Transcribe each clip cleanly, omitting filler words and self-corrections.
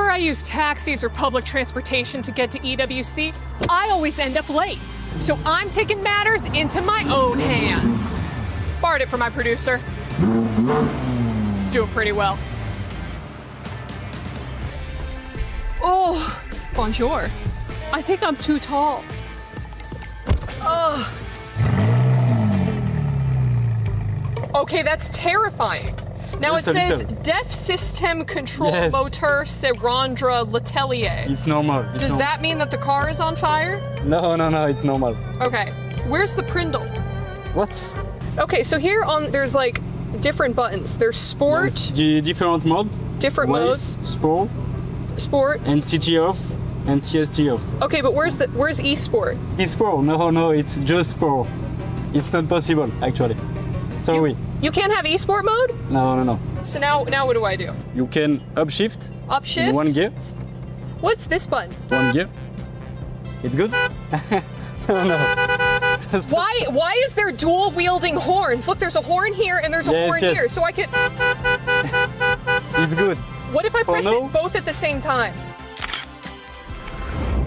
whenever I use taxis or public transportation to get to EWC, I always end up late. So I'm taking matters into my own hands. Borrowed it from my producer. It's doing pretty well. Oh, bonjour. I think I'm too tall. Ugh. Okay, that's terrifying. Now it says Def System Control Motor Serandra Letelier. It's normal. Does that mean that the car is on fire? No, it's normal. Okay, where's the Prindle? What? Okay, so here there's like different buttons. There's Sport. Yes, different mode. Different modes. Sport. Sport. And CT off. And CST off. Okay, but where's Esport? Esport? No, it's just Sport. It's not possible, actually. Sorry. You can't have Esport mode? No. So now what do I do? You can upshift. Upshift? In one gear. What's this button? One gear. It's good? No. Why is there dual wielding horns? Look, there's a horn here and there's a horn here, so I could... It's good. What if I press it both at the same time?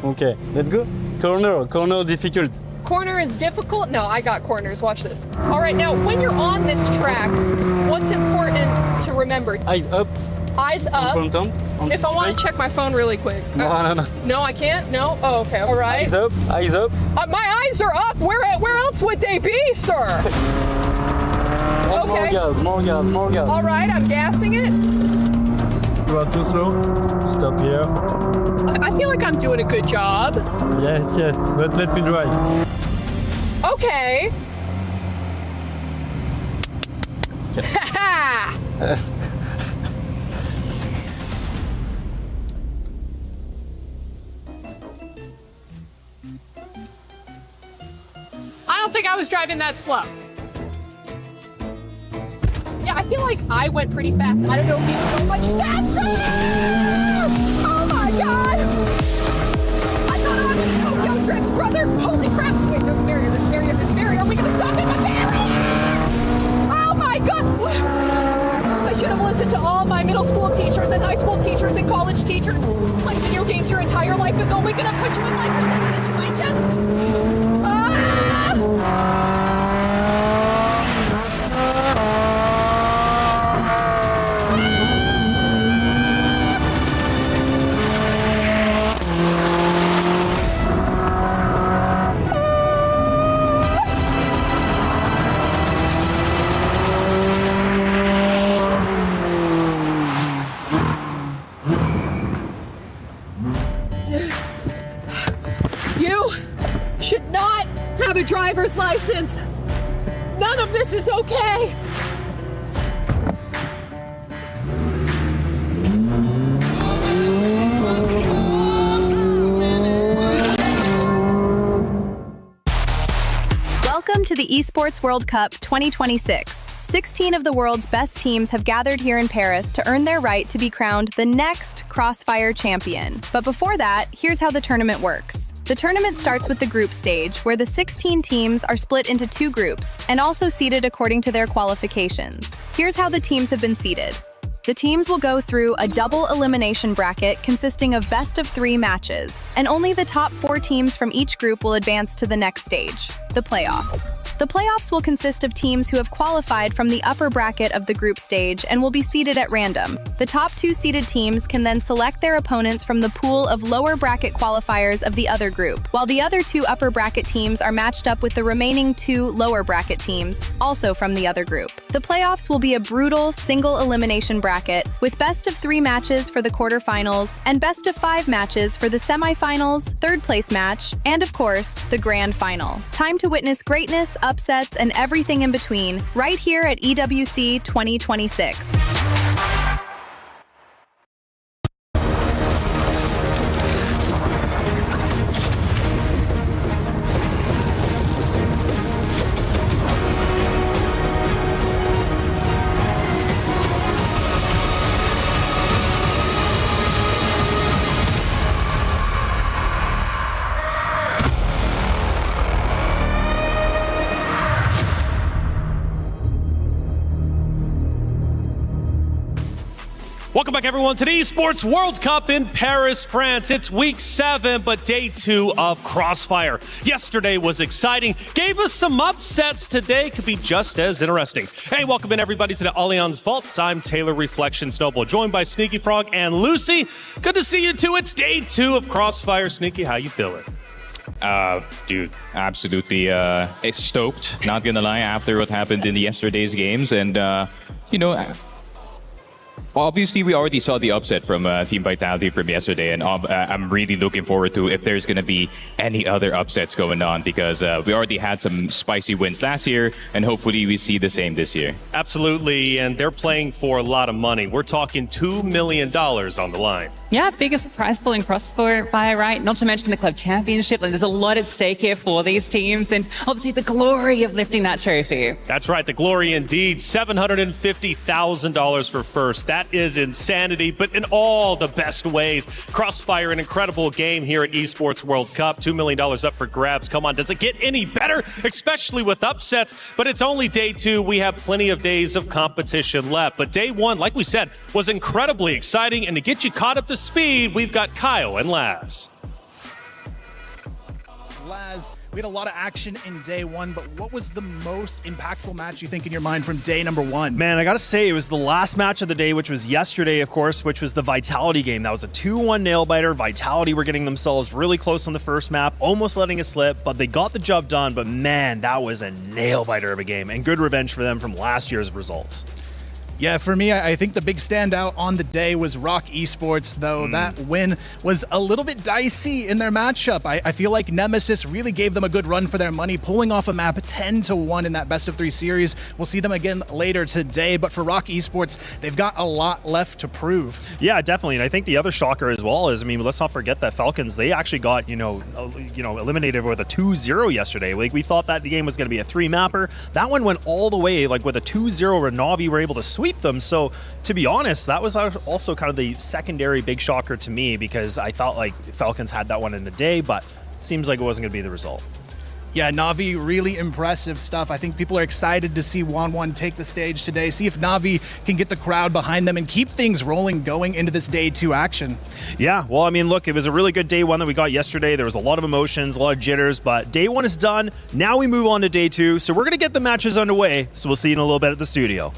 Okay, let's go. Corner difficult. Corner is difficult? No, I got corners. Watch this. All right, now, when you're on this track, what's important to remember? Eyes up. Eyes up. If I want to check my phone really quick. No. No, I can't? No? Oh, okay. All right. Eyes up. My eyes are up. Where else would they be, sir? Okay. More gas. All right, I'm gassing it. You are too slow. Stop here. I feel like I'm doing a good job. Yes, but let me drive. Okay. Ha! I don't think I was driving that slow. Yeah, I feel like I went pretty fast. I don't know if you can go much faster! Oh my god! I thought I was Tokyo Drift, brother! Holy crap! Wait, there's a barrier. Are we gonna stop in the barrier? Oh my god! I should have listened to all my middle school teachers and high school teachers and college teachers. Playing video games your entire life is only gonna put you in life or death situations! A driver's license. None of this is okay. Welcome to the Esports World Cup 2026. 16 of the world's best teams have gathered here in Paris to earn their right to be crowned the next Crossfire champion. But before that, here's how the tournament works. The tournament starts with the group stage, where the 16 teams are split into 2 groups and also seeded according to their qualifications. Here's how the teams have been seeded. The teams will go through a double elimination bracket consisting of best of 3 matches, and only the top 4 teams from each group will advance to the next stage, the playoffs. The playoffs will consist of teams who have qualified from the upper bracket of the group stage and will be seeded at random. The top 2 seeded teams can then select their opponents from the pool of lower bracket qualifiers of the other group, while the other 2 upper bracket teams are matched up with the remaining 2 lower bracket teams, also from the other group. The playoffs will be a brutal single elimination bracket with best of 3 matches for the quarterfinals and best of 5 matches for the semifinals, third place match, and of course, the grand final. Time to witness greatness, upsets, and everything in between, right here at EWC 2026. Welcome back, everyone, to the Esports World Cup in Paris, France. It's week 7, but day 2 of Crossfire. Yesterday was exciting, gave us some upsets. Today could be just as interesting. Hey, welcome in, everybody, to the Allianz Vaults. I'm Taylor Reflection Snowball, joined by Sneaky Frog and Lucy. Good to see you, too. It's day 2 of Crossfire. Sneaky, how you feeling? Dude, absolutely stoked, not gonna lie, after what happened in yesterday's games. And, obviously, we already saw the upset from Team Vitality from yesterday, and I'm really looking forward to if there's going to be any other upsets going on, because we already had some spicy wins last year, and hopefully we see the same this year. Absolutely, and they're playing for a lot of money. We're talking $2 million on the line. Yeah, biggest prize pool in Crossfire, right? Not to mention the club championship. Like, there's a lot at stake here for these teams, and obviously the glory of lifting that trophy. That's right, the glory indeed. $750,000 for first. That is insanity, but in all the best ways. Crossfire, an incredible game here at Esports World Cup. $2 million up for grabs. Come on, does it get any better? Especially with upsets, but it's only day 2. We have plenty of days of competition left. But day 1, like we said, was incredibly exciting. And to get you caught up to speed, we've got Kyle and Laz. Laz, we had a lot of action in day 1, but what was the most impactful match you think in your mind from day number 1? Man, I gotta say, it was the last match of the day, which was yesterday, of course, which was the Vitality game. That was a 2-1 nail-biter. Vitality were getting themselves really close on the first map, almost letting it slip, but they got the job done. But man, that was a nail-biter of a game, and good revenge for them from last year's results. Yeah, for me, I think the big standout on the day was Rock Esports, though. That win was a little bit dicey in their matchup. I feel like Nemesis really gave them a good run for their money, pulling off a map 10-1 in that best-of-3 series. We'll see them again later today, but for Rock Esports, they've got a lot left to prove. Yeah, definitely, and I think the other shocker as well is, let's not forget that Falcons, they actually got, eliminated with a 2-0 yesterday. Like, we thought that the game was going to be a 3-mapper. That one went all the way, like, with a 2-0 where Na'Vi were able to sweep them. So to be honest, that was also kind of the secondary big shocker to me, because I thought like Falcons had that one in the day, but seems like it wasn't going to be the result. Yeah, Na'Vi, really impressive stuff. I think people are excited to see Wanwan take the stage today, see if Na'Vi can get the crowd behind them and keep things rolling going into this day 2 action. Yeah, well, look, it was a really good day 1 that we got yesterday. There was a lot of emotions, a lot of jitters, but day 1 is done. Now we move on to day 2, so we're going to get the matches underway, so we'll see you in a little bit at the studio.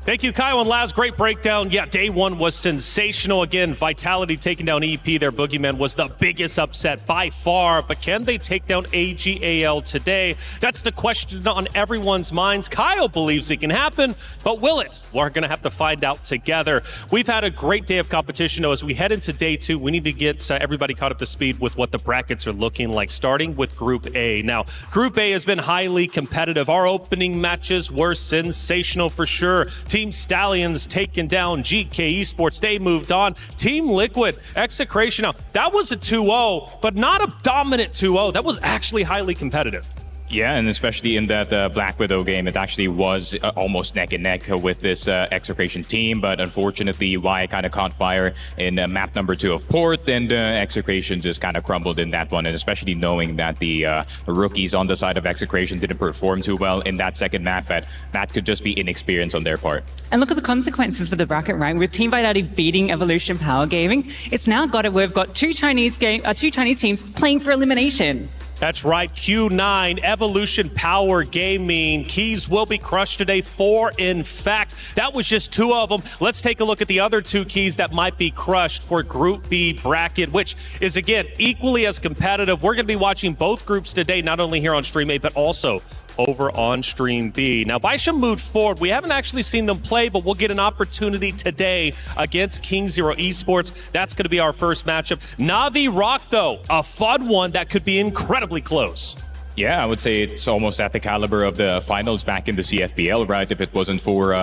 Thank you, Kyle and Laz. Great breakdown. Yeah, day 1 was sensational. Again, Vitality taking down EP, their boogeyman, was the biggest upset by far. But can they take down AGAL today? That's the question on everyone's minds. Kyle believes it can happen, but will it? We're going to have to find out together. We've had a great day of competition, though. As we head into day 2, we need to get everybody caught up to speed with what the brackets are looking like, starting with Group A. Now, Group A has been highly competitive. Our opening matches were sensational for sure. Team Stallions taking down GK Esports. They moved on. Team Liquid, Execration. Now, that was a 2-0, but not a dominant 2-0. That was actually highly competitive. Yeah, and especially in that Black Widow game, it actually was almost neck and neck with this Execration team, but unfortunately, Y kind of caught fire in map number 2 of Port, and Execration just kind of crumbled in that one, and especially knowing that the rookies on the side of Execration didn't perform too well in that second map, but that could just be inexperience on their part. And look at the consequences for the bracket, right? With Team Vitality beating Evolution Power Gaming, it's now got it. We've got two Chinese teams playing for elimination. That's right, Q9, Evolution Power Gaming. Keys will be crushed today, 4 in fact. That was just 2 of them. Let's take a look at the other 2 keys that might be crushed for Group B bracket, which is, again, equally as competitive. We're going to be watching both groups today, not only here on Stream A, but also over on Stream B. Now, Baisha moved forward. We haven't actually seen them play, but we'll get an opportunity today against King Zero Esports. That's going to be our first matchup. Na'Vi Rock, though, a fun one that could be incredibly close. Yeah, I would say it's almost at the caliber of the finals back in the CFBL, right? If it wasn't for,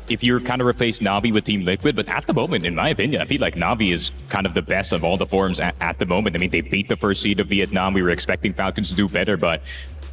if you're kind of replaced Na'Vi with Team Liquid. But at the moment, in my opinion, I feel like Na'Vi is kind of the best of all the forms at the moment. They beat the first seed of Vietnam. We were expecting Falcons to do better, but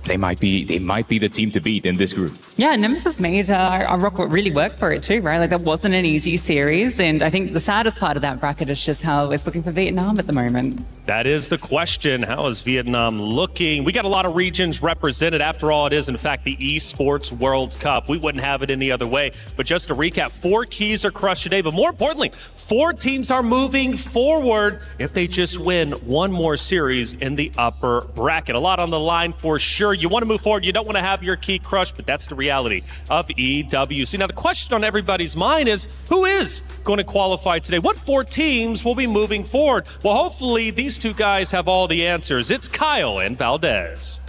they might be the team to beat in this group. Yeah, Nemesis made our Rock really work for it too, right? Like that wasn't an easy series, and I think the saddest part of that bracket is just how it's looking for Vietnam at the moment. That is the question. How is Vietnam looking? We got a lot of regions represented. After all, it is, in fact, the Esports World Cup. We wouldn't have it any other way. But just to recap, 4 keys are crushed today. But more importantly, 4 teams are moving forward if they just win one more series in the upper bracket. A lot on the line for sure. You want to move forward. You don't want to have your key crushed, but that's the reality of EWC. Now, the question on everybody's mind is, who is going to qualify today? What 4 teams will be moving forward? Well, hopefully these 2 guys have all the answers. It's Kyle and Valdez.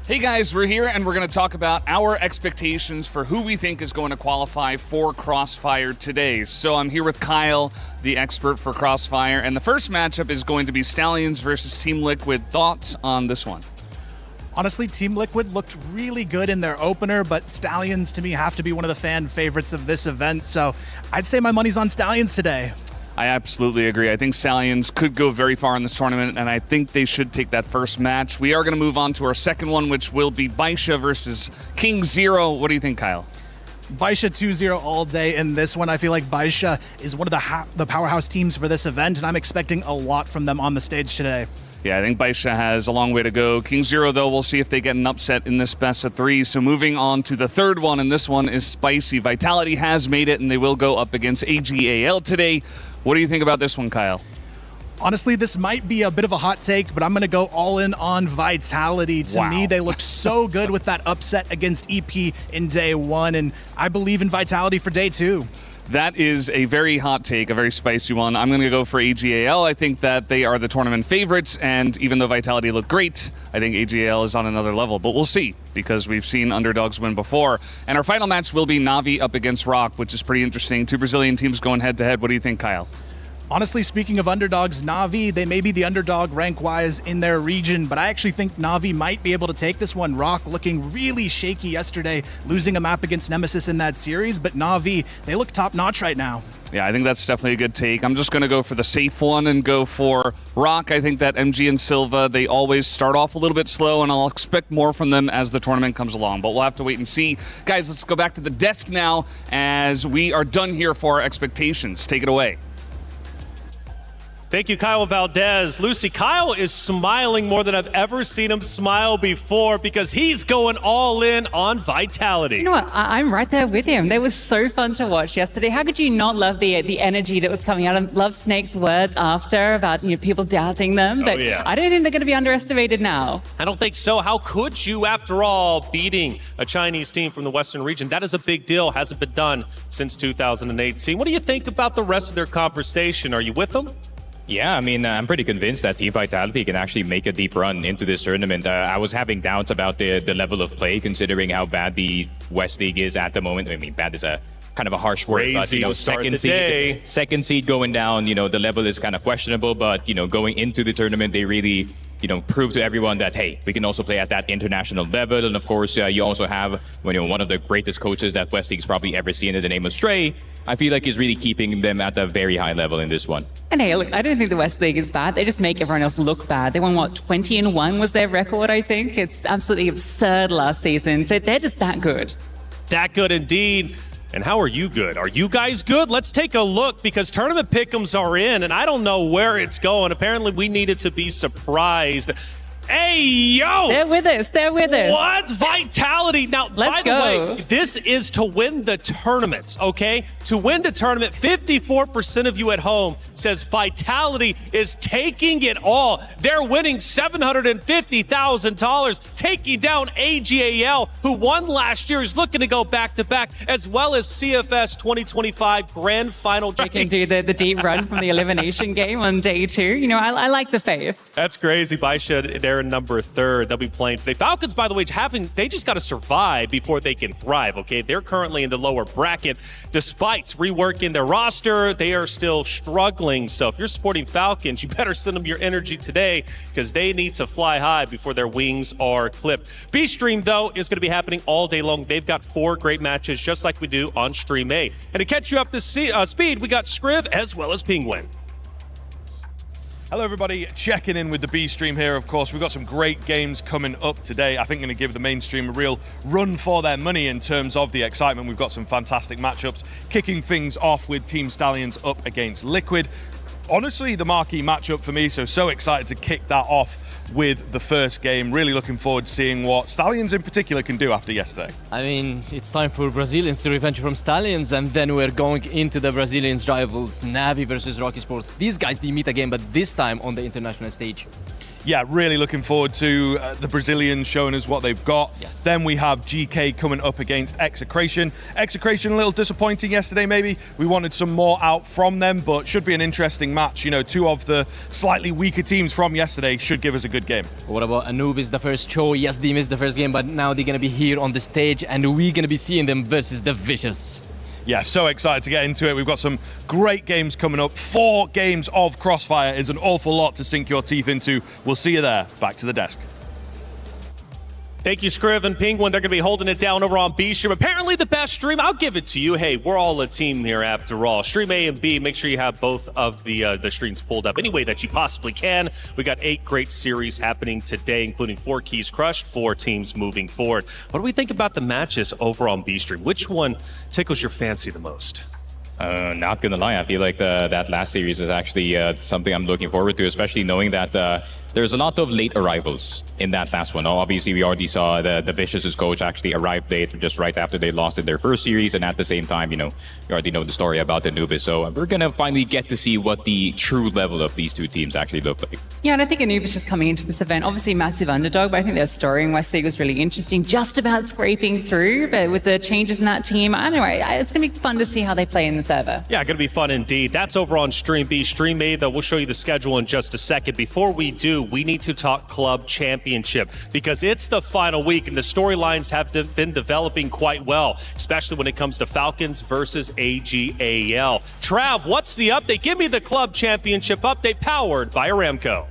Hey guys, we're here and we're going to talk about our expectations for who we think is going to qualify for Crossfire today. So I'm here with Kyle, the expert for Crossfire, and the first matchup is going to be Stallions versus Team Liquid. Thoughts on this one? Honestly, Team Liquid looked really good in their opener, but Stallions to me have to be one of the fan favorites of this event, so I'd say my money's on Stallions today. I absolutely agree. I think Stallions could go very far in this tournament, and I think they should take that first match. We are going to move on to our second one, which will be Baisha versus King Zero. What do you think, Kyle? Baisha 2-0 all day in this one. I feel like Baisha is one of the powerhouse teams for this event, and I'm expecting a lot from them on the stage today. Yeah, I think Baisha has a long way to go. King Zero, though, we'll see if they get an upset in this best of 3. So moving on to the third one, and this one is spicy. Vitality has made it, and they will go up against AGAL today. What do you think about this one, Kyle? Honestly, this might be a bit of a hot take, but I'm going to go all in on Vitality. To me, they looked so good with that upset against EP in day 1, and I believe in Vitality for day 2. That is a very hot take, a very spicy one. I'm going to go for AGAL. I think that they are the tournament favorites, and even though Vitality looked great, I think AGAL is on another level. But we'll see, because we've seen underdogs win before. And our final match will be Na'Vi up against Rock, which is pretty interesting. 2 Brazilian teams going head-to-head. What do you think, Kyle? Honestly, speaking of underdogs, Na'Vi, they may be the underdog rank-wise in their region, but I actually think Na'Vi might be able to take this one. Rock looking really shaky yesterday, losing a map against Nemesis in that series, but Na'Vi, they look top-notch right now. Yeah, I think that's definitely a good take. I'm just going to go for the safe one and go for Rock. I think that MG and Silva, they always start off a little bit slow, and I'll expect more from them as the tournament comes along. But we'll have to wait and see. Guys, let's go back to the desk now as we are done here for our expectations. Take it away. Thank you, Kyle Valdez. Lucy, Kyle is smiling more than I've ever seen him smile before because he's going all in on Vitality. You know what? I'm right there with him. They were so fun to watch yesterday. How could you not love the energy that was coming out? I love Snake's words after about people doubting them. But yeah. I don't think they're going to be underestimated now. I don't think so. How could you, after all, beating a Chinese team from the Western region? That is a big deal. Hasn't been done since 2018. What do you think about the rest of their conversation? Are you with them? Yeah, I mean, I'm pretty convinced that Team Vitality can actually make a deep run into this tournament. I was having doubts about the level of play, considering how bad the West League is at the moment. I mean, bad is a kind of a harsh word, but second seed going down, the level is kind of questionable. But going into the tournament, they really prove to everyone that, hey, we can also play at that international level. And of course, you also have one of the greatest coaches that West League's probably ever seen in the name of Stray. I feel like he's really keeping them at a very high level in this one. And hey, look, I don't think the West League is bad. They just make everyone else look bad. They won, 20-1 was their record, I think. It's absolutely absurd last season. So they're just that good. That good indeed. And how are you good? Are you guys good? Let's take a look because tournament pick'ems are in, and I don't know where it's going. Apparently, we needed to be surprised. Hey, yo! They're with us. What? Vitality. Now, by the way, this is to win the tournament, okay? To win the tournament, 54% of you at home says Vitality is taking it all. They're winning $750,000, taking down AGAL, who won last year, is looking to go back-to-back, as well as CFS 2025 Grand Final. They can do the deep run from the elimination game on day 2. I like the faith. That's crazy. Baisha, they're number 3rd. They'll be playing today. Falcons, by the way, they just got to survive before they can thrive, okay? They're currently in the lower bracket. Despite reworking their roster, they are still struggling. So if you're supporting Falcons, you better send them your energy today because they need to fly high before their wings are clipped. B-Stream, though, is going to be happening all day long. They've got 4 great matches just like we do on Stream A. And to catch you up to speed, we got Scriv as well as Penguin. Hello everybody, checking in with the B stream here. Of course, we've got some great games coming up today. I think going to give the mainstream a real run for their money in terms of the excitement. We've got some fantastic matchups, kicking things off with Team Stallions up against Liquid. Honestly, the marquee matchup for me, so excited to kick that off with the first game. Really looking forward to seeing what Stallions in particular can do after yesterday. I mean, it's time for Brazilians to revenge from Stallions, and then we're going into the Brazilians rivals, Navi versus Rock Esports. These guys, they meet again, but this time on the international stage. Yeah, really looking forward to the Brazilians showing us what they've got. Yes. Then we have GK coming up against Execration. Execration a little disappointing yesterday maybe. We wanted some more out from them, but should be an interesting match. You know, two of the slightly weaker teams from yesterday should give us a good game. What about Anubis, the first show? Yes, they missed the first game, but now they're going to be here on the stage, and we're going to be seeing them versus the Vicious. Yeah, so excited to get into it. We've got some great games coming up. 4 games of Crossfire is an awful lot to sink your teeth into. We'll see you there. Back to the desk. Thank you, Scriv and Penguin. They're going to be holding it down over on B stream. Apparently the best stream. I'll give it to you. Hey, we're all a team here after all. Stream A and B. Make sure you have both of the streams pulled up any way that you possibly can. We got 8 great series happening today, including 4 keys crushed, 4 teams moving forward. What do we think about the matches over on B stream? Which one tickles your fancy the most? Not gonna lie, I feel like that last series is actually something I'm looking forward to, especially knowing that there's a lot of late arrivals in that last one. Obviously, we already saw the Vicious's coach actually arrived late just right after they lost in their first series, and at the same time, you know, you already know the story about the Anubis, so we're gonna finally get to see what the true level of these two teams actually look like. Yeah, and I think Anubis just coming into this event, obviously massive underdog, but I think their story in West League was really interesting, just about scraping through, but with the changes in that team, I don't know, it's going to be fun to see how they play in the server. Yeah, going to be fun indeed. That's over on Stream B. Stream A, though, we'll show you the schedule in just a second. Before we do, we need to talk Club Championship because it's the final week and the storylines have been developing quite well, especially when it comes to Falcons versus AGAL. Trav, what's the update? Give me the Club Championship update powered by Aramco.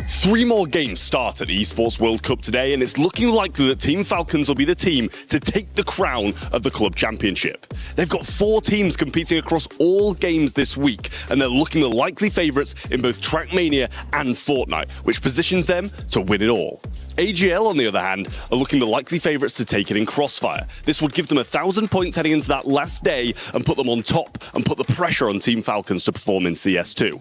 3 more games start at the Esports World Cup today, and it's looking likely that Team Falcons will be the team to take the crown of the Club Championship. They've got 4 teams competing across all games this week, and they're looking the likely favourites in both Trackmania and Fortnite, which positions them to win it all. AGL, on the other hand, are looking the likely favourites to take it in Crossfire. This would give them 1,000 points heading into that last day and put them on top and put the pressure on Team Falcons to perform in CS2.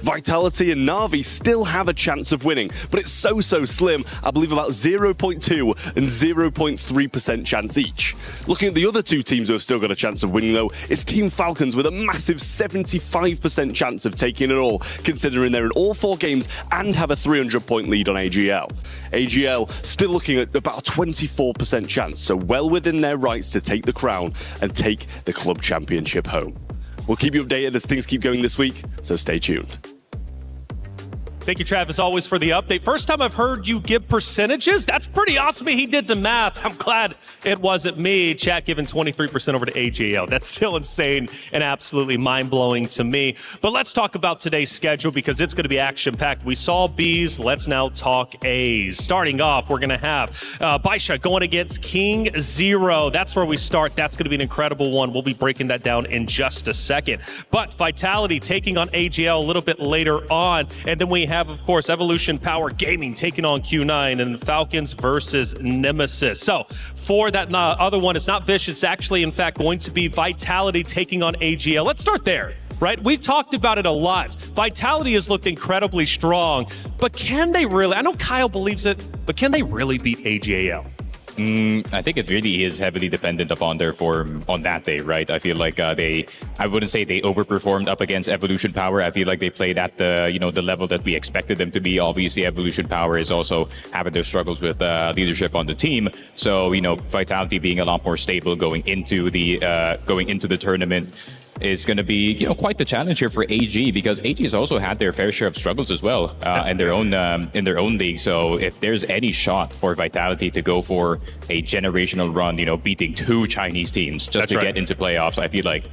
Vitality and Na'Vi still have a chance of winning, but it's so slim, I believe about 0.2 and 0.3% chance each. Looking at the other 2 teams who have still got a chance of winning though, it's Team Falcons with a massive 75% chance of taking it all, considering they're in all 4 games and have a 300-point lead on AGL. AGL still looking at about a 24% chance, so well within their rights to take the crown and take the Club Championship home. We'll keep you updated as things keep going this week, so stay tuned. Thank you, Trav, as always, for the update. First time I've heard you give percentages. That's pretty awesome. He did the math. I'm glad it wasn't me. Chat giving 23% over to AGL. That's still insane and absolutely mind-blowing to me. But let's talk about today's schedule because it's going to be action-packed. We saw Bs. Let's now talk As. Starting off, we're going to have Baisha going against King Zero. That's where we start. That's going to be an incredible one. We'll be breaking that down in just a second. But Vitality taking on AGL a little bit later on. And then we have, of course, Evolution Power Gaming taking on Q9 and Falcons versus Nemesis. So for that other one, it's not Vicious. It's actually, in fact, going to be Vitality taking on AGL. Let's start there, right? We've talked about it a lot. Vitality has looked incredibly strong, but can they really? I know Kyle believes it, but can they really beat AGAL? I think it really is heavily dependent upon their form on that day, right? I feel like I wouldn't say they overperformed up against Evolution Power. I feel like they played at the, the level that we expected them to be. Obviously, Evolution Power is also having their struggles with leadership on the team. So, Vitality being a lot more stable going into the tournament is going to be, quite the challenge here for AG, because AG has also had their fair share of struggles as well in their own league. So if there's any shot for Vitality to go for a generational run, beating 2 Chinese teams just to get into playoffs, I feel like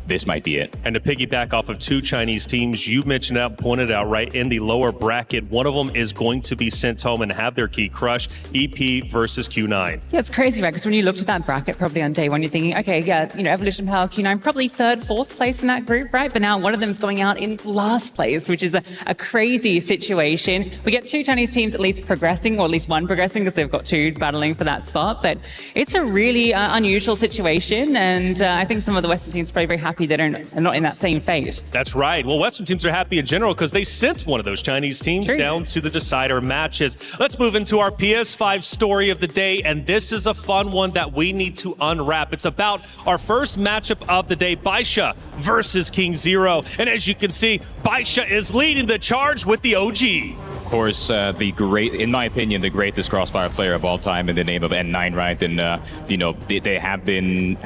this might be it. And to piggyback off of two Chinese teams, you mentioned out, pointed out, right, in the lower bracket, one of them is going to be sent home and have their key crush, EP versus Q9. Yeah, it's crazy, right? Because when you looked at that bracket probably on day one, you're thinking, okay, yeah, Evolution Power, Q9, probably third, fourth place in that group, right? But now one of them's going out in last place, which is a crazy situation. We get two Chinese teams at least progressing, or at least one progressing, because they've got two battling for that spot. But it's a really unusual situation, and I think some of the Western teams are probably very happy they are not in that same fate. That's right. Well, Western teams are happy in general because they sent one of those Chinese teams down to the decider matches. Let's move into our PS5 story of the day, and this is a fun one that we need to unwrap. It's about our first matchup of the day, Baisha versus King Zero. And as you can see, Baisha is leading the charge with the OG. Of course, in my opinion, the greatest Crossfire player of all time in the name of N9, right? And they have been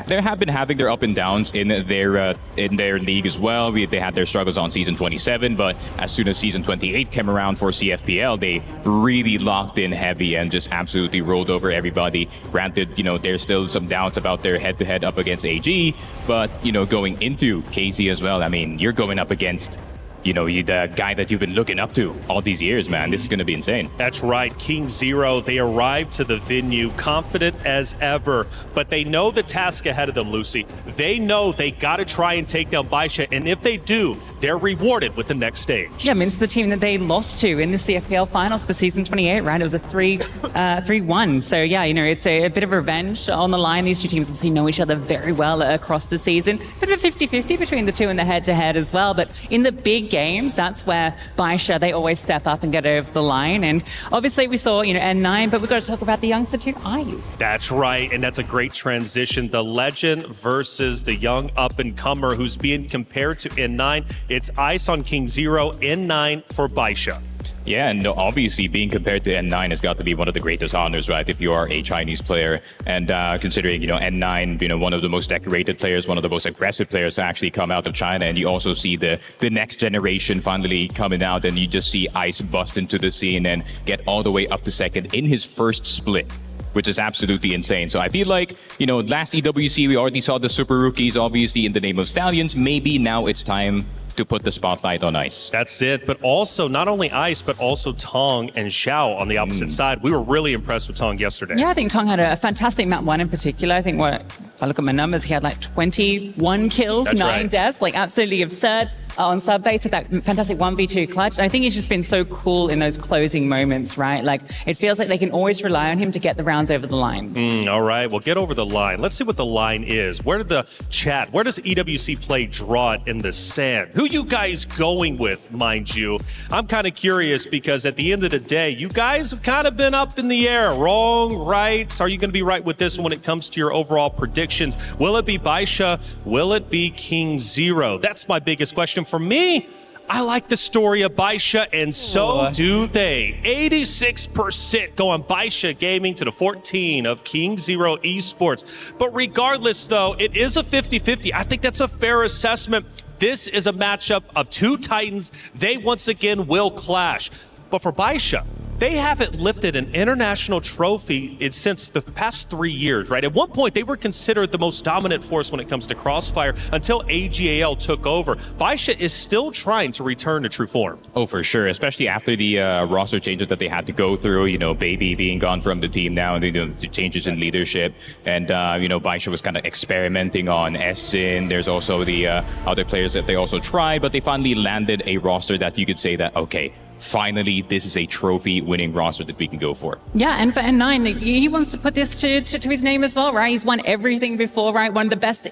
having their up and downs in their league as well. They had their struggles on season 27, but as soon as season 28 came around for CFPL, they really locked in heavy and just absolutely rolled over everybody. Granted, there's still some doubts about their head-to-head up against AG, but going into KZ as well, I mean, you're going up against the guy that you've been looking up to all these years, man. This is going to be insane. That's right. King Zero, they arrived to the venue confident as ever, but they know the task ahead of them, Lucy. They know they got to try and take down Baisha, and if they do, they're rewarded with the next stage. Yeah, I mean, it's the team that they lost to in the CFPL finals for season 28, right? It was a 3-1. So, yeah, it's a bit of revenge on the line. These two teams obviously know each other very well across the season. Bit of a 50-50 between the two in the head-to-head as well, but in the big games, that's where Baisha, they always step up and get over the line. And obviously we saw, N9, but we've got to talk about the youngster too, Ice. That's right, and that's a great transition. The legend versus the young up-and-comer who's being compared to N9. It's Ice on King Zero, N9 for Baisha. Yeah, and obviously being compared to N9 has got to be one of the greatest honors, right? If you are a Chinese player, and considering N9, one of the most decorated players, one of the most aggressive players to actually come out of China, and you also see the next generation finally coming out, and you just see Ice bust into the scene and get all the way up to second in his first split, which is absolutely insane. So I feel like, last EWC, we already saw the super rookies, obviously, in the name of Stallions. Maybe now it's time to put the spotlight on Ice. That's it, but also not only Ice, but also Tong and Xiao on the opposite side. We were really impressed with Tong yesterday. Yeah, I think Tong had a fantastic map one in particular. I think if I look at my numbers, he had like 21 kills, That's 9 right. deaths, like absolutely absurd. On sub base, that fantastic 1v2 clutch. And I think he's just been so cool in those closing moments, right? Like, it feels like they can always rely on him to get the rounds over the line. All right, well, get over the line. Let's see what the line is. Where does EWC play draw it in the sand? Who you guys going with, mind you? I'm kind of curious because at the end of the day, you guys have kind of been up in the air. Wrong, right? Are you going to be right with this when it comes to your overall predictions? Will it be Baisha? Will it be King Zero? That's my biggest question. For me, I like the story of Baisha, and so do they. 86% going Baisha Gaming to the 14 of King Zero Esports. But regardless, though, it is a 50-50. I think that's a fair assessment. This is a matchup of two Titans. They once again will clash. But for Baisha, they haven't lifted an international trophy since the past 3 years, right? At one point, they were considered the most dominant force when it comes to Crossfire until AGAL took over. Baisha is still trying to return to true form. Oh, for sure, especially after the roster changes that they had to go through, Baby being gone from the team now, and the changes in leadership. And, Baisha was kind of experimenting on Essen. There's also the other players that they also tried, but they finally landed a roster that you could say that, okay, finally, this is a trophy-winning roster that we can go for. Yeah, and for N9, he wants to put this to his name as well, right? He's won everything before, right? One of the best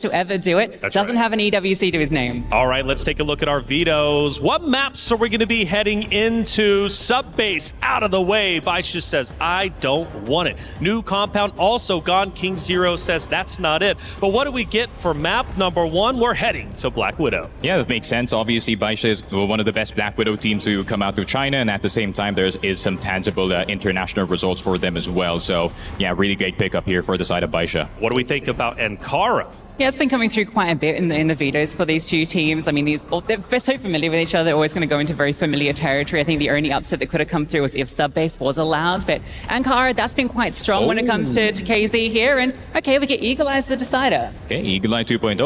to ever do it. That's Doesn't right. have an EWC to his name. All right, let's take a look at our vetoes. What maps are we going to be heading into? Sub-base out of the way. Baisha says, I don't want it. New compound also gone. King Zero says that's not it. But what do we get for map number 1? We're heading to Black Widow. Yeah, that makes sense. Obviously, Baisha is one of the best Black Widow teams to come out through China, and at the same time, there is some tangible international results for them as well. So, yeah, really great pickup here for the side of Baisha. What do we think about Ankara? Yeah, it's been coming through quite a bit in the vetoes for these two teams. I mean, they're so familiar with each other. They're always going to go into very familiar territory. I think the only upset that could have come through was if sub-base was allowed. But Ankara, that's been quite strong when it comes to KZ here. And okay, we get Eagle Eye as the decider. Okay, Eagle Eye 2.0.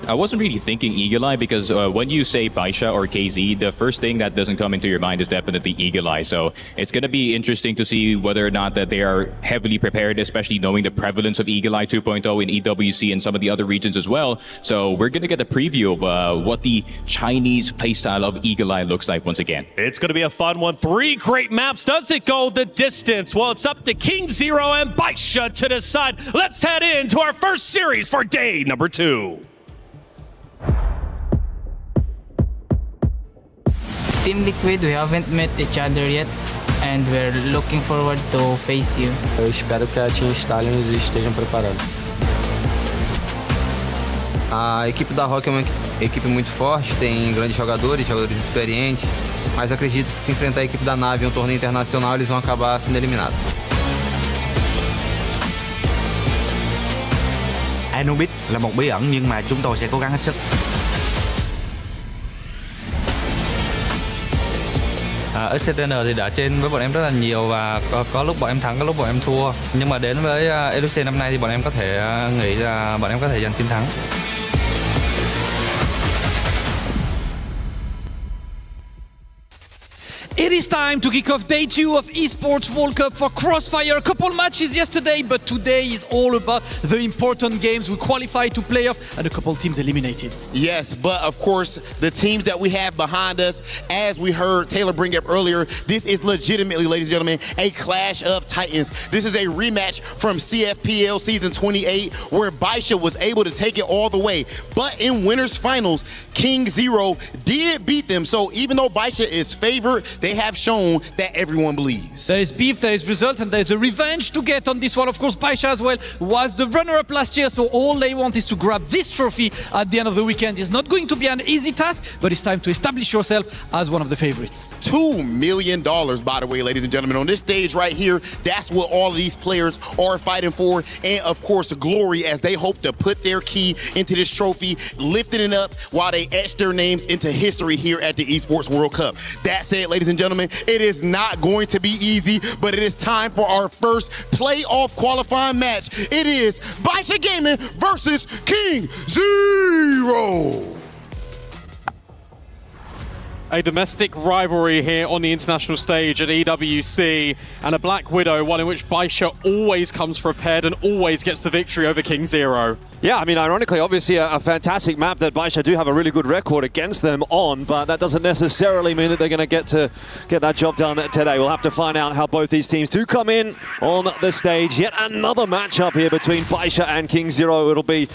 I wasn't really thinking Eagle Eye because when you say Baisha or KZ, the first thing that doesn't come into your mind is definitely Eagle Eye. So it's going to be interesting to see whether or not that they are heavily prepared, especially knowing the prevalence of Eagle Eye 2.0 in EWC and some of the other regions as well. So we're going to get a preview of what the Chinese playstyle of Eagle Eye looks like once again. It's going to be a fun one. 3 great maps. Does it go the distance? Well, it's up to King Zero and Baisha to decide. Let's head into our first series for day number 2. Team Liquid, we haven't met each other yet, and we're looking forward to face you. Eu espero que a Team Stallions estejam preparados. A equipe da Rock é uma equipe muito forte, tem grandes jogadores experientes, mas acredito que se enfrentar a equipe da Nave em um torneio internacional, eles vão acabar sendo eliminados. Anubis là một bí ẩn nhưng mà chúng tôi sẽ cố gắng hết sức. SCTN thì đã trên với bọn em rất là nhiều và có lúc bọn em thắng, có lúc bọn em thua. Nhưng mà đến với EWC năm nay thì bọn em có thể nghĩ là bọn em có thể giành chiến thắng. It is time to kick off day 2 of Esports World Cup for Crossfire. A couple matches yesterday, but today is all about the important games. We qualified to playoff and a couple teams eliminated. Yes, but of course, the teams that we have behind us, as we heard Taylor bring up earlier, this is legitimately, ladies and gentlemen, a clash of titans. This is a rematch from CFPL Season 28, where Baisha was able to take it all the way. But in winners finals, King Zero did beat them. So even though Baisha is favored, they have shown that everyone believes. There is beef, there is result, and there is a revenge to get on this one. Of course, Baisha as well was the runner-up last year, so all they want is to grab this trophy at the end of the weekend. It's not going to be an easy task, but it's time to establish yourself as one of the favorites. $2 million, by the way, ladies and gentlemen. On this stage right here, that's what all of these players are fighting for. And of course, glory as they hope to put their key into this trophy, lifting it up while they etch their names into history here at the Esports World Cup. That said, ladies and gentlemen, it is not going to be easy, but it is time for our first playoff qualifying match. It is Baisha Gaming versus King Zero. A domestic rivalry here on the international stage at EWC, and a Black Widow, one in which Baisha always comes prepared and always gets the victory over King Zero. Yeah, I mean, ironically, obviously a fantastic map that Baisha do have a really good record against them on, but that doesn't necessarily mean that they're going to get that job done today. We'll have to find out how both these teams do come in on the stage. Yet another matchup here between Baisha and King Zero. It'll be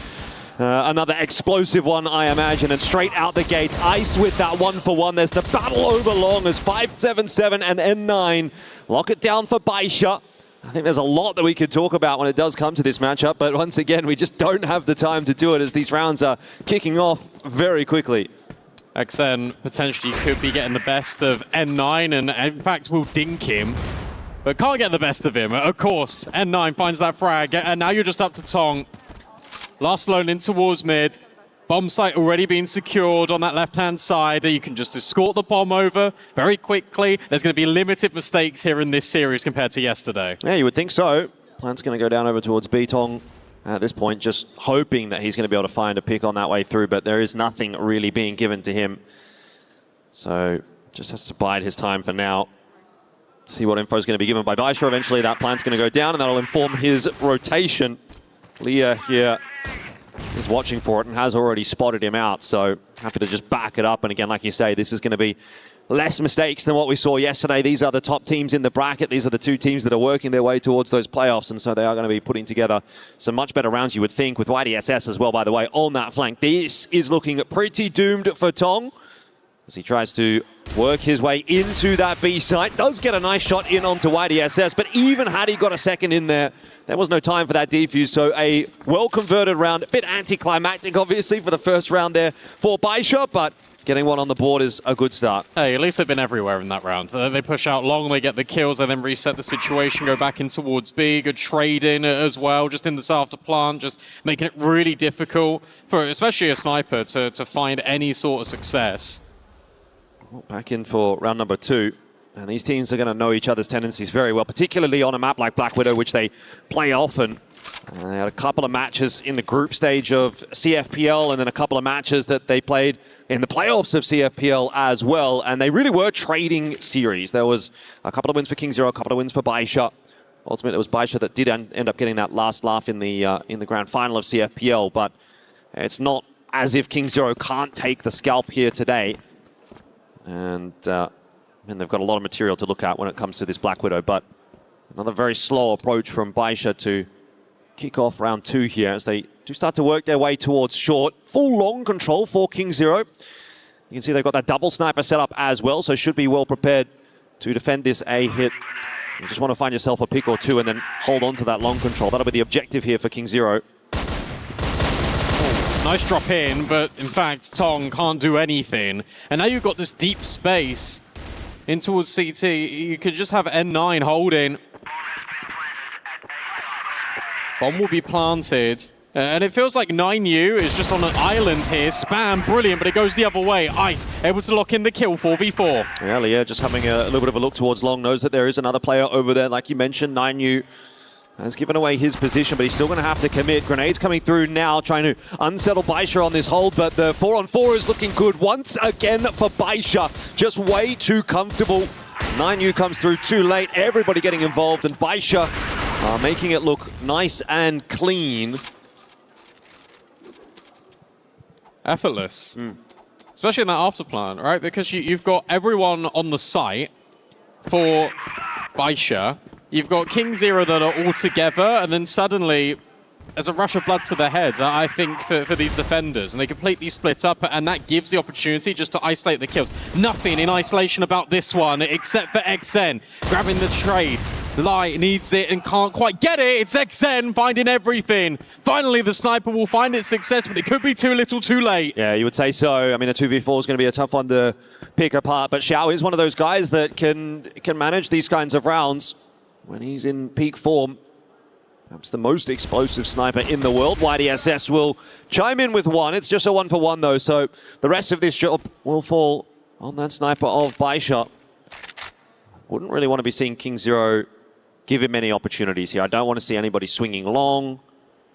another explosive one, I imagine, and straight out the gates, Ice with that 1-for-1. There's the battle over long as 577 and N9 lock it down for Baisha. I think there's a lot that we could talk about when it does come to this matchup, but once again, we just don't have the time to do it as these rounds are kicking off very quickly. XN potentially could be getting the best of N9, and in fact will dink him, but can't get the best of him. Of course, N9 finds that frag, and now you're just up to Tong. Last lone in towards mid. Bomb site already being secured on that left-hand side. You can just escort the bomb over very quickly. There's going to be limited mistakes here in this series compared to yesterday. Yeah, you would think so. Plan's going to go down over towards Beatong at this point, just hoping that he's going to be able to find a pick on that way through, but there is nothing really being given to him. So just has to bide his time for now. See what info is going to be given by Baisha. Eventually that plan's going to go down, and that'll inform his rotation. Leah here is watching for it and has already spotted him out, so happy to just back it up. And again, like you say, this is going to be less mistakes than what we saw yesterday. These are the top teams in the bracket. These are the two teams that are working their way towards those playoffs, and so they are going to be putting together some much better rounds, you would think, with YDSS as well, by the way, on that flank. This is looking pretty doomed for Tong as he tries to work his way into that B site. Does get a nice shot in onto YDSS, but even had he got a second in there, there was no time for that defuse. So a well-converted round, a bit anticlimactic, obviously, for the first round there for Baisha, but getting one on the board is a good start. Hey, at least they've been everywhere in that round. They push out long, they get the kills, they then reset the situation, go back in towards B. Good trade in as well, just in this after plant, just making it really difficult for especially a sniper to find any sort of success. Back in for round number 2. And these teams are going to know each other's tendencies very well, particularly on a map like Black Widow, which they play often. They had a couple of matches in the group stage of CFPL and then a couple of matches that they played in the playoffs of CFPL as well. And they really were trading series. There was a couple of wins for King Zero, a couple of wins for Baisha. Ultimately, it was Baisha that did end up getting that last laugh in the grand final of CFPL. But it's not as if King Zero can't take the scalp here today. And they've got a lot of material to look at when it comes to this Black Widow. But another very slow approach from Baisha to kick off round 2 here as they do start to work their way towards short. Full long control for King Zero. You can see they've got that double sniper set up as well, so should be well prepared to defend this A hit. You just want to find yourself a pick or two and then hold on to that long control. That'll be the objective here for King Zero. Nice drop in, but in fact, Tong can't do anything. And now you've got this deep space in towards CT. You could just have N9 holding. Bomb will be planted. And it feels like 9U is just on an island here. Spam, brilliant, but it goes the other way. Ice, able to lock in the kill, 4v4. Yeah, Leah just having a little bit of a look towards long, knows that there is another player over there. Like you mentioned, 9U has given away his position, but he's still going to have to commit. Grenades coming through now, trying to unsettle Baisha on this hold, but the 4-on-4 is looking good once again for Baisha. Just way too comfortable. 9U comes through too late. Everybody getting involved, and Baisha making it look nice and clean. Effortless. Especially in that afterplan, right? Because you've got everyone on the site for Baisha. You've got King Zero that are all together, and then suddenly there's a rush of blood to their heads, I think, for these defenders. And they completely split up, and that gives the opportunity just to isolate the kills. Nothing in isolation about this one, except for XN. Grabbing the trade. Lai needs it and can't quite get it. It's XN finding everything. Finally, the sniper will find its success, but it could be too little too late. Yeah, you would say so. I mean, a 2v4 is going to be a tough one to pick apart, but Xiao is one of those guys that can manage these kinds of rounds when he's in peak form. Perhaps the most explosive sniper in the world. YDSS will chime in with one. It's just a 1-for-1 though, so the rest of this job will fall on that sniper of Baisha. Wouldn't really want to be seeing King Zero give him any opportunities here. I don't want to see anybody swinging long,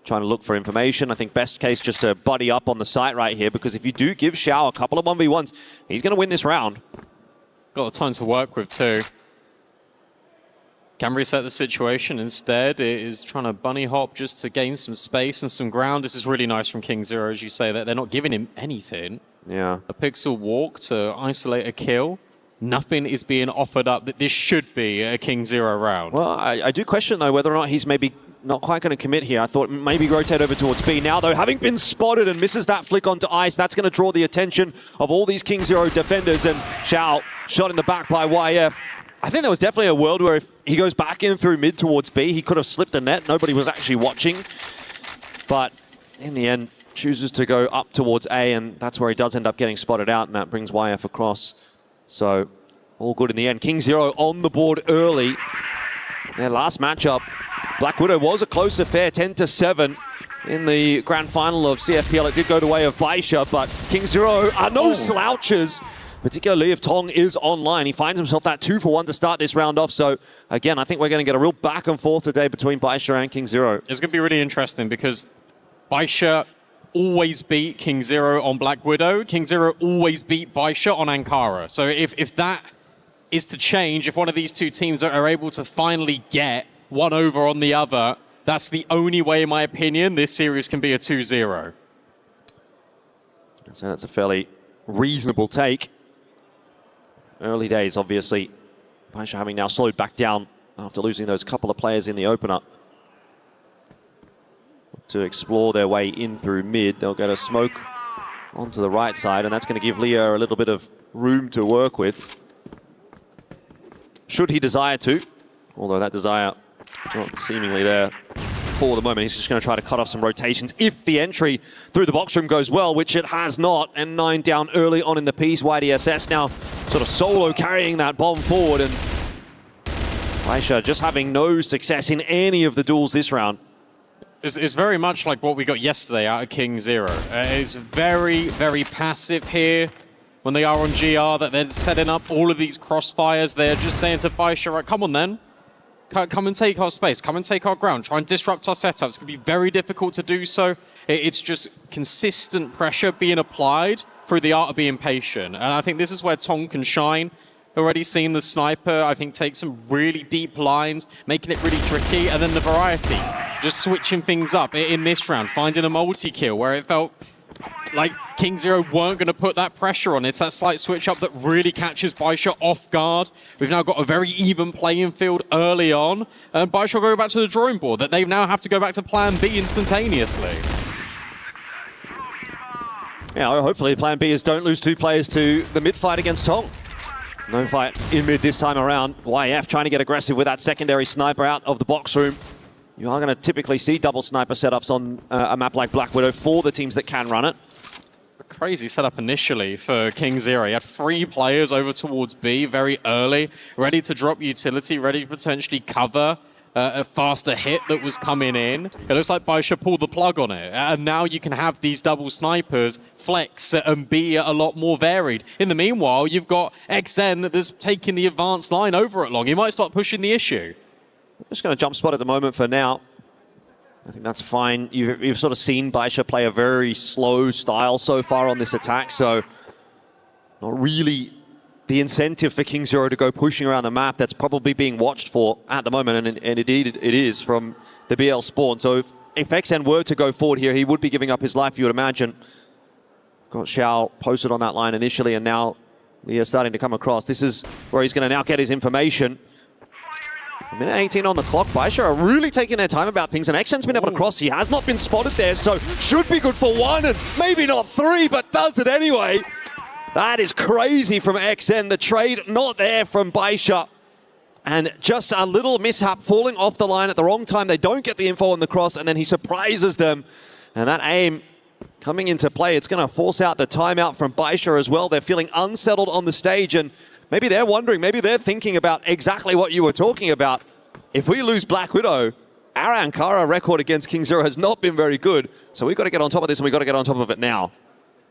trying to look for information. I think best case just to buddy up on the site right here, because if you do give Xiao a couple of 1v1s, he's going to win this round. Got the time to work with too. Can reset the situation instead. It is trying to bunny hop just to gain some space and some ground. This is really nice from King Zero, as you say, that they're not giving him anything. Yeah. A pixel walk to isolate a kill. Nothing is being offered up that this should be a King Zero round. Well, I do question, though, whether or not he's maybe not quite going to commit here. I thought maybe rotate over towards B. Now, though, having been spotted and misses that flick onto ice, that's going to draw the attention of all these King Zero defenders. And Xiao shot in the back by YF. I think there was definitely a world where if he goes back in through mid towards B, he could have slipped a net. Nobody was actually watching. But in the end, chooses to go up towards A, and that's where he does end up getting spotted out, and that brings YF across. So, all good in the end. King Zero on the board early. Their last matchup, Black Widow was a close affair, 10-7. In the grand final of CFPL, it did go the way of Baisha, but King Zero are no slouches, particularly if Tong is online. He finds himself that 2-for-1 to start this round off. So, again, I think we're going to get a real back and forth today between Baisha and King Zero. It's going to be really interesting because Baisha always beat King Zero on Black Widow. King Zero always beat Baisha on Ankara. So if that is to change, if one of these two teams are able to finally get one over on the other, that's the only way, in my opinion, this series can be a 2-0. So that's a fairly reasonable take. Early days, obviously. Baisha having now slowed back down after losing those couple of players in the opener. To explore their way in through mid, they'll get a smoke onto the right side, and that's going to give Leo a little bit of room to work with. Should he desire to, although that desire not seemingly there for the moment. He's just going to try to cut off some rotations if the entry through the box room goes well, which it has not. And 9 down early on in the piece. YDSS now sort of solo carrying that bomb forward, and Aisha just having no success in any of the duels this round. It's very much like what we got yesterday out of King Zero. It's very, very passive here when they are on GR, that they're setting up all of these crossfires. They're just saying to Baisha, right, come on then. Come and take our space. Come and take our ground. Try and disrupt our setups. It's going to be very difficult to do so. It's just consistent pressure being applied through the art of being patient. And I think this is where Tong can shine. Already seen the sniper, I think, take some really deep lines, making it really tricky. And then the variety, just switching things up in this round, finding a multi-kill where it felt like King Zero weren't going to put that pressure on. It's that slight switch up that really catches Baisha off guard. We've now got a very even playing field early on, and Baisha will go back to the drawing board, that they now have to go back to plan B instantaneously. Yeah, hopefully plan B is don't lose 2 players to the mid fight against Tong. No fight in mid this time around. YF trying to get aggressive with that secondary sniper out of the box room. You are going to typically see double sniper setups on a map like Black Widow for the teams that can run it. A crazy setup initially for King Zero. He had 3 players over towards B very early, ready to drop utility, ready to potentially cover a faster hit that was coming in. It looks like Baisha pulled the plug on it, and now you can have these double snipers flex and be a lot more varied. In the meanwhile, you've got XN that's taking the advanced line over at long. He might start pushing the issue. Just going to jump spot at the moment for now. I think that's fine. You've sort of seen Baisha play a very slow style so far on this attack, so not really the incentive for King Zero to go pushing around the map. That's probably being watched for at the moment, and indeed it is from the BL spawn. So if XN were to go forward here, he would be giving up his life, you would imagine. Got Xiao posted on that line initially, and now Leah's starting to come across. This is where he's going to now get his information. A minute 18 on the clock. Baisha are really taking their time about things, and XN's been able to cross. He has not been spotted there, so should be good for 1 and maybe not 3, but does it anyway. That is crazy from XN. The trade not there from Baisha. And just a little mishap, falling off the line at the wrong time. They don't get the info on the cross, and then he surprises them. And that aim coming into play, it's going to force out the timeout from Baisha as well. They're feeling unsettled on the stage, and maybe they're wondering, maybe they're thinking about exactly what you were talking about. If we lose Black Widow, our Ankara record against King Zero has not been very good. So we've got to get on top of this, and we've got to get on top of it now.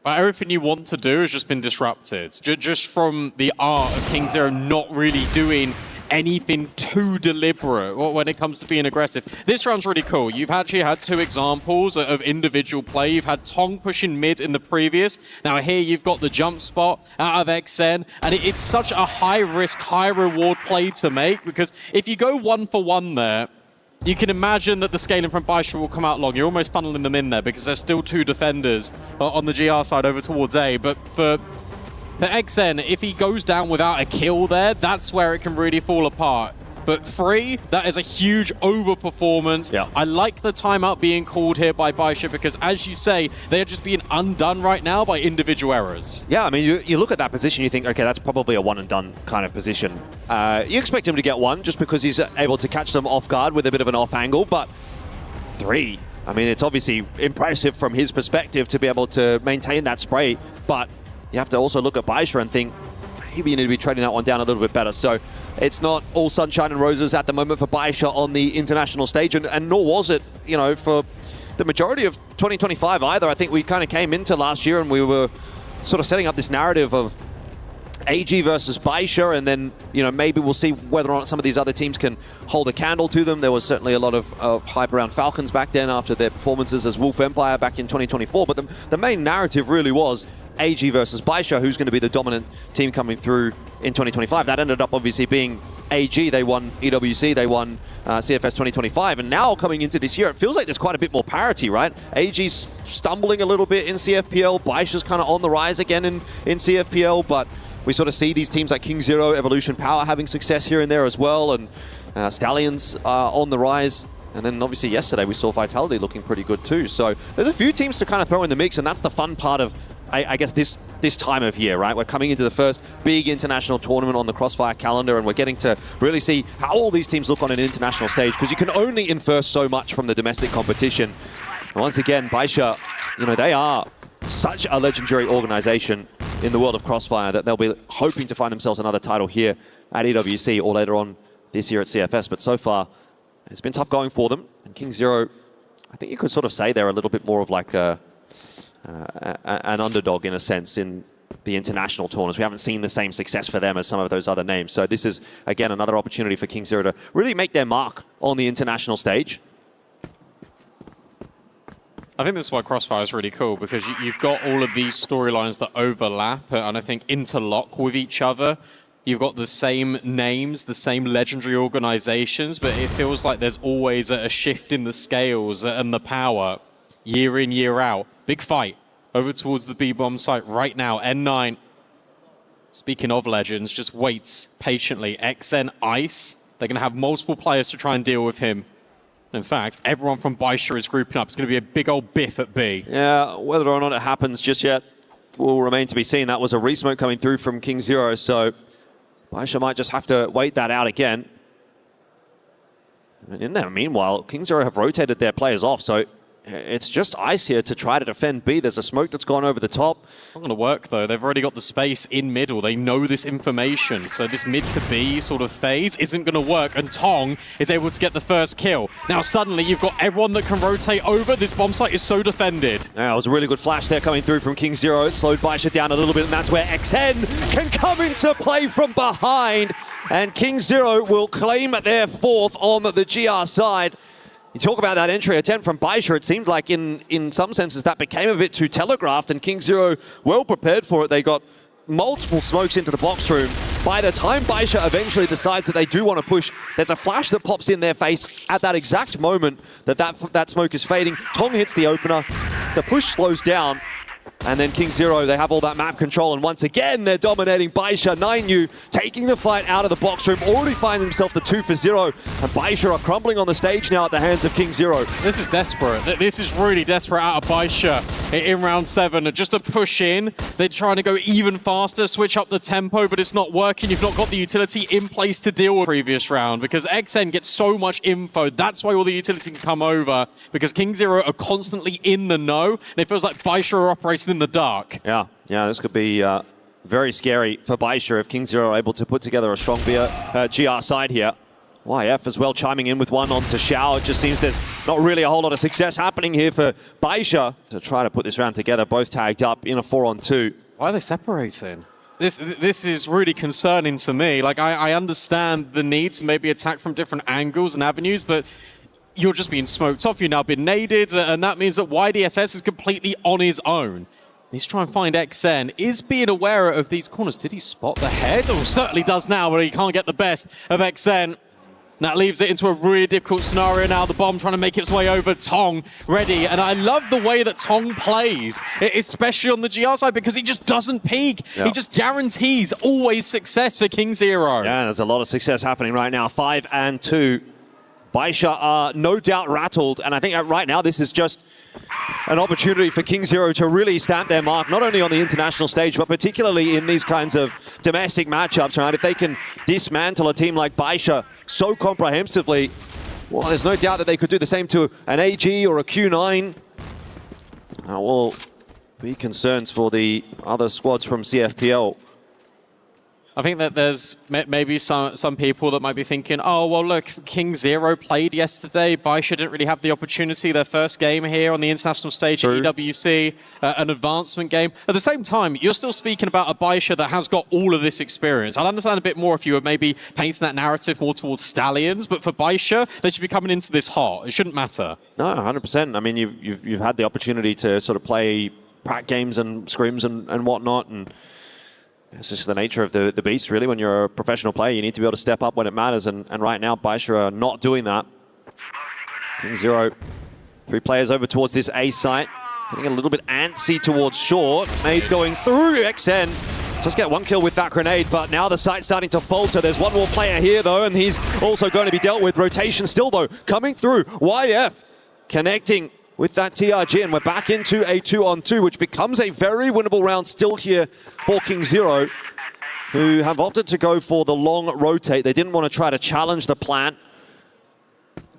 Everything you want to do has just been disrupted. Just from the art of King Zero not really doing anything too deliberate when it comes to being aggressive. This round's really cool. You've actually had 2 examples of individual play. You've had Tong pushing mid in the previous. Now here you've got the jump spot out of XN, and it's such a high-risk, high-reward play to make, because if you go 1 for 1 there, you can imagine that the scaling from Baisha will come out long. You're almost funneling them in there because there's still 2 defenders on the GR side over towards A. But for XN, if he goes down without a kill there, that's where it can really fall apart. But 3, that is a huge overperformance. Yeah. I like the timeout being called here by Baisha because, as you say, they're just being undone right now by individual errors. Yeah, I mean, you look at that position, you think, okay, that's probably a one and done kind of position. You expect him to get 1 just because he's able to catch them off guard with a bit of an off angle, but 3, I mean, it's obviously impressive from his perspective to be able to maintain that spray, but you have to also look at Baisha and think, maybe you need to be trading that one down a little bit better. So it's not all sunshine and roses at the moment for Baisha on the international stage, and nor was it, you know, for the majority of 2025 either. I think we kind of came into last year and we were sort of setting up this narrative of AG versus Baisha, and then, you know, maybe we'll see whether or not some of these other teams can hold a candle to them. There was certainly a lot of hype around Falcons back then after their performances as Wolf Empire back in 2024, but the main narrative really was AG versus Baisha, who's going to be the dominant team coming through in 2025. That ended up obviously being AG. They won EWC, they won CFS 2025, and now coming into this year, it feels like there's quite a bit more parity, right? AG's stumbling a little bit in CFPL, Baisha's kind of on the rise again in CFPL, but we sort of see these teams like King Zero, Evolution Power having success here and there as well, and Stallions on the rise. And then obviously yesterday we saw Vitality looking pretty good too. So there's a few teams to kind of throw in the mix, and that's the fun part of I guess this time of year, right? We're coming into the first big international tournament on the Crossfire calendar, and we're getting to really see how all these teams look on an international stage, because you can only infer so much from the domestic competition. And once again, Baisha, they are such a legendary organization in the world of Crossfire that they'll be hoping to find themselves another title here at EWC or later on this year at CFS. But so far, it's been tough going for them. And King Zero, I think you could sort of say they're a little bit more of like an underdog in a sense in the international tournaments. We haven't seen the same success for them as some of those other names. So this is, again, another opportunity for King Zero to really make their mark on the international stage. I think this is why Crossfire is really cool, because you've got all of these storylines that overlap and I think interlock with each other. You've got the same names, the same legendary organizations, but it feels like there's always a shift in the scales and the power year in, year out. Big fight over towards the B-bomb site right now. N9, speaking of legends, just waits patiently. XN Ice, they're going to have multiple players to try and deal with him. In fact, everyone from Baisha is grouping up. It's going to be a big old biff at B. Yeah, whether or not it happens just yet will remain to be seen. That was a resmoke coming through from King Zero, so Baisha might just have to wait that out again. And in the meanwhile, King Zero have rotated their players off, so it's just Ice here to try to defend B. There's a smoke that's gone over the top. It's not going to work, though. They've already got the space in middle. They know this information. So this mid to B sort of phase isn't going to work. And Tong is able to get the first kill. Now, suddenly, you've got everyone that can rotate over. This bomb site is so defended. Yeah, it was a really good flash there coming through from King Zero. It slowed Baisha down a little bit, and that's where XN can come into play from behind. And King Zero will claim their fourth on the GR side. You talk about that entry attempt from Baisha, it seemed like in some senses that became a bit too telegraphed, and King Zero well prepared for it. They got multiple smokes into the box room. By the time Baisha eventually decides that they do want to push, there's a flash that pops in their face at that exact moment that smoke is fading. Tong hits the opener, the push slows down, and then King Zero, they have all that map control, and once again, they're dominating Baisha. 9U taking the fight out of the box room, already finding himself the 2-for-0, and Baisha are crumbling on the stage now at the hands of King Zero. This is desperate. This is really desperate out of Baisha in round 7. Just to push in, they're trying to go even faster, switch up the tempo, but it's not working. You've not got the utility in place to deal with previous round, because XN gets so much info. That's why all the utility can come over, because King Zero are constantly in the know, and it feels like Baisha are operating in the dark. Yeah, this could be very scary for Baisha if King Zero are able to put together a strong GR side here. YF as well chiming in with one onto Xiao. It just seems there's not really a whole lot of success happening here for Baisha to try to put this round together, both tagged up in a 4-on-2. Why are they separating? This is really concerning to me. Like, I understand the need to maybe attack from different angles and avenues, but you're just being smoked off. You've now been naded, and that means that YDSS is completely on his own. He's trying to find XN. Is being aware of these corners. Did he spot the head? Oh, certainly does now, but he can't get the best of XN. And that leaves it into a really difficult scenario now. The bomb trying to make its way over. Tong ready. And I love the way that Tong plays, especially on the GR side, because he just doesn't peek. He just guarantees always success for King Zero. Yeah, there's a lot of success happening right now. 5-2. Baisha are no doubt rattled, and I think right now this is just an opportunity for King Zero to really stamp their mark, not only on the international stage, but particularly in these kinds of domestic matchups, right? If they can dismantle a team like Baisha so comprehensively, well, there's no doubt that they could do the same to an AG or a Q9. Will be concerns for the other squads from CFPL. I think that there's maybe some people that might be thinking, oh, well, look, King Zero played yesterday. Baisha didn't really have the opportunity. Their first game here on the international stage at EWC, an advancement game. At the same time, you're still speaking about a Baisha that has got all of this experience. I'd understand a bit more if you were maybe painting that narrative more towards Stallions, but for Baisha, they should be coming into this hot. It shouldn't matter. No, 100%. I mean, you've had the opportunity to sort of play prac games and scrims and whatnot, and it's just the nature of the beast, really. When you're a professional player, you need to be able to step up when it matters, and right now, Baisha are not doing that. King Zero, 3 players over towards this A site, getting a little bit antsy towards short. Grenades going through XN. Just get one kill with that grenade, but now the site's starting to falter. There's one more player here, though, and he's also going to be dealt with. Rotation still, though, coming through. YF connecting with that TRG, and we're back into a 2-on-2, which becomes a very winnable round still here for King Zero, who have opted to go for the long rotate. They didn't want to try to challenge the plant.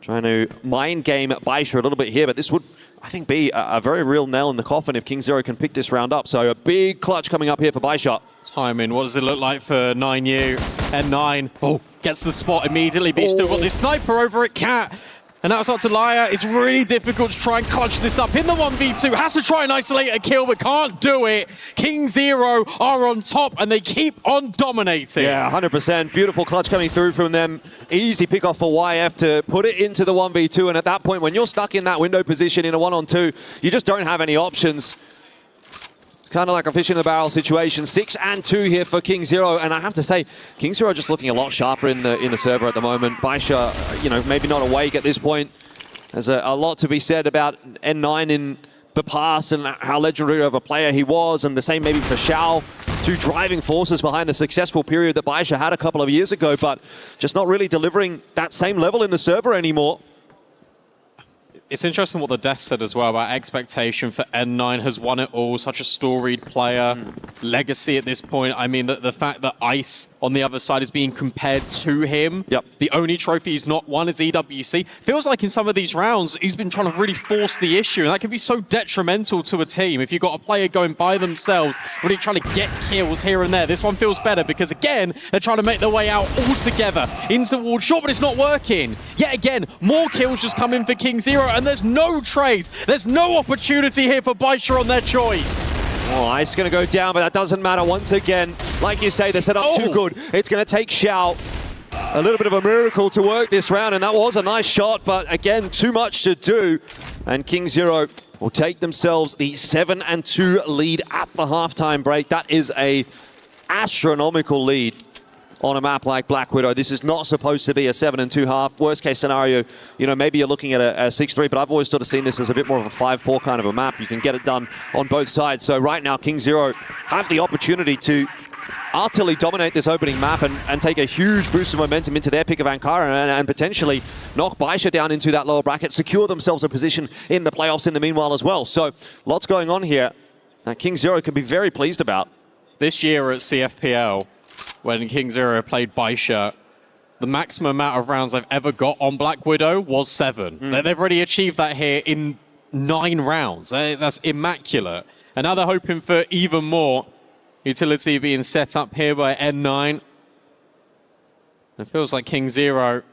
Trying to mind game Baisha a little bit here, but this would, I think, be a very real nail in the coffin if King Zero can pick this round up. So a big clutch coming up here for Baisha. Timing, what does it look like for 9U? N9, oh, gets the spot immediately, but he's still got this sniper over at Cat. And now it's up to Laya. It's really difficult to try and clutch this up in the 1v2. Has to try and isolate a kill, but can't do it. King Zero are on top, and they keep on dominating. Yeah, 100%. Beautiful clutch coming through from them. Easy pick off for YF to put it into the 1v2. And at that point, when you're stuck in that window position in a 1-on-2, you just don't have any options. It's kind of like a fish in the barrel situation. 6-2 here for King Zero, and I have to say, King Zero just looking a lot sharper in the server at the moment. Baisha, you know, maybe not awake at this point. There's a lot to be said about N9 in the past and how legendary of a player he was, and the same maybe for Xiao. Two driving forces behind the successful period that Baisha had a couple of years ago, but just not really delivering that same level in the server anymore. It's interesting what the death said as well about expectation for N9 has won it all, such a storied player, legacy at this point. I mean, the fact that Ice on the other side is being compared to him. Yep. The only trophy he's not won is EWC. Feels like in some of these rounds, he's been trying to really force the issue, and that can be so detrimental to a team. If you've got a player going by themselves, really trying to get kills here and there. This one feels better because, again, they're trying to make their way out all together into Ward Short, but it's not working. Yet again, more kills just come in for King Zero, and there's no trace. There's no opportunity here for Baisha on their choice. Oh, Ice going to go down, but that doesn't matter once again. Like you say, they're set up too good. It's going to take Xiao a little bit of a miracle to work this round, and that was a nice shot, but again, too much to do. And King Zero will take themselves the 7-2 lead at the halftime break. That is a astronomical lead on a map like Black Widow. This is not supposed to be a 7-2 half. Worst case scenario, you know, maybe you're looking at a 6-3, but I've always sort of seen this as a bit more of a 5-4 kind of a map. You can get it done on both sides. So right now, King Zero have the opportunity to utterly dominate this opening map and take a huge boost of momentum into their pick of Ankara and potentially knock Baisha down into that lower bracket, secure themselves a position in the playoffs in the meanwhile as well. So lots going on here that King Zero can be very pleased about. This year at CFPL, when King Zero played Baisha, the maximum amount of rounds they've ever got on Black Widow was 7. They've already achieved that here in 9 rounds. That's immaculate. And now they're hoping for even more. Utility being set up here by N9. It feels like King Zero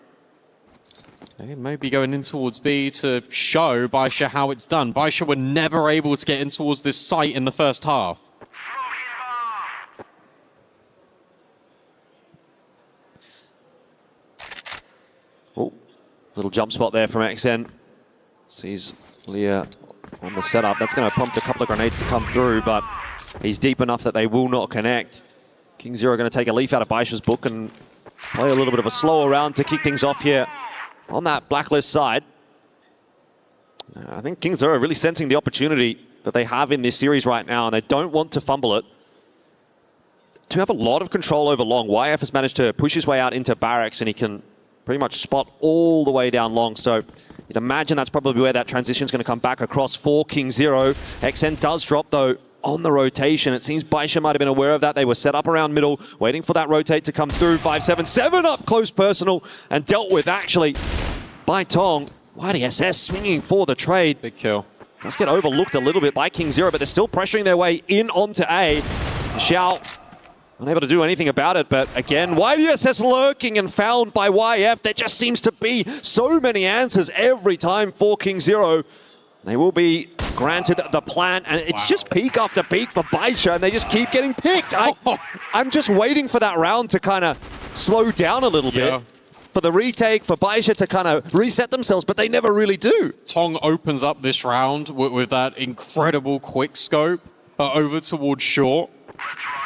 may be going in towards B to show Baisha how it's done. Baisha were never able to get in towards this site in the first half. Oh, little jump spot there from XN. Sees Leah on the setup. That's going to prompt a couple of grenades to come through, but he's deep enough that they will not connect. King Zero going to take a leaf out of Baisha's book and play a little bit of a slower round to kick things off here on that Blacklist side. I think King Zero are really sensing the opportunity that they have in this series right now, and they don't want to fumble it. To have a lot of control over long, YF has managed to push his way out into barracks, and he can pretty much spot all the way down long. So you'd imagine that's probably where that transition is going to come back across for King Zero. XN does drop, though, on the rotation. It seems Baisha might have been aware of that. They were set up around middle, waiting for that rotate to come through. 5-7 up close personal and dealt with, actually, by Tong. YDSS swinging for the trade. Big kill. Does get overlooked a little bit by King Zero, but they're still pressuring their way in onto A. Xiao unable to do anything about it, but again, YDSS lurking and found by YF. There just seems to be so many answers every time for King Zero. They will be granted the plant, and it's just peak after peak for Baisha, and they just keep getting picked. I'm just waiting for that round to kind of slow down a little bit. For the retake, for Baisha to kind of reset themselves, but they never really do. Tong opens up this round with that incredible quick scope over towards short.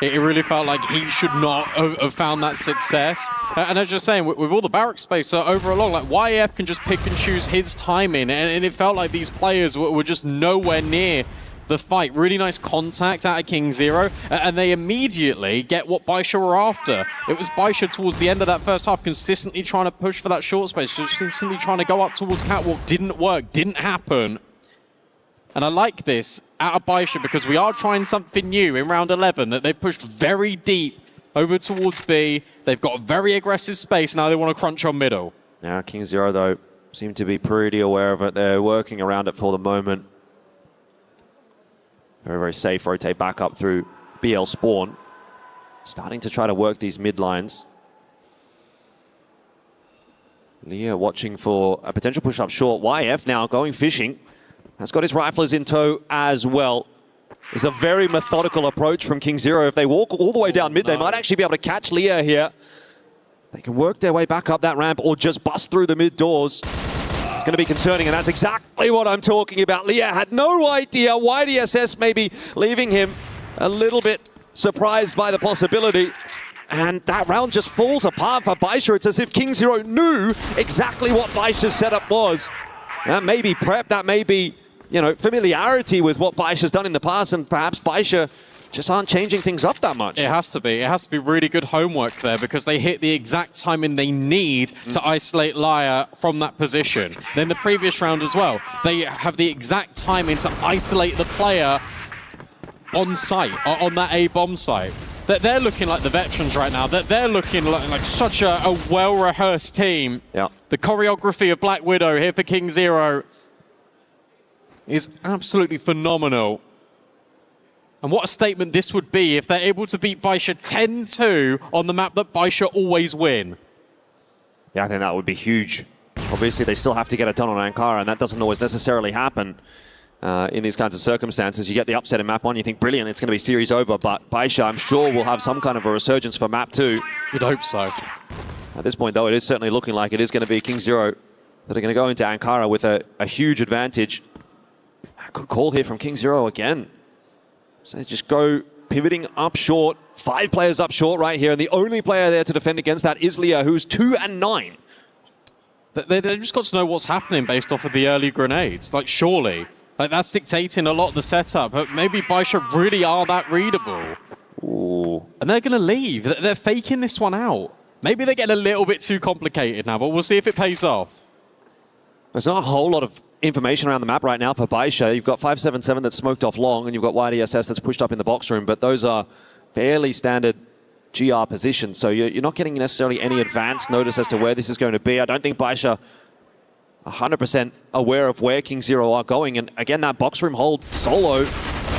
It really felt like he should not have found that success. And I was just saying, with all the barrack space over along, like YF can just pick and choose his timing, and it felt like these players were just nowhere near the fight. Really nice contact out of King Zero, and they immediately get what Baisha were after. It was Baisha towards the end of that first half consistently trying to push for that short space, just consistently trying to go up towards Catwalk. Didn't work, didn't happen. And I like this out of Baisha because we are trying something new in round 11, that they've pushed very deep over towards B. They've got a very aggressive space. Now they want to crunch on middle. Now King Zero, though, seem to be pretty aware of it. They're working around it for the moment. Very, very safe. Rotate back up through BL spawn. Starting to try to work these mid lines. Leah watching for a potential push up short. YF now going fishing. Has got his riflers in tow as well. It's a very methodical approach from King Zero. If they walk all the way down mid, they might actually be able to catch Leah here. They can work their way back up that ramp or just bust through the mid doors. It's going to be concerning, and that's exactly what I'm talking about. Leah had no idea. YDSS maybe leaving him a little bit surprised by the possibility. And that round just falls apart for Baisha. It's as if King Zero knew exactly what Baisha's setup was. That may be prep, that may be, you know, familiarity with what Baisha's done in the past, and perhaps Baisha just aren't changing things up that much. It has to be. It has to be really good homework there because they hit the exact timing they need to isolate Laya from that position. Then the previous round as well, they have the exact timing to isolate the player on site, on that A-bomb site. They're looking like the veterans right now. They're looking like such a well-rehearsed team. Yeah. The choreography of Black Widow here for King Zero is absolutely phenomenal. And what a statement this would be if they're able to beat Baisha 10-2 on the map that Baisha always win. Yeah, I think that would be huge. Obviously, they still have to get it done on Ankara, and that doesn't always necessarily happen in these kinds of circumstances. You get the upset in map 1, you think, brilliant, it's going to be series over, but Baisha, I'm sure, will have some kind of a resurgence for map 2. You'd hope so. At this point, though, it is certainly looking like it is going to be King Zero that are going to go into Ankara with a huge advantage. Good call here from King Zero again. So they just go pivoting up short. 5 players up short right here, and the only player there to defend against that is Leah, who's 2 and 9. They just got to know what's happening based off of the early grenades. Like, surely. Like, that's dictating a lot of the setup. But maybe Baisha really are that readable. Ooh. And they're going to leave. They're faking this one out. Maybe they're getting a little bit too complicated now, but we'll see if it pays off. There's not a whole lot of information around the map right now for Baisha. You've got 577 that's smoked off long, and you've got YDSS that's pushed up in the box room, but those are fairly standard GR positions, so you're not getting necessarily any advance notice as to where this is going to be. I don't think Baisha 100% aware of where King Zero are going, and again, that box room hold solo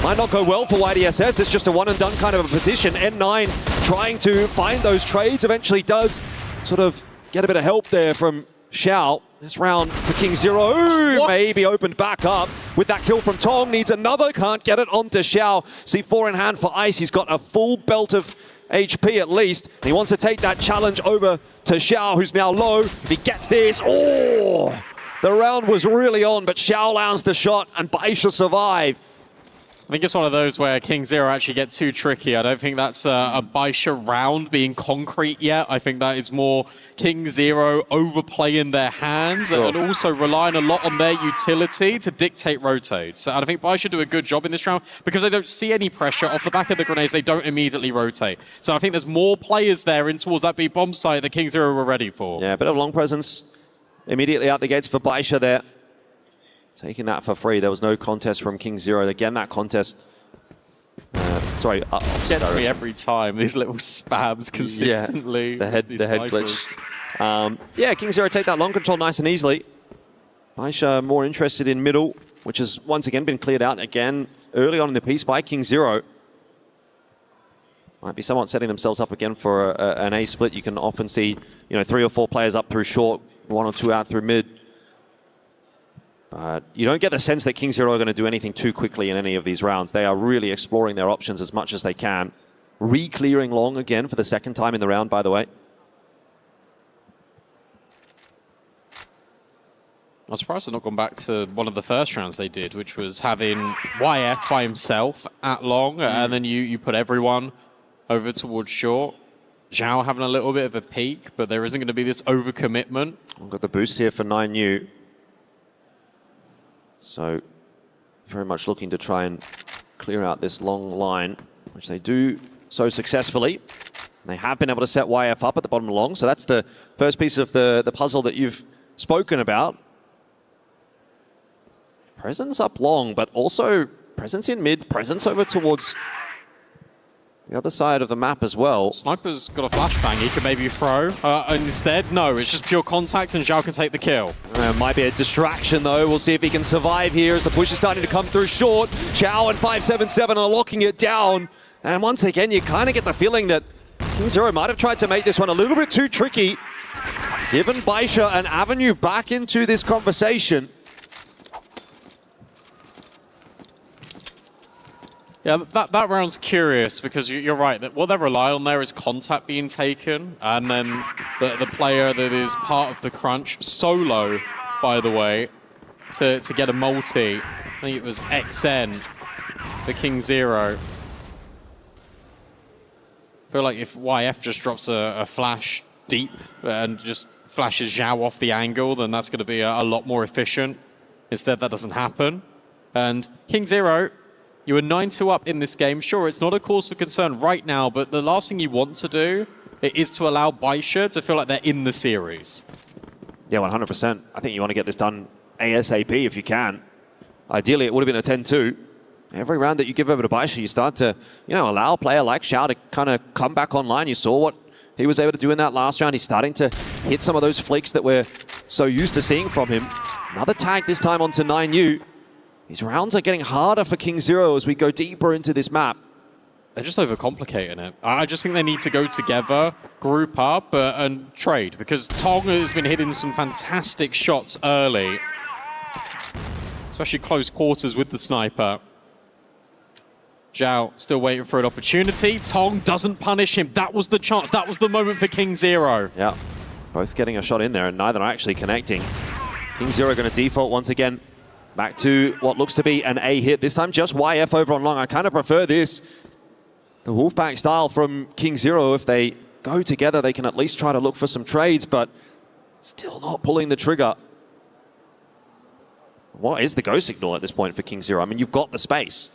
might not go well for YDSS. It's just a one-and-done kind of a position. N9 trying to find those trades, eventually does sort of get a bit of help there from Xiao. This round for King Zero maybe opened back up with that kill from Tong. Needs another, can't get it onto Xiao. C4 in hand for Ice. He's got a full belt of HP at least. And he wants to take that challenge over to Xiao, who's now low. If he gets this, oh! The round was really on, but Xiao lands the shot and Baisha survive. I think it's one of those where King Zero actually get too tricky. I don't think that's a Baisha round being concrete yet. I think that is more King Zero overplaying their hands and also relying a lot on their utility to dictate rotates. And I think Baisha do a good job in this round because they don't see any pressure off the back of the grenades. They don't immediately rotate. So I think there's more players there in towards that B bomb site that King Zero were ready for. Yeah, a bit of long presence immediately out the gates for Baisha there. Taking that for free. There was no contest from King Zero. Again, that contest... Gets me every time, these little spams consistently. Yeah, the head glitch. Yeah, King Zero take that long control nice and easily. Baisha more interested in middle, which has once again been cleared out again early on in the piece by King Zero. Might be somewhat setting themselves up again for an A split. You can often see, 3 or 4 players up through short, 1 or 2 out through mid. You don't get the sense that King Zero are going to do anything too quickly in any of these rounds. They are really exploring their options as much as they can. Re-clearing long again for the second time in the round, by the way. I'm surprised they've not gone back to one of the first rounds they did, which was having YF by himself at long, and then you put everyone over towards short. Zhao having a little bit of a peak, but there isn't going to be this overcommitment. We've got the boost here for 9U. So, very much looking to try and clear out this long line, which they do so successfully. They have been able to set YF up at the bottom long, so that's the first piece of the puzzle that you've spoken about. Presence up long, but also presence in mid, presence over towards the other side of the map as well. Sniper's got a flashbang he could maybe throw. Instead, no, it's just pure contact and Zhao can take the kill. Might be a distraction though. We'll see if he can survive here as the push is starting to come through short. Zhao and 577 are locking it down. And once again, you kind of get the feeling that King Zero might have tried to make this one a little bit too tricky. Given Baisha an avenue back into this conversation. Yeah, that round's curious because you're right, that what they rely on there is contact being taken, and then the player that is part of the crunch, solo, by the way, to get a multi. I think it was XN, the King Zero. I feel like if YF just drops a flash deep and just flashes Zhao off the angle, then that's going to be a lot more efficient. Instead, that doesn't happen. And King Zero, you were 9-2 up in this game. Sure, it's not a cause for concern right now, but the last thing you want to do is to allow Baisha to feel like they're in the series. Yeah, 100%. I think you want to get this done ASAP if you can. Ideally, it would have been a 10-2. Every round that you give over to Baisha, you start to, allow a player like Zhao to kind of come back online. You saw what he was able to do in that last round. He's starting to hit some of those flicks that we're so used to seeing from him. Another tag this time onto 9U. These rounds are getting harder for King Zero as we go deeper into this map. They're just overcomplicating it. I just think they need to go together, group up, and trade, because Tong has been hitting some fantastic shots early, especially close quarters with the sniper. Zhao still waiting for an opportunity. Tong doesn't punish him. That was the chance. That was the moment for King Zero. Yeah, both getting a shot in there, and neither are actually connecting. King Zero going to default once again. Back to what looks to be an A hit. This time just YF over on long. I kind of prefer this. The Wolfpack style from King Zero. If they go together, they can at least try to look for some trades, but still not pulling the trigger. What is the go signal at this point for King Zero? I mean, you've got the space.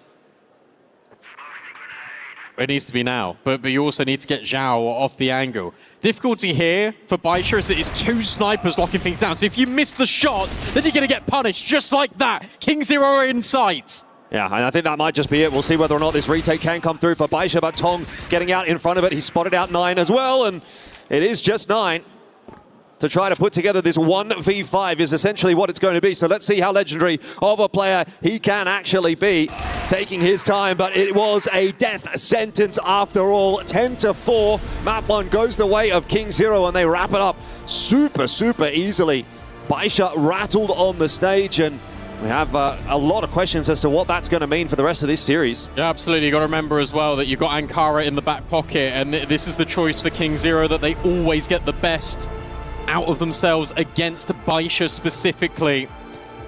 It needs to be now, but you also need to get Zhao off the angle. Difficulty here for Baisha is that it's two snipers locking things down. So if you miss the shot, then you're going to get punished just like that. King Zero are in sight. Yeah, and I think that might just be it. We'll see whether or not this retake can come through for Baisha, but Tong getting out in front of it. He spotted out 9 as well, and it is just 9. To try to put together this 1v5 is essentially what it's going to be. So let's see how legendary of a player he can actually be. Taking his time, but it was a death sentence after all. 10-4. Map 1 goes the way of King Zero, and they wrap it up super, super easily. Baisha rattled on the stage, and we have a lot of questions as to what that's going to mean for the rest of this series. Yeah, absolutely. You've got to remember as well that you've got Ankara in the back pocket, and this is the choice for King Zero, that they always get the best out of themselves against Baisha specifically.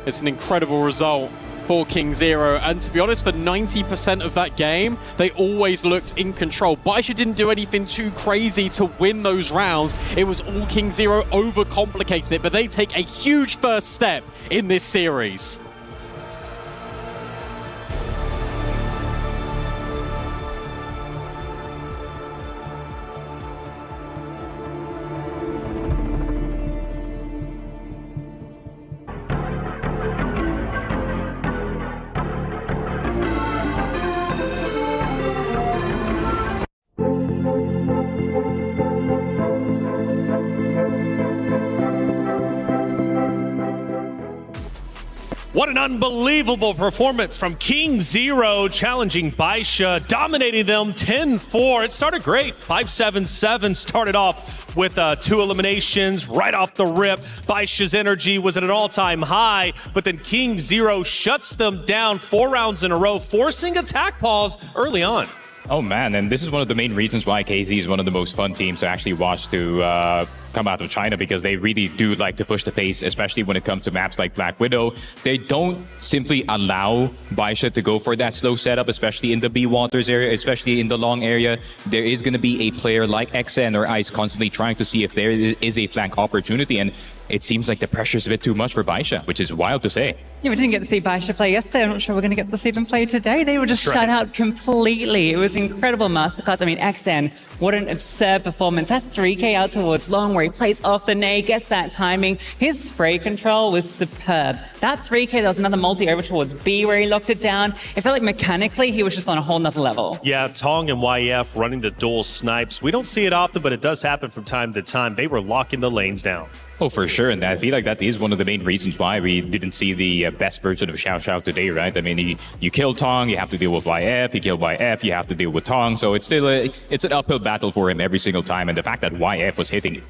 It's an incredible result for King Zero, and to be honest, for 90% of that game, they always looked in control. Baisha didn't do anything too crazy to win those rounds. It was all King Zero overcomplicating it, but they take a huge first step in this series. What an unbelievable performance from King Zero, challenging Baisha, dominating them 10-4. It started great. 577 started off with 2 eliminations right off the rip. Baisha's energy was at an all-time high, but then King Zero shuts them down 4 rounds in a row, forcing attack pause early on. Oh man, and this is one of the main reasons why KZ is one of the most fun teams to actually watch to come out of China, because they really do like to push the pace, especially when it comes to maps like Black Widow. They don't simply allow Baisha to go for that slow setup, especially in the B waters area, especially in the long area. There is going to be a player like XN or Ice constantly trying to see if there is a flank opportunity, and it seems like the pressure's a bit too much for Baisha, which is wild to say. Yeah, we didn't get to see Baisha play yesterday. I'm not sure we're going to get to see them play today. They were just shut out completely. It was an incredible masterclass. I mean, XN, what an absurd performance. That 3K out towards long where he plays off the nade, gets that timing. His spray control was superb. That 3K, there was another multi over towards B where he locked it down. It felt like mechanically he was just on a whole nother level. Yeah, Tong and YF running the dual snipes. We don't see it often, but it does happen from time to time. They were locking the lanes down. Oh, for sure. And I feel like that is one of the main reasons why we didn't see the best version of Xiao Xiao today, right? I mean, you kill Tong, you have to deal with YF. You kill YF, you have to deal with Tong. So it's still it's an uphill battle for him every single time. And the fact that YF was hitting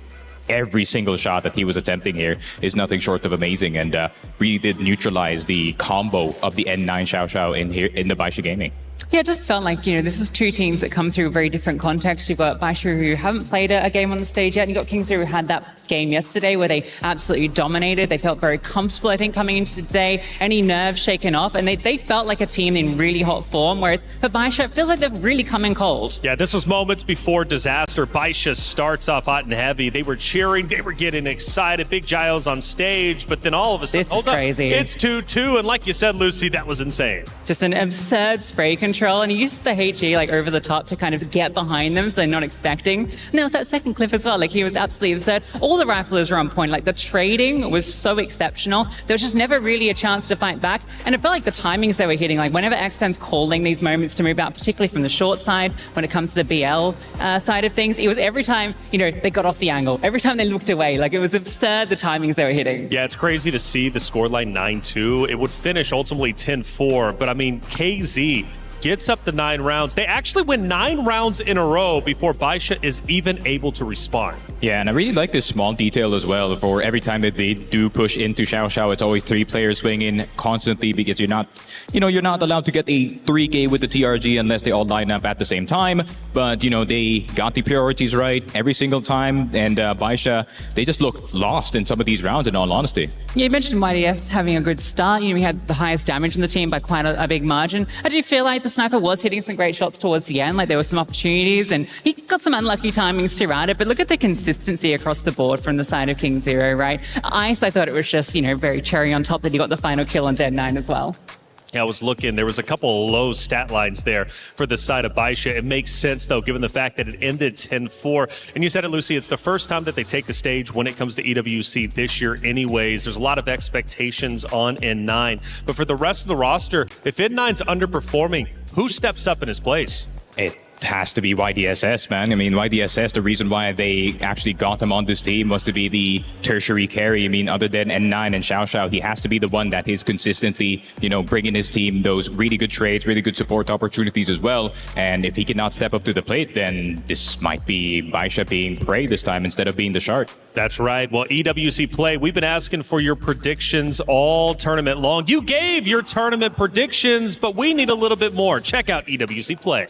every single shot that he was attempting here is nothing short of amazing, and really did neutralize the combo of the N9 Xiao Xiao in the Baisha Gaming. Yeah, it just felt like, this is two teams that come through very different contexts. You've got Baisha who haven't played a game on the stage yet, and you've got Kingsley who had that game yesterday where they absolutely dominated. They felt very comfortable, I think, coming into today. Any nerves shaken off, and they felt like a team in really hot form, whereas for Baisha, it feels like they've really come in cold. Yeah, this was moments before disaster. Baisha starts off hot and heavy. They were cheering, they were getting excited. Big Giles on stage, but then all of a sudden, this is crazy. It's 2-2, and like you said, Lucy, that was insane. Just an absurd spray control, and he used the HG like over the top to kind of get behind them so they're not expecting. And there was that second clip as well, like he was absolutely absurd. All the riflers were on point, like the trading was so exceptional. There was just never really a chance to fight back, and it felt like the timings they were hitting, like whenever XN's calling these moments to move out, particularly from the short side, when it comes to the BL side of things, it was every time, they got off the angle, every time they looked away, like it was absurd the timings they were hitting. Yeah, it's crazy to see the scoreline 9-2. It would finish ultimately 10-4, but I mean, KZ gets up to 9 rounds. They actually win 9 rounds in a row before Baisha is even able to respond. Yeah, and I really like this small detail as well. For every time that they do push into Xiao Xiao, it's always 3 players swinging constantly, because you're not allowed to get a 3K with the TRG unless they all line up at the same time. But, they got the priorities right every single time, and Baisha, they just looked lost in some of these rounds, in all honesty. Yeah, you mentioned YDS having a good start. We had the highest damage in the team by quite a big margin. I do feel like the sniper was hitting some great shots towards the end, like there were some opportunities, and he got some unlucky timings throughout it, but look at the consistency across the board from the side of King Zero, right? Ice, I thought it was just, very cherry on top that he got the final kill on Dead 9 as well. Yeah, I was looking. There was a couple of low stat lines there for the side of Baisha. It makes sense, though, given the fact that it ended 10-4. And you said it, Lucy, it's the first time that they take the stage when it comes to EWC this year anyways. There's a lot of expectations on N9. But for the rest of the roster, if N9's underperforming, who steps up in his place? It has to be YDSS, man. I mean, YDSS, the reason why they actually got him on this team was to be the tertiary carry. I mean, other than N9 and Xiao Xiao, he has to be the one that is consistently, bringing his team those really good trades, really good support opportunities as well. And if he cannot step up to the plate, then this might be Baisha being prey this time instead of being the shark. That's right. Well, EWC Play, we've been asking for your predictions all tournament long. You gave your tournament predictions, but we need a little bit more. Check out EWC Play.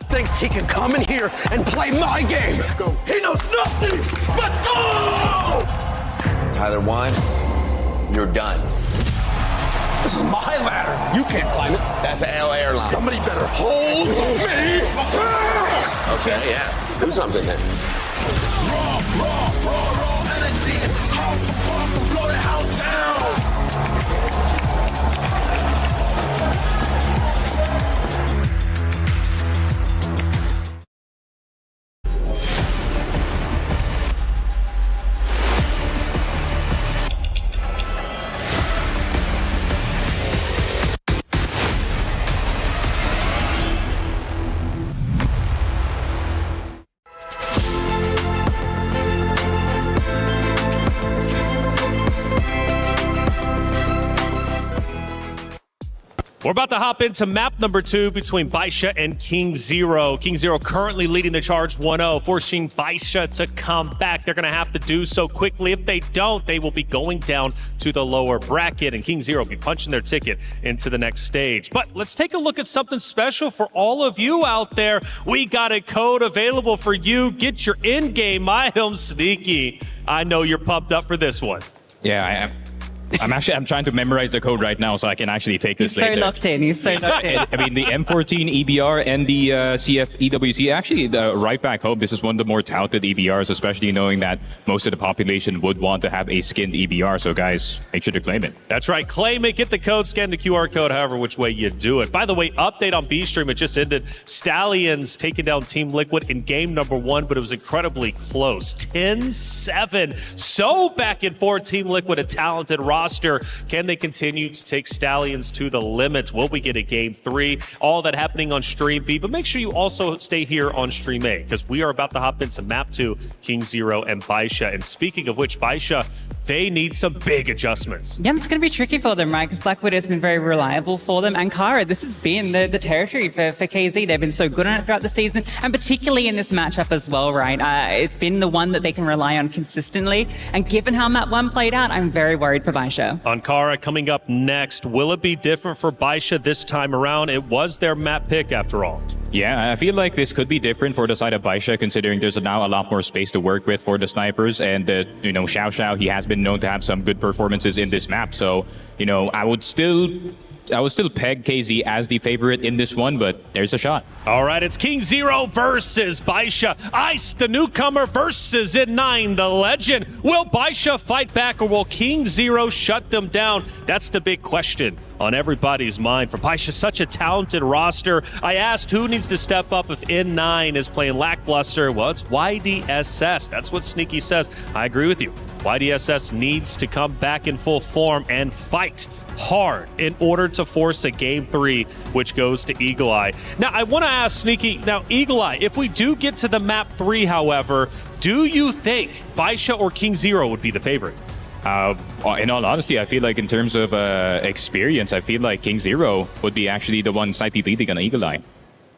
Thinks he can come in here and play my game. Let's go. He knows nothing. Let's go! Tyler Wine, you're done. This is my ladder. You can't climb it. That's an L airline. Somebody better hold me. Okay, yeah. Do something then. Raw energy. House from blow the house down. We're about to hop into map number 2 between Baisha and King Zero. King Zero currently leading the charge 1-0, forcing Baisha to come back. They're going to have to do so quickly. If they don't, they will be going down to the lower bracket, and King Zero will be punching their ticket into the next stage. But let's take a look at something special for all of you out there. We got a code available for you. Get your in-game items, Sneaky. I know you're pumped up for this one. Yeah, I am. I'm trying to memorize the code right now so I can actually take this He's later. so locked in. He's so locked in. I mean, the M14 EBR and the CF EWC, actually, right back home, this is one of the more touted EBRs, especially knowing that most of the population would want to have a skinned EBR. So, guys, make sure to claim it. That's right. Claim it. Get the code. Scan the QR code, however which way you do it. By the way, update on B-Stream. It just ended. Stallions taking down Team Liquid in game number 1, but it was incredibly close. 10-7. So back and forth. Team Liquid, a talented roster. Can they continue to take Stallions to the limit? Will we get a game 3? All that happening on Stream B, but make sure you also stay here on Stream A because we are about to hop into Map 2, King Zero and Baisha. And speaking of which, Baisha, they need some big adjustments. Yeah, it's going to be tricky for them, right? Because Black Widow has been very reliable for them. And Kara, this has been the territory for KZ. They've been so good on it throughout the season, and particularly in this matchup as well, right? It's been the one that they can rely on consistently. And given how Map 1 played out, I'm very worried for Baisha. On Kara coming up next, will it be different for Baisha this time around? It was their map pick after all. Yeah, I feel like this could be different for the side of Baisha, considering there's now a lot more space to work with for the snipers. And, Xiao Xiao, he has been known to have some good performances in this map. So, I would still peg KZ as the favorite in this one, but there's a shot. All right, it's King Zero versus Baisha. Ice, the newcomer, versus N9, the legend. Will Baisha fight back, or will King Zero shut them down? That's the big question on everybody's mind. For Baisha, such a talented roster. I asked who needs to step up if N9 is playing lackluster. Well, it's YDSS. That's what Sneaky says. I agree with you. YDSS needs to come back in full form and fight hard in order to force a game 3, which goes to Eagle Eye. Now, I want to ask Sneaky, now Eagle Eye, if we do get to the map 3, however, do you think Baisha or King Zero would be the favorite? In all honesty, I feel like in terms of experience, I feel like King Zero would be actually the one slightly leading on Eagle Eye.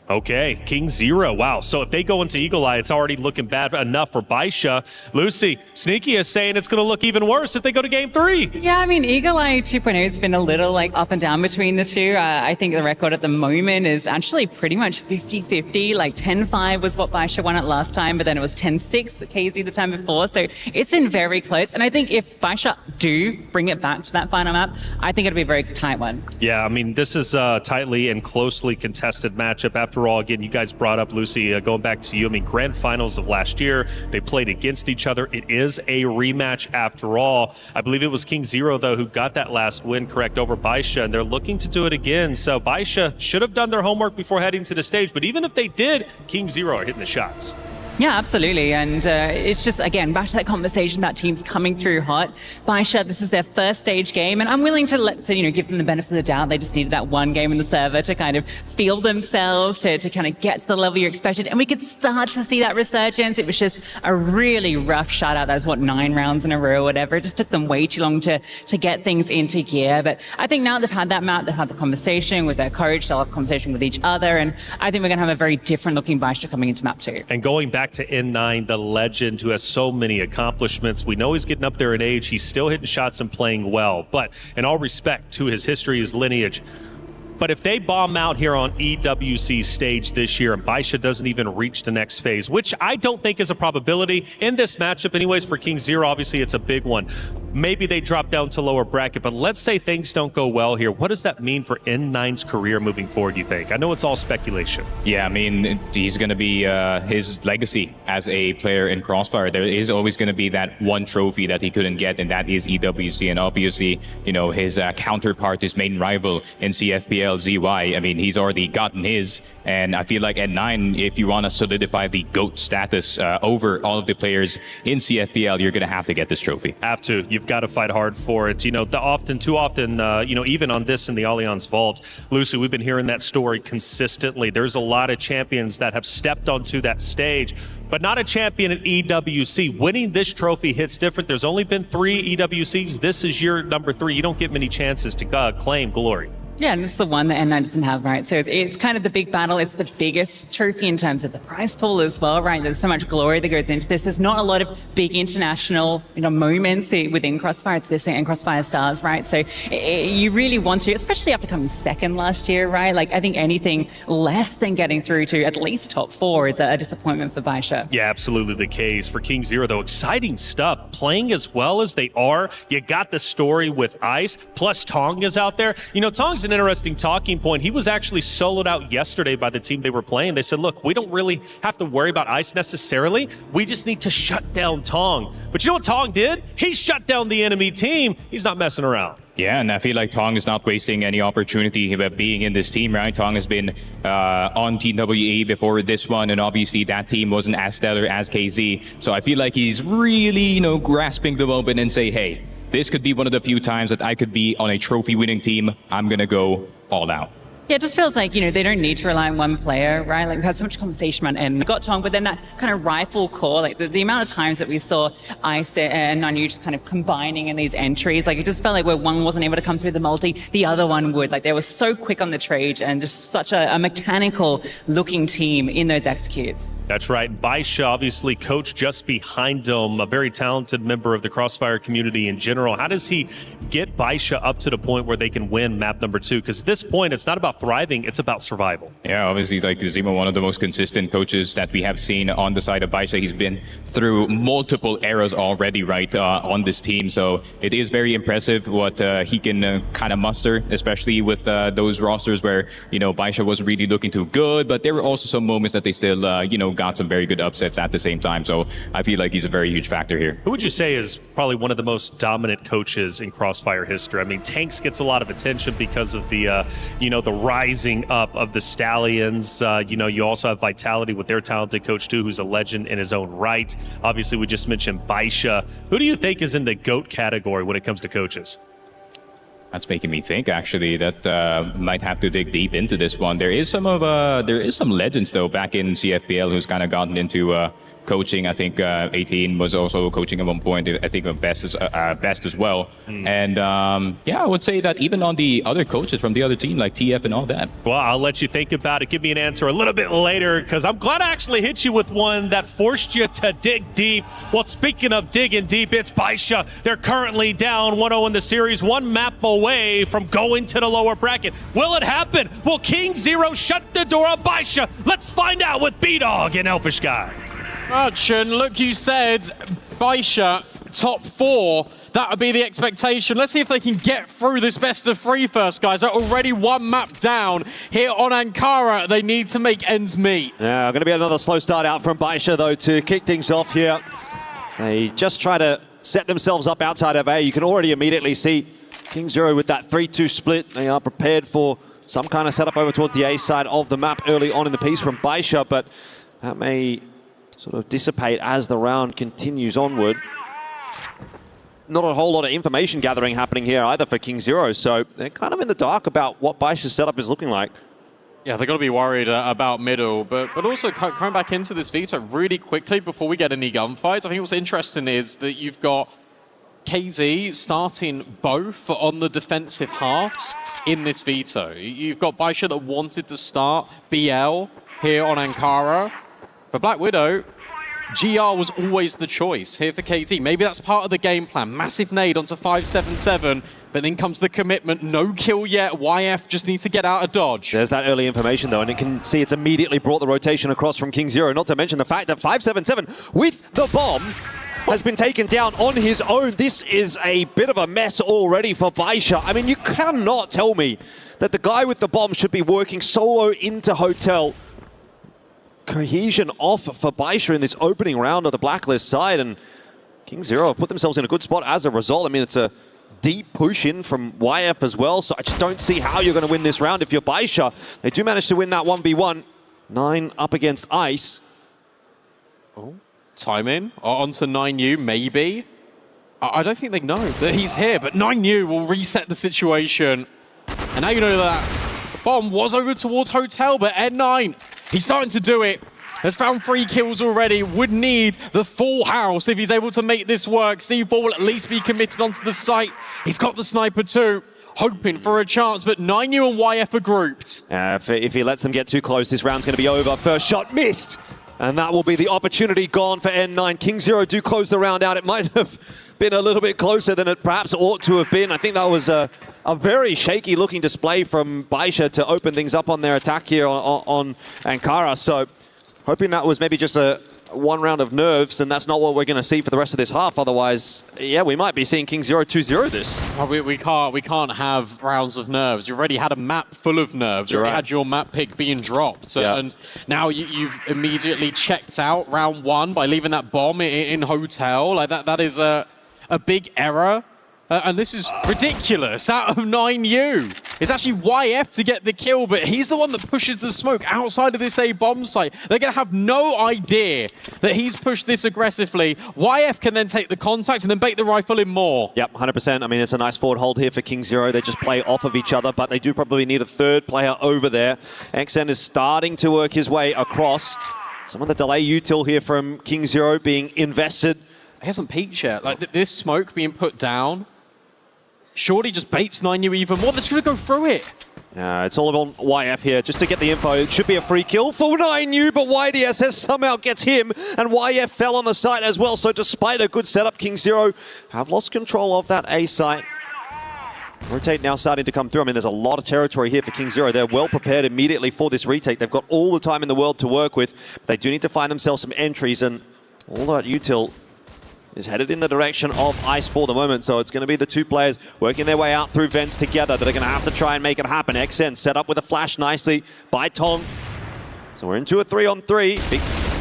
Okay, King Zero. Wow. So if they go into Eagle Eye, it's already looking bad enough for Baisha. Lucy, Sneaky is saying it's going to look even worse if they go to game 3. Yeah, I mean, Eagle Eye 2.0 has been a little up and down between the two. I think the record at the moment is actually pretty much 50-50. 10-5 was what Baisha won at last time, but then it was 10-6 at KZ the time before. So it's in very close. And I think if Baisha do bring it back to that final map, I think it'll be a very tight one. Yeah, I mean, this is a tightly and closely contested matchup. After all, again, you guys brought up, Lucy, going back to you, I mean, grand finals of last year, they played against each other. It is a rematch after all. I believe it was King Zero, though, who got that last win correct over Baisha, and they're looking to do it again. So Baisha should have done their homework before heading to the stage, but even if they did, King Zero are hitting the shots. Yeah, absolutely. And it's just, again, back to that conversation about teams coming through hot. Baisha, this is their first stage game, and I'm willing to give them the benefit of the doubt. They just needed that one game in the server to kind of feel themselves, to kind of get to the level you expected. And we could start to see that resurgence. It was just a really rough shutout. That was, 9 rounds in a row or whatever. It just took them way too long to get things into gear. But I think now they've had that map, they've had the conversation with their coach, they'll have conversation with each other. And I think we're going to have a very different looking Baisha coming into map 2. And going back to N9, the legend who has so many accomplishments. We know he's getting up there in age. He's still hitting shots and playing well. But in all respect to his history, his lineage, but if they bomb out here on EWC stage this year and Baisha doesn't even reach the next phase, which I don't think is a probability in this matchup anyways for King Zero, obviously it's a big one. Maybe they drop down to lower bracket, but let's say things don't go well here. What does that mean for N9's career moving forward, you think? I know it's all speculation. Yeah, I mean, he's going to be his legacy as a player in Crossfire. There is always going to be that one trophy that he couldn't get, and that is EWC. And obviously, his counterpart, his main rival in CFPL, ZY, I mean, he's already gotten his. And I feel like N9, if you want to solidify the GOAT status over all of the players in CFPL, you're going to have to get this trophy. Have to. You've got to fight hard for it. Too often, even on this in the Allianz Vault, Lucy, we've been hearing that story consistently. There's a lot of champions that have stepped onto that stage, but not a champion at EWC. Winning this trophy hits different. There's only been 3 EWCs. This is your number 3. You don't get many chances to claim glory. Yeah, and it's the one that N9 doesn't have, right? So it's kind of the big battle. It's the biggest trophy in terms of the prize pool as well, right? There's so much glory that goes into this. There's not a lot of big international, moments within Crossfire. It's this and Crossfire Stars, right? So you really want to, especially after coming second last year, right? Like, I think anything less than getting through to at least top 4 is a disappointment for Baisha. Yeah, absolutely the case. For King Zero, though, exciting stuff. Playing as well as they are. You got the story with Ice, plus Tong is out there. Tong's an interesting talking point. He was actually soloed out yesterday by the team they were playing. They said, look, we don't really have to worry about Ice necessarily. We just need to shut down Tong. But you know what Tong did? He shut down the enemy team. He's not messing around. Yeah, and I feel like Tong is not wasting any opportunity about being in this team, right? Tong has been on TWE before this one, and obviously that team wasn't as stellar as KZ. So I feel like he's really, grasping the moment and say, hey, this could be one of the few times that I could be on a trophy-winning team. I'm going to go all out. Yeah, it just feels like, they don't need to rely on one player, right? Like, we've had so much conversation about and got Tong, but then that kind of rifle core, like the amount of times that we saw Ice and Nanyu just kind of combining in these entries, like it just felt like where one wasn't able to come through the multi, the other one would. Like, they were so quick on the trade and just such a mechanical looking team in those executes. That's right. Baisha, obviously, coach just behind him, a very talented member of the Crossfire community in general. How does he get Baisha up to the point where they can win map number 2? Because at this point, it's not about thriving, it's about survival. Yeah, obviously he's like Zima, one of the most consistent coaches that we have seen on the side of Baisha. He's been through multiple eras already, right, on this team. So it is very impressive what he can kind of muster, especially with those rosters where, Baisha wasn't really looking too good, but there were also some moments that they still, got some very good upsets at the same time. So I feel like he's a very huge factor here. Who would you say is probably one of the most dominant coaches in Crossfire history? I mean, Tanks gets a lot of attention because of the, the rising up of the Stallions. You also have Vitality with their talented coach too, who's a legend in his own right. Obviously, we just mentioned Baisha. Who do you think is in the GOAT category when it comes to coaches? That's making me think, actually, that might have to dig deep into this one. There is some legends though back in CFPL who's kind of gotten into coaching. I think 18 was also coaching at one point. I think best as well. And I would say that even on the other coaches from the other team, like TF and all that. Well, I'll let you think about it. Give me an answer a little bit later, because I'm glad I actually hit you with one that forced you to dig deep. Well, speaking of digging deep, it's Baisha. They're currently down 1-0 in the series, one map away from going to the lower bracket. Will it happen? Will King Zero shut the door on Baisha? Let's find out with B-Dog and Elfish Guy. Archon, look, you said Baisha top 4. That would be the expectation. Let's see if they can get through this best of 3 first, guys. They're already one map down here on Ankara. They need to make ends meet. Yeah, going to be another slow start out from Baisha, though, to kick things off here. They just try to set themselves up outside of A. You can already immediately see King Zero with that 3-2 split. They are prepared for some kind of setup over towards the A side of the map early on in the piece from Baisha, but that may sort of dissipate as the round continues onward. Not a whole lot of information gathering happening here either for King Zero, so they're kind of in the dark about what Baisha's setup is looking like. Yeah, they've got to be worried about middle, but also coming back into this veto really quickly before we get any gunfights. I think what's interesting is that you've got KZ starting both on the defensive halves in this veto. You've got Baisha that wanted to start BL here on Ankara. For Black Widow, GR was always the choice here for KZ. Maybe that's part of the game plan. Massive nade onto 577, but then comes the commitment. No kill yet. YF just needs to get out of dodge. There's that early information, though, and you can see it's immediately brought the rotation across from King Zero, not to mention the fact that 577, with the bomb, has been taken down on his own. This is a bit of a mess already for Baisha. I mean, you cannot tell me that the guy with the bomb should be working solo into Hotel. Cohesion off for Baisha in this opening round of the Blacklist side, and King Zero have put themselves in a good spot as a result. I mean, it's a deep push in from YF as well, so I just don't see how you're going to win this round if you're Baisha. They do manage to win that 1v1. 9 up against Ice. Oh, time in onto 9U, maybe. I don't think they know that he's here, but 9U will reset the situation. And now you know that the bomb was over towards Hotel, but N9, he's starting to do it. Has found 3 kills already. Would need the full house if he's able to make this work. C4 will at least be committed onto the site. He's got the sniper too. hoping for a chance, but 9U and YF are grouped. If he lets them get too close, this round's going to be over. First shot missed. And that will be the opportunity gone for N9. King Zero do close the round out. It might have been a little bit closer than it perhaps ought to have been. I think that was a very shaky looking display from Baisha to open things up on their attack here on Ankara. So hoping that was maybe just a one round of nerves, and that's not what we're going to see for the rest of this half. Otherwise, yeah, we might be seeing King Zero 2-0 this. Well, we can't have rounds of nerves. You already had a map full of nerves. You already had your map pick being dropped. Yeah. And now you've immediately checked out round one by leaving that bomb in hotel. Like that is a big error. And this is ridiculous. Out of 9U, it's actually YF to get the kill, but he's the one that pushes the smoke outside of this A bomb site. They're going to have no idea that he's pushed this aggressively. YF can then take the contact and then bait the rifle in more. Yep, 100%. I mean, it's a nice forward hold here for King Zero. They just play off of each other, but they do probably need a third player over there. XN is starting to work his way across. Some of the delay util here from King Zero being invested. He hasn't peaked yet. Like this smoke being put down. Shorty just baits 9U even more. They're just going to go through it. It's all on YF here, just to get the info. It should be a free kill for 9U, but YDSS somehow gets him, and YF fell on the site as well. So despite a good setup, King Zero have lost control of that A site. Rotate now starting to come through. I mean, there's a lot of territory here for King Zero. They're well prepared immediately for this retake. They've got all the time in the world to work with. But they do need to find themselves some entries, and all that util is headed in the direction of Ice for the moment. So it's going to be the two players working their way out through vents together that are going to have to try and make it happen. XN set up with a flash nicely by Tong. So we're into a 3-on-3. Big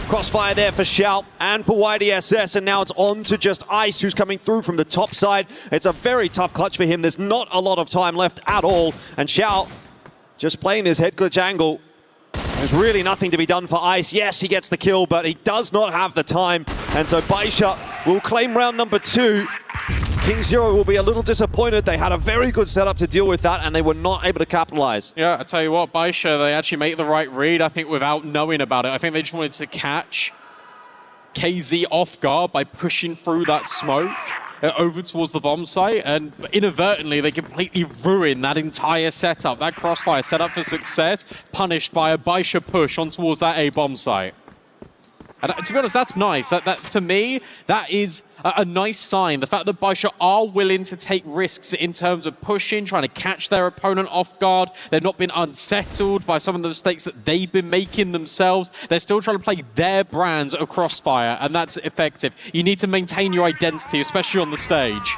crossfire there for Shout and for YDSS. And now it's on to just Ice, who's coming through from the top side. It's a very tough clutch for him. There's not a lot of time left at all. And Shout just playing this head glitch angle. There's really nothing to be done for Ice. Yes, he gets the kill, but he does not have the time. And so Baisha will claim round number 2. King Zero will be a little disappointed. They had a very good setup to deal with that, and they were not able to capitalize. Yeah, I tell you what, Baisha, they actually make the right read, I think, without knowing about it. I think they just wanted to catch KZ off guard by pushing through that smoke over towards the bomb site, and inadvertently they completely ruin that entire setup. That crossfire set up for success, punished by a Baisha push on towards that A bomb site. And to be honest, that's nice. That to me, that is a nice sign. The fact that Baisha are willing to take risks in terms of pushing, trying to catch their opponent off guard. They've not been unsettled by some of the mistakes that they've been making themselves. They're still trying to play their brand of Crossfire, and that's effective. You need to maintain your identity, especially on the stage.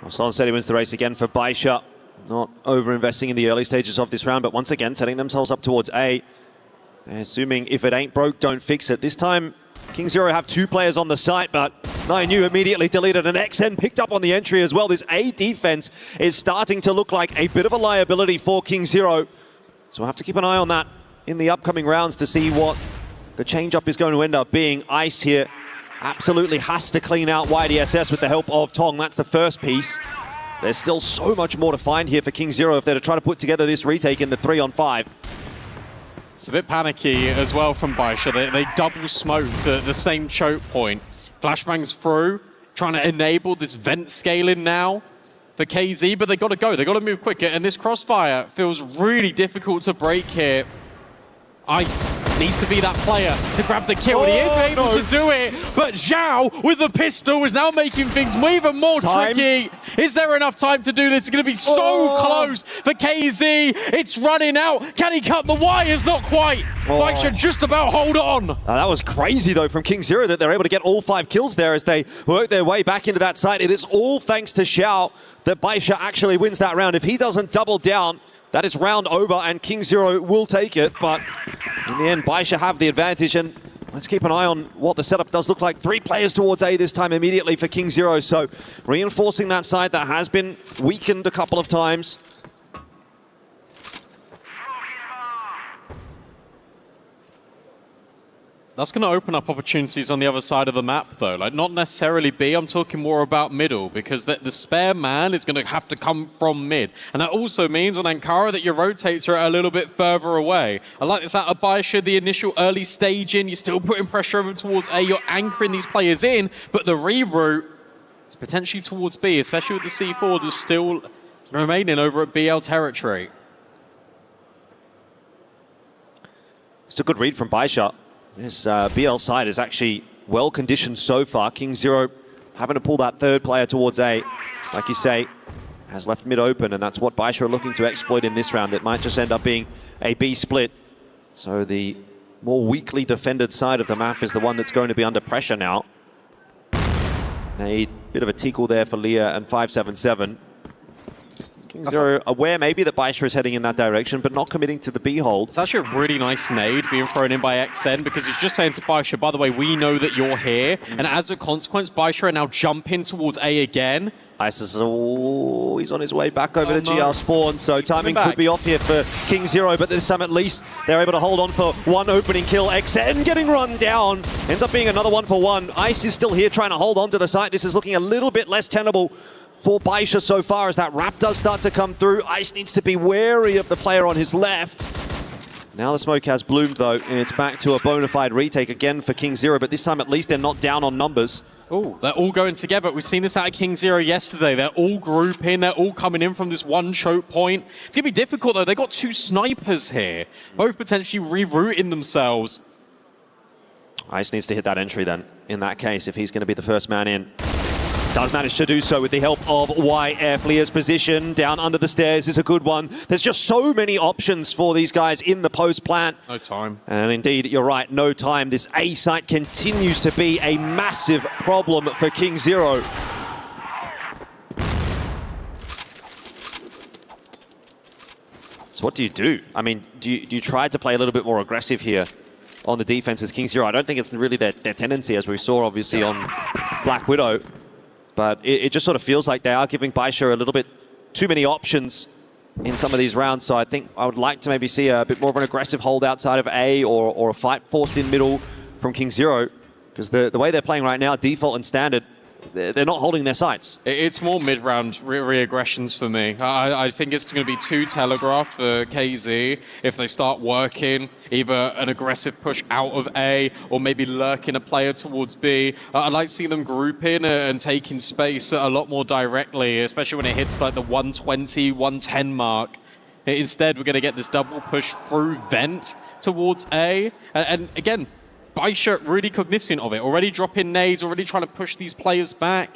Well, Solon said he wins the race again for Baisha. Not over-investing in the early stages of this round, but once again setting themselves up towards A. And assuming if it ain't broke, don't fix it. This time, King Zero have 2 players on the site, but 9U immediately deleted, and XN picked up on the entry as well. This A defense is starting to look like a bit of a liability for King Zero. So we'll have to keep an eye on that in the upcoming rounds to see what the change-up is going to end up being. Ice here absolutely has to clean out YDSS with the help of Tong. That's the first piece. There's still so much more to find here for King Zero if they're to try to put together this retake in the 3-on-5. It's a bit panicky as well from Baisha. They double smoke the same choke point. Flashbangs through, trying to enable this vent scaling now for KZ, but they got to go. They got to move quicker, and this crossfire feels really difficult to break here. Ice needs to be that player to grab the kill, and he is able to do it, but Zhao with the pistol is now making things even more tricky. Is there enough time to do this? It's going to be so close for KZ. It's running out. Can he cut the wires? Not quite. Baisha just about hold on. That was crazy, though, from King Zero that they're able to get all 5 kills there as they work their way back into that site. It is all thanks to Xiao that Baisha actually wins that round. If he doesn't double down, that is round over, and King Zero will take it. But in the end, Baisha have the advantage, and let's keep an eye on what the setup does look like. 3 players towards A this time immediately for King Zero, so reinforcing that side that has been weakened a couple of times. That's going to open up opportunities on the other side of the map, though. Like, not necessarily B, I'm talking more about middle, because the spare man is going to have to come from mid. And that also means on Ankara that your rotates are a little bit further away. I like this out of Baisha, the initial early staging, you're still putting pressure over towards A, you're anchoring these players in, but the reroute potentially towards B, especially with the C4 just still remaining over at BL territory. It's a good read from Baisha. This BL side is actually well conditioned so far. King Zero having to pull that third player towards A. Like you say, has left mid open, and that's what Baisha are looking to exploit in this round. It might just end up being a B split. So the more weakly defended side of the map is the one that's going to be under pressure now. A bit of a tickle there for Leah and 577. King Zero aware maybe that Baisha is heading in that direction, but not committing to the B hold. It's actually a really nice nade being thrown in by XN, because he's just saying to Baisha, by the way, we know that you're here. And as a consequence, Baisha are now jumping towards A again. Isis, oh, he's on his way back over to GR spawn, so timing could be off here for King Zero, but this time at least they're able to hold on for one opening kill. XN getting run down, ends up being another 1-for-1. Ice is still here trying to hold on to the site. This is looking a little bit less tenable for Baisha so far as that wrap does start to come through. Ice needs to be wary of the player on his left. Now the smoke has bloomed though, and it's back to a bona fide retake again for King Zero, but this time at least they're not down on numbers. Oh, they're all going together. We've seen this out of King Zero yesterday. They're all grouping. They're all coming in from this one choke point. It's going to be difficult, though. They've got two snipers here, both potentially rerouting themselves. Ice needs to hit that entry then, in that case, if he's going to be the first man in. Does manage to do so with the help of YF. Leah's position down under the stairs is a good one. There's just so many options for these guys in the post plant. No time. And indeed, you're right, no time. This A site continues to be a massive problem for King Zero. So what do you do? I mean, do you try to play a little bit more aggressive here on the defense as King Zero? I don't think it's really their tendency, as we saw obviously on Black Widow. But it just sort of feels like they are giving Baisha a little bit too many options in some of these rounds. So I think I would like to maybe see a bit more of an aggressive hold outside of A, or a fight force in middle from King Zero. Because the way they're playing right now, default and standard, they're not holding their sights. It's more mid-round re-aggressions for me. I think it's going to be too telegraphed for KZ if they start working either an aggressive push out of A or maybe lurking a player towards B. I'd like to see them grouping and taking space a lot more directly, especially when it hits like the 120, 110 mark. Instead, we're going to get this double push through vent towards A. And again, Baisha really cognizant of it, already dropping nades, already trying to push these players back.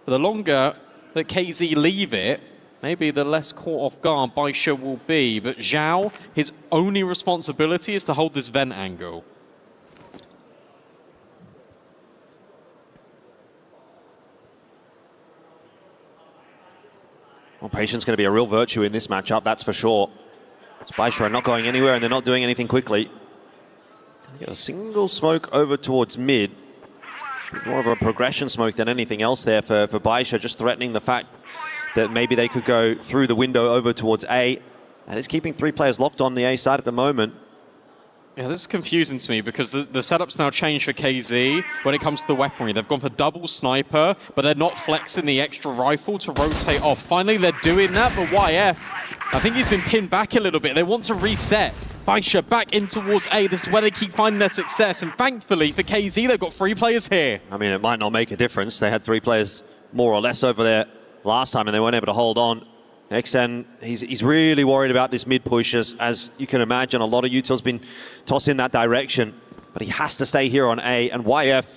But the longer that KZ leave it, maybe the less caught off guard Baisha will be. But Zhao, his only responsibility is to hold this vent angle. Well, patience is going to be a real virtue in this matchup, that's for sure. Baisha are not going anywhere and they're not doing anything quickly. Get a single smoke over towards mid. More of a progression smoke than anything else there for Baisha, just threatening the fact that maybe they could go through the window over towards A. And it's keeping three players locked on the A side at the moment. Yeah, this is confusing to me because the setup's now changed for KZ when it comes to the weaponry. They've gone for double sniper, but they're not flexing the extra rifle to rotate off. Finally, they're doing that, but YF, I think he's been pinned back a little bit. They want to reset. Baisha back in towards A. This is where they keep finding their success. And thankfully for KZ, they've got 3 players here. I mean, it might not make a difference. They had 3 players more or less over there last time and they weren't able to hold on. XN, he's really worried about this mid push. As you can imagine, a lot of Util's been tossed in that direction. But he has to stay here on A. And YF,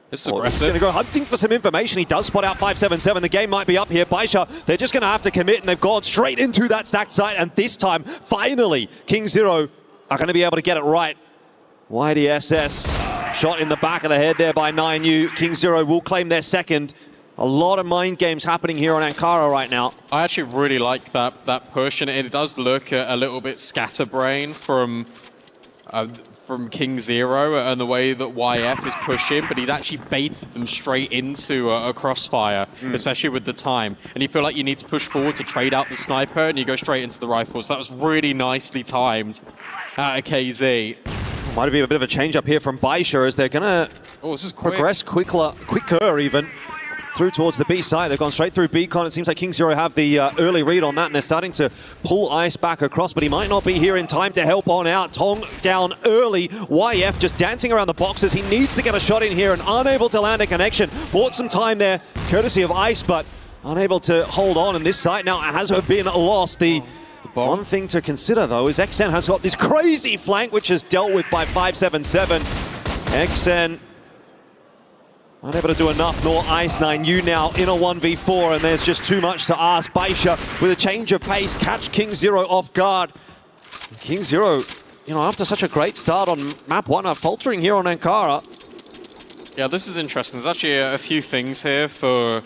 this is aggressive. He's going to go hunting for some information. He does spot out 577. The game might be up here. Baisha, they're just going to have to commit, and they've gone straight into that stacked site. And this time, finally, King Zero are going to be able to get it right. YDSS shot in the back of the head there by 9U. King Zero will claim their second. A lot of mind games happening here on Ankara right now. I actually really like that push, and it does look a little bit scatterbrain from King Zero and the way that YF is pushing, but he's actually baited them straight into a crossfire, especially with the time. And you feel like you need to push forward to trade out the sniper, and you go straight into the rifles. So that was really nicely timed out of KZ. Might be a bit of a change up here from Baisha as they're going to progress quicker even. through towards the B side. They've gone straight through Beacon. It seems like King Zero have the early read on that, and they're starting to pull Ice back across, but he might not be here in time to help on out. Tong down early. YF just dancing around the boxes. He needs to get a shot in here and unable to land a connection. Bought some time there, courtesy of Ice, but unable to hold on, and this site now has been lost. The one thing to consider, though, is XN has got this crazy flank, which is dealt with by 577. XN unable to do enough, nor Ice. 9U now in a 1v4, and there's just too much to ask. Baisha with a change of pace, catch King Zero off guard. King Zero, you know, after such a great start on map 1, are faltering here on Ankara. Yeah, this is interesting. There's actually a few things here for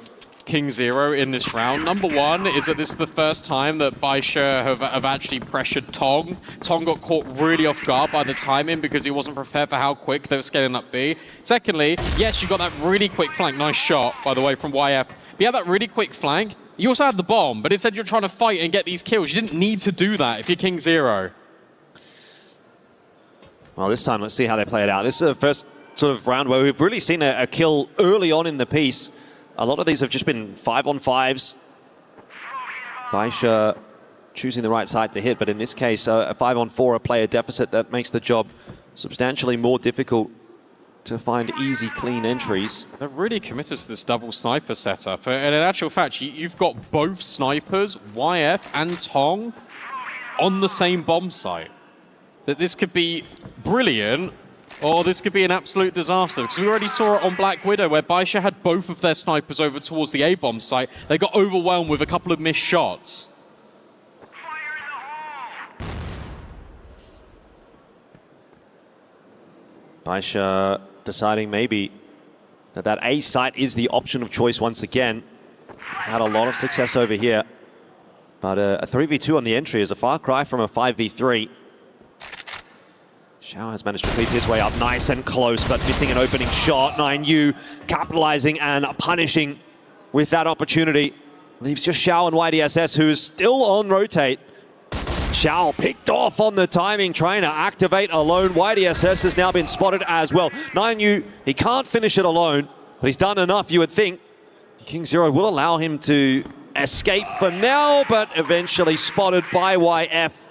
King Zero in this round. Number one is that this is the first time that Baisha have actually pressured Tong. Tong got caught really off guard by the timing because he wasn't prepared for how quick they were scaling up B. Secondly, yes, you got that really quick flank. Nice shot, by the way, from YF. But you had that really quick flank. You also had the bomb, but instead you're trying to fight and get these kills. You didn't need to do that if you're King Zero. Well, this time, let's see how they play it out. This is the first sort of round where we've really seen a kill early on in the piece. A lot of these have just been 5-on-5s. Baisha choosing the right side to hit, but in this case, a 5-on-4, a player deficit that makes the job substantially more difficult to find easy, clean entries. They're really committed to this double sniper setup. And in actual fact, you've got both snipers, YF and Tong, on the same bomb site. That this could be brilliant, or this could be an absolute disaster, because we already saw it on Black Widow, where Baisha had both of their snipers over towards the A-bomb site. They got overwhelmed with a couple of missed shots. Baisha deciding maybe that A site is the option of choice once again. Had a lot of success over here, but a 3v2 on the entry is a far cry from a 5v3. Xiao has managed to creep his way up nice and close, but missing an opening shot. 9U capitalizing and punishing with that opportunity. Leaves just Xiao and YDSS, who's still on rotate. Xiao picked off on the timing, trying to activate alone. YDSS has now been spotted as well. 9U, he can't finish it alone, but he's done enough, you would think. King Zero will allow him to escape for now, but eventually spotted by YF.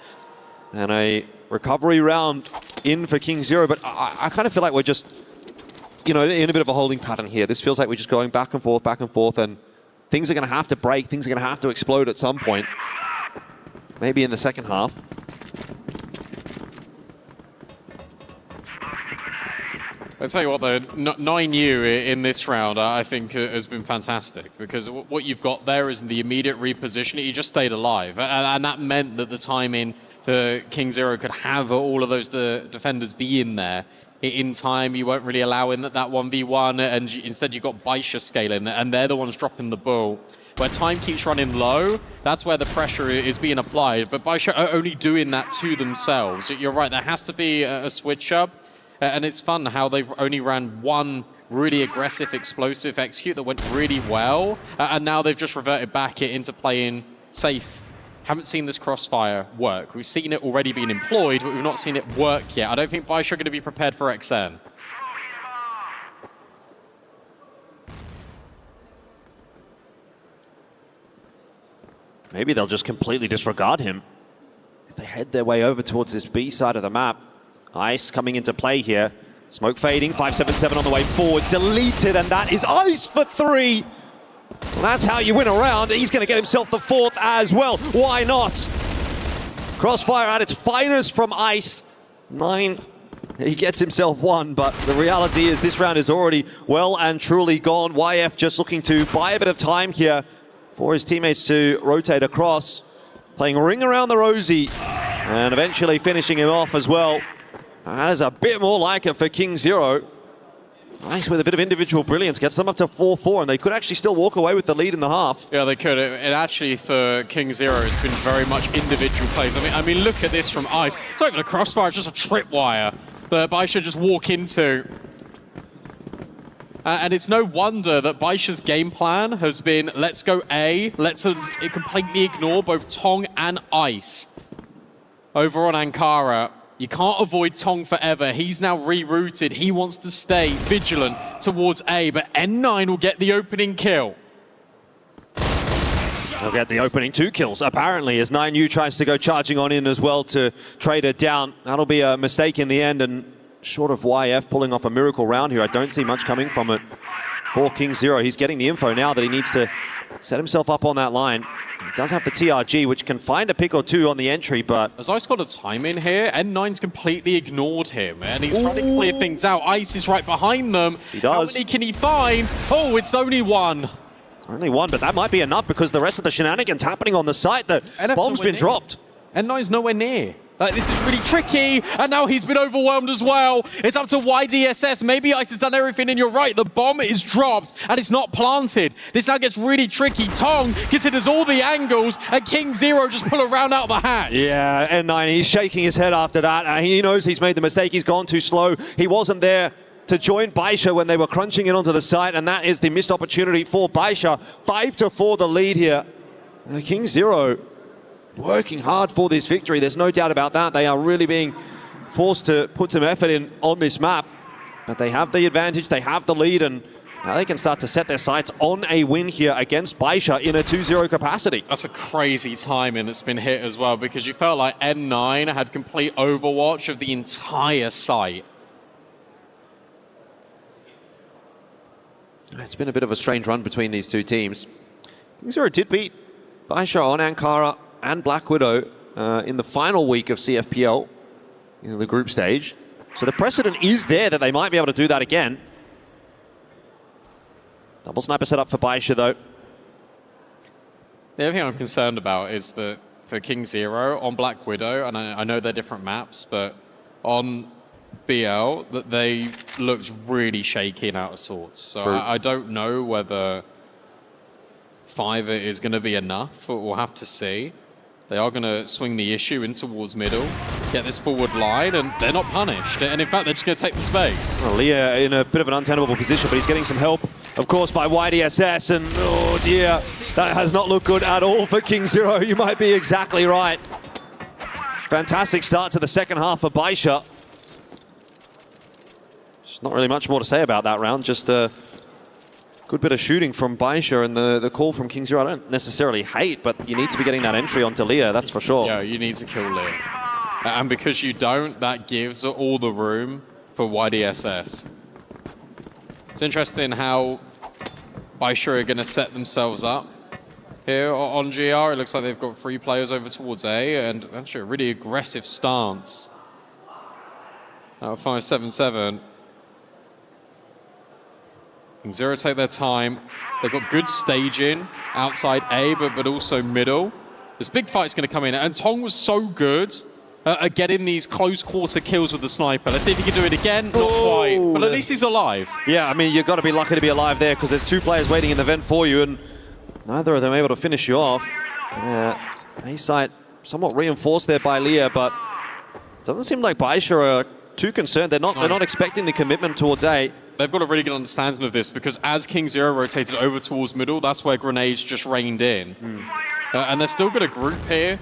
And a recovery round in for King Zero, but I kind of feel like we're just, you know, in a bit of a holding pattern here. This feels like we're just going back and forth, and things are going to have to break, things are going to have to explode at some point. Maybe in the second half. I'll tell you what, though, 9U in this round, I think, has been fantastic, because what you've got there is the immediate repositioning. He just stayed alive, and that meant that the timing for King Zero could have all of those defenders be in there in time. You won't really allow in that 1v1, and instead you've got Baisha scaling, and they're the ones dropping the ball. Where time keeps running low, that's where the pressure is being applied, but Baisha are only doing that to themselves. You're right, there has to be a switch up, and it's fun how they've only ran one really aggressive, explosive execute that went really well, and now they've just reverted back into playing safe. Haven't seen this Crossfire work. We've seen it already being employed, but we've not seen it work yet. I don't think Baisha are going to be prepared for XN. Maybe they'll just completely disregard him if they head their way over towards this B side of the map. Ice coming into play here. Smoke fading, 577 on the way forward. Deleted, and that is Ice for 3. Well, that's how you win a round. He's going to get himself the 4th as well. Why not? Crossfire at its finest from Ice. 9. He gets himself 1, but the reality is this round is already well and truly gone. YF just looking to buy a bit of time here for his teammates to rotate across. Playing Ring Around the Rosie and eventually finishing him off as well. That is a bit more like it for King Zero. Nice with a bit of individual brilliance, gets them up to 4-4, and they could actually still walk away with the lead in the half. Yeah, they could. And actually, for King Zero, it's been very much individual plays. I mean, look at this from Ice. It's not even a Crossfire, it's just a tripwire that Baisha just walk into. And it's no wonder that Baisha's game plan has been, let's go A, let's completely ignore both Tong and Ice over on Ankara. You can't avoid Tong forever. He's now rerouted. He wants to stay vigilant towards A, but N9 will get the opening kill. They'll get the opening 2 kills, apparently, as 9U tries to go charging on in as well to trade it down. That'll be a mistake in the end, and short of YF pulling off a miracle round here, I don't see much coming from it for King Zero. He's getting the info now that he needs to set himself up on that line. He does have the TRG, which can find a pick or 2 on the entry, but... As Ice got a time in here, N9's completely ignored him, and he's trying to clear things out. Ice is right behind them. He does. How many can he find? Oh, it's only 1. Only 1, but that might be enough because the rest of the shenanigans happening on the site, the bomb's been dropped. N9's nowhere near. Like, this is really tricky, and now he's been overwhelmed as well. It's up to YDSS. Maybe Ice has done everything, and you're right. The bomb is dropped, and it's not planted. This now gets really tricky. Tong considers all the angles, and King Zero just pull a round out of the hat. Yeah, N9, he's shaking his head after that. He knows he's made the mistake. He's gone too slow. He wasn't there to join Baisha when they were crunching in onto the site, and that is the missed opportunity for Baisha. 5-4 the lead here. King Zero working hard for this victory. There's no doubt about that. They are really being forced to put some effort in on this map, but they have the advantage, they have the lead, and now they can start to set their sights on a win here against Baisha in a 2-0 capacity. That's a crazy timing that's been hit as well, because you felt like N9 had complete overwatch of the entire site. It's been a bit of a strange run between these two teams. King Zero did beat Baisha on Ankara and Black Widow in the final week of CFPL in the group stage. So the precedent is there that they might be able to do that again. Double sniper set up for Baisha though. The other thing I'm concerned about is that for King Zero on Black Widow, and I know they're different maps, but on BL, that they looked really shaky and out of sorts. So I don't know whether Fiverr is going to be enough. We'll have to see. They are going to swing the issue in towards middle, get this forward line, and they're not punished. And in fact, they're just going to take the space. Well, Leah in a bit of an untenable position, but he's getting some help, of course, by YDSS. And oh dear, that has not looked good at all for King Zero. You might be exactly right. Fantastic start to the second half for Baisha. There's not really much more to say about that round. Just a good bit of shooting from Baisha, and the call from King Zero I don't necessarily hate, but you need to be getting that entry onto Leah, that's for sure. Yeah, you need to kill Leah. And because you don't, that gives all the room for YDSS. It's interesting how Baisha are going to set themselves up here on GR. It looks like they've got 3 players over towards A, and actually a really aggressive stance. Out of 5-7-7. King Zero take their time. They've got good staging outside A, but also middle. This big fight's going to come in, and Tong was so good at getting these close quarter kills with the sniper. Let's see if he can do it again. Not quite, but at least he's alive. Yeah, I mean, you've got to be lucky to be alive there, because there's 2 players waiting in the vent for you, and neither of them able to finish you off. A site somewhat reinforced there by Leah, but it doesn't seem like Baisha are too concerned. They're not expecting the commitment towards A. They've got a really good understanding of this, because as King Zero rotated over towards middle, that's where grenades just rained in. And they're still got a group here.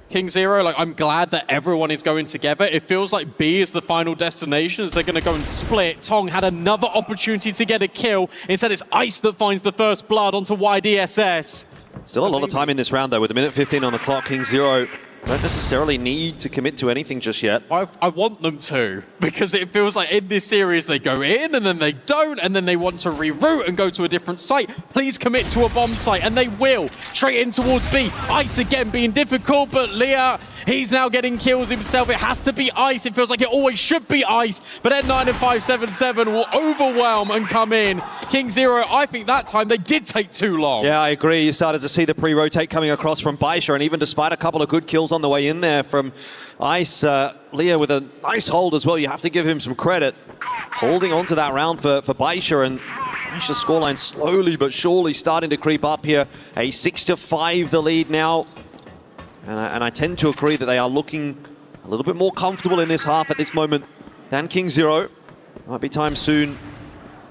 King Zero, like, I'm glad that everyone is going together. It feels like B is the final destination, as they're going to go and split. Tong had another opportunity to get a kill. Instead, it's Ice that finds the first blood onto YDSS. Still a lot of time in this round, though, with a minute 15 on the clock. King Zero don't necessarily need to commit to anything just yet. I want them to, because it feels like in this series they go in and then they don't, and then they want to reroute and go to a different site. Please commit to a bomb site, and they will. Straight in towards B. Ice again being difficult, but Leah, he's now getting kills himself. It has to be Ice. It feels like it always should be Ice, but N9 and 5-7-7 will overwhelm and come in. King Zero, I think that time they did take too long. Yeah, I agree. You started to see the pre-rotate coming across from Baisha, and even despite a couple of good kills on the way in there from Ice, Leah with a nice hold as well. You have to give him some credit. Holding on to that round for Baisha, and Baisha's scoreline slowly but surely starting to creep up here. A 6-5 the lead now. And I tend to agree that they are looking a little bit more comfortable in this half at this moment than King Zero. Might be time soon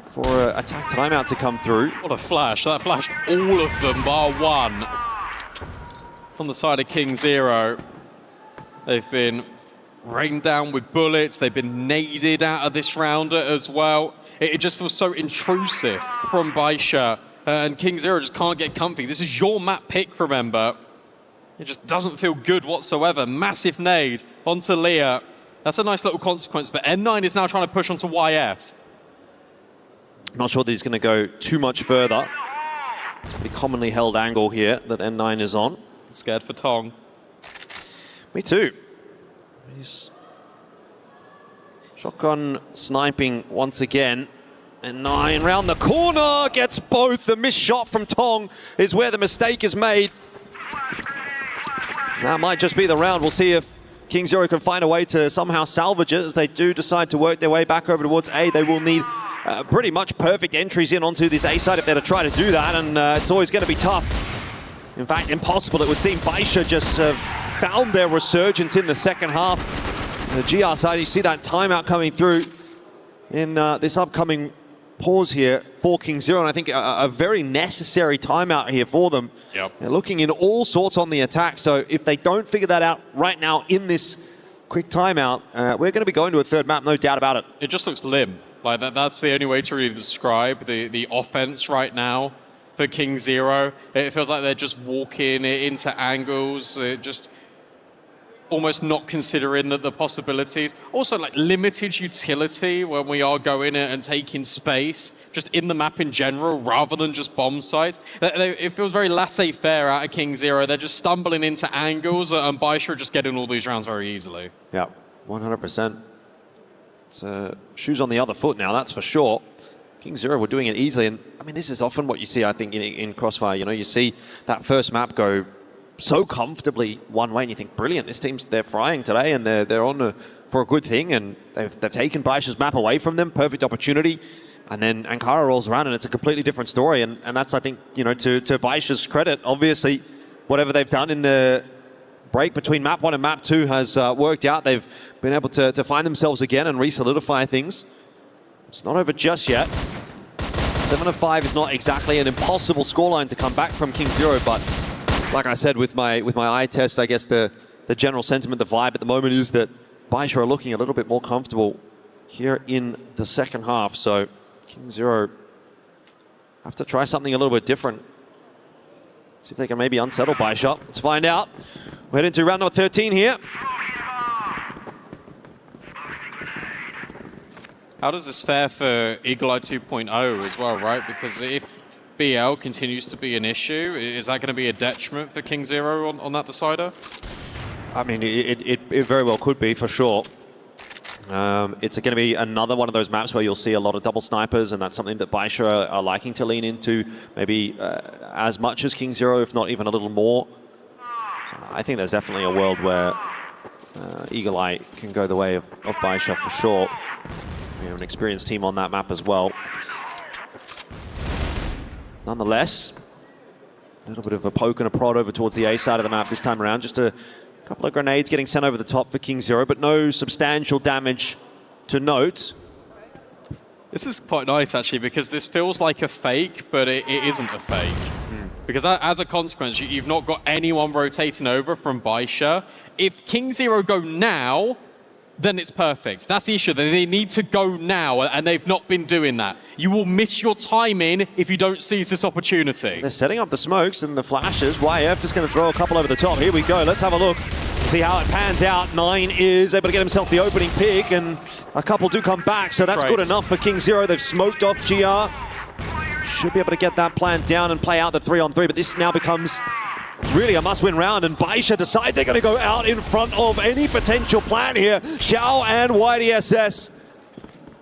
for an attack timeout to come through. What a flash. That flashed all of them bar one. On the side of King Zero, they've been rained down with bullets. They've been naded out of this round as well. It just feels so intrusive from Baisha. And King Zero just can't get comfy. This is your map pick, remember. It just doesn't feel good whatsoever. Massive nade onto Leah. That's a nice little consequence, but N9 is now trying to push onto YF. Not sure that he's going to go too much further. It's a pretty commonly held angle here that N9 is on. I'm scared for Tong. Me too. He's shotgun sniping once again. N9 round the corner, gets both. The missed shot from Tong is where the mistake is made. That might just be the round. We'll see if King Zero can find a way to somehow salvage it. As they do decide to work their way back over towards A, they will need pretty much perfect entries in onto this A side if they're to try to do that, and it's always going to be tough. In fact, impossible it would seem. Baisha just found their resurgence in the second half. The GR side, you see that timeout coming through in this upcoming pause here for King Zero, and I think a very necessary timeout here for them. Yep. They're looking in all sorts on the attack, so if they don't figure that out right now in this quick timeout, we're going to be going to a third map, no doubt about it. It just looks limp. Like that's the only way to really describe the offense right now for King Zero. It feels like they're just walking into angles, just almost not considering the possibilities. Also, like limited utility when we are going and taking space, just in the map in general, rather than just bomb sites. It feels very laissez-faire out of King Zero. They're just stumbling into angles, and Baisha are just getting all these rounds very easily. Yeah, 100%. It's shoes on the other foot now, that's for sure. King Zero were doing it easily, and I mean, this is often what you see, I think, in Crossfire. You know, you see that first map go so comfortably one way, and you think, brilliant, this team's, they're frying today, and they're on for a good thing, and they've taken Baisha's map away from them, perfect opportunity, and then Ankara rolls around, and it's a completely different story, and that's, I think, you know, to Baisha's credit, obviously, whatever they've done in the break between map 1 and map 2 has worked out. They've been able to find themselves again and re-solidify things. It's not over just yet. 7-5 is not exactly an impossible scoreline to come back from King Zero, but like I said, with my eye test, I guess the general sentiment, the vibe at the moment is that Baisha are looking a little bit more comfortable here in the second half. So King Zero have to try something a little bit different. See if they can maybe unsettle Baisha. Let's find out. We're heading to round number 13 here. How does this fare for Eagle Eye 2.0 as well, right? Because if BL continues to be an issue, is that going to be a detriment for King Zero on that decider? I mean, it very well could be, for sure. It's going to be another one of those maps where you'll see a lot of double snipers, and that's something that Baisha are liking to lean into, maybe as much as King Zero, if not even a little more. So I think there's definitely a world where Eagle Eye can go the way of Baisha for sure. We have an experienced team on that map as well. Nonetheless, a little bit of a poke and a prod over towards the A side of the map this time around. Just a couple of grenades getting sent over the top for King Zero, but no substantial damage to note. This is quite nice, actually, because this feels like a fake, but it isn't a fake. Because as a consequence, you've not got anyone rotating over from Baisha. If King Zero go now, then it's perfect. That's the issue. They need to go now, and they've not been doing that. You will miss your timing if you don't seize this opportunity. They're setting up the smokes and the flashes. YF is going to throw a couple over the top. Here we go. Let's have a look. See how it pans out. 9 is able to get himself the opening pick, and a couple do come back, so that's good enough for King Zero. They've smoked off GR. Should be able to get that plan down and play out the 3-on-3, but this now becomes really a must-win round, and Baisha decide they're going to go out in front of any potential plan here. Xiao and YDSS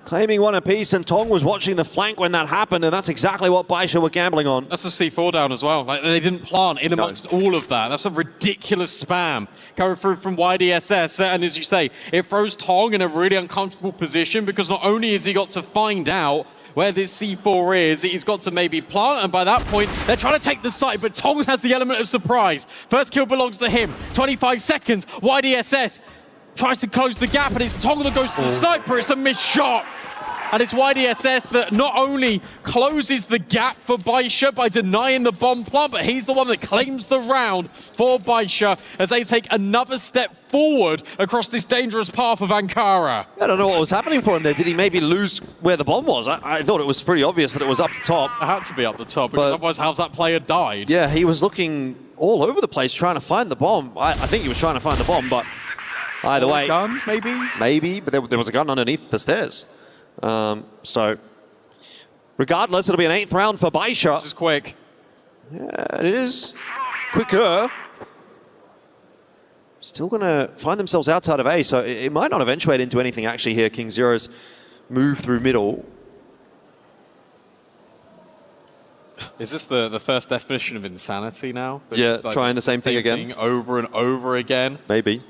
claiming one apiece, and Tong was watching the flank when that happened, and that's exactly what Baisha were gambling on. That's a C4 down as well. Like, they didn't plant in amongst all of that. That's a ridiculous spam coming through from YDSS, and as you say, it throws Tong in a really uncomfortable position, because not only has he got to find out where this C4 is, he's got to maybe plant, and by that point, they're trying to take the site, but Tong has the element of surprise. First kill belongs to him. 25 seconds, YDSS tries to close the gap, and it's Tong that goes to the sniper. It's a missed shot. And it's YDSS that not only closes the gap for Baisha by denying the bomb plant, but he's the one that claims the round for Baisha as they take another step forward across this dangerous path of Ankara. I don't know what was happening for him there. Did he maybe lose where the bomb was? I thought it was pretty obvious that it was up the top. It had to be up the top, because otherwise how's that player died? Yeah, he was looking all over the place trying to find the bomb. I think he was trying to find the bomb, but either way. Gun, maybe? Maybe, but there was a gun underneath the stairs. So, regardless, it'll be an 8th round for Baisha. This is quick. Yeah, it is quicker. Still going to find themselves outside of A, so it might not eventuate into anything actually here. King Zero's move through middle. Is this the first definition of insanity now? Yeah, trying the same thing again. Over and over again. Maybe.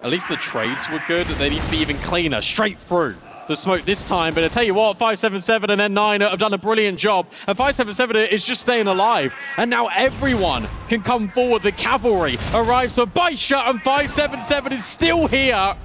At least the trades were good. They need to be even cleaner, straight through the smoke this time. But I tell you what, 577 and N9 have done a brilliant job. And 577 is just staying alive. And now everyone can come forward. The cavalry arrives for Baisha, and 577 is still here.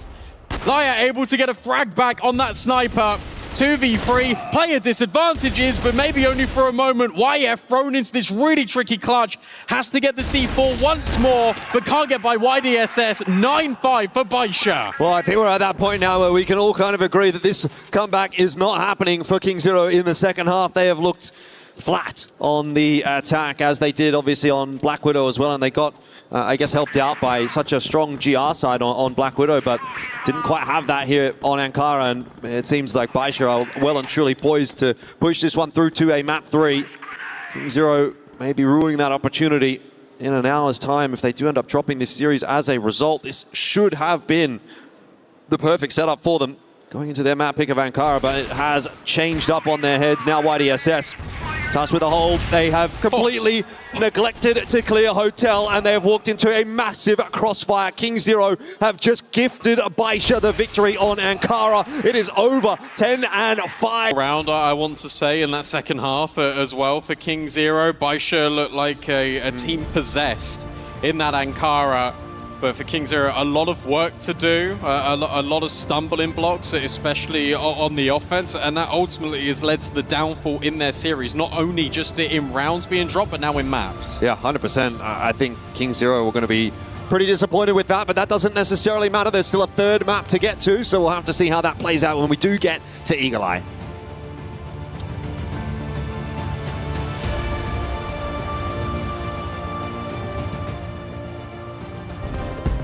Laya able to get a frag back on that sniper. 2v3, player disadvantages, but maybe only for a moment. YF thrown into this really tricky clutch, has to get the C4 once more, but can't get by YDSS. 9-5 for Baisha. Well, I think we're at that point now where we can all kind of agree that this comeback is not happening for King Zero in the second half. They have looked flat on the attack, as they did obviously on Black Widow as well, and they got I guess helped out by such a strong GR side on Black Widow, but didn't quite have that here on Ankara, and it seems like Baisha are well and truly poised to push this one through to a map 3. King Zero may be ruining that opportunity in an hour's time if they do end up dropping this series as a result. This should have been the perfect setup for them going into their map pick of Ankara, but it has changed up on their heads. Now YDSS tasked with a hold. They have completely neglected to clear Hotel, and they have walked into a massive crossfire. King Zero have just gifted Baisha the victory on Ankara. It is over 10-5. Round, I want to say, in that second half as well for King Zero. Baisha looked like a team possessed in that Ankara. But for King Zero, a lot of work to do, a lot of stumbling blocks, especially on the offense, and that ultimately has led to the downfall in their series, not only just in rounds being dropped, but now in maps. Yeah, 100%. I think King Zero are going to be pretty disappointed with that, but that doesn't necessarily matter. There's still a third map to get to, so we'll have to see how that plays out when we do get to Eagle Eye.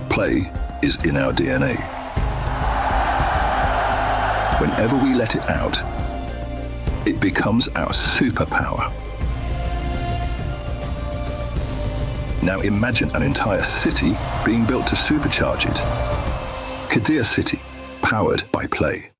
Play is in our DNA. Whenever we let it out, it becomes our superpower. Now imagine an entire city being built to supercharge it. Kadir City, powered by Play.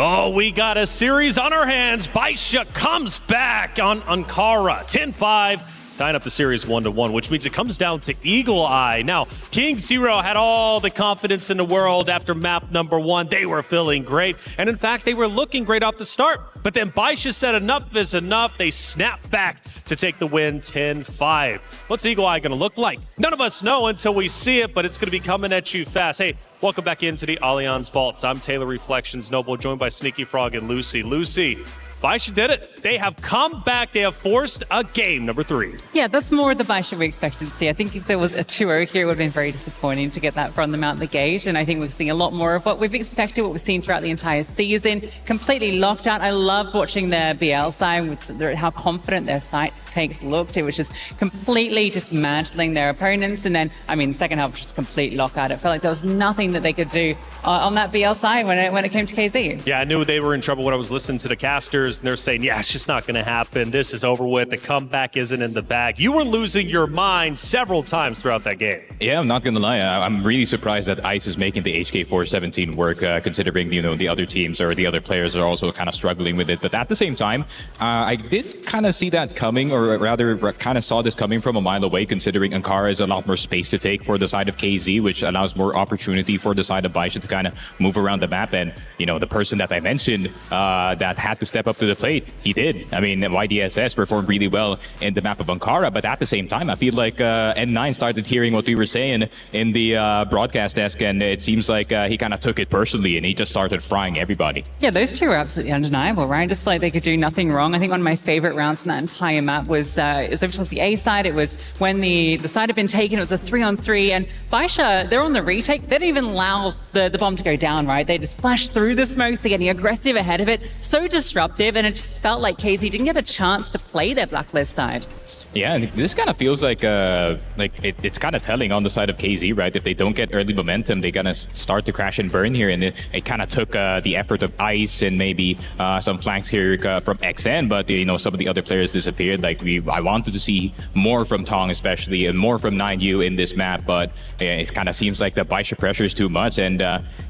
Oh, we got a series on our hands. Baisha comes back on Ankara. 10-5, tying up the series 1-1, which means it comes down to Eagle Eye. Now, King Zero had all the confidence in the world after map number 1. They were feeling great. And in fact, they were looking great off the start. But then Baisha said enough is enough. They snapped back to take the win 10-5. What's Eagle Eye going to look like? None of us know until we see it, but it's going to be coming at you fast. Hey, welcome back into the Allianz Vaults. I'm Taylor Reflections Noble, joined by Sneaky Frog and Lucy. Lucy, Baisha did it. They have come back. They have forced a game number 3. Yeah, that's more the Baisha we expected to see. I think if there was a 2-0 here, it would have been very disappointing to get that from them out the gate. And I think we've seen a lot more of what we've expected, what we've seen throughout the entire season. Completely locked out. I love watching their BL side, how confident their site takes looked. It was just completely dismantling their opponents. And then, I mean, the second half was just complete lockout. It felt like there was nothing that they could do on that BL side when it came to KZ. Yeah, I knew they were in trouble when I was listening to the casters, and they're saying, yeah, it's just not going to happen. This is over with. The comeback isn't in the bag. You were losing your mind several times throughout that game. Yeah, I'm not going to lie. I'm really surprised that ICE is making the HK417 work, considering, the other teams or the other players are also kind of struggling with it. But at the same time, I did kind of see that coming, or rather kind of saw this coming from a mile away, considering Ankara has a lot more space to take for the side of KZ, which allows more opportunity for the side of Baisha to kind of move around the map. And, the person that I mentioned that had to step up up to the plate. He did. I mean, YDSS performed really well in the map of Ankara, but at the same time, I feel like N9 started hearing what we were saying in the broadcast desk, and it seems like he kind of took it personally, and he just started frying everybody. Yeah, those two were absolutely undeniable, right? I just feel like they could do nothing wrong. I think one of my favorite rounds in that entire map was over towards the A side. It was when the side had been taken. It was a 3-on-3, and Baisha, they're on the retake. They didn't even allow the bomb to go down, right? They just flashed through the smokes. They're getting aggressive ahead of it. So disruptive, and it just felt like KZ didn't get a chance to play their Blacklist side. Yeah, and this kind of feels like it's kind of telling on the side of KZ, right? If they don't get early momentum, they're gonna start to crash and burn here, and it kind of took the effort of Ice and maybe some flanks here from XN, but some of the other players disappeared. Like I wanted to see more from Tong, especially, and more from 9U in this map, but it kind of seems like the Baisha pressure is too much, and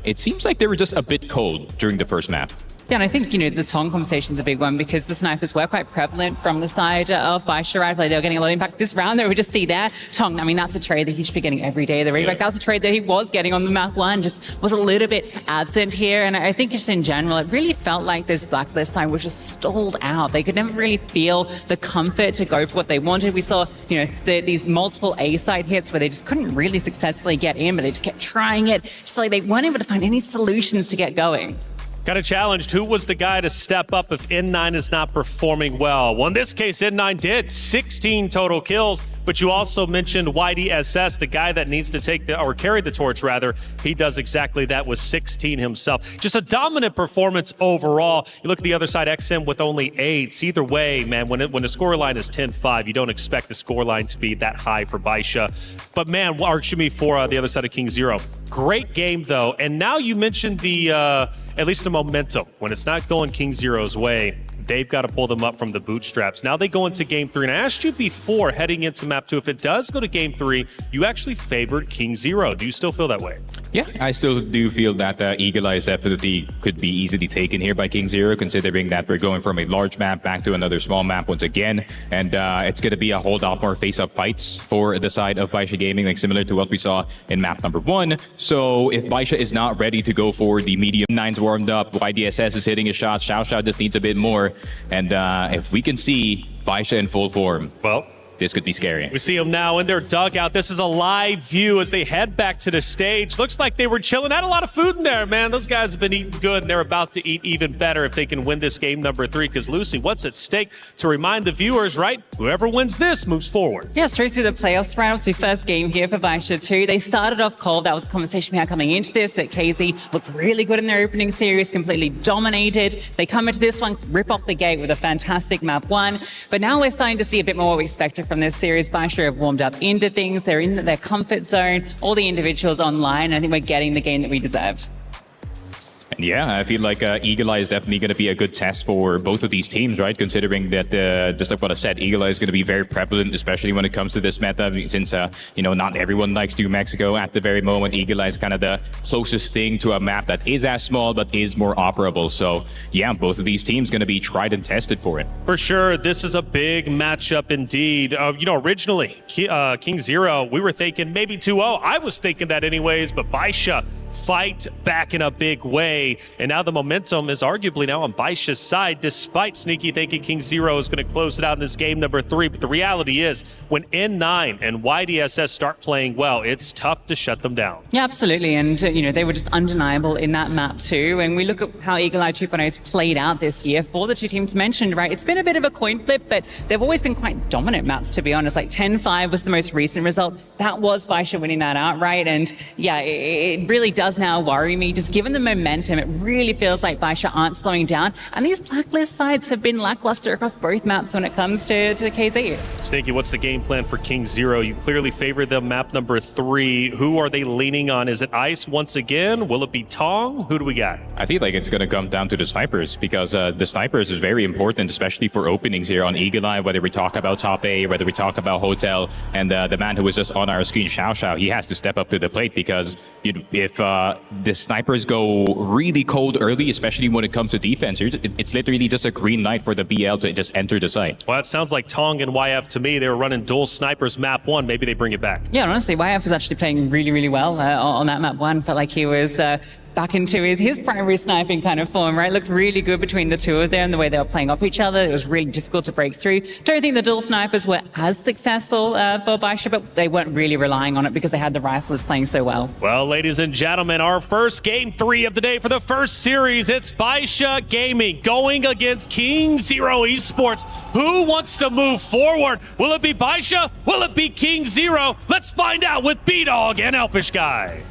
it seems like they were just a bit cold during the first map. Yeah, and I think, the Tong conversation's a big one because the snipers were quite prevalent from the side of Baisha, right? They were getting a lot of impact this round. There we just see there. Tong, I mean, that's a trade that he should be getting every day. The readback, that was a trade that he was getting on the map one, just was a little bit absent here. And I think just in general, it really felt like this Blacklist side was just stalled out. They could never really feel the comfort to go for what they wanted. We saw, these multiple A side hits where they just couldn't really successfully get in, but they just kept trying it. It's like they weren't able to find any solutions to get going. Got a challenge. Who was the guy to step up if N9 is not performing well? Well, in this case, N9 did 16 total kills, but you also mentioned YDSS, the guy that needs to carry the torch rather. He does exactly that with 16 himself. Just a dominant performance overall. You look at the other side, XM with only 8. Either way, man, when the scoreline is 10-5, you don't expect the scoreline to be that high for Baisha. But man, for the other side of King Zero. Great game though. And now you mentioned at least the momentum. When it's not going King Zero's way, they've got to pull them up from the bootstraps. Now they go into game 3. And I asked you before, heading into map 2, if it does go to game 3, you actually favored King Zero. Do you still feel that way? Yeah, I still do feel that Eagle Eye definitely could be easily taken here by King Zero, considering that we're going from a large map back to another small map once again. And it's going to be a whole lot more face-up fights for the side of Baisha Gaming, like similar to what we saw in map number 1. So if Baisha is not ready to go for the medium, 9's warmed up, YDSS is hitting his shot, Xiao just needs a bit more. And if we can see Baisha in full form, well, this could be scary. We see them now in their dugout. This is a live view as they head back to the stage. Looks like they were chilling. Had a lot of food in there, man. Those guys have been eating good, and they're about to eat even better if they can win this game number 3. Because, Lucy, what's at stake? To remind the viewers, right? Whoever wins this moves forward. Yeah, straight through the playoffs, right? Obviously, first game here for Baisha too. They started off cold. That was a conversation we had coming into this, that KZ looked really good in their opening series, completely dominated. They come into this one, rip off the gate with a fantastic map 1. But now we're starting to see a bit more what we expected from this series. Baisha have warmed up into things. They're in their comfort zone. All the individuals online. I think we're getting the game that we deserved. Yeah, I feel like Eagle Eye is definitely going to be a good test for both of these teams, right? Considering that, just like what I said, Eagle Eye is going to be very prevalent, especially when it comes to this meta, since, not everyone likes New Mexico at the very moment. Eagle Eye is kind of the closest thing to a map that is as small, but is more operable. So, yeah, both of these teams going to be tried and tested for it. For sure, this is a big matchup indeed. Originally, King Zero, we were thinking maybe 2-0. I was thinking that anyways, but Baisha fight back in a big way. And now the momentum is arguably now on Baisha's side, despite Sneaky thinking King Zero is going to close it out in this game number 3. But the reality is, when N9 and YDSS start playing well, it's tough to shut them down. Yeah, absolutely. And, they were just undeniable in that map too. And we look at how Eagle Eye 2.0 has played out this year for the two teams mentioned, right? It's been a bit of a coin flip, but they've always been quite dominant maps, to be honest. Like 10-5 was the most recent result. That was Baisha winning that out, right? And yeah, it really does now worry me. Just given the momentum, it really feels like Baisha aren't slowing down. And these Blacklist sides have been lackluster across both maps when it comes to KZ. Sneaky, what's the game plan for King Zero? You clearly favor them map number 3. Who are they leaning on? Is it Ice once again? Will it be Tong? Who do we got? I feel like it's going to come down to the snipers, because the snipers is very important, especially for openings here on Eagle Eye, whether we talk about top A, whether we talk about Hotel, and the man who was just on our screen, Xiao, he has to step up to the plate, because if the snipers go really cold early, especially when it comes to defense, it's literally just a green light for the BL to just enter the site. Well, that sounds like Tong and YF to me. They were running dual snipers map 1. Maybe they bring it back. Yeah, honestly, YF was actually playing really, really well on that map 1. Felt like he was back into his primary sniping kind of form, right? Looked really good between the two of them, the way they were playing off each other. It was really difficult to break through. Don't think the dual snipers were as successful for Baisha, but they weren't really relying on it because they had the rifles playing so well. Well, ladies and gentlemen, our first game 3 of the day for the first series. It's Baisha Gaming going against King Zero Esports. Who wants to move forward? Will it be Baisha? Will it be King Zero? Let's find out with B-Dog and Elfish Guy.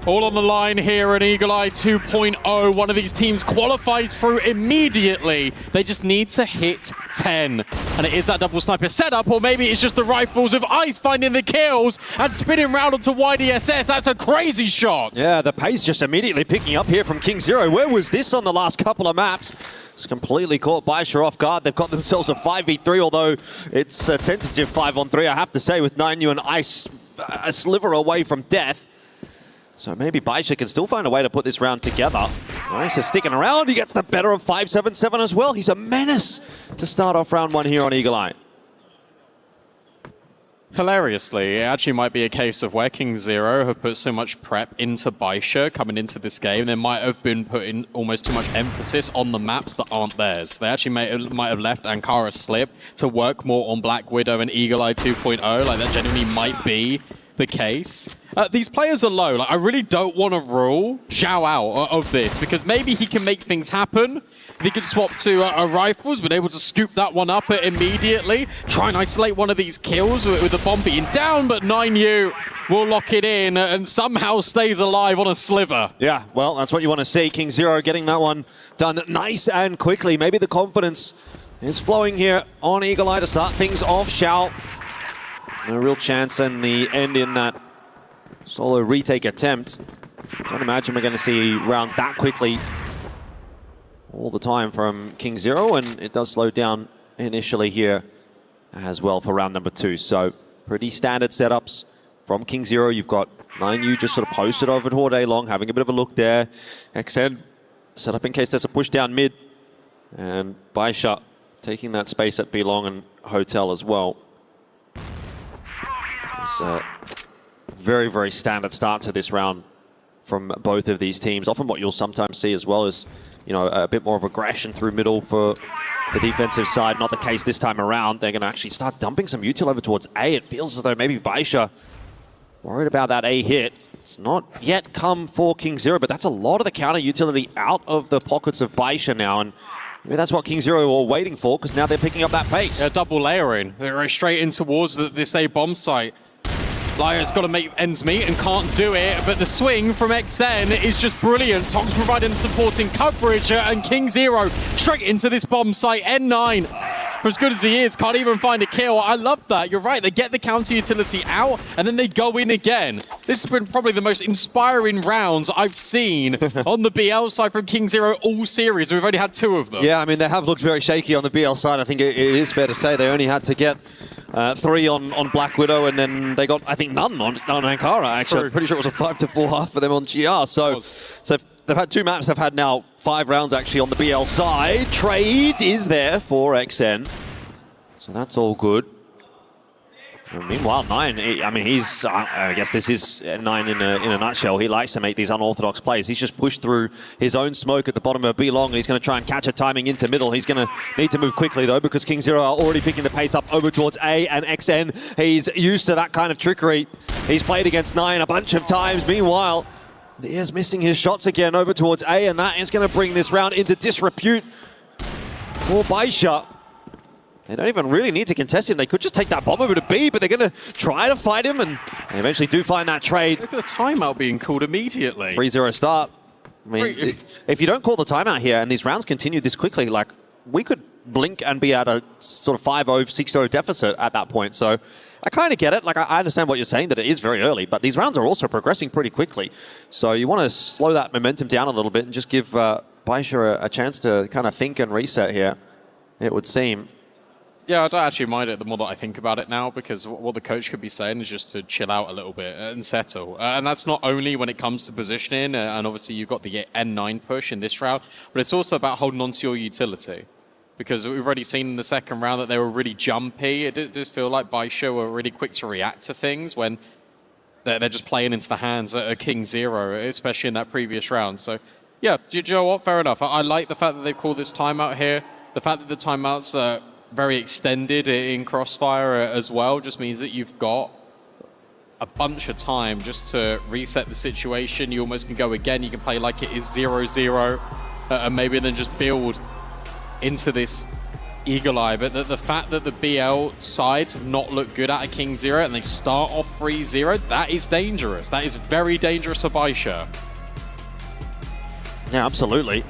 All on the line here at Eagle Eye 2.0. One of these teams qualifies through immediately. They just need to hit 10. And it is that double sniper setup, or maybe it's just the rifles of Ice finding the kills and spinning round onto YDSS. That's a crazy shot. Yeah, the pace just immediately picking up here from King Zero. Where was this on the last couple of maps? It's completely caught Baisha off guard. They've got themselves a 5v3, although it's a tentative 5-on-3, I have to say, with 9U and Ice a sliver away from death. So maybe Baisha can still find a way to put this round together. Nice is sticking around. He gets the better of 577 as well. He's a menace to start off round 1 here on Eagle Eye. Hilariously, it actually might be a case of where King Zero have put so much prep into Baisha coming into this game, they might have been putting almost too much emphasis on the maps that aren't theirs. They actually might have left Ankara slip to work more on Black Widow and Eagle Eye 2.0. Like, that genuinely might be the case. These players are low. Like, I really don't want to rule Zhao out of this, because maybe he can make things happen. If he could swap to rifles, been able to scoop that one up immediately, try and isolate one of these kills with the bomb being down, but 9U will lock it in and somehow stays alive on a sliver. Yeah, well, that's what you want to see. King Zero getting that one done nice and quickly. Maybe the confidence is flowing here on Eagle Eye to start things off. Zhao, no real chance in the end in that solo retake attempt. Don't imagine we're going to see rounds that quickly all the time from King Zero, and it does slow down initially here as well for round number 2. So pretty standard setups from King Zero. You've got 9U just sort of posted over all day long, having a bit of a look there. XN set up in case there's a push down mid, and Baisha taking that space at B-Long and Hotel as well. It's a very, very standard start to this round from both of these teams. Often what you'll sometimes see as well is, you know, a bit more of aggression through middle for the defensive side. Not the case this time around. They're going to actually start dumping some util over towards A. It feels as though maybe Baisha worried about that A hit. It's not yet come for King Zero, but that's a lot of the counter utility out of the pockets of Baisha now. And maybe that's what King Zero were waiting for, because now they're picking up that pace. Yeah, double layering. They're right straight in towards this A bomb site. Liar's got to make ends meet and can't do it, but the swing from XN is just brilliant. Tong's providing supporting coverage, and King Zero straight into this bomb site. N9, for as good as he is, can't even find a kill. I love that. You're right. They get the counter utility out, and then they go in again. This has been probably the most inspiring rounds I've seen on the BL side from King Zero all series. We've only had 2 of them. Yeah, I mean, they have looked very shaky on the BL side. I think it is fair to say they only had to get 3 on Black Widow, and then they got, I think, none on Ankara, actually. I'm pretty sure it was a 5-4 half for them on GR. So they've had 2 maps. They've had now 5 rounds, actually, on the BL side. Trade is there for XN. So that's all good. And meanwhile, 9, I mean, he's, I guess this is 9 in a nutshell. He likes to make these unorthodox plays. He's just pushed through his own smoke at the bottom of B-Long, and he's going to try and catch a timing into middle. He's going to need to move quickly, though, because King Zero are already picking the pace up over towards A, and XN, he's used to that kind of trickery. He's played against 9 a bunch of times. Meanwhile, he is missing his shots again over towards A, and that is going to bring this round into disrepute for Baisha. They don't even really need to contest him. They could just take that bomb over to B, but they're going to try to fight him, and they eventually do find that trade. Look at the timeout being called immediately. 3-0 start. I mean, if you don't call the timeout here and these rounds continue this quickly, like, we could blink and be at a sort of 5-0, 6-0 deficit at that point. So I kind of get it. Like, I understand what you're saying, that it is very early, but these rounds are also progressing pretty quickly. So you want to slow that momentum down a little bit and just give Baisha a chance to kind of think and reset here, it would seem. Yeah, I don't actually mind it the more that I think about it now, because what the coach could be saying is just to chill out a little bit and settle. And that's not only when it comes to positioning, and obviously you've got the N9 push in this round, but it's also about holding on to your utility. Because we've already seen in the second round that they were really jumpy. It does feel like Baisha were really quick to react to things when they're just playing into the hands of King Zero, especially in that previous round. So, yeah, do you know what? Fair enough. I like the fact that they've called this timeout here. The fact that the timeouts are very extended in Crossfire as well just means that you've got a bunch of time just to reset the situation. You almost can go again. You can play like it is 0-0 and maybe then just build into this Eagle Eye. But the fact that the BL sides have not looked good at a King Zero and they start off 3-0, that is dangerous. That is very dangerous for Baisha. Yeah, absolutely.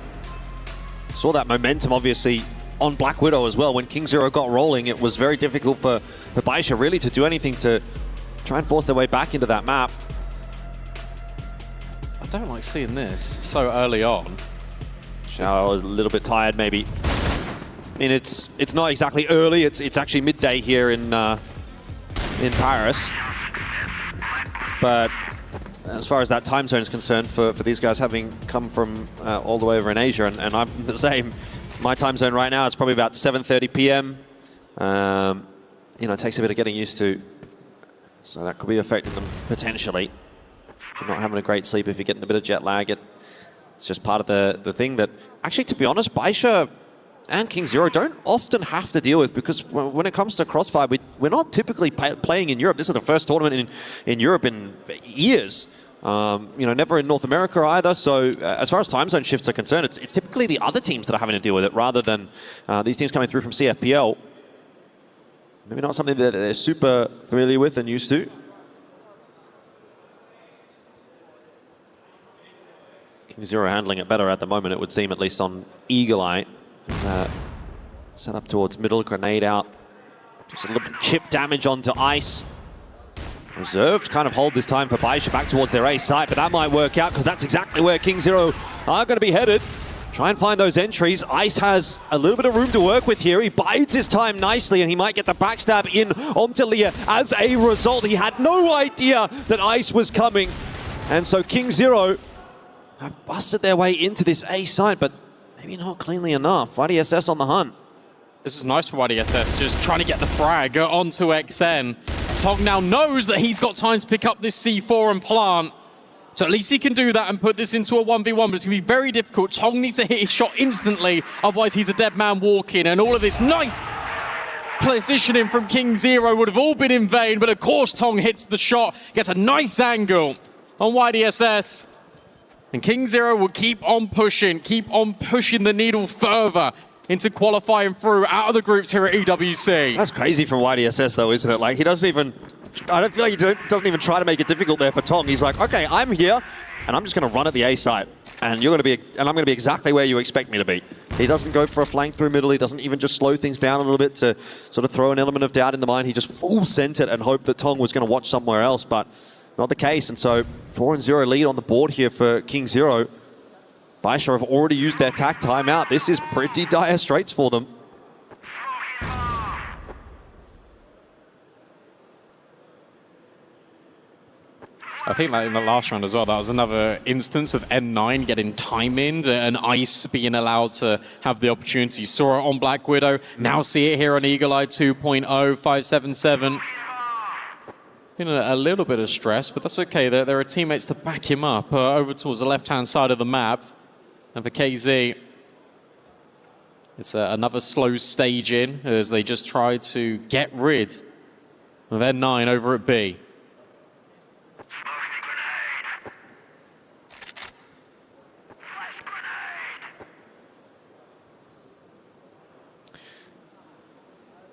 Saw that momentum, obviously, on Black Widow as well. When King Zero got rolling, it was very difficult for Baisha really to do anything to try and force their way back into that map. I don't like seeing this so early on. Xiao was a little bit tired, maybe. I mean, it's not exactly early. It's actually midday here in Paris. But as far as that time zone is concerned, for these guys having come from all the way over in Asia, and I'm the same. My time zone right now is probably about 7:30 p.m. You know, it takes a bit of getting used to. So that could be affecting them potentially. If you're not having a great sleep, if you're getting a bit of jet lag, it's just part of the thing that, actually, to be honest, Baisha and King Zero don't often have to deal with, because when it comes to Crossfire, we're not typically playing in Europe. This is the first tournament in Europe in years. You know, never in North America either. So as far as time zone shifts are concerned, it's typically the other teams that are having to deal with it rather than these teams coming through from CFPL. Maybe not something that they're super familiar with and used to. King Zero handling it better at the moment, it would seem, at least on Eagle Eye. Set up towards middle, grenade out. Just a little chip damage onto Ice. Reserved kind of hold this time for Baisha back towards their A site, but that might work out because that's exactly where King Zero are going to be headed. Try and find those entries. Ice has a little bit of room to work with here. He bides his time nicely, and he might get the backstab in onto Leah. As a result, he had no idea that Ice was coming. And so King Zero have busted their way into this A site, but maybe not cleanly enough. YDSS on the hunt. This is nice for YDSS, just trying to get the frag onto XN. Tong now knows that he's got time to pick up this C4 and plant. So at least he can do that and put this into a 1v1, but it's going to be very difficult. Tong needs to hit his shot instantly, otherwise he's a dead man walking. And all of this nice positioning from King Zero would have all been in vain, but of course Tong hits the shot, gets a nice angle on YDSS. And King Zero will keep on pushing the needle further into qualifying through out of the groups here at EWC. That's crazy from YDSS though, isn't it? Like, he doesn't even, I don't feel like he doesn't even try to make it difficult there for Tong. He's like, okay, I'm here, and I'm just going to run at the A site, and I'm going to be exactly where you expect me to be. He doesn't go for a flank through middle. He doesn't even just slow things down a little bit to sort of throw an element of doubt in the mind. He just full sent it and hoped that Tong was going to watch somewhere else, but not the case. And so 4-0 lead on the board here for King Zero. Baisha have already used their tack timeout. This is pretty dire straits for them. I think that in the last round as well, that was another instance of N9 getting time in and Ice being allowed to have the opportunity. Saw it on Black Widow, now see it here on Eagle Eye 2.0, 577. You know, a little bit of stress, but that's okay. There are teammates to back him up over towards the left-hand side of the map. And for KZ, it's another slow stage in as they just try to get rid of N9 over at B.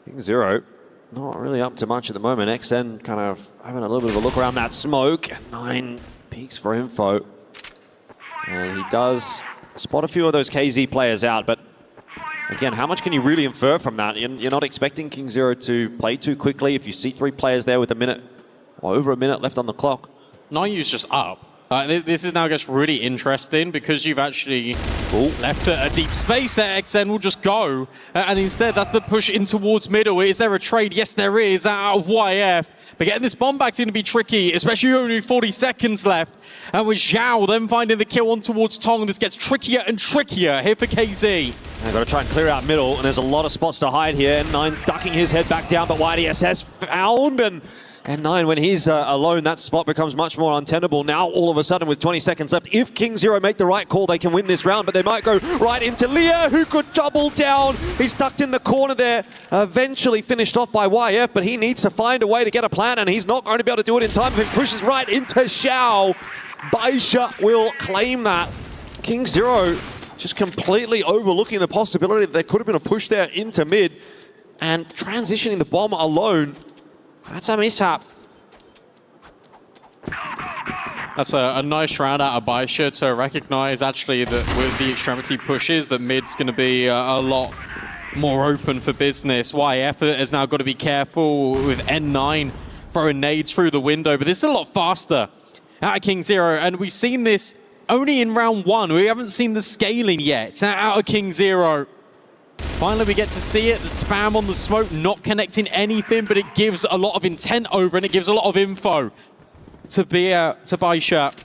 King Zero, not really up to much at the moment. XN kind of having a little bit of a look around that smoke. 9 peeks for info. And he does spot a few of those KZ players out, but again, how much can you really infer from that? You're not expecting King Zero to play too quickly. If you see 3 players there with a minute or over a minute left on the clock. Nayu's just up. This is now gets really interesting because you've actually left a deep space there. XN will just go. And instead, that's the push in towards middle. Is there a trade? Yes, there is out of YF. But getting this bomb back's going to be tricky, especially only 40 seconds left. And with Zhao then finding the kill on towards Tong, this gets trickier and trickier here for KZ. They've got to try and clear out middle, and there's a lot of spots to hide here. N9 ducking his head back down, but YDSS found, and And 9, when he's alone, that spot becomes much more untenable. Now, all of a sudden, with 20 seconds left, if King Zero make the right call, they can win this round, but they might go right into Leah, who could double down. He's tucked in the corner there, eventually finished off by YF, but he needs to find a way to get a plan, and he's not going to be able to do it in time. If he pushes right into Xiao, Baisha will claim that. King Zero just completely overlooking the possibility that there could have been a push there into mid, and transitioning the bomb alone. That's a mishap. That's a nice round out of Baisha to recognize actually that with the extremity pushes that mid's going to be a lot more open for business. YF has now got to be careful with N9 throwing nades through the window, but this is a lot faster out of King Zero, and we've seen this only in round 1. We haven't seen the scaling yet out of King Zero. Finally, we get to see it. The spam on the smoke, not connecting anything, but it gives a lot of intent over, and it gives a lot of info to Baisha.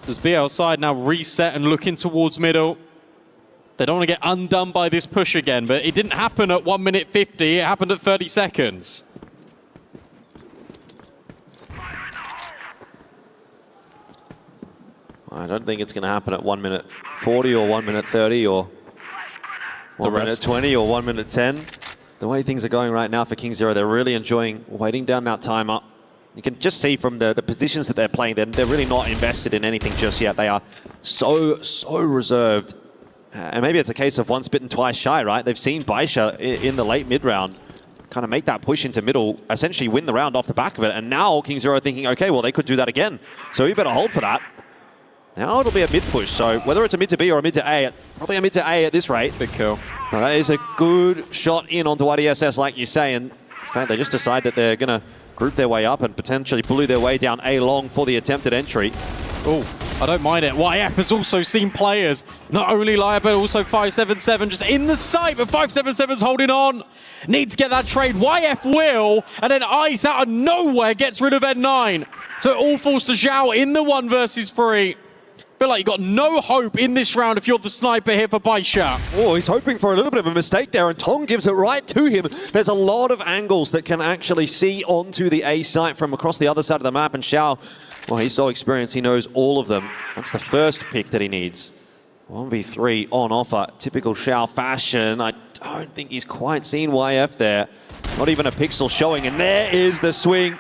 Does BL side now reset and looking towards middle? They don't want to get undone by this push again, but it didn't happen at 1 minute 50. It happened at 30 seconds. I don't think it's going to happen at 1 minute 40 or 1 minute 30 or 1 minute 20 or 1 minute 10. The way things are going right now for King Zero, they're really enjoying waiting down that timer. You can just see from the positions that they're playing, they're really not invested in anything just yet. They are so reserved. And maybe it's a case of once bitten, twice shy, right? They've seen Baisha in the late mid-round kind of make that push into middle, essentially win the round off the back of it. And now King Zero are thinking, okay, well, they could do that again. So we better hold for that. Now it'll be a mid push, so whether it's a mid to B or a mid to A, probably a mid to A at this rate. Big kill. Now that is a good shot in onto IDSS, like you say, and in fact, they just decide that they're going to group their way up and potentially bully their way down A long for the attempted entry. Oh, I don't mind it. YF has also seen players, not only Liar, but also 577 just in the sight, but 577's holding on. Needs to get that trade. YF will, and then Ice out of nowhere gets rid of N9. So it all falls to Zhao in the 1 versus 3. Feel like you got no hope in this round if you're the sniper here for Baisha. Oh, he's hoping for a little bit of a mistake there, and Tong gives it right to him. There's a lot of angles that can actually see onto the A site from across the other side of the map, and Xiao, well, he's so experienced, he knows all of them. That's the first pick that he needs. 1v3 on offer, typical Xiao fashion. I don't think he's quite seen YF there. Not even a pixel showing, and there is the swing.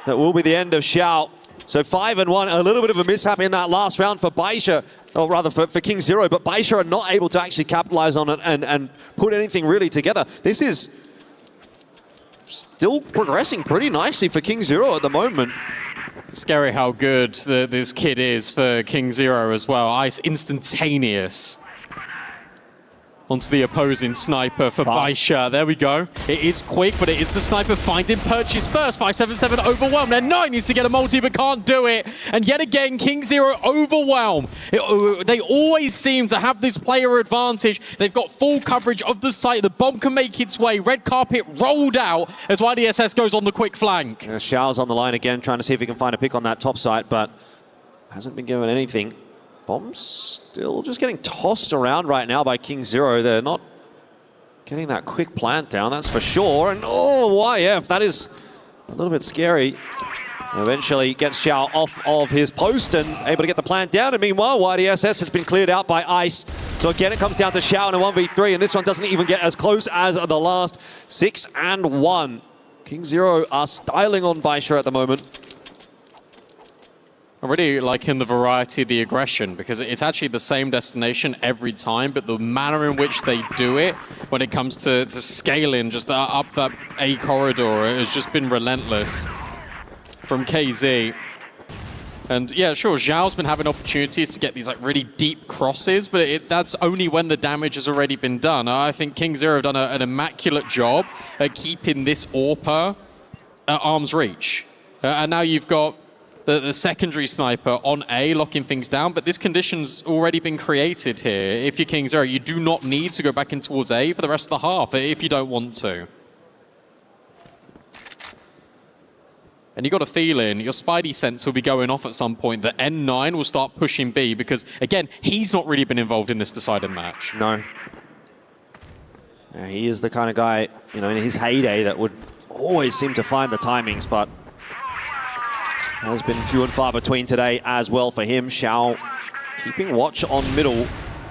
That will be the end of Xiao. So 5-1, a little bit of a mishap in that last round for Baisha, or rather for King Zero, but Baisha are not able to actually capitalize on it and put anything really together. This is still progressing pretty nicely for King Zero at the moment. Scary how good this kid is for King Zero as well. Ice instantaneous. Onto the opposing sniper for Baisha. There we go. It is quick, but it is the sniper finding purchase first. 577 overwhelmed. And 9 needs to get a multi, but can't do it. And yet again, King Zero overwhelmed. They always seem to have this player advantage. They've got full coverage of the site. The bomb can make its way. Red carpet rolled out as YDSS goes on the quick flank. Xiao's on the line again, trying to see if he can find a pick on that top site, but hasn't been given anything. Bombs still just getting tossed around right now by King Zero. They're not getting that quick plant down, that's for sure. And oh, YF, that is a little bit scary. Eventually gets Xiao off of his post and able to get the plant down. And meanwhile, YDSS has been cleared out by Ice. So again, it comes down to Xiao in a 1v3, and this one doesn't even get as close as the last. 6-1. King Zero are styling on Baisha at the moment. I really like in the variety of the aggression, because it's actually the same destination every time, but the manner in which they do it when it comes to scaling just up that A corridor has just been relentless from KZ. And yeah, sure, Zhao's been having opportunities to get these like really deep crosses, but that's only when the damage has already been done. I think King Zero have done an immaculate job at keeping this AWPer at arm's reach. And now you've got the secondary sniper on A locking things down, but this condition's already been created here. If you're King Zero, you do not need to go back in towards A for the rest of the half if you don't want to. And you got a feeling your spidey sense will be going off at some point that N9 will start pushing B, because again, he's not really been involved in this deciding match. No. He is the kind of guy, you know, in his heyday that would always seem to find the timings, but has been few and far between today as well for him. Xiao keeping watch on middle.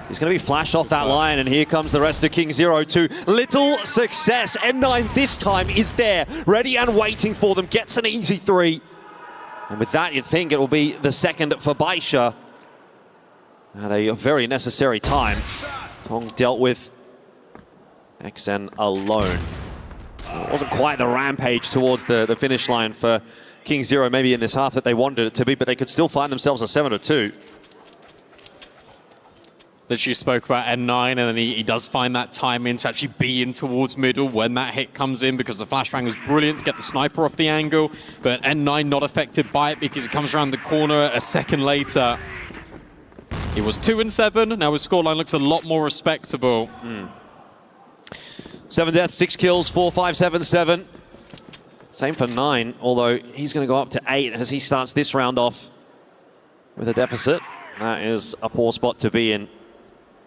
He's going to be flashed off that line, and here comes the rest of King Zero to little success. N9 this time is there, ready and waiting for them. Gets an easy 3. And with that, you'd think it will be the second for Baisha. At a very necessary time. Tong dealt with XN alone. It wasn't quite the rampage towards the finish line for King Zero, maybe in this half that they wanted it to be, but they could still find themselves a 7-2. That she spoke about N9, and then he does find that time in to actually be in towards middle when that hit comes in, because the flashbang was brilliant to get the sniper off the angle, but N9 not affected by it because it comes around the corner a second later. He was 2-7, now his scoreline looks a lot more respectable. 7 deaths, 6 kills, 4, 5, 7, 7. Same for 9, although he's going to go up to 8 as he starts this round off with a deficit. That is a poor spot to be in.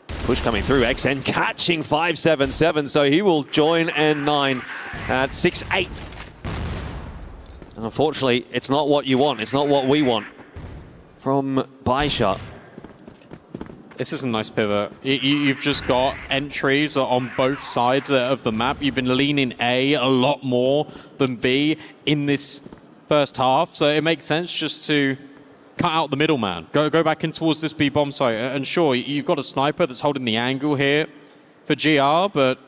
Push coming through, XN catching 5-7-7, so he will join N9 at 6-8. And unfortunately, it's not what you want. It's not what we want from Baisha. This is a nice pivot. You've just got entries on both sides of the map. You've been leaning A lot more than B in this first half, so it makes sense just to cut out the middleman. Go back in towards this B bomb site. And sure, you've got a sniper that's holding the angle here for GR, but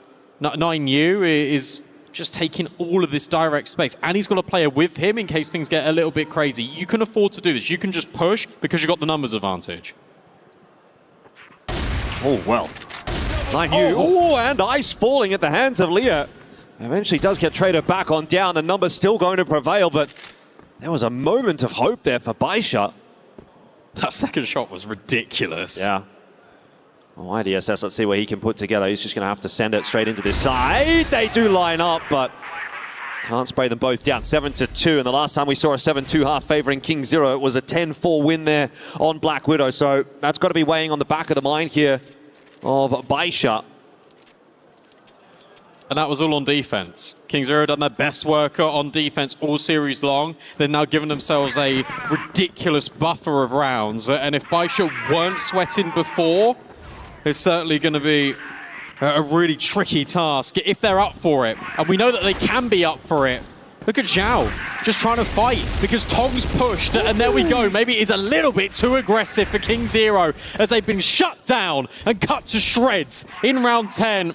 9U is just taking all of this direct space. And he's got a player with him in case things get a little bit crazy. You can afford to do this. You can just push because you've got the numbers advantage. Oh, well. 9U. Oh, and ice falling at the hands of Leah. Eventually does get traded back on down. The number's still going to prevail, but there was a moment of hope there for Baisha. That second shot was ridiculous. Yeah. Well, IDSS, let's see what he can put together. He's just going to have to send it straight into this side. They do line up, but can't spray them both down. 7-2, and the last time we saw a 7-2 half favoring King Zero, it was a 10-4 win there on Black Widow. So that's got to be weighing on the back of the mind here of Baisha. And that was all on defense. King Zero done their best work on defense all series long. They've now given themselves a ridiculous buffer of rounds. And if Baisha weren't sweating before, it's certainly going to be a really tricky task if they're up for it. And we know that they can be up for it. Look at Zhao just trying to fight because Tong's pushed, and there we go. Maybe it is a little bit too aggressive for King Zero as they've been shut down and cut to shreds in round 10.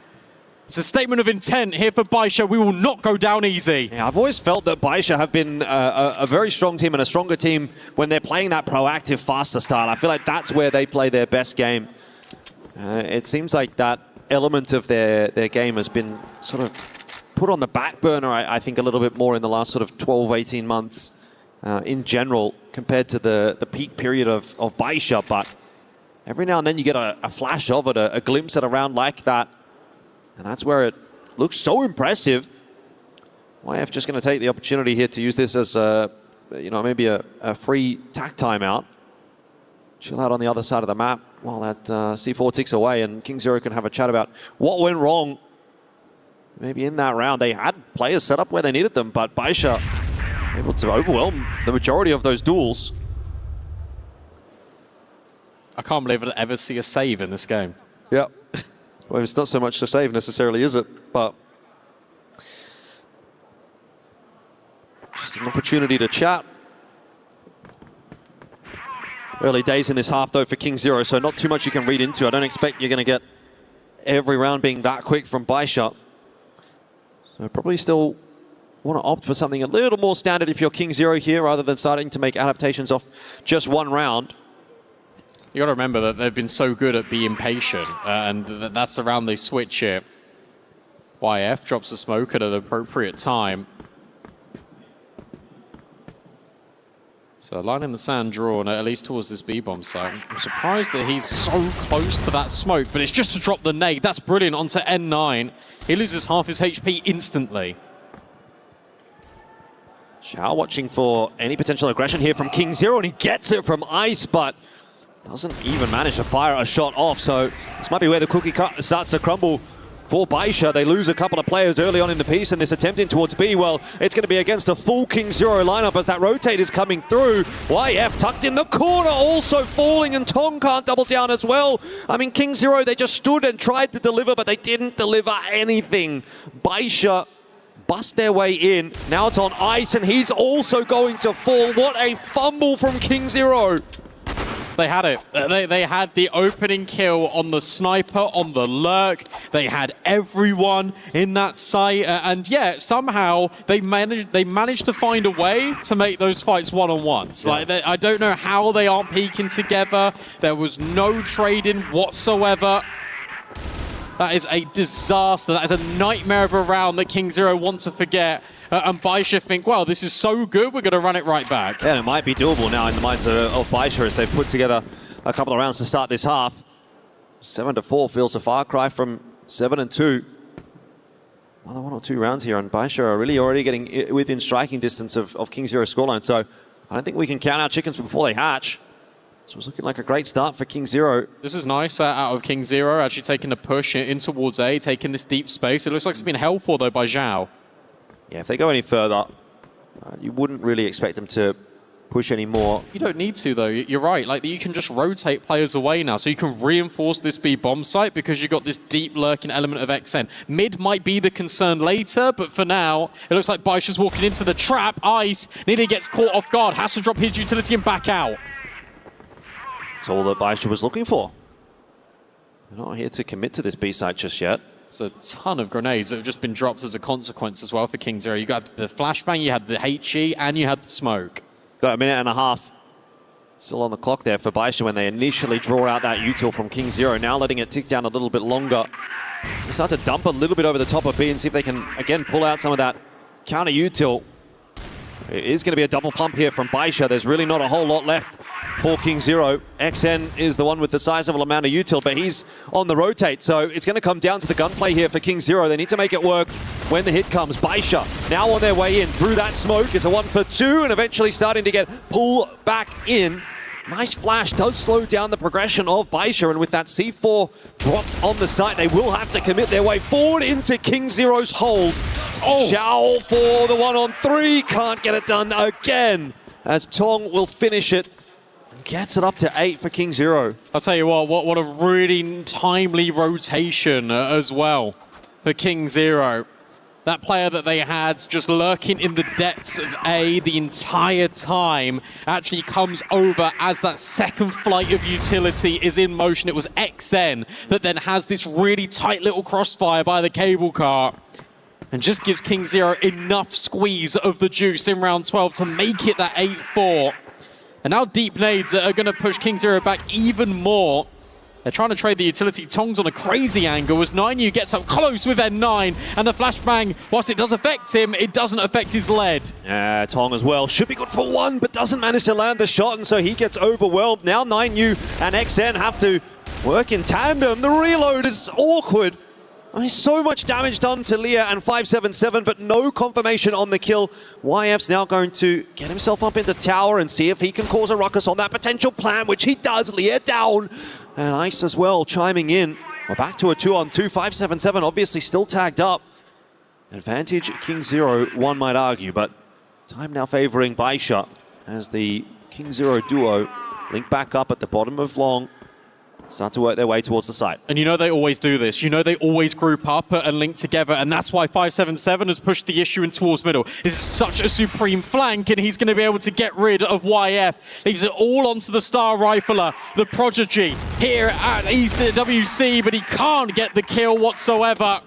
It's a statement of intent here for Baisha. We will not go down easy. Yeah, I've always felt that Baisha have been a very strong team and a stronger team when they're playing that proactive, faster style. I feel like that's where they play their best game. It seems like that element of their game has been sort of put on the back burner, I think, a little bit more in the last sort of 12, 18 months in general compared to the peak period of Baisha. But every now and then you get a flash of it, a glimpse at a round like that. And that's where it looks so impressive. YF just going to take the opportunity here to use this as maybe a free tack timeout. Chill out on the other side of the map while that C4 ticks away, and King Zero can have a chat about what went wrong. Maybe in that round they had players set up where they needed them, but Baisha able to overwhelm the majority of those duels. I can't believe I'd ever see a save in this game. Yep. Well, it's not so much to save necessarily, is it? But just an opportunity to chat. Early days in this half, though, for King Zero, so not too much you can read into. I don't expect you're going to get every round being that quick from Baisha. So probably still want to opt for something a little more standard if you're King Zero here, rather than starting to make adaptations off just one round. You got to remember that they've been so good at being patient, and that's the round they switch it. YF drops a smoke at an appropriate time. So a line in the sand drawn, at least towards this B-bomb site. I'm surprised that he's so close to that smoke, but it's just to drop the nade. That's brilliant onto N9. He loses half his HP instantly. Xiao watching for any potential aggression here from King Zero, and he gets it from Ice, but doesn't even manage to fire a shot off. So this might be where the cookie starts to crumble For Baisha, they lose a couple of players early on in the piece, and this attempt in towards B, well, it's going to be against a full King Zero lineup as that rotate is coming through. YF tucked in the corner, also falling, and Tong can't double down as well. I mean, King Zero, they just stood and tried to deliver, but they didn't deliver anything. Baisha bust their way in. Now it's on ice, and he's also going to fall. What a fumble from King Zero. They had it. They had the opening kill on the sniper, on the lurk. They had everyone in that site, and yeah, somehow they managed to find a way to make those fights one-on-ones. Like I don't know how they aren't peaking together. There was no trading whatsoever. That is a disaster. That is a nightmare of a round that King Zero want to forget. And Baisha think, well, this is so good, we're going to run it right back. Yeah, it might be doable now in the minds of Baisha as they've put together a couple of rounds to start this half. 7-4 feels a far cry from 7-2. Another 1 or 2 rounds here, and Baisha are really already getting within striking distance of King Zero's scoreline. So I don't think we can count our chickens before they hatch. So it's looking like a great start for King Zero. This is nice out of King Zero, actually taking a push in towards A, taking this deep space. It looks like it's been held for, though, by Zhao. Yeah, if they go any further, you wouldn't really expect them to push any more. You don't need to, though. You're right. Like, you can just rotate players away now, so you can reinforce this B bomb site because you've got this deep lurking element of XN. Mid might be the concern later, but for now, it looks like Baisha's walking into the trap. Ice nearly gets caught off guard, has to drop his utility and back out. That's all that Baisha was looking for. They're not here to commit to this B site just yet. A ton of grenades that have just been dropped as a consequence as well for King Zero. You got the flashbang, you had the HE, and you had the smoke. Got a minute and a half still on the clock there for Baisha when they initially draw out that util from King Zero. Now letting it tick down a little bit longer. They start to dump a little bit over the top of B and see if they can, again, pull out some of that counter util. It is going to be a double pump here from Baisha. There's really not a whole lot left for King Zero. XN is the one with the sizable amount of util, but he's on the rotate, so it's going to come down to the gunplay here for King Zero. They need to make it work when the hit comes. Baisha now on their way in through that smoke. It's a 1 for 2 and eventually starting to get pulled back in. Nice flash does slow down the progression of Baisha, and with that C4 dropped on the site, they will have to commit their way forward into King Zero's hold. Zhao for the 1-on-3, can't get it done again, as Tong will finish it. Gets it up to 8 for King Zero. I'll tell you what a really timely rotation as well for King Zero. That player that they had just lurking in the depths of A the entire time actually comes over as that second flight of utility is in motion. It was XN that then has this really tight little crossfire by the cable car and just gives King Zero enough squeeze of the juice in round 12 to make it that 8-4. And now deep nades are going to push King Zero back even more. They're trying to trade the utility. Tong's on a crazy angle as 9U gets up close with N9. And the flashbang, whilst it does affect him, it doesn't affect his lead. Tong as well. Should be good for 1, but doesn't manage to land the shot, and so he gets overwhelmed. Now 9U and XN have to work in tandem. The reload is awkward. I mean, so much damage done to Leah and 577, but no confirmation on the kill. YF's now going to get himself up into tower and see if he can cause a ruckus on that potential plan, which he does. Leah down. And Ice as well chiming in. We're back to a 2-on-2. 577 obviously still tagged up. Advantage King Zero, one might argue, but time now favoring Baisha as the King Zero duo link back up at the bottom of long. Start to work their way towards the site. And you know they always do this. You know they always group up and link together, and that's why 577 has pushed the issue in towards middle. This is such a supreme flank, and he's going to be able to get rid of YF. Leaves it all onto the Star Rifler, the Prodigy, here at EWC, but he can't get the kill whatsoever.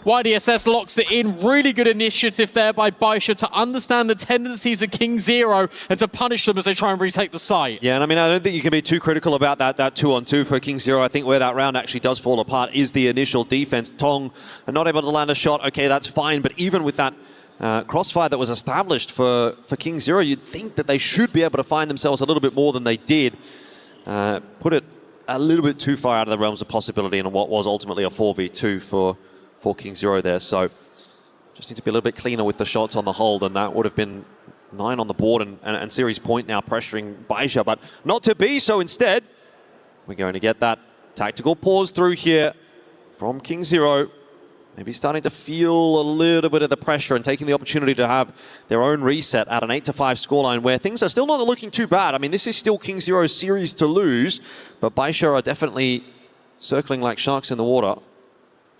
YDSS locks it in. Really good initiative there by Baisha to understand the tendencies of King Zero and to punish them as they try and retake the site. Yeah, and I mean, I don't think you can be too critical about that 2-on-2 for King Zero. I think where that round actually does fall apart is the initial defense. Tong are not able to land a shot. Okay, that's fine, but even with that crossfire that was established for King Zero, you'd think that they should be able to find themselves a little bit more than they did. Put it a little bit too far out of the realms of possibility in what was ultimately a 4v2 for King Zero there. So just need to be a little bit cleaner with the shots on the hold, and that would have been 9 on the board and series point now pressuring Baisha, but not to be. So instead, we're going to get that tactical pause through here from King Zero. maybe starting to feel a little bit of the pressure and taking the opportunity to have their own reset at an 8-5 scoreline where things are still not looking too bad. I mean, this is still King Zero's series to lose, but Baisha are definitely circling like sharks in the water.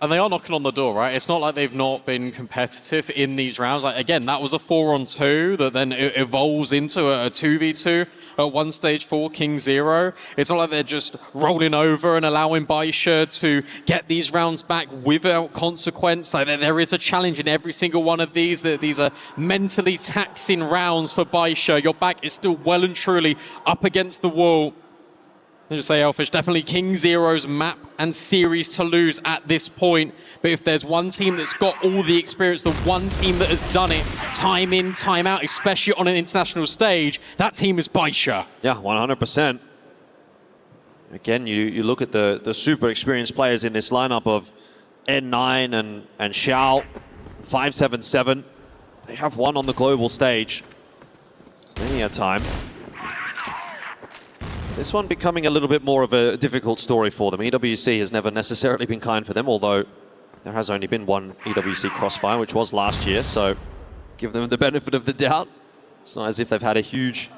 And they are knocking on the door, right? It's not like they've not been competitive in these rounds. Like, again, that was a 4-on-2 that then evolves into a 2v2 at one stage for King Zero. It's not like they're just rolling over and allowing Baisha to get these rounds back without consequence. Like, there is a challenge in every single one of these. These are mentally taxing rounds for Baisha. Your back is still well and truly up against the wall. I just say, Elfish, definitely King Zero's map and series to lose at this point. But if there's one team that's got all the experience, the one team that has done it time in, time out, especially on an international stage, that team is Baisha. Yeah, 100%. Again, you look at the super experienced players in this lineup of N9 and Xiao, 577. They have won on the global stage many a time. This one becoming a little bit more of a difficult story for them. EWC has never necessarily been kind for them, although there has only been one EWC Crossfire, which was last year, so give them the benefit of the doubt. It's not as if they've had a huge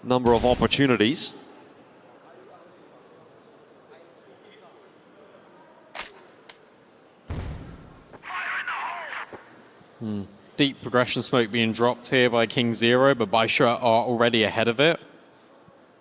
number of opportunities. Deep progression smoke being dropped here by King Zero, but Baisha are already ahead of it.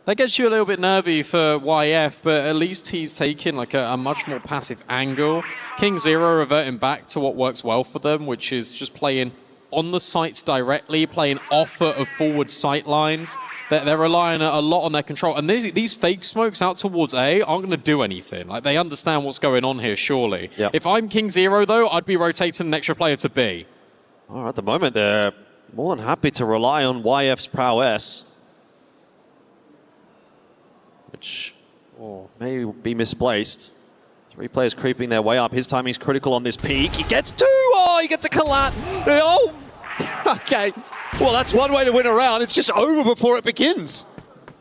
That gets you a little bit nervy for YF, but at least he's taking like a much more passive angle. King Zero reverting back to what works well for them, which is just playing on the sites directly, playing off of forward sight lines. They're relying a lot on their control. And these fake smokes out towards A aren't going to do anything. Like, they understand what's going on here, surely. Yep. If I'm King Zero, though, I'd be rotating an extra player to B. At the moment, they're more than happy to rely on YF's prowess, which may be misplaced. 3 players creeping their way up. His timing's critical on this peak. He gets 2! Oh, he gets a collat. Oh! Okay. Well, that's one way to win a round. It's just over before it begins.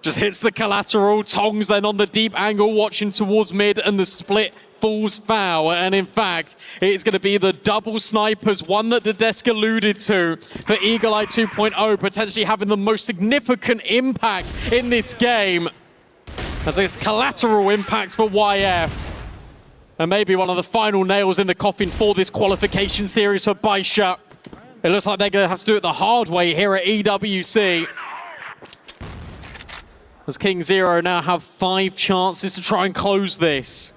Just hits the collateral. Tongs then on the deep angle, watching towards mid, and the split falls foul. And in fact, it's going to be the double snipers, one that the desk alluded to for Eagle Eye 2.0, potentially having the most significant impact in this game. As it's collateral impact for YF. And maybe one of the final nails in the coffin for this qualification series for Baisha. It looks like they're going to have to do it the hard way here at EWC. As King Zero now have 5 chances to try and close this.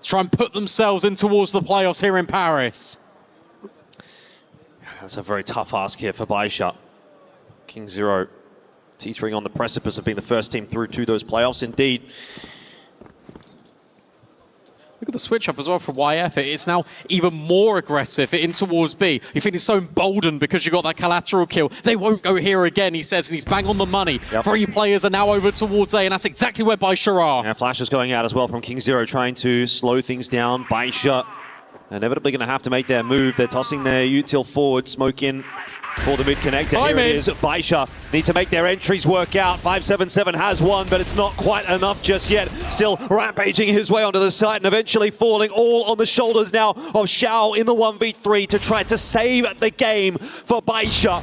To try and put themselves in towards the playoffs here in Paris. That's a very tough ask here for Baisha. King Zero teetering on the precipice of being the first team through to those playoffs, indeed. Look at the switch up as well for YF. It's now even more aggressive in towards B. You think it's so emboldened because you got that collateral kill. They won't go here again, he says, and he's bang on the money. Yep. 3 players are now over towards A, and that's exactly where Baisha are. And flashes going out as well from King Zero, trying to slow things down. Baisha inevitably going to have to make their move. They're tossing their util forward, smoke in for the mid connector. Here it is. Baisha need to make their entries work out. 577 has one, but it's not quite enough just yet. Still rampaging his way onto the side and eventually falling all on the shoulders now of Xiao in the 1v3 to try to save the game for Baisha.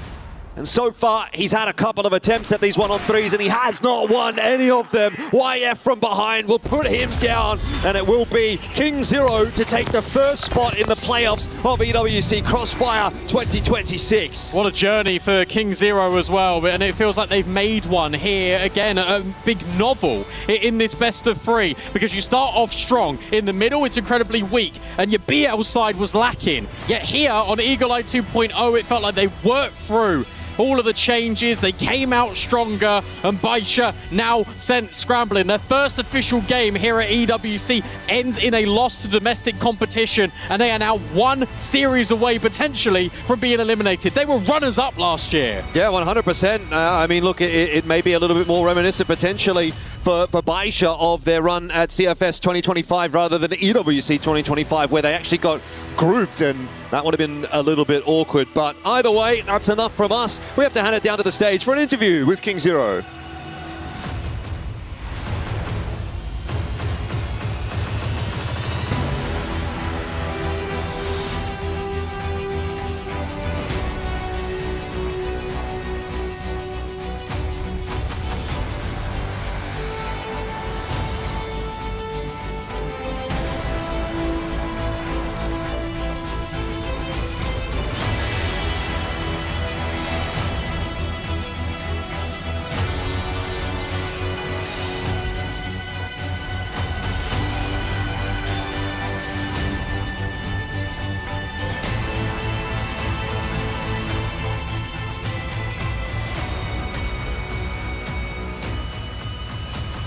And so far, he's had a couple of attempts at these 1-on-3s, and he has not won any of them. YF from behind will put him down, and it will be King Zero to take the first spot in the playoffs of EWC Crossfire 2026. What a journey for King Zero as well, and it feels like they've made one here. Again, a big novel in this best of 3, because you start off strong. In the middle, it's incredibly weak, and your BL side was lacking. Yet here on Eagle Eye 2.0, it felt like they worked through all of the changes, they came out stronger, and Baisha now sent scrambling. Their first official game here at EWC ends in a loss to domestic competition, and they are now 1 series away potentially from being eliminated. They were runners-up last year. Yeah, 100%. I mean, look, it may be a little bit more reminiscent potentially for Baisha of their run at CFS 2025 rather than EWC 2025, where they actually got grouped, and that would have been a little bit awkward. But either way, that's enough from us. We have to hand it down to the stage for an interview with King Zero.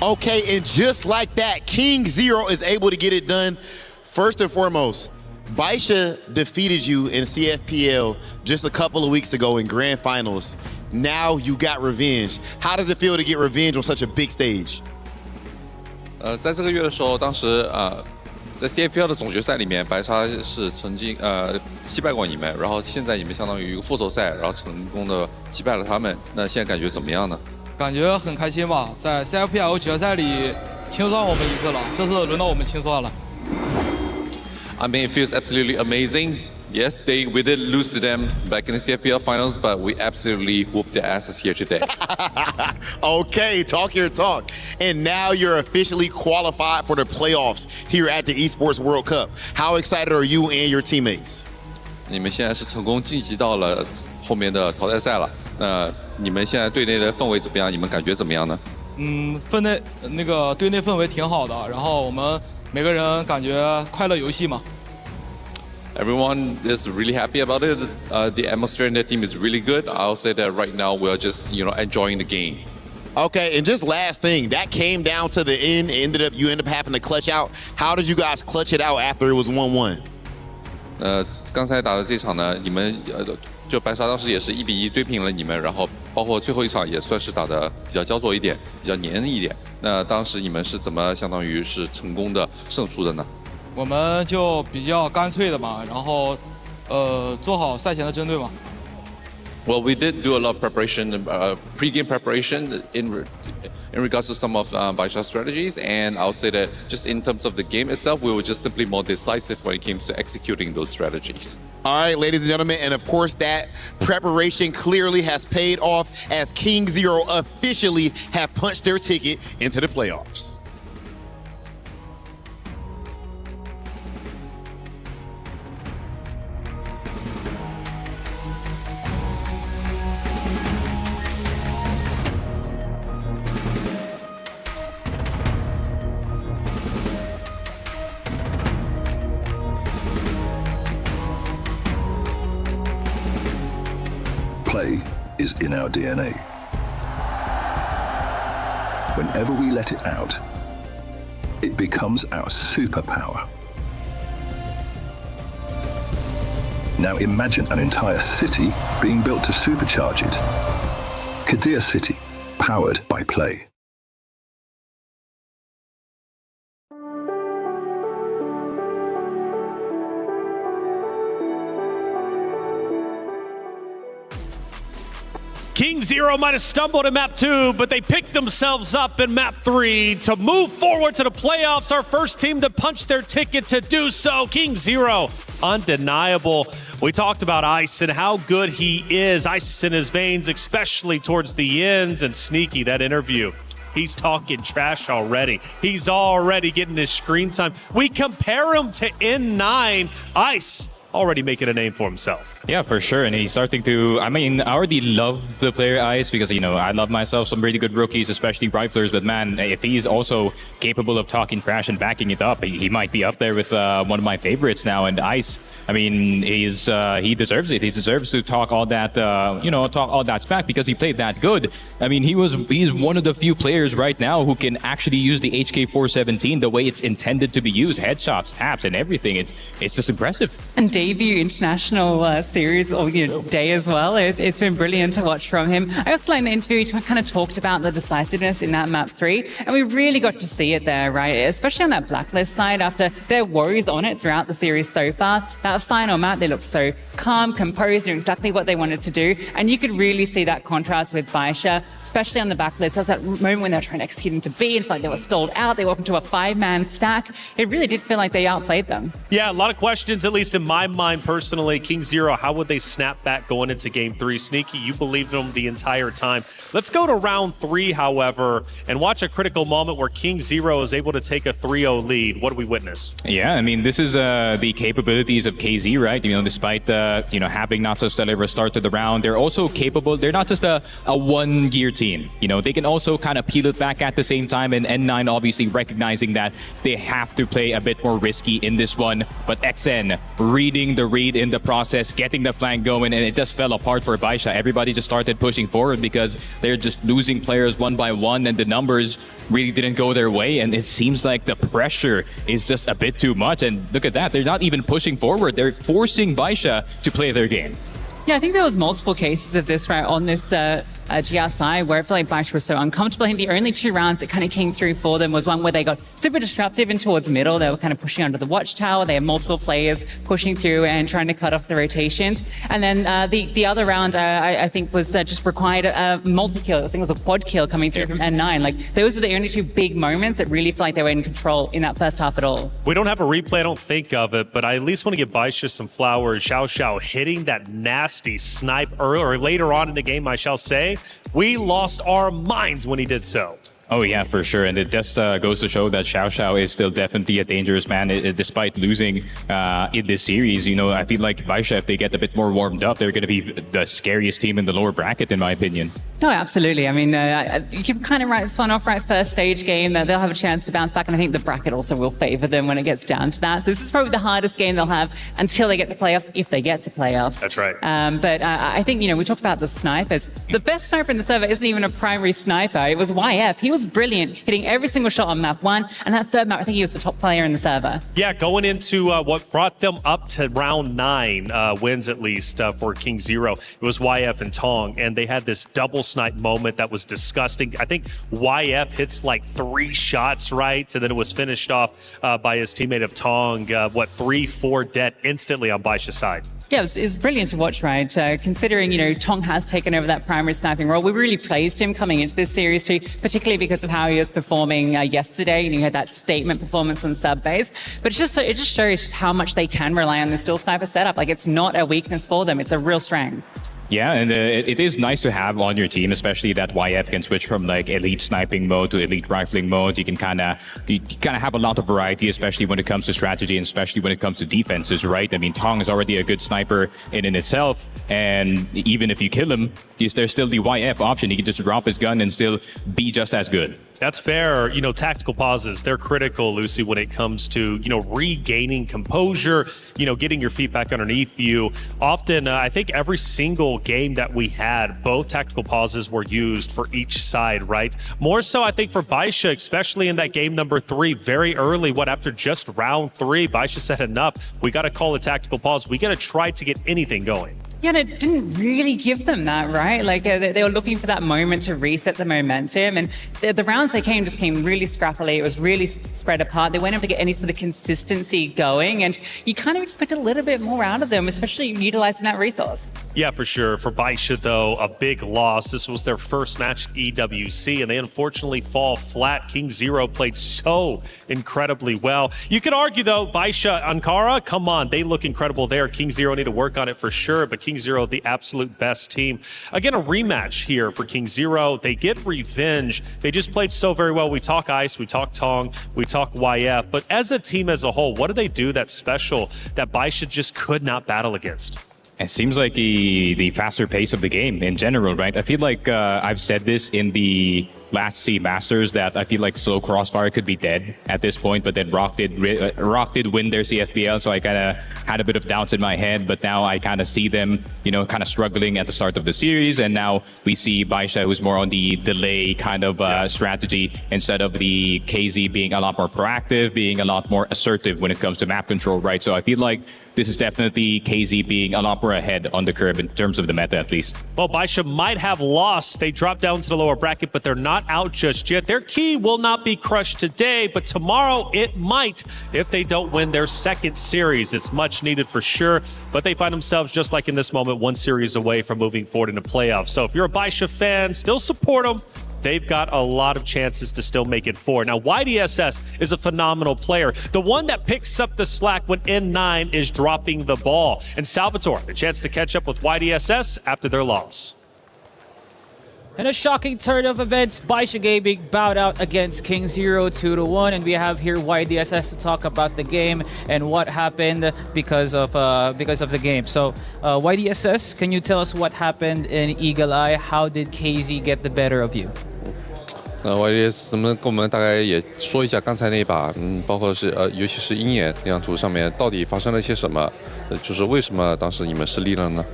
Okay, and just like that, King Zero is able to get it done. First and foremost, Baisha defeated you in CFPL just a couple of weeks ago in grand finals. Now you got revenge. How does it feel to get revenge on such a big stage? 在这个月的时候，当时在 CFPL 的总决赛里面，白沙是曾经击败过你们，然后现在你们相当于一个复仇赛，然后成功的击败了他们。那现在感觉怎么样呢？感觉很开心吧，在 CFPL 决赛里清算我们一次了，这次轮到我们清算了。I mean, it feels absolutely amazing. Yes, we did lose to them back in the CFPL finals, but we absolutely whooped their asses here today. Okay, talk your talk. And now you're officially qualified for the playoffs here at the Esports World Cup. How excited are you and your teammates? 你们现在是成功晋级到了后面的淘汰赛了。那你们现在队内的氛围怎么样？你们感觉怎么样呢？队内氛围挺好的，然后我们每个人感觉快乐游戏嘛。Everyone is really happy about it. The atmosphere in their team is really good. I'll say that right now we're just enjoying the game. Okay, and just last thing, that came down to the end. You ended up having to clutch out. How did you guys clutch it out after it was 1-1? 刚才打的这场呢，你们就白沙当时也是1-1追平了你们，然后包括最后一场也算是打得比较焦灼一点，比较黏一点。那当时你们是怎么相当于是成功的胜出的呢？我们就比较干脆的嘛，然后做好赛前的针对嘛。Well, we did do a lot of preparation, pre-game preparation in regards to some of Baisha's strategies, and I'll say that just in terms of the game itself, we were just simply more decisive when it came to executing those strategies. All right, ladies and gentlemen, and of course that preparation clearly has paid off as King Zero officially have punched their ticket into the playoffs. Play is in our DNA. Whenever we let it out, it becomes our superpower. Now imagine an entire city being built to supercharge it. Kadir City, powered by play. King Zero might have stumbled in map 2, but they picked themselves up in map 3 to move forward to the playoffs. Our first team to punch their ticket to do so. King Zero, undeniable. We talked about Ice and how good he is. Ice in his veins, especially towards the ends. And Sneaky, that interview. He's talking trash already. He's already getting his screen time. We compare him to N9. Ice already making a name for himself. Yeah, for sure. And he's starting to, I already love the player Ice because, I love myself some really good rookies, especially riflers. But man, if he's also capable of talking trash and backing it up, he might be up there with one of my favorites now. And Ice, he deserves it. He deserves to talk all that, talk all that smack because he played that good. He's one of the few players right now who can actually use the HK417 the way it's intended to be used. Headshots, taps, and everything. It's just impressive. And debut international series or day as well. It's been brilliant to watch from him. I also like in the interview he kind of talked about the decisiveness in that map 3, and we really got to see it there, right? Especially on that blacklist side after their woes on it throughout the series so far. That final map, they looked so calm, composed, knew exactly what they wanted to do, and you could really see that contrast with Baisha, especially on the backlist. There's that moment when they were trying to execute into B and felt like they were stalled out. They walked into a 5-man stack. It really did feel like they outplayed them. Yeah, a lot of questions, at least in my mind personally. King Zero, how would they snap back going into game 3? Sneaky, you believed in them the entire time. Let's go to round 3, however, and watch a critical moment where King Zero is able to take a 3-0 lead. What do we witness? Yeah, this is the capabilities of KZ, right? Despite having not so stellar of a start to the round, they're also capable. They're not just a one-gear team. They can also kind of peel it back at the same time, and N9 obviously recognizing that they have to play a bit more risky in this one. But XN reading finding the read in the process, getting the flank going, and it just fell apart for Baisha. Everybody just started pushing forward because they're just losing players one by one, and the numbers really didn't go their way, and it seems like the pressure is just a bit too much. And look at that, they're not even pushing forward. They're forcing Baisha to play their game. Yeah, I think there was multiple cases of this, right, on this GR side where I feel like Baisha was so uncomfortable. I think the only 2 rounds that kind of came through for them was one where they got super disruptive in towards middle. They were kind of pushing under the watchtower. They had multiple players pushing through and trying to cut off the rotations. And then the other round, I think, was just required a multi-kill. I think it was a quad kill coming through from N9. Like, those are the only 2 big moments that really feel like they were in control in that first half at all. We don't have a replay, I don't think of it, but I at least want to give Baisha some flowers. Xiao hitting that nasty snipe earlier or later on in the game, I shall say. We lost our minds when he did so. Oh yeah, for sure, and it just goes to show that Xiao is still definitely a dangerous man, despite losing in this series. You know, I feel like Baisha, if they get a bit more warmed up, they're going to be the scariest team in the lower bracket, in my opinion. No, absolutely. I mean, you can kind of write this one off, right? First stage game, they'll have a chance to bounce back, and I think the bracket also will favor them when it gets down to that. So this is probably the hardest game they'll have until they get to playoffs, if they get to playoffs. That's right. But I think, you know, we talked about the snipers. The best sniper in the server isn't even a primary sniper. It was YF. He was brilliant, hitting every single shot on map 1, and that third map, I think he was the top player in the server. Yeah, going into what brought them up to round 9 wins, at least for King Zero, it was YF and Tong, and they had this double snipe moment that was disgusting. I think YF hits like 3 shots, right? And then it was finished off by his teammate of Tong, 3-4 dead instantly on Baisha's side. Yeah, it's brilliant to watch, right? Considering, you know, Tong has taken over that primary sniping role. We really praised him coming into this series too, particularly because of how he was performing yesterday. You know, he had that statement performance on sub base. But it just shows how much they can rely on this dual sniper setup. Like, it's not a weakness for them. It's a real strength. Yeah, and it is nice to have on your team, especially that YF can switch from like elite sniping mode to elite rifling mode. You can kind of have a lot of variety, especially when it comes to strategy and especially when it comes to defenses, right? I mean, Tong is already a good sniper in itself, and even if you kill him, there's still the YF option. He can just drop his gun and still be just as good. That's fair. You know, tactical pauses, they're critical, Lucy, when it comes to, you know, regaining composure, you know, getting your feet back underneath you. Often, I think every single game that we had, both tactical pauses were used for each side, right? More so, I think, for Baisha, especially in that game number 3, very early, after just round 3, Baisha said enough. We got to call a tactical pause. We got to try to get anything going. Yeah, and it didn't really give them that, right? Like, they were looking for that moment to reset the momentum, and the rounds they came just came really scrappily. It was really spread apart. They weren't able to get any sort of consistency going, and you kind of expect a little bit more out of them, especially utilizing that resource. Yeah, for sure. For Baisha, though, a big loss. This was their first match at EWC, and they unfortunately fall flat. King Zero played so incredibly well. You could argue, though, Baisha, Ankara, come on, they look incredible there. King Zero need to work on it for sure, but King Zero, the absolute best team. Again, a rematch here for King Zero. They get revenge. They just played so very well. We talk Ice, we talk Tong, we talk YF, but as a team as a whole, what do they do that's special that Baisha just could not battle against? It seems like the faster pace of the game in general, right? I feel like I've said this in the last C Masters that I feel like slow Crossfire could be dead at this point, but then Rock did win their CFBL, so I kind of had a bit of doubts in my head, but now I kind of see them, you know, kind of struggling at the start of the series, and now we see Baisha, who's more on the delay kind of strategy instead of the KZ being a lot more proactive, being a lot more assertive when it comes to map control, right? So I feel like this is definitely KZ being a lot more ahead on the curve in terms of the meta, at least. Well, Baisha might have lost. They dropped down to the lower bracket, but they're not out just yet. Their key will not be crushed today, but tomorrow it might if they don't win their second series. It's much needed for sure, but they find themselves, just like in this moment, one series away from moving forward into playoffs. So if you're a Baisha fan, still support them. They've got a lot of chances to still make it forward. Now, YDSS is a phenomenal player. The one that picks up the slack when N9 is dropping the ball. And Salvatore, the chance to catch up with YDSS after their loss. In a shocking turn of events, Baisha Gaming bowed out against King Zero 2-1, and we have here YDSS to talk about the game and what happened because of the game. So, YDSS, can you tell us what happened in Eagle Eye? How did KZ get the better of you? YDS 能不能跟我们大概也说一下刚才那一把，包括是尤其是鹰眼那张图上面到底发生了些什么？就是为什么当时你们失利了呢？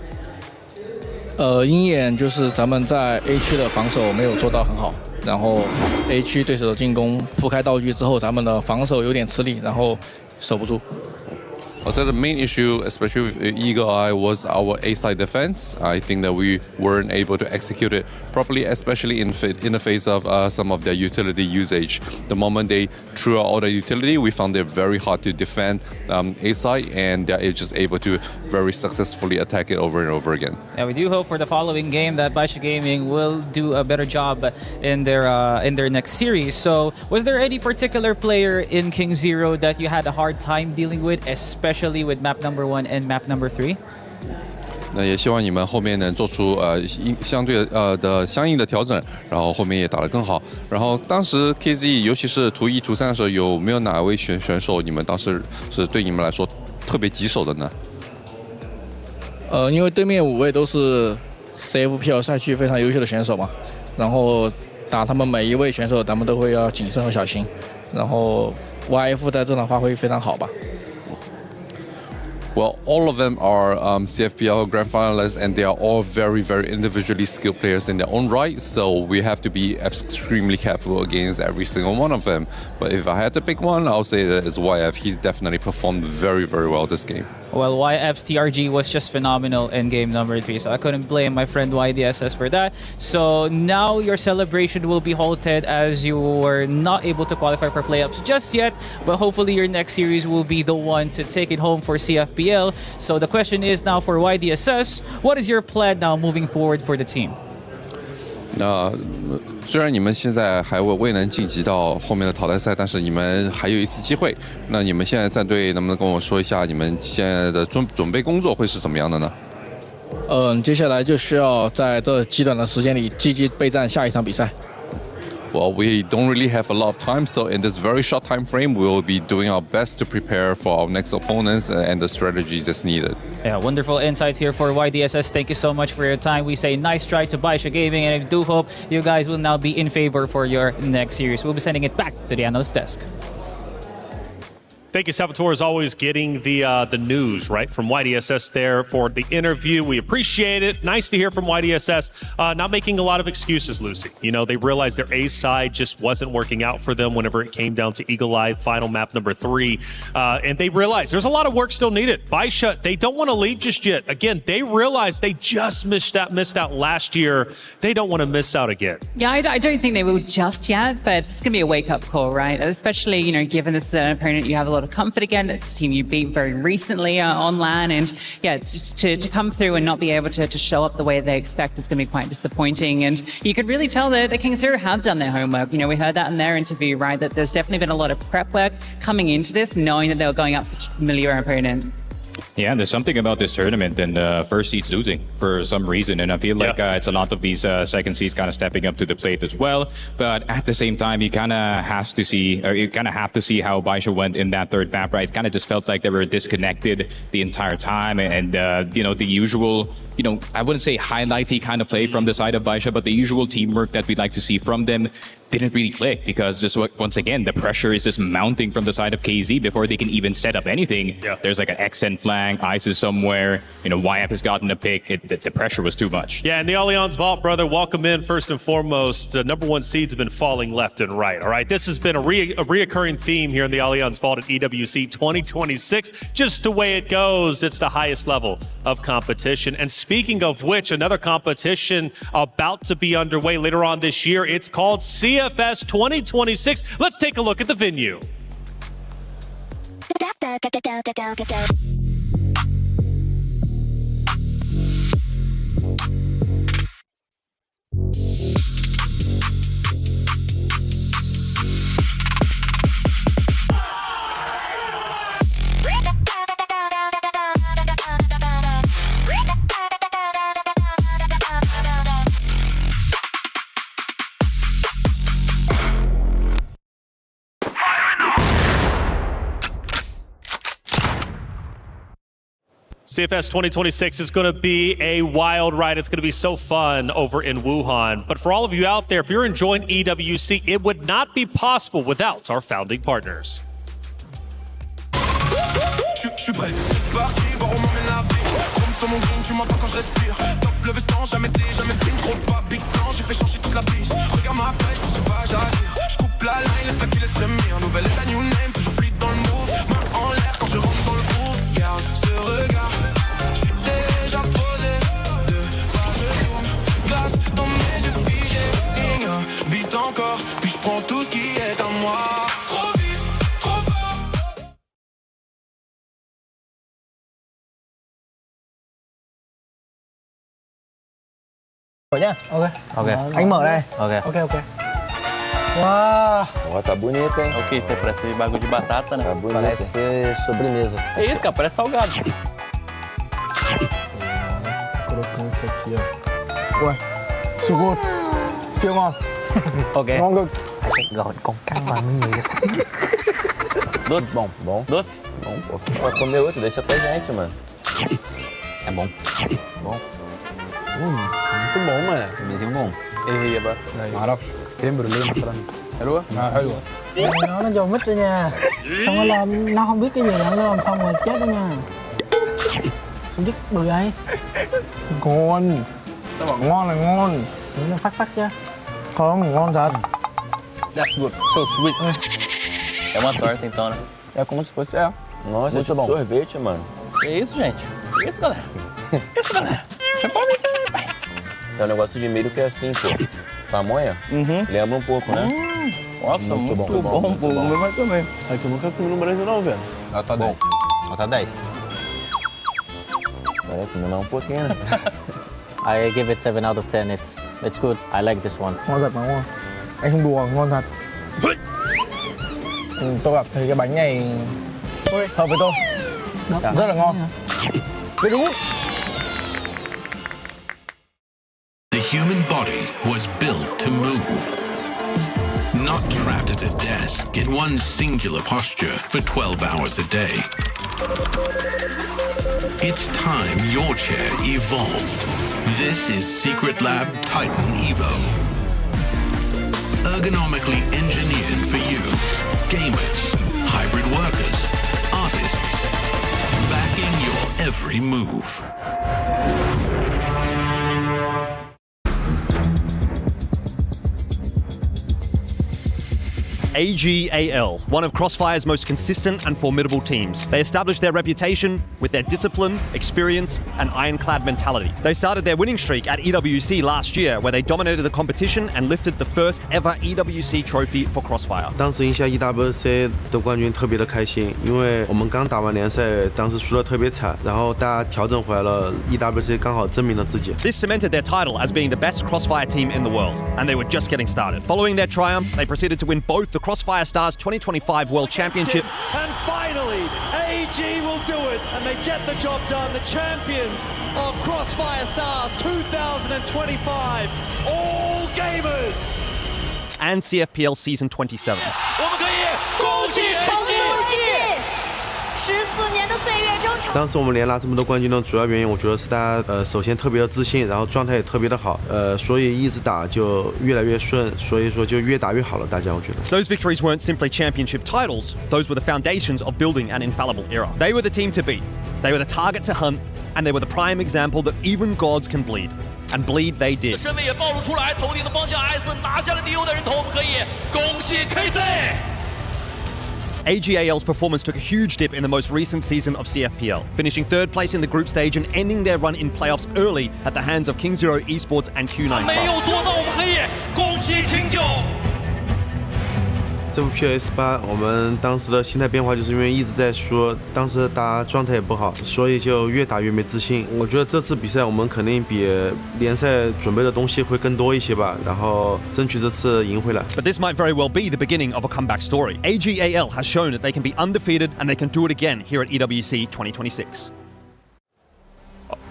鹰眼就是咱们在 A 区的防守没有做到很好，然后 A 区对手的进攻铺开道具之后，咱们的防守有点吃力，然后守不住。I said the main issue, especially with Eagle Eye, was our A-side defense. I think that we weren't able to execute it properly, especially in the face of some of their utility usage. The moment they threw out all the utility, we found it very hard to defend A-side, and they're just able to very successfully attack it over and over again. Yeah, we do hope for the following game that Baisha Gaming will do a better job in their next series. So, was there any particular player in King Zero that you had a hard time dealing with, especially with map number 1 and map number 3? 那也希望你们后面能做出相应的调整，然后后面也打得更好。然后当时 KZ 尤其是图1、图3的时候，有没有哪位选手你们当时是对你们来说特别棘手的呢？因为对面5位都是 CFPL 赛区非常优秀的选手嘛，然后打他们每一位选手，咱们都会要谨慎和小心。然后 YF 在这场发挥非常好吧。Well, all of them are CFPL grand finalists, and they are all very, very individually skilled players in their own right. So we have to be extremely careful against every single one of them. But if I had to pick one, I'll say that it's YF. He's definitely performed very, very well this game. Well, YF's TRG was just phenomenal in game number 3, so I couldn't blame my friend YDSS for that. So now your celebration will be halted as you were not able to qualify for playoffs just yet, but hopefully your next series will be the one to take it home for CFPL. So the question is now for YDSS, what is your plan now moving forward for the team? 那虽然你们现在还未能晋级到后面的淘汰赛，但是你们还有一次机会。那你们现在战队能不能跟我说一下你们现在的准备工作会是怎么样的呢？接下来就需要在这极短的时间里积极备战下一场比赛。Well, we don't really have a lot of time, so in this very short time frame, we will be doing our best to prepare for our next opponents and the strategies that's needed. Yeah, wonderful insights here for YDSS. Thank you so much for your time. We say nice try to Baisha Gaming, and I do hope you guys will now be in favor for your next series. We'll be sending it back to the analyst desk. Thank you, Salvatore, as always, getting the news, right, from YDSS there for the interview. We appreciate it. Nice to hear from YDSS. Not making a lot of excuses, Lucy. You know, they realized their A side just wasn't working out for them whenever it came down to Eagle Eye, final map number 3. And they realized there's a lot of work still needed. Baisha, they don't want to leave just yet. Again, they realized they just missed out last year. They don't want to miss out again. Yeah, I don't think they will just yet, but it's going to be a wake-up call, right? Especially, you know, given this opponent you have a lot of comfort again. It's a team you beat very recently on LAN, and yeah, just to come through and not be able to show up the way they expect is going to be quite disappointing. And you could really tell that the King Zero have done their homework. You know, we heard that in their interview, right? That there's definitely been a lot of prep work coming into this, knowing that they were going up such a familiar opponent. Yeah, there's something about this tournament and first seeds losing for some reason, and I feel like it's a lot of these second seeds kind of stepping up to the plate as well. But at the same time, you kind of have to see how Baisha went in that third map, right? It kind of just felt like they were disconnected the entire time, and you know, the usual, you know, I wouldn't say highlighty kind of play from the side of Baisha, but the usual teamwork that we'd like to see from them didn't really click, because just once again, the pressure is just mounting from the side of KZ before they can even set up anything. There's like an XN flank, ISIS somewhere, you know, YF has gotten a pick. The pressure was too much. Yeah, and the Allianz Vault, brother, welcome in first and foremost. Number 1 seeds have been falling left and right, all right? This has been a reoccurring theme here in the Allianz Vault at EWC 2026. Just the way it goes, it's the highest level of competition. And speaking of which, another competition about to be underway later on this year. It's called CFS 2026. Let's take a look at the venue. CFS 2026 is going to be a wild ride. It's going to be so fun over in Wuhan. But for all of you out there, if you're enjoying EWC, it would not be possible without our founding partners. Je suis prêt, c'est parti, voir où m'emmène la vie. Chrome sur mon green, tu m'entends quand je respire. Top le veston, jamais film, trop de pas, big plan, j'ai fait changer toute la piste. Regarde ma pêche, pour ce page à dire. Je coupe la line, laisse la qui laisse frémir. Nouvelle état, new name, toujours fluide dans le move. Main en l'air quand je rentre dans le groove. Garde ce regard, je suis déjà posé. Deux pas, je tourne, glace dans mes yeux figés. Beat encore, puis je prends tout ce qui est à moi. Mở nhá. Ok. Anh mở đây. Ok. Uau! Ó, tá bonito, hein? Ok, isso aí parece bagulho de batata, né? Tá bonito. Parece sobremesa. É isso, cara, parece salgado. Crocância aqui, ó. Ué, siêu siêu ngon. Ok. Ngon cực. Gọi con cá vào người. Doce? Bom. Doce? Bom, pô. Pode comer outro, deixa pra gente, mano. É bom. Muito bom, mano. Mesinho bom. ايه هي بقى؟ ما اعرفش. كريم بروليه مثلا. حلوة؟ حلوة. Nó dầu mít rồi nha. Xong rồi làm, nó không biết cái gì nó làm xong rồi chết đó nha. Sao dứt bự vậy? Ngon. Ngon là ngon. Nó phát chứ. Không, ngon thật. That's good. So sweet. É uma torta então, né? É como se fosse, é. Nossa, muito bom. Sorvete, mano. Que isso, gente? Que isso, galera? Que isso, galera? Você pode ver também, pai. Tem um negócio de milho que é assim, pô. Pamonha? Lembra um pouco, né? Nossa, muito bom, pô. Meu vai também. Isso aqui eu nunca comi no Brasil não, velho. Nota 10. Nota 10. Vai comer mais um pouquinho, né? I give it 7 out of 10. It's good. I like this one. Ngon thật mà ngon. Anh không đùa, ngon thật. Tôi gặp thấy cái bánh này hợp với tôi. Rất là ngon. Very good. The human body was built to move, not trapped at a desk in one singular posture for 12 hours a day. It's time your chair evolved. This is Secret Lab Titan Evo. Ergonomically engineered for you, gamers, hybrid workers, artists, backing your every move. AGAL, one of Crossfire's most consistent and formidable teams. They established their reputation with their discipline, experience, and ironclad mentality. They started their winning streak at EWC last year, where they dominated the competition and lifted the first ever EWC trophy for Crossfire. 当时赢下 EWC 的冠军特别的开心，因为我们刚打完联赛，当时输得特别惨，然后大家调整回来了 ，EWC 刚好证明了自己。This cemented their title as being the best Crossfire team in the world, and they were just getting started. Following their triumph, they proceeded to win both the Crossfire Stars 2025 World Championship. And finally, AG will do it, and they get the job done. The champions of Crossfire Stars 2025, all gamers. And CFPL Season 27. 我们可以恭喜14年的岁月中，当时我们连拿这么多冠军的主要原因，我觉得是大家首先特别的自信，然后状态也特别的好，所以一直打就越来越顺，所以说就越打越好了。大家我觉得。Those victories weren't simply championship titles; those were the foundations of building an infallible era. They were the team to beat. They were the target to hunt, and they were the prime example that even gods can bleed. And bleed they did. 身位也暴露出来，头顶的方向 S 拿下了第6的人头，我们可以恭喜 KZ。 AGAL's performance took a huge dip in the most recent season of CFPL, finishing 3rd place in the group stage and ending their run in playoffs early at the hands of King Zero Esports and Q9. 没有做到，我们可以恭喜清酒。这副 PS8，我们当时的心态变化就是因为一直在输，当时大家状态也不好，所以就越打越没自信。我觉得这次比赛我们肯定比联赛准备的东西会更多一些吧，然后争取这次赢回来。But this might very well be the beginning of a comeback story. AGAL has shown that they can be undefeated and they can do it again here at EWC 2026.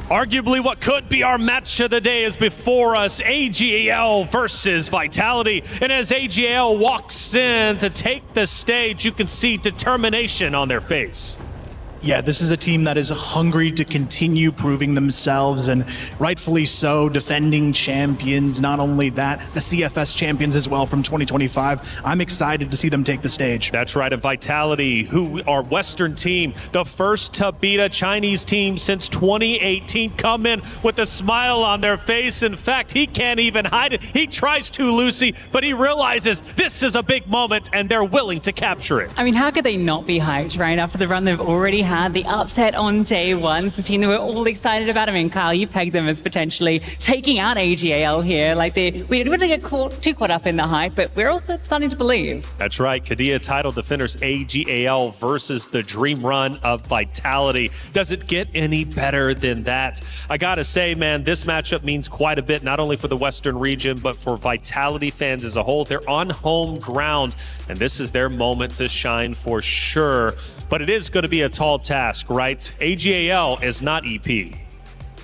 Arguably what could be our match of the day is before us, AGAL versus Vitality. And as AGAL walks in to take the stage, you can see determination on their face. Yeah, this is a team that is hungry to continue proving themselves, and rightfully so, defending champions. Not only that, the CFS champions as well from 2025. I'm excited to see them take the stage. That's right, and Vitality, who are Western team, the first to beat a Chinese team since 2018, come in with a smile on their face. In fact, he can't even hide it. He tries to, Lucy, but he realizes this is a big moment, and they're willing to capture it. I mean, how could they not be hyped, right? After the run they've already had, the upset on day one. It's a team that we're all excited about. I mean, Kyle, you pegged them as potentially taking out AGAL here. Like, we don't want to get too caught up in the hype, but we're also starting to believe. That's right. Kadia title defenders AGAL versus the dream run of Vitality. Does it get any better than that? I gotta say, man, this matchup means quite a bit, not only for the Western region, but for Vitality fans as a whole. They're on home ground, and this is their moment to shine for sure. But it is going to be a tall task, right? AGAL is not EP.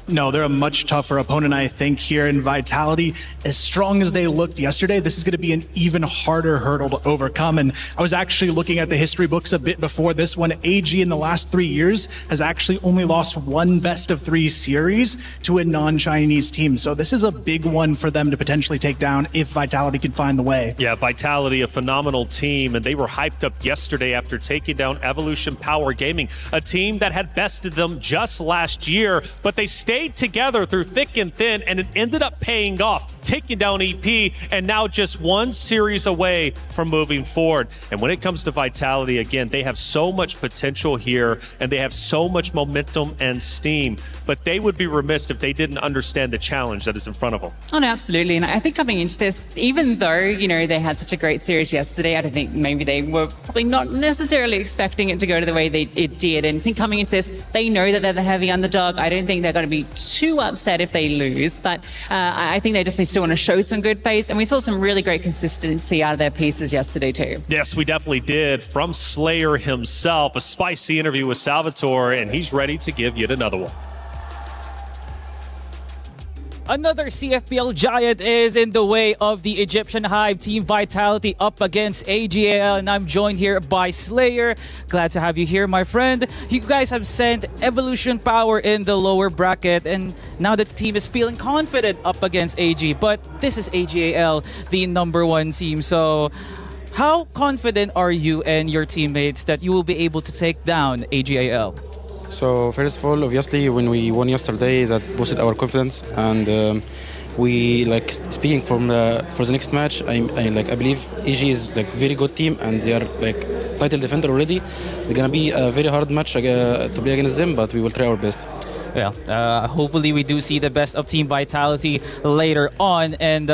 No, they're a much tougher opponent, I think, here in Vitality. As strong as they looked yesterday, this is going to be an even harder hurdle to overcome. And I was actually looking at the history books a bit before this one. AG in the last 3 years has actually only lost one best-of-3 series to a non-Chinese team. So this is a big one for them to potentially take down if Vitality can find the way. Yeah, Vitality, a phenomenal team, and they were hyped up yesterday after taking down Evolution Power Gaming, a team that had bested them just last year, but they stayed together through thick and thin, and it ended up paying off, taking down EP, and now just one series away from moving forward. And when it comes to Vitality, again, they have so much potential here, and they have so much momentum and steam, but they would be remiss if they didn't understand the challenge that is in front of them. Oh, no, absolutely. And I think coming into this, even though, you know, they had such a great series yesterday, I don't think maybe they were probably not necessarily expecting it to go to the way it did. And I think coming into this, they know that they're the heavy underdog. I don't think they're going to be too upset if they lose, but I think they definitely still want to show some good face. And we saw some really great consistency out of their pieces yesterday too. Yes, we definitely did. From Slayer himself, a spicy interview with Salvatore, and he's ready to give yet another one. Another CFPL giant is in the way of the Egyptian Hive, Team Vitality up against AGAL, and I'm joined here by Slayer. Glad to have you here, my friend. You guys have sent Evolution Power in the lower bracket, and now the team is feeling confident up against AG, but this is AGAL, the #1 team. So how confident are you and your teammates that you will be able to take down AGAL? So first of all, obviously, when we won yesterday, that boosted our confidence, and we like speaking for the next match. I believe EG is like very good team, and they are like title defender already. It's gonna be a very hard match to play against them, but we will try our best. Well, hopefully we do see the best of Team Vitality later on, and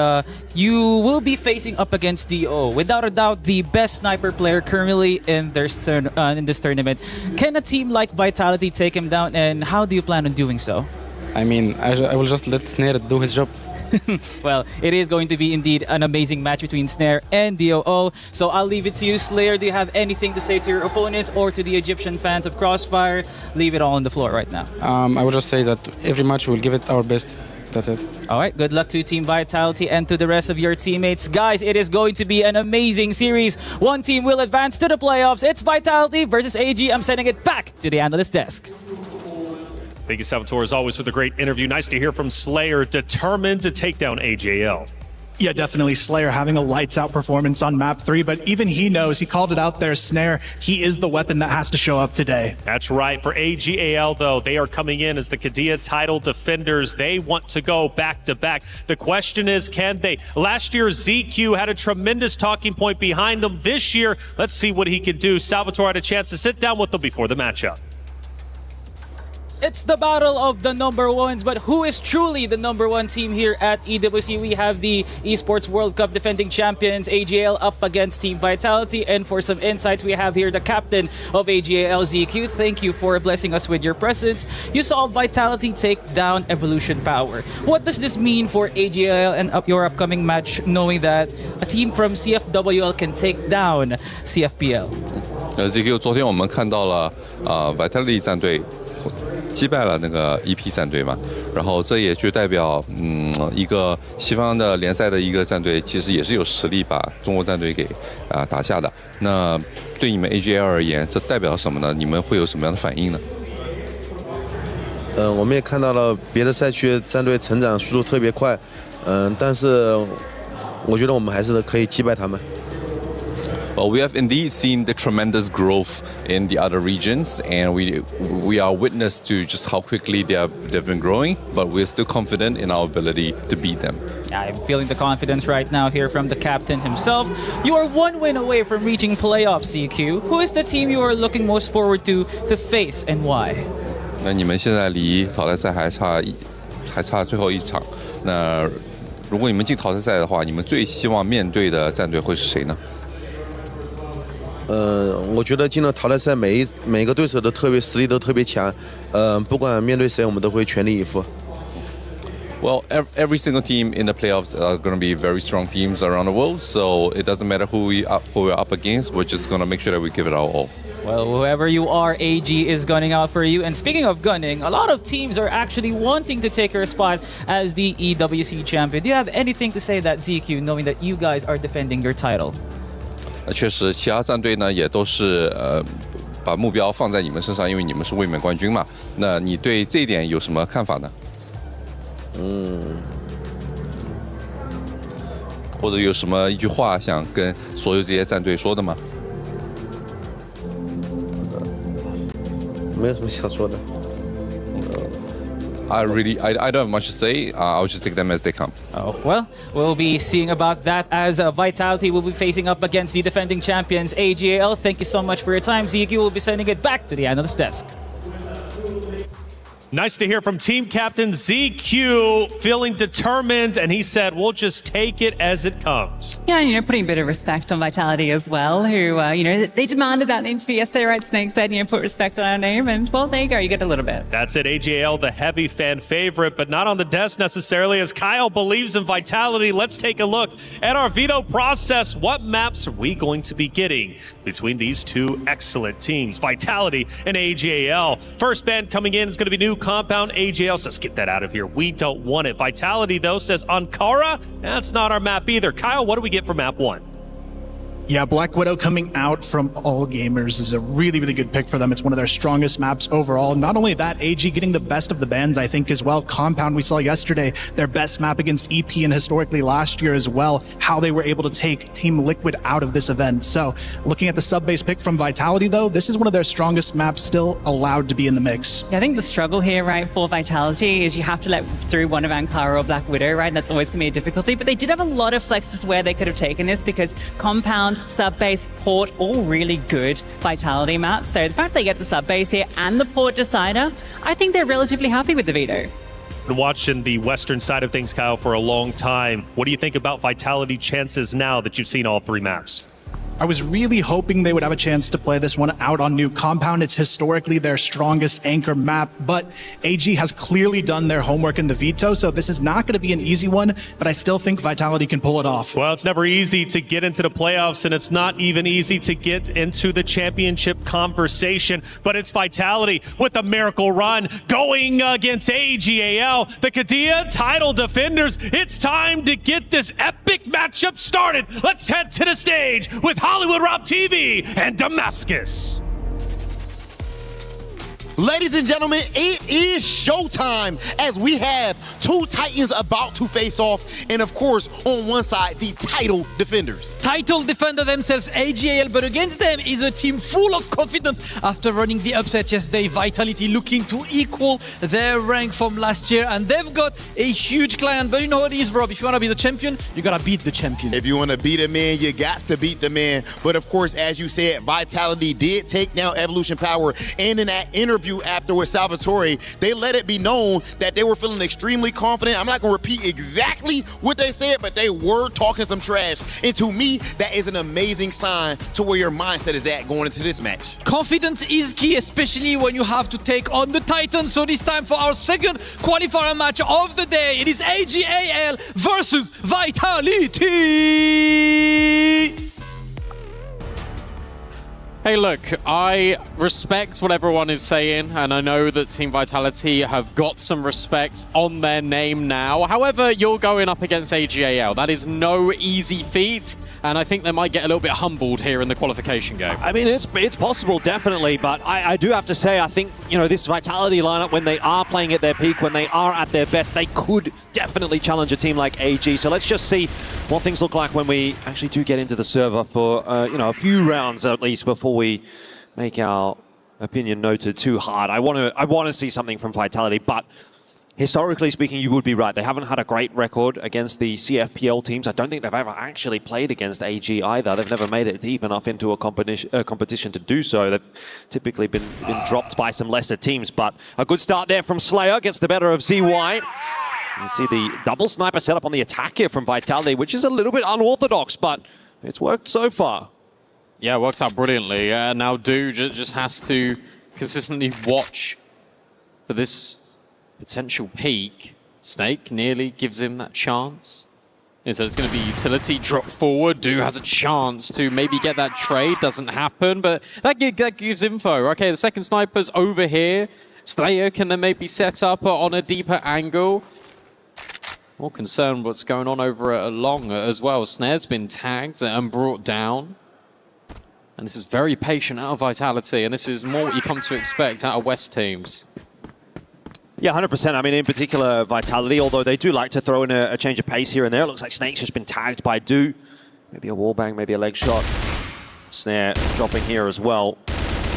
you will be facing up against DO. Without a doubt, the best sniper player currently in this tournament. Can a team like Vitality take him down, and how do you plan on doing so? I mean, I will just let Snare do his job. Well, it is going to be indeed an amazing match between Snare and DOO. So I'll leave it to you, Slayer. Do you have anything to say to your opponents or to the Egyptian fans of Crossfire? Leave it all on the floor right now. I will just say that every match we'll give it our best. That's it. All right, good luck to Team Vitality and to the rest of your teammates. Guys, it is going to be an amazing series. One team will advance to the playoffs. It's Vitality versus AG. I'm sending it back to the analyst desk. Thank you, Salvatore, as always, for the great interview. Nice to hear from Slayer, determined to take down AGAL. Yeah, definitely Slayer having a lights-out performance on map 3, but even he knows, he called it out there, Snare, he is the weapon that has to show up today. That's right. For AGAL, though, they are coming in as the Kadia title defenders. They want to go back-to-back. The question is, can they? Last year, ZQ had a tremendous talking point behind him. This year, let's see what he can do. Salvatore had a chance to sit down with them before the matchup. It's the battle of the #1s, but who is truly the #1 team here at EWC? We have the Esports World Cup defending champions, AGAL, up against Team Vitality. And for some insights, we have here the captain of AGAL, ZQ. Thank you for blessing us with your presence. You saw Vitality take down Evolution Power. What does this mean for AGAL and your upcoming match, knowing that a team from CFWL can take down CFPL? ZQ 昨天我们看到了Vitality 战队击败了那个 EP 战队嘛，然后这也就代表一个西方的联赛的一个战队其实也是有实力把中国战队给打下的。那对你们 AGL 而言，这代表什么呢？你们会有什么样的反应呢？我们也看到了别的赛区战队成长速度特别快，但是我觉得我们还是可以击败他们。Well, we have indeed seen the tremendous growth in the other regions, and we are witness to just how quickly they've been growing. But we're still confident in our ability to beat them. I'm feeling the confidence right now here from the captain himself. You are one win away from reaching playoffs, CQ. Who is the team you are looking most forward to face and why? 那你们现在离淘汰赛还差最后一场。那如果你们进淘汰赛的话，你们最希望面对的战队会是谁呢？我觉得进了淘汰赛，每个对手的实力都特别强，不管面对谁，我们都会全力以赴。Well, every single team in the playoffs are going to be very strong teams around the world, so it doesn't matter who we're up against. We're just going to make sure that we give it our all. Well, whoever you are, AG is gunning out for you. And speaking of gunning, a lot of teams are actually wanting to take your spot as the EWC champion. Do you have anything to say that ZQ, knowing that you guys are defending your title? 确实，其他战队呢也都是把目标放在你们身上，因为你们是卫冕冠军嘛。那你对这一点有什么看法呢？或者有什么一句话想跟所有这些战队说的吗？没有什么想说的。I don't have much to say. I'll just take them as they come. Oh, well, we'll be seeing about that as Vitality will be facing up against the defending champions, AGAL. Thank you so much for your time. ZQ will be sending it back to the analyst desk. Nice to hear from team captain ZQ, feeling determined, and he said, we'll just take it as it comes. Yeah, putting a bit of respect on Vitality as well, who, they demanded that in the interview yesterday, right? Snake said, put respect on our name, and, well, there you go, you get a little bit. That's it, AJL, the heavy fan favorite, but not on the desk necessarily, as Kyle believes in Vitality. Let's take a look at our veto process. What maps are we going to be getting between these two excellent teams, Vitality and AJL? First band coming in is going to be new compound. AJL says, get that out of here. We don't want it. Vitality, though, says Ankara. That's not our map either. Kyle, what do we get for map 1? Yeah, Black Widow coming out from All Gamers is a really, really good pick for them. It's one of their strongest maps overall. Not only that, AG getting the best of the bands, I think, as well. Compound, we saw yesterday, their best map against EP and historically last year as well, how they were able to take Team Liquid out of this event. So looking at the sub-base pick from Vitality, though, this is one of their strongest maps still allowed to be in the mix. Yeah, I think the struggle here, right, for Vitality is you have to let through one of Ankara or Black Widow, right? That's always going to be a difficulty. But they did have a lot of flex as to where they could have taken this because Compound, sub-base, port, all really good Vitality maps. So the fact they get the sub-base here and the port decider, I think they're relatively happy with the veto. Been watching the western side of things, Kyle, for a long time. What do you think about Vitality chances now that you've seen all 3 maps? I was really hoping they would have a chance to play this one out on new Compound. It's historically their strongest anchor map, but AG has clearly done their homework in the veto, so this is not going to be an easy one, but I still think Vitality can pull it off. Well, it's never easy to get into the playoffs, and it's not even easy to get into the championship conversation, but it's Vitality with a miracle run going against AGAL, the Kadia title defenders. It's time to get this epic matchup started. Let's head to the stage with Hollywood Rob TV and Damascus. Ladies and gentlemen, it is showtime as we have 2 Titans about to face off. And of course, on one side, the title defenders. Title defender themselves, AGAL, but against them is a team full of confidence after running the upset yesterday. Vitality looking to equal their rank from last year. And they've got a huge client. But you know what it is, Rob? If you want to be the champion, you got to beat the champion. If you want to beat a man, you got to beat the man. But of course, as you said, Vitality did take down Evolution Power. And in that interview after with Salvatore, they let it be known that they were feeling extremely confident. I'm not going to repeat exactly what they said, but they were talking some trash. And to me, that is an amazing sign to where your mindset is at going into this match. Confidence is key, especially when you have to take on the Titans. So this time for our second qualifier match of the day, it is AGAL versus Vitality. Hey, look, I respect what everyone is saying, and I know that Team Vitality have got some respect on their name now. However, you're going up against AGAL. That is no easy feat, and I think they might get a little bit humbled here in the qualification game. I mean, it's possible, definitely, but I do have to say, I think, you know, this Vitality lineup, when they are playing at their peak, when they are at their best, they could definitely challenge a team like AG. So let's just see what things look like when we actually do get into the server for, you know, a few rounds at least before we make our opinion noted too hard. I want to see something from Vitality, but historically speaking, you would be right. They haven't had a great record against the CFPL teams. I don't think they've ever actually played against AG either. They've never made it deep enough into a competition to do so. They've typically been dropped by some lesser teams, but a good start there from Slayer. Gets the better of ZY. You see the double sniper setup on the attack here from Vitality, which is a little bit unorthodox, but it's worked so far. Yeah, it works out brilliantly. Now Do just has to consistently watch for this potential peak. Snake nearly gives him that chance. Instead, it's going to be utility drop forward. Do has a chance to maybe get that trade. Doesn't happen, but that gives info. Okay, the second sniper's over here. Slayer can then maybe set up on a deeper angle. More concerned what's going on over at Long as well. Snare's been tagged and brought down. And this is very patient out of Vitality, and this is more what you come to expect out of West teams. Yeah, 100%. I mean, in particular, Vitality, although they do like to throw in a change of pace here and there. It looks like Snake's just been tagged by Do. Maybe a wallbang, maybe a leg shot. Snare dropping here as well.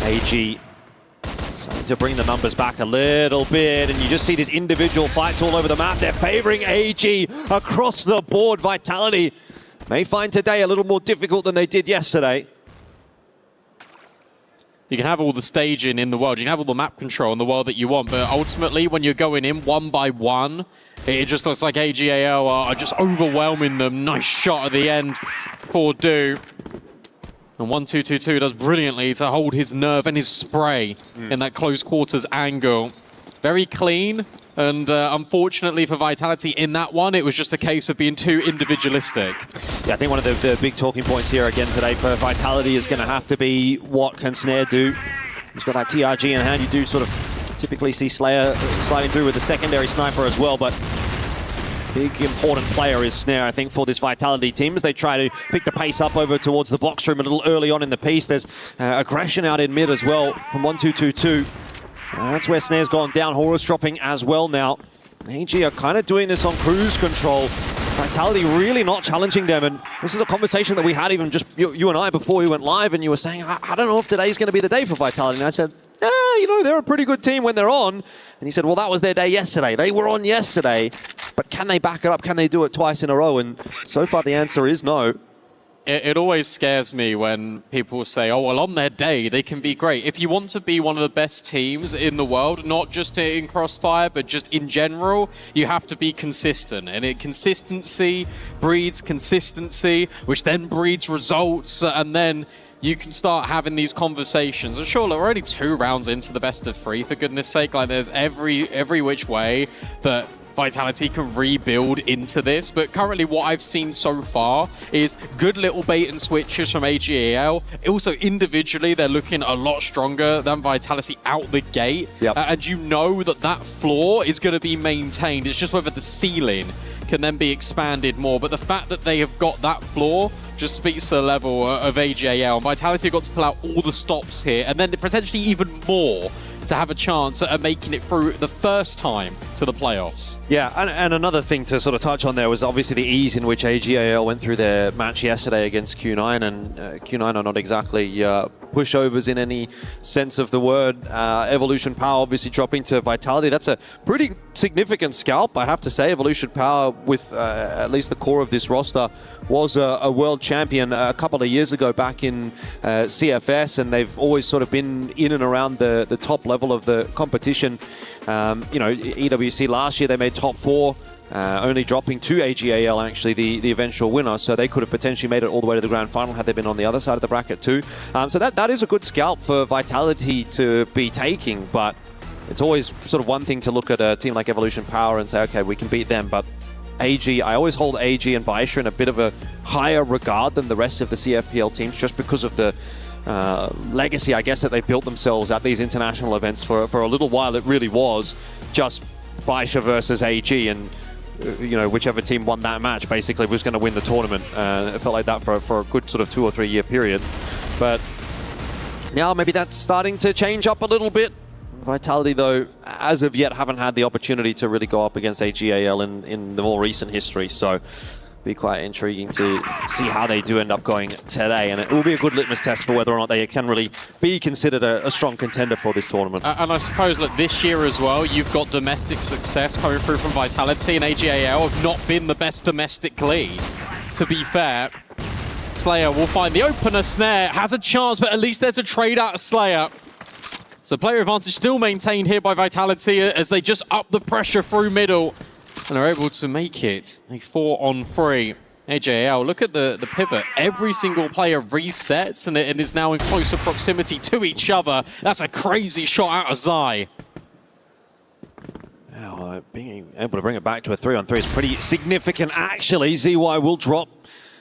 AG starting to bring the numbers back a little bit, and you just see these individual fights all over the map. They're favoring AG across the board. Vitality may find today a little more difficult than they did yesterday. You can have all the staging in the world, you can have all the map control in the world that you want, but ultimately when you're going in one by one, it just looks like AGAL are just overwhelming them. Nice shot at the end for Do. And 1-2-2-2 does brilliantly to hold his nerve and his spray in that close quarters angle. Very clean, and unfortunately for Vitality in that one, it was just a case of being too individualistic. Yeah, I think one of the big talking points here again today for Vitality is going to have to be what can Snare do. He's got that TRG in hand. You do sort of typically see Slayer sliding through with the secondary sniper as well, but big important player is Snare, I think, for this Vitality team as they try to pick the pace up over towards the box room a little early on in the piece. There's aggression out in mid as well from 1-2-2-2. That's where Snare's gone down. Horus dropping as well now. AG are kind of doing this on cruise control. Vitality really not challenging them, and this is a conversation that we had even just you and I before we went live, and you were saying, I don't know if today's going to be the day for Vitality. And I said, you know, they're a pretty good team when they're on. And he said, well, that was their day yesterday. They were on yesterday, but can they back it up? Can they do it twice in a row? And so far the answer is no. It always scares me when people say, oh, well, on their day, they can be great. If you want to be one of the best teams in the world, not just in Crossfire, but just in general, you have to be consistent. And consistency breeds consistency, which then breeds results, and then you can start having these conversations. And sure, look, we're only 2 rounds into the best of 3, for goodness sake. Like, there's every which way that Vitality can rebuild into this, but currently what I've seen so far is good little bait and switches from AGAL. Also, individually, they're looking a lot stronger than Vitality out the gate, and you know that floor is going to be maintained. It's just whether the ceiling can then be expanded more, but the fact that they have got that floor just speaks to the level of AGAL. Vitality have got to pull out all the stops here, and then potentially even more to have a chance at making it through the first time to the playoffs. Yeah, and another thing to sort of touch on there was obviously the ease in which AGAL went through their match yesterday against Q9, and Q9 are not exactly pushovers in any sense of the word. Evolution Power obviously dropping to Vitality. That's a pretty significant scalp, I have to say. Evolution Power, with at least the core of this roster, was a world champion a couple of years ago back in CFS, and they've always sort of been in and around the top level of the competition. You know, EWC last year they made top 4, only dropping to AGAL, actually, the eventual winner, so they could have potentially made it all the way to the grand final had they been on the other side of the bracket too. So that is a good scalp for Vitality to be taking, but it's always sort of one thing to look at a team like Evolution Power and say, okay, we can beat them, but AG, I always hold AG and Baisha in a bit of a higher regard than the rest of the CFPL teams, just because of the legacy, I guess, that they've built themselves at these international events. For a little while, it really was just Baisha versus AG, and whichever team won that match basically was going to win the tournament. It felt like that for a good sort of 2 or 3 year period. But now maybe that's starting to change up a little bit. Vitality, though, as of yet, haven't had the opportunity to really go up against AGAL in the more recent history. So be quite intriguing to see how they do end up going today, and it will be a good litmus test for whether or not they can really be considered a strong contender for this tournament. And I suppose that this year as well, you've got domestic success coming through from Vitality, and AGAL have not been the best domestically. To be fair, Slayer will find the opener. Snare has a chance, but at least there's a trade out of Slayer. So player advantage still maintained here by Vitality as they just up the pressure through middle and are able to make it a 4-on-3. AJL, look at the pivot. Every single player resets and it is now in closer proximity to each other. That's a crazy shot out of Zai. Now, being able to bring it back to a 3-on-3 is pretty significant, actually. ZY will drop,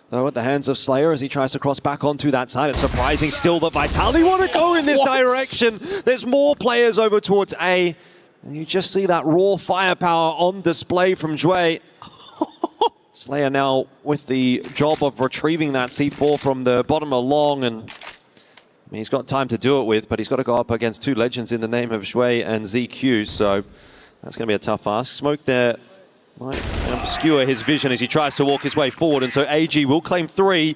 though, at the hands of Slayer as he tries to cross back onto that side. It's surprising still that Vitality want to go in this direction. There's more players over towards A. And you just see that raw firepower on display from Jue. Slayer now with the job of retrieving that C4 from the bottom of long, and he's got time to do it with, but he's got to go up against 2 legends in the name of Jue and ZQ, so that's going to be a tough ask. Smoke there might obscure his vision as he tries to walk his way forward, and so AG will claim 3.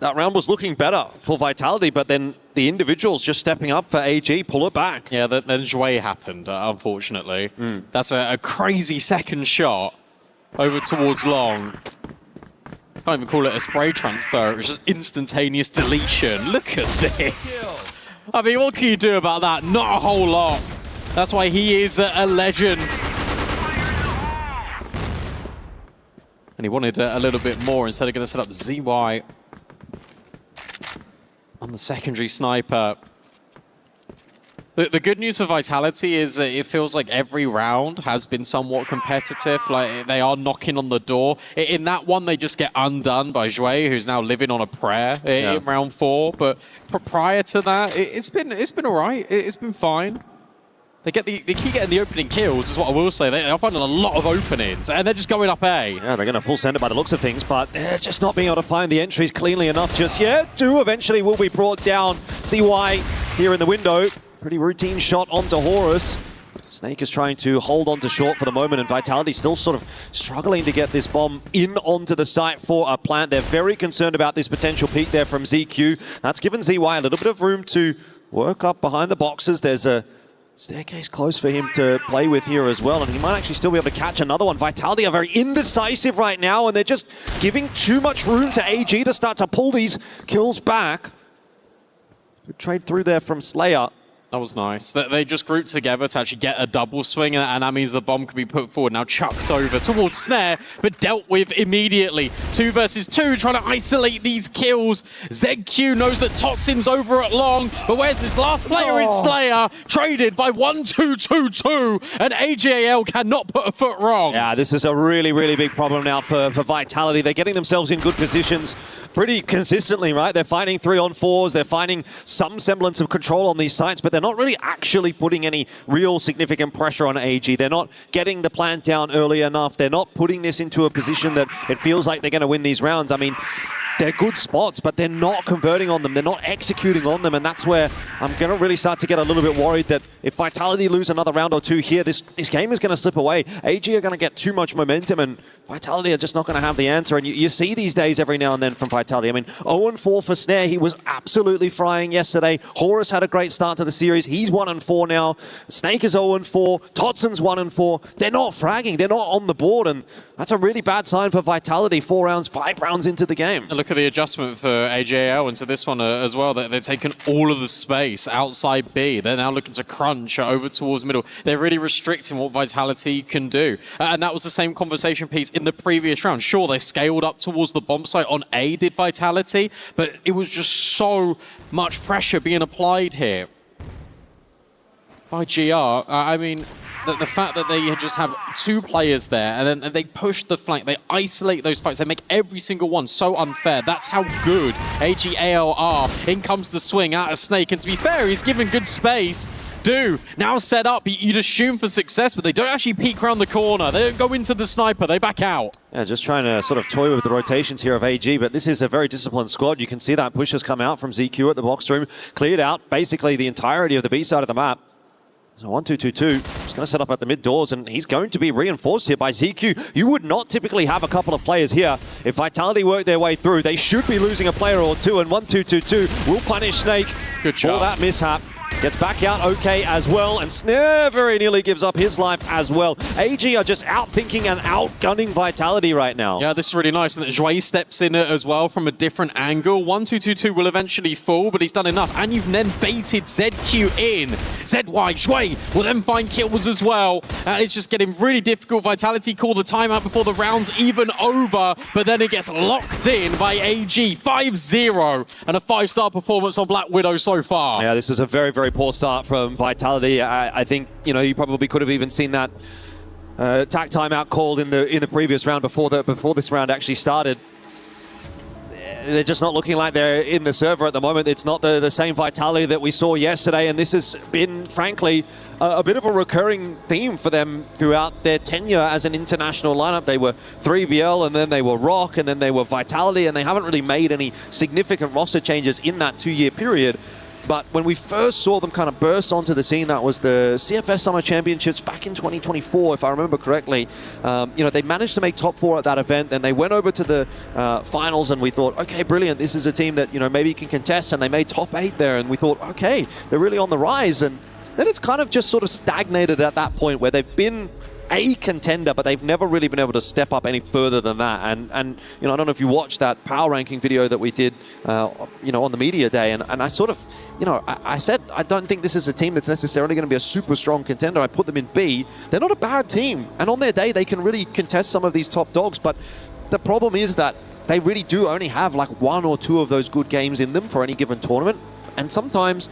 That round was looking better for Vitality, but then the individuals just stepping up for AG, pull it back. Yeah, then Jue happened, unfortunately. That's a crazy second shot over towards long. Can't even call it a spray transfer, it was just instantaneous deletion. Look at this. I mean, what can you do about that? Not a whole lot. That's why he is a legend. And he wanted a little bit more, instead of going to set up ZY on the secondary sniper. The good news for Vitality is it feels like every round has been somewhat competitive. Like, they are knocking on the door. In that one, they just get undone by Jue, who's now living on a prayer in round 4. But prior to that, it's been all right. It's been fine. They keep getting the opening kills, is what I will say. They're finding a lot of openings, and they're just going up A. Yeah, they're going to full send it by the looks of things, but they're just not being able to find the entries cleanly enough just yet. 2 eventually will be brought down. CY here in the window. Pretty routine shot onto Horus. Snake is trying to hold on to short for the moment, and Vitality still sort of struggling to get this bomb in onto the site for a plant. They're very concerned about this potential peek there from ZQ. That's given ZY a little bit of room to work up behind the boxes. There's a staircase close for him to play with here as well, and he might actually still be able to catch another one. Vitality are very indecisive right now, and they're just giving too much room to AG to start to pull these kills back. Good trade through there from Slayer. That was nice. They just grouped together to actually get a double swing, and that means the bomb can be put forward. Now chucked over towards Snare, but dealt with immediately. 2 versus 2, trying to isolate these kills. ZQ knows that Totsin's over at long, but where's this last player in Slayer? Traded by 1-2-2-2, and AGAL cannot put a foot wrong. Yeah, this is a really, really big problem now for Vitality. They're getting themselves in good positions pretty consistently, right? They're finding 3-on-4s, they're finding some semblance of control on these sites, but they're not really actually putting any real significant pressure on AG. They're not getting the plant down early enough. They're not putting this into a position that it feels like they're going to win these rounds. I mean, they're good spots, but they're not converting on them. They're not executing on them, and that's where I'm going to really start to get a little bit worried that if Vitality lose another round or 2 here, this game is going to slip away. AG are going to get too much momentum, and Vitality are just not going to have the answer. And you see these days every now and then from Vitality. I mean, 0-4 for Snare. He was absolutely frying yesterday. Horus had a great start to the series. He's 1-4 now. Snake is 0-4. Totsen's 1-4. They're not fragging. They're not on the board, and that's a really bad sign for Vitality 4 rounds, 5 rounds into the game. And look at the adjustment for AJL into this one as well. They're taking all of the space outside B. They're now looking to crunch over towards middle. They're really restricting what Vitality can do. And that was the same conversation piece in the previous round. Sure, they scaled up towards the bomb site on A, did Vitality, but it was just so much pressure being applied here by GR. I mean, the fact that they just have 2 players there and then they push the flank, they isolate those fights, they make every single one so unfair. That's how good AGAL are. In comes the swing out of Snake, and to be fair, he's given good space. Do now set up, you'd assume for success, but they don't actually peek around the corner. They don't go into the sniper, they back out. Yeah, just trying to sort of toy with the rotations here of AG, but this is a very disciplined squad. You can see that push has come out from ZQ at the box room, cleared out basically the entirety of the B side of the map. So 1-2-2-2, he's going to set up at the mid doors, and he's going to be reinforced here by ZQ. You would not typically have a couple of players here. If Vitality work their way through, they should be losing a player or two, and 1-2-2-2 will punish Snake Good job. for that mishap. Gets back out okay as well, and Snare very nearly gives up his life as well. AG are just out-thinking and out-gunning Vitality right now. Yeah, this is really nice, and Zhui steps in as well from a different angle. 1-2-2-2 will eventually fall, but he's done enough, and you've then baited ZQ in. ZY, Zhui will then find kills as well, and it's just getting really difficult. Vitality call the timeout before the round's even over, but then it gets locked in by AG. 5-0, and a 5-star performance on Black Widow so far. Yeah, this is a very, very poor start from Vitality. I think, you know, you probably could have even seen that attack timeout called in the previous round before this round actually started. They're just not looking like they're in the server at the moment. It's not the same Vitality that we saw yesterday, and this has been, frankly, a bit of a recurring theme for them throughout their tenure as an international lineup. They were 3VL, and then they were Rock, and then they were Vitality, and they haven't really made any significant roster changes in that 2-year period. But when we first saw them kind of burst onto the scene, that was the CFS Summer Championships back in 2024, if I remember correctly. You know, they managed to make top 4 at that event, then they went over to the finals, and we thought, okay, brilliant, this is a team that, you know, maybe can contest, and they made top 8 there, and we thought, okay, they're really on the rise. And then it's kind of just sort of stagnated at that point where they've been a contender, but they've never really been able to step up any further than that. And you know, I don't know if you watched that power ranking video that we did, you know, on the media day, and I sort of, you know, I said I don't think this is a team that's necessarily going to be a super strong contender. I put them in B. They're not a bad team, and on their day they can really contest some of these top dogs, but the problem is that they really do only have like 1 or 2 of those good games in them for any given tournament, and sometimes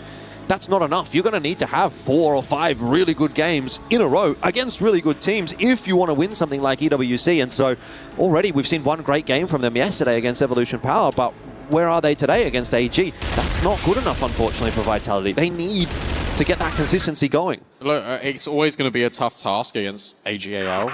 that's not enough. You're going to need to have 4 or 5 really good games in a row against really good teams if you want to win something like EWC. And so already we've seen one great game from them yesterday against Evolution Power, but where are they today against AG? That's not good enough, unfortunately, for Vitality. They need to get that consistency going. Look, it's always going to be a tough task against AGAL,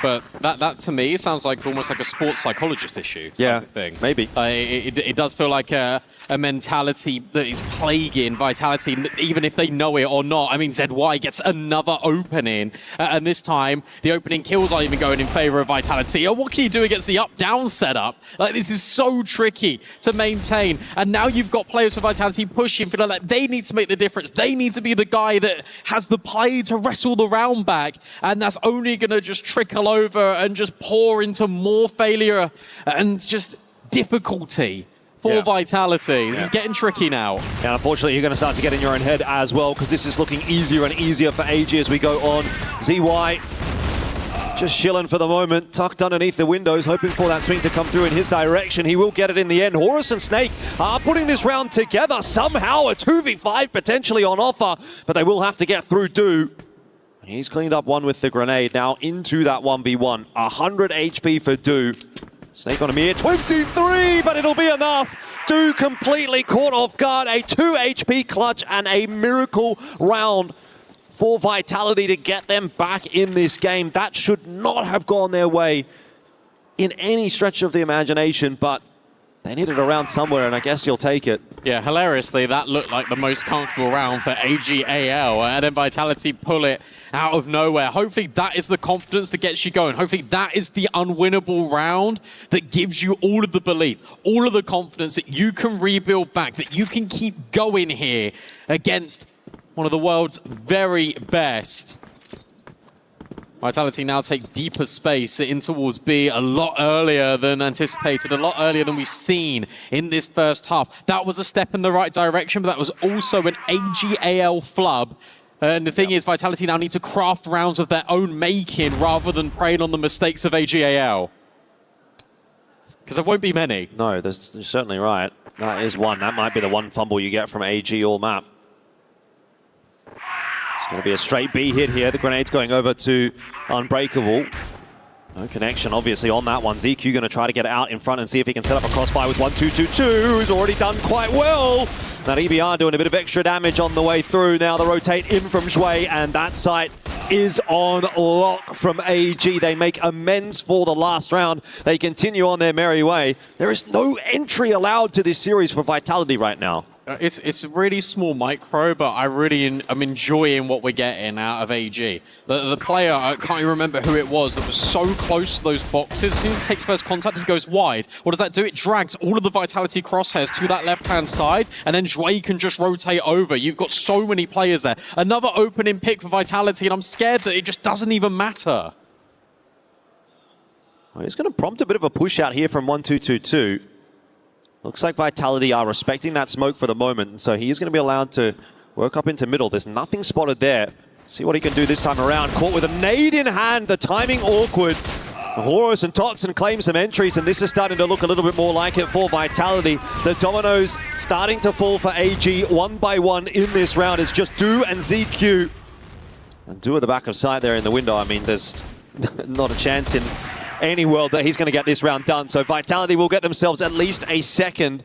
but that to me sounds like almost like a sports psychologist issue. Yeah, thing. Maybe. It does feel like a mentality that is plaguing Vitality, even if they know it or not. I mean, ZY gets another opening, and this time the opening kills aren't even going in favor of Vitality. Oh, what can you do against the up-down setup? Like, this is so tricky to maintain, and now you've got players for Vitality pushing, feeling like they need to make the difference. They need to be the guy that has the play to wrestle the round back, and that's only going to just trickle over and just pour into more failure and just difficulty for Vitality. This is getting tricky now. Yeah, unfortunately, you're going to start to get in your own head as well, because this is looking easier and easier for AG as we go on. ZY just chilling for the moment, tucked underneath the windows, hoping for that swing to come through in his direction. He will get it in the end. Horus and Snake are putting this round together. Somehow a 2v5 potentially on offer, but they will have to get through Do. He's cleaned up one with the grenade. Now into that 1v1. 100 HP for Do. Snake on a mere 23, but it'll be enough. Do completely caught off guard. A 2 HP clutch and a miracle round for Vitality to get them back in this game. That should not have gone their way in any stretch of the imagination, but they needed a round somewhere, and I guess you'll take it. Yeah, hilariously, that looked like the most comfortable round for AGAL, and then Vitality pull it out of nowhere. Hopefully that is the confidence that gets you going. Hopefully that is the unwinnable round that gives you all of the belief, all of the confidence that you can rebuild back, that you can keep going here against one of the world's very best. Vitality now take deeper space in towards B a lot earlier than anticipated, a lot earlier than we've seen in this first half. That was a step in the right direction, but that was also an AGAL flub. And the thing is, Vitality now need to craft rounds of their own making rather than preying on the mistakes of AGAL. Because there won't be many. No, you're certainly right. That is one. That might be the one fumble you get from AG all map. Gonna be a straight B hit here. The grenade's going over to Unbreakable. No connection, obviously, on that one. ZQ going to try to get out in front and see if he can set up a crossfire with 1-2-2-2. Who's already done quite well. That EBR doing a bit of extra damage on the way through. Now the rotate in from Zhui, and that site is on lock from AG. They make amends for the last round. They continue on their merry way. There is no entry allowed to this series for Vitality right now. It's a really small micro, but I really am enjoying what we're getting out of AG. The player, I can't even remember who it was, that was so close to those boxes. As soon as he takes first contact, he goes wide. What does that do? It drags all of the Vitality crosshairs to that left-hand side, and then Zhui can just rotate over. You've got so many players there. Another opening pick for Vitality, and I'm scared that it just doesn't even matter. Well, he's going to prompt a bit of a push out here from 1-2-2-2. Looks like Vitality are respecting that smoke for the moment, and so he is going to be allowed to work up into middle. There's nothing spotted there. See what he can do this time around. Caught with a nade in hand, the timing awkward. Horus and Totson claim some entries, and this is starting to look a little bit more like it for Vitality. The dominoes starting to fall for AG one by one in this round. It's just Do and ZQ. And Do at the back of sight there in the window. I mean, there's not a chance in any world that he's going to get this round done. So Vitality will get themselves at least a second.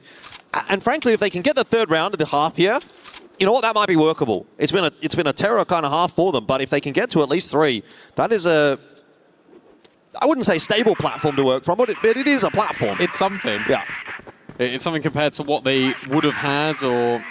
And frankly, if they can get the third round of the half here, you know what, that might be workable. It's been a terror kind of half for them, but if they can get to at least 3, that is a, I wouldn't say stable platform to work from, but it is a platform. It's something. Yeah. It's something compared to what they would have had, or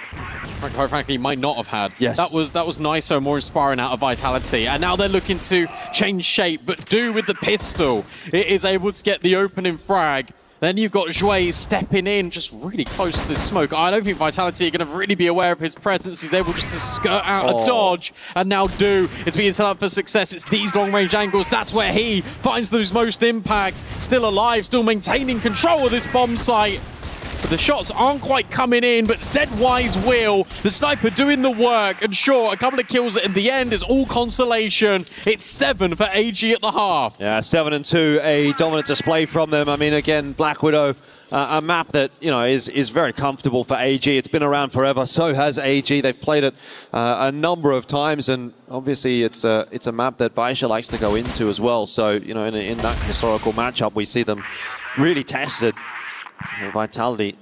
quite frankly, might not have had. Yes. That was nicer, more inspiring out of Vitality. And now they're looking to change shape, but Do with the pistol, it is able to get the opening frag. Then you've got Zhui stepping in just really close to this smoke. I don't think Vitality are going to really be aware of his presence. He's able just to skirt out a dodge. And now Do is being set up for success. It's these long-range angles. That's where he finds the most impact. Still alive, still maintaining control of this bomb site. But the shots aren't quite coming in, but ZY's will. The sniper doing the work, and sure, a couple of kills in the end is all consolation. It's 7 for AG at the half. Yeah, 7-2, a dominant display from them. I mean, again, Black Widow, a map that, you know, is very comfortable for AG. It's been around forever, so has AG. They've played it a number of times, and obviously it's a map that Baisha likes to go into as well. So, you know, in that historical matchup, we see them really tested. Vitality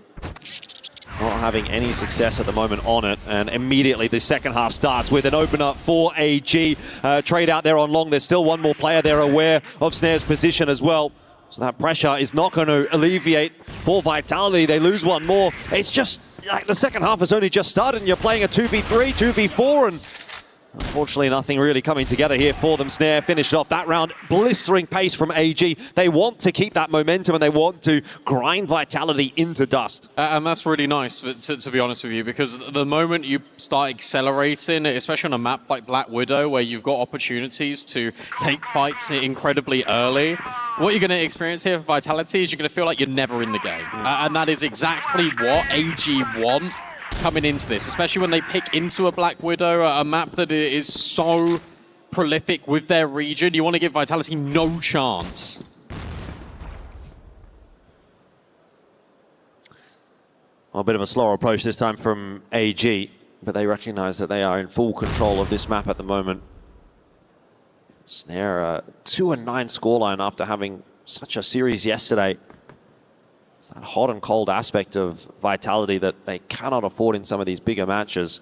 not having any success at the moment on it, and immediately the second half starts with an open up for AG. Trade out there on long. There's still one more player. They're aware of Snare's position as well. So that pressure is not going to alleviate for Vitality. They lose one more. It's just like the second half has only just started and you're playing a 2v3, 2v4, and unfortunately, nothing really coming together here for them. Snare finished off that round. Blistering pace from AG. They want to keep that momentum and they want to grind Vitality into dust. And that's really nice, to be honest with you, because the moment you start accelerating, especially on a map like Black Widow, where you've got opportunities to take fights incredibly early, what you're going to experience here for Vitality is you're going to feel like you're never in the game. And that is exactly what AG want coming into this, especially when they pick into a Black Widow, a map that is so prolific with their region. You want to give Vitality no chance. Well, a bit of a slower approach this time from AG, but they recognize that they are in full control of this map at the moment. Snare, 2-9 scoreline after having such a series yesterday. It's that hot and cold aspect of Vitality that they cannot afford in some of these bigger matches.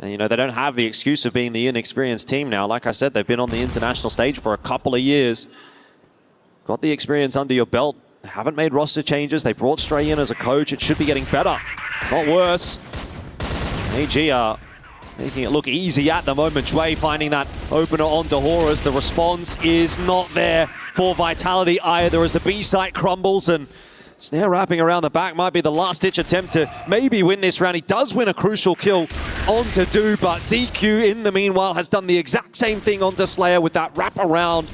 And, you know, they don't have the excuse of being the inexperienced team now. Like I said, they've been on the international stage for a couple of years. Got the experience under your belt. They haven't made roster changes. They brought Stray in as a coach. It should be getting better, not worse. AG are making it look easy at the moment. Zhui finding that opener onto Horus. The response is not there for Vitality either as the B site crumbles, and Snare wrapping around the back might be the last-ditch attempt to maybe win this round. He does win a crucial kill onto Do, but ZQ in the meanwhile has done the exact same thing onto Slayer with that wrap around.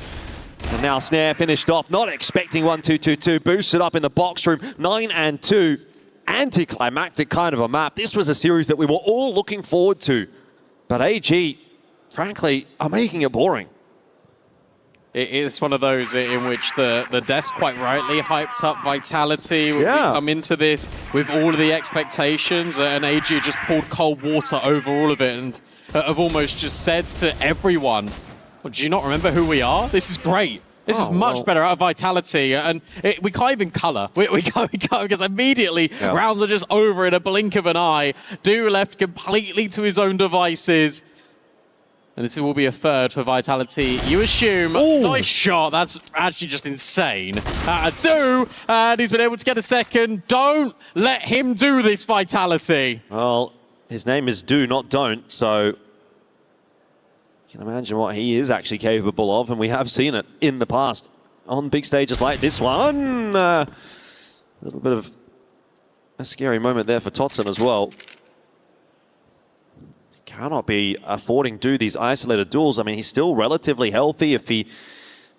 And now Snare finished off, not expecting 1-2-2-2, boosted up in the box room, 9-2. Anticlimactic kind of a map. This was a series that we were all looking forward to, but AG, frankly, are making it boring. It's one of those in which the desk quite rightly hyped up Vitality. We come into this with all of the expectations, and AG just poured cold water over all of it and have almost just said to everyone, well, do you not remember who we are? This is great. This is much better out of Vitality, and we can't even colour. We can't because immediately rounds are just over in a blink of an eye. Do left completely to his own devices. And this will be a third for Vitality. You assume. Nice shot. That's actually just insane. Do, and he's been able to get a second. Don't let him do this, Vitality. Well, his name is Do, not Don't, so you can imagine what he is actually capable of, and we have seen it in the past on big stages like this one. A little bit of a scary moment there for Totson as well. Cannot be affording Do these isolated duels. I mean, he's still relatively healthy. If he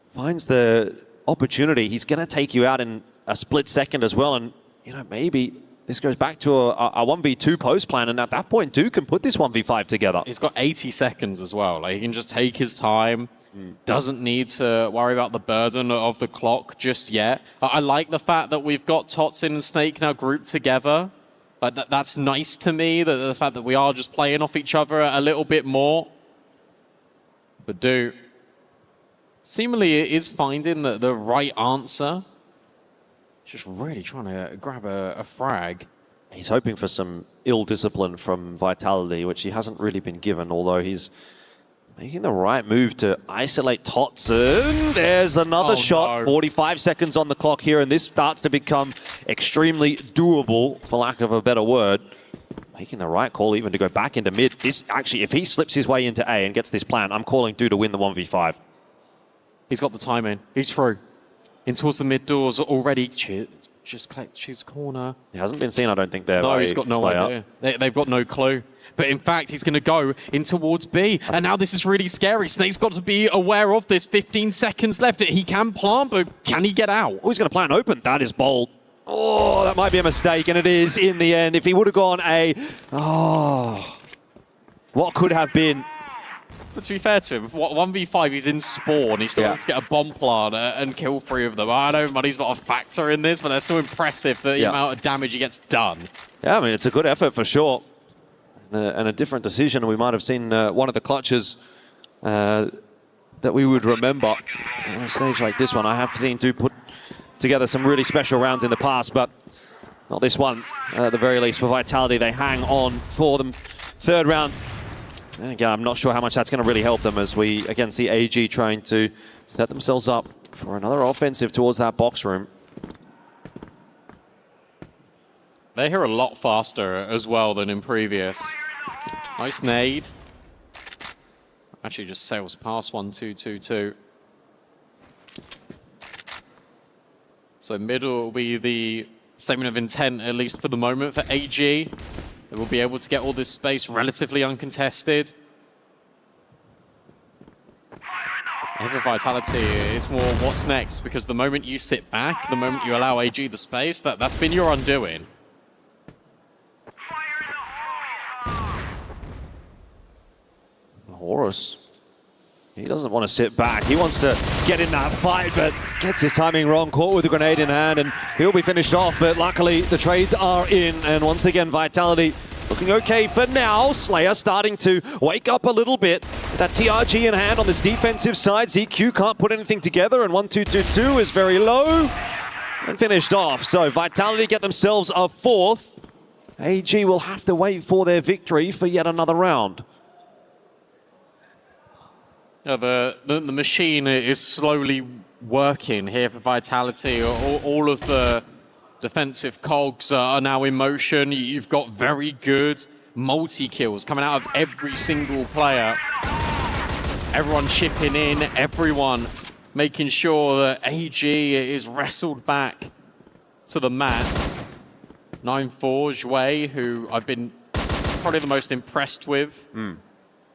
finds the opportunity, he's going to take you out in a split second as well. And, you know, maybe this goes back to a 1v2 post plan. And at that point, Do can put this 1v5 together. He's got 80 seconds as well. Like, he can just take his time. Doesn't need to worry about the burden of the clock just yet. I like the fact that we've got Totson and Snake now grouped together. Like that's nice to me, the fact that we are just playing off each other a little bit more. But Do seemingly is finding the right answer. Just really trying to grab a frag. He's hoping for some ill discipline from Vitality, which he hasn't really been given, although he's making the right move to isolate Totson. There's another shot. No. 45 seconds on the clock here, and this starts to become extremely doable, for lack of a better word. Making the right call even to go back into mid. This actually, if he slips his way into A and gets this plan, I'm calling Do to win the 1v5. He's got the timing. He's through. In towards the mid doors already. Just collect his corner. He hasn't been seen, I don't think, there. No, he's got no idea. They've got no clue. But in fact, he's going to go in towards B. And now this is really scary. Snake's got to be aware of this. 15 seconds left. He can plant, but can he get out? Oh, he's going to plant open. That is bold. Oh, that might be a mistake, and it is in the end. If he would have gone A, what could have been? But to be fair to him, 1v5, he's in spawn. He still wants to get a bomb plant and kill 3 of them. I know money's not a factor in this, but that's still impressive, the amount of damage he gets done. Yeah, I mean, it's a good effort for sure. And a different decision. We might have seen one of the clutches that we would remember on a stage like this one. I have seen Do put together some really special rounds in the past, but not this one. At the very least, for Vitality, they hang on for them. Third round. And again, I'm not sure how much that's going to really help them as we, again, see AG trying to set themselves up for another offensive towards that box room. They're here a lot faster as well than in previous. Nice nade. Actually just sails past 1-2-2-2. So middle will be the statement of intent, at least for the moment, for AG. They will be able to get all this space relatively uncontested. And for Vitality, it's more what's next, because the moment you sit back, the moment you allow AG the space, that's been your undoing. Horus, he doesn't want to sit back. He wants to get in that fight, but gets his timing wrong, caught with a grenade in hand, and he'll be finished off. But luckily, the trades are in, and once again, Vitality looking okay for now. Slayer starting to wake up a little bit. That TRG in hand on this defensive side. ZQ can't put anything together, and 1-2-2-2 is very low and finished off. So Vitality get themselves a 4th. AG will have to wait for their victory for yet another round. Yeah, the machine is slowly working here for Vitality. All of the defensive cogs are now in motion. You've got very good multi-kills coming out of every single player. Everyone chipping in, everyone making sure that AG is wrestled back to the mat. 9-4, Jouet, who I've been probably the most impressed with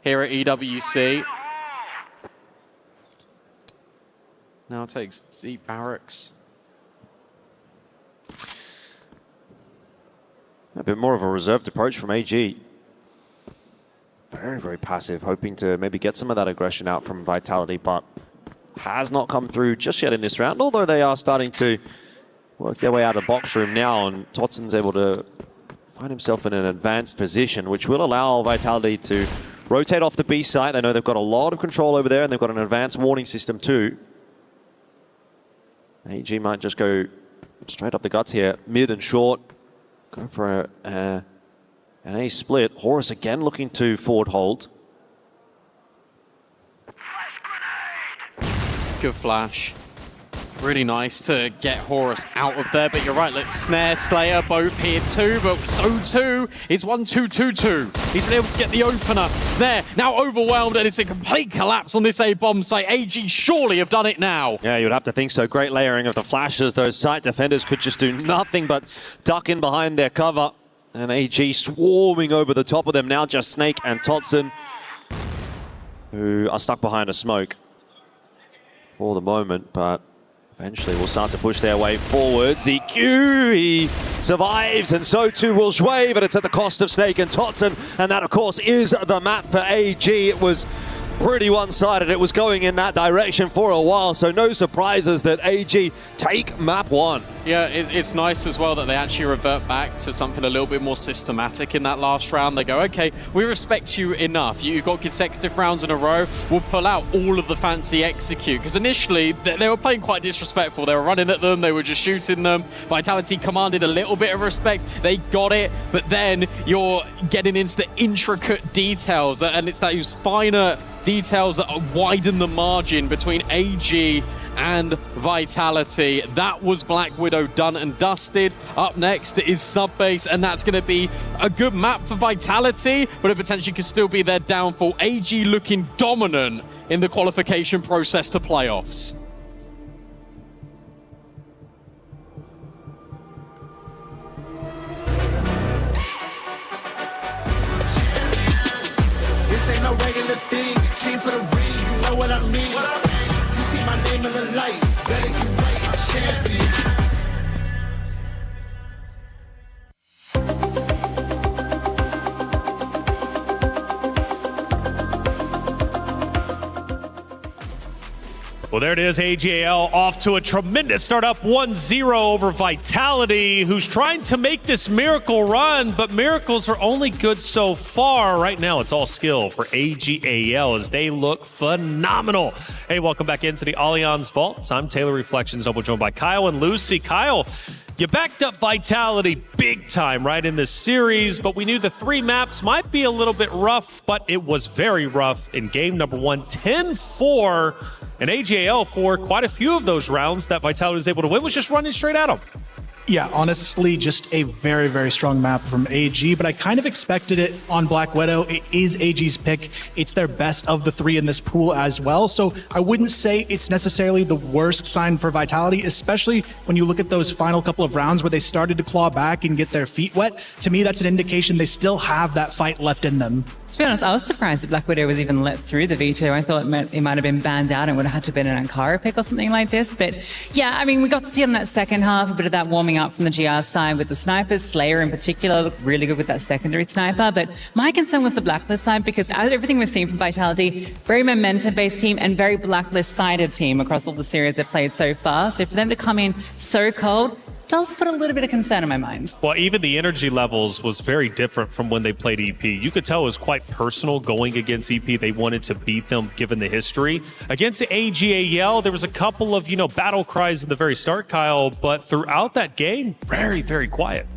here at EWC. Now takes deep barracks. A bit more of a reserved approach from AG. Very, very passive, hoping to maybe get some of that aggression out from Vitality, but has not come through just yet in this round, although they are starting to work their way out of the box room now, and Totsen's able to find himself in an advanced position, which will allow Vitality to rotate off the B site. They know they've got a lot of control over there, and they've got an advanced warning system too. AG might just go straight up the guts here, mid and short. Go for an A split. Horus again looking to forward hold. Good flash. Really nice to get Horus out of there, but you're right, look, Snare, Slayer both here too, but so too is 1-2-2-2. He's been able to get the opener. Snare now overwhelmed, and it's a complete collapse on this A-bomb site. AG surely have done it now. Yeah, you'd have to think so. Great layering of the flashes. Those site defenders could just do nothing but duck in behind their cover. And AG swarming over the top of them. Now just Snake and Totsen, who are stuck behind a smoke for the moment, but eventually will start to push their way forward. ZQ, he survives, and so too will Shui, but it's at the cost of Snake and Totsen, and that, of course, is the map for AG. It was pretty one-sided. It was going in that direction for a while, so no surprises that AG take map 1. Yeah, it's nice as well that they actually revert back to something a little bit more systematic in that last round. They go, okay, we respect you enough. You've got consecutive rounds in a row. We'll pull out all of the fancy execute. Because initially, they were playing quite disrespectful. They were running at them. They were just shooting them. Vitality commanded a little bit of respect. They got it. But then you're getting into the intricate details. And it's those finer details that widen the margin between AG and Vitality. That was Black Widow done and dusted. Up next is Subbase, and that's going to be a good map for Vitality, but it potentially could still be their downfall. AG looking dominant in the qualification process to playoffs. This ain't no regular thing. Came for the ring, you know what I mean. You see my name in the lights, better get right, I'm champion. Well, there it is, AGAL off to a tremendous start, up 1-0 over Vitality, who's trying to make this miracle run, but miracles are only good so far. Right now, it's all skill for AGAL as they look phenomenal. Hey, welcome back into the Allianz Vault. I'm Taylor Reflections, double joined by Kyle and Lucy. Kyle, you backed up Vitality big time right in this series, but we knew the 3 maps might be a little bit rough, but it was very rough in game number 1, 10-4. And AGAL, for quite a few of those rounds that Vitality was able to win, was just running straight at them. Yeah, honestly, just a very, very strong map from AG, but I kind of expected it on Black Widow. It is AG's pick. It's their best of the 3 in this pool as well, so I wouldn't say it's necessarily the worst sign for Vitality, especially when you look at those final couple of rounds where they started to claw back and get their feet wet. To me, that's an indication they still have that fight left in them. To be honest, I was surprised that Black Widow was even let through the veto. I thought it might have been banned out and would have had to have been an Ankara pick or something like this. But yeah, I mean, we got to see in that second half a bit of that warming up from the GR side with the snipers. Slayer in particular looked really good with that secondary sniper. But my concern was the Blacklist side, because as everything we're seeing from Vitality, very momentum-based team and very Blacklist-sided team across all the series they've played so far. So for them to come in so cold does put a little bit of concern in my mind. Well, even the energy levels was very different from when they played EP. You could tell it was quite personal going against EP. They wanted to beat them given the history. Against AGAL, there was a couple of, battle cries in the very start, Kyle, but throughout that game, very, very quiet.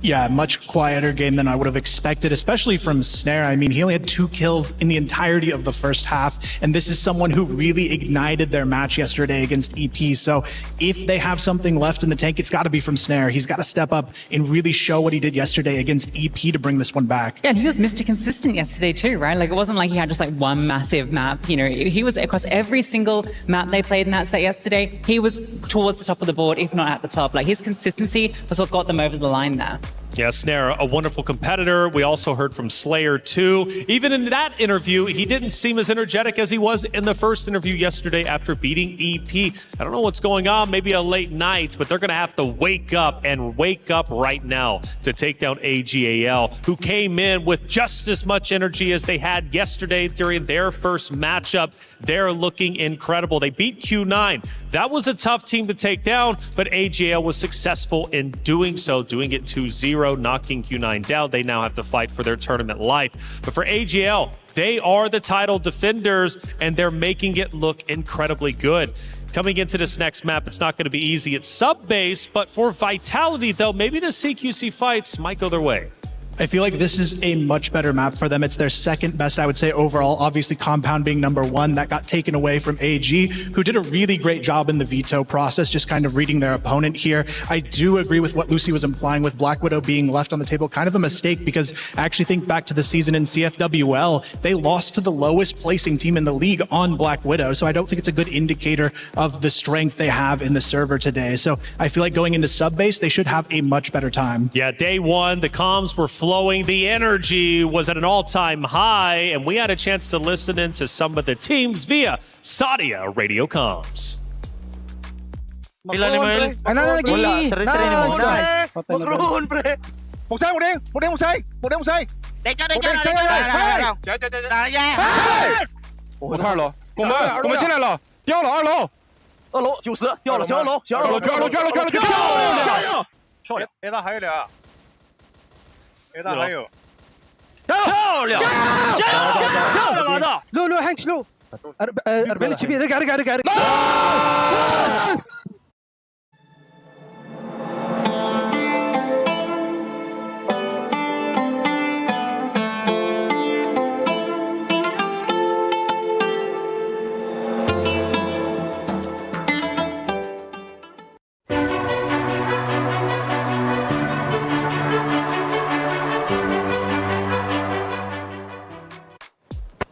Yeah, much quieter game than I would have expected, especially from Snare. I mean, he only had 2 kills in the entirety of the first half, and this is someone who really ignited their match yesterday against EP. So if they have something left in the tank, it's got to be from Snare. He's got to step up and really show what he did yesterday against EP to bring this one back. Yeah, and he was Mr. Consistent yesterday too, right? Like, it wasn't like he had just like one massive map. He was across every single map they played in that set yesterday. He was towards the top of the board, if not at the top. Like, his consistency was what got them over the line there. Yeah, Snare, a wonderful competitor. We also heard from Slayer too. Even in that interview, he didn't seem as energetic as he was in the first interview yesterday after beating EP. I don't know what's going on, maybe a late night, but they're going to have to wake up right now to take down AGAL, who came in with just as much energy as they had yesterday during their first matchup. They're looking incredible. They beat Q9. That was a tough team to take down, but AGAL was successful in doing so, doing it 2-0. Knocking Q9 down. They now have to fight for their tournament life. But for AGL, they are the title defenders, and they're making it look incredibly good. Coming into this next map, it's not going to be easy. It's sub-base, but for Vitality, though, maybe the CQC fights might go their way. I feel like this is a much better map for them. It's their second best, I would say, overall. Obviously, Compound being number one. That got taken away from AG, who did a really great job in the veto process, just kind of reading their opponent here. I do agree with what Lucy was implying with Black Widow being left on the table. Kind of a mistake, because I actually think back to the season in CFWL, they lost to the lowest placing team in the league on Black Widow. So I don't think it's a good indicator of the strength they have in the server today. So I feel like going into sub-base, they should have a much better time. Yeah, day one, the comms were flowing. The energy was at an all-time high, and we had a chance to listen in to some of the teams via Sadia Radio Comms. لو هانكس لو 40 كبير رجع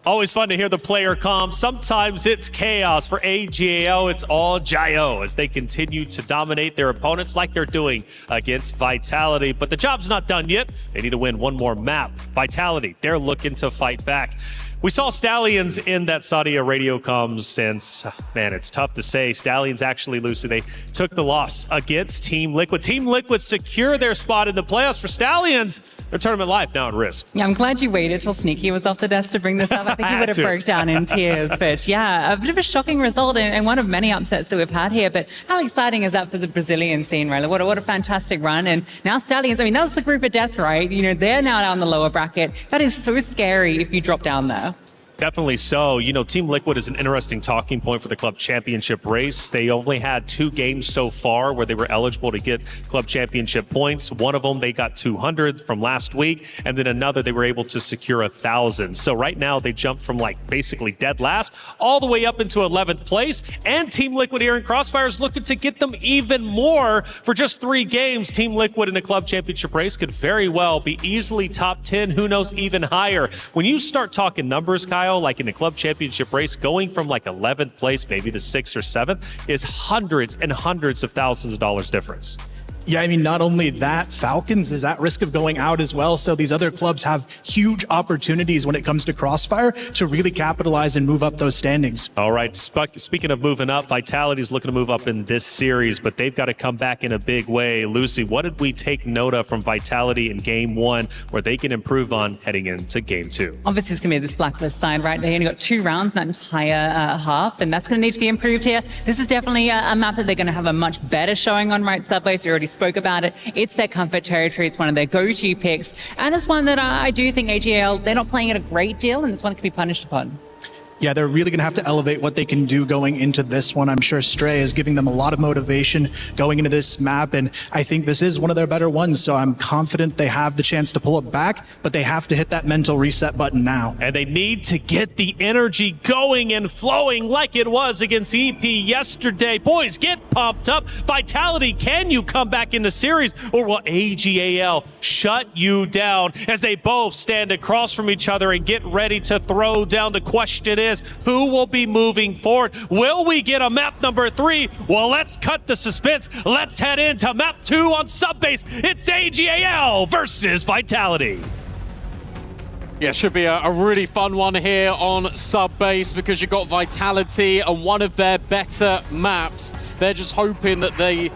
Always fun to hear the player comms. Sometimes it's chaos. For AGAL, it's all Jayo as they continue to dominate their opponents like they're doing against Vitality. But the job's not done yet. They need to win one more map. Vitality, they're looking to fight back. We saw Stallions in that Sadia radio comms since, man, it's tough to say. Stallions actually, Lucy, they took the loss against Team Liquid. Team Liquid secure their spot in the playoffs. For Stallions, their tournament life now at risk. Yeah, I'm glad you waited till Sneaky was off the desk to bring this up. I think he would have broke down in tears. But yeah, a bit of a shocking result and one of many upsets that we've had here. But how exciting is that for the Brazilian scene, right? What a fantastic run. And now Stallions, I mean, that was the group of death, right? You know, they're now down the lower bracket. That is so scary if you drop down there. Definitely so. You know, Team Liquid is an interesting talking point for the club championship race. They only had 2 games so far where they were eligible to get club championship points. One of them, they got 200 from last week, and then another, they were able to secure 1,000. So right now, they jumped from like basically dead last all the way up into 11th place. And Team Liquid here in Crossfire is looking to get them even more. For just 3 games, Team Liquid in the club championship race could very well be easily top 10, who knows, even higher. When you start talking numbers, Kyle, like in a club championship race, going from like 11th place maybe to 6th or 7th is hundreds and hundreds of thousands of dollars difference. Yeah, I mean, not only that, Falcons is at risk of going out as well. So these other clubs have huge opportunities when it comes to Crossfire to really capitalize and move up those standings. All right, speaking of moving up, Vitality is looking to move up in this series, but they've got to come back in a big way. Lucy, what did we take note of from Vitality in Game 1 where they can improve on heading into Game 2? Obviously, it's going to be this Blacklist side, right? They only got 2 rounds in that entire half, and that's going to need to be improved here. This is definitely a map that they're going to have a much better showing on, right? Subbase, we already spoke about it. It's their comfort territory. It's one of their go-to picks. And it's one that I do think AGL, they're not playing it a great deal, and it's one that can be punished upon. Yeah, they're really going to have to elevate what they can do going into this one. I'm sure Stray is giving them a lot of motivation going into this map, and I think this is one of their better ones, so I'm confident they have the chance to pull it back, but they have to hit that mental reset button now. And they need to get the energy going and flowing like it was against EP yesterday. Boys, get pumped up. Vitality, can you come back in the series, or will AGAL shut you down as they both stand across from each other and get ready to throw down the question is, who will be moving forward? Will we get a map number 3? Well, let's cut the suspense. Let's head into map 2 on Subbase. It's AGAL versus Vitality. Yeah, should be a really fun one here on Subbase because you've got Vitality on one of their better maps. They're just hoping that they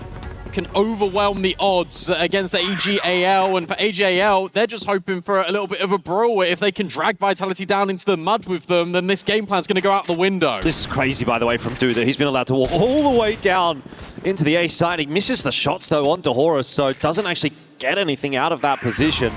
can overwhelm the odds against the AGAL, and for AGAL, they're just hoping for a little bit of a brawl. If they can drag Vitality down into the mud with them, then this game plan's going to go out the window. This is crazy, by the way, from Duda. He's been allowed to walk all the way down into the A side. He misses the shots, though, onto Horus, so doesn't actually get anything out of that position.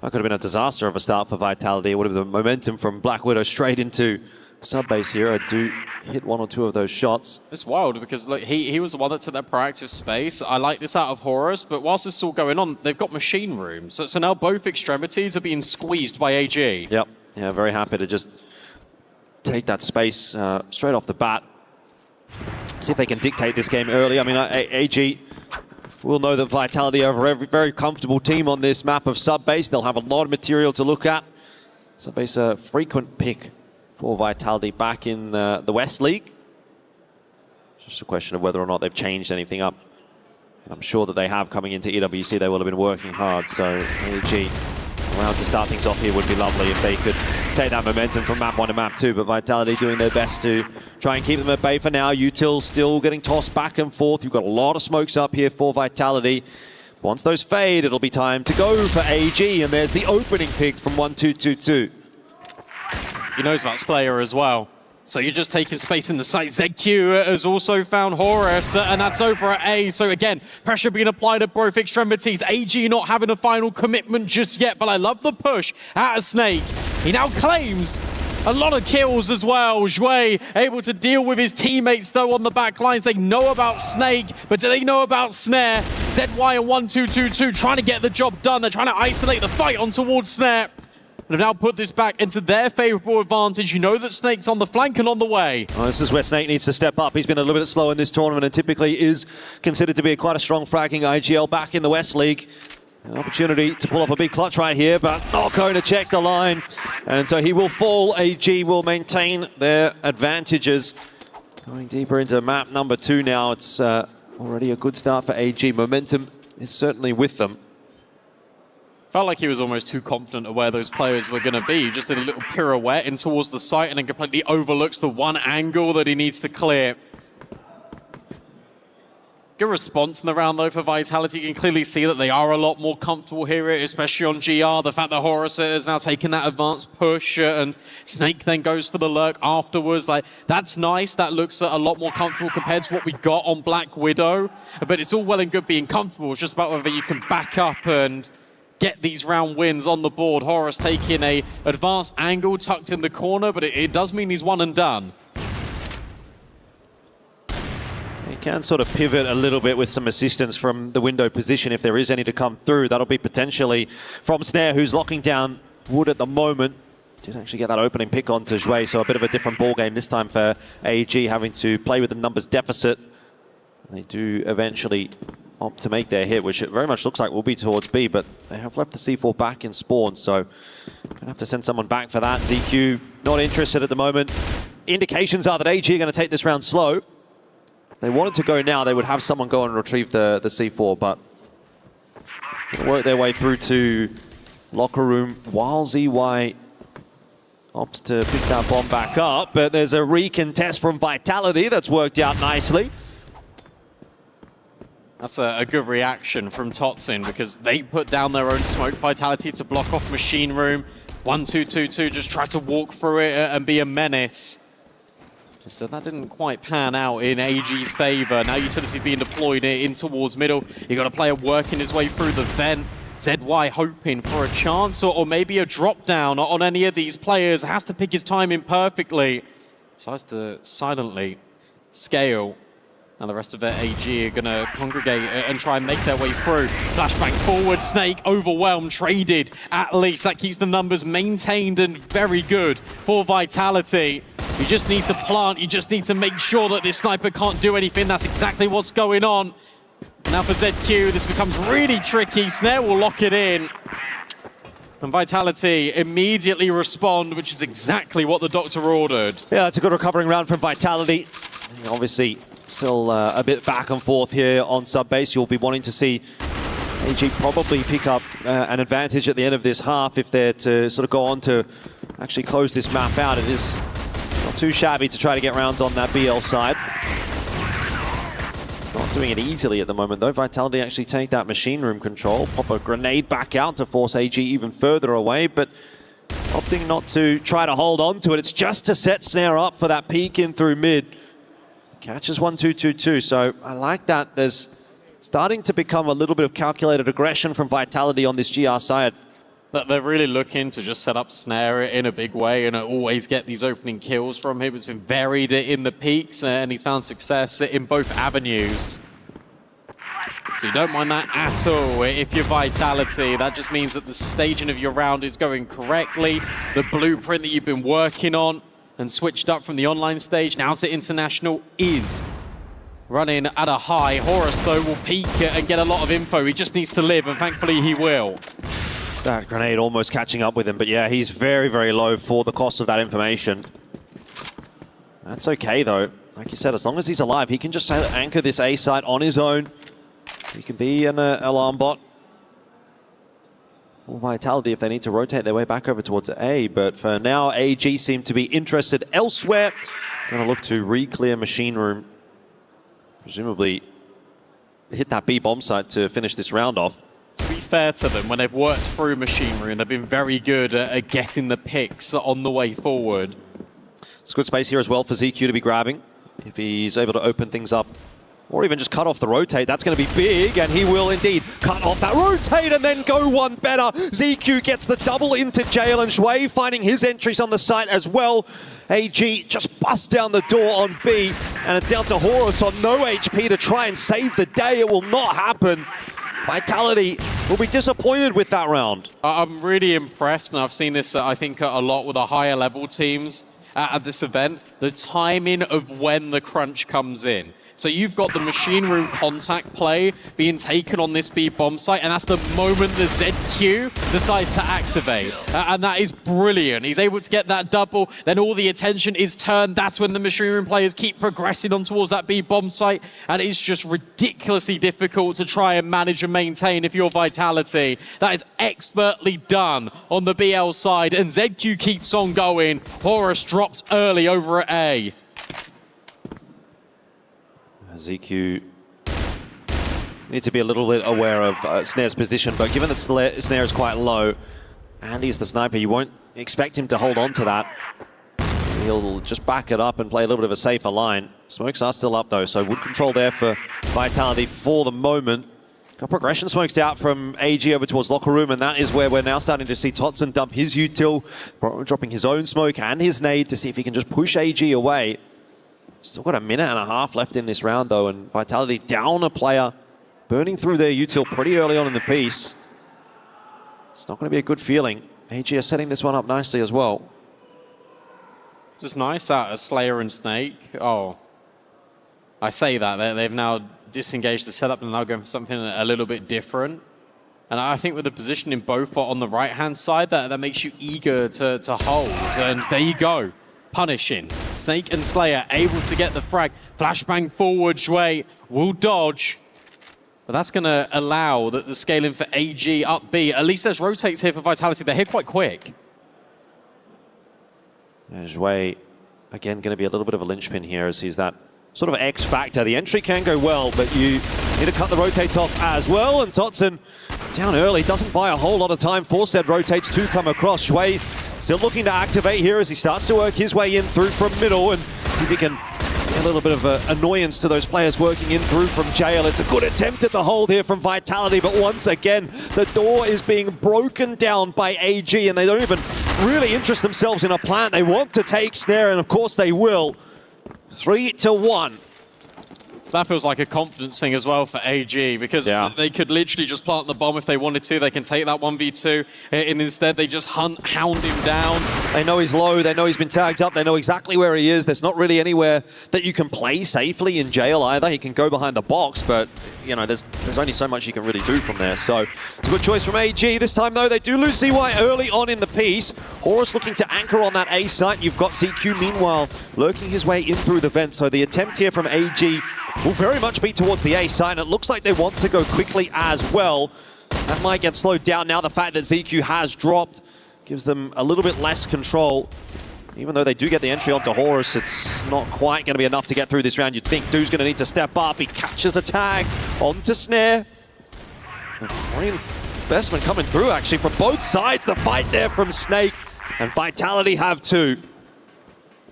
That could have been a disaster of a start for Vitality. It would have been the momentum from Black Widow straight into Subbase here. I do hit one or two of those shots. It's wild because look, he was the one that took that proactive space. I like this out of Horus, but whilst this is all going on, they've got machine room. So now both extremities are being squeezed by AG. Yep. Yeah, very happy to just take that space straight off the bat. See if they can dictate this game early. I mean, AG will know that Vitality are a very comfortable team on this map of Subbase. They'll have a lot of material to look at. Subbase a frequent pick for Vitality back in the West League. Just a question of whether or not they've changed anything up. And I'm sure that they have. Coming into EWC, they will have been working hard. So AG around to start things off here would be lovely if they could take that momentum from map 1 to map 2. But Vitality doing their best to try and keep them at bay for now. Util still getting tossed back and forth. You've got a lot of smokes up here for Vitality. Once those fade, it'll be time to go for AG. And there's the opening pick from 1-2-2-2. He knows about Slayer as well. So you're just taking space in the site. ZQ has also found Horus, and that's over at A. So again, pressure being applied at both extremities. AG not having a final commitment just yet, but I love the push out of Snake. He now claims a lot of kills as well. Zhui able to deal with his teammates though on the back lines. They know about Snake, but do they know about Snare? ZY and 1-2-2-2 trying to get the job done. They're trying to isolate the fight on towards Snare. They've now put this back into their favorable advantage. You know that Snake's on the flank and on the way. Well, this is where Snake needs to step up. He's been a little bit slow in this tournament and typically is considered to be quite a strong fragging IGL back in the West League. An opportunity to pull off a big clutch right here, but not going to check the line. And so he will fall. AG will maintain their advantages. Going deeper into map number 2 now. It's already a good start for AG. Momentum is certainly with them. Felt like he was almost too confident of where those players were going to be. Just did a little pirouette in towards the site and then completely overlooks the one angle that he needs to clear. Good response in the round though for Vitality. You can clearly see that they are a lot more comfortable here, especially on GR. The fact that Horus has now taken that advanced push and Snake then goes for the lurk afterwards. Like, that's nice. That looks a lot more comfortable compared to what we got on Black Widow. But it's all well and good being comfortable. It's just about whether you can back up and get these round wins on the board. Horus taking a advanced angle tucked in the corner, but it does mean he's one and done. He can sort of pivot a little bit with some assistance from the window position if there is any to come through. That'll be potentially from Snare, who's locking down Wood at the moment. Didn't actually get that opening pick onto Zhui, so a bit of a different ball game this time for AG, having to play with the numbers deficit. They do eventually opt to make their hit, which it very much looks like will be towards B, but they have left the C4 back in spawn, so gonna have to send someone back for that. ZQ not interested at the moment. Indications are that AG are going to take this round slow. If they wanted to go now, they would have someone go and retrieve the C4, but work their way through to locker room while ZY opts to pick that bomb back up, but there's a recontest from Vitality that's worked out nicely. That's a good reaction from Totsin because they put down their own smoke. Vitality to block off machine room. 1-2-2-2 just try to walk through it and be a menace. So that didn't quite pan out in AG's favor. Now Utility being deployed in towards middle. You got a player working his way through the vent. ZY hoping for a chance or maybe a drop down on any of these players. Has to pick his timing perfectly. Decides to silently scale. Now the rest of their AG are going to congregate and try and make their way through. Flashbang forward, Snake overwhelmed, traded at least. That keeps the numbers maintained and very good for Vitality. You just need to plant, you just need to make sure that this sniper can't do anything. That's exactly what's going on. Now for ZQ, this becomes really tricky. Snare will lock it in. And Vitality immediately respond, which is exactly what the doctor ordered. Yeah, it's a good recovering round from Vitality. Obviously, still a bit back and forth here on sub-base. You'll be wanting to see AG probably pick up an advantage at the end of this half if they're to sort of go on to actually close this map out. It is not too shabby to try to get rounds on that BL side. Not doing it easily at the moment, though. Vitality actually take that machine room control, pop a grenade back out to force AG even further away, but opting not to try to hold on to it. It's just to set Snare up for that peek in through mid. Catches 1-2-2-2, so I like that. There's starting to become a little bit of calculated aggression from Vitality on this GR side. But they're really looking to just set up Snare in a big way and always get these opening kills from him. He's been varied in the peaks and he's found success in both avenues. So you don't mind that at all if you're Vitality. That just means that the staging of your round is going correctly. The blueprint that you've been working on and switched up from the online stage now to international is running at a high. Horus, though, will peek and get a lot of info. He just needs to live, and thankfully he will. That grenade almost catching up with him, but yeah, he's very, very low for the cost of that information. That's okay, though. Like you said, as long as he's alive, he can just anchor this A site on his own. He can be an alarm bot. Or Vitality if they need to rotate their way back over towards A, but for now, AG seem to be interested elsewhere. Gonna look to re-clear machine room. Presumably hit that B bomb site to finish this round off. To be fair to them, when they've worked through machinery and they've been very good at getting the picks on the way forward. It's good space here as well for ZQ to be grabbing. If he's able to open things up or even just cut off the rotate, that's going to be big, and he will indeed cut off that rotate and then go one better. ZQ gets the double into jail, and Shui finding his entries on the site as well. AG just busts down the door on B, and it's down to Horus on no HP to try and save the day. It will not happen. Vitality will be disappointed with that round. I'm really impressed, and I've seen this, I think, a lot with the higher level teams at this event. The timing of when the crunch comes in. So you've got the machine room contact play being taken on this B bomb site, and that's the moment the ZQ decides to activate. And that is brilliant. He's able to get that double, then all the attention is turned. That's when the machine room players keep progressing on towards that B bomb site, and it's just ridiculously difficult to try and manage and maintain if you're Vitality. That is expertly done on the BL side, and ZQ keeps on going. Horus dropped early over at A. ZQ need to be a little bit aware of Snare's position, but given that Snare is quite low and he's the sniper, you won't expect him to hold on to that. He'll just back it up and play a little bit of a safer line. Smokes are still up though, so wood control there for Vitality for the moment. Got progression smokes out from AG over towards locker room, and that is where we're now starting to see Totson dump his util, dropping his own smoke and his nade to see if he can just push AG away. Still got a minute and a half left in this round, though, and Vitality down a player, burning through their util pretty early on in the piece. It's not going to be a good feeling. AG are setting this one up nicely as well. This is nice out of Slayer and Snake. Oh, I say that. They've now disengaged the setup and now going for something a little bit different. And I think with the positioning both on the right-hand side, that makes you eager to hold. And there you go. Punishing. Snake and Slayer able to get the frag. Flashbang forward, Shui will dodge. But that's going to allow the scaling for AG up B. At least there's rotates here for Vitality. They're here quite quick. Shui, again, going to be a little bit of a linchpin here as he's that sort of X factor. The entry can go well, but you need to cut the rotates off as well. And Totson down early, doesn't buy a whole lot of time for said rotates to come across. Shui still looking to activate here as he starts to work his way in through from middle and see if he can get a little bit of annoyance to those players working in through from jail. It's a good attempt at the hold here from Vitality, but once again, the door is being broken down by AG, and they don't even really interest themselves in a plant. They want to take Snare, and of course they will. 3-1. That feels like a confidence thing as well for AG, because they could literally just plant the bomb if they wanted to. They can take that 1v2, and instead they just hound him down. They know he's low, they know he's been tagged up, they know exactly where he is. There's not really anywhere that you can play safely in jail either. He can go behind the box, but you know, there's only so much you can really do from there. So it's a good choice from AG. This time though, they do lose CY early on in the piece. Horus looking to anchor on that A site. You've got CQ meanwhile lurking his way in through the vent. So the attempt here from AG will very much be towards the A site, and it looks like they want to go quickly as well. That might get slowed down now. The fact that ZQ has dropped gives them a little bit less control. Even though they do get the entry onto Horus, it's not quite going to be enough to get through this round. You'd think Du's going to need to step up. He catches a tag onto Snare. Great investment coming through, actually, from both sides. The fight there from Snake, and Vitality have two.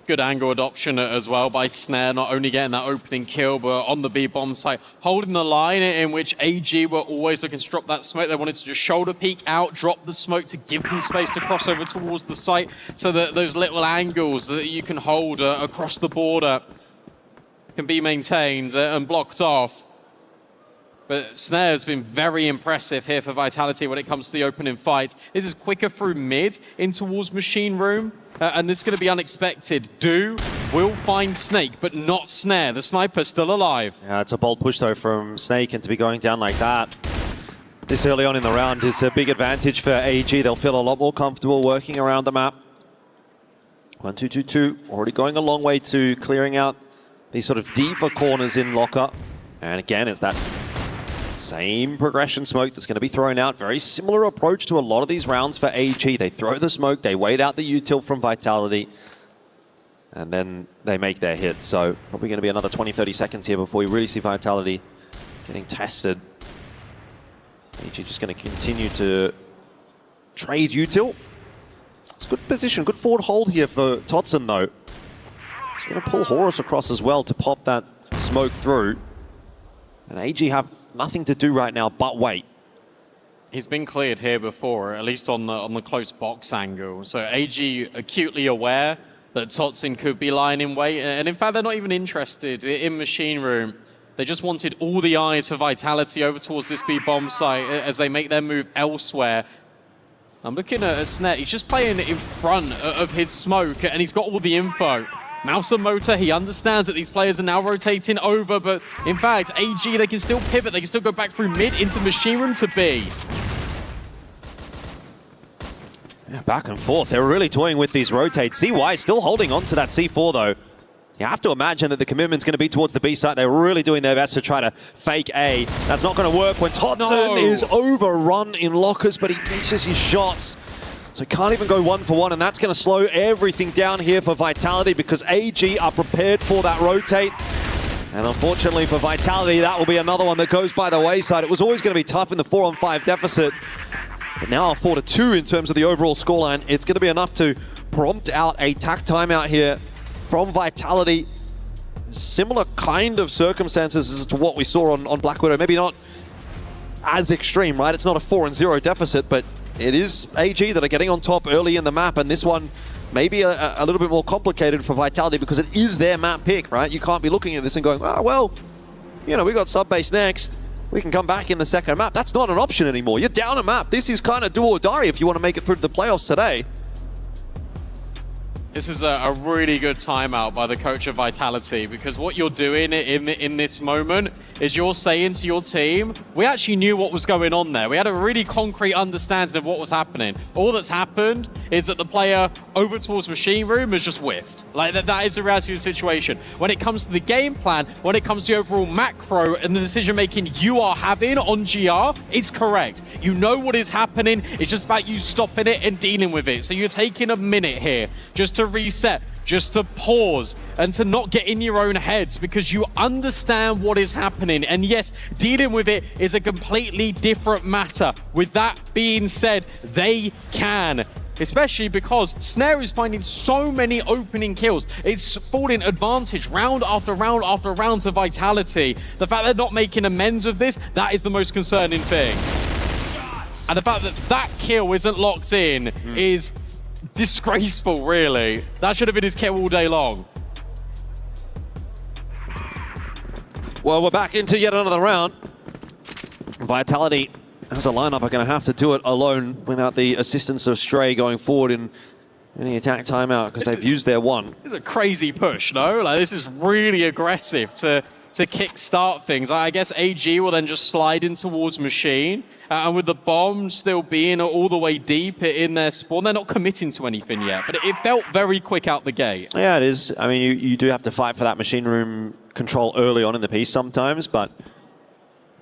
Good angle adoption as well by Snare, not only getting that opening kill, but on the B-bomb site, holding the line in which AG were always looking to drop that smoke. They wanted to just shoulder peek out, drop the smoke to give them space to cross over towards the site, so that those little angles that you can hold across the border can be maintained and blocked off. But Snare has been very impressive here for Vitality when it comes to the opening fight. This is quicker through mid in towards Machine Room. And this is going to be unexpected. Do will find Snake, but not Snare. The sniper still alive. Yeah, it's a bold push though from Snake, and to be going down like that this early on in the round is a big advantage for AG. They'll feel a lot more comfortable working around the map. 1-2-2-2, already going a long way to clearing out these sort of deeper corners in Locker. And again, it's that same progression smoke that's going to be thrown out. Very similar approach to a lot of these rounds for AG. They throw the smoke, they wait out the util from Vitality, and then they make their hit. So probably going to be another 20-30 seconds here before we really see Vitality getting tested. AG just going to continue to trade util. It's a good position, good forward hold here for Totson though. He's going to pull Horus across as well to pop that smoke through. And AG have nothing to do right now but wait. He's been cleared here before, at least on the close box angle. So AG acutely aware that Totson could be lying in wait. And in fact, they're not even interested in Machine Room. They just wanted all the eyes for Vitality over towards this B-bomb site as they make their move elsewhere. I'm looking at Snare. He's just playing in front of his smoke, and he's got all the info. Mouse and motor, he understands that these players are now rotating over, but in fact, AG, they can still pivot, they can still go back through mid into Machine Room to B. Yeah, back and forth, they're really toying with these rotates. CY still holding on to that C4 though. You have to imagine that the commitment's going to be towards the B site. They're really doing their best to try to fake A. That's not going to work when Totson is overrun in lockers, but he misses his shots. So he can't even go 1-for-1, and that's going to slow everything down here for Vitality because AG are prepared for that rotate. And unfortunately for Vitality, that will be another one that goes by the wayside. It was always going to be tough in the 4-on-5 deficit. But now a 4-2 in terms of the overall scoreline. It's going to be enough to prompt out a tack timeout here from Vitality. Similar kind of circumstances as to what we saw on Black Widow. Maybe not as extreme, right? It's not a 4-0 deficit, but it is AG that are getting on top early in the map, and this one may be a little bit more complicated for Vitality because it is their map pick, right? You can't be looking at this and going, oh, well, you know, we got sub-base next. We can come back in the second map. That's not an option anymore. You're down a map. This is kind of do or die if you want to make it through to the playoffs today. This is a really good timeout by the coach of Vitality, because what you're doing in this moment is you're saying to your team, we actually knew what was going on there. We had a really concrete understanding of what was happening. All that's happened is that the player over towards Machine Room has just whiffed. Like that is the reality of the situation. When it comes to the game plan, when it comes to the overall macro and the decision making you are having on GR, it's correct. You know what is happening. It's just about you stopping it and dealing with it. So you're taking a minute here just to reset, just to pause and to not get in your own heads because you understand what is happening. And yes, dealing with it is a completely different matter. With that being said, they can. Especially because Snare is finding so many opening kills. It's falling advantage round after round after round to Vitality. The fact they're not making amends of this, that is the most concerning thing. And the fact that that kill isn't locked in is disgraceful, really. That should have been his kill all day long. Well, we're back into yet another round. Vitality, as a lineup, are going to have to do it alone without the assistance of Stray going forward in any attack timeout because they've used their one. This is a crazy push, no? Like, this is really aggressive to kick-start things. I guess AG will then just slide in towards Machine, and with the bomb still being all the way deep in their spawn, they're not committing to anything yet, but it felt very quick out the gate. Yeah, it is. I mean, you do have to fight for that machine room control early on in the piece sometimes, but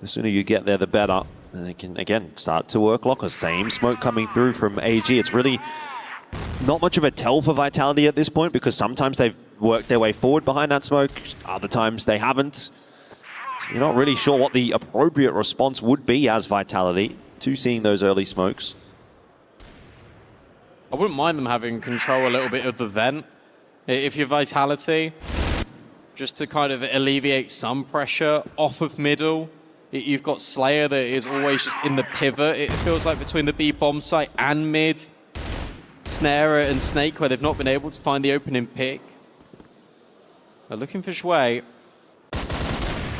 the sooner you get there, the better. And they can, again, start to work lockers. Same smoke coming through from AG. It's really not much of a tell for Vitality at this point because sometimes they've worked their way forward behind that smoke. Other times they haven't. So you're not really sure what the appropriate response would be as Vitality to seeing those early smokes. I wouldn't mind them having control a little bit of the vent. If you're Vitality, just to kind of alleviate some pressure off of middle. You've got Slayer that is always just in the pivot, it feels like, between the B bomb site and mid. Snare and Snake, where they've not been able to find the opening pick. They're looking for Shui.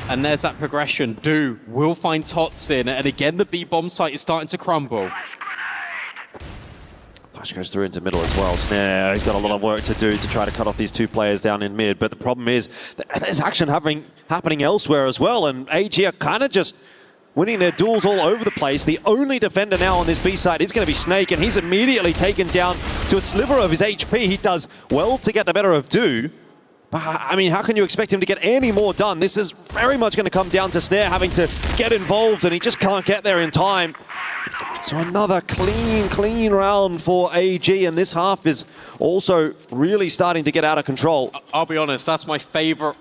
And there's that progression. Do will find Tots in, and again the B bomb site is starting to crumble. Flash goes through into middle as well. Snare, he's got a lot of work to do to try to cut off these two players down in mid, but the problem is there's action happening elsewhere as well, and AG are kind of just winning their duels all over the place. The only defender now on this B side is going to be Snake, and he's immediately taken down to a sliver of his HP. He does well to get the better of Do. But, I mean, how can you expect him to get any more done? This is very much going to come down to Snare having to get involved, and he just can't get there in time. So another clean round for AG, and this half is also really starting to get out of control. I'll be honest, that's my favorite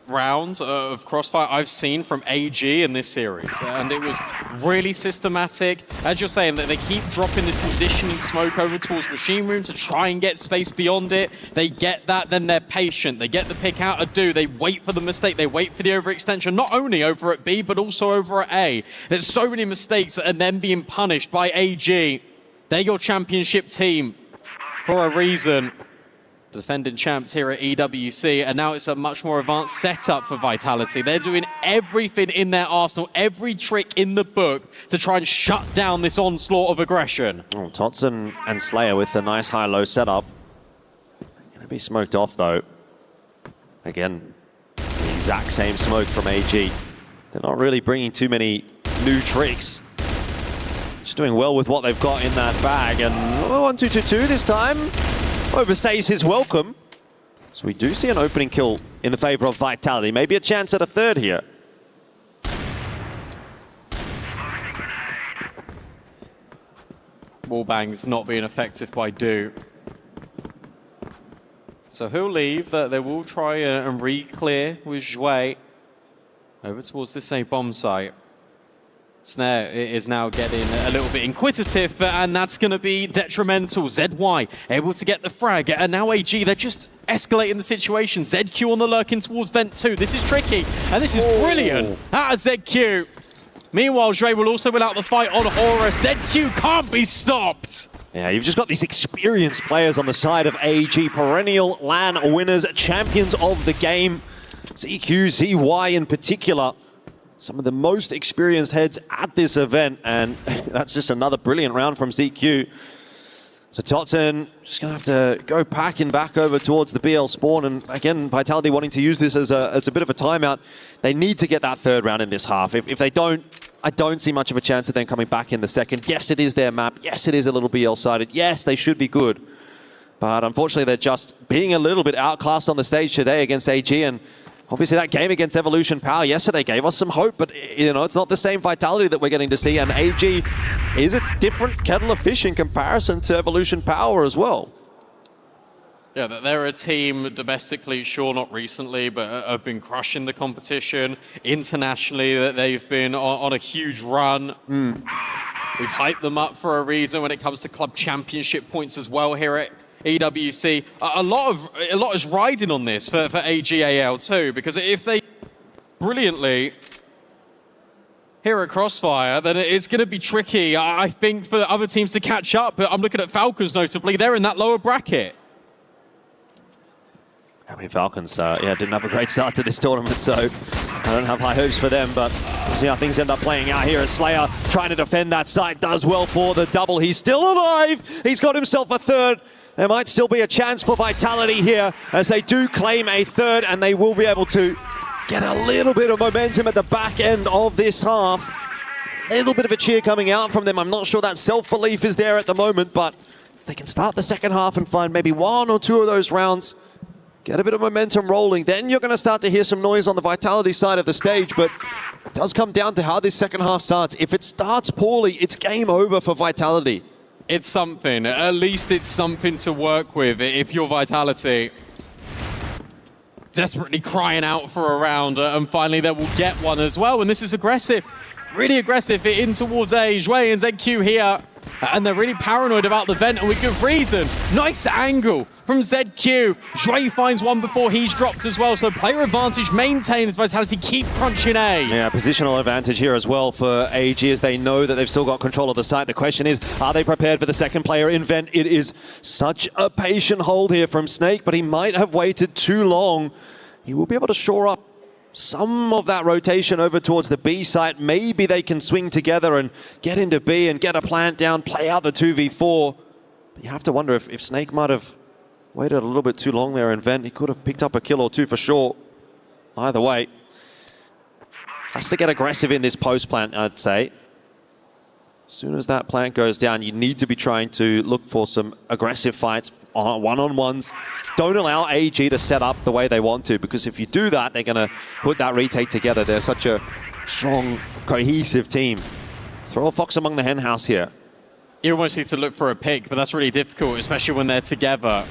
round of Crossfire I've seen from AG in this series, and it was really systematic. As you're saying, that they keep dropping this conditioning smoke over towards Machine Room to try and get space beyond it. They get that, then they're patient. They get the pick out of Do. They wait for the mistake. They wait for the overextension, not only over at B, but also over at A. There's so many mistakes that are then being punished by AG. They're your championship team for a reason. Defending champs here at EWC, and now it's a much more advanced setup for Vitality. They're doing everything in their arsenal, every trick in the book to try and shut down this onslaught of aggression. Oh, Tots and Slayer with the nice high-low setup. Going to be smoked off, though. Again, the exact same smoke from AG. They're not really bringing too many new tricks. Just doing well with what they've got in that bag, and 1-2-2-2 this time. Overstays his welcome. So we do see an opening kill in the favor of Vitality. Maybe a chance at a third here. Wallbang's not being effective by Do. So he'll leave. They will try and re-clear with Jouet over towards this A bomb site. Snare is now getting a little bit inquisitive, and that's going to be detrimental. ZY able to get the frag, and now AG, they're just escalating the situation. ZQ on the lurking towards Vent 2. This is tricky, and this is brilliant out of ZQ. Meanwhile, Dre will also win out the fight on Aura. ZQ can't be stopped. Yeah, you've just got these experienced players on the side of AG, perennial LAN winners, champions of the game. ZQ, ZY in particular. Some of the most experienced heads at this event, and that's just another brilliant round from ZQ. So Totson just going to have to go packing back over towards the BL spawn, and again, Vitality wanting to use this as a bit of a timeout. They need to get that third round in this half. If they don't, I don't see much of a chance of them coming back in the second. Yes, it is their map. Yes, it is a little BL-sided. Yes, they should be good. But unfortunately, they're just being a little bit outclassed on the stage today against AG, and obviously, that game against Evolution Power yesterday gave us some hope, but you know, it's not the same Vitality that we're getting to see, and AG is a different kettle of fish in comparison to Evolution Power as well. Yeah, they're a team domestically, sure, not recently, but have been crushing the competition. Internationally, that they've been on a huge run. We've hyped them up for a reason when it comes to club championship points as well here at EWC. A lot is riding on this for AGAL too, because if they brilliantly here at Crossfire, then it's going to be tricky, I think, for other teams to catch up. But I'm looking at Falcons notably; they're in that lower bracket. I mean, Falcons, didn't have a great start to this tournament, so I don't have high hopes for them, but we'll see how things end up playing out here as Slayer trying to defend that site. Does well for the double. He's still alive. He's got himself a third. There might still be a chance for Vitality here as they do claim a third, and they will be able to get a little bit of momentum at the back end of this half. A little bit of a cheer coming out from them. I'm not sure that self-belief is there at the moment, but they can start the second half and find maybe 1 or 2 of those rounds. Get a bit of momentum rolling. Then you're going to start to hear some noise on the Vitality side of the stage, but it does come down to how this second half starts. If it starts poorly, it's game over for Vitality. It's something. At least it's something to work with if you're Vitality. Desperately crying out for a round, and finally they will get one as well. And this is aggressive. Really aggressive in towards A. Zhui and ZQ here. And they're really paranoid about the vent, and with good reason. Nice angle from ZQ. Zhui finds one before he's dropped as well, so player advantage maintained as Vitality keep crunching A. Yeah, positional advantage here as well for AG as they know that they've still got control of the site. The question is, are they prepared for the second player in vent? It is such a patient hold here from Snake, but he might have waited too long. He will be able to shore up some of that rotation over towards the B site. Maybe they can swing together and get into B and get a plant down, play out the 2v4. But you have to wonder if Snake might have waited a little bit too long there in vent. He could have picked up a kill or two for sure. Either way, has to get aggressive in this post plant, I'd say. As soon as that plant goes down, you need to be trying to look for some aggressive fights, one-on-ones. Don't allow AG to set up the way they want to, because if you do that, they're going to put that retake together. They're such a strong, cohesive team. Throw a fox among the hen house here. You almost need to look for a pick, but that's really difficult, especially when they're together.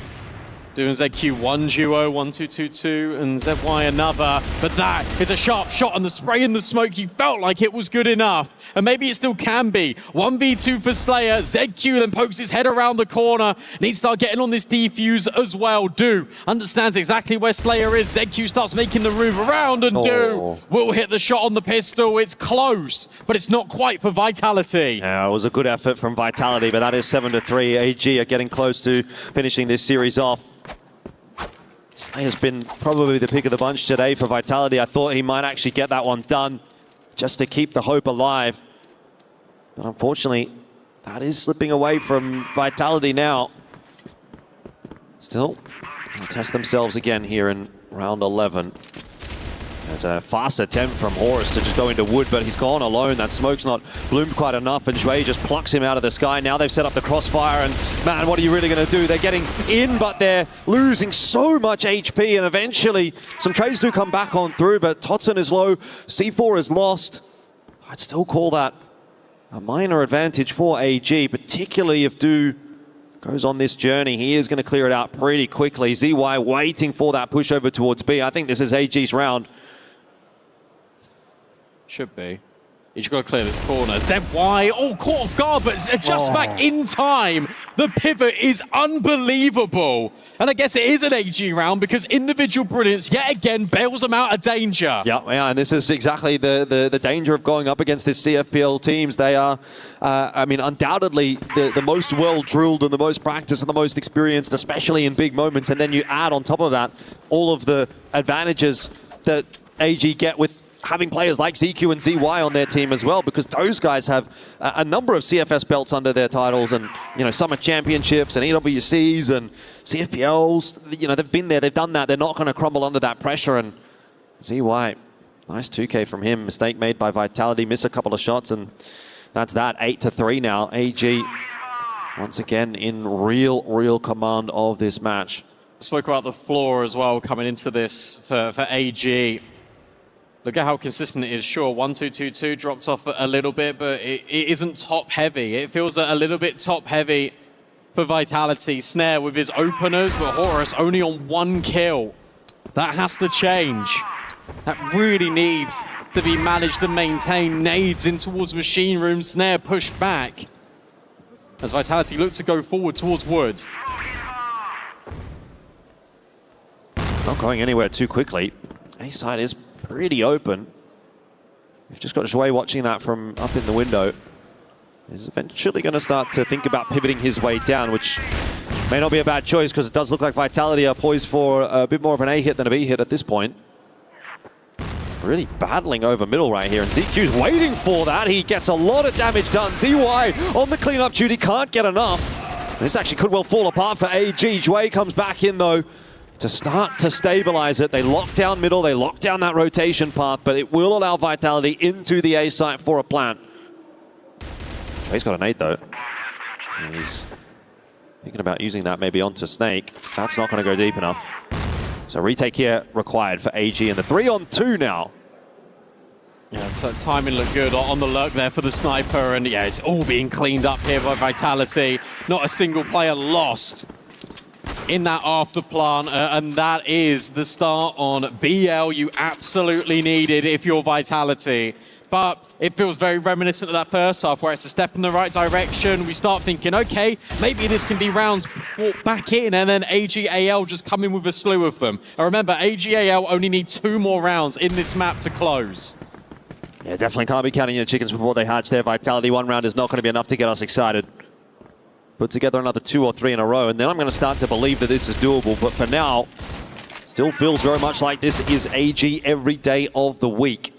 Doing ZQ one duo, 1-2-2-2, and ZY another. But that is a sharp shot, and the spray in the smoke, he felt like it was good enough. And maybe it still can be. 1v2 for Slayer. ZQ then pokes his head around the corner. Needs to start getting on this defuse as well. Do understands exactly where Slayer is. ZQ starts making the move around, and Do will hit the shot on the pistol. It's close, but it's not quite for Vitality. Yeah, it was a good effort from Vitality, but that is 7-3. AG are getting close to finishing this series off. Slayer's been probably the pick of the bunch today for Vitality. I thought he might actually get that one done just to keep the hope alive. But unfortunately, that is slipping away from Vitality now. Still, they'll test themselves again here in round 11. There's a fast attempt from Horus to just go into wood, but he's gone alone. That smoke's not bloomed quite enough, and Zhui just plucks him out of the sky. Now they've set up the crossfire, and man, what are you really going to do? They're getting in, but they're losing so much HP, and eventually some trades do come back on through, but Totson is low, C4 is lost. I'd still call that a minor advantage for AG, particularly if Do goes on this journey. He is going to clear it out pretty quickly. ZY waiting for that push over towards B. I think this is AG's round. Should be. You just got to clear this corner. ZY, caught off guard, but just back in time. The pivot is unbelievable. And I guess it is an AG round because individual brilliance yet again bails them out of danger. Yeah, and this is exactly the danger of going up against this CFPL teams. They are, I mean, undoubtedly the most well-drilled and the most practiced and the most experienced, especially in big moments. And then you add on top of that all of the advantages that AG get with having players like ZQ and ZY on their team as well, because those guys have a number of CFS belts under their titles, and summer championships and EWCs and CFPLs. They've been there, they've done that. They're not going to crumble under that pressure. And ZY, nice 2K from him. Mistake made by Vitality, miss a couple of shots, and that's that. 8-3 now. AG once again in real command of this match. Spoke about the floor as well coming into this for AG. Look at how consistent it is. Sure, 1-2-2-2 dropped off a little bit, but it isn't top heavy. It feels a little bit top heavy for Vitality. Snare with his openers, but Horus only on 1 kill. That has to change. That really needs to be managed and maintained. Nades in towards machine room. Snare pushed back as Vitality look to go forward towards wood. Not going anywhere too quickly. A side is pretty open. We've just got Zhui watching that from up in the window. He's eventually going to start to think about pivoting his way down, which may not be a bad choice because it does look like Vitality are poised for a bit more of an A hit than a B hit at this point. Really battling over middle right here, and ZQ's waiting for that. He gets a lot of damage done. ZY on the cleanup duty, can't get enough. This actually could well fall apart for AG. Jue comes back in though to start to stabilize it. They lock down middle, they lock down that rotation path, but it will allow Vitality into the A site for a plant. Jue's got an 8 though. He's thinking about using that maybe onto Snake. That's not going to go deep enough. So retake here required for AG, and the 3-on-2 now. Yeah, timing looked good on the lurk there for the sniper, and yeah, it's all being cleaned up here by Vitality. Not a single player lost in that after plant, and that is the start on BL you absolutely needed if you're Vitality. But it feels very reminiscent of that first half where it's a step in the right direction. We start thinking, okay, maybe this can be rounds brought back in, and then AGAL just come in with a slew of them. And remember, AGAL only need 2 more rounds in this map to close. Yeah, definitely can't be counting your chickens before they hatch there. Vitality, 1 round is not going to be enough to get us excited. Put together another 2 or 3 in a row, and then I'm going to start to believe that this is doable. But for now, still feels very much like this is AG every day of the week.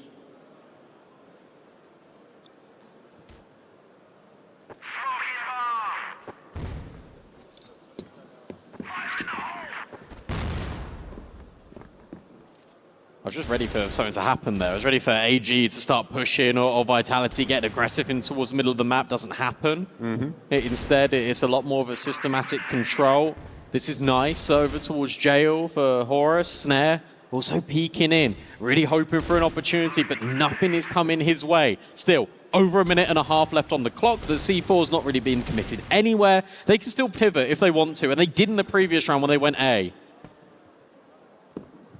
I was just ready for something to happen there. I was ready for AG to start pushing or Vitality getting aggressive in towards the middle of the map. Doesn't happen. Instead, it's a lot more of a systematic control. This is nice over towards Jail for Horus. Snare also peeking in, really hoping for an opportunity, but nothing is coming his way. Still, over 1.5 minutes left on the clock. The C4's not really being committed anywhere. They can still pivot if they want to, and they did in the previous round when they went A.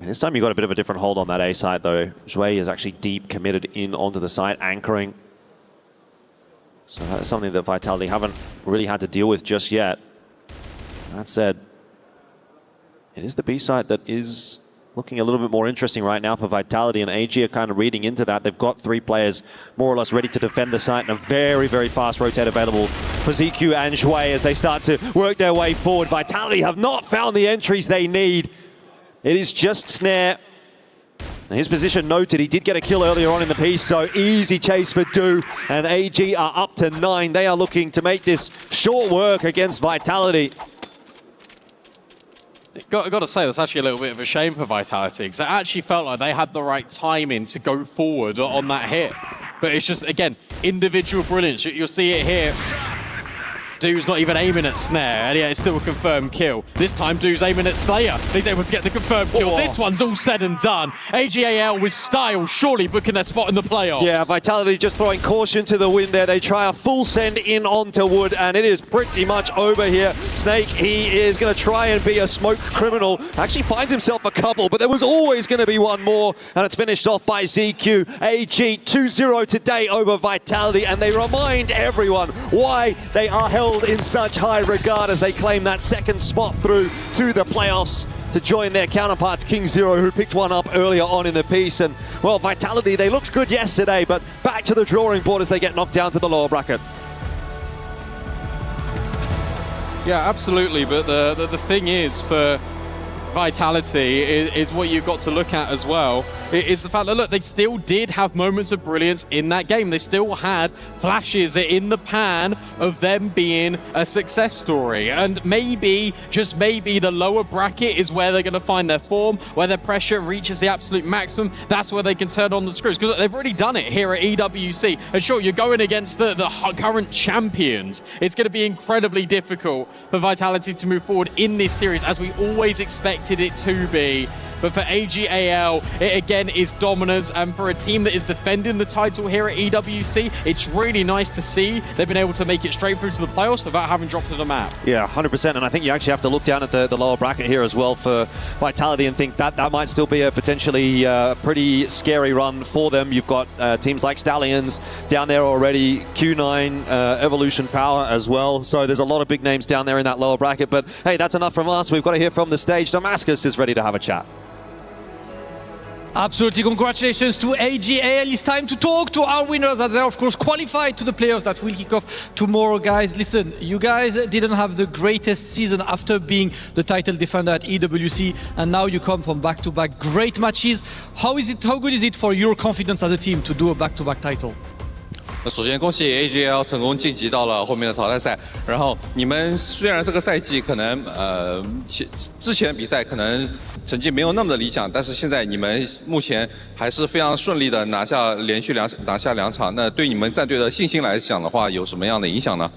This time you got a bit of a different hold on that A side though. Jue is actually deep committed in onto the side, anchoring. So that's something that Vitality haven't really had to deal with just yet. That said, it is the B side that is looking a little bit more interesting right now for Vitality, and AG are kind of reading into that. They've got 3 players more or less ready to defend the site, and a very, very fast rotate available for ZQ and Jue as they start to work their way forward. Vitality have not found the entries they need. It is just Snare. His position noted. He did get a kill earlier on in the piece, so easy chase for Do. And AG are up to 9. They are looking to make this short work against Vitality. Got to say, that's actually a little bit of a shame for Vitality, because it actually felt like they had the right timing to go forward on that hit. But it's just, again, individual brilliance. You'll see it here. Do's not even aiming at Snare, and yeah, it's still a confirmed kill. This time, Do's aiming at Slayer. He's able to get the confirmed kill. This one's all said and done. AGAL with style, surely booking their spot in the playoffs. Yeah, Vitality just throwing caution to the wind there. They try a full send in onto Wood, and it is pretty much over here. Snake, he is going to try and be a smoke criminal. Actually finds himself a couple, but there was always going to be one more, and it's finished off by ZQ. AG 2-0 today over Vitality, and they remind everyone why they are held in such high regard as they claim that 2nd spot through to the playoffs to join their counterparts King Zero, who picked one up earlier on in the piece. And well, Vitality, they looked good yesterday, but back to the drawing board as they get knocked down to the lower bracket. Yeah, absolutely, but the thing is for Vitality is what you've got to look at as well. It is the fact that, look, they still did have moments of brilliance in that game. They still had flashes in the pan of them being a success story. And maybe, just maybe, the lower bracket is where they're going to find their form, where their pressure reaches the absolute maximum. That's where they can turn on the screws. Because they've already done it here at EWC. And sure, you're going against the current champions. It's going to be incredibly difficult for Vitality to move forward in this series, as we always expected it to be. But for AGAL, it again is dominance, and for a team that is defending the title here at EWC, it's really nice to see they've been able to make it straight through to the playoffs without having dropped to the map. Yeah, 100%, and I think you actually have to look down at the lower bracket here as well for Vitality and think that might still be a potentially pretty scary run for them. You've got teams like Stallions down there already, Q9, Evolution Power as well, so there's a lot of big names down there in that lower bracket. But hey, that's enough from us. We've got to hear from the stage. Damascus is ready to have a chat. Absolutely, congratulations to AGAL. It's time to talk to our winners as they are, of course, qualified to the playoffs that will kick off tomorrow, guys. Listen, you guys didn't have the greatest season after being the title defender at EWC, and now you come from back-to-back great matches. How good is it for your confidence as a team to do a back-to-back title? 首先恭喜 AGL 成功晋级到了后面的淘汰赛。然后你们虽然这个赛季可能之前比赛可能成绩没有那么的理想，但是现在你们目前还是非常顺利的连续拿下2场。那对你们战队的信心来讲的话，有什么样的影响呢？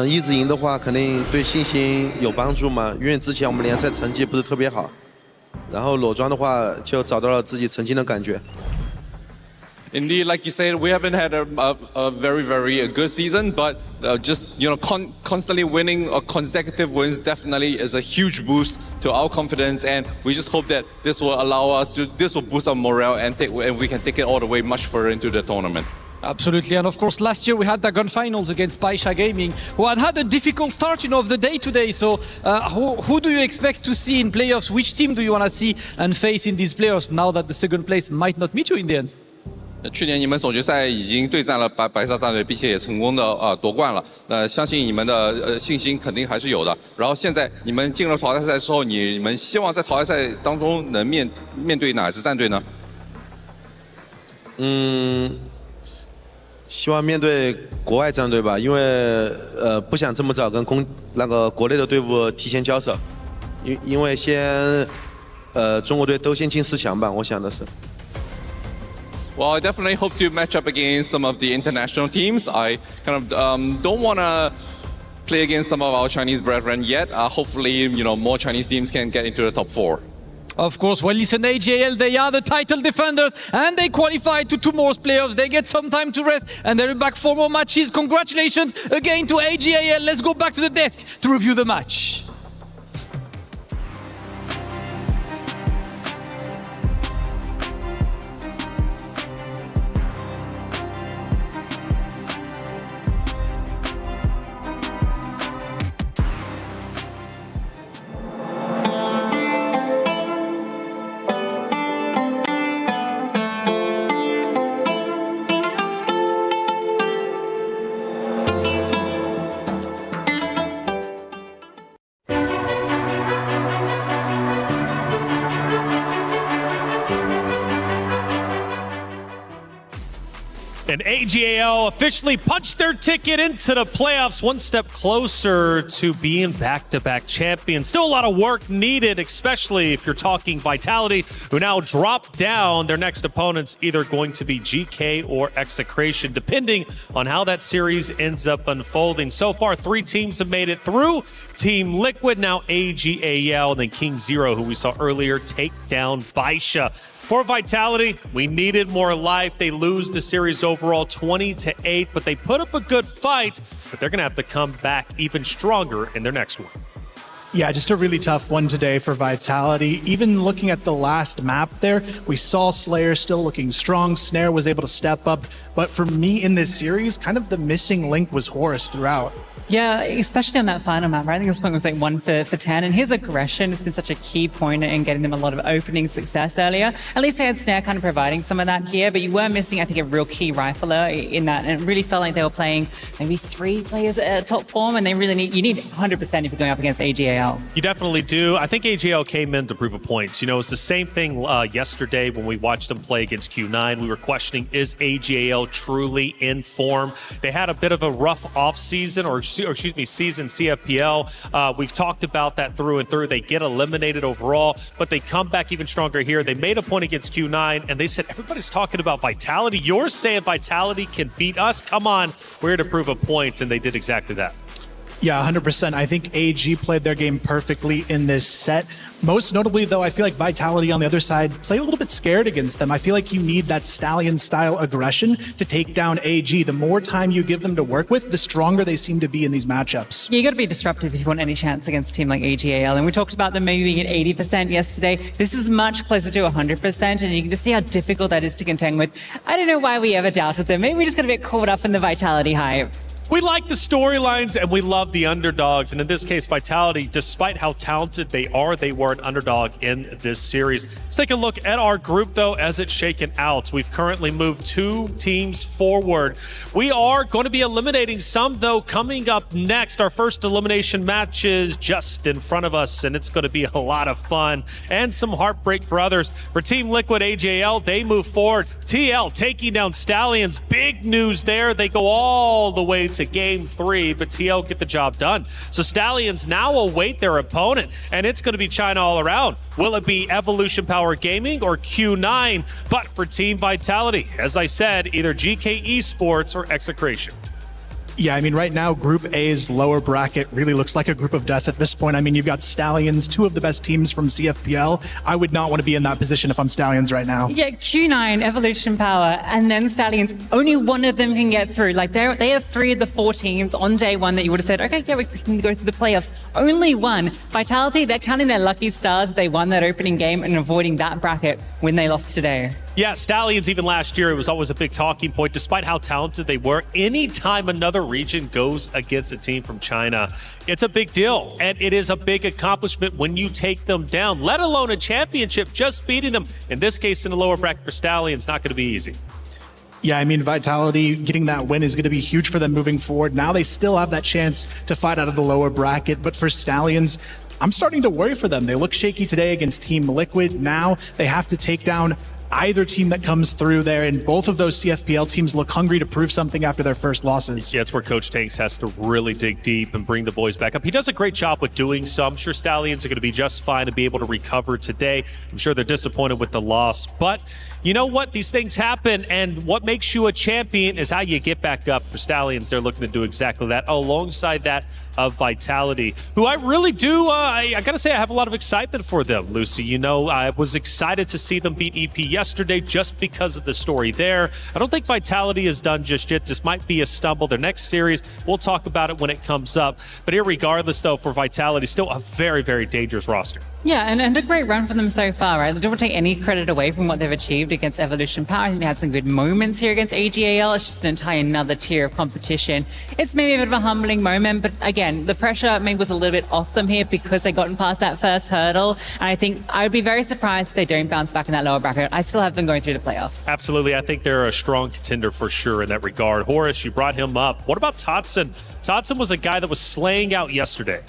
一直赢的话，肯定对信心有帮助嘛。因为之前我们联赛成绩不是特别好，然后裸装的话就找到了自己曾经的感觉。Indeed, like you said, we haven't had a very, very good season, but just constantly winning or consecutive wins definitely is a huge boost to our confidence, and we just hope that this will boost our morale and we can take it all the way much further into the tournament. Absolutely, and of course last year we had the Grand Finals against Baisha Gaming, who had a difficult start, of the day today. So who do you expect to see in playoffs? Which team do you want to see and face in these playoffs now that the second place might not meet you in the end? 去年你们总决赛已经对战了白沙战队，并且也成功的夺冠了。相信你们的信心肯定还是有的。然后现在你们进入淘汰赛之后，你们希望在淘汰赛当中能面对哪支战队呢？希望面对国外战队吧，因为不想这么早跟国内的队伍提前交手，因为中国队都先进4强吧，我想的是。Well, I definitely hope to match up against some of the international teams. I kind of don't want to play against some of our Chinese brethren yet. Hopefully, more Chinese teams can get into the top 4. Of course, well, listen, AGL, they are the title defenders, and they qualified to 2 more playoffs. They get some time to rest, and they're back 4 more matches. Congratulations again to AGL. Let's go back to the desk to review the match. And AGAL officially punched their ticket into the playoffs, one step closer to being back-to-back champions. Still a lot of work needed, especially if you're talking Vitality, who now drop down. Their next opponent's either going to be GK or Execration, depending on how that series ends up unfolding. So far, 3 teams have made it through. Team Liquid, now AGAL, and then King Zero, who we saw earlier, take down Baisha. For Vitality, we needed more life. They lose the series overall 20-8, but they put up a good fight, but they're going to have to come back even stronger in their next one. Yeah, just a really tough one today for Vitality. Even looking at the last map there, we saw Slayer still looking strong. Snare was able to step up. But for me in this series, kind of the missing link was Horus throughout. Yeah, especially on that final map, right? I think this point was like 1 for 10, and his aggression has been such a key point in getting them a lot of opening success earlier. At least they had Snare kind of providing some of that here, but you were missing, I think, a real key rifler in that, and it really felt like they were playing maybe 3 players at top form, and you need 100% if you're going up against AGAL. You definitely do. I think AGL came in to prove a point. It's the same thing yesterday when we watched them play against Q9. We were questioning, is AGL truly in form? They had a bit of a rough offseason, season CFPL. We've talked about that through and through. They get eliminated overall, but they come back even stronger here. They made a point against Q9, and they said, everybody's talking about Vitality. You're saying Vitality can beat us? Come on, we're here to prove a point, and they did exactly that. Yeah, 100%. I think AG played their game perfectly in this set. Most notably, though, I feel like Vitality on the other side played a little bit scared against them. I feel like you need that Stallion-style aggression to take down AG. The more time you give them to work with, the stronger they seem to be in these matchups. Yeah, you got to be disruptive if you want any chance against a team like AGAL. And we talked about them maybe being at 80% yesterday. This is much closer to 100%, and you can just see how difficult that is to contend with. I don't know why we ever doubted them. Maybe we just got a bit caught up in the Vitality hype. We like the storylines and we love the underdogs. And in this case, Vitality, despite how talented they were an underdog in this series. Let's take a look at our group, though, as it's shaken out. We've currently moved 2 teams forward. We are going to be eliminating some, though, coming up next. Our first elimination match is just in front of us, and it's going to be a lot of fun and some heartbreak for others. For Team Liquid AJL, they move forward. TL taking down Stallions. Big news there. They go all the way to Game 3, but TL get the job done. So Stallions now await their opponent, and it's going to be China all around. Will it be Evolution Power Gaming or Q9? But for Team Vitality, as I said, either GK Esports or Execration. Yeah, I mean, right now, Group A's lower bracket really looks like a group of death at this point. I mean, you've got Stallions, 2 of the best teams from CFPL. I would not want to be in that position if I'm Stallions right now. Yeah, Q9, Evolution Power, and then Stallions. Only one of them can get through. Like, they have 3 of the 4 teams on day 1 that you would have said, okay, yeah, we're expecting to go through the playoffs. Only one. Vitality, they're counting their lucky stars. They won that opening game and avoiding that bracket when they lost today. Yeah, Stallions, even last year, it was always a big talking point, despite how talented they were. Anytime another region goes against a team from China, it's a big deal. And it is a big accomplishment when you take them down, let alone a championship, just beating them. In this case, in the lower bracket for Stallions, not going to be easy. Yeah, I mean, Vitality getting that win is going to be huge for them moving forward. Now they still have that chance to fight out of the lower bracket, but for Stallions, I'm starting to worry for them. They look shaky today against Team Liquid. Now they have to take down either team that comes through there, and both of those CFPL teams look hungry to prove something after their first losses. Yeah, it's where Coach Tanks has to really dig deep and bring the boys back up. He does a great job with doing so. I'm sure Stallions are going to be just fine to be able to recover today. I'm sure they're disappointed with the loss, but you know what? These things happen, and what makes you a champion is how you get back up. For Stallions, they're looking to do exactly that, alongside that of Vitality, who I really do, I gotta say, I have a lot of excitement for them, Lucy. You know, I was excited to see them beat EP yesterday just because of the story there. I don't think Vitality is done just yet. This might be a stumble. Their next series, we'll talk about it when it comes up. But irregardless, though, for Vitality, still a very, very dangerous roster. Yeah, and a great run for them so far, right? They don't take any credit away from what they've achieved against Evolution Power. I think they had some good moments here against AGAL. It's just an entire another tier of competition. It's maybe a bit of a humbling moment, but again, the pressure maybe was a little bit off them here because they gotten past that first hurdle. And I think I would be very surprised if they don't bounce back in that lower bracket. I still have them going through the playoffs. Absolutely. I think they're a strong contender for sure in that regard. Horace, you brought him up. What about Totson? Totson was a guy that was slaying out yesterday.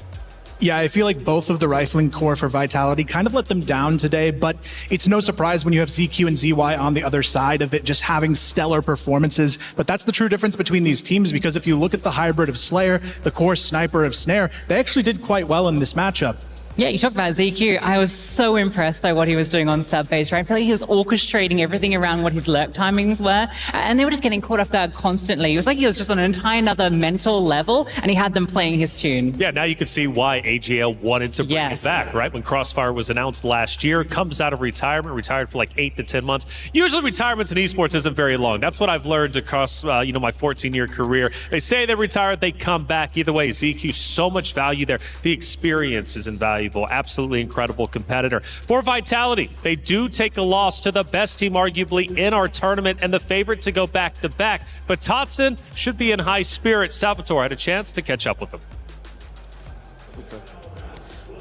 Yeah, I feel like both of the rifling core for Vitality kind of let them down today, but it's no surprise when you have ZQ and ZY on the other side of it, just having stellar performances. But that's the true difference between these teams, because if you look at the hybrid of Slayer, the core sniper of Snare, they actually did quite well in this matchup. Yeah, you talked about ZQ. I was so impressed by what he was doing on sub base, right? I feel like he was orchestrating everything around what his lurk timings were, and they were just getting caught off guard constantly. It was like he was just on an entire another mental level, and he had them playing his tune. Yeah, now you can see why AGL wanted to bring it back, right? When Crossfire was announced last year, comes out of retirement, retired for like 8 to 10 months. Usually retirements in esports isn't very long. That's what I've learned across, my 14-year career. They say they retired, they come back. Either way, ZQ, so much value there. The experience is invaluable. Absolutely incredible competitor. For Vitality, they do take a loss to the best team arguably in our tournament and the favorite to go back-to-back. But Totson should be in high spirits. Salvatore had a chance to catch up with them.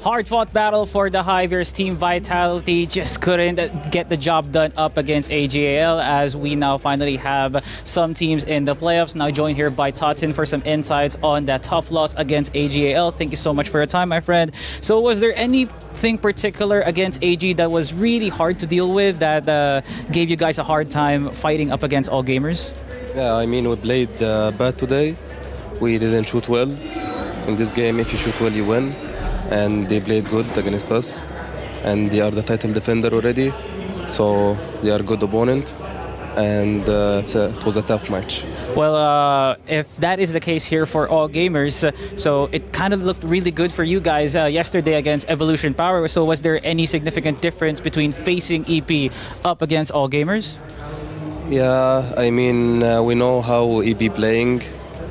Hard-fought battle for the Highveers team. Vitality just couldn't get the job done up against AGAL, as we now finally have some teams in the playoffs. Now joined here by Totson for some insights on that tough loss against AGAL. Thank you so much for your time, my friend. So was there anything particular against AG that was really hard to deal with, that gave you guys a hard time fighting up against all gamers? Yeah, I mean, we played bad today. We didn't shoot well. In this game, if you shoot well, you win. And they played good against us, and they are the title defender already, so they are a good opponent, and it was a tough match. Well, if that is the case here for all gamers, so it kind of looked really good for you guys yesterday against Evolution Power. So was there any significant difference between facing EP up against all gamers? Yeah, I mean, we know how EP playing.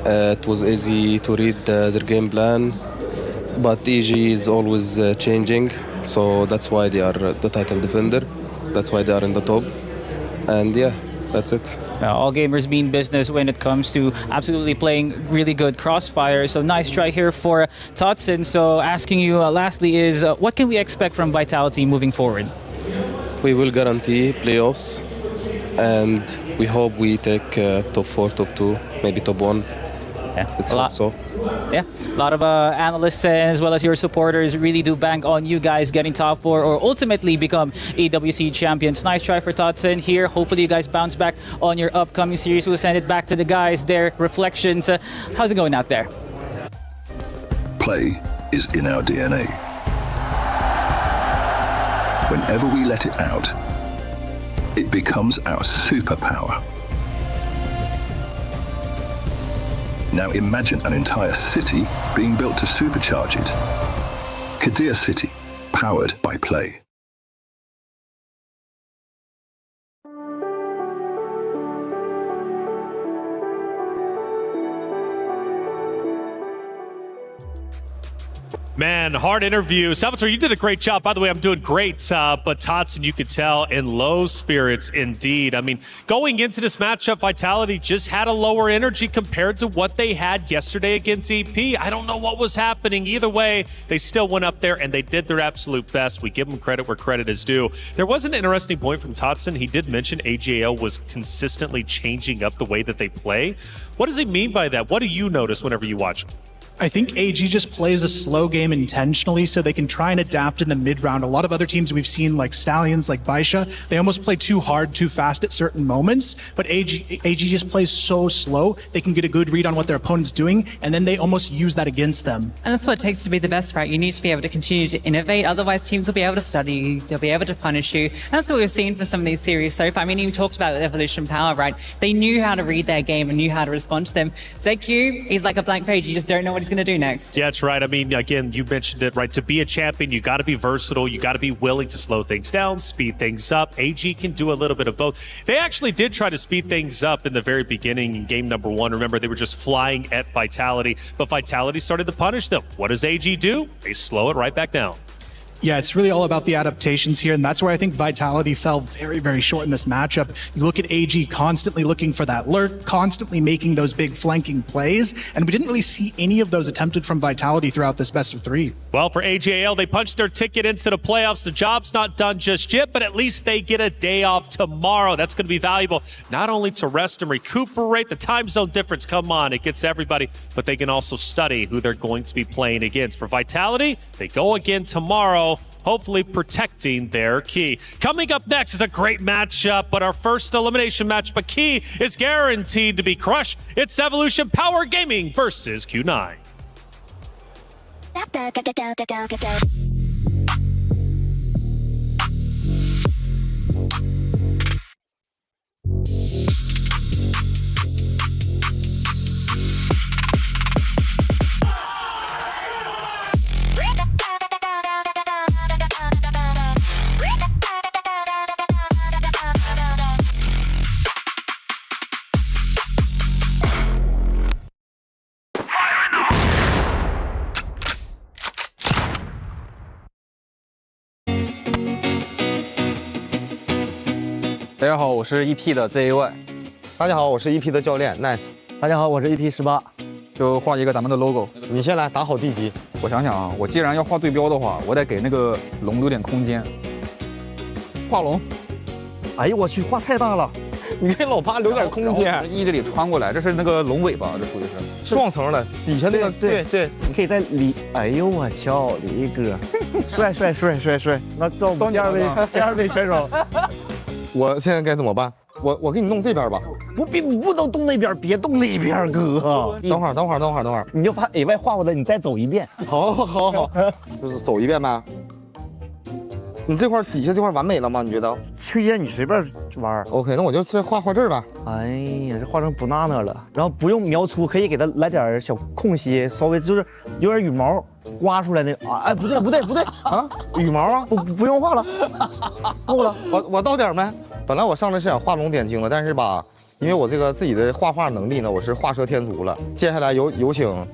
It was easy to read their game plan. But EG is always changing, so that's why they are the title defender. That's why they are in the top. And yeah, that's it. All gamers mean business when it comes to absolutely playing really good Crossfire. So nice try here for Totson. So asking you lastly is, what can we expect from Vitality moving forward? We will guarantee playoffs, and we hope we take top 4, top 2, maybe top 1. Yeah, it's a lot. So. Yeah, a lot of analysts as well as your supporters really do bank on you guys getting top 4 or ultimately become EWC champions. Nice try for Totson here. Hopefully you guys bounce back on your upcoming series. We'll send it back to the guys, their reflections. How's it going out there? Play is in our DNA. Whenever we let it out, it becomes our superpower. Now imagine an entire city being built to supercharge it. Kadir City, powered by Play. Man, hard interview. Salvatore, you did a great job. By the way, I'm doing great, but Totson, you could tell, in low spirits indeed. I mean, going into this matchup, Vitality just had a lower energy compared to what they had yesterday against EP. I don't know what was happening. Either way, they still went up there and they did their absolute best. We give them credit where credit is due. There was an interesting point from Totson. He did mention AJL was consistently changing up the way that they play. What does he mean by that? What do you notice whenever you watch him? I think AG just plays a slow game intentionally so they can try and adapt in the mid-round. A lot of other teams we've seen, like Stallions, like Baisha, they almost play too hard, too fast at certain moments, but AG just plays so slow, they can get a good read on what their opponent's doing, and then they almost use that against them. And that's what it takes to be the best, right? You need to be able to continue to innovate, otherwise teams will be able to study you, they'll be able to punish you. And that's what we've seen for some of these series so far. I mean, you talked about Evolution Power, right? They knew how to read their game and knew how to respond to them. ZQ, he's like a blank page, you just don't know what he's going to do next. Yeah, that's right. I mean, again, you mentioned it, right? To be a champion, you got to be versatile. You got to be willing to slow things down, speed things up. AG can do a little bit of both. They actually did try to speed things up in the very beginning in game number 1. Remember, they were just flying at Vitality, but Vitality started to punish them. What does AG do? They slow it right back down. Yeah, it's really all about the adaptations here, and that's where I think Vitality fell very, very short in this matchup. You look at AG constantly looking for that lurk, constantly making those big flanking plays, and we didn't really see any of those attempted from Vitality throughout this best of 3. Well, for AJL, they punched their ticket into the playoffs. The job's not done just yet, but at least they get a day off tomorrow. That's going to be valuable, not only to rest and recuperate. The time zone difference, come on, it gets everybody, but they can also study who they're going to be playing against. For Vitality, they go again tomorrow, hopefully protecting their key. Coming up next is a great matchup, but our first elimination match, but key is guaranteed to be crushed. It's Evolution Power Gaming versus Q9.大家好，我是 EP 的 ZAY。大家好，我是 EP 的教练 Nice。大家好，我是 EP18。就画一个咱们的 logo。你先来打好地基。我想想啊，我既然要画对标的话，我得给那个龙留点空间。画龙。哎呦我去，画太大了。你给老八留点空间。E这里穿过来，这是那个龙尾巴，这属于是双层的，底下那个对，你可以在里。哎呦我操，李哥，帅！那到第二位选手。我现在该怎么办？我给你弄这边吧。不能动那边，别动那边，哥。等会儿，你就把 AY 画过来，你再走一遍。好，就是走一遍呗。你这块底下这块完美了吗？你觉得？吹呀，你随便玩。OK， 那我就再画这儿呗。哎呀，这画成不娜娜了。然后不用描粗，可以给它来点小空隙，稍微就是有点羽毛刮出来那啊。哎，不对啊，羽毛啊，不用画了，够了。我到点没？本来我上来是想画龙点睛的，但是吧，因为我这个自己的画能力呢，我是画蛇添足了。接下来有请，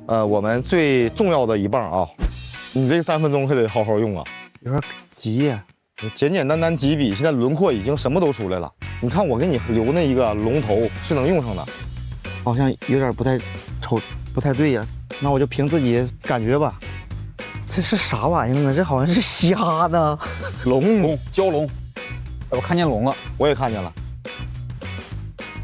我们最重要的一棒啊，你这3分钟可得好好用啊。有点急，简单几笔，现在轮廓已经什么都出来了。你看我给你留那一个龙头是能用上的，好像有点不太对呀。那我就凭自己感觉吧。这是啥玩意儿呢？这好像是虾呢。龙蛟龙，我看见龙了，我也看见了。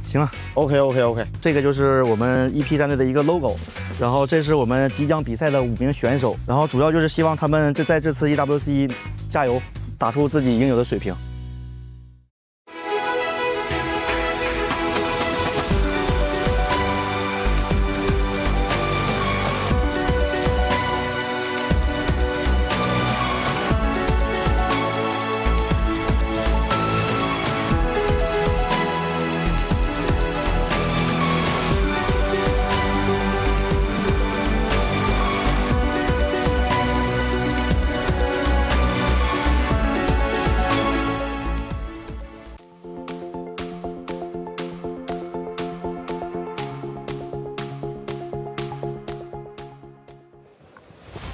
行了 ，OK， 这个就是我们 EP 战队的一个 logo， 然后这是我们即将比赛的5名选手，然后主要就是希望他们在这次 EWC 加油，打出自己应有的水平。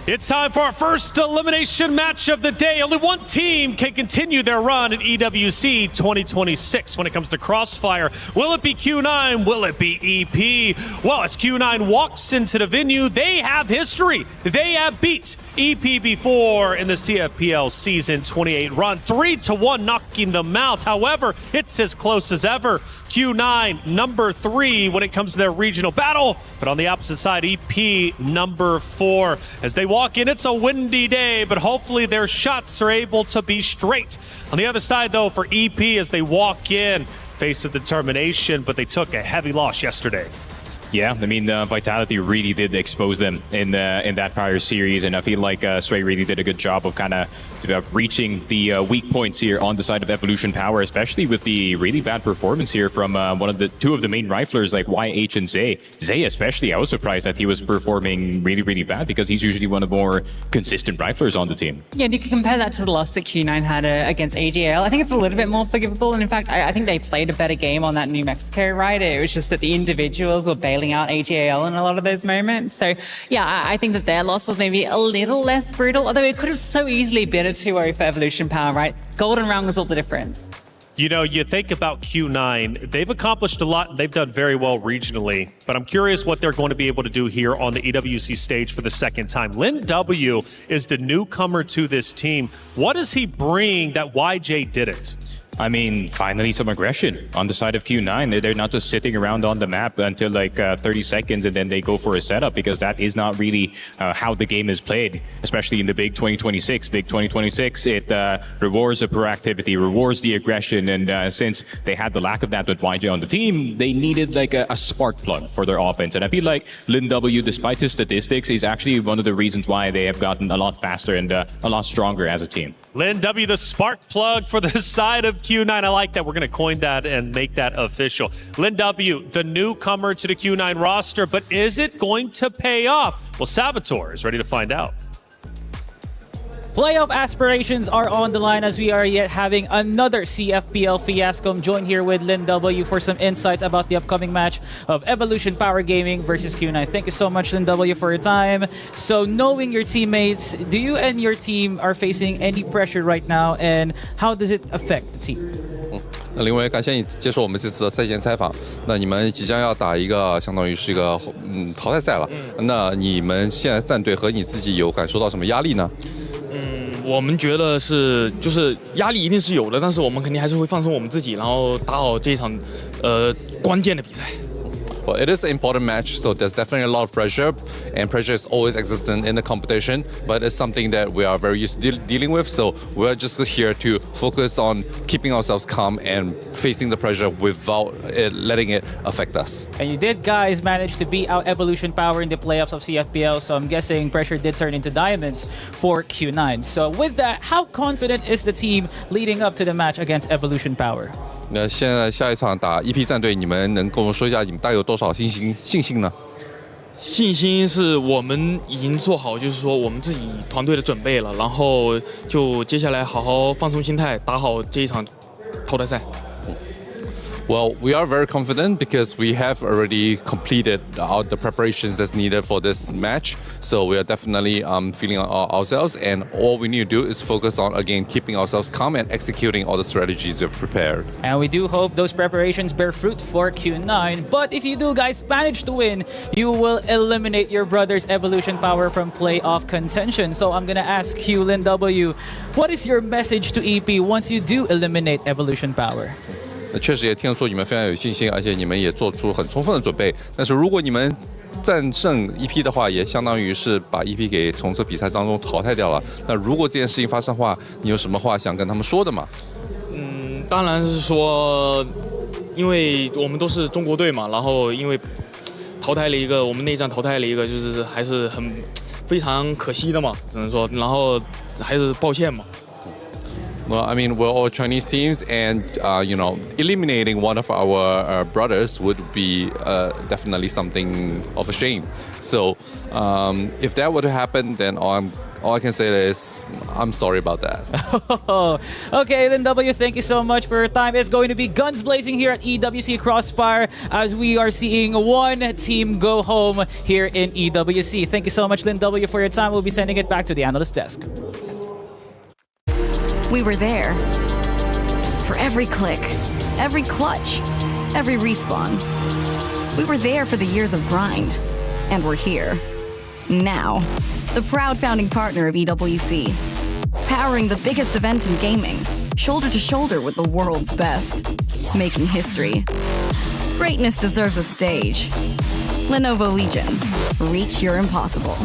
It's time for our first elimination match of the day. Only one team can continue their run at EWC 2026 when it comes to Crossfire. Will it be Q9? Will it be EP? Well, as Q9 walks into the venue, they have history. They have beat EP before in the CFPL Season 28 run. 3-1 knocking them out. However, it's as close as ever. Q9 number 3 when it comes to their regional battle. But on the opposite side, EP number 4. As they walk in, it's a windy day, but hopefully their shots are able to be straight. On the other side, though, for EP as they walk in, face of determination, but they took a heavy loss yesterday. Yeah, I mean, Vitality really did expose them in that prior series, and I feel like Sway really did a good job of kind of reaching the weak points here on the side of Evolution Power, especially with the really bad performance here from two of the main riflers like YH and Zay. Zay especially, I was surprised that he was performing really, really bad because he's usually one of the more consistent riflers on the team. Yeah, and you can compare that to the loss that Q9 had against AGL. I think it's a little bit more forgivable, and in fact, I think they played a better game on that New Mexico ride. It was just that the individuals were bailing out AGL in a lot of those moments. So yeah, I think that their loss was maybe a little less brutal, although it could have so easily been a 2-0 for Evolution Power, right? Golden round was all the difference. You know, you think about Q9, they've accomplished a lot and they've done very well regionally, but I'm curious what they're going to be able to do here on the EWC stage for the second time. Lin W is the newcomer to this team. What does he bring that YJ didn't? I mean, finally some aggression on the side of Q9. They're not just sitting around on the map until like 30 seconds and then they go for a setup, because that is not really how the game is played, especially in the Big 2026. Big 2026, it rewards the proactivity, rewards the aggression, and since they had the lack of that with YJ on the team, they needed like a spark plug for their offense. And I feel like Lin W, despite his statistics, is actually one of the reasons why they have gotten a lot faster and a lot stronger as a team. Lin W, the spark plug for the side of Q9. I like that. We're going to coin that and make that official. Lin W, the newcomer to the Q9 roster, but is it going to pay off? Well, Salvatore is ready to find out. Playoff aspirations are on the line as we are yet having another CFPL fiasco. I'm joined here with Lin W for some insights about the upcoming match of Evolution Power Gaming versus Q9. Thank you so much, Lin W, for your time. So knowing your teammates, do you and your team are facing any pressure right now, and how does it affect the team? 那林伟，感谢你接受我们这次的赛前采访。那你们即将要打一个相当于是一个淘汰赛了，那你们现在战队和你自己有感受到什么压力呢？我们觉得就是压力一定是有的，但是我们肯定还是会放松我们自己，然后打好这一场关键的比赛。Well, it is an important match, so there's definitely a lot of pressure, and pressure is always existent in the competition, but it's something that we are very used to dealing with, so we're just here to focus on keeping ourselves calm and facing the pressure without letting it affect us. And you did, guys, manage to beat out Evolution Power in the playoffs of CFPL, so I'm guessing pressure did turn into diamonds for Q9. So with that, how confident is the team leading up to the match against Evolution Power? 那现在下一场打 EP 战队，你们能跟我们说一下你们大概有多少信心呢？信心是我们已经做好，就是说我们自己团队的准备了，然后就接下来好好放松心态，打好这一场淘汰赛。Well, we are very confident because we have already completed all the preparations that's needed for this match. So we are definitely feeling ourselves, and all we need to do is focus on, again, keeping ourselves calm and executing all the strategies we've prepared. And we do hope those preparations bear fruit for Q9. But if you do, guys, manage to win, you will eliminate your brother's Evolution Power from playoff contention. So I'm gonna ask you, Lin W, what is your message to EP once you do eliminate Evolution Power? 确实也听说你们非常有信心，而且你们也做出很充分的准备。但是如果你们战胜 EP 的话，也相当于是把 EP 给从这比赛当中淘汰掉了。那如果这件事情发生的话，你有什么话想跟他们说的吗？当然是说，因为我们都是中国队嘛，然后因为淘汰了一个，我们内战淘汰了一个，就是还是非常可惜的嘛，只能说，然后还是抱歉嘛。Well, I mean, we're all Chinese teams, and eliminating one of our brothers would be definitely something of a shame. So, if that were to happen, then all I can say is I'm sorry about that. Okay, then W, thank you so much for your time. It's going to be guns blazing here at EWC Crossfire as we are seeing one team go home here in EWC. Thank you so much, Lin W, for your time. We'll be sending it back to the analyst desk. We were there for every click, every clutch, every respawn. We were there for the years of grind, and we're here now. The proud founding partner of EWC, powering the biggest event in gaming, shoulder to shoulder with the world's best, making history. Greatness deserves a stage. Lenovo Legion, reach your impossible.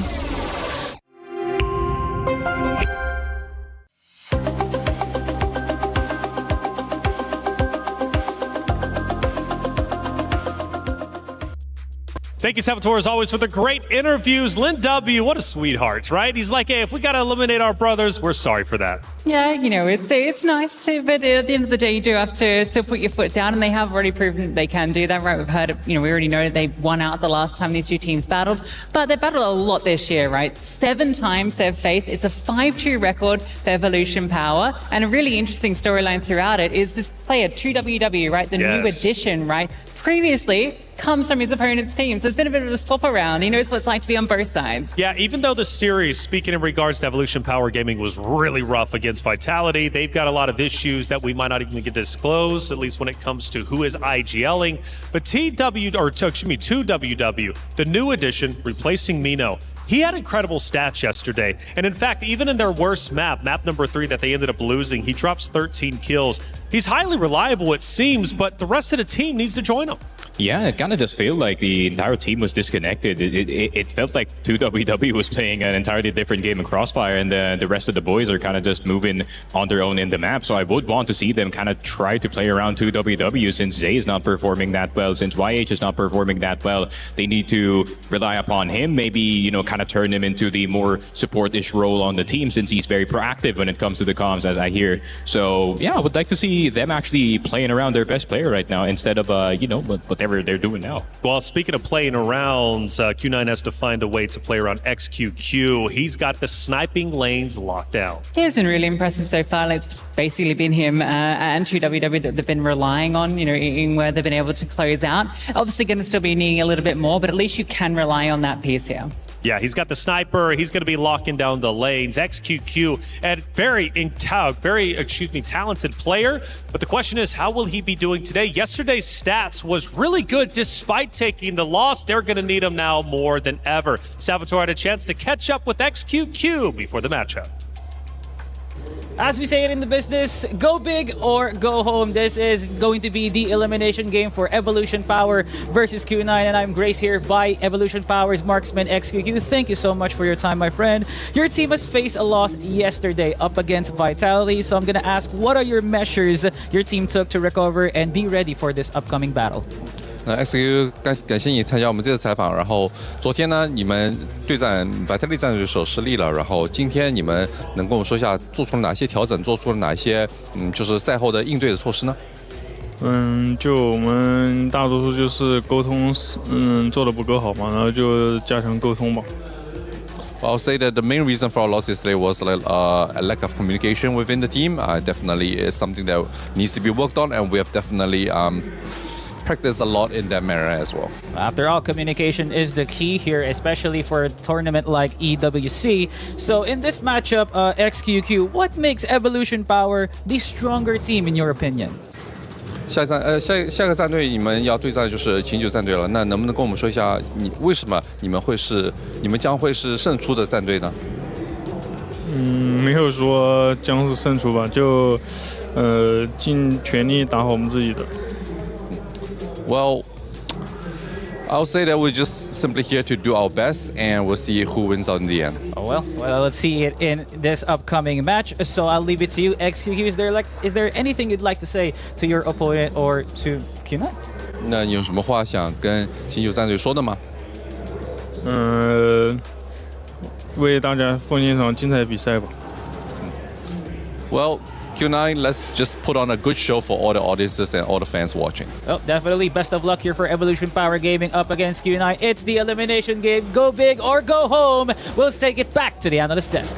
Thank you, Salvatore, as always, for the great interviews. Lin W, what a sweetheart, right? He's like, hey, if we got to eliminate our brothers, we're sorry for that. Yeah, it's nice to, but at the end of the day, you do have to still put your foot down, and they have already proven that they can do that, right? We've heard, we already know that they won out the last time these two teams battled, but they battled a lot this year, right? 7 times they've faced. It's a 5-2 record for Evolution Power, and a really interesting storyline throughout it is this player, 2WW, right? The new addition, right? Previously comes from his opponent's team. So it's been a bit of a swap around. He knows what it's like to be on both sides. Yeah, even though the series, speaking in regards to Evolution Power Gaming, was really rough against Vitality, they've got a lot of issues that we might not even get to disclose, at least when it comes to who is IGLing. But 2WW, the new addition, replacing Mino, he had incredible stats yesterday. And in fact, even in their worst map number 3 that they ended up losing, he drops 13 kills. He's highly reliable, it seems, but the rest of the team needs to join him. Yeah, it kind of does feel like the entire team was disconnected. It felt like 2WW was playing an entirely different game in Crossfire, and the rest of the boys are kind of just moving on their own in the map. So I would want to see them kind of try to play around 2WW since Zay is not performing that well, since YH is not performing that well. They need to rely upon him, maybe, kind of turn him into the more support-ish role on the team since he's very proactive when it comes to the comms, as I hear. So yeah, I would like to see them actually playing around their best player right now instead of, whatever they're doing now. Well, speaking of playing around, Q9 has to find a way to play around XQQ. He's got the sniping lanes locked down. Yeah, it's been really impressive so far. It's basically been him and 2WW that they've been relying on, in where they've been able to close out. Obviously going to still be needing a little bit more, but at least you can rely on that piece here. Yeah, he's got the sniper. He's going to be locking down the lanes. XQQ, a very talented player. But the question is, how will he be doing today? Yesterday's stats was really good despite taking the loss. They're going to need him now more than ever. Salvatore had a chance to catch up with XQQ before the matchup. As we say it in the business, go big or go home. This is going to be the elimination game for Evolution Power versus Q9, and I'm graced here by Evolution Power's marksman XQQ. Thank you so much for your time, my friend. Your team has faced a loss yesterday up against Vitality, so I'm going to ask, what are your measures your team took to recover and be ready for this upcoming battle? XQ 感谢你参加我们这次采访。然后昨天呢，你们对战 Vitality 战对手失利了。然后今天你们能跟我说一下做出了哪些调整，做出了哪些就是赛后的应对的措施呢？就我们大多数就是沟通，做得不够好嘛，然后就加强沟通吧。Well, I'll say that the main reason for our loss yesterday was a lack of communication within the team. Definitely is something that needs to be worked on, and we have definitely practiced a lot in that manner as well. After all, communication is the key here, especially for a tournament like EWC. So in this matchup, XQQ, what makes Evolution Power the stronger team in your opinion? 下个战队你们要对战就是秦9战队了，那能不能跟我们说一下，为什么你们将会是胜出的战队呢？没有说将是胜出吧，就尽全力打好我们自己的。Well, I'll say that we're just simply here to do our best, and we'll see who wins out in the end. Oh, well, let's see it in this upcoming match. So I'll leave it to you, XQQ. Is there anything you'd like to say to your opponent or to Q9? 那你有什么话想跟秦9战队说的吗？为大家奉献一场精彩比赛吧。Well, Q9, let's just put on a good show for all the audiences and all the fans watching. Oh, definitely. Best of luck here for Evolution Power Gaming up against Q9. It's the elimination game. Go big or go home. We'll take it back to the analyst desk.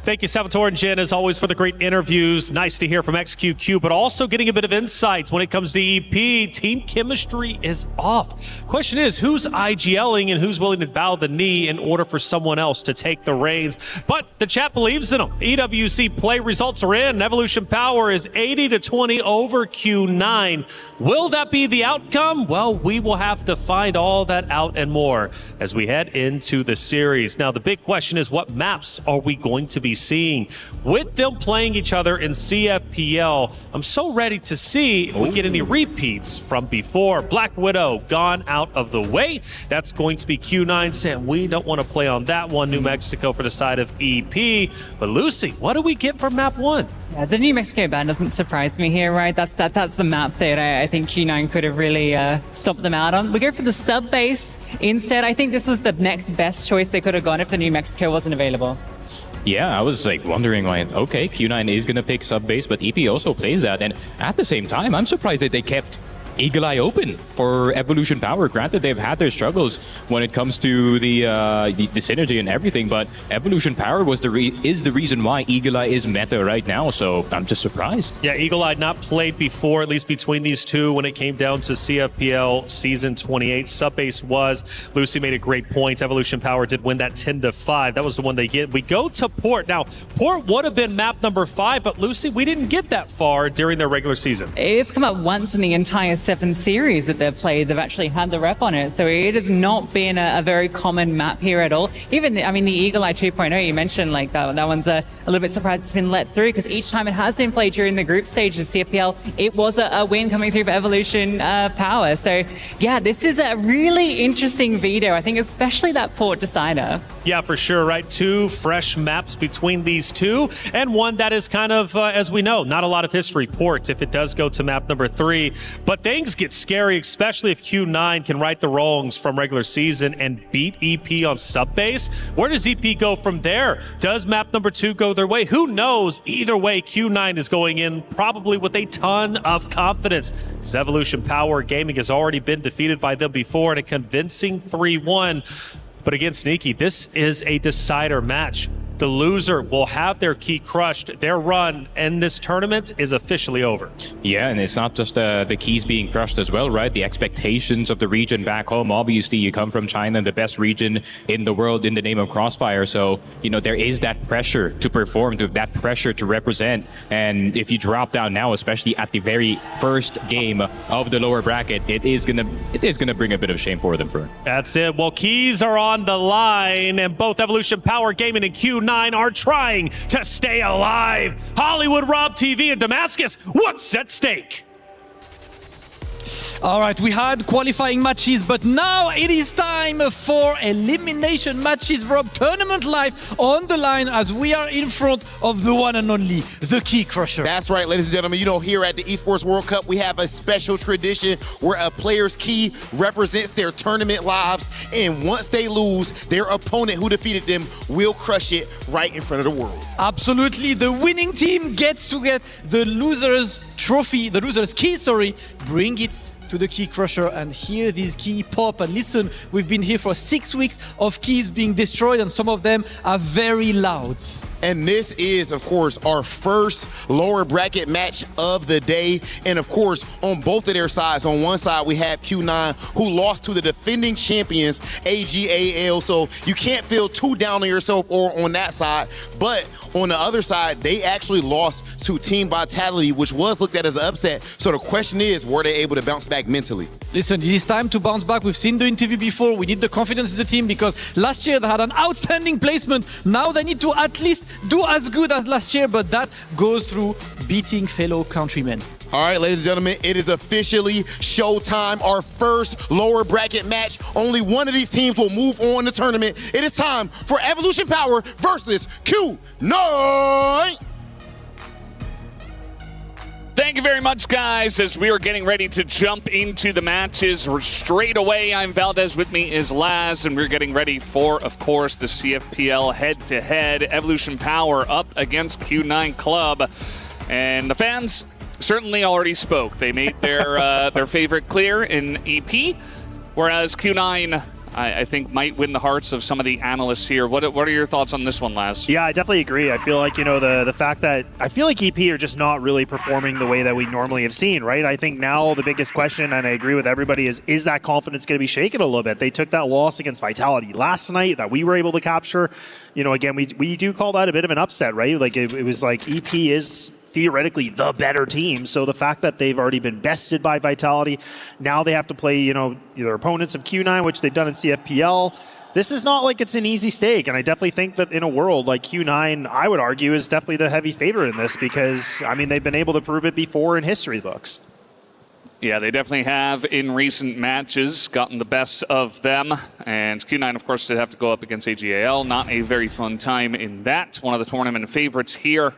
Thank you, Salvatore and Jen, as always, for the great interviews. Nice to hear from XQQ, but also getting a bit of insights when it comes to EP. Team chemistry is off. Question is, who's IGLing and who's willing to bow the knee in order for someone else to take the reins? But the chat believes in them. EWC play results are in. Evolution Power is 80-20 over Q9. Will that be the outcome? Well, we will have to find all that out and more as we head into the series. Now, the big question is, what maps are we going to be seeing with them playing each other in CFPL? I'm so ready to see if we get any repeats from before. Black Widow gone out of the way. That's going to be Q9 saying we don't want to play on that one. New Mexico for the side of EP. But Lucy, what do we get for map 1? Yeah, the New Mexico ban doesn't surprise me here, right? That's the map that I think Q9 could have really stomped them out on. We go for the sub base instead. I think this was the next best choice they could have gone if the New Mexico wasn't available. Yeah, I was wondering okay, Q9 is gonna pick sub base, but EP also plays that, and at the same time, I'm surprised that they kept Eagle Eye open for Evolution Power. Granted, they've had their struggles when it comes to the synergy and everything, but Evolution Power is the reason why Eagle Eye is meta right now, so I'm just surprised. Yeah, Eagle Eye not played before, at least between these two, when it came down to CFPL Season 28. Subbase was. Lucy made a great point. Evolution Power did win that 10-5. That was the one they get. We go to Port. Now, Port would have been map number 5, but Lucy, we didn't get that far during their regular season. It's come up once in the entire 7 series that they've played. They've actually had the rep on it, so it has not been a very common map here at all. Even the Eagle Eye 2.0 you mentioned, like that one's a little bit surprised it's been let through, because each time it has been played during the group stage of CFPL, it was a win coming through for Evolution Power. So yeah, this is a really interesting veto. I think especially that Port decider. Yeah, for sure, right? 2 fresh maps between these two, and one that is kind of, as we know, not a lot of history. Port, if it does go to map number 3. But things get scary, especially if Q9 can right the wrongs from regular season and beat EP on sub-base. Where does EP go from there? Does map number 2 go their way? Who knows? Either way, Q9 is going in probably with a ton of confidence, because Evolution Power Gaming has already been defeated by them before in a convincing 3-1. But again, Sneaky, this is a decider match. The loser will have their key crushed. Their run in this tournament is officially over. Yeah, and it's not just the keys being crushed as well, right? The expectations of the region back home. Obviously, you come from China, the best region in the world in the name of Crossfire. So, there is that pressure to perform, that pressure to represent. And if you drop down now, especially at the very first game of the lower bracket, it is gonna bring a bit of shame for them. That's it. Well, keys are on the line, and both Evolution Power Gaming and Q9 are trying to stay alive. Hollywood Rob TV in Damascus, what's at stake? All right, we had qualifying matches, but now it is time for elimination matches. Rob, tournament life on the line as we are in front of the one and only, the Key Crusher. That's right, ladies and gentlemen. Here at the Esports World Cup, we have a special tradition where a player's key represents their tournament lives, and once they lose, their opponent who defeated them will crush it right in front of the world. Absolutely. The winning team gets to get the loser's trophy, the loser's key, bring it to the key crusher and hear these key pop. And listen, we've been here for 6 weeks of keys being destroyed, and some of them are very loud. And this is, of course, our first lower bracket match of the day. And of course, on both of their sides, on one side we have Q9, who lost to the defending champions, AGAL. So you can't feel too down on yourself or on that side. But on the other side, they actually lost to Team Vitality, which was looked at as an upset. So the question is, were they able to bounce back mentally? Listen, it is time to bounce back. We've seen the interview before. We need the confidence in the team because last year they had an outstanding placement. Now they need to at least do as good as last year, but that goes through beating fellow countrymen. All right, ladies and gentlemen, it is officially showtime. Our first lower bracket match. Only one of these teams will move on the tournament. It is time for Evolution Power versus Q9. Thank you very much, guys. As we are getting ready to jump into the matches straight away, I'm Valdez, with me is Laz, and we're getting ready for, of course, the CFPL head-to-head. Evolution Power up against Q9 Club. And the fans certainly already spoke. They made their favorite clear in EP, whereas Q9, I think, might win the hearts of some of the analysts here. What are your thoughts on this one, Laz? Yeah, I definitely agree. I feel like, the fact that I feel like EP are just not really performing the way that we normally have seen, right? I think now the biggest question, and I agree with everybody, is that confidence going to be shaken a little bit? They took that loss against Vitality last night that we were able to capture. Again, we do call that a bit of an upset, right? Like it was like EP is theoretically the better team. So the fact that they've already been bested by Vitality, now they have to play, their opponents of Q9, which they've done in CFPL. This is not like it's an easy stake. And I definitely think that in a world like Q9, I would argue is definitely the heavy favorite in this because, they've been able to prove it before in history books. Yeah, they definitely have in recent matches gotten the best of them. And Q9, of course, did have to go up against AGAL. Not a very fun time in that. One of the tournament favorites here.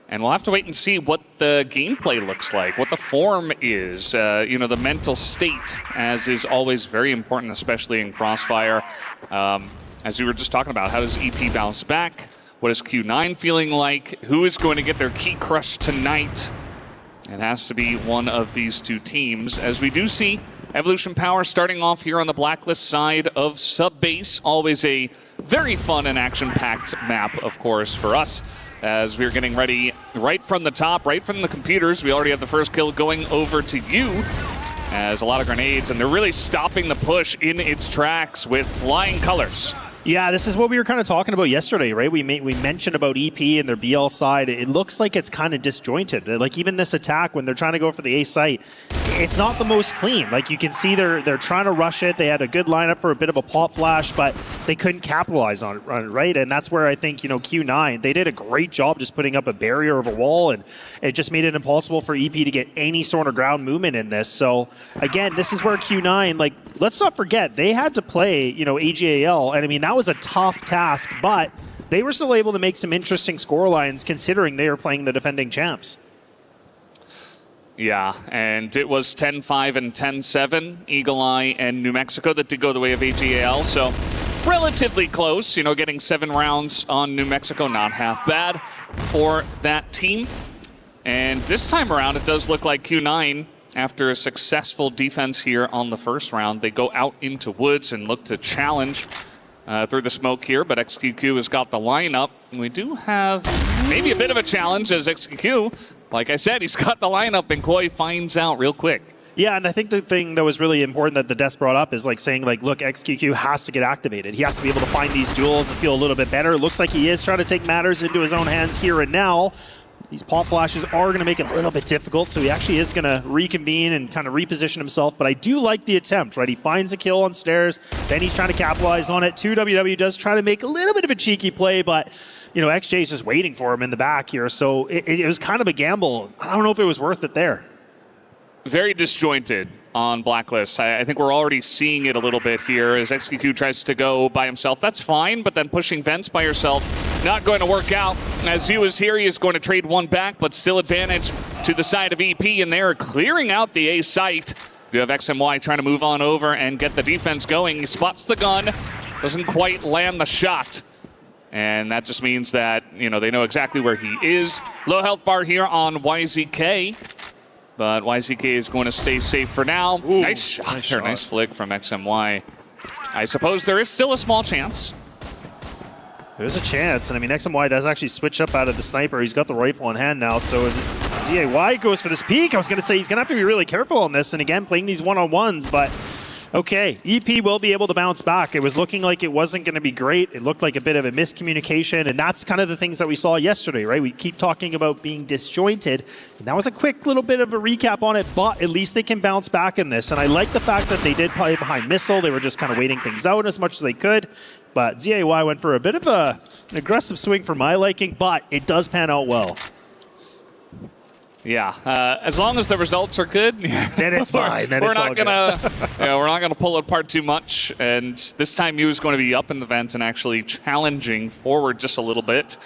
And we'll have to wait and see what the gameplay looks like, what the form is, the mental state, as is always very important, especially in Crossfire. As we were just talking about, how does EP bounce back? What is Q9 feeling like? Who is going to get their key crush tonight? It has to be one of these two teams, as we do see Evolution Power starting off here on the Blacklist side of Subbase. Always a very fun and action-packed map, of course, for us. As we're getting ready right from the top, right from the computers. We already have the first kill going over to you. As a lot of grenades, and they're really stopping the push in its tracks with flying colors. Yeah, this is what we were kind of talking about yesterday, right? We mentioned about EP and their BL side. It looks like it's kind of disjointed. Like even this attack, when they're trying to go for the A site, it's not the most clean. Like you can see they're trying to rush it. They had a good lineup for a bit of a pop flash, but they couldn't capitalize on it, right? And that's where I think, Q9, they did a great job just putting up a barrier of a wall, and it just made it impossible for EP to get any sort of ground movement in this. So again, this is where Q9, let's not forget, they had to play, AGAL, and that was a tough task, but they were still able to make some interesting score lines considering they were playing the defending champs. Yeah, and it was 10-5 and 10-7, Eagle Eye and New Mexico that did go the way of AGAL, so relatively close, getting 7 rounds on New Mexico, not half bad for that team. And this time around, it does look like Q9, after a successful defense here on the first round, they go out into woods and look to challenge through the smoke here, but XQQ has got the lineup. And we do have maybe a bit of a challenge as XQQ, like I said, he's got the lineup and Koi finds out real quick. Yeah, and I think the thing that was really important that the Desk brought up is saying look, XQQ has to get activated. He has to be able to find these duels and feel a little bit better. It looks like he is trying to take matters into his own hands here and now. These pop flashes are going to make it a little bit difficult, so he actually is going to reconvene and kind of reposition himself, but I do like the attempt, right? He finds a kill on stairs, then he's trying to capitalize on it. 2WW does try to make a little bit of a cheeky play, but, XJ is just waiting for him in the back here, so it was kind of a gamble. I don't know if it was worth it there. Very disjointed on Blacklist. I think we're already seeing it a little bit here as XQQ tries to go by himself. That's fine, but then pushing vents by yourself, not going to work out. As you is here, he is going to trade one back, but still advantage to the side of EP, and they're clearing out the A site. You have XMY trying to move on over and get the defense going. He spots the gun, doesn't quite land the shot. And that just means that, they know exactly where he is. Low health bar here on YZK. But YZK is going to stay safe for now. Ooh, nice shot there, nice flick from XMY. I suppose there is still a small chance. There's a chance, and I mean, XMY does actually switch up out of the sniper. He's got the rifle in hand now, so ZAY goes for this peek. I was going to say he's going to have to be really careful on this, and again, playing these one-on-ones, but okay, EP will be able to bounce back. It was looking like it wasn't going to be great. It looked like a bit of a miscommunication, and that's kind of the things that we saw yesterday, right? We keep talking about being disjointed, and that was a quick little bit of a recap on it, but at least they can bounce back in this, and I like the fact that they did play behind missile. They were just kind of waiting things out as much as they could, but ZAY went for a bit of an aggressive swing for my liking, but it does pan out well. Yeah, as long as the results are good, then it's fine. Then we're not gonna pull it apart too much. And this time, he was going to be up in the vent and actually challenging forward just a little bit.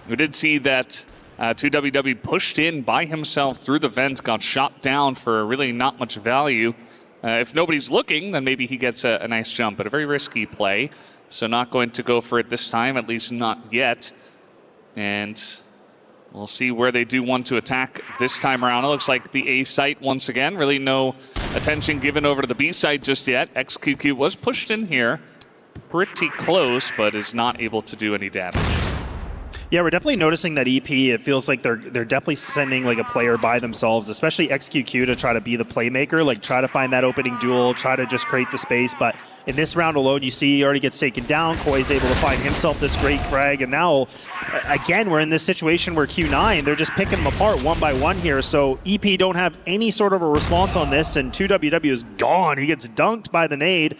We did see that 2WW pushed in by himself through the vent, got shot down for really not much value. If nobody's looking, then maybe he gets a nice jump, but a very risky play. So not going to go for it this time, at least not yet. And we'll see where they do want to attack this time around. It looks like the A site once again. Really no attention given over to the B site just yet. XQQ was pushed in here pretty close, but is not able to do any damage. Yeah, we're definitely noticing that EP, it feels like they're definitely sending like a player by themselves, especially XQQ, to try to be the playmaker, like try to find that opening duel, try to just create the space. But in this round alone, you see he already gets taken down. Koi's able to find himself this great frag. And now, again, we're in this situation where Q9, they're just picking them apart one by one here. So EP don't have any sort of a response on this, and 2WW is gone. He gets dunked by the nade,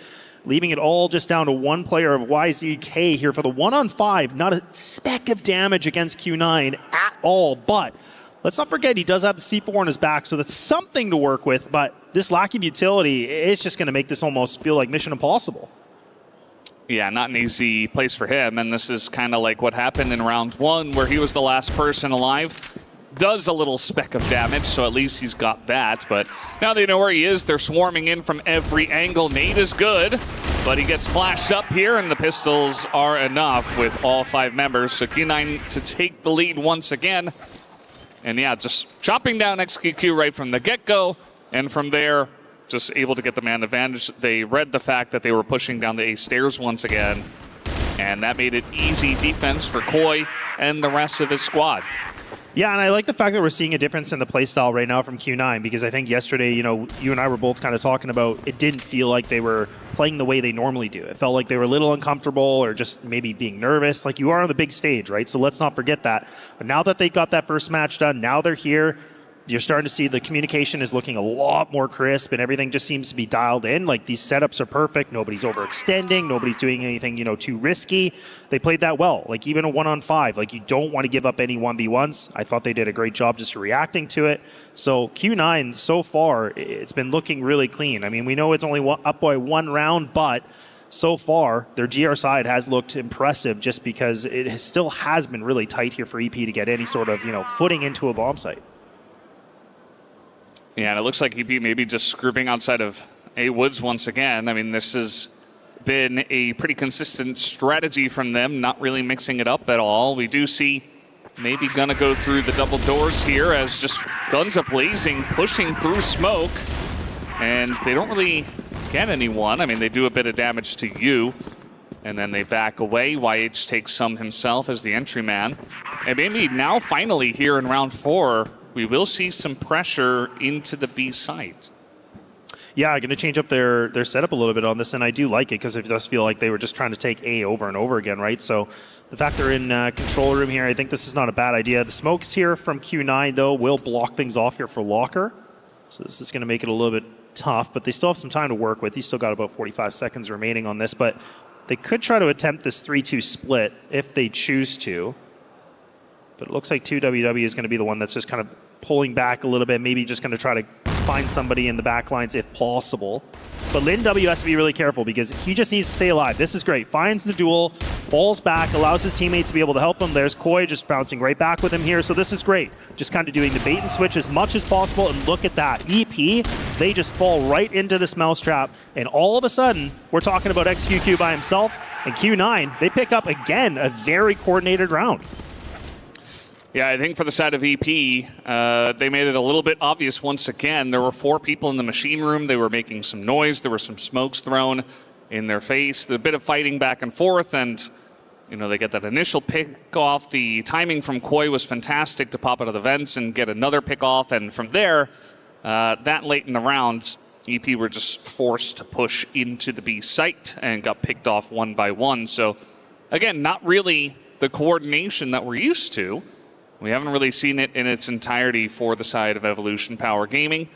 leaving it all just down to one player of YZK here for the 1-on-5. Not a speck of damage against Q9 at all, but let's not forget he does have the C4 on his back, so that's something to work with, but this lack of utility is just going to make this almost feel like Mission Impossible. Yeah, not an easy place for him, and this is kind of like what happened in round one, where he was the last person alive. Does a little speck of damage, so at least he's got that. But now they know where he is. They're swarming in from every angle. Nade is good, but he gets flashed up here, and the pistols are enough with all 5 members. So Q9 to take the lead once again. And yeah, just chopping down XQQ right from the get-go, and from there, just able to get the man advantage. They read the fact that they were pushing down the A stairs once again, and that made it easy defense for Koi and the rest of his squad. Yeah, and I like the fact that we're seeing a difference in the playstyle right now from Q9, because I think yesterday, you know, you and I were both kind of talking about it didn't feel like they were playing the way they normally do. It felt like they were a little uncomfortable or just maybe being nervous, like you are on the big stage, right? So let's not forget that. But now that they got that first match done, now they're here. You're starting to see the communication is looking a lot more crisp, and everything just seems to be dialed in. Like, these setups are perfect. Nobody's overextending. Nobody's doing anything, you know, too risky. They played that well. Like, even a 1-on-5. Like, you don't want to give up any 1v1s. I thought they did a great job just reacting to it. So Q9, so far, it's been looking really clean. I mean, we know it's only up by 1 round, but so far, their GR side has looked impressive just because it still has been really tight here for EP to get any sort of, you know, footing into a bomb site. Yeah, and it looks like EP maybe just grouping outside of A Woods once again. I mean, this has been a pretty consistent strategy from them, not really mixing it up at all. We do see maybe gonna go through the double doors here as just guns are blazing, pushing through smoke, and they don't really get anyone. I mean, they do a bit of damage to you, and then they back away. YH takes some himself as the entry man. And maybe now finally here in round 4, we will see some pressure into the B site. Yeah, going to change up their setup a little bit on this, and I do like it because it does feel like they were just trying to take A over and over again, right? So the fact they're in control room here, I think this is not a bad idea. The smokes here from Q9, though, will block things off here for Locker. So this is going to make it a little bit tough, but they still have some time to work with. He's still got about 45 seconds remaining on this, but they could try to attempt this 3-2 split if they choose to. But it looks like 2WW is going to be the one that's just kind of pulling back a little bit, maybe just going to try to find somebody in the back lines if possible. But Lin W has to be really careful because he just needs to stay alive. This is great. Finds the duel, falls back, allows his teammates to be able to help him. There's Koi just bouncing right back with him here. So this is great. Just kind of doing the bait and switch as much as possible. And look at that. EP, they just fall right into this mousetrap. And all of a sudden, we're talking about XQQ by himself. And Q9, they pick up, again, a very coordinated round. Yeah, I think for the side of EP, they made it a little bit obvious once again. There were 4 people in the machine room. They were making some noise. There were some smokes thrown in their face. A bit of fighting back and forth, and they get that initial pick off. The timing from Koi was fantastic to pop out of the vents and get another pick off. And from there, that late in the round, EP were just forced to push into the B site and got picked off one by one. So again, not really the coordination that we're used to. We haven't really seen it in its entirety for the side of Evolution Power Gaming.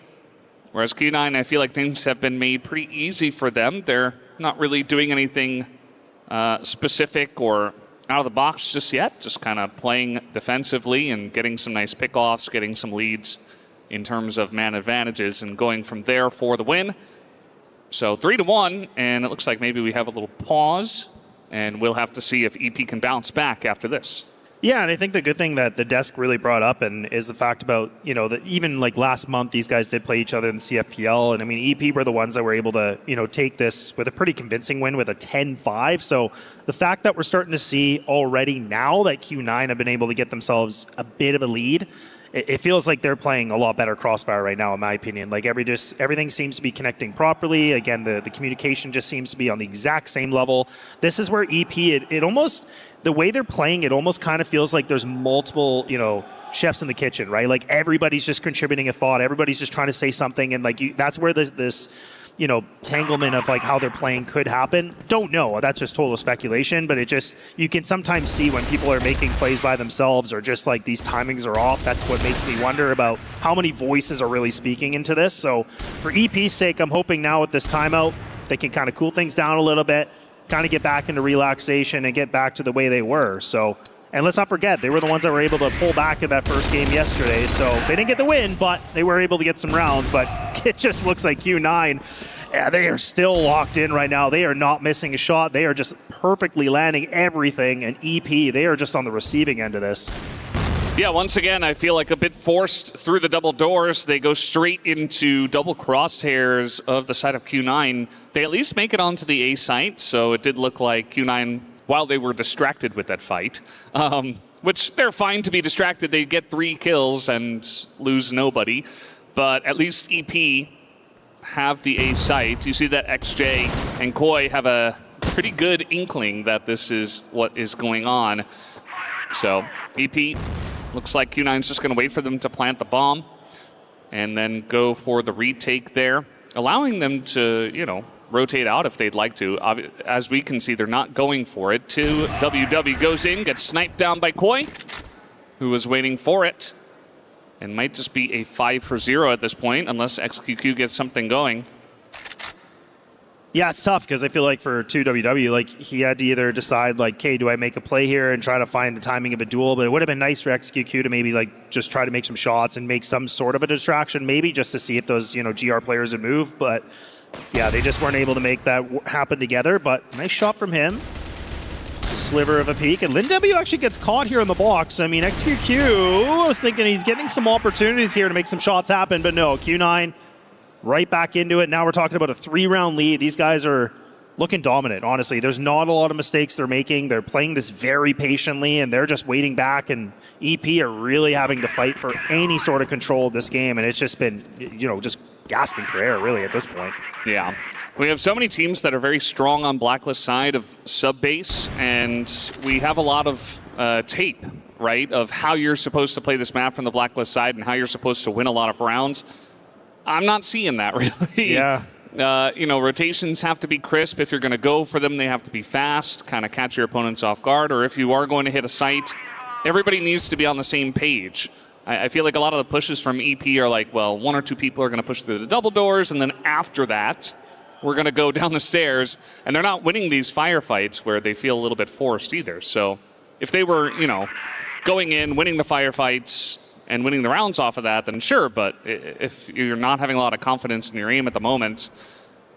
Whereas Q9, I feel like things have been made pretty easy for them. They're not really doing anything specific or out of the box just yet, just kind of playing defensively and getting some nice pickoffs, getting some leads in terms of man advantages and going from there for the win. So 3-1, and it looks like maybe we have a little pause, and we'll have to see if EP can bounce back after this. Yeah, and I think the good thing that the desk really brought up and is the fact about, that even like last month, these guys did play each other in the CFPL. And I mean, EP were the ones that were able to, take this with a pretty convincing win with a 10-5. So the fact that we're starting to see already now that Q9 have been able to get themselves a bit of a lead, it feels like they're playing a lot better Crossfire right now, in my opinion. Like everything seems to be connecting properly. Again, the communication just seems to be on the exact same level. This is where EP, it almost, the way they're playing, it almost kind of feels like there's multiple, chefs in the kitchen, right? Like everybody's just contributing a thought. Everybody's just trying to say something. And like that's where this tanglement of like how they're playing could happen. Don't know. That's just total speculation, but you can sometimes see when people are making plays by themselves or just like these timings are off. That's what makes me wonder about how many voices are really speaking into this. So for EP's sake, I'm hoping now with this timeout, they can kind of cool things down a little bit, kind of get back into relaxation and get back to the way they were. So, and let's not forget, they were the ones that were able to pull back in that first game yesterday. So they didn't get the win, but they were able to get some rounds. But it just looks like Q9, they are still locked in right now. They are not missing a shot. They are just perfectly landing everything. And EP, they are just on the receiving end of this. Yeah, once again, I feel like a bit forced through the double doors. They go straight into double crosshairs of the side of Q9. They at least make it onto the A site, so it did look like Q9, while they were distracted with that fight, which they're fine to be distracted. They get 3 kills and lose nobody, but at least EP have the A site. You see that XJ and Koi have a pretty good inkling that this is what is going on. So EP, looks like Q9's just going to wait for them to plant the bomb and then go for the retake there, allowing them to, rotate out if they'd like to. As we can see, they're not going for it. 2WW goes in, gets sniped down by Koi, who was waiting for it, and might just be a 5-for-0 at this point, unless XQQ gets something going. Yeah, it's tough because I feel like for 2WW, like he had to either decide like, okay, do I make a play here and try to find the timing of a duel? But it would have been nice for XQQ to maybe like just try to make some shots and make some sort of a distraction, maybe just to see if those GR players would move. But yeah, they just weren't able to make that happen together. But nice shot from him. It's a sliver of a peek, and LinW actually gets caught here in the box. I mean, XQQ, I was thinking he's getting some opportunities here to make some shots happen, but no, Q9 right back into it. Now we're talking about a 3-round lead. These guys are looking dominant, honestly. There's not a lot of mistakes they're making. They're playing this very patiently, and they're just waiting back, and EP are really having to fight for any sort of control of this game, and it's just been, just gasping for air, really, at this point. Yeah. We have so many teams that are very strong on Blacklist side of sub-base, and we have a lot of tape, right, of how you're supposed to play this map from the Blacklist side and how you're supposed to win a lot of rounds. I'm not seeing that, really. Yeah. Rotations have to be crisp. If you're going to go for them, they have to be fast, kind of catch your opponents off guard. Or if you are going to hit a site, everybody needs to be on the same page. I feel like a lot of the pushes from EP are like, well, 1 or 2 people are going to push through the double doors, and then after that, we're going to go down the stairs. And they're not winning these firefights where they feel a little bit forced either. So if they were, going in, winning the firefights, and winning the rounds off of that, then sure, but if you're not having a lot of confidence in your aim at the moment,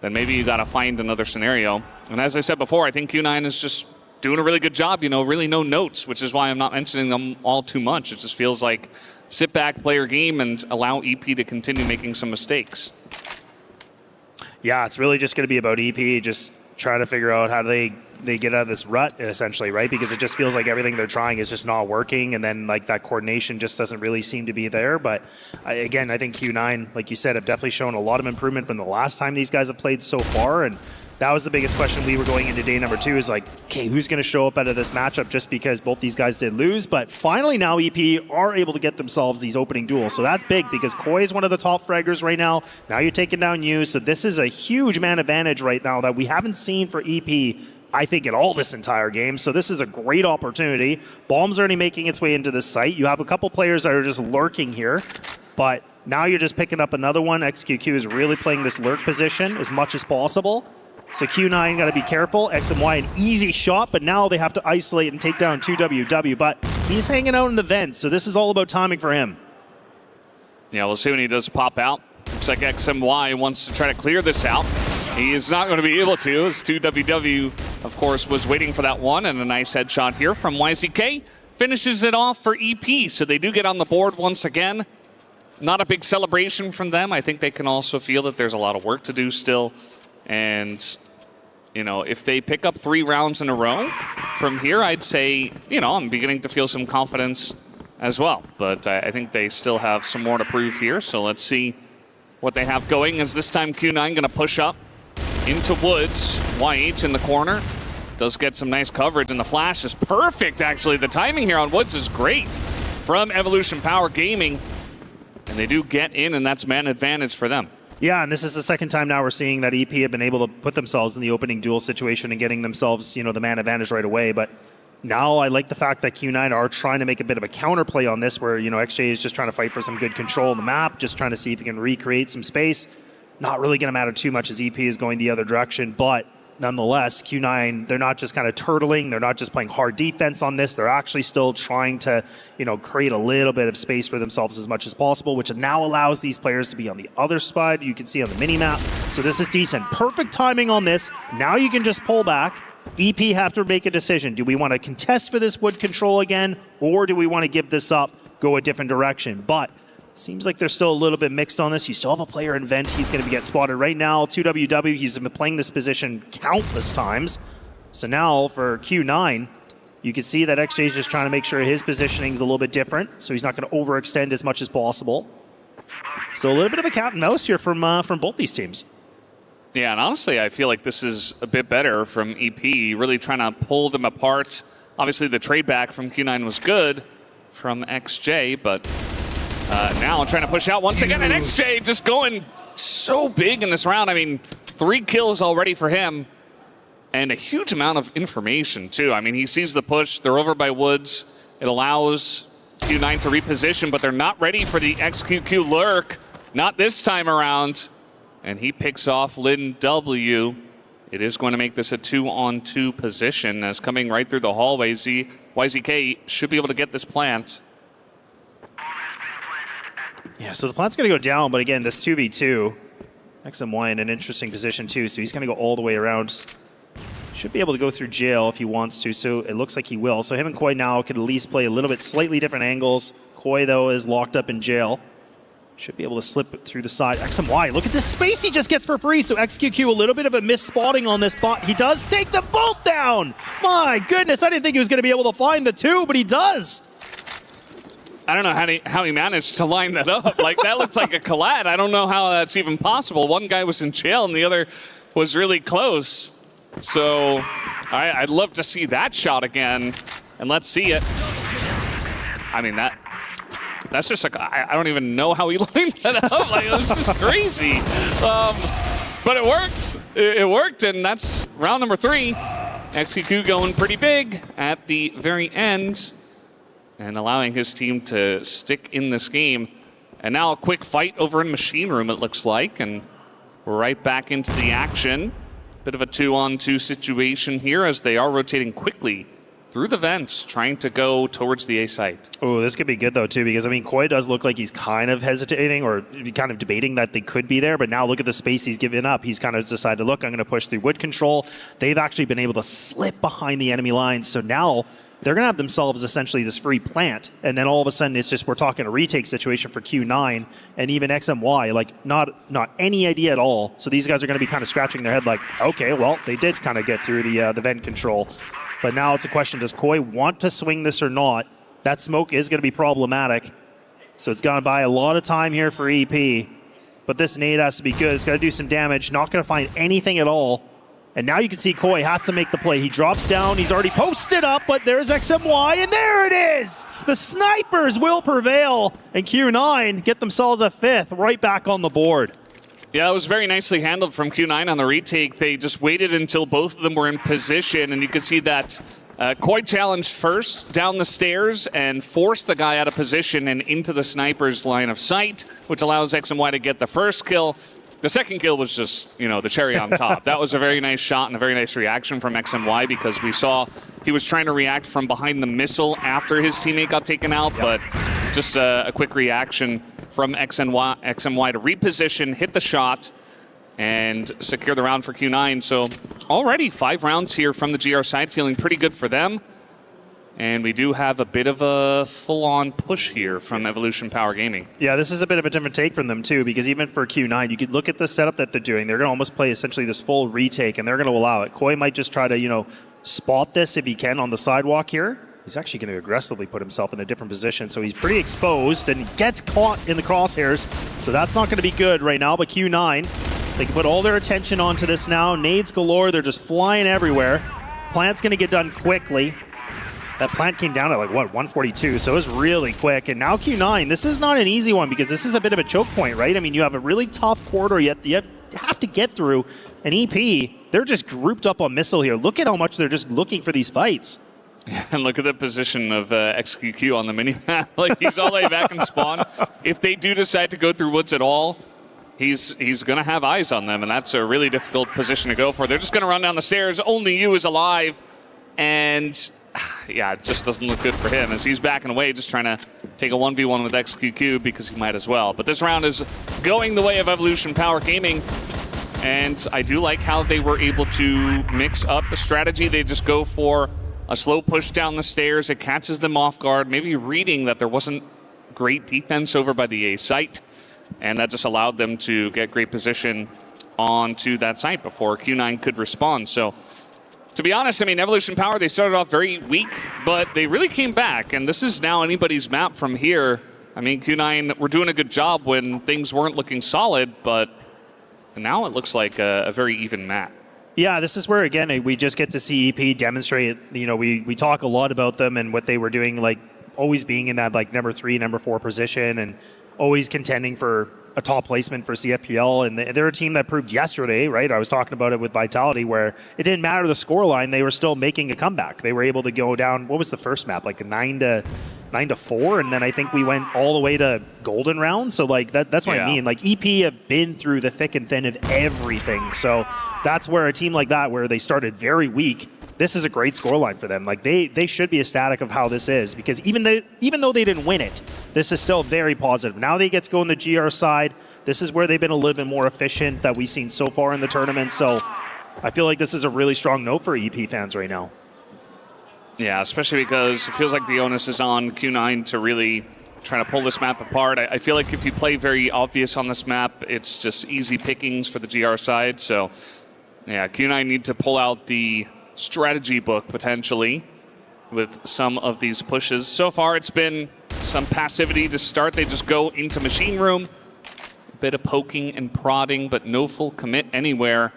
then maybe you got to find another scenario. And as I said before, I think Q9 is just doing a really good job, really no notes, which is why I'm not mentioning them all too much. It just feels like sit back, play your game, and allow EP to continue making some mistakes. Yeah, it's really just going to be about EP, just trying to figure out how do they they get out of this rut, essentially, right? Because it just feels like everything they're trying is just not working, and then like that coordination just doesn't really seem to be there. But again, I think Q9, like you said, have definitely shown a lot of improvement from the last time these guys have played so far, and that was the biggest question we were going into day number 2 is like, okay, who's going to show up out of this matchup just because both these guys did lose? But finally now EP are able to get themselves these opening duels. So that's big because Koi is one of the top fraggers right now. Now you're taking down you. So this is a huge man advantage right now that we haven't seen for EP, I think, at all this entire game. So this is a great opportunity. Bomb's already making its way into this site. You have a couple players that are just lurking here, but now you're just picking up another one. XQQ is really playing this lurk position as much as possible. So Q9 got to be careful. X and Y an easy shot, but now they have to isolate and take down 2WW. But he's hanging out in the vents, so this is all about timing for him. Yeah, we'll see when he does pop out. Looks like XMY wants to try to clear this out. He is not going to be able to, as 2WW, of course, was waiting for that one, and a nice headshot here from YZK. Finishes it off for EP, so they do get on the board once again. Not a big celebration from them. I think they can also feel that there's a lot of work to do still. And, you know, if they pick up 3 rounds in a row from here, I'd say, you know, I'm beginning to feel some confidence as well. But I think they still have some more to prove here. So let's see what they have going. As this time Q9 going to push up into Woods. YH in the corner. Does get some nice coverage, and the flash is perfect, actually. The timing here on Woods is great from Evolution Power Gaming. And they do get in, and that's man advantage for them. Yeah, and this is the second time now we're seeing that EP have been able to put themselves in the opening duel situation and getting themselves, you know, the man advantage right away. But now I like the fact that Q9 are trying to make a bit of a counterplay on this where, you know, XJ is just trying to fight for some good control of the map, just trying to see if he can recreate some space. Not really going to matter too much as EP is going the other direction, but nonetheless, Q9, they're not just kind of turtling. They're not just playing hard defense on this. They're actually still trying to, you know, create a little bit of space for themselves as much as possible, which now allows these players to be on the other side. You can see on the mini-map. So this is decent. Perfect timing on this. Now you can just pull back. EP have to make a decision. Do we want to contest for this wood control again, or do we want to give this up, go a different direction? But seems like they're still a little bit mixed on this. You still have a player in vent. He's going to get spotted right now. 2WW, he's been playing this position countless times. So now for Q9, you can see that XJ is just trying to make sure his positioning is a little bit different, so he's not going to overextend as much as possible. So a little bit of a cat and mouse here from both these teams. Yeah, and honestly, I feel like this is a bit better from EP, really trying to pull them apart. Obviously, the trade back from Q9 was good from XJ, but now trying to push out once again, and XJ just going so big in this round. I mean, 3 kills already for him, and a huge amount of information, too. I mean, he sees the push. They're over by Woods. It allows Q9 to reposition, but they're not ready for the XQQ lurk. Not this time around. And he picks off Lin W. It is going to make this a 2-on-2 position, as coming right through the hallway, YZK should be able to get this plant. Yeah, so the plant's going to go down, but again, this 2v2, XMY in an interesting position too, so he's going to go all the way around. Should be able to go through jail if he wants to, so it looks like he will. So him and Koi now could at least play a little bit slightly different angles. Koi, though, is locked up in jail. Should be able to slip through the side. XMY, look at this space he just gets for free. So XQQ, a little bit of a miss-spotting on this bot. He does take them both down. My goodness, I didn't think he was going to be able to find the 2, but he does. I don't know how he managed to line that up. Like, that looks like a collide. I don't know how that's even possible. One guy was in jail and the other was really close. So I'd love to see that shot again, and let's see it. I mean, that's just like, I don't even know how he lined that up. Like, this is crazy. But it worked. It worked, and that's round number 3. XQQ going pretty big at the very end and allowing his team to stick in this game. And now a quick fight over in Machine Room, it looks like, and we're right back into the action. Bit of a 2-on-2 situation here as they are rotating quickly through the vents, trying to go towards the A site. Oh, this could be good, though, too, because, I mean, Koi does look like he's kind of hesitating or kind of debating that they could be there, but now look at the space he's given up. He's kind of decided, look, I'm going to push through wood control. They've actually been able to slip behind the enemy lines, so now they're going to have themselves essentially this free plant. And then all of a sudden, it's just we're talking a retake situation for Q9 and even XMY, like not any idea at all. So these guys are going to be kind of scratching their head like, okay, well, they did kind of get through the vent control. But now it's a question, does Koi want to swing this or not? That smoke is going to be problematic. So it's going to buy a lot of time here for EP. But this nade has to be good. It's got to do some damage. Not going to find anything at all. And now you can see Koi has to make the play. He drops down. He's already posted up, but there's XMY, and there it is! The snipers will prevail, and Q9 get themselves a 5th right back on the board. Yeah, it was very nicely handled from Q9 on the retake. They just waited until both of them were in position, and you could see that Koi challenged first down the stairs and forced the guy out of position and into the sniper's line of sight, which allows XMY to get the first kill. The second kill was just, you know, the cherry on top. That was a very nice shot and a very nice reaction from XMY because we saw he was trying to react from behind the missile after his teammate got taken out, but just a quick reaction from XMY to reposition, hit the shot, and secure the round for Q9. So already 5 rounds here from the GR side, feeling pretty good for them. And we do have a bit of a full-on push here from Evolution Power Gaming. Yeah, this is a bit of a different take from them too, because even for Q9, you could look at the setup that they're doing. They're going to almost play essentially this full retake, and they're going to allow it. Koi might just try to, you know, spot this if he can on the sidewalk here. He's actually going to aggressively put himself in a different position, so he's pretty exposed and gets caught in the crosshairs. So that's not going to be good right now, but Q9, they can put all their attention onto this now. Nades galore, they're just flying everywhere. Plant's going to get done quickly. That plant came down at like, what, 142, so it was really quick. And now Q9, this is not an easy one because this is a bit of a choke point, right? I mean, you have a really tough corridor you have to get through. And EP, they're just grouped up on missile here. Look at how much they're just looking for these fights. And look at the position of XQQ on the minimap. Like, he's all the way back in spawn. If they do decide to go through woods at all, he's going to have eyes on them, and that's a really difficult position to go for. They're just going to run down the stairs. Only you is alive. And yeah, it just doesn't look good for him as he's backing away, just trying to take a 1v1 with XQQ because he might as well. But this round is going the way of Evolution Power Gaming. And I do like how they were able to mix up the strategy. They just go for a slow push down the stairs. It catches them off guard, maybe reading that there wasn't great defense over by the A site. And that just allowed them to get great position onto that site before Q9 could respond. So to be honest, I mean, Evolution Power, they started off very weak, but they really came back. And this is now anybody's map from here. I mean, Q9 were doing a good job when things weren't looking solid, but now it looks like a very even map. Yeah, this is where, again, we just get to see EP demonstrate. You know, we talk a lot about them and what they were doing, like always being in that like number 3, number 4 position and always contending for a top placement for CFPL. And they're a team that proved yesterday, right? I was talking about it with Vitality where it didn't matter the scoreline. They were still making a comeback. They were able to go down, what was the first map? Like a 9-4. And then I think we went all the way to golden round. So like that's what I mean. Like EP have been through the thick and thin of everything. So that's where a team like that, where they started very weak, this is a great scoreline for them. Like they should be ecstatic of how this is, because even though they didn't win it, this is still very positive. Now they get to go on the GR side. This is where they've been a little bit more efficient that we've seen so far in the tournament. So I feel like this is a really strong note for EP fans right now. Yeah, especially because it feels like the onus is on Q9 to really try to pull this map apart. I feel like if you play very obvious on this map, it's just easy pickings for the GR side. So yeah, Q9 need to pull out the strategy book potentially with some of these pushes. So far it's been some passivity to start. They just go into machine room, a bit of poking and prodding, but no full commit anywhere.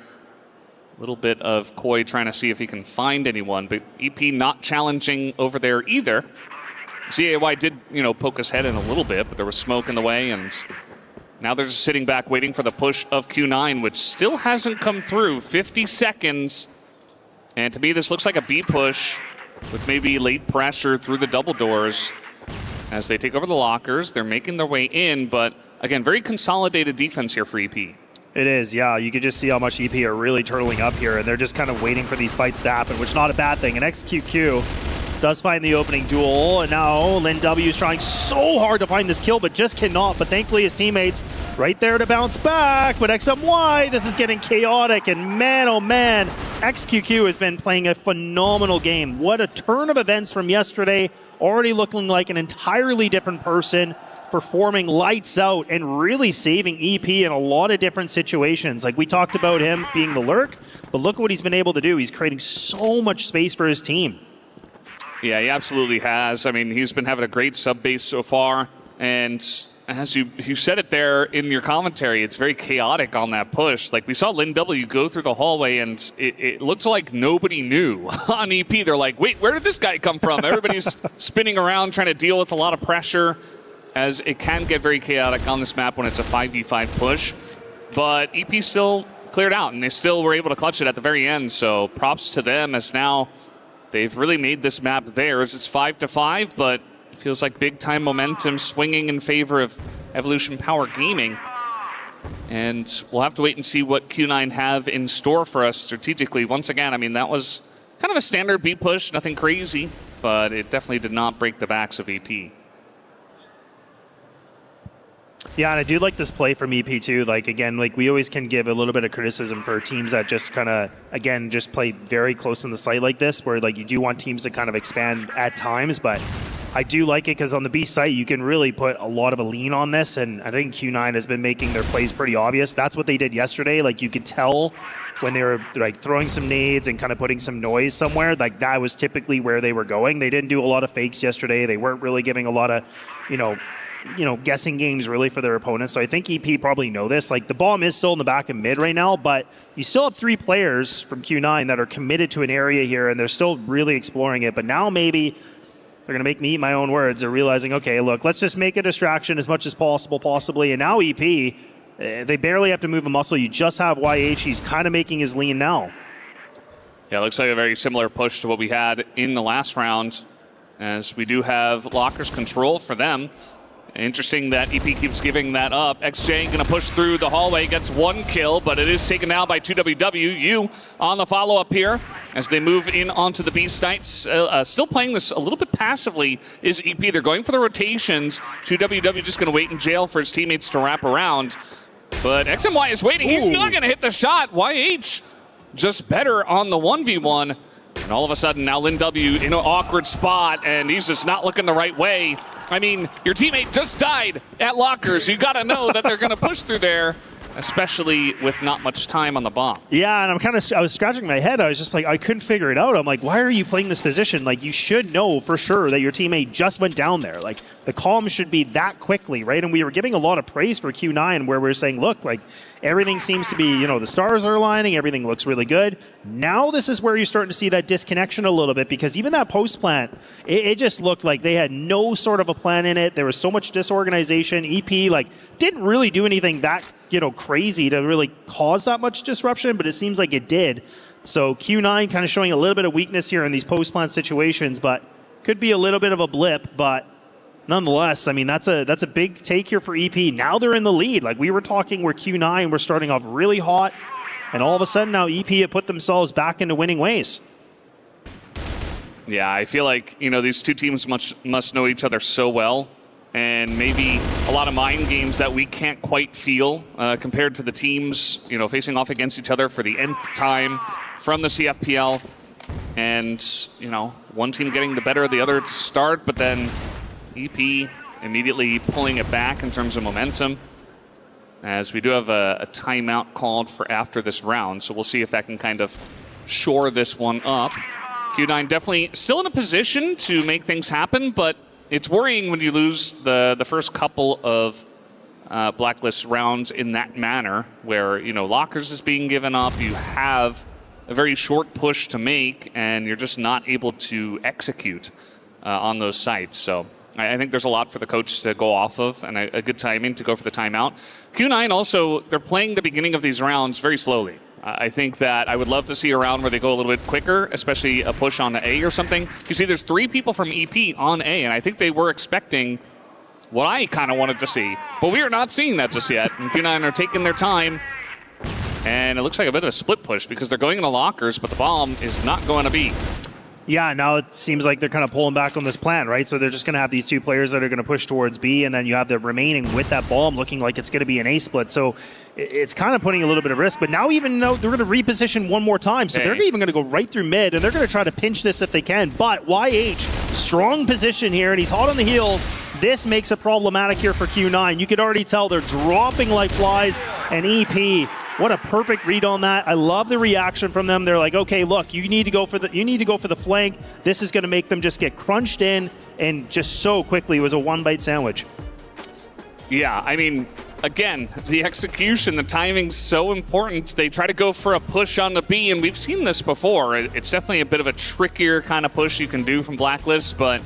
A little bit of Koi trying to see if he can find anyone, but EP not challenging over there either. ZAY did, poke his head in a little bit, but there was smoke in the way, and now they're just sitting back waiting for the push of Q9, which still hasn't come through. 50 seconds. And to me, this looks like a B push with maybe late pressure through the double doors as they take over the lockers. They're making their way in, but again, very consolidated defense here for EP. It is, yeah. You can just see how much EP are really turtling up here, and they're just kind of waiting for these fights to happen, which is not a bad thing. And XQQ does find the opening duel, and now Lin W is trying so hard to find this kill, but just cannot. But thankfully, his teammates Right there to bounce back, but XMY, this is getting chaotic, and man, oh man, XQQ has been playing a phenomenal game. What a turn of events from yesterday, already looking like an entirely different person, performing lights out and really saving EP in a lot of different situations. Like we talked about him being the lurk, but look what he's been able to do. He's creating so much space for his team. Yeah, he absolutely has. I mean, he's been having a great sub base so far, and as you said it there in your commentary, it's very chaotic on that push. Like we saw Lin W go through the hallway, and it looked like nobody knew on EP. They're like, wait, where did this guy come from? Everybody's spinning around trying to deal with a lot of pressure, as it can get very chaotic on this map when it's a 5v5 push. But EP still cleared out, and they still were able to clutch it at the very end. So props to them, as now they've really made this map theirs. It's 5-5, but feels like big-time momentum swinging in favor of Evolution Power Gaming. And we'll have to wait and see what Q9 have in store for us strategically. Once again, I mean, that was kind of a standard B push, nothing crazy, but it definitely did not break the backs of EP. Yeah, and I do like this play from EP too. Like, again, like we always can give a little bit of criticism for teams that just kind of, again, just play very close in the site like this, where like you do want teams to kind of expand at times, but I do like it because on the B site, you can really put a lot of a lean on this, and I think Q9 has been making their plays pretty obvious. That's what they did yesterday. Like, you could tell when they were like throwing some nades and kind of putting some noise somewhere, like that was typically where they were going. They didn't do a lot of fakes yesterday. They weren't really giving a lot of, you know, guessing games really for their opponents. So I think EP probably know this. Like, the bomb is still in the back of mid right now, but you still have 3 players from Q9 that are committed to an area here, and they're still really exploring it. But now maybe they're going to make me eat my own words. They're realizing, okay, look, let's just make a distraction as much as possible, possibly. And now EP, they barely have to move a muscle. You just have YH. He's kind of making his lean now. Yeah, it looks like a very similar push to what we had in the last round, as we do have Lockers control for them. Interesting that EP keeps giving that up. XJ going to push through the hallway, gets 1 kill, but it is taken down by 2WW. You on the follow-up here as they move in onto the B sites. Still playing this a little bit passively is EP. They're going for the rotations. 2WW just going to wait in jail for his teammates to wrap around. But XMY is waiting. He's not going to hit the shot. YH just better on the 1v1. And all of a sudden, now Lin W in an awkward spot, and he's just not looking the right way. I mean, your teammate just died at Lockers. You got to know that they're going to push through there, especially with not much time on the bomb. Yeah, and I was scratching my head. I was just like, I couldn't figure it out. I'm like, why are you playing this position? Like, you should know for sure that your teammate just went down there. Like, the calm should be that quickly, right? And we were giving a lot of praise for Q9, where we were saying, look, like, everything seems to be, you know, the stars are aligning, everything looks really good. Now this is where you're starting to see that disconnection a little bit, because even that post plant, it just looked like they had no sort of a plan in it. There was so much disorganization. EP, like, didn't really do anything that, you know, crazy to really cause that much disruption, but it seems like it did. So Q9 kind of showing a little bit of weakness here in these post plant situations, but could be a little bit of a blip, but nonetheless, I mean, that's a big take here for EP. Now they're in the lead. Like, we were talking where Q9 were starting off really hot, and all of a sudden now EP have put themselves back into winning ways. Yeah, I feel like, you know, these two teams must know each other so well, and maybe a lot of mind games that we can't quite feel compared to the teams, you know, facing off against each other for the nth time from the CFPL. And, you know, one team getting the better of the other to start, but then EP immediately pulling it back in terms of momentum, as we do have a timeout called for after this round. So we'll see if that can kind of shore this one up. Q9 definitely still in a position to make things happen, but it's worrying when you lose the first couple of blacklist rounds in that manner, where, you know, Lockers is being given up, you have a very short push to make, and you're just not able to execute on those sites. So I think there's a lot for the coach to go off of, and a good timing to go for the timeout. Q9 also, they're playing the beginning of these rounds very slowly. I think that I would love to see a round where they go a little bit quicker, especially a push on the A or something. You see, there's 3 people from EP on A, and I think they were expecting what I kind of wanted to see. But we are not seeing that just yet. And Q9 are taking their time, and it looks like a bit of a split push because they're going into Lockers, but the bomb is not going to be. Yeah, now it seems like they're kind of pulling back on this plan, right? So they're just going to have these two players that are going to push towards B, and then you have the remaining with that bomb looking like it's going to be an A split. So it's kind of putting a little bit of risk. But now even though they're going to reposition one more time, so they're even going to go right through mid, and they're going to try to pinch this if they can. But YH, strong position here, and he's hot on the heels. This makes it problematic here for Q9. You could already tell they're dropping like flies, and EP, what a perfect read on that. I love the reaction from them. They're like, okay, look, you need to go for the flank. This is going to make them just get crunched in, and just so quickly it was a one-bite sandwich. Yeah, I mean, again, the execution, the timing's so important. They try to go for a push on the B, and we've seen this before. It's definitely a bit of a trickier kind of push you can do from Blacklist, but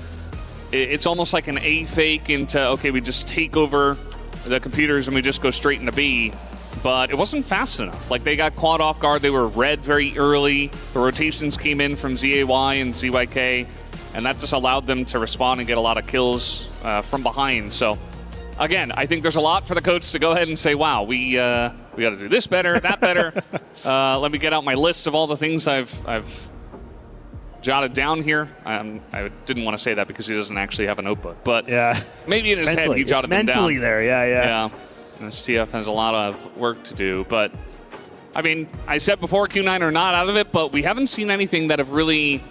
it's almost like an A fake into, okay, we just take over the computers and we just go straight into B. But it wasn't fast enough. Like, they got caught off guard. They were red very early. The rotations came in from ZAY and ZYK, and that just allowed them to respond and get a lot of kills from behind. So, again, I think there's a lot for the coach to go ahead and say, wow, we got to do this better, that better. Let me get out my list of all the things I've jotted down here. I didn't want to say that because he doesn't actually have a notebook, but yeah, maybe in his head he jotted them down. Mentally there, yeah. And STF has a lot of work to do, but I mean, I said before, Q9 are not out of it, but we haven't seen anything that have really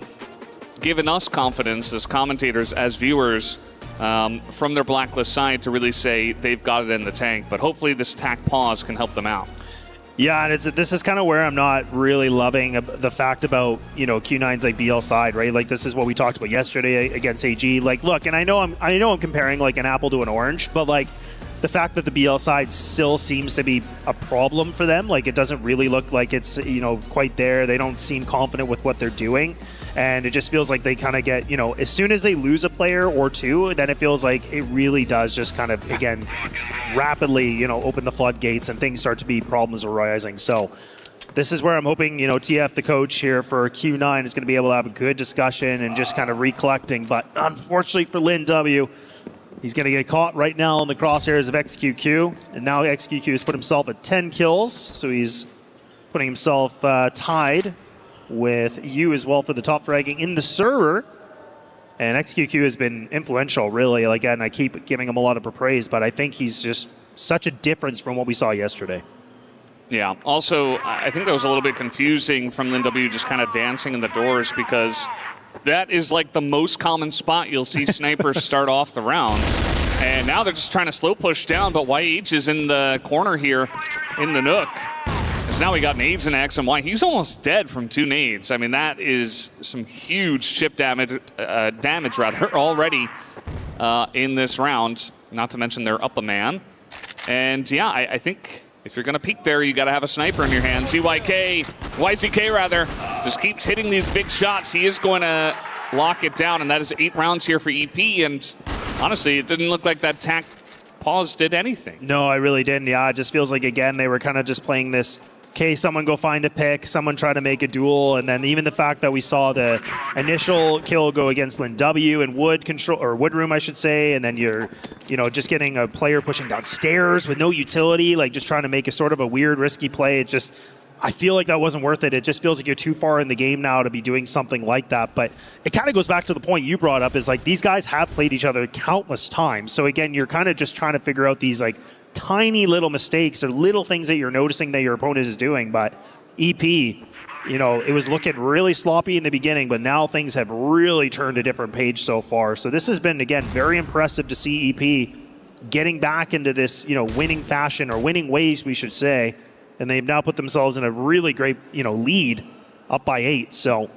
given us confidence as commentators, as viewers, from their Blacklist side to really say they've got it in the tank. But hopefully this attack pause can help them out. Yeah, and this is kind of where I'm not really loving the fact about, Q9's like BL side, right? Like, this is what we talked about yesterday against AG. Like, look, and I know I'm comparing like an apple to an orange, but like, the fact that the BL side still seems to be a problem for them, like, it doesn't really look like it's, quite there. They don't seem confident with what they're doing. And it just feels like they kind of get, as soon as they lose a player or two, then it feels like it really does just kind of, again, rapidly, open the floodgates and things start to be problems arising. So this is where I'm hoping, TF, the coach here for Q9, is going to be able to have a good discussion and just kind of recollecting. But unfortunately for Lin W, he's going to get caught right now in the crosshairs of XQQ, and now XQQ has put himself at 10 kills, so he's putting himself tied with you as well for the top fragging in the server. And XQQ has been influential, really. Again, I keep giving him a lot of praise, but I think he's just such a difference from what we saw yesterday. Yeah, also, I think that was a little bit confusing from Lin W just kind of dancing in the doors, because that is like the most common spot you'll see snipers start off the rounds. And now they're just trying to slow push down, but YH is in the corner here in the Nook. Because now we got nades and X, and he's almost dead from 2 nades. I mean, that is some huge chip damage already in this round. Not to mention they're up a man. And yeah, I think if you're going to peek there, you got to have a sniper in your hand. YZK rather, just keeps hitting these big shots. He is going to lock it down, and that is 8 rounds here for EP. And honestly, it didn't look like that tack pause did anything. No, I really didn't. Yeah, it just feels like, again, they were kind of just playing this, okay, someone go find a pick, someone try to make a duel, and then even the fact that we saw the initial kill go against Lin W and Wood Room, I should say, and then you're, just getting a player pushing downstairs with no utility, like just trying to make a sort of a weird, risky play. It just, I feel like that wasn't worth it. It just feels like you're too far in the game now to be doing something like that. But it kind of goes back to the point you brought up, is like, these guys have played each other countless times. So again, you're kind of just trying to figure out these like tiny little mistakes or little things that you're noticing that your opponent is doing. But EP, it was looking really sloppy in the beginning, but now things have really turned a different page so far. So this has been, again, very impressive to see EP getting back into this, winning fashion, or winning ways, we should say. And they've now put themselves in a really great, lead, up by 8. So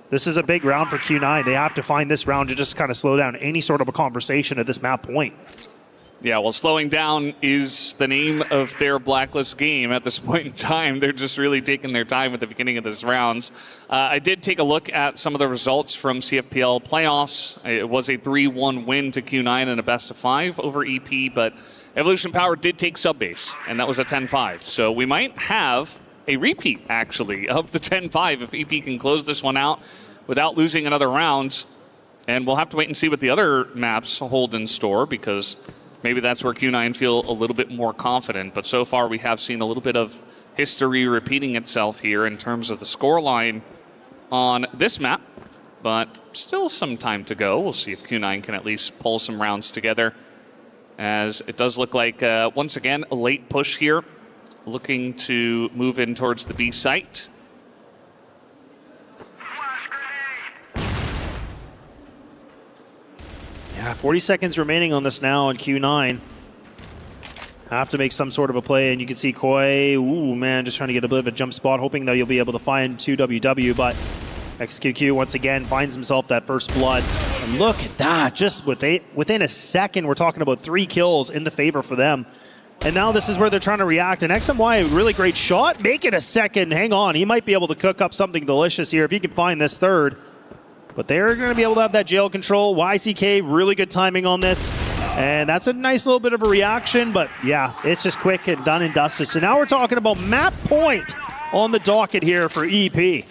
this is a big round for Q9. They have to find this round to just kind of slow down any sort of a conversation at this map point. Yeah, well, slowing down is the name of their Blacklist game at this point in time. They're just really taking their time at the beginning of this rounds. I did take a look at some of the results from CFPL playoffs. It was a 3-1 win to Q9 in a best-of-5 over EP, but Evolution Power did take Subbase, and that was a 10-5. So we might have a repeat, actually, of the 10-5 if EP can close this one out without losing another round. And we'll have to wait and see what the other maps hold in store, because maybe that's where Q9 feel a little bit more confident. But so far, we have seen a little bit of history repeating itself here in terms of the scoreline on this map. but still some time to go. We'll see if Q9 can at least pull some rounds together, as it does look like, once again, a late push here, looking to move in towards the B site. Yeah, 40 seconds remaining on this now on Q9. Have to make some sort of a play, and you can see Koi, ooh man, just trying to get a bit of a jump spot, hoping that you'll be able to find 2WW, but XQQ once again finds himself that first blood. And look at that, just within a second, we're talking about 3 kills in the favor for them. And now this is where they're trying to react, and XMY, a really great shot, make it a second, hang on, he might be able to cook up something delicious here if he can find this third. But they're going to be able to have that jail control. YCK, really good timing on this. And that's a nice little bit of a reaction, but yeah, it's just quick and done and dusted. So now we're talking about map point on the docket here for EP.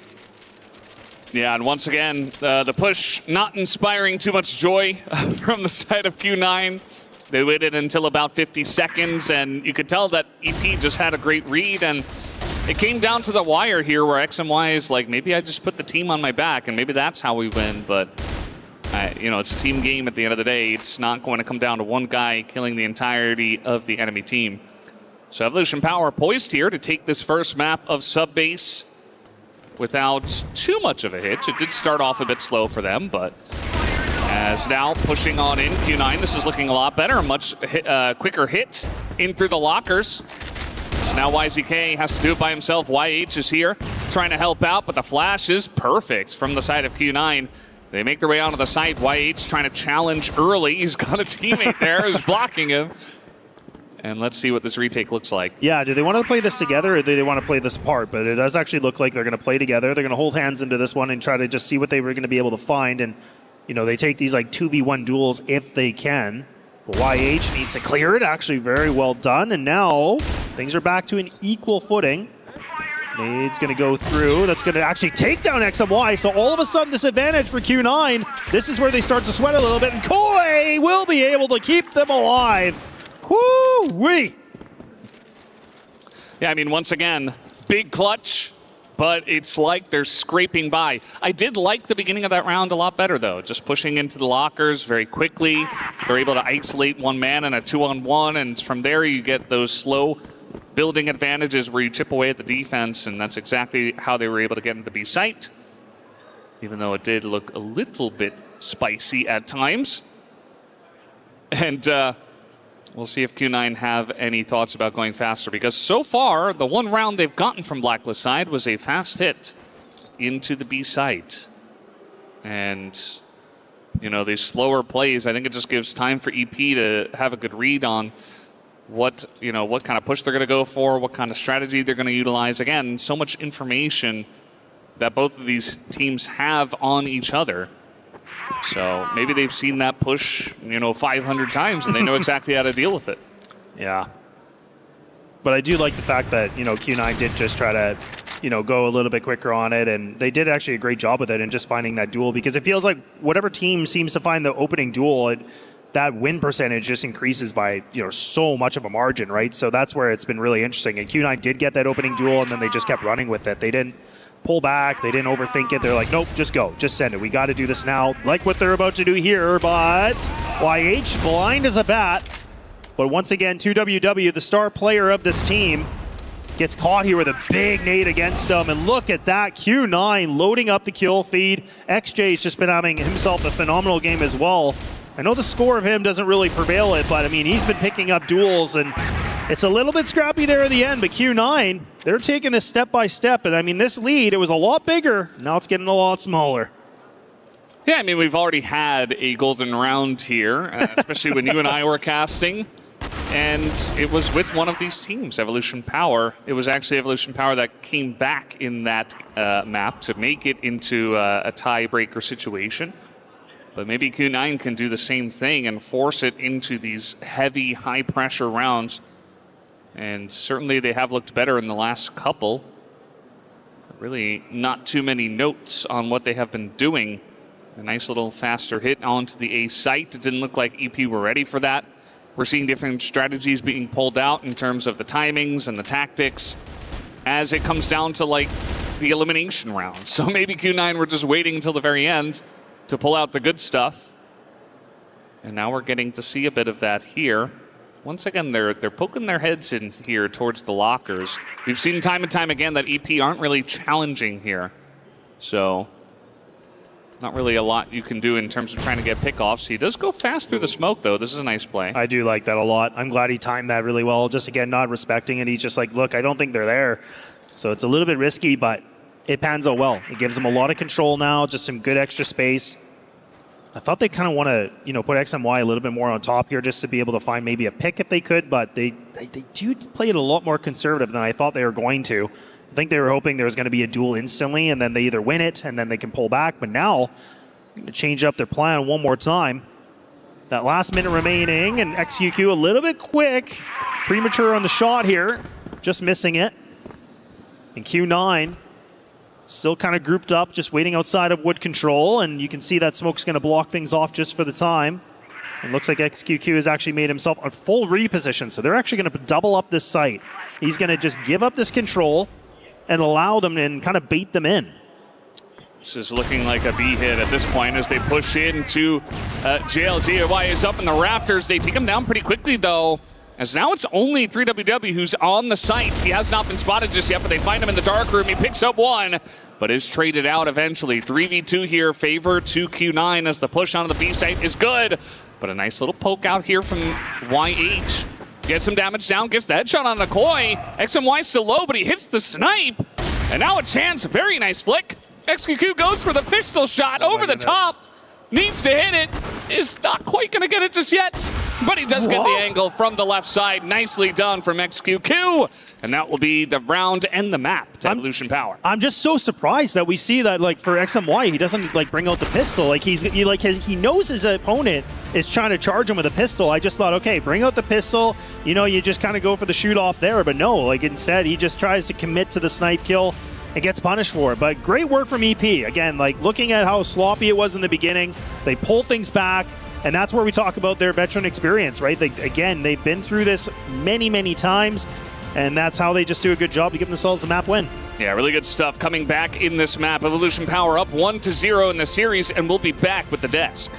Yeah, and once again, the push not inspiring too much joy from the side of Q9. They waited until about 50 seconds, and you could tell that EP just had a great read, and it came down to the wire here where XMY is like, maybe I just put the team on my back, and maybe that's how we win, but you know, it's a team game at the end of the day. It's not going to come down to one guy killing the entirety of the enemy team. So Evolution Power poised here to take this first map of Subbase without too much of a hitch. It did start off a bit slow for them, but as now pushing on in Q9, this is looking a lot better. A much quicker hit in through the lockers. So now YZK has to do it by himself. YH is here trying to help out, but the flash is perfect from the side of Q9. They make their way onto the site. YH trying to challenge early. He's got a teammate there who's blocking him. And let's see what this retake looks like. Yeah, do they want to play this together or do they want to play this apart? But it does actually look like they're going to play together. They're going to hold hands into this one and try to just see what they were going to be able to find. And, you know, they take these like 2v1 duels if they can. But YH needs to clear it. Actually, very well done. And now things are back to an equal footing. Nade's going to go through. That's going to actually take down XMY. So all of a sudden, this advantage for Q9. This is where they start to sweat a little bit. And Koi will be able to keep them alive. Woo-wee! Yeah, I mean, once again, big clutch, but it's like they're scraping by. I did like the beginning of that round a lot better, though. Just pushing into the lockers very quickly. They're able to isolate one man in a 2-on-1, and from there you get those slow building advantages where you chip away at the defense, and that's exactly how they were able to get into the B site, even though it did look a little bit spicy at times. And we'll see if Q9 have any thoughts about going faster, because so far, the one round they've gotten from Blacklist side was a fast hit into the B site. And, you know, these slower plays, I think it just gives time for EP to have a good read on what kind of push they're going to go for, what kind of strategy they're going to utilize. Again, so much information that both of these teams have on each other. So maybe they've seen that push, 500 times and they know exactly how to deal with it. Yeah. But I do like the fact that, Q9 did just try to, go a little bit quicker on it, and they did actually a great job with it and just finding that duel, because it feels like whatever team seems to find the opening duel, that win percentage just increases by, so much of a margin, right? So that's where it's been really interesting. And Q9 did get that opening duel, and then they just kept running with it. They didn't pull back. They didn't overthink it. They're like, nope, just go. Just send it. We got to do this now. Like what they're about to do here, but YH blind as a bat. But once again, 2WW, the star player of this team, gets caught here with a big nade against him. And look at that, Q9 loading up the kill feed. XJ's just been having himself a phenomenal game as well. I know the score of him doesn't really prevail it, but I mean, he's been picking up duels, and it's a little bit scrappy there at the end, but Q9, they're taking this step by step. And I mean, this lead, it was a lot bigger. Now it's getting a lot smaller. Yeah, I mean, we've already had a golden round here, especially when you and I were casting. And it was with one of these teams, Evolution Power. It was actually Evolution Power that came back in that map to make it into a tiebreaker situation. But maybe Q9 can do the same thing and force it into these heavy, high-pressure rounds. And certainly they have looked better in the last couple. Really not too many notes on what they have been doing. A nice little faster hit onto the A site. It didn't look like EP were ready for that. We're seeing different strategies being pulled out in terms of the timings and the tactics. As it comes down to, like, the elimination round. So maybe Q9 were just waiting until the very end to pull out the good stuff. And now we're getting to see a bit of that here. Once again, they're poking their heads in here towards the lockers. We've seen time and time again that EP aren't really challenging here. So not really a lot you can do in terms of trying to get pickoffs. He does go fast through the smoke, though. This is a nice play. I do like that a lot. I'm glad he timed that really well. Just, again, not respecting it. He's just like, look, I don't think they're there. So it's a little bit risky, but it pans out well. It gives him a lot of control now, just some good extra space. I thought they kind of want to, put XMY a little bit more on top here just to be able to find maybe a pick if they could, but they do play it a lot more conservative than I thought they were going to. I think they were hoping there was going to be a duel instantly, and then they either win it, and then they can pull back. But now, going to change up their plan one more time. That last minute remaining, and XQQ a little bit quick. Premature on the shot here. Just missing it. And Q9 still kind of grouped up, just waiting outside of wood control, and you can see that smoke's going to block things off just for the time. It looks like XQQ has actually made himself a full reposition, so they're actually going to double up this site. He's going to just give up this control and allow them and kind of bait them in. This is looking like a B hit at this point as they push into JLZ. Y is up in the rafters. They take him down pretty quickly, though, as now it's only 3WW who's on the site. He has not been spotted just yet, but they find him in the dark room. He picks up one, but is traded out eventually. 3v2 here, favor to Q9 as the push onto the B site is good. But a nice little poke out here from YH. Gets some damage down, gets the headshot on Nikoi. XMY still low, but he hits the snipe. And now a chance, very nice flick. XQQ goes for the pistol shot over the top. Needs to hit it. Is not quite going to get it just yet. But he does get the angle from the left side. Nicely done from XQQ. And that will be the round and the map to Evolution Power. I'm just so surprised that we see that, like, for XMY, he doesn't, like, bring out the pistol. Like, he knows his opponent is trying to charge him with a pistol. I just thought, okay, bring out the pistol. You just kind of go for the shoot off there. But no, like, instead, he just tries to commit to the snipe kill and gets punished for it. But great work from EP. Again, like, looking at how sloppy it was in the beginning, they pulled things back. And that's where we talk about their veteran experience, right? They've been through this many, many times, and that's how they just do a good job to give themselves the map win. Yeah, really good stuff coming back in this map. Evolution Power up 1-0 in the series, and we'll be back with the desk.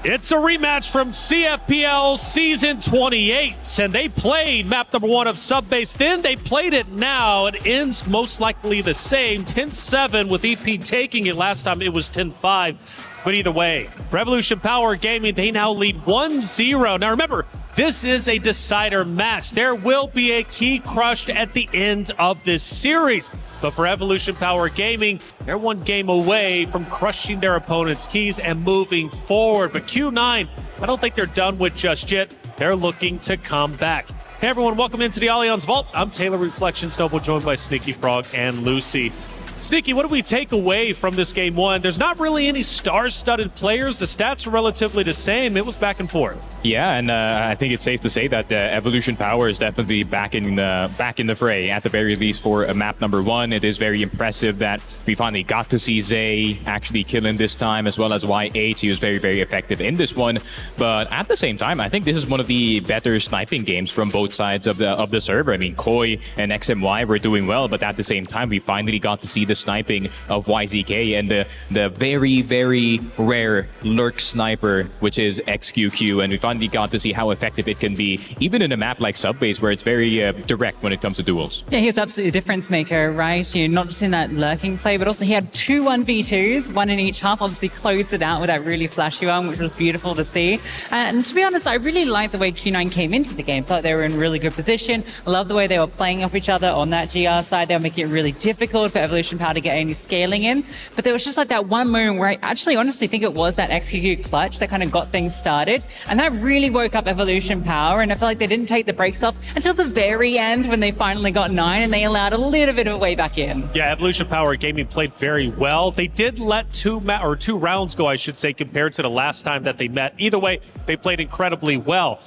It's a rematch from CFPL Season 28, and they played map number 1 of Subbase. Then they played it now. It ends most likely the same, 10-7 with EP taking it. Last time it was 10-5, but either way, Revolution Power Gaming, they now lead 1-0. Now remember, this is a decider match. There will be a key crushed at the end of this series. But for Evolution Power Gaming, they're one game away from crushing their opponent's keys and moving forward. But Q9, I don't think they're done with just yet. They're looking to come back. Hey everyone, welcome into the Allianz Vault. I'm Taylor Reflections Noble, joined by Sneaky Frog and Lucy. Sneaky, what do we take away from this game one? There's not really any star-studded players. The stats are relatively the same. It was back and forth. Yeah, and I think it's safe to say that Evolution Power is definitely back in the fray, at the very least for map number 1. It is very impressive that we finally got to see Zay actually killing this time, as well as YH. He was very, very effective in this one. But at the same time, I think this is one of the better sniping games from both sides of the server. I mean, Koi and XMY were doing well, but at the same time, we finally got to see see the sniping of YZK and the very, very rare lurk sniper, which is XQQ. And we finally got to see how effective it can be, even in a map like Subbase, where it's very direct when it comes to duels. Yeah, he was absolutely a difference maker, right? You know, not just in that lurking play, but also he had 2 1v2s, one in each half. Obviously closed it out with that really flashy one, which was beautiful to see. And to be honest, I really liked the way Q9 came into the game. Felt they were in really good position. I love the way they were playing off each other on that GR side. They were making it really difficult for Evolution Power to get any scaling in. But there was just like that one moment where I actually honestly think it was that XQQ clutch that kind of got things started. And that really woke up Evolution Power. And I feel like they didn't take the brakes off until the very end when they finally got 9 and they allowed a little bit of a way back in. Yeah, Evolution Power Gaming played very well. They did let 2 rounds go, I should say, compared to the last time that they met. Either way, they played incredibly well.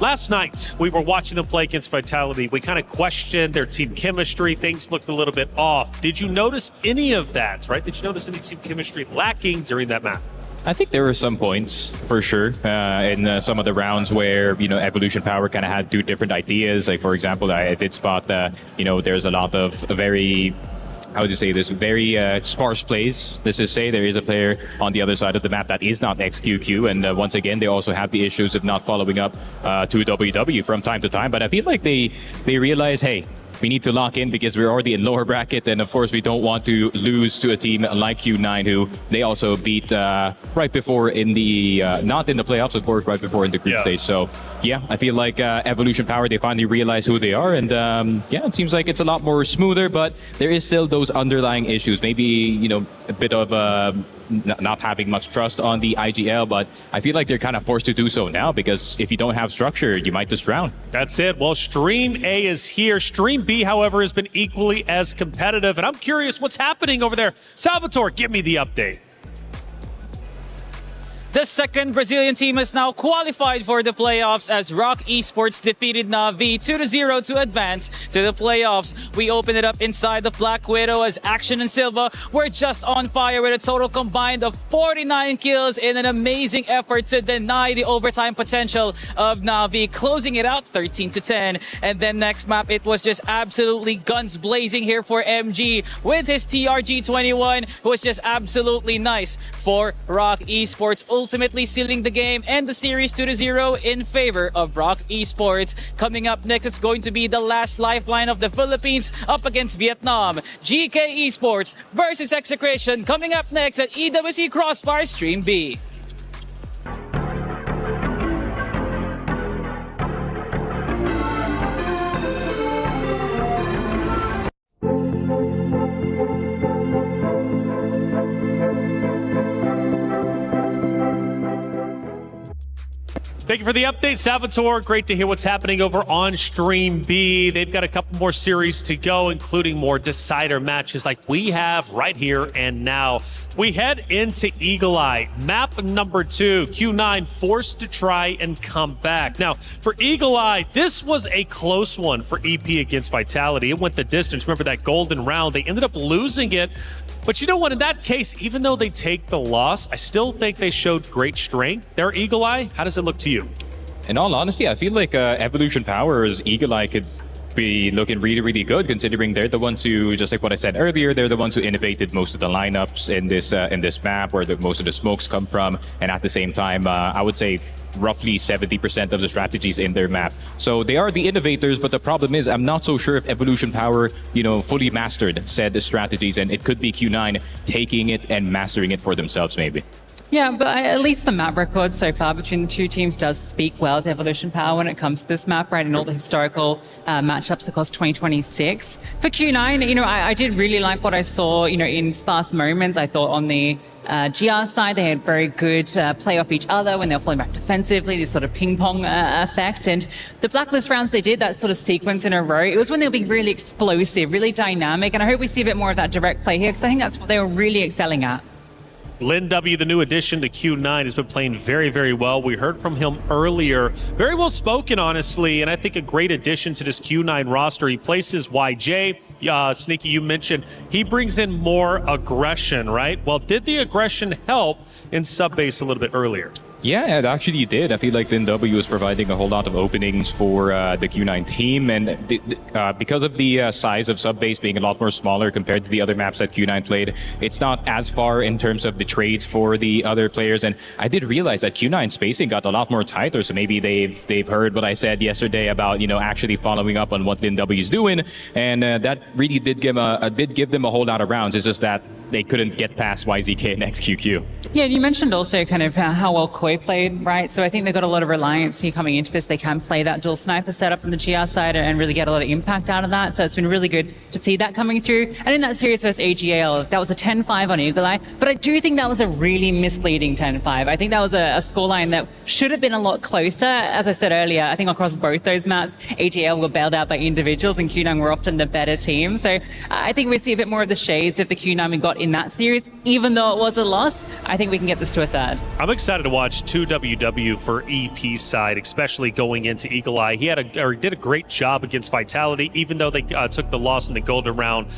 Last night, we were watching them play against Vitality. We kind of questioned their team chemistry. Things looked a little bit off. Did you notice any of that, right? Did you notice any team chemistry lacking during that match? I think there were some points for sure in some of the rounds where, you know, Evolution Power kind of had 2 different ideas. Like, for example, I did spot that, you know, there's a lot of very, how would you say this, very sparse plays. Let's just say there is a player on the other side of the map that is not XQQ, and once again, they also have the issues of not following up to WW from time to time. But I feel like they realize, hey, we need to lock in because we're already in lower bracket, and of course we don't want to lose to a team like Q9, who they also beat right before in the not in the playoffs, of course, right before in the group stage. So yeah, I feel like Evolution Power, they finally realize who they are, and yeah, it seems like it's a lot more smoother, but there is still those underlying issues. Maybe, you know, a bit of not having much trust on the IGL, but I feel like they're kind of forced to do so now, because if you don't have structure, you might just drown. That's it. Well, Stream A is here. Stream B, however, has been equally as competitive, and I'm curious what's happening over there. Salvatore, give me the update. The second Brazilian team has now qualified for the playoffs as Rock Esports defeated Na'Vi 2-0 to advance to the playoffs. We open it up inside the Black Widow as Action and Silva were just on fire with a total combined of 49 kills in an amazing effort to deny the overtime potential of Na'Vi, closing it out 13-10. And then next map, it was just absolutely guns blazing here for MG with his TRG-21, who was just absolutely nice for Rock Esports, ultimately sealing the game and the series 2-0 in favor of Rock Esports. Coming up next, it's going to be the last lifeline of the Philippines up against Vietnam. GK Esports versus Execration coming up next at EWC Crossfire Stream B. Thank you for the update, Salvatore. Great to hear what's happening over on Stream B. They've got a couple more series to go, including more decider matches like we have right here and now. We head into Eagle Eye, map number 2. Q9 forced to try and come back. Now, for Eagle Eye, this was a close one for EP against Vitality. It went the distance. Remember that golden round? They ended up losing it. But you know what? In that case, even though they take the loss, I still think they showed great strength. Their Eagle Eye, how does it look to you? In all honesty, I feel like Evolution Power's Eagle Eye could be looking really, really good, considering they're the ones who, just like what I said earlier, they're the ones who innovated most of the lineups in this map, where most of the smokes come from, and at the same time, I would say roughly 70% of the strategies in their map. So they are the innovators, but the problem is I'm not so sure if Evolution Power, you know, fully mastered said strategies, and it could be Q9 taking it and mastering it for themselves maybe. Yeah, but at least the map record so far between the two teams does speak well to Evolution Power when it comes to this map, right, and all the historical matchups across 2026. For Q9, you know, I did really like what I saw, you know, in sparse moments. I thought on the GR side, they had very good play off each other when they were falling back defensively, this sort of ping-pong effect. And the Blacklist rounds, they did that sort of sequence in a row. It was when they were being really explosive, really dynamic, and I hope we see a bit more of that direct play here, because I think that's what they were really excelling at. Lin W, the new addition to Q9, has been playing very, very well. We heard from him earlier. Very well spoken, honestly, and I think a great addition to this Q9 roster. He places YJ. Sneaky, you mentioned he brings in more aggression, right? Well, did the aggression help in Subbase a little bit earlier? Yeah, it actually did. I feel like LinW is providing a whole lot of openings for the Q9 team, and because of the size of subbase being a lot more smaller compared to the other maps that Q9 played, it's not as far in terms of the trades for the other players. And I did realize that Q9 spacing got a lot more tighter, so maybe they've heard what I said yesterday about actually following up on what LinW is doing, and that really did give them a whole lot of rounds. It's just that they couldn't get past YZK and XQQ. Yeah, you mentioned also kind of how well Koi played, right? So I think they've got a lot of reliance here coming into this. They can play that dual sniper setup from the GR side and really get a lot of impact out of that. So it's been really good to see that coming through. And in that series versus AGL, that was a 10-5 on Eagle Eye, but I do think that was a really misleading 10-5. I think that was a scoreline that should have been a lot closer. As I said earlier, I think across both those maps, AGL were bailed out by individuals and Q9 were often the better team. So I think we see a bit more of the shades of the Q9 we got in that series. Even though it was a loss, I think we can get this to a third. I'm excited to watch 2WW for EP side, especially going into Eagle Eye. He did a great job against Vitality, even though they took the loss in the golden round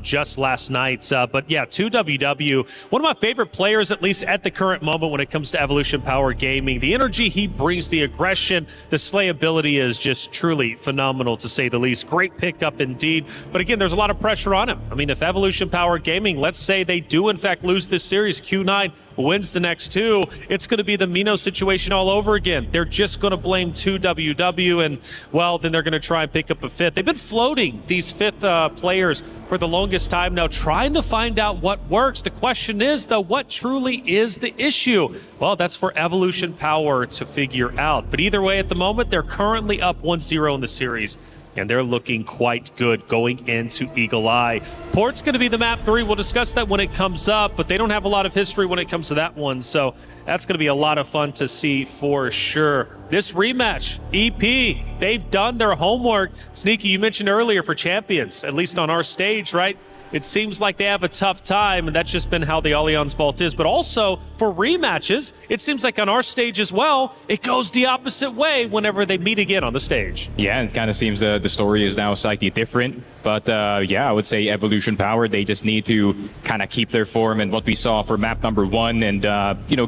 just last night. But yeah, 2WW, one of my favorite players, at least at the current moment when it comes to Evolution Power Gaming. The energy he brings, the aggression, the slayability is just truly phenomenal, to say the least. Great pickup indeed. But again, there's a lot of pressure on him. I mean, if Evolution Power Gaming, let's say they do in fact lose this series, Q9 wins the next two, it's going to be the Mino situation all over again. They're just going to blame 2WW, and well, then they're going to try and pick up a fifth. They've been floating these fifth players for the longest time now, trying to find out what works. The question is, though, what truly is the issue? Well, that's for Evolution Power to figure out. But either way, at the moment, they're currently up 1-0 in the series, and they're looking quite good going into Eagle Eye. Port's going to be the map 3. We'll discuss that when it comes up, but they don't have a lot of history when it comes to that one, so that's going to be a lot of fun to see for sure. This rematch, EP, they've done their homework. Sneaky, you mentioned earlier for champions, at least on our stage, right? It seems like they have a tough time, and that's just been how the Allianz vault is. But also, for rematches, it seems like on our stage as well, it goes the opposite way whenever they meet again on the stage. Yeah, it kind of seems the story is now slightly different. But yeah, I would say Evolution Power, they just need to kind of keep their form and what we saw for map number 1 and,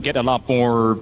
get a lot more...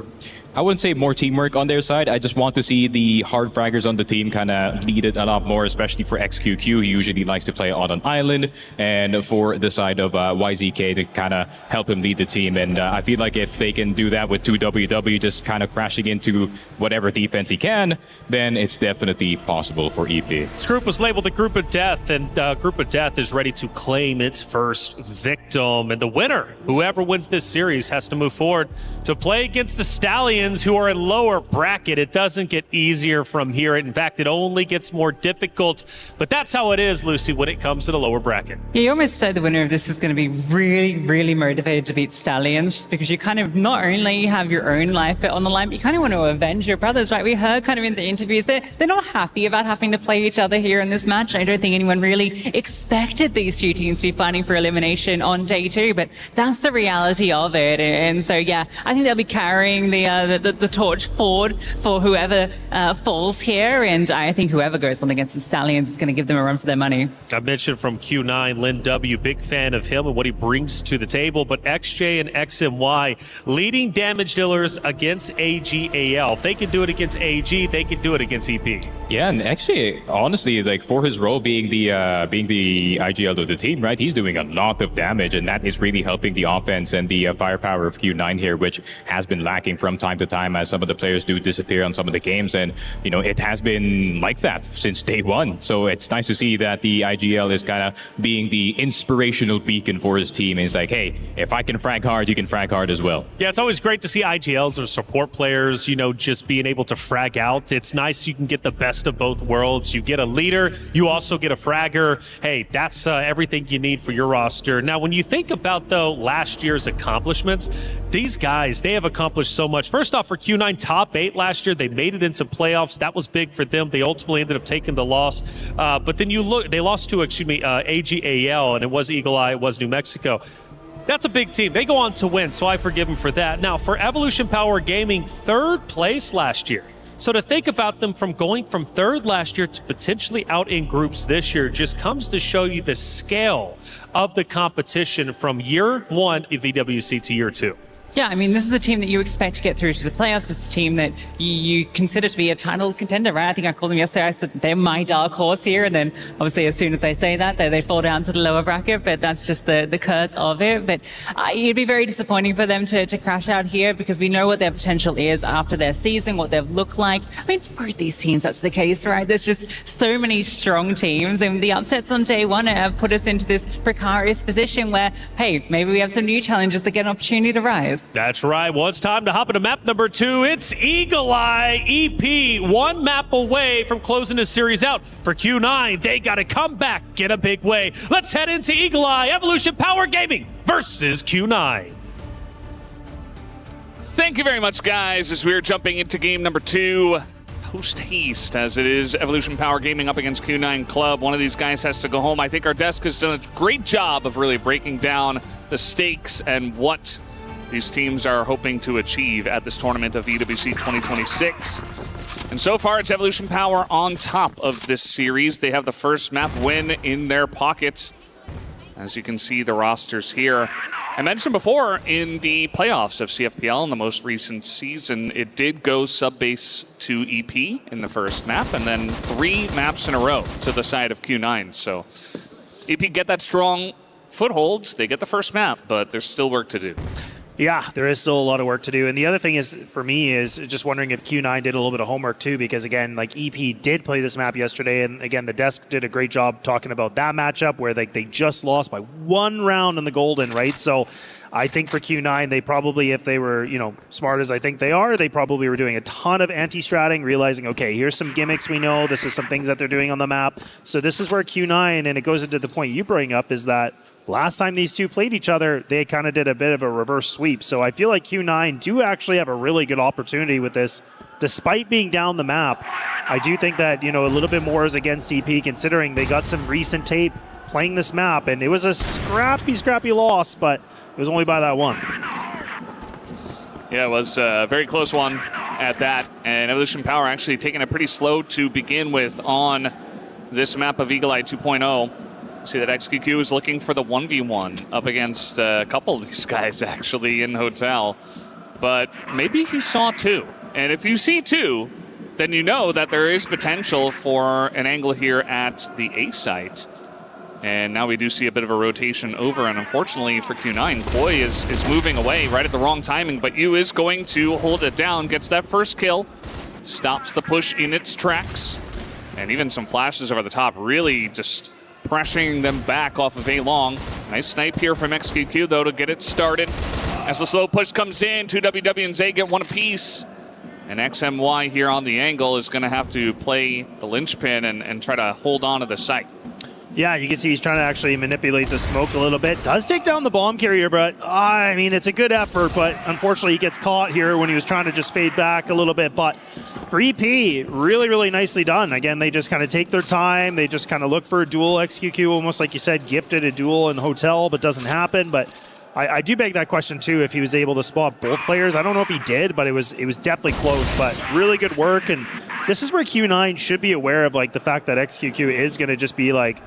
I wouldn't say more teamwork on their side. I just want to see the hard fraggers on the team kind of lead it a lot more, especially for XQQ. He usually likes to play on an island, and for the side of YZK to kind of help him lead the team. And I feel like if they can do that with 2WW just kind of crashing into whatever defense he can, then it's definitely possible for EP. This group was labeled the Group of Death, and Group of Death is ready to claim its first victim. And the winner, whoever wins this series, has to move forward to play against the Stallions, who are in lower bracket. It doesn't get easier from here. In fact, it only gets more difficult. But that's how it is, Lucy, when it comes to the lower bracket. Yeah, you almost said the winner of this is going to be really, really motivated to beat Stallions, just because you kind of not only have your own life on the line, but you kind of want to avenge your brothers, right? We heard kind of in the interviews they're not happy about having to play each other here in this match. I don't think anyone really expected these two teams to be fighting for elimination on day 2, but that's the reality of it. And so, yeah, I think they'll be carrying the torch forward for whoever falls here, and I think whoever goes on against the Stallions is going to give them a run for their money. I mentioned from Q9, Lin W, big fan of him and what he brings to the table, but XJ and XMY leading damage dealers against AGAL. If they can do it against AG, they can do it against EP. Yeah, and actually, honestly, like for his role being the IGL of the team, right? He's doing a lot of damage, and that is really helping the offense and the firepower of Q9 here, which has been lacking from time to time as some of the players do disappear on some of the games. And, it has been like that since day 1. So it's nice to see that the IGL is kind of being the inspirational beacon for his team. And it's like, hey, if I can frag hard, you can frag hard as well. Yeah, it's always great to see IGLs or support players, just being able to frag out. It's nice you can get the best of both worlds. You get a leader, you also get a fragger. Hey, that's everything you need for your roster. Now, when you think about, though, last year's accomplishments, these guys, they have accomplished so much. First off, for Q9, top 8 last year, they made it into playoffs. That was big for them. They ultimately ended up taking the loss. But then they lost to, AGAL, and it was Eagle Eye, it was New Mexico. That's a big team. They go on to win, so I forgive them for that. Now, for Evolution Power Gaming, 3rd place last year. So to think about them from going from 3rd last year to potentially out in groups this year just comes to show you the scale of the competition from year 1 of EWC to year 2. Yeah, I mean, this is a team that you expect to get through to the playoffs. It's a team that you consider to be a title contender, right? I think I called them yesterday. I said they're my dark horse here. And then obviously as soon as I say that, they fall down to the lower bracket. But that's just the curse of it. But it'd be very disappointing for them to crash out here because we know what their potential is after their season, what they've looked like. I mean, for both these teams, that's the case, right? There's just so many strong teams. And the upsets on day one have put us into this precarious position where, hey, maybe we have some new challenges that get an opportunity to rise. That's right. Well, it's time to hop into map number 2. It's Eagle Eye EP, 1 map away from closing this series out. For Q9, they got to come back in a big way. Let's head into Eagle Eye Evolution Power Gaming versus Q9. Thank you very much, guys, as we're jumping into game number 2. Post-haste, as it is Evolution Power Gaming up against Q9 Club. One of these guys has to go home. I think our desk has done a great job of really breaking down the stakes and what these teams are hoping to achieve at this tournament of EWC 2026. And so far, it's Evolution Power on top of this series. They have the first map win in their pocket. As you can see, the rosters here. I mentioned before in the playoffs of CFPL in the most recent season, it did go sub-base to EP in the first map, and then 3 maps in a row to the side of Q9. So EP get that strong footholds. They get the first map, but there's still work to do. Yeah, there is still a lot of work to do. And the other thing is, for me, is just wondering if Q9 did a little bit of homework too, because again, like EP did play this map yesterday. And again, the desk did a great job talking about that matchup where they just lost by 1 round in the Golden, right? So I think for Q9, they probably, if they were, smart as I think they are, they probably were doing a ton of anti-stratting, realizing, okay, here's some gimmicks we know. This is some things that they're doing on the map. So this is where Q9, and it goes into the point you bring up, is that last time these two played each other, they kind of did a bit of a reverse sweep. So I feel like Q9 do actually have a really good opportunity with this. Despite being down the map, I do think that, a little bit more is against EP, considering they got some recent tape playing this map. And it was a scrappy loss, but it was only by that 1. Yeah, it was a very close one at that. And Evolution Power actually taking it pretty slow to begin with on this map of Eagle Eye 2.0. See that XQQ is looking for the 1v1 up against a couple of these guys actually in Hotel. But maybe he saw 2. And if you see 2, then you know that there is potential for an angle here at the A site. And now we do see a bit of a rotation over. And unfortunately for Q9, Koi is moving away right at the wrong timing. But Yu is going to hold it down, gets that first kill, stops the push in its tracks. And even some flashes over the top, really just pressuring them back off of A long. Nice snipe here from XQQ though to get it started. As the slow push comes in, 2WW and Zay get 1 apiece. And XMY here on the angle is going to have to play the linchpin and try to hold on to the site. Yeah, you can see he's trying to actually manipulate the smoke a little bit. Does take down the bomb carrier, but I mean, it's a good effort, but unfortunately he gets caught here when he was trying to just fade back a little bit. But for EP, really, really nicely done. Again, they just kind of take their time. They just kind of look for a duel. XQQ, almost like you said, gifted a duel in Hotel, but doesn't happen. But I do beg that question too, if he was able to spot both players. I don't know if he did, but it was definitely close, but really good work. And this is where Q9 should be aware of like the fact that XQQ is going to just be like,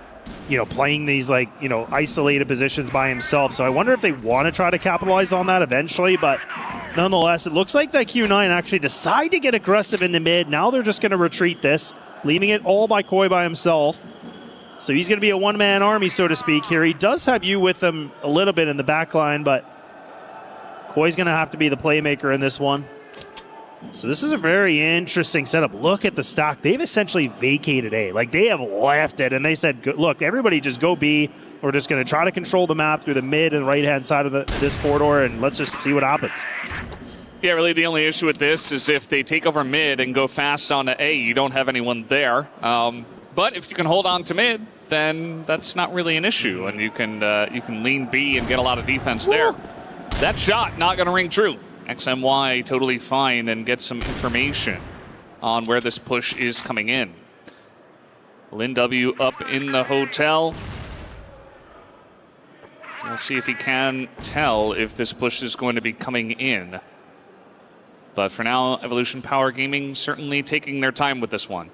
playing these like, isolated positions by himself. So I wonder if they want to try to capitalize on that eventually, but nonetheless, it looks like that Q9 actually decide to get aggressive in the mid. Now they're just going to retreat this, leaving it all by Koi by himself. So he's going to be a one-man army, so to speak here. He does have you with him a little bit in the back line, but Koi's going to have to be the playmaker in this one. So this is a very interesting setup. Look at the stock. They've essentially vacated A. Like, they have left it, and they said, look, everybody just go B. We're just going to try to control the map through the mid and right-hand side of this corridor, and let's just see what happens. Yeah, really the only issue with this is if they take over mid and go fast on A, you don't have anyone there. But if you can hold on to mid, then that's not really an issue, and you can lean B and get a lot of defense there. That shot not going to ring true. XMY totally fine and get some information on where this push is coming in. Lin W up in the Hotel. We'll see if he can tell if this push is going to be coming in. But for now, Evolution Power Gaming certainly taking their time with this one.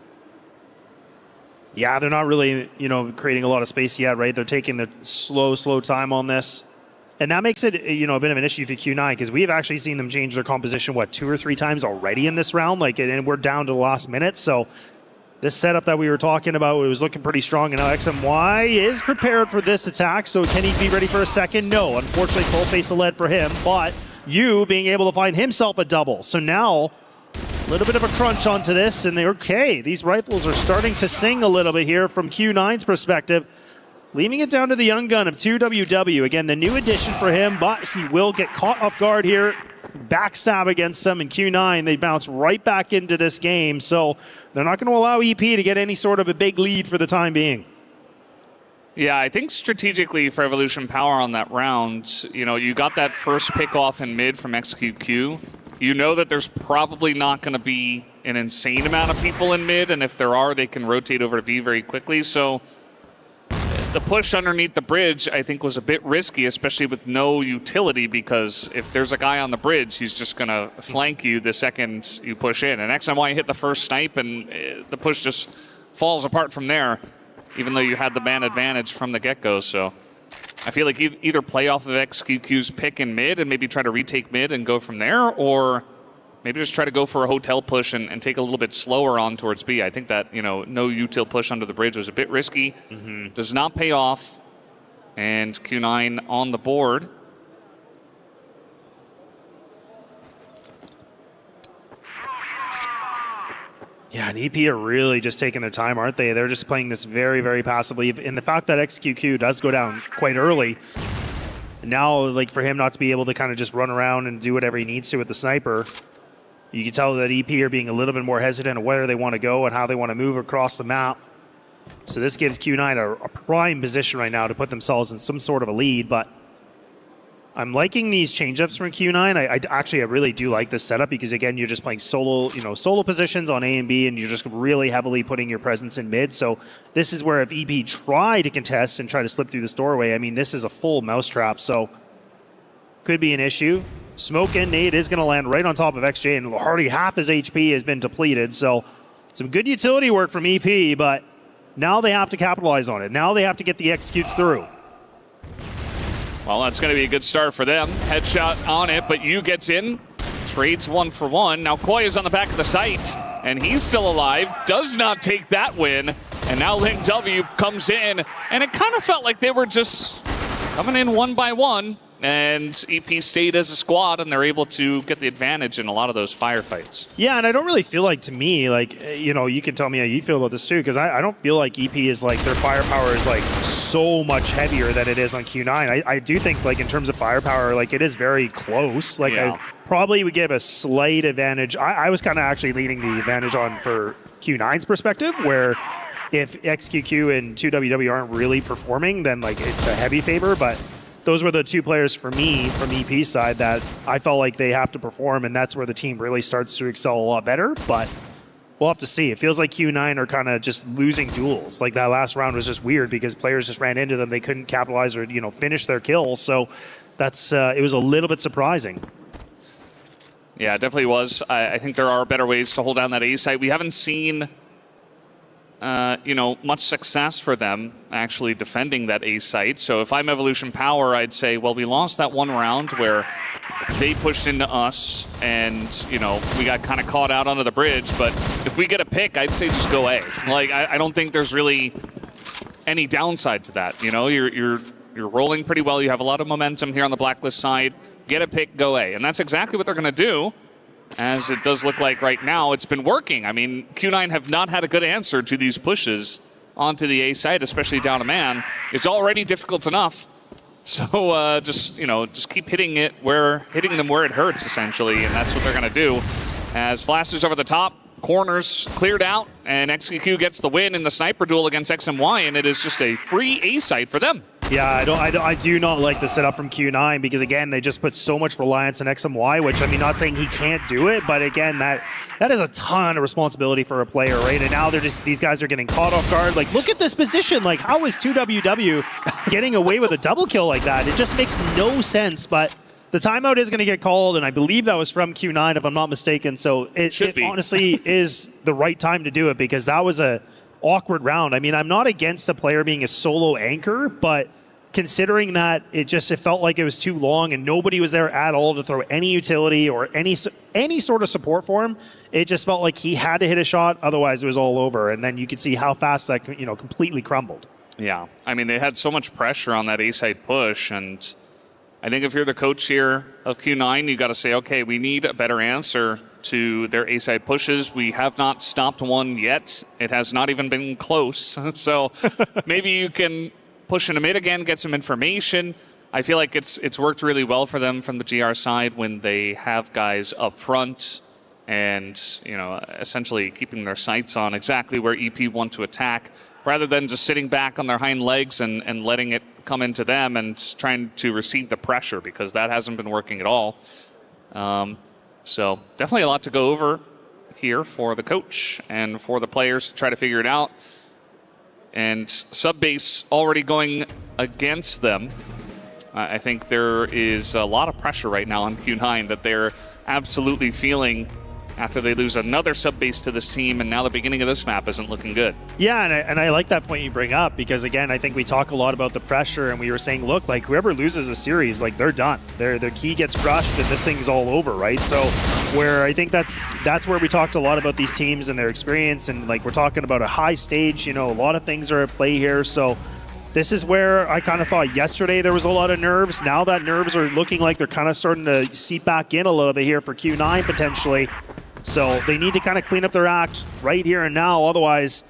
Yeah, they're not really, creating a lot of space yet, right? They're taking their slow time on this. And that makes it, you know, a bit of an issue for Q9 because we have actually seen them change their composition, what, 2 or 3 times already in this round? Like, and we're down to the last minute. So this setup that we were talking about, it was looking pretty strong. And now XMY is prepared for this attack. So can he be ready for a second? No. Unfortunately, full face of lead for him. But Yu being able to find himself a double. So now a little bit of a crunch onto this. And they're okay. These rifles are starting to sing a little bit here from Q9's perspective. Leaving it down to the young gun of 2WW. Again, the new addition for him, but he will get caught off guard here. Backstab against them in Q9. They bounce right back into this game, so they're not going to allow EP to get any sort of a big lead for the time being. Yeah, I think strategically for Evolution Power on that round, you know, you got that first pick off in mid from XQQ. You know that there's probably not going to be an insane amount of people in mid, and if there are, they can rotate over to B very quickly, so the push underneath the bridge, I think, was a bit risky, especially with no utility, because if there's a guy on the bridge, he's just going to flank you the second you push in. And XMY hit the first snipe, and the push just falls apart from there, even though you had the man advantage from the get-go. So I feel like either play off of XQQ's pick in mid and maybe try to retake mid and go from there, or maybe just try to go for a hotel push and take a little bit slower on towards B. I think that, you know, no util push under the bridge was a bit risky. Does not pay off. And Q9 on the board. Yeah, and EP are really just taking their time, aren't they? They're just playing this very, very passively. And the fact that XQQ does go down quite early, now, like, for him not to be able to kind of just run around and do whatever he needs to with the sniper, you can tell that EP are being a little bit more hesitant of where they want to go and how they want to move across the map. So this gives Q9 a prime position right now to put themselves in some sort of a lead, but I'm liking these change-ups from Q9. I really do like this setup because, again, you're just playing solo, you know, solo positions on A and B, and you're just really heavily putting your presence in mid. So this is where if EP try to contest and try to slip through this doorway, I mean, this is a full mousetrap, so could be an issue. Smoke and nade is going to land right on top of XJ, and already half his HP has been depleted. So some good utility work from EP, but now they have to capitalize on it. Now they have to get the executes through. Well, that's going to be a good start for them. Headshot on it, but Yu gets in, trades 1 for 1. Now Koi is on the back of the site, and he's still alive, does not take that win. And now Link W comes in, and it kind of felt like they were just coming in one by one. And EP stayed as a squad, and they're able to get the advantage in a lot of those firefights. Yeah, and I don't really feel like, to me, like, you know, you can tell me how you feel about this too, because I don't feel like EP is like, their firepower is like so much heavier than it is on Q9. I do think, like, in terms of firepower, like, it is very close. Like, yeah. I probably would give a slight advantage. I was kind of actually leading the advantage on for Q9's perspective, where if XQQ and 2WW aren't really performing, then, like, it's a heavy favor, but those were the two players for me from EP's side that I felt like they have to perform, and that's where the team really starts to excel a lot better. But we'll have to see. It feels like Q9 are kind of just losing duels. Like, that last round was just weird because players just ran into them. They couldn't capitalize or, you know, finish their kills. So that's it was a little bit surprising. Yeah, it definitely was. I think there are better ways to hold down that A site. We haven't seen you know, much success for them actually defending that A site. So if I'm Evolution Power, I'd say, well, we lost that one round where they pushed into us and, you know, we got kind of caught out onto the bridge. But if we get a pick, I'd say just go A. Like, I don't think there's really any downside to that. You know, you're rolling pretty well. You have a lot of momentum here on the Blacklist side. Get a pick, go A. And that's exactly what they're going to do. As it does look like right now, it's been working. I mean, Q9 have not had a good answer to these pushes onto the A site, especially down a man. It's already difficult enough. So just keep hitting them where it hurts, essentially, and that's what they're going to do. As flashes over the top, corners cleared out, and XQQ gets the win in the sniper duel against XMY, and it is just a free A site for them. Yeah, I do not like the setup from Q9 because, again, they just put so much reliance on XMY, which, I mean, not saying he can't do it, but again, that is a ton of responsibility for a player, right? And now these guys are getting caught off guard. Like, look at this position. Like, how is 2WW getting away with a double kill like that? It just makes no sense, but the timeout is going to get called, and I believe that was from Q9, if I'm not mistaken. So it honestly is the right time to do it because that was a awkward round. I mean, I'm not against a player being a solo anchor, but considering that it felt like it was too long and nobody was there at all to throw any utility or any sort of support for him, it just felt like he had to hit a shot, otherwise it was all over. And then you could see how fast that completely crumbled. Yeah, I mean, they had so much pressure on that A-side push, and I think if you're the coach here of Q9, you got to say, okay, we need a better answer to their A-side pushes. We have not stopped one yet. It has not even been close. So maybe you can push in a mid again, get some information. I feel like it's worked really well for them from the GR side when they have guys up front and, essentially keeping their sights on exactly where EP want to attack, rather than just sitting back on their hind legs and letting it come into them and trying to receive the pressure, because that hasn't been working at all. So definitely a lot to go over here for the coach and for the players to try to figure it out. And Subbase already going against them. I think there is a lot of pressure right now on Q9 that they're absolutely feeling after they lose another sub-base to this team, and now the beginning of this map isn't looking good. Yeah, and I like that point you bring up, because again, I think we talk a lot about the pressure, and we were saying, look, like whoever loses a series, like they're done. Their key gets crushed, and this thing's all over, right? So where I think that's where we talked a lot about these teams and their experience, and like we're talking about a high stage, a lot of things are at play here. So this is where I kind of thought yesterday there was a lot of nerves. Now that nerves are looking like they're kind of starting to seep back in a little bit here for Q9 potentially. So they need to kind of clean up their act right here and now. Otherwise,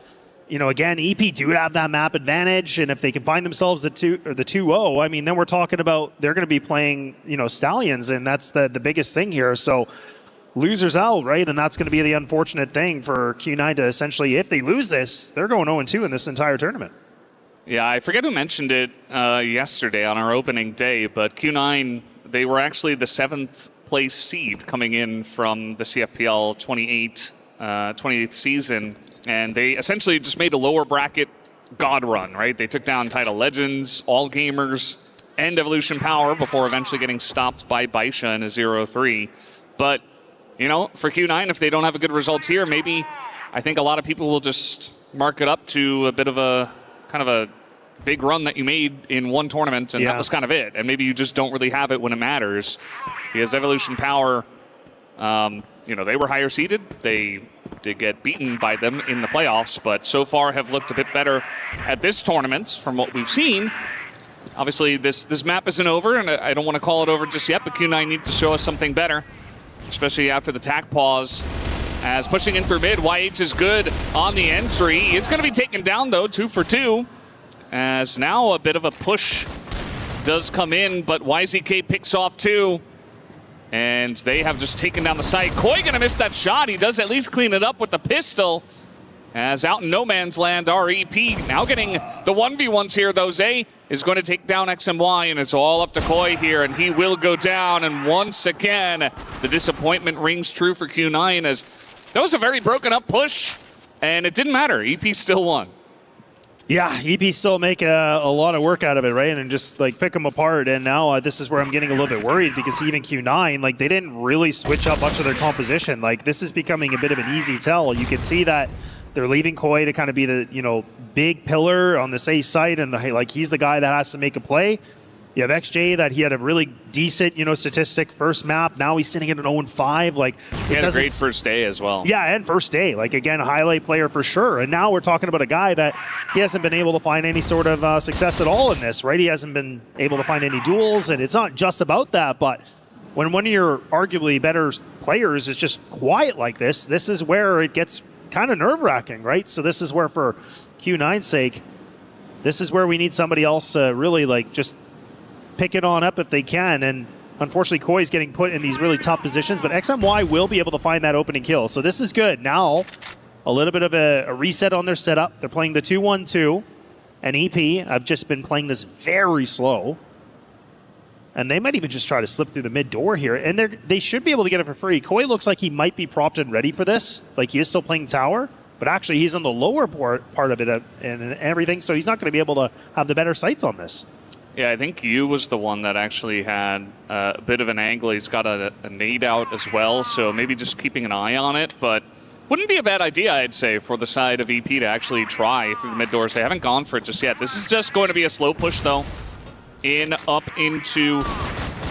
again, EP do have that map advantage, and if they can find themselves the 2-0, I mean, then we're talking about they're going to be playing, Stallions, and that's the biggest thing here. So losers out, right? And that's going to be the unfortunate thing for Q9 to essentially, if they lose this, they're going 0-2 in this entire tournament. Yeah, I forget who mentioned it yesterday on our opening day, but Q9, they were actually the 7th place seed coming in from the CFPL 28th season, and they essentially just made a lower bracket god run, right? They took down Title Legends, All Gamers, and Evolution Power before eventually getting stopped by Baisha in a 0-3. But, for Q9, if they don't have a good result here, maybe I think a lot of people will just mark it up to a bit of a kind of a big run that you made in one tournament, and that was kind of it. And maybe you just don't really have it when it matters. Because Evolution Power, they were higher seeded. They did get beaten by them in the playoffs, but so far have looked a bit better at this tournament from what we've seen. Obviously, this map isn't over, and I don't want to call it over just yet, but Q9 need to show us something better, especially after the tack pause. As pushing in through mid, YH is good on the entry. It's going to be taken down, though, 2 for 2. As now a bit of a push does come in, but YZK picks off 2. And they have just taken down the site. Koi gonna miss that shot. He does at least clean it up with the pistol. As out in no man's land, REP now getting the 1v1s here, though. Zay is going to take down XMY, and it's all up to Koi here, and he will go down. And once again, the disappointment rings true for Q9, as that was a very broken up push, and it didn't matter. EP still won. Yeah, EP still make a lot of work out of it, right? And just like pick them apart. And now this is where I'm getting a little bit worried, because even Q9, like they didn't really switch up much of their composition. Like this is becoming a bit of an easy tell. You can see that they're leaving Koi to kind of be the big pillar on this A site, and he's the guy that has to make a play. You have XJ that he had a really decent, statistic first map. Now he's sitting at an 0-5. Like he had a great first day as well. Yeah, and first day. Like again, a highlight player for sure. And now we're talking about a guy that he hasn't been able to find any sort of success at all in this, right? He hasn't been able to find any duels, and it's not just about that. But when one of your arguably better players is just quiet like this is where it gets kind of nerve-wracking, right? So this is where, for Q9's sake, this is where we need somebody else really just pick it on up if they can. And unfortunately, Koi's getting put in these really tough positions, but XMY will be able to find that opening kill. So this is good. Now, a little bit of a reset on their setup. They're playing the 2-1-2, and EP have just been playing this very slow. And they might even just try to slip through the mid door here. And they should be able to get it for free. Koi looks like he might be propped and ready for this. Like he is still playing tower, but actually he's on the lower part of it and everything, so he's not going to be able to have the better sights on this. Yeah, I think Yu was the one that actually had a bit of an angle. He's got a nade out as well, so maybe just keeping an eye on it. But wouldn't be a bad idea, I'd say, for the side of EP to actually try through the mid doors. They haven't gone for it just yet. This is just going to be a slow push, though. up into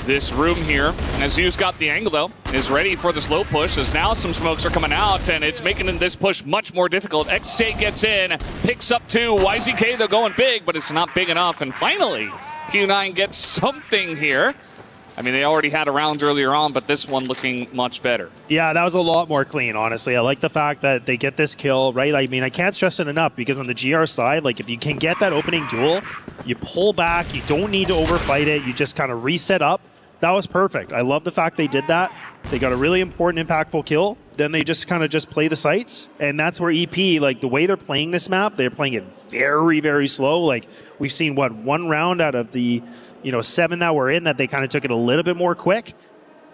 this room here. As Zew's got the angle though, is ready for the slow push, as now some smokes are coming out and it's making this push much more difficult. XJ gets in, picks up 2. YZK, they're going big, but it's not big enough. And finally, Q9 gets something here. I mean, they already had a round earlier on, but this one looking much better. Yeah, that was a lot more clean, honestly. I like the fact that they get this kill, right? I mean, I can't stress it enough, because on the GR side, like, if you can get that opening duel, you pull back, you don't need to overfight it, you just kind of reset up. That was perfect. I love the fact they did that. They got a really important, impactful kill. Then they just kind of play the sites. And that's where EP, like, the way they're playing this map, they're playing it very, very slow. Like, we've seen, what, 1 round out of the 7 that we're in that they kind of took it a little bit more quick.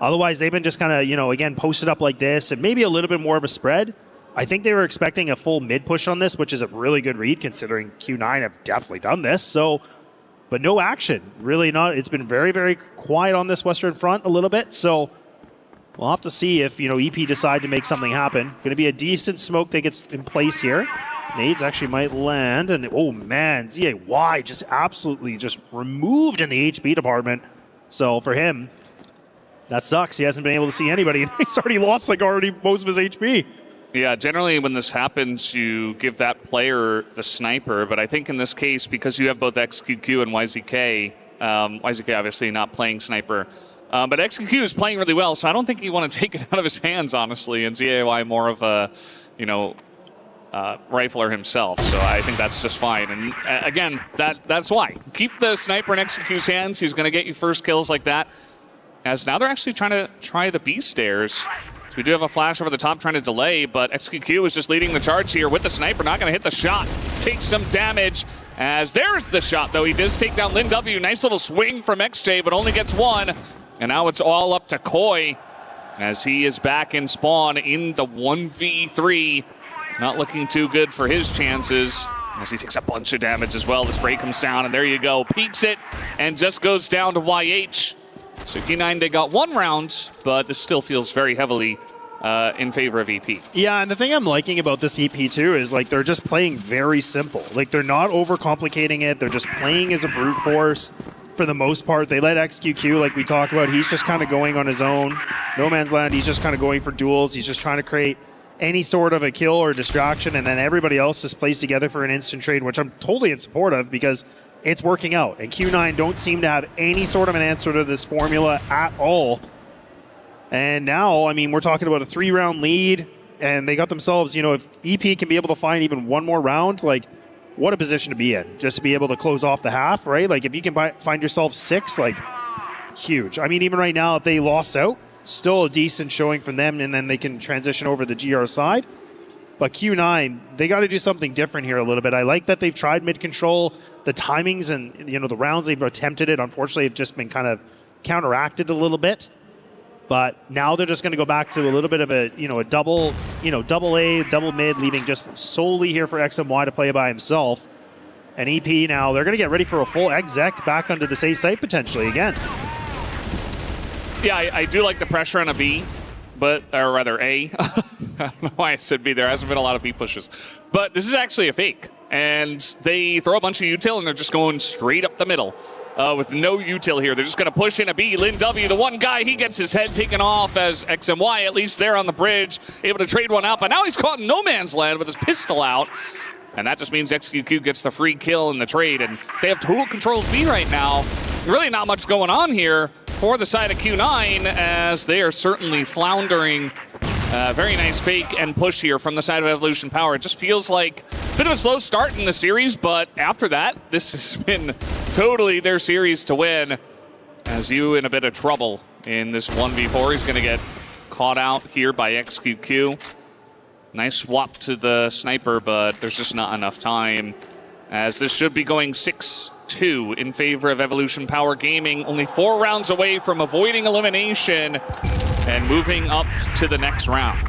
Otherwise, they've been just kind of, again, posted up like this and maybe a little bit more of a spread. I think they were expecting a full mid push on this, which is a really good read considering Q9 have definitely done this. So, but no action. Really not. It's been very, very quiet on this Western front a little bit. So we'll have to see if, EP decide to make something happen. Going to be a decent smoke that gets in place here. Nades actually might land, and oh man, ZAY just absolutely just removed in the HP department. So for him, that sucks. He hasn't been able to see anybody, and he's already lost most of his HP. Yeah, generally when this happens, you give that player the sniper, but I think in this case, because you have both XQQ and YZK, YZK obviously not playing sniper, but XQQ is playing really well, so I don't think you want to take it out of his hands, honestly, and ZAY more of a, rifler himself, so I think that's just fine. And again, that's why. Keep the sniper in XQ's hands. He's going to get you first kills like that. As now they're actually trying to try the B stairs. So we do have a flash over the top trying to delay, but XQQ is just leading the charge here with the sniper. Not going to hit the shot. Takes some damage. As there's the shot, though. He does take down Lin W. Nice little swing from XJ, but only gets 1. And now it's all up to Koi as he is back in spawn in the 1v3. Not looking too good for his chances as he takes a bunch of damage as well. The spray comes down, and there you go. Peeks it and just goes down to YH. So Q9, they got 1 round, but this still feels very heavily in favor of EP. Yeah, and the thing I'm liking about this EP too is like they're just playing very simple. Like they're not overcomplicating it. They're just playing as a brute force for the most part. They let XQQ, like we talked about, he's just kind of going on his own. No Man's Land, he's just kind of going for duels. He's just trying to create any sort of a kill or distraction, and then everybody else just plays together for an instant trade, which I'm totally in support of because it's working out. And Q9 don't seem to have any sort of an answer to this formula at all. And now, I mean, we're talking about a 3-round lead, and they got themselves, if EP can be able to find even 1 more round, like, what a position to be in. Just to be able to close off the half, right? Like, if you can find yourself 6, like, huge. I mean, even right now, if they lost out, still a decent showing from them, and then they can transition over the GR side. But Q9, they got to do something different here a little bit. I like that they've tried mid-control. The timings and, the rounds they've attempted it, unfortunately, have just been kind of counteracted a little bit. But now they're just going to go back to a little bit of a, a double, double A, double mid, leaving just solely here for XMY to play by himself. And EP now, they're going to get ready for a full exec back onto this A site potentially again. Yeah, I do like the pressure on a B, or rather A. I don't know why I said B. There hasn't been a lot of B pushes. But this is actually a fake. And they throw a bunch of util, and they're just going straight up the middle with no util here. They're just going to push in a B. Lin W, the one guy, he gets his head taken off as XMY, at least there on the bridge, able to trade one out. But now he's caught in no man's land with his pistol out. And that just means XQQ gets the free kill in the trade. And they have total control of B right now. Really not much going on here for the side of Q9 as they are certainly floundering. Very nice fake and push here from the side of Evolution Power. It just feels like a bit of a slow start in the series, but after that, this has been totally their series to win. As you in a bit of trouble in this 1v4. He's going to get caught out here by XQQ. Nice swap to the sniper, but there's just not enough time. As this should be going 6-2 in favor of Evolution Power Gaming. Only 4 rounds away from avoiding elimination and moving up to the next round.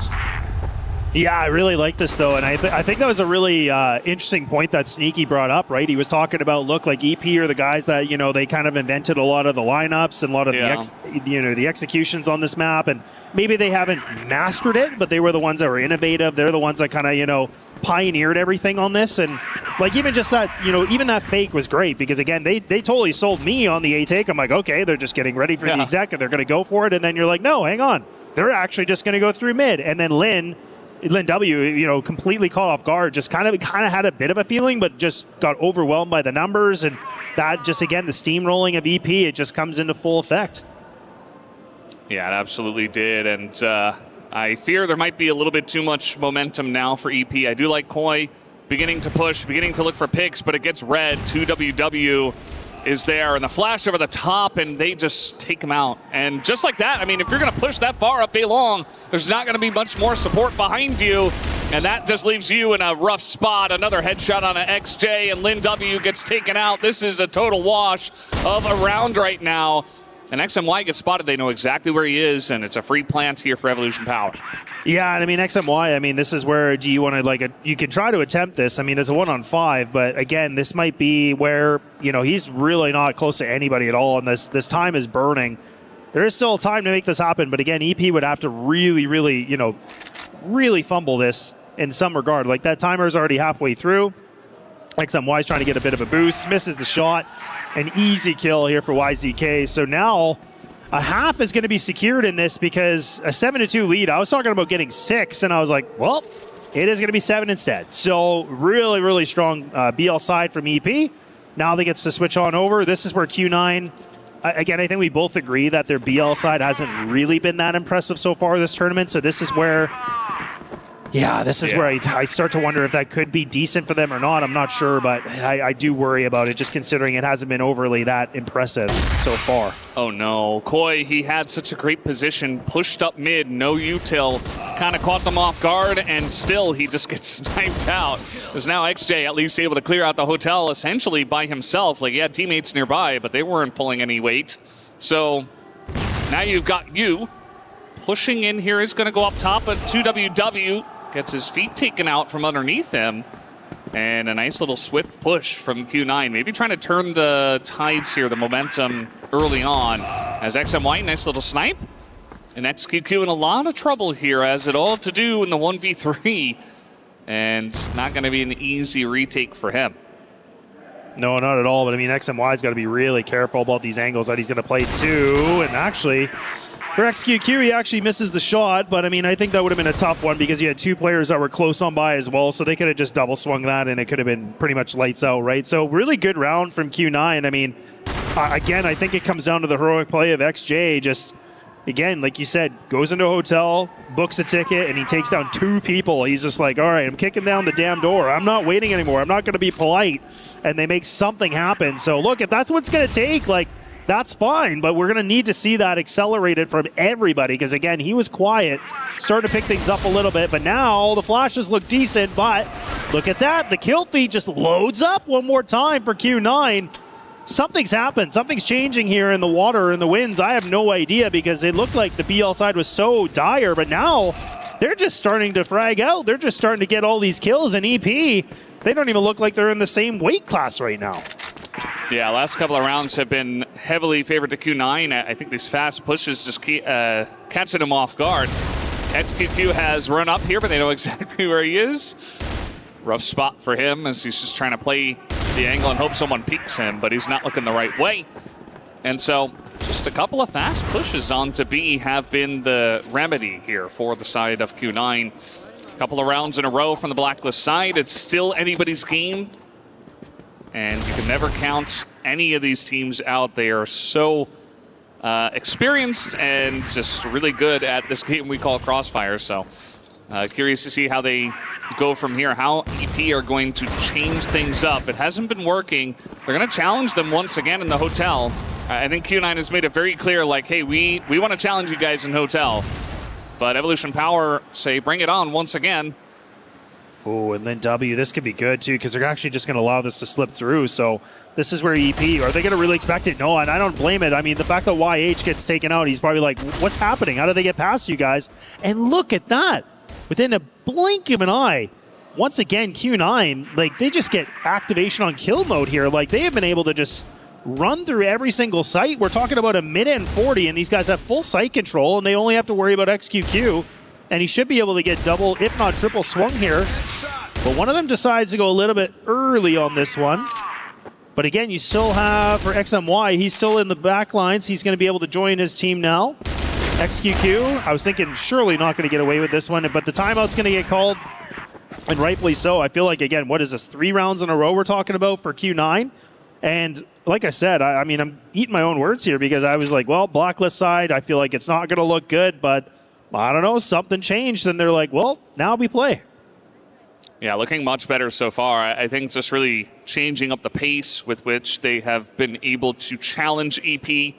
Yeah, I really like this, though, and I think that was a really interesting point that Sneaky brought up, right? He was talking about, look, like EP are the guys that, you know, they kind of invented a lot of the lineups and a lot of the executions on this map, and maybe they haven't mastered it, but they were the ones that were innovative. They're the ones that kind of, you know, pioneered everything on this, and like even just that, you know, even that fake was great because again, they totally sold me on the A take. I'm like, okay, they're just getting ready for the exec, and they're going to go for it, and then you're like, no, hang on, they're actually just going to go through mid, and then Lin W, you know, completely caught off guard, just kind of had a bit of a feeling, but just got overwhelmed by the numbers, and that just, again, the steamrolling of EP, it just comes into full effect. Yeah, it absolutely did, and I fear there might be a little bit too much momentum now for EP. I do like Koi beginning to push, beginning to look for picks, but it gets red. 2WW is there, and the flash over the top, and they just take him out. And just like that, I mean, if you're going to push that far up A long, there's not going to be much more support behind you, and that just leaves you in a rough spot. Another headshot on an XJ, and Lin W gets taken out. This is a total wash of a round right now. And XMY gets spotted. They know exactly where he is, and it's a free plant here for Evolution Power. Yeah, and I mean, XMY, I mean, this is where do you want to, like, you can try to attempt this. I mean, it's a 1-on-5, but again, this might be where, you know, he's really not close to anybody at all, and this time is burning. There is still time to make this happen, but again, EP would have to really, really, you know, really fumble this in some regard. Like, that timer is already halfway through. XMY's trying to get a bit of a boost, misses the shot. An easy kill here for YZK. So now a half is going to be secured in this because a 7-2 lead, I was talking about getting 6, and I was like, well, it is going to be 7 instead. So really, really strong BL side from EP. Now they gets to switch on over. This is where Q9, again, I think we both agree that their BL side hasn't really been that impressive so far this tournament. So this is where, where I start to wonder if that could be decent for them or not. I'm not sure, but I do worry about it, just considering it hasn't been overly that impressive so far. Oh no, Koi, he had such a great position, pushed up mid, no util, kind of caught them off guard, and still he just gets sniped out. There's now XJ at least able to clear out the hotel essentially by himself. Like, he had teammates nearby, but they weren't pulling any weight. So now you've got you pushing in here. Is going to go up top, but 2WW gets his feet taken out from underneath him. And a nice little swift push from Q9. Maybe trying to turn the tides here, the momentum early on. As XMY, nice little snipe. And XQQ in a lot of trouble here, as it all to do in the 1v3. And not going to be an easy retake for him. No, not at all. But I mean, XMY's got to be really careful about these angles that he's going to play too. And actually, for XQQ, he actually misses the shot, but I mean, I think that would have been a tough one because you had 2 players that were close on by as well, so they could have just double swung that and it could have been pretty much lights out, right? So really good round from Q9. I mean, again, I think it comes down to the heroic play of XJ. Just, again, like you said, goes into a hotel, books a ticket, and he takes down 2 people. He's just like, all right, I'm kicking down the damn door. I'm not waiting anymore. I'm not going to be polite. And they make something happen. So look, if that's what it's going to take, like, that's fine, but we're going to need to see that accelerated from everybody because, again, he was quiet, starting to pick things up a little bit, but now the flashes look decent, but look at that. The kill feed just loads up one more time for Q9. Something's happened. Something's changing here in the water and the winds. I have no idea because it looked like the BL side was so dire, but now they're just starting to frag out. They're just starting to get all these kills, and EP, they don't even look like they're in the same weight class right now. Yeah, last couple of rounds have been heavily favored to Q9. I think these fast pushes just catching him off guard. XQQ has run up here, but they know exactly where he is. Rough spot for him as he's just trying to play the angle and hope someone peeks him, but he's not looking the right way. And so just a couple of fast pushes on to B have been the remedy here for the side of Q9. A couple of rounds in a row from the Blacklist side. It's still anybody's game. And you can never count any of these teams out. They are so experienced and just really good at this game we call Crossfire. So curious to see how they go from here, how EP are going to change things up. It hasn't been working. They're going to challenge them once again in the hotel. I think Q9 has made it very clear, like, hey, we want to challenge you guys in hotel. But Evolution Power say, bring it on once again. Oh, and then W, this could be good too, because they're actually just going to allow this to slip through. So this is where EP, are they going to really expect it? No, and I don't blame it. I mean, the fact that YH gets taken out, he's probably like, what's happening? How do they get past you guys? And look at that. within a blink of an eye, once again, Q9, like, they just get activation on kill mode here. Like, they have been able to just run through every single site. We're talking about a minute and 40, and these guys have full site control, and they only have to worry about XQQ. And he should be able to get double, if not triple swung here. But one of them decides to go a little bit early on this one. But again, you still have, for XMY, he's still in the back lines. He's going to be able to join his team now. XQQ, I was thinking surely not going to get away with this one, but the timeout's going to get called. And rightfully so. I feel like, again, what is this, 3 rounds in a row we're talking about for Q9? And like I said, I mean, I'm eating my own words here because I was like, well, Blacklist side, I feel like it's not going to look good, but I don't know, something changed. And they're like, well, now we play. Yeah, looking much better so far. I think just really changing up the pace with which they have been able to challenge EP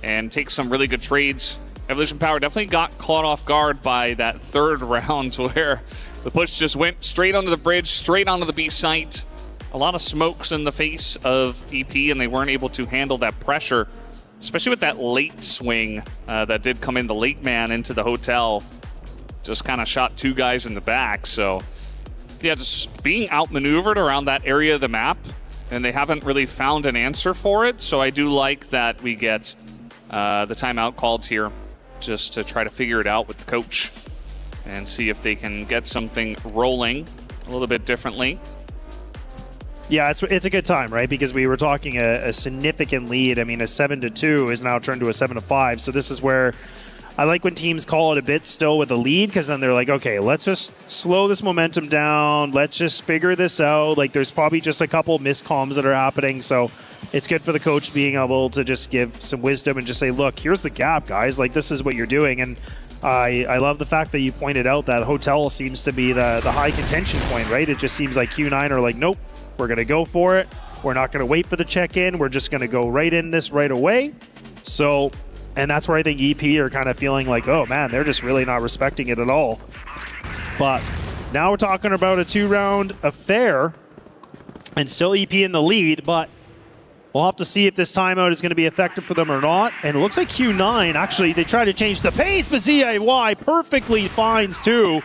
and take some really good trades. Evolution Power definitely got caught off guard by that third round where the push just went straight onto the bridge, straight onto the B site. A lot of smokes in the face of EP, and they weren't able to handle that pressure, especially with that late swing that did come in, the late man into the hotel. Just kind of shot 2 guys in the back. So, yeah, just being outmaneuvered around that area of the map, and they haven't really found an answer for it. So I do like that we get the timeout called here just to try to figure it out with the coach and see if they can get something rolling a little bit differently. Yeah, it's a good time, right? Because we were talking a significant lead. I mean, a 7-2 is now turned to a 7-5. So this is where I like when teams call it a bit still with a lead, because then they're like, okay, let's just slow this momentum down. Let's just figure this out. Like, there's probably just a couple miscomms that are happening. So it's good for the coach being able to just give some wisdom and just say, look, here's the gap, guys. Like, this is what you're doing. And I love the fact that you pointed out that hotel seems to be the high contention point, right? It just seems like Q9 are like, nope, we're going to go for it. We're not going to wait for the check-in. We're just going to go right in this right away. So, and that's where I think EP are kind of feeling like, oh man, they're just really not respecting it at all. But now we're talking about a 2-round affair and still EP in the lead, but we'll have to see if this timeout is going to be effective for them or not. And it looks like Q9, actually, they try to change the pace, but ZAY perfectly finds 2.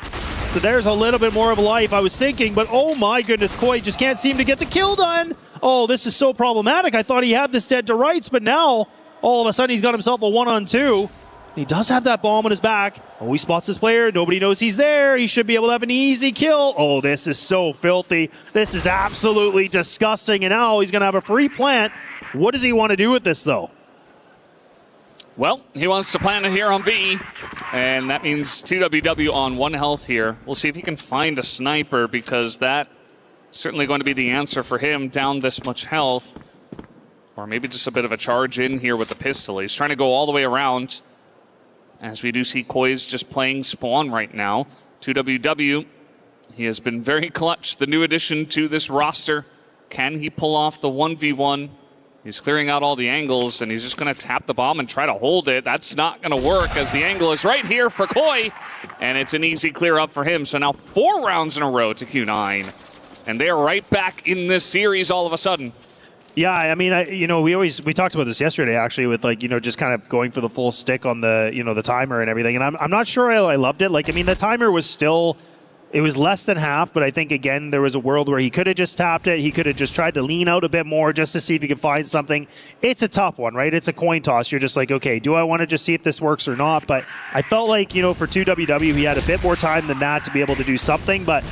So there's a little bit more of life, I was thinking, but oh my goodness, Koi just can't seem to get the kill done. Oh, this is so problematic. I thought he had this dead to rights, but now all of a sudden he's got himself a 1-on-2. He does have that bomb on his back. Oh, he spots this player. Nobody knows he's there. He should be able to have an easy kill. Oh, this is so filthy. This is absolutely disgusting. And now he's going to have a free plant. What does he want to do with this, though? Well, he wants to plant it here on B, and that means 2WW on 1 health here. We'll see if he can find a sniper, because that's certainly going to be the answer for him down this much health. Or maybe just a bit of a charge in here with the pistol. He's trying to go all the way around, as we do see Koi's just playing spawn right now. 2WW, he has been very clutch, the new addition to this roster. Can he pull off the 1v1? He's clearing out all the angles, and he's just going to tap the bomb and try to hold it. That's not going to work, as the angle is right here for Koi, and it's an easy clear up for him. So now 4 rounds in a row to Q9, and they are right back in this series all of a sudden. Yeah, I mean, we talked about this yesterday, actually, with just kind of going for the full stick on the, the timer and everything. And I'm not sure I loved it. Like, I mean, the timer was still, it was less than half, but I think, again, there was a world where he could have just tapped it. He could have just tried to lean out a bit more just to see if he could find something. It's a tough one, right? It's a coin toss. You're just like, okay, do I want to just see if this works or not? But I felt like, for 2WW, he had a bit more time than that to be able to do something. But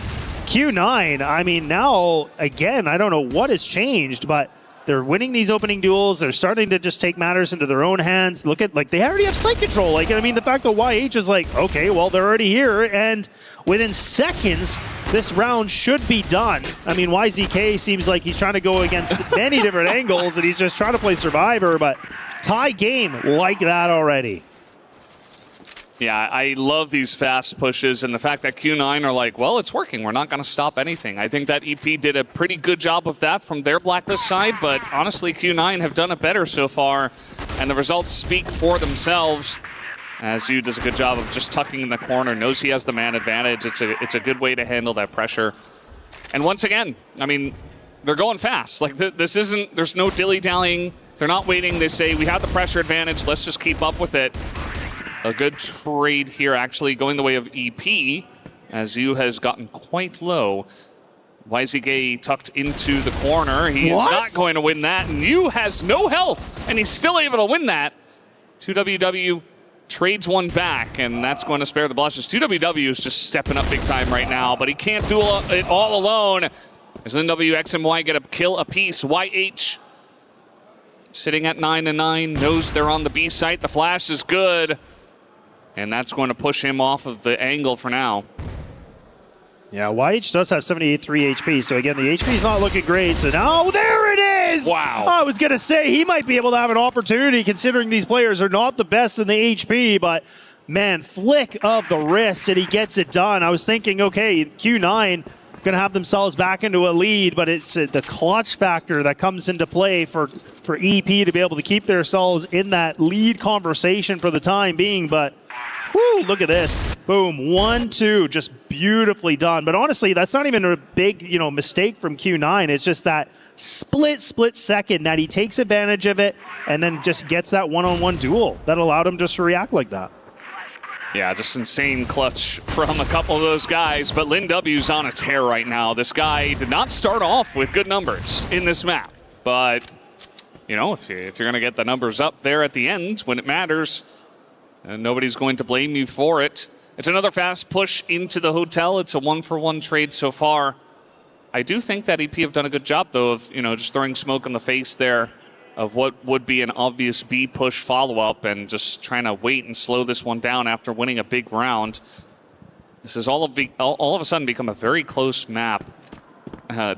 Q9, I mean, now, again, I don't know what has changed, but they're winning these opening duels. They're starting to just take matters into their own hands. Look at, they already have site control. I mean, the fact that YH is like, okay, well, they're already here. And within seconds, this round should be done. I mean, YZK seems like he's trying to go against many different angles, and he's just trying to play Survivor, but tie game like that already. Yeah, I love these fast pushes, and the fact that Q9 are like, well, it's working. We're not going to stop anything. I think that EP did a pretty good job of that from their Blacklist side, but honestly, Q9 have done it better so far, and the results speak for themselves. As you does a good job of just tucking in the corner, knows he has the man advantage. It's a good way to handle that pressure. And once again, I mean, they're going fast. Like, this isn't, there's no dilly-dallying. They're not waiting. They say, we have the pressure advantage. Let's just keep up with it. A good trade here, actually, going the way of EP. as Yu has gotten quite low. YZK tucked into the corner. He is not going to win that, and Yu has no health, and he's still able to win that. 2WW trades one back, and that's going to spare the blushes. 2WW is just stepping up big time right now, but he can't do it all alone. As LinW, XMY get a kill apiece. YH sitting at 9-9, knows they're on the B site. The flash is good, and that's going to push him off of the angle for now. Yeah, YH does have 78.3 HP, so again, the HP is not looking great. So now, there it is! Wow. I was going to say, he might be able to have an opportunity considering these players are not the best in the HP, but man, flick of the wrist, and he gets it done. I was thinking, okay, Q9 going to have themselves back into a lead, but it's the clutch factor that comes into play for EP to be able to keep themselves in that lead conversation for the time being, but whoo, look at this. Boom, 1-2, just beautifully done. But honestly, that's not even a big, mistake from Q9. It's just that split second that he takes advantage of it and then just gets that one-on-one duel that allowed him just to react like that. Yeah, just insane clutch from a couple of those guys, but LinW's on a tear right now. This guy did not start off with good numbers in this map, but, if you're going to get the numbers up there at the end when it matters, and nobody's going to blame you for it. It's another fast push into the hotel. It's a 1-for-1 trade so far. I do think that EP have done a good job, though, of just throwing smoke in the face there of what would be an obvious B push follow-up and just trying to wait and slow this one down after winning a big round. This has all of a sudden become a very close map,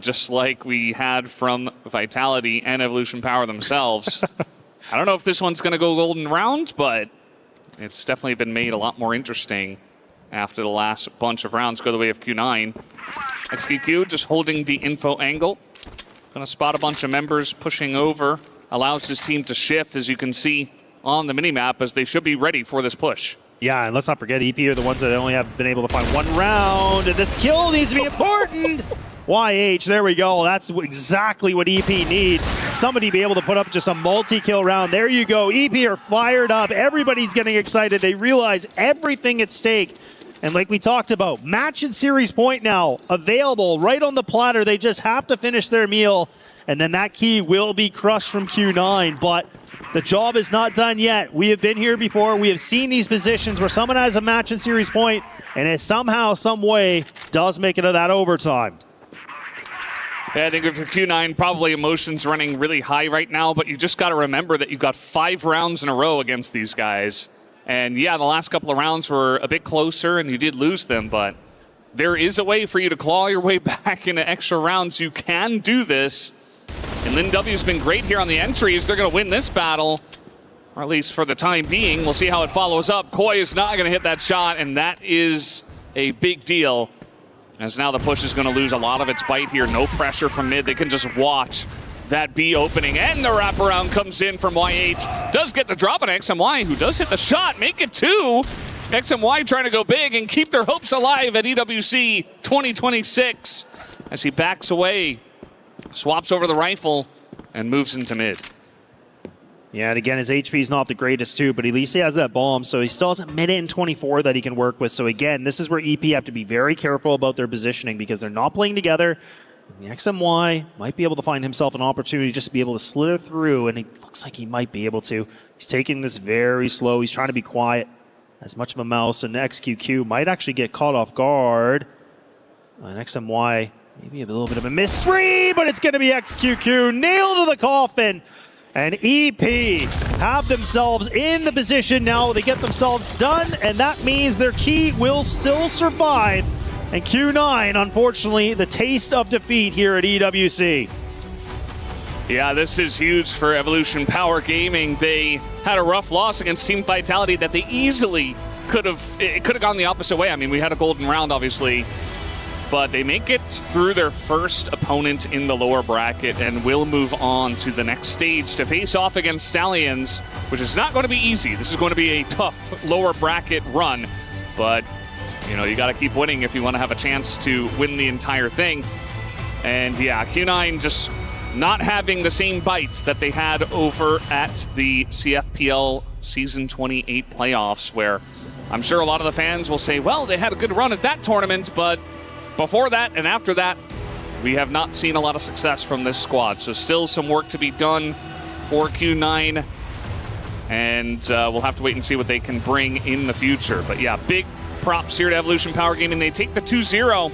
just like we had from Vitality and Evolution Power themselves. I don't know if this one's going to go golden round, but it's definitely been made a lot more interesting after the last bunch of rounds go the way of Q9. XQQ just holding the info angle. Going to spot a bunch of members pushing over. Allows his team to shift, as you can see on the minimap, as they should be ready for this push. Yeah, and let's not forget, EP are the ones that only have been able to find one round, and this kill needs to be important. YH, there we go. That's exactly what EP need. Somebody be able to put up just a multi-kill round. There you go. EP are fired up. Everybody's getting excited. They realize everything at stake. And like we talked about, match and series point now available right on the platter. They just have to finish their meal, and then that key will be crushed from Q9. But the job is not done yet. We have been here before. We have seen these positions where someone has a match and series point, and it somehow, some way, does make it to that overtime. Yeah, I think if you're Q9, probably emotions running really high right now, but you just got to remember that you got 5 rounds in a row against these guys. And yeah, the last couple of rounds were a bit closer and you did lose them, but there is a way for you to claw your way back into extra rounds. You can do this. And LinW's been great here on the entries. They're going to win this battle, or at least for the time being. We'll see how it follows up. Koi is not going to hit that shot, and that is a big deal. As now the push is going to lose a lot of its bite here. No pressure from mid. They can just watch that B opening, and the wraparound comes in from YH. Does get the drop on XMY, who does hit the shot, make it 2. XMY trying to go big and keep their hopes alive at EWC 2026 as he backs away, swaps over the rifle, and moves into mid. Yeah, and again, his HP is not the greatest too, but at least he has that bomb, so he still has a minute and 24 that he can work with. So again, this is where EP have to be very careful about their positioning because they're not playing together. The XMY might be able to find himself an opportunity just to be able to slither through, and it looks like he might be able to. He's taking this very slow. He's trying to be quiet, as much of a mouse, and XQQ might actually get caught off guard. And XMY, maybe a little bit of a miss three, but it's going to be XQQ. Nailed to the coffin. And EP have themselves in the position now. They get themselves done, and that means their key will still survive. And Q9, unfortunately, the taste of defeat here at EWC. Yeah, this is huge for Evolution Power Gaming. They had a rough loss against Team Vitality that they easily could have gone the opposite way. I mean, we had a golden round, obviously, but they make it through their first opponent in the lower bracket and will move on to the next stage to face off against Stallions, which is not going to be easy. This is going to be a tough lower bracket run, but you got to keep winning if you want to have a chance to win the entire thing. And yeah, Q9 just not having the same bites that they had over at the CFPL Season 28 playoffs, where I'm sure a lot of the fans will say, well, they had a good run at that tournament, but before that and after that, we have not seen a lot of success from this squad. So still some work to be done for Q9, and we'll have to wait and see what they can bring in the future. But yeah, big props here to Evolution Power Gaming. They take the 2-0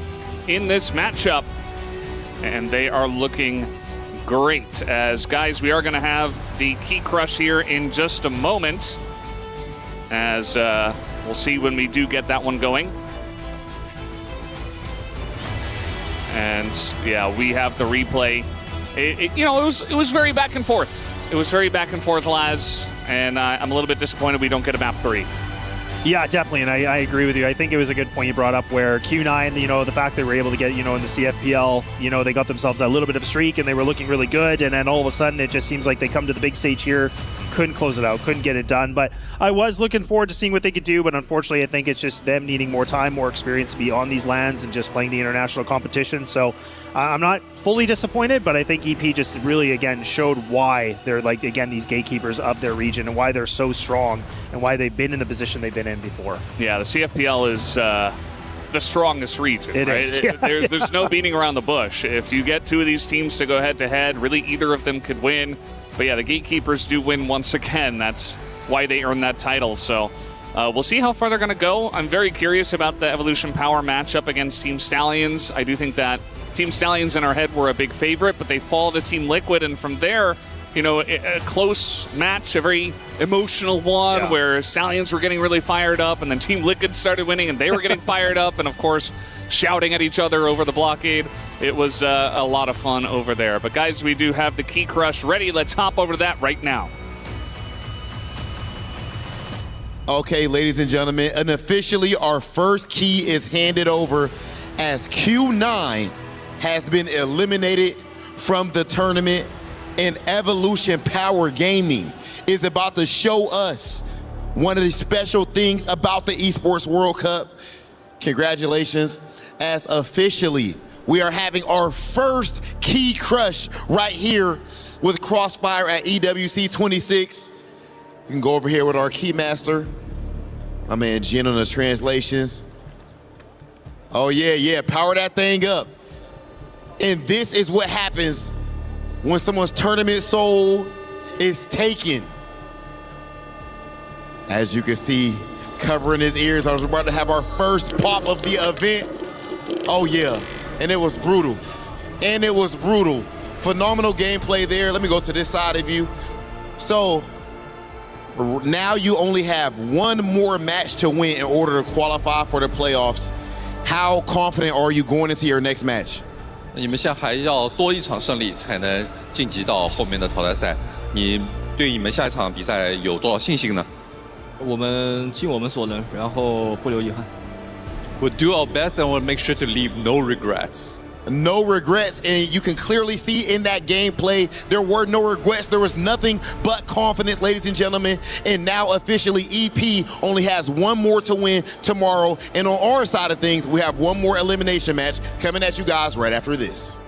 in this matchup, and they are looking great. As guys, we are going to have the Key Crush here in just a moment, as we'll see when we do get that one going. And yeah, we have the replay. It was very back and forth. It was very back and forth, Laz, and I'm a little bit disappointed we don't get a map 3. Yeah, definitely, and I agree with you. I think it was a good point you brought up where Q9, the fact they were able to get, in the CFPL, they got themselves a little bit of streak and they were looking really good, and then all of a sudden it just seems like they come to the big stage here, couldn't close it out, couldn't get it done. But I was looking forward to seeing what they could do, but unfortunately I think it's just them needing more time, more experience to be on these lands and just playing the international competition. So I'm not fully disappointed, but I think EP just really, again, showed why they're, these gatekeepers of their region and why they're so strong and why they've been in the position they've been in before. Yeah, the CFPL is the strongest region, It right? is, yeah. There's no beating around the bush. If you get two of these teams to go head-to-head, really either of them could win. But yeah, the gatekeepers do win once again. That's why they earned that title. So we'll see how far they're going to go. I'm very curious about the Evolution Power matchup against Team Stallions. I do think that Team Stallions in our head were a big favorite, but they fall to Team Liquid, and from there, a close match, a very emotional one where Stallions were getting really fired up, and then Team Liquid started winning, and they were getting fired up, and of course, shouting at each other over the blockade. It was a lot of fun over there. But guys, we do have the Key Crush ready. Let's hop over to that right now. Okay, ladies and gentlemen, and officially our first key is handed over as Q9 has been eliminated from the tournament, and Evolution Power Gaming is about to show us one of the special things about the Esports World Cup. Congratulations, as officially we are having our first Key Crush right here with Crossfire at EWC 26. You can go over here with our Keymaster, my man Jen on the translations. Oh yeah, power that thing up. And this is what happens when someone's tournament soul is taken. As you can see, covering his ears, I was about to have our first pop of the event. Oh yeah, and it was brutal. And it was brutal. Phenomenal gameplay there. Let me go to this side of you. So now you only have one more match to win in order to qualify for the playoffs. How confident are you going into your next match? 你们现在还要多一场胜利才能晋级到后面的淘汰赛。你对你们下一场比赛有多少信心呢？我们尽我们所能，然后不留遗憾。We'll do our best and we'll make sure to leave no regrets. No regrets, and you can clearly see in that gameplay, there were no regrets. There was nothing but confidence, ladies and gentlemen. And now officially, EP only has one more to win tomorrow. And on our side of things, we have one more elimination match coming at you guys right after this.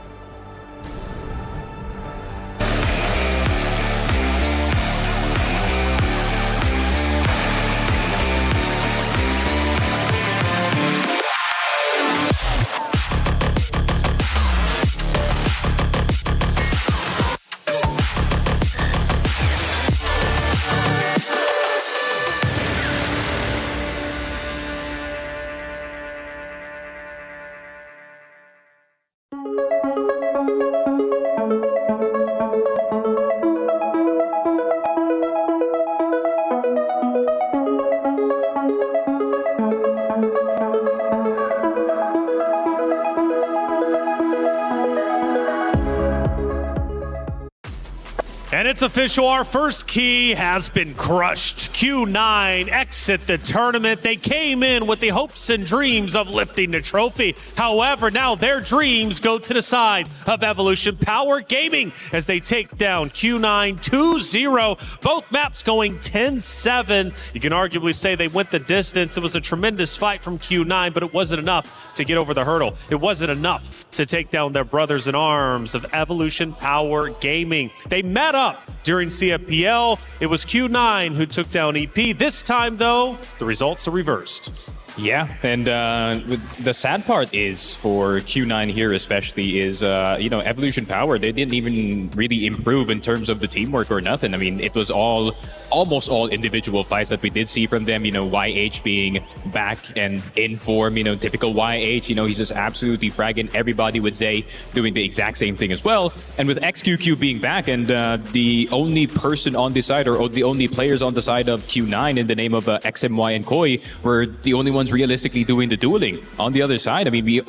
And it's official, our first key has been crushed. Q9 exit the tournament. They came in with the hopes and dreams of lifting the trophy. However, now their dreams go to the side of Evolution Power Gaming as they take down Q9 2-0. Both maps going 10-7. You can arguably say they went the distance. It was a tremendous fight from Q9, but it wasn't enough to get over the hurdle. It wasn't enough to take down their brothers in arms of Evolution Power Gaming. They met up during CFPL. It was Q9 who took down EP. This time, though, the results are reversed. Yeah, and the sad part is for Q9 here especially is, Evolution Power, they didn't even really improve in terms of the teamwork or nothing. I mean, it was almost all individual fights that we did see from them. YH being back and in form, typical YH, he's just absolutely fragging. Everybody would say doing the exact same thing as well. And with XQQ being back and the only person on the side or the only players on the side of Q9 in the name of XMY and Koi were the only ones realistically doing the dueling. On the other side, I mean, we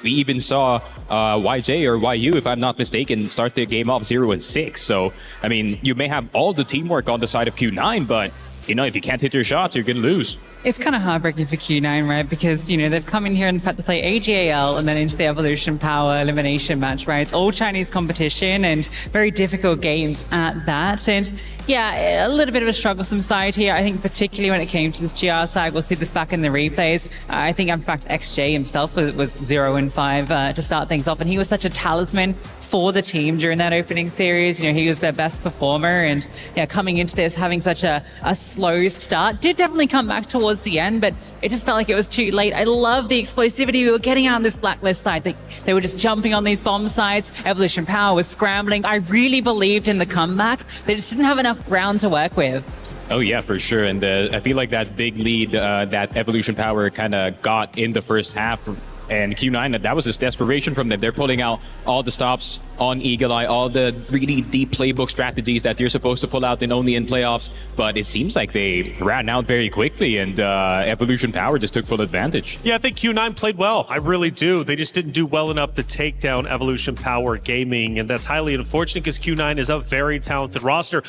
even saw YJ or YU, if I'm not mistaken, start the game off 0-6. So, I mean, you may have all the teamwork on the side of Q9, but if you can't hit your shots, you're going to lose. It's kind of heartbreaking for Q9, right? Because, they've come in here and had to play AGAL and then into the Evolution Power elimination match, right? It's all Chinese competition and very difficult games at that. And yeah, a little bit of a strugglesome side here. I think particularly when it came to this GR side, we'll see this back in the replays. I think, in fact, XJ himself was 0-5 to start things off. And he was such a talisman for the team during that opening series. He was their best performer. And yeah, coming into this, having such a slow start, did definitely come back towards the end, but it just felt like it was too late. I love the explosivity we were getting out on this blacklist side. They were just jumping on these bomb sides. Evolution Power was scrambling. I really believed in the comeback. They just didn't have enough ground to work with. Oh yeah, for sure. And I feel like that big lead that Evolution Power kind of got in the first half and Q9, that was just desperation from them. They're pulling out all the stops on Eagle Eye, all the really deep playbook strategies that you're supposed to pull out only in playoffs. But it seems like they ran out very quickly, and Evolution Power just took full advantage. Yeah, I think Q9 played well. I really do. They just didn't do well enough to take down Evolution Power Gaming, and that's highly unfortunate because Q9 is a very talented roster.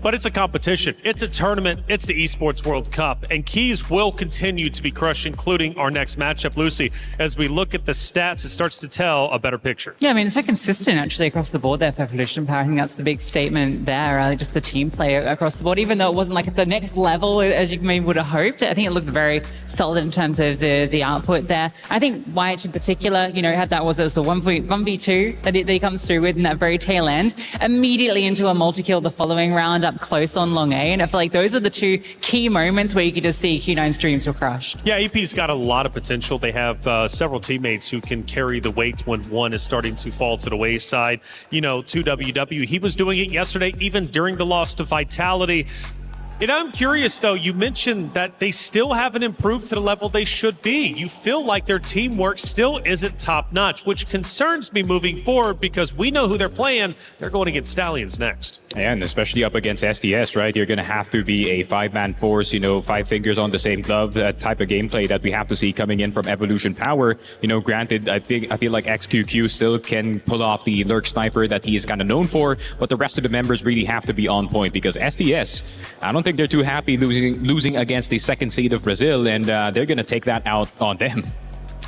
But it's a competition. It's a tournament. It's the Esports World Cup. And keys will continue to be crushed, including our next matchup, Lucy. As we look at the stats, it starts to tell a better picture. Yeah, I mean, it's so consistent, actually, across the board there for Evolution Power. I think that's the big statement there, just the team play across the board. Even though it wasn't like at the next level, as you maybe would have hoped, I think it looked very solid in terms of the output there. I think YH in particular, had that was the 1v2 that he comes through with in that very tail end, immediately into a multi-kill the following round, up close on Long A, and I feel like those are the two key moments where you could just see Q9's dreams were crushed. Yeah, EP's got a lot of potential. They have several teammates who can carry the weight when one is starting to fall to the wayside. 2WW, he was doing it yesterday, even during the loss to Vitality. And I'm curious, though, you mentioned that they still haven't improved to the level they should be. You feel like their teamwork still isn't top-notch, which concerns me moving forward because we know who they're playing. They're going against Stallions next. And especially up against SDS, right? You're going to have to be a five-man force, 5 fingers on the same glove, type of gameplay that we have to see coming in from Evolution Power. Granted, I feel like XQQ still can pull off the lurk sniper that he is kind of known for, but the rest of the members really have to be on point because SDS, I don't think they're too happy losing against the second seed of Brazil, and they're going to take that out on them.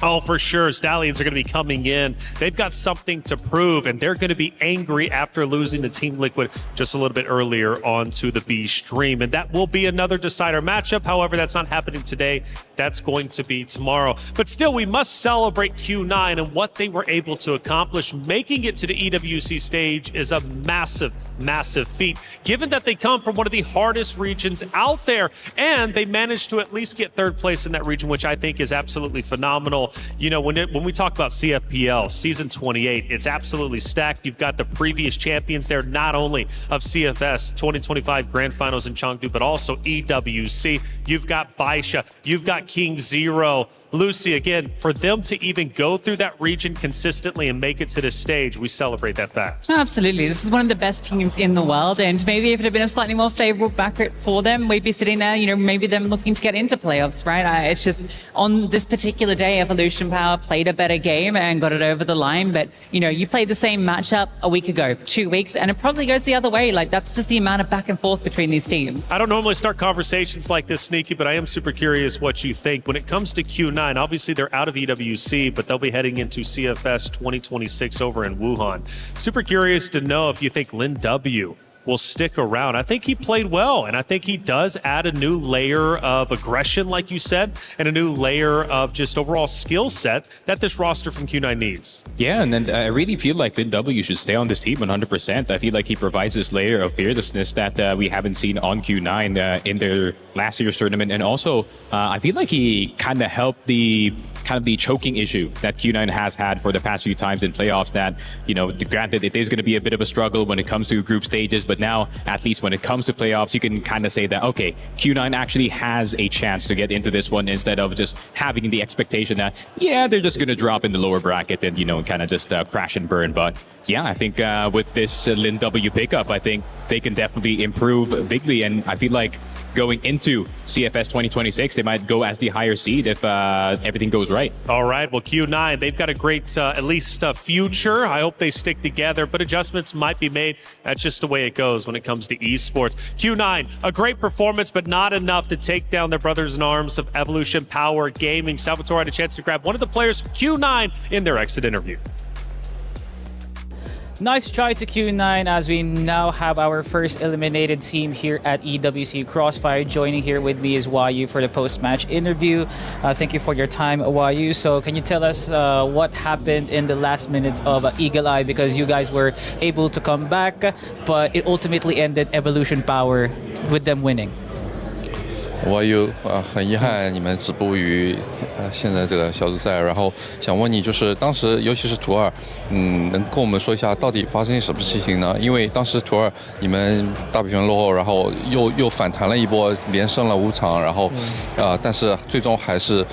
Oh, for sure. Stallions are going to be coming in. They've got something to prove, and they're going to be angry after losing to Team Liquid just a little bit earlier onto the B stream. And that will be another decider matchup. However, that's not happening today. That's going to be tomorrow. But still, we must celebrate Q9 and what they were able to accomplish. Making it to the EWC stage is a massive, massive feat, given that they come from one of the hardest regions out there, and they managed to at least get third place in that region, which I think is absolutely phenomenal. When we talk about CFPL, Season 28, it's absolutely stacked. You've got the previous champions there, not only of CFS 2025 Grand Finals in Chengdu, but also EWC. You've got Baisha. You've got King Zero. Lucy, again, for them to even go through that region consistently and make it to this stage, we celebrate that fact. No, absolutely. This is one of the best teams in the world, and maybe if it had been a slightly more favorable backcourt for them, we'd be sitting there, maybe them looking to get into playoffs, right? It's just on this particular day, Evolution Power played a better game and got it over the line, but, you played the same matchup a week ago, 2 weeks, and it probably goes the other way. Like, that's just the amount of back and forth between these teams. I don't normally start conversations like this, Sneaky, but I am super curious what you think. When it comes to Q9, obviously they're out of EWC, but they'll be heading into CFS 2026 over in Wuhan. Super curious to know if you think Lin W will stick around. I think he played well, and I think he does add a new layer of aggression, like you said, and a new layer of just overall skill set that this roster from Q9 needs. Yeah, and then I really feel like Lin W should stay on this team 100%. I feel like he provides this layer of fearlessness that we haven't seen on Q9 in their last year's tournament, and also I feel like he kind of helped the choking issue that Q9 has had for the past few times in playoffs. That, you know, granted it is going to be a bit of a struggle when it comes to group stages, but now at least when it comes to playoffs, you can kind of say that, okay, Q9 actually has a chance to get into this one, instead of just having the expectation that, yeah, they're just going to drop in the lower bracket and, you know, kind of just crash and burn. But yeah, I think with this Lin W pickup, I think they can definitely improve bigly, and I feel like going into CFS 2026, they might go as the higher seed if everything goes right. All right, well, Q9, they've got a great, at least future. I hope they stick together, but adjustments might be made. That's just the way it goes when it comes to esports. Q9, a great performance, but not enough to take down their brothers in arms of Evolution Power Gaming. Salvatore had a chance to grab one of the players from Q9 in their exit interview. Nice try to Q9, as we now have our first eliminated team here at EWC Crossfire. Joining here with me is YU for the post-match interview. Thank you for your time, YU. So can you tell us what happened in the last minutes of Eagle Eye, because you guys were able to come back, but it ultimately ended Evolution Power with them winning. 我有很遗憾你们止步于现在这个小组赛，然后想问你，就是当时尤其是图二，能跟我们说一下到底发生什么事情呢？因为当时图二你们大比分落后，然后又反弹了一波，连胜了5场，然后但是最终还是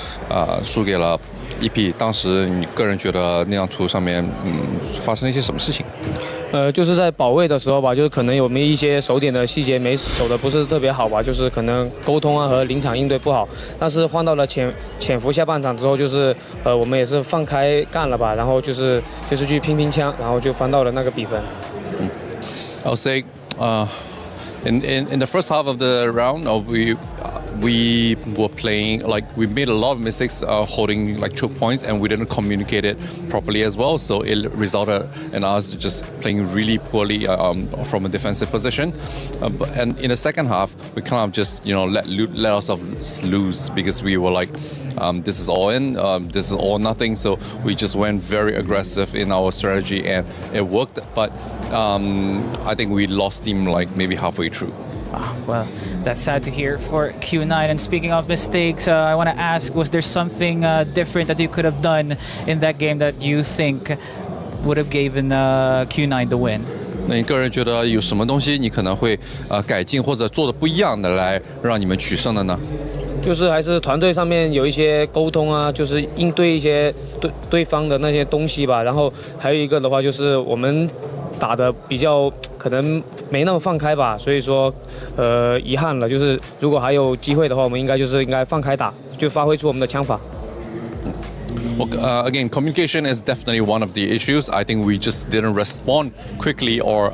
输给了 EP。当时你个人觉得那张图上面发生了一些什么事情？ 就是在保卫的时候吧，就是可能有一些守点的细节没守的不是特别好吧，就是可能沟通啊和临场应对不好。但是换到了潜伏下半场之后，就是我们也是放开干了吧，然后就是去拼枪，然后就翻到了那个比分。I'll say, in the first half of the round, we were playing, like, we made a lot of mistakes holding like choke points, and we didn't communicate it properly as well, so it resulted in us just playing really poorly from a defensive position. And in the second half, we kind of just, you know, let ourselves lose, because we were like, this is all in, this is all nothing, so we just went very aggressive in our strategy, and it worked, but I think we lost steam like maybe halfway through. Well, that's sad to hear for Q9. And speaking of mistakes, I want to ask, was there something different that you could have done in that game that you think would have given Q9 the win? 那你个人觉得有什么东西你可能会改进或者做的不一样的来让你们取胜的呢？就是还是团队上面有一些沟通啊，就是应对一些对方的那些东西吧。然后还有一个的话就是我们打的比较可能没那么放开吧，所以说遗憾了。就是如果还有机会的话，我们应该放开打，就发挥出我们的枪法。 Well, again, communication is definitely one of the issues. I think we just didn't respond quickly or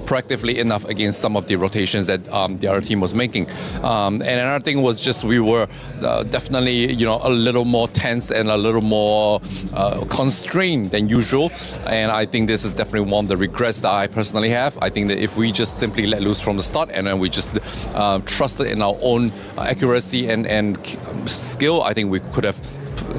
proactively enough against some of the rotations that the other team was making. And another thing was just we were definitely, you know, a little more tense and a little more constrained than usual. And I think this is definitely one of the regrets that I personally have. I think that if we just simply let loose from the start and then we just trusted in our own accuracy and skill, I think we could have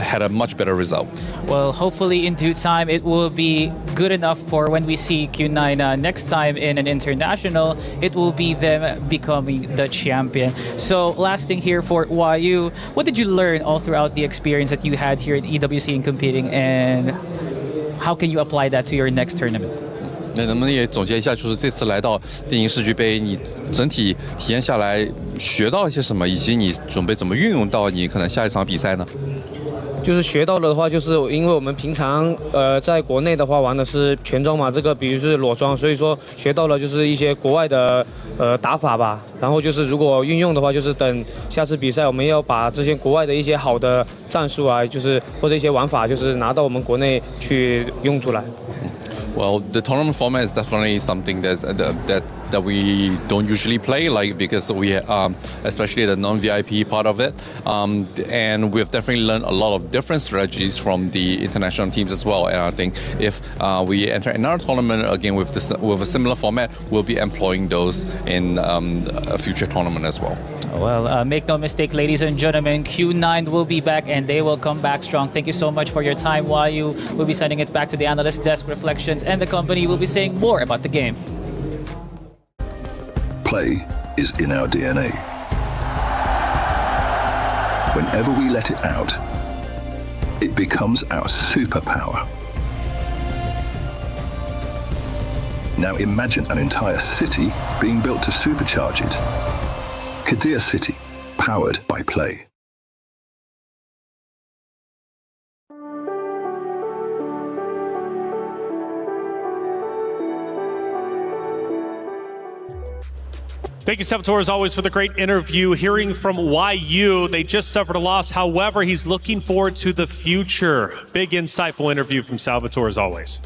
had a much better result. Well, hopefully in due time it will be good enough for when we see Q9 next time in an international, it will be them becoming the champion. So last thing here for YU, what did you learn all throughout the experience that you had here at EWC in competing, and how can you apply that to your next tournament? 那能不能也总结一下，就是这次来到电影世俱杯，你整体体验下来学到了些什么，以及你准备怎么运用到你可能下一场比赛呢？ 就是学到的话，就是因为我们平常在国内的话玩的是全装嘛，这个比如是裸装，所以说学到了就是一些国外的打法吧。然后就是如果运用的话，就是等下次比赛，我们要把这些国外的一些好的战术啊，就是或者一些玩法，就是拿到我们国内去用出来。Well, the tournament format is definitely something that we don't usually play, like because we, especially the non-VIP part of it, and we've definitely learned a lot of different strategies from the international teams as well. And I think if we enter another tournament again with a similar format, we'll be employing those in a future tournament as well. Well, make no mistake, ladies and gentlemen, Q9 will be back and they will come back strong. Thank you so much for your time. YU will be sending it back to the analyst desk reflections, and the company will be saying more about the game. Play is in our DNA. Whenever we let it out, it becomes our superpower. Now imagine an entire city being built to supercharge it. Kadir City, powered by play. Thank you, Salvatore, as always, for the great interview. Hearing from YU, they just suffered a loss. However, he's looking forward to the future. Big, insightful interview from Salvatore, as always.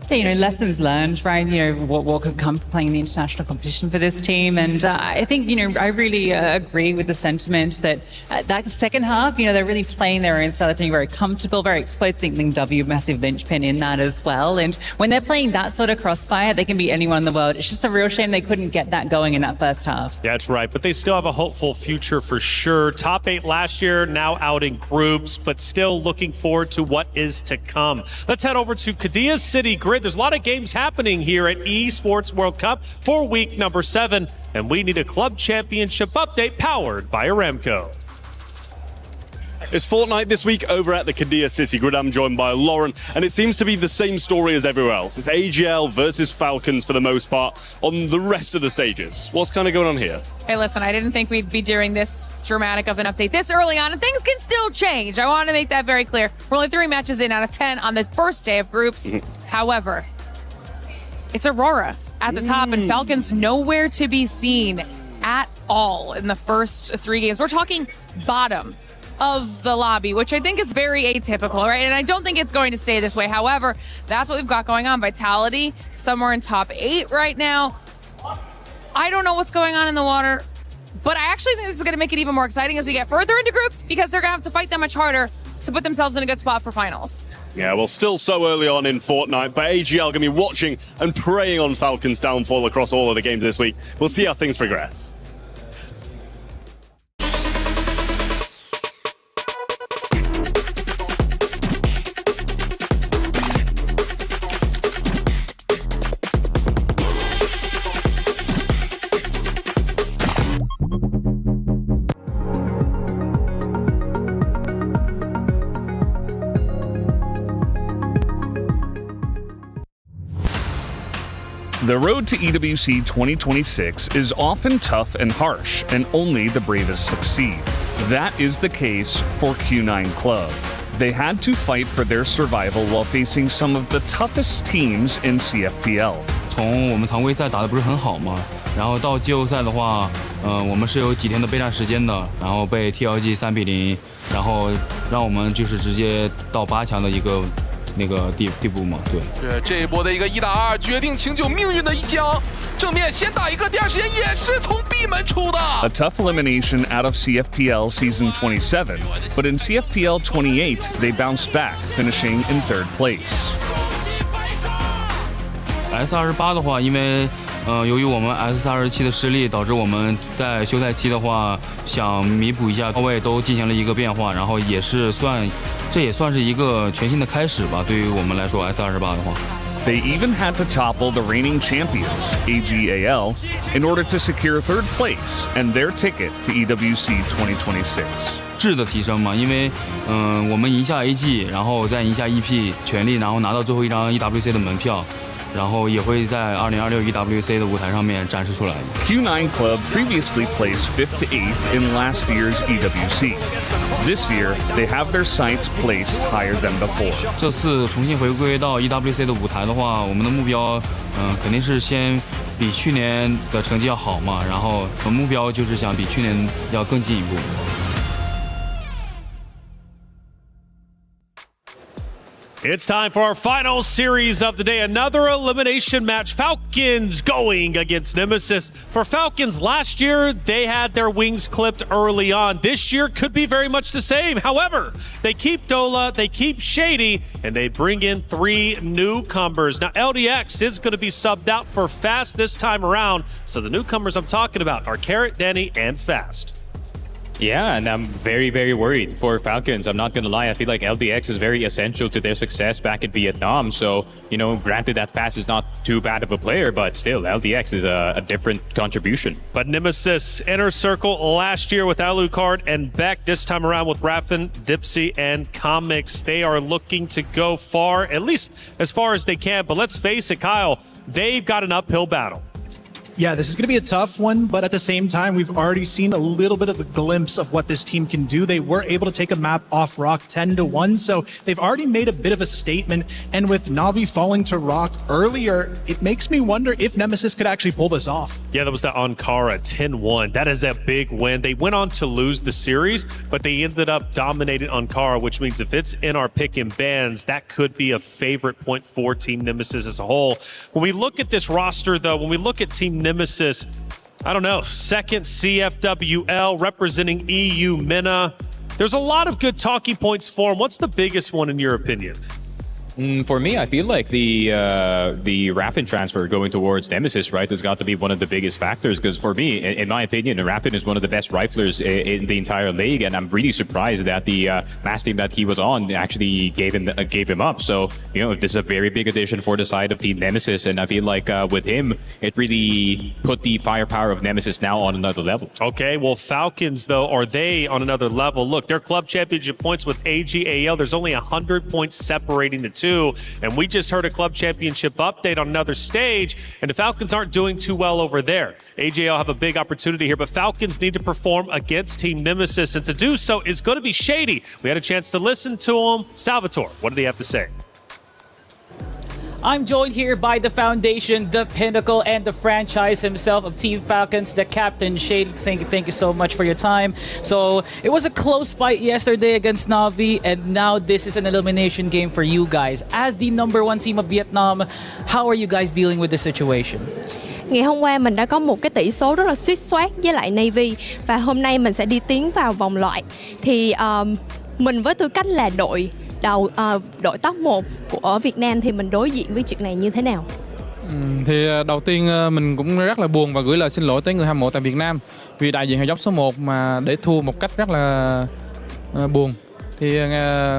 So, lessons learned, right? What could come from playing the international competition for this team. And I think, I really agree with the sentiment that that second half, they're really playing their own style. They're feeling very comfortable, very explosive. I think W, massive linchpin in that as well. And when they're playing that sort of Crossfire, they can beat anyone in the world. It's just a real shame they couldn't get that going in that first half. Yeah, that's right. But they still have a hopeful future for sure. Top 8 last year, now out in groups, but still looking forward to what is to come. Let's head over to Kadir City Grid. There's a lot of games happening here at Esports World Cup for week number 7, and we need a club championship update powered by Aramco. It's Fortnite this week over at the Kadir City Grid. I'm joined by Lauren, and it seems to be the same story as everywhere else. It's AGL versus Falcons for the most part on the rest of the stages. What's kind of going on here? Hey, listen, I didn't think we'd be doing this dramatic of an update this early on, and things can still change. I want to make that very clear. We're only 3 matches in out of 10 on the first day of groups. However, it's Aurora at the top, and Falcons nowhere to be seen at all in the first 3 games. We're talking bottom of the lobby, which I think is very atypical, right? And I don't think it's going to stay this way. However, that's what we've got going on. Vitality, somewhere in top 8 right now. I don't know what's going on in the water, but I actually think this is going to make it even more exciting as we get further into groups, because they're going to have to fight that much harder to put themselves in a good spot for finals. Yeah, well, still so early on in Fortnite, but AGL going to be watching and preying on Falcons' downfall across all of the games this week. We'll see how things progress. The road to EWC 2026 is often tough and harsh, and only the bravest succeed. That is the case for Q9 Club. They had to fight for their survival while facing some of the toughest teams in CFPL. 从我们常规赛打得不是很好嘛，然后到季后赛的话，我们是有几天的备战时间的，然后被 TLG 3-0，然后让我们就是直接到8强的一个那个地步嘛，对。对，这一波的一个1打2，决定秦九命运的一枪，正面先打一个，第二时间也是从 B 门出的。A tough elimination out of CFPL Season 27, but in CFPL 28, they bounced back, finishing in 3rd place. S28的话，因为由于我们 S27的失利，导致我们在休赛期的话，想弥补一下高位都进行了一个变化，然后这也算是一个全新的开始吧，对于我们来说 S28的话。They even had to topple the reigning champions, AGAL, in order to secure 3rd place and their ticket to EWC 2026. 质的提升嘛，因为我们赢下 AG， 然后再赢下 EP， 全力然后拿到最后一张 EWC 的门票。然后也会在2026 EWC 的舞台上面展示出来。Q9 Club previously placed 5th to 8th in last year's EWC. This year, they have their sights placed higher than before. 这次重新回归到 EWC 的舞台的话，我们的目标，肯定是先比去年的成绩要好嘛，然后目标就是想比去年要更进一步。It's time for our final series of the day. Another elimination match. Falcons going against Nemesis. For Falcons, last year, they had their wings clipped early on. This year could be very much the same. However, they keep Dola, they keep Shady, and they bring in 3 newcomers. Now, LDX is going to be subbed out for Fast this time around. So the newcomers I'm talking about are Carrot, Danny, and Fast. Yeah, and I'm very, very worried for Falcons. I'm not going to lie. I feel like LDX is very essential to their success back in Vietnam. So, you know, granted that Fast is not too bad of a player, but still, LDX is a different contribution. But Nemesis Inner Circle last year with Alucard and Beck. This time around with Raffin, Dipsy, and Comics. They are looking to go far, at least as far as they can. But let's face it, Kyle, they've got an uphill battle. Yeah, this is going to be a tough one, but at the same time, we've already seen a little bit of a glimpse of what this team can do. They were able to take a map off Rock 10-1, so they've already made a bit of a statement. And with Na'Vi falling to Rock earlier, it makes me wonder if Nemesis could actually pull this off. Yeah, that was the Ankara 10-1. That is a big win. They went on to lose the series, but they ended up dominating Ankara, which means if it's in our pick and bans, that could be a favorite point for Team Nemesis as a whole. When we look at this roster, though, when we look at Team Nemesis, I don't know, second CFWL representing EU MENA. There's a lot of good talking points for him. What's the biggest one in your opinion? For me, I feel like the Raffin transfer going towards Nemesis, right, has got to be one of the biggest factors. Because for me, in my opinion, Raffin is one of the best riflers in the entire league, and I'm really surprised that the last team that he was on actually gave him up. So, you know, this is a very big addition for the side of Team Nemesis, and I feel like with him, it really put the firepower of Nemesis now on another level. Okay, well, Falcons, though, are they on another level? Look, their club championship points with AGAL, there's only 100 points separating the two. And we just heard a club championship update on another stage, and the Falcons aren't doing too well over there. AJL have a big opportunity here, but Falcons need to perform against Team Nemesis, and to do so is going to be Shady. We had a chance to listen to him. Salvatore, what did he have to say? I'm joined here by the foundation, the pinnacle, and the franchise himself of Team Falcons, the captain, Shady. Thank you so much for your time. So it was a close fight yesterday against Na'Vi, and now this is an elimination game for you guys. As the #1 team of Vietnam, how are you guys dealing with the situation? Ngày hôm qua mình đã có một cái tỷ số rất là suýt soát với lại Navy, và hôm nay mình sẽ đi tiến vào vòng loại. Thì mình với tư cách là đội top 1 ở Việt Nam thì mình đối diện với chuyện này như thế nào? Thì đầu tiên mình cũng rất là buồn và gửi lời xin lỗi tới người hâm mộ tại Việt Nam vì đại diện hạt giống số 1 mà để thua một cách rất là buồn. Thì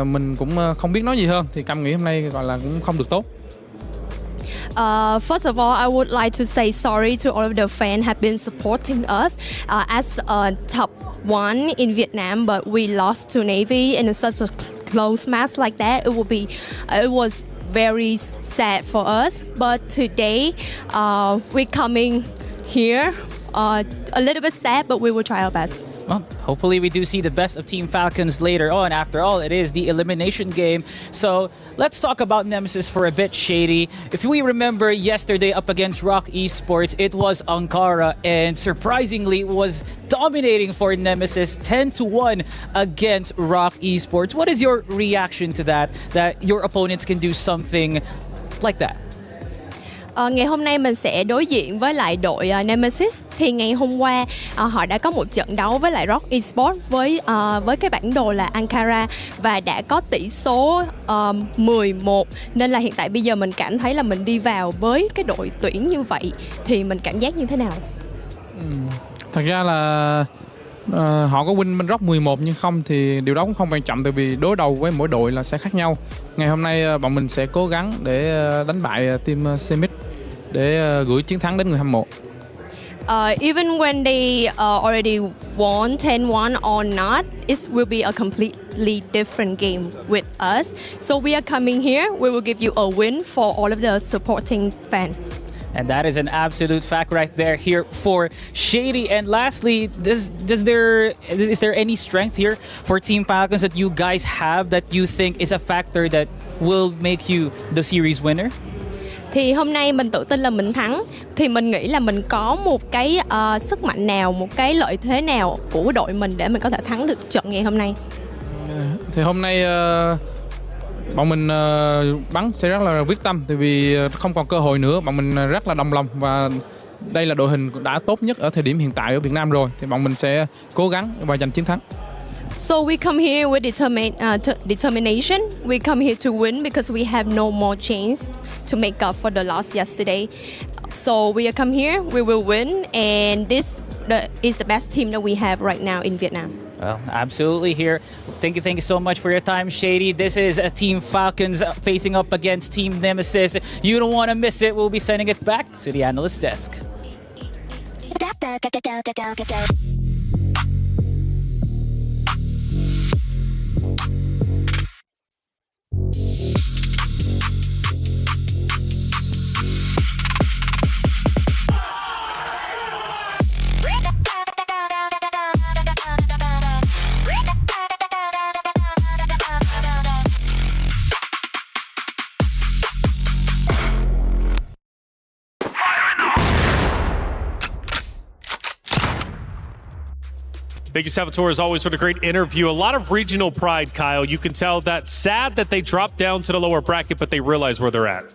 mình cũng không biết nói gì hơn, thì Cam nghĩ hôm nay gọi là cũng không được tốt. First of all, I would like to say sorry to all of the fans have been supporting us as a top 1 in Vietnam, but we lost to Navy in such a close match like that. It was very sad for us. But today, we're coming here a little bit sad, but we will try our best. Well, hopefully we do see the best of Team Falcons later on. After all, it is the elimination game. So let's talk about Nemesis for a bit, Shady. If we remember yesterday up against Rock Esports, it was Ankara, and surprisingly was dominating for Nemesis 10-1 against Rock Esports. What is your reaction to that your opponents can do something like that? Ngày hôm nay mình sẽ đối diện với lại đội Nemesis. Thì ngày hôm qua họ đã có một trận đấu với lại Rock Esports với cái bản đồ là Ankara và đã có tỷ số 11. Nên là hiện tại bây giờ mình cảm thấy là mình đi vào với cái đội tuyển như vậy thì mình cảm giác như thế nào? Thật ra là họ có win bên Rock 11 nhưng không thì điều đó cũng không quan trọng, tại vì đối đầu với mỗi đội là sẽ khác nhau. Ngày hôm nay bọn mình sẽ cố gắng để đánh bại team Semit để gửi chiến thắng đến người hâm mộ. Even when they already won 10-1 or not, it will be a completely different game with us. So we are coming here, we will give you a win for all of the supporting fans. And that is an absolute fact right there here for Shady. And lastly, is there any strength here for Team Falcons that you guys have that you think is a factor that will make you the series winner? Thì hôm nay mình tự tin là mình thắng. Thì mình nghĩ là mình có một cái sức mạnh nào, một cái lợi thế nào của đội mình để mình có thể thắng được trận ngày hôm nay. Thì hôm nay bọn mình bắn sẽ rất là quyết tâm, tại vì không còn cơ hội nữa. Bọn mình rất là đồng lòng và đây là đội hình đã tốt nhất ở thời điểm hiện tại ở Việt Nam rồi, thì bọn mình sẽ cố gắng và giành chiến thắng. So we come here with determination. We come here to win because we have no more chance to make up for the loss yesterday. So we come here, we will win, and this is the best team that we have right now in Vietnam. Well, absolutely here. Thank you so much for your time, Shady. This is a Team Falcons facing up against Team Nemesis. You don't want to miss it. We'll be sending it back to the analyst desk. Thank you, Salvatore, as always, for the great interview. A lot of regional pride, Kyle. You can tell that sad that they dropped down to the lower bracket, but they realize where they're at.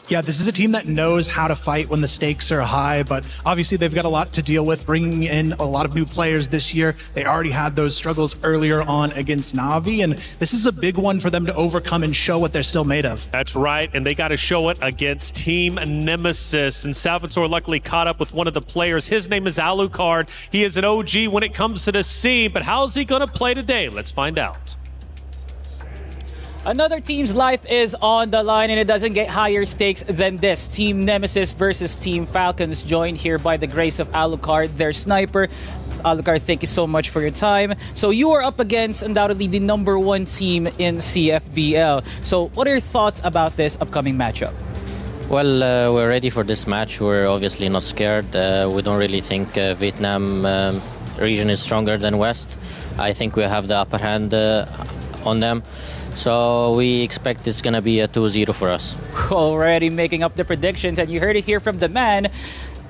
Yeah, this is a team that knows how to fight when the stakes are high, but obviously they've got a lot to deal with, bringing in a lot of new players this year. They already had those struggles earlier on against Na'Vi, and this is a big one for them to overcome and show what they're still made of. That's right, and they got to show it against Team Nemesis. And Salvatore luckily caught up with one of the players. His name is Alucard. He is an OG when it comes to the scene, but how's he going to play today? Let's find out. Another team's life is on the line, and it doesn't get higher stakes than this. Team Nemesis versus Team Falcons, joined here by the grace of Alucard, their sniper. Alucard, thank you so much for your time. So you are up against undoubtedly the #1 team in CFVL. So what are your thoughts about this upcoming matchup? Well, we're ready for this match. We're obviously not scared. We don't really think Vietnam region is stronger than West. I think we have the upper hand on them. So we expect it's going to be a 2-0 for us. Already making up the predictions, and you heard it here from the man.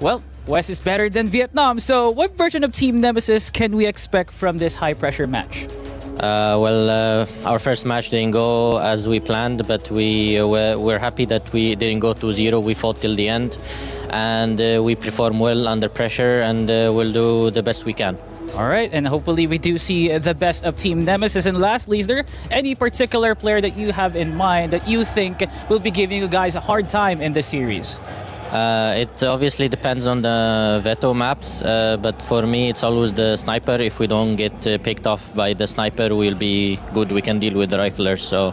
Well, West is better than Vietnam. So what version of Team Nemesis can we expect from this high-pressure match? Our first match didn't go as we planned, but we're happy that we didn't go 2-0. We fought till the end, and we perform well under pressure, and we'll do the best we can. All right, and hopefully we do see the best of Team Nemesis. And lastly, is there any particular player that you have in mind that you think will be giving you guys a hard time in this series? It obviously depends on the veto maps, but for me it's always the sniper. If we don't get picked off by the sniper, we'll be good. We can deal with the riflers, so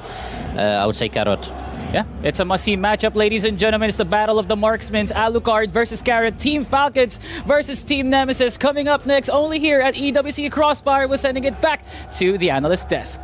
I would say Carrot. Yeah, it's a must-see matchup, ladies and gentlemen. It's the battle of the marksmen. Alucard versus Carrot. Team Falcons versus Team Nemesis. Coming up next, only here at EWC Crossfire. We're sending it back to the analyst desk.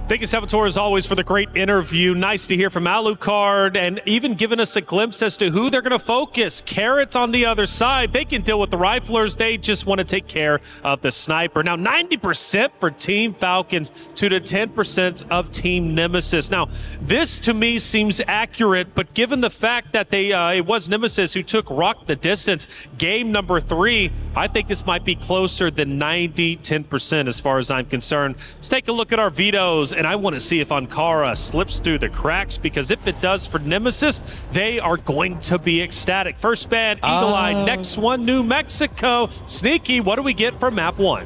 Thank you, Salvatore, as always, for the great interview. Nice to hear from Alucard, and even giving us a glimpse as to who they're going to focus. Carrot on the other side. They can deal with the riflers. They just want to take care of the sniper. Now, 90% for Team Falcons to the 10% of Team Nemesis. Now, this to me seems accurate, but given the fact that it was Nemesis who took Rock the distance, game number 3, I think this might be closer than 90-10% as far as I'm concerned. Let's take a look at our vetoes. And I want to see if Ankara slips through the cracks, because if it does for Nemesis, they are going to be ecstatic. First ban, Eagle Eye. Next one, New Mexico. Sneaky, what do we get for map 1?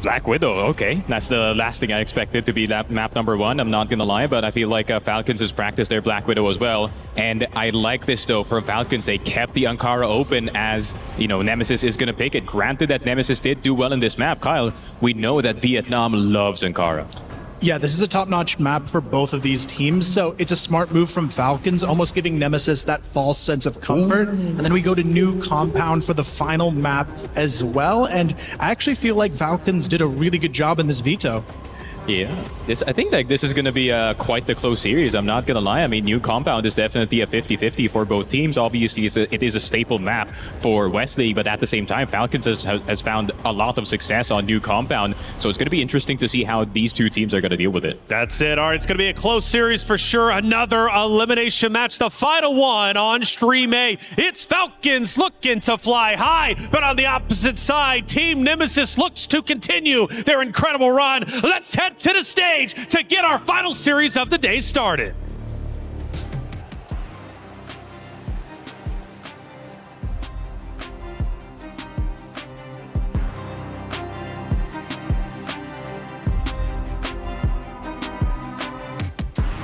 Black Widow, okay. That's the last thing I expected to be that map number 1, I'm not gonna lie, but I feel like Falcons has practiced their Black Widow as well. And I like this though, for Falcons, they kept the Ankara open as, you know, Nemesis is gonna pick it. Granted that Nemesis did do well in this map, Kyle, we know that Vietnam loves Ankara. Yeah, this is a top-notch map for both of these teams, so it's a smart move from Falcons, almost giving Nemesis that false sense of comfort. And then we go to New Compound for the final map as well, and I actually feel like Falcons did a really good job in this veto. Yeah, I think like this is going to be quite the close series. I'm not going to lie. I mean, New Compound is definitely a 50-50 for both teams. Obviously, it is a staple map for West League, but at the same time, Falcons has found a lot of success on New Compound. So it's going to be interesting to see how these two teams are going to deal with it. That's it. All right, it's going to be a close series for sure. Another elimination match, the final one on Stream A. It's Falcons looking to fly high, but on the opposite side, Team Nemesis looks to continue their incredible run. Let's head to the stage to get our final series of the day started.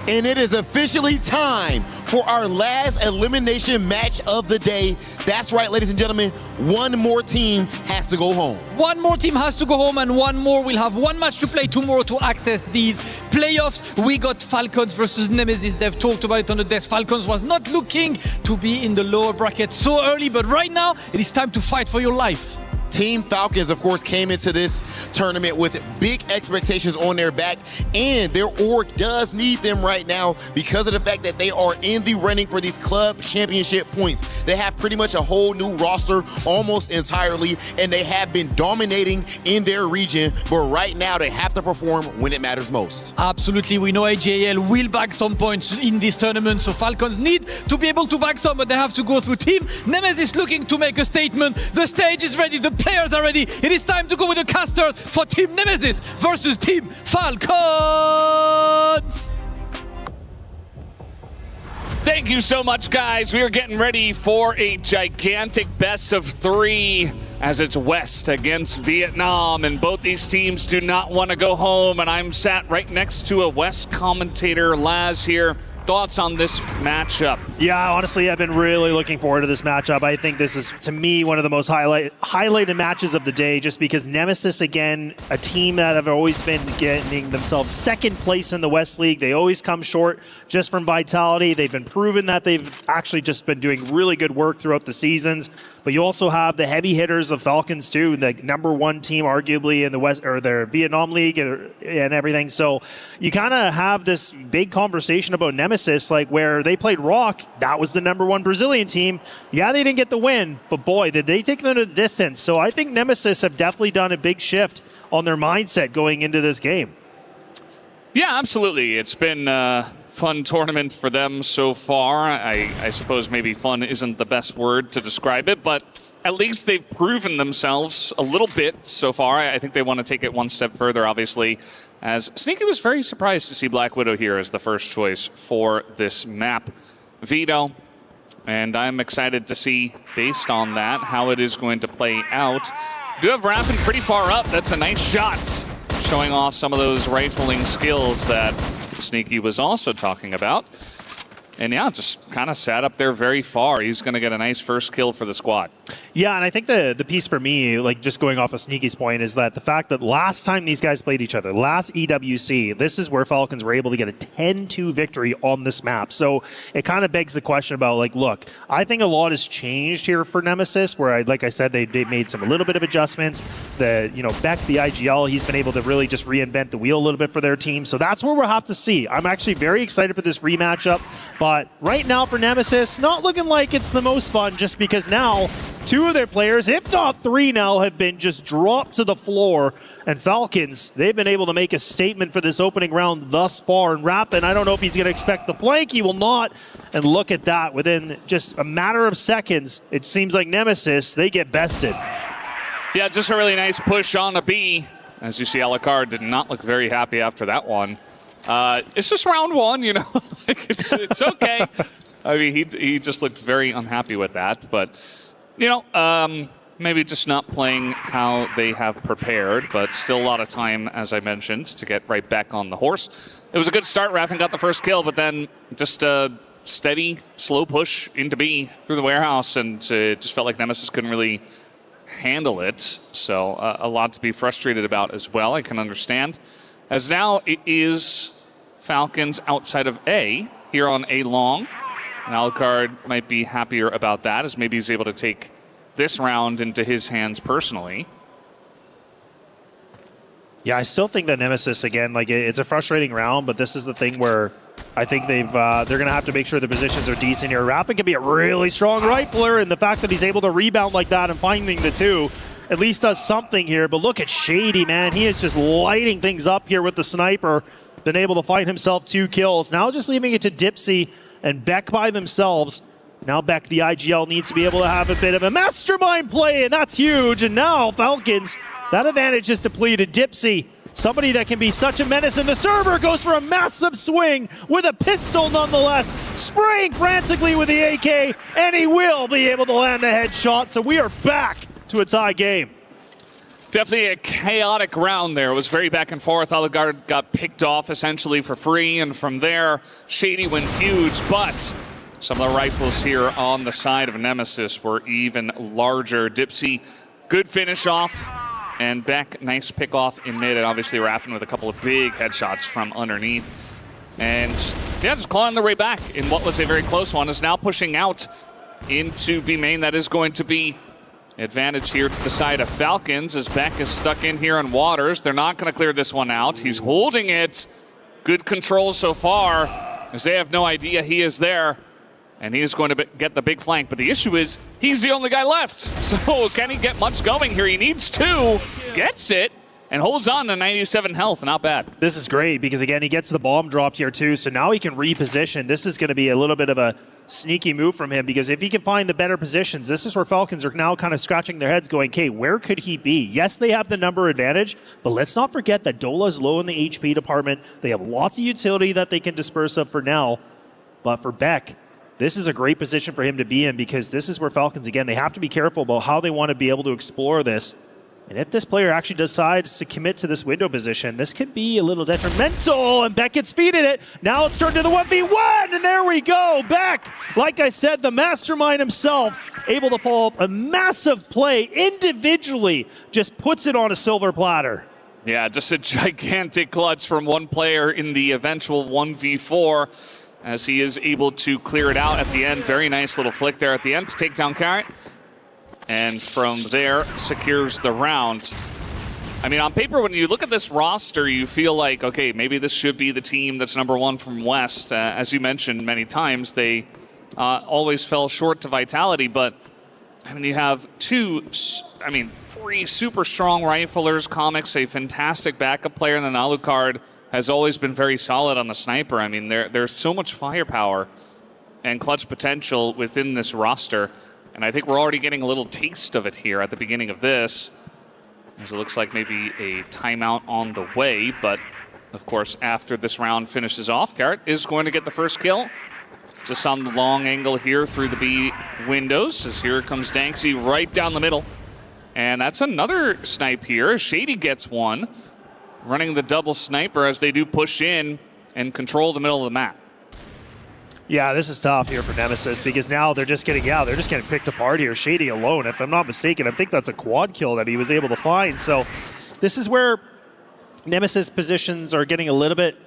And it is officially time for our last elimination match of the day. That's right, ladies and gentlemen, one more team has to go home. One more team has to go home, and one more will have one match to play tomorrow to access these playoffs. We got Falcons versus Nemesis. They've talked about it on the desk. Falcons was not looking to be in the lower bracket so early, but right now it is time to fight for your life. Team Falcons, of course, came into this tournament with big expectations on their back, and their org does need them right now because of the fact that they are in the running for these club championship points. They have pretty much a whole new roster almost entirely, and they have been dominating in their region, but right now they have to perform when it matters most. Absolutely. We know AJL will bag some points in this tournament, so Falcons need to be able to bag some, but they have to go through. Team Nemesis looking to make a statement. The stage is ready. The players are ready. It is time to go with the casters for Team Nemesis versus Team Falcons. Thank you so much, guys. We are getting ready for a gigantic best of 3 as it's West against Vietnam, and both these teams do not want to go home, and I'm sat right next to a West commentator, Laz, here. Thoughts on this matchup? Yeah, honestly, I've been really looking forward to this matchup. I think this is, to me, one of the most highlighted matches of the day, just because Nemesis, again, a team that have always been getting themselves second place in the West League. They always come short just from Vitality. They've been proven that they've actually just been doing really good work throughout the seasons. But you also have the heavy hitters of Falcons too, the #1 team arguably in the West, or their Vietnam League and everything. So you kind of have this big conversation about Nemesis, like where they played Rock. That was the #1 Brazilian team. Yeah, they didn't get the win, but boy, did they take them to the distance. So I think Nemesis have definitely done a big shift on their mindset going into this game. Yeah, absolutely. It's been a fun tournament for them so far. I suppose maybe fun isn't the best word to describe it, but at least they've proven themselves a little bit so far. I think they want to take it one step further, obviously, as Sneaky was very surprised to see Black Widow here as the first choice for this map. Vito, and I'm excited to see, based on that, how it is going to play out. Do have Raffin pretty far up. That's a nice shot, showing off some of those rifling skills that Sneaky was also talking about. And yeah, just kind of sat up there very far. He's going to get a nice first kill for the squad. Yeah, and I think the piece for me, like just going off of Sneaky's point, is that the fact that last time these guys played each other, last EWC, this is where Falcons were able to get a 10-2 victory on this map. So it kind of begs the question about, like, look, I think a lot has changed here for Nemesis, where, like I said, they made a little bit of adjustments. Beck, the IGL, he's been able to really just reinvent the wheel a little bit for their team. So that's where we'll have to see. I'm actually very excited for this rematch up. But right now for Nemesis, not looking like it's the most fun, just because now 2 of their players, if not 3 now, have been just dropped to the floor. And Falcons, they've been able to make a statement for this opening round thus far. And Raffin, I don't know if he's going to expect the flank. He will not. And look at that. Within just a matter of seconds, it seems like Nemesis, they get bested. Yeah, just a really nice push on a B. As you see, Alucard did not look very happy after that one. It's just round 1, you know. Like it's okay. I mean, he just looked very unhappy with that. But, you know, maybe just not playing how they have prepared. But still a lot of time, as I mentioned, to get right back on the horse. It was a good start. Raffin got the first kill, but then just a steady, slow push into B through the warehouse. And it just felt like Nemesis couldn't really handle it. So a lot to be frustrated about as well. I can understand. As now it is Falcons outside of A here on A long. Alucard might be happier about that, as maybe he's able to take this round into his hands personally. Yeah, I still think that Nemesis, again, like it's a frustrating round, but this is the thing where I think they're going to have to make sure the positions are decent here. Raffin can be a really strong rifler, and the fact that he's able to rebound like that and finding the two at least does something here. But look at Shady, man. He is just lighting things up here with the sniper. Been able to find himself 2 kills. Now just leaving it to Dipsy and Beck by themselves. Now Beck, the IGL, needs to be able to have a bit of a mastermind play, and that's huge. And now Falcons, that advantage is depleted. Dipsy, somebody that can be such a menace in the server, goes for a massive swing with a pistol nonetheless, spraying frantically with the AK, and he will be able to land the headshot. So we are back to a tie game. Definitely a chaotic round there. It was very back and forth. Alucard got picked off essentially for free, and from there, Shady went huge, but some of the rifles here on the side of Nemesis were even larger. Dipsy, good finish off, and Beck, nice pick off in mid, and obviously Raffin with a couple of big headshots from underneath. And yeah, just clawing their way back in what was a very close one, is now pushing out into B main. That is going to be advantage here to the side of Falcons as Beck is stuck in here on Waters. They're not going to clear this one out. He's holding it. Good control so far, as they have no idea he is there. And he is going to get the big flank. But the issue is, he's the only guy left. So can he get much going here? He needs 2, gets it, and holds on to 97 health. Not bad. This is great because, again, he gets the bomb dropped here too. So now he can reposition. This is going to be a little bit of a sneaky move from him, because if he can find the better positions, this is where Falcons are now kind of scratching their heads going, okay, where could he be? Yes, they have the number advantage, but let's not forget that Dola's low in the HP department. They have lots of utility that they can disperse of for now. But for Beck, this is a great position for him to be in, because this is where Falcons, again, they have to be careful about how they want to be able to explore this. And if this player actually decides to commit to this window position, this could be a little detrimental, and Beck gets feeded it. Now it's turned to the 1v1, and there we go. Beck, like I said, the mastermind himself, able to pull up a massive play individually, just puts it on a silver platter. Yeah, just a gigantic clutch from one player in the eventual 1v4, as he is able to clear it out at the end. Very nice little flick there at the end to take down Carrot. And from there, secures the round. I mean, on paper, when you look at this roster, you feel like, okay, maybe this should be the team that's #1 from West. As you mentioned many times, they always fell short to Vitality, but I mean, you have 3 super strong riflers, Comics, a fantastic backup player, and then Alucard has always been very solid on the sniper. I mean, there's so much firepower and clutch potential within this roster. And I think we're already getting a little taste of it here at the beginning of this, as it looks like maybe a timeout on the way. But, of course, after this round finishes off, Carrot is going to get the first kill. Just on the long angle here through the B windows, as here comes Danksy right down the middle. And that's another snipe here. Shady gets one, running the double sniper as they do push in and control the middle of the map. Yeah, this is tough here for Nemesis, because now they're just getting picked apart here. Shady alone, if I'm not mistaken, I think that's a quad kill that he was able to find. So this is where Nemesis positions are getting a little bit,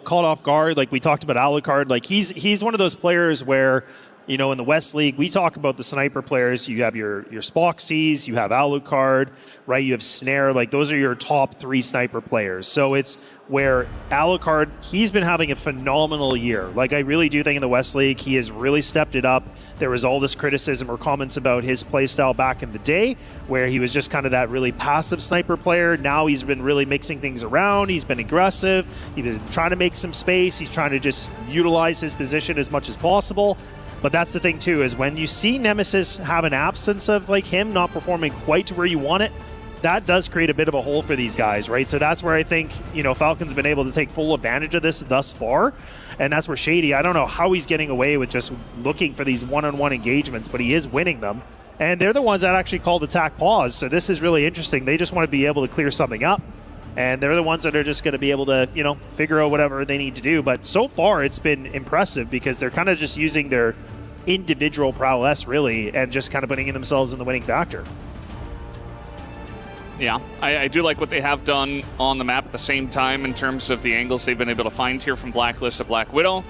caught off guard. Like we talked about Alucard, like he's one of those players where, in the West League, we talk about the sniper players. You have your Spoxies, you have Alucard, right? You have Snare. Like those are your top 3 sniper players. So it's where Alucard, he's been having a phenomenal year. Like I really do think in the West League, he has really stepped it up. There was all this criticism or comments about his playstyle back in the day, where he was just kind of that really passive sniper player. Now he's been really mixing things around. He's been aggressive. He's been trying to make some space. He's trying to just utilize his position as much as possible. But that's the thing too, is when you see Nemesis have an absence of like him not performing quite to where you want it, that does create a bit of a hole for these guys, right? So that's where I think, Falcon's been able to take full advantage of this thus far. And that's where Shady, I don't know how he's getting away with just looking for these one-on-one engagements, but he is winning them. And they're the ones that actually called attack pause. So this is really interesting. They just want to be able to clear something up. And they're the ones that are just going to be able to, figure out whatever they need to do. But so far, it's been impressive because they're kind of just using their individual prowess, really, and just kind of putting themselves in the winning factor. Yeah, I do like what they have done on the map at the same time in terms of the angles they've been able to find here from Blacklist to Black Widow.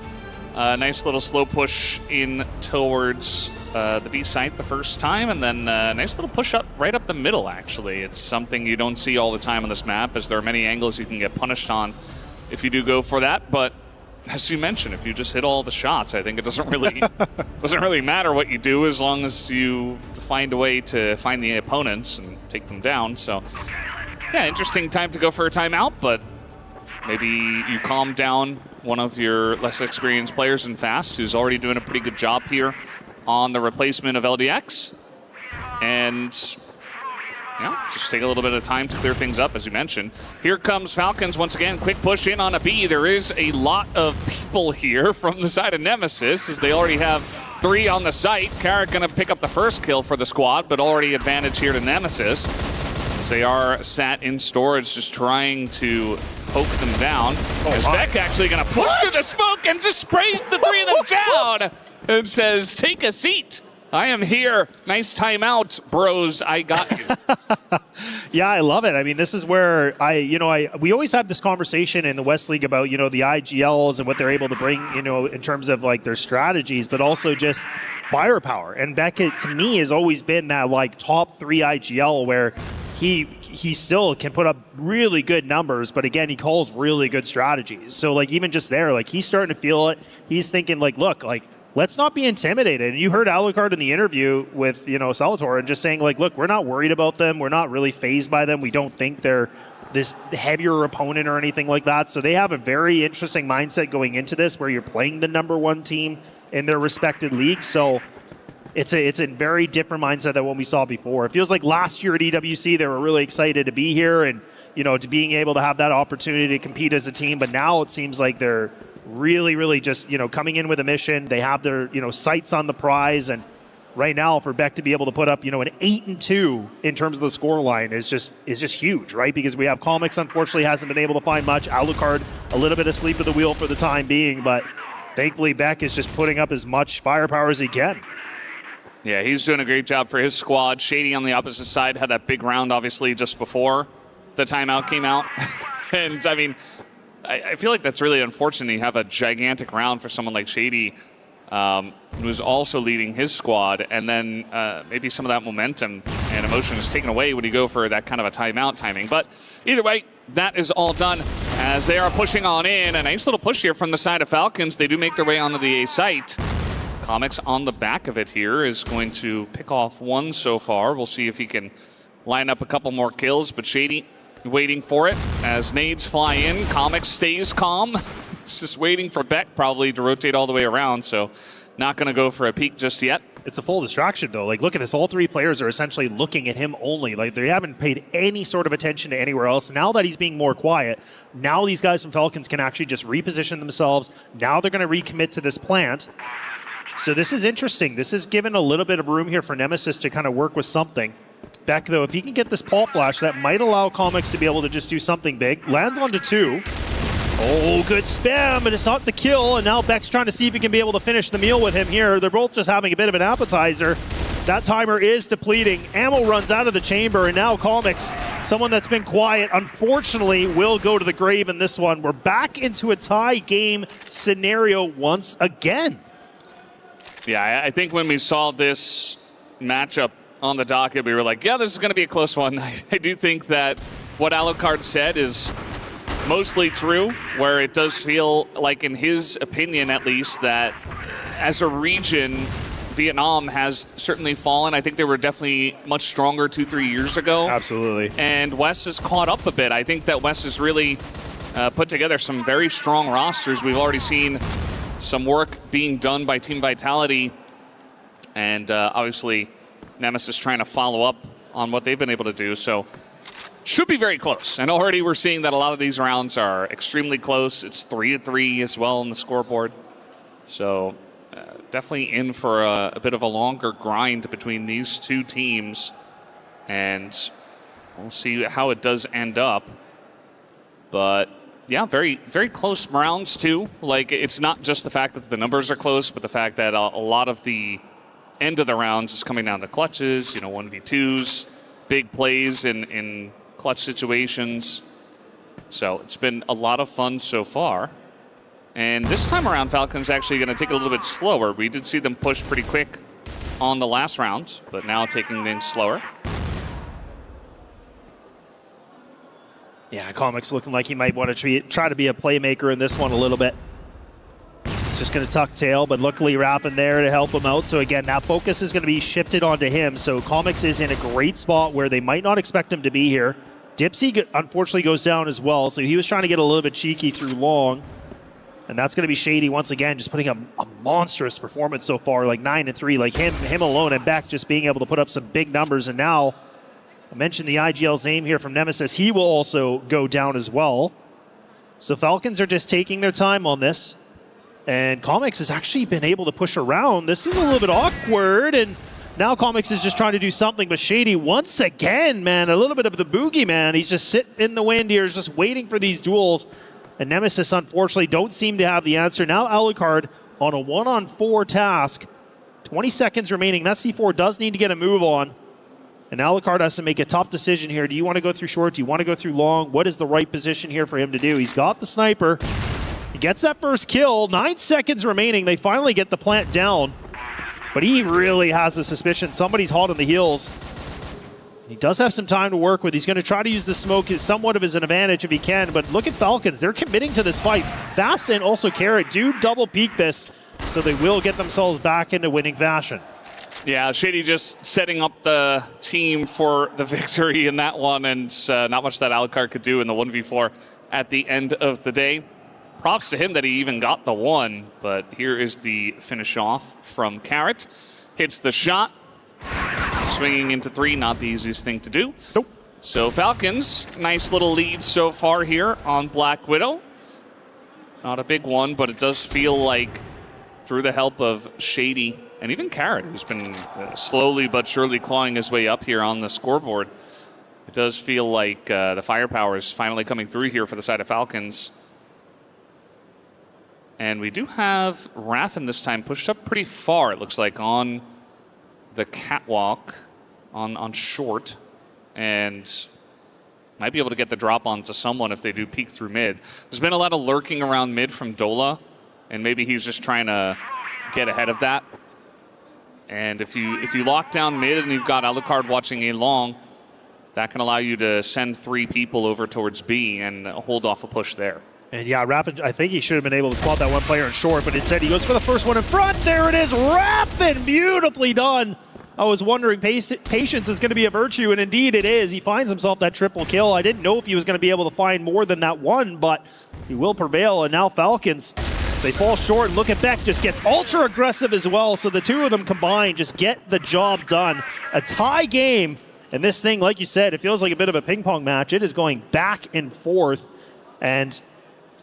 Nice little slow push in towards the B site the first time, and then a nice little push up right up the middle, actually. It's something you don't see all the time on this map, as there are many angles you can get punished on if you do go for that. But as you mentioned, if you just hit all the shots, I think it doesn't really matter what you do, as long as you find a way to find the opponents and take them down. So yeah, interesting time to go for a timeout, but maybe you calm down one of your less experienced players in Fast, who's already doing a pretty good job here on the replacement of LDX. And yeah, just take a little bit of time to clear things up, as you mentioned. Here comes Falcons once again. Quick push in on a B. There is a lot of people here from the side of Nemesis, as they already have 3 on the site. Carrick gonna pick up the first kill for the squad, but already advantage here to Nemesis, as they are sat in storage, just trying to poke them down. As Beck actually gonna push through the smoke and just sprays the 3 of them down and says, take a seat. I am here. Nice timeout, bros. I got you. Yeah, I love it. I mean, this is where we always have this conversation in the West League about, the IGLs and what they're able to bring, in terms of like their strategies, but also just firepower. And Beckett, to me, has always been that like top 3 IGL where he still can put up really good numbers, but again, he calls really good strategies. So like even just there, like he's starting to feel it. He's thinking like, look, like, let's not be intimidated. And you heard Alucard in the interview with, Salator, and just saying like, look, we're not worried about them. We're not really fazed by them. We don't think they're this heavier opponent or anything like that. So they have a very interesting mindset going into this, where you're playing the number 1 team in their respected leagues. So it's a very different mindset than what we saw before. It feels like last year at EWC, they were really excited to be here and, to being able to have that opportunity to compete as a team. But now it seems like they're really, really just, coming in with a mission. They have their, sights on the prize. And right now for Beck to be able to put up, an 8-2 in terms of the score line is just huge, right? Because we have Comics, unfortunately, hasn't been able to find much. Alucard, a little bit asleep at the wheel for the time being. But thankfully, Beck is just putting up as much firepower as he can. Yeah, he's doing a great job for his squad. Shady on the opposite side had that big round, obviously, just before the timeout came out. And, I mean, I feel like that's really unfortunate. You have a gigantic round for someone like Shady, who's also leading his squad, and then maybe some of that momentum and emotion is taken away when you go for that kind of a timeout timing. But either way, that is all done as they are pushing on in. A nice little push here from the side of Falcons. They do make their way onto the A site. Comics on the back of it here is going to pick off 1 so far. We'll see if he can line up a couple more kills, but Shady waiting for it as nades fly in. Comics stays calm. He's just waiting for Beck probably to rotate all the way around, so not going to go for a peek just yet. It's a full distraction, though. Like, look at this. All 3 players are essentially looking at him only. Like, they haven't paid any sort of attention to anywhere else. Now that he's being more quiet, now these guys from Falcons can actually just reposition themselves. Now they're going to recommit to this plant. So this is interesting. This is given a little bit of room here for Nemesis to kind of work with something. Beck, though, if he can get this pulp flash, that might allow Comics to be able to just do something big. Lands onto 2. Oh, good spam, but it's not the kill. And now Beck's trying to see if he can be able to finish the meal with him here. They're both just having a bit of an appetizer. That timer is depleting. Ammo runs out of the chamber, and now Comics, someone that's been quiet, unfortunately will go to the grave in this one. We're back into a tie game scenario once again. Yeah, I think when we saw this matchup on the docket, we were like, yeah, this is going to be a close one. I do think that what Alucard said is mostly true, where it does feel like, in his opinion at least, that as a region, Vietnam has certainly fallen. I think they were definitely much stronger 2-3 years ago. Absolutely. And West has caught up a bit. I think that West has really put together some very strong rosters. We've already seen some work being done by Team Vitality, and obviously Nemesis trying to follow up on what they've been able to do. So should be very close. And already we're seeing that a lot of these rounds are extremely close. It's 3-3 as well on the scoreboard. So definitely in for a bit of a longer grind between these 2 teams. And we'll see how it does end up. But yeah, very, very close rounds too. Like, it's not just the fact that the numbers are close, but the fact that a lot of the end of the rounds is coming down to clutches, 1v2s, big plays in clutch situations. So it's been a lot of fun so far. And this time around, Falcons actually going to take it a little bit slower. We did see them push pretty quick on the last round, but now taking things slower. Yeah, Comics looking like he might want to try to be a playmaker in this one a little bit. So he's just going to tuck tail, but luckily Raffin there to help him out. So again, now focus is going to be shifted onto him. So Comics is in a great spot where they might not expect him to be here. Dipsy unfortunately goes down as well, so he was trying to get a little bit cheeky through long. And that's going to be Shady once again, just putting a monstrous performance so far, like 9-3. Like him alone and Beck just being able to put up some big numbers. And now, I mentioned the IGL's name here from Nemesis. He will also go down as well. So Falcons are just taking their time on this. And Comics has actually been able to push around. This is a little bit awkward. And now Comics is just trying to do something. But Shady, once again, man, a little bit of the boogeyman. He's just sitting in the wind here, just waiting for these duels. And Nemesis, unfortunately, don't seem to have the answer. Now Alucard on a 1-on-4 task. 20 seconds remaining. That C4 does need to get a move on. And Alucard has to make a tough decision here. Do you want to go through short? Do you want to go through long? What is the right position here for him to do? He's got the sniper. He gets that first kill. 9 seconds remaining. They finally get the plant down. But he really has a suspicion somebody's hot on the heels. He does have some time to work with. He's going to try to use the smoke as somewhat of as an advantage if he can. But look at Falcons. They're committing to this fight. Fast and also Carrot do double peek this. So they will get themselves back into winning fashion. Yeah, Shady just setting up the team for the victory in that one, and not much that Alucard could do in the 1v4 at the end of the day. Props to him that he even got the one, but here is the finish off from Carrot. Hits the shot, swinging into 3, not the easiest thing to do. Nope. So Falcons, nice little lead so far here on Black Widow. Not a big one, but it does feel like through the help of Shady and even Carrot, who's been slowly but surely clawing his way up here on the scoreboard. It does feel like the firepower is finally coming through here for the side of Falcons. And we do have Raffin this time pushed up pretty far, it looks like, on the catwalk on short. And might be able to get the drop onto someone if they do peek through mid. There's been a lot of lurking around mid from Dola, and maybe he's just trying to get ahead of that. And if you lock down mid and you've got Alucard watching A long, that can allow you to send 3 people over towards B and hold off a push there. And yeah, Raffin, I think he should have been able to spot that one player in short, but instead he goes for the first one in front. There it is, Raffin, beautifully done. I was wondering, patience is going to be a virtue, and indeed it is. He finds himself that triple kill. I didn't know if he was going to be able to find more than that one, but he will prevail. And now Falcons, they fall short, and look at Beck, just gets ultra aggressive as well. So the two of them combined just get the job done. A tie game, and this thing, like you said, it feels like a bit of a ping pong match. It is going back and forth, and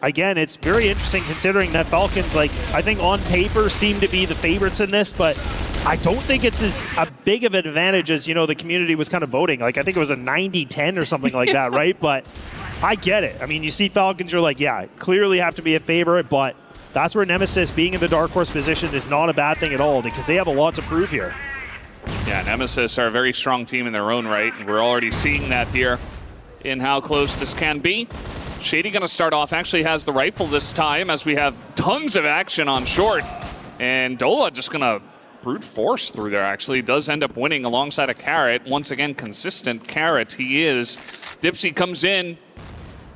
again, it's very interesting considering that Falcons, like, I think on paper seem to be the favorites in this, but I don't think it's as a big of an advantage as, you know, the community was kind of voting. Like, I think it was a 90-10 or something like that, right? But I get it. I mean, you see Falcons, you're like, yeah, clearly have to be a favorite, but that's where Nemesis being in the dark horse position is not a bad thing at all, because they have a lot to prove here. Yeah, Nemesis are a very strong team in their own right, and we're already seeing that here in how close this can be. Shady going to start off, actually has the rifle this time, as we have tons of action on short. And Dola just going to brute force through there, actually. Does end up winning alongside a Carrot. Once again, consistent Carrot he is. Dipsy comes in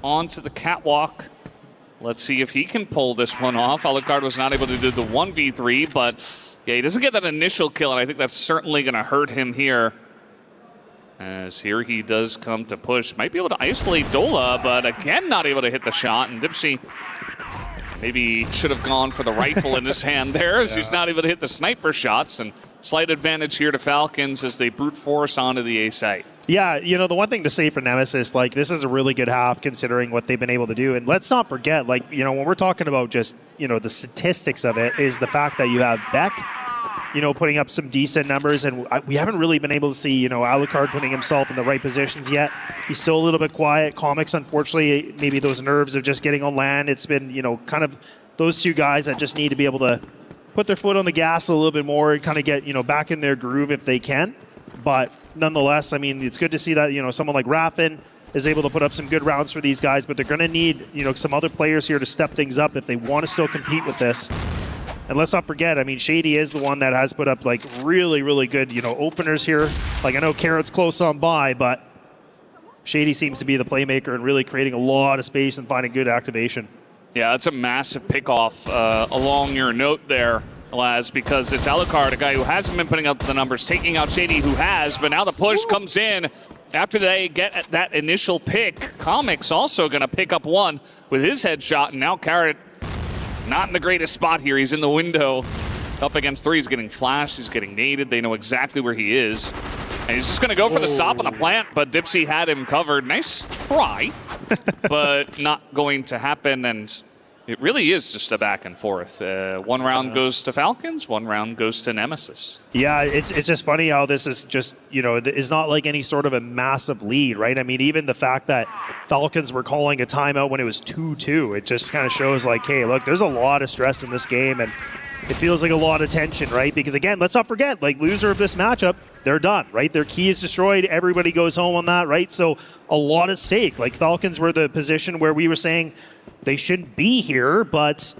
onto the catwalk. Let's see if he can pull this one off. Alucard was not able to do the 1v3, but yeah, he doesn't get that initial kill, and I think that's certainly going to hurt him here. As here he does come to push. Might be able to isolate Dola, but again, not able to hit the shot. And Dipsy maybe should have gone for the rifle in his hand there, as he's not able to hit the sniper shots. And slight advantage here to Falcons as they brute force onto the A site. Yeah, you know, the one thing to say for Nemesis, like, this is a really good half considering what they've been able to do. And let's not forget, like, you know, when we're talking about just, you know, the statistics of it, is the fact that you have Beck, you know, putting up some decent numbers, and we haven't really been able to see, you know, Alucard putting himself in the right positions yet. He's still a little bit quiet. Comics, unfortunately, maybe those nerves of just getting on land. It's been, you know, kind of those two guys that just need to be able to put their foot on the gas a little bit more and kind of get, you know, back in their groove if they can. But nonetheless, I mean, it's good to see that, you know, someone like Raffin is able to put up some good rounds for these guys, but they're going to need, you know, some other players here to step things up if they want to still compete with this. And let's not forget, I mean, Shady is the one that has put up like really, really good, openers here. Like I know Carrot's close on by, but Shady seems to be the playmaker and really creating a lot of space and finding good activation. Yeah, that's a massive pickoff along your note there, Laz, because it's Alucard, a guy who hasn't been putting up the numbers, taking out Shady, who has, but now the push comes in. After they get that initial pick, Comic's also going to pick up one with his headshot, and now Carrot not in the greatest spot here. He's in the window, up against 3. He's getting flashed, he's getting naded. They know exactly where he is. And he's just going to go for the stop on the plant, but Dipsy had him covered. Nice try, but not going to happen, and it really is just a back and forth. One round goes to Falcons, one round goes to Nemesis. Yeah, it's just funny how this is just, is not like any sort of a massive lead, right? I mean, even the fact that Falcons were calling a timeout when it was 2-2, it just kind of shows like, hey, look, there's a lot of stress in this game, and it feels like a lot of tension, right? Because again, let's not forget, like loser of this matchup, they're done, right? Their key is destroyed. Everybody goes home on that, right? So a lot at stake. Like Falcons were the position where we were saying they shouldn't be here, but,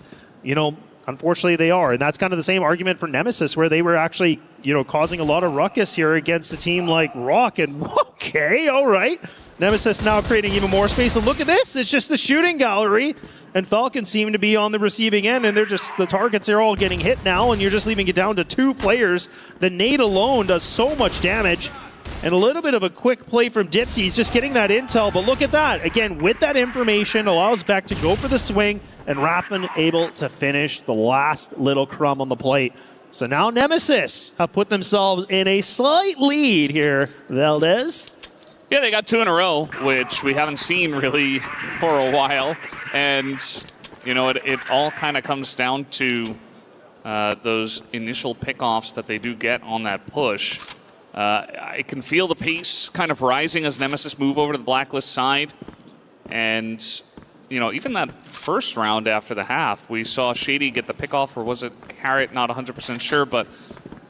unfortunately they are. And that's kind of the same argument for Nemesis, where they were actually, causing a lot of ruckus here against a team like Rock. And okay, all right. Nemesis now creating even more space. And look at this. It's just the shooting gallery. And Falcons seem to be on the receiving end, and the targets are all getting hit now, and you're just leaving it down to 2 players. The nade alone does so much damage. And a little bit of a quick play from Dipsy. He's just getting that intel, but look at that. Again, with that information, allows Beck to go for the swing, and Raffin able to finish the last little crumb on the plate. So now Nemesis have put themselves in a slight lead here. Valdez. Yeah, they got 2 in a row, which we haven't seen really for a while. And, it all kind of comes down to those initial pickoffs that they do get on that push. I can feel the pace kind of rising as Nemesis move over to the Blacklist side. And, even that first round after the half, we saw Shady get the pickoff, or was it Carrot? Not 100% sure, but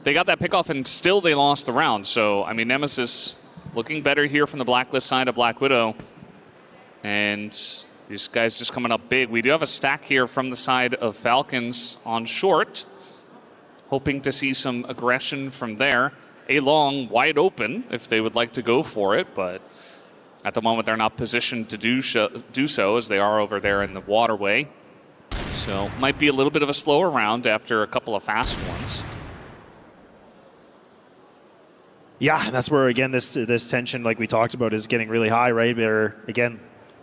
they got that pickoff and still they lost the round. So, I mean, Nemesis looking better here from the Blacklist side of Black Widow. And these guys just coming up big. We do have a stack here from the side of Falcons on short. Hoping to see some aggression from there. A long, wide open if they would like to go for it, but at the moment they're not positioned to do so as they are over there in the waterway. So might be a little bit of a slower round after a couple of fast ones. Yeah, that's where, again, this tension, like we talked about, is getting really high, right? There, again,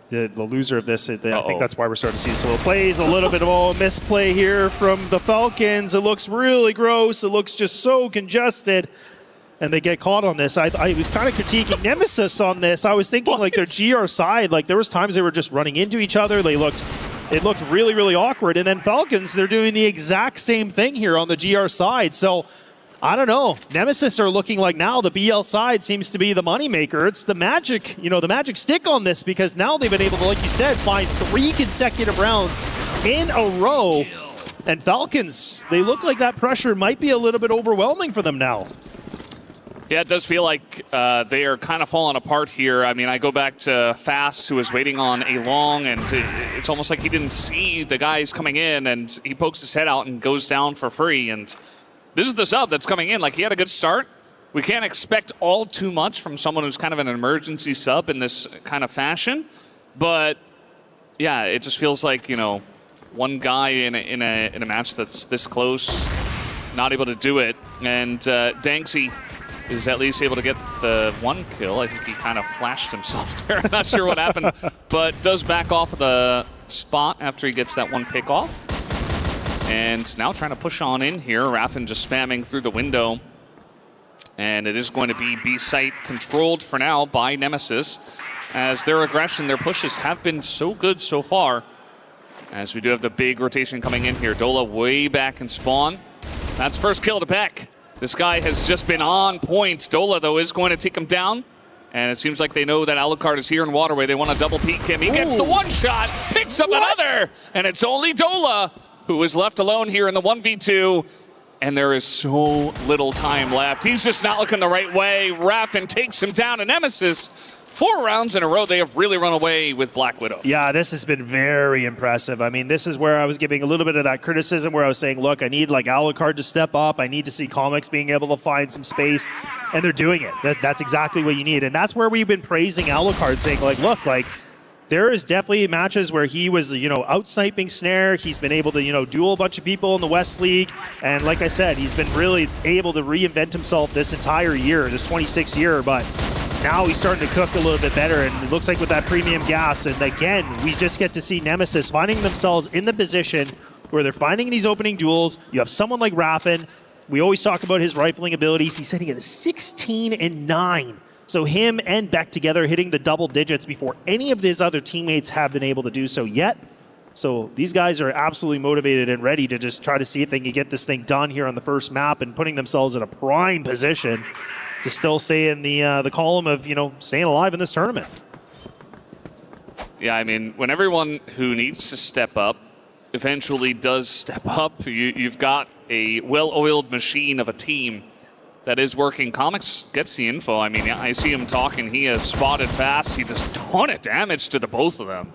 the loser of this, I think that's why we're starting to see slow plays. A little bit of a misplay here from the Falcons. It looks really gross. It looks just so congested. And they get caught on this. I was kind of critiquing Nemesis on this. I was thinking like their GR side, like there was times they were just running into each other. It looked really, really awkward. And then Falcons, they're doing the exact same thing here on the GR side. So I don't know. Nemesis are looking like now the BL side seems to be the moneymaker. It's the magic, the magic stick on this, because now they've been able to, like you said, find 3 consecutive rounds in a row. And Falcons, they look like that pressure might be a little bit overwhelming for them now. Yeah, it does feel like they are kind of falling apart here. I mean, I go back to Fast, who was waiting on a long, and it's almost like he didn't see the guys coming in, and he pokes his head out and goes down for free. And this is the sub that's coming in. Like, he had a good start. We can't expect all too much from someone who's kind of an emergency sub in this kind of fashion. But, yeah, it just feels like, one guy in a match that's this close, not able to do it. And Danksy is at least able to get the 1 kill. I think he kind of flashed himself there. I'm not sure what happened, but does back off of the spot after he gets that 1 pick off. And now trying to push on in here. Raffin just spamming through the window. And it is going to be B site controlled for now by Nemesis, as their aggression, their pushes have been so good so far. As we do have the big rotation coming in here. Dola way back in spawn. That's first kill to Beck. This guy has just been on point. Dola, though, is going to take him down. And it seems like they know that Alucard is here in Waterway. They want to double peek him. He gets the 1 shot, picks up another. And it's only Dola who is left alone here in the 1v2. And there is so little time left. He's just not looking the right way. Raffin takes him down, and Nemesis 4 rounds in a row, they have really run away with Black Widow. Yeah, this has been very impressive. I mean, this is where I was giving a little bit of that criticism where I was saying, look, I need like Alucard to step up. I need to see Comics being able to find some space, and they're doing it. That's exactly what you need. And that's where we've been praising Alucard, saying like, look, like there is definitely matches where he was, out-sniping Snare. He's been able to, duel a bunch of people in the West League. And like I said, he's been really able to reinvent himself this entire year, this 26th year. But now he's starting to cook a little bit better, and it looks like with that premium gas, and again, we just get to see Nemesis finding themselves in the position where they're finding these opening duels. You have someone like Raffin. We always talk about his rifling abilities. He's sitting at a 16 and 9. So him and Beck together hitting the double digits before any of his other teammates have been able to do so yet. So these guys are absolutely motivated and ready to just try to see if they can get this thing done here on the first map and putting themselves in a prime position to still stay in the column of, staying alive in this tournament. Yeah, I mean, when everyone who needs to step up eventually does step up, you've got a well-oiled machine of a team that is working. Comics gets the info. I mean, I see him talking. He has spotted fast. He does a ton of damage to the both of them.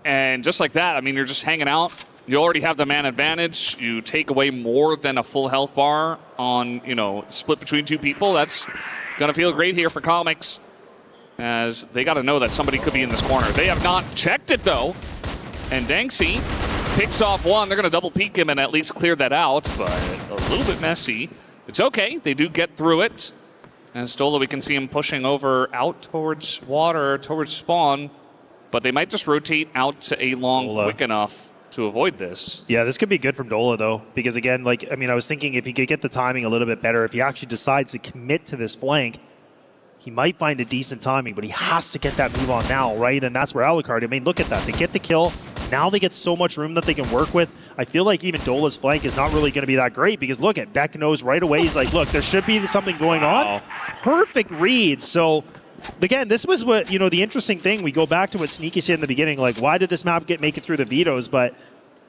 And just like that, I mean, you're just hanging out. You already have the man advantage. You take away more than a full health bar on, split between 2 people. That's going to feel great here for Comics, as they got to know that somebody could be in this corner. They have not checked it, though. And Danksy picks off one. They're going to double peek him and at least clear that out, but a little bit messy. It's okay. They do get through it. And Stola, we can see him pushing over out towards water, towards spawn, but they might just rotate out to A long quick enough to avoid this. Yeah, this could be good from Dola, though, because again, I was thinking if he could get the timing a little bit better, if he actually decides to commit to this flank, he might find a decent timing, but he has to get that move on now, right? And that's where Alucard, I mean, look at that. They get the kill. Now they get so much room that they can work with. I feel like even Dola's flank is not really going to be that great because look at Beck knows right away. He's like, look, there should be something going on. Perfect read. So again, this was what, the interesting thing. We go back to what Sneaky said in the beginning, like, why did this map make it through the vetoes? But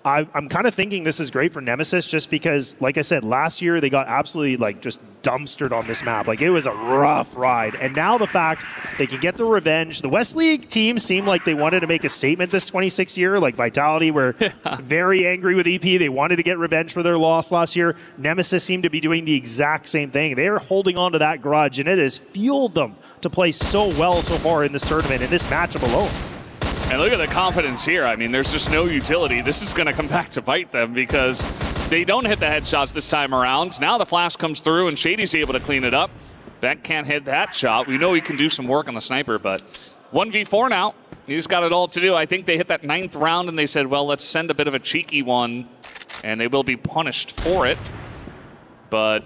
I'm kind of thinking this is great for Nemesis just because, like I said, last year they got absolutely just dumpstered on this map. Like, it was a rough ride. And now the fact they can get the revenge. The West League team seemed like they wanted to make a statement this 26th year. Like, Vitality were very angry with EP. They wanted to get revenge for their loss last year. Nemesis seemed to be doing the exact same thing. They are holding on to that grudge, and it has fueled them to play so well so far in this tournament, in this matchup alone. And look at the confidence here. I mean, there's just no utility. This is going to come back to bite them because they don't hit the headshots this time around. Now the flash comes through and Shady's able to clean it up. Beck can't hit that shot. We know he can do some work on the sniper, but 1v4 now. He's got it all to do. I think they hit that 9th round and they said, well, let's send a bit of a cheeky one, and they will be punished for it. But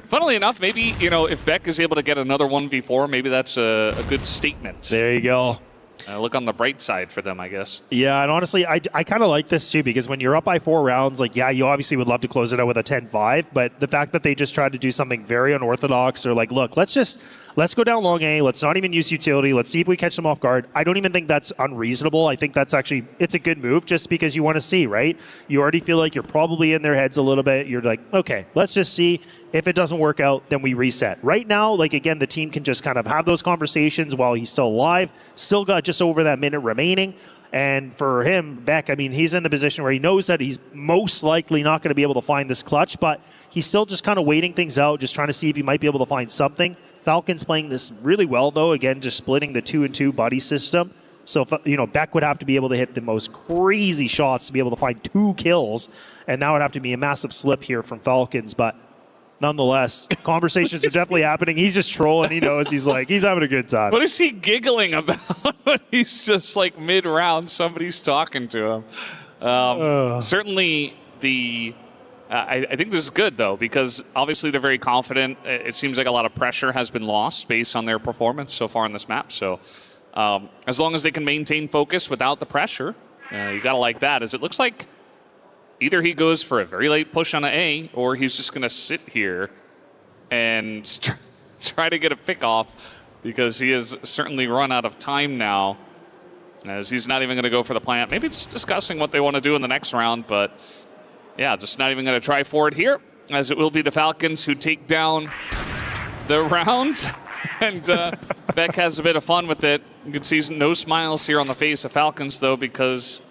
funnily enough, maybe, if Beck is able to get another 1v4, maybe that's a good statement. There you go. Look on the bright side for them, I guess. Yeah, and honestly, I kind of like this too, because when you're up by 4 rounds, you obviously would love to close it out with a 10-5, but the fact that they just tried to do something very unorthodox, or look, let's go down long A, let's not even use utility, let's see if we catch them off guard. I don't even think that's unreasonable. I think that's actually, it's a good move just because you want to see, right? You already feel like you're probably in their heads a little bit. You're like, okay, let's just see. If it doesn't work out, then we reset. Right now, again, the team can just kind of have those conversations while he's still alive. Still got just over that minute remaining. And for him, Beck, I mean, he's in the position where he knows that he's most likely not going to be able to find this clutch, but he's still just kind of waiting things out, just trying to see if he might be able to find something. Falcon's playing this really well, though. Again, just splitting the 2-and-2 buddy system. So, Beck would have to be able to hit the most crazy shots to be able to find 2 kills. And that would have to be a massive slip here from Falcons, but nonetheless, conversations are definitely happening. He's just trolling. He knows he's having a good time. What is he giggling about when he's just mid-round, somebody's talking to him? Certainly I think this is good, though, because obviously they're very confident. It seems like a lot of pressure has been lost based on their performance so far in this map. So as long as they can maintain focus without the pressure, you got to like that. As it looks like either he goes for a very late push on an A, or he's just going to sit here and try to get a pick off, because he has certainly run out of time now, as he's not even going to go for the plant. Maybe just discussing what they want to do in the next round, but yeah, just not even going to try for it here, as it will be the Falcons who take down the round. And Beck has a bit of fun with it. You can see no smiles here on the face of Falcons, though, because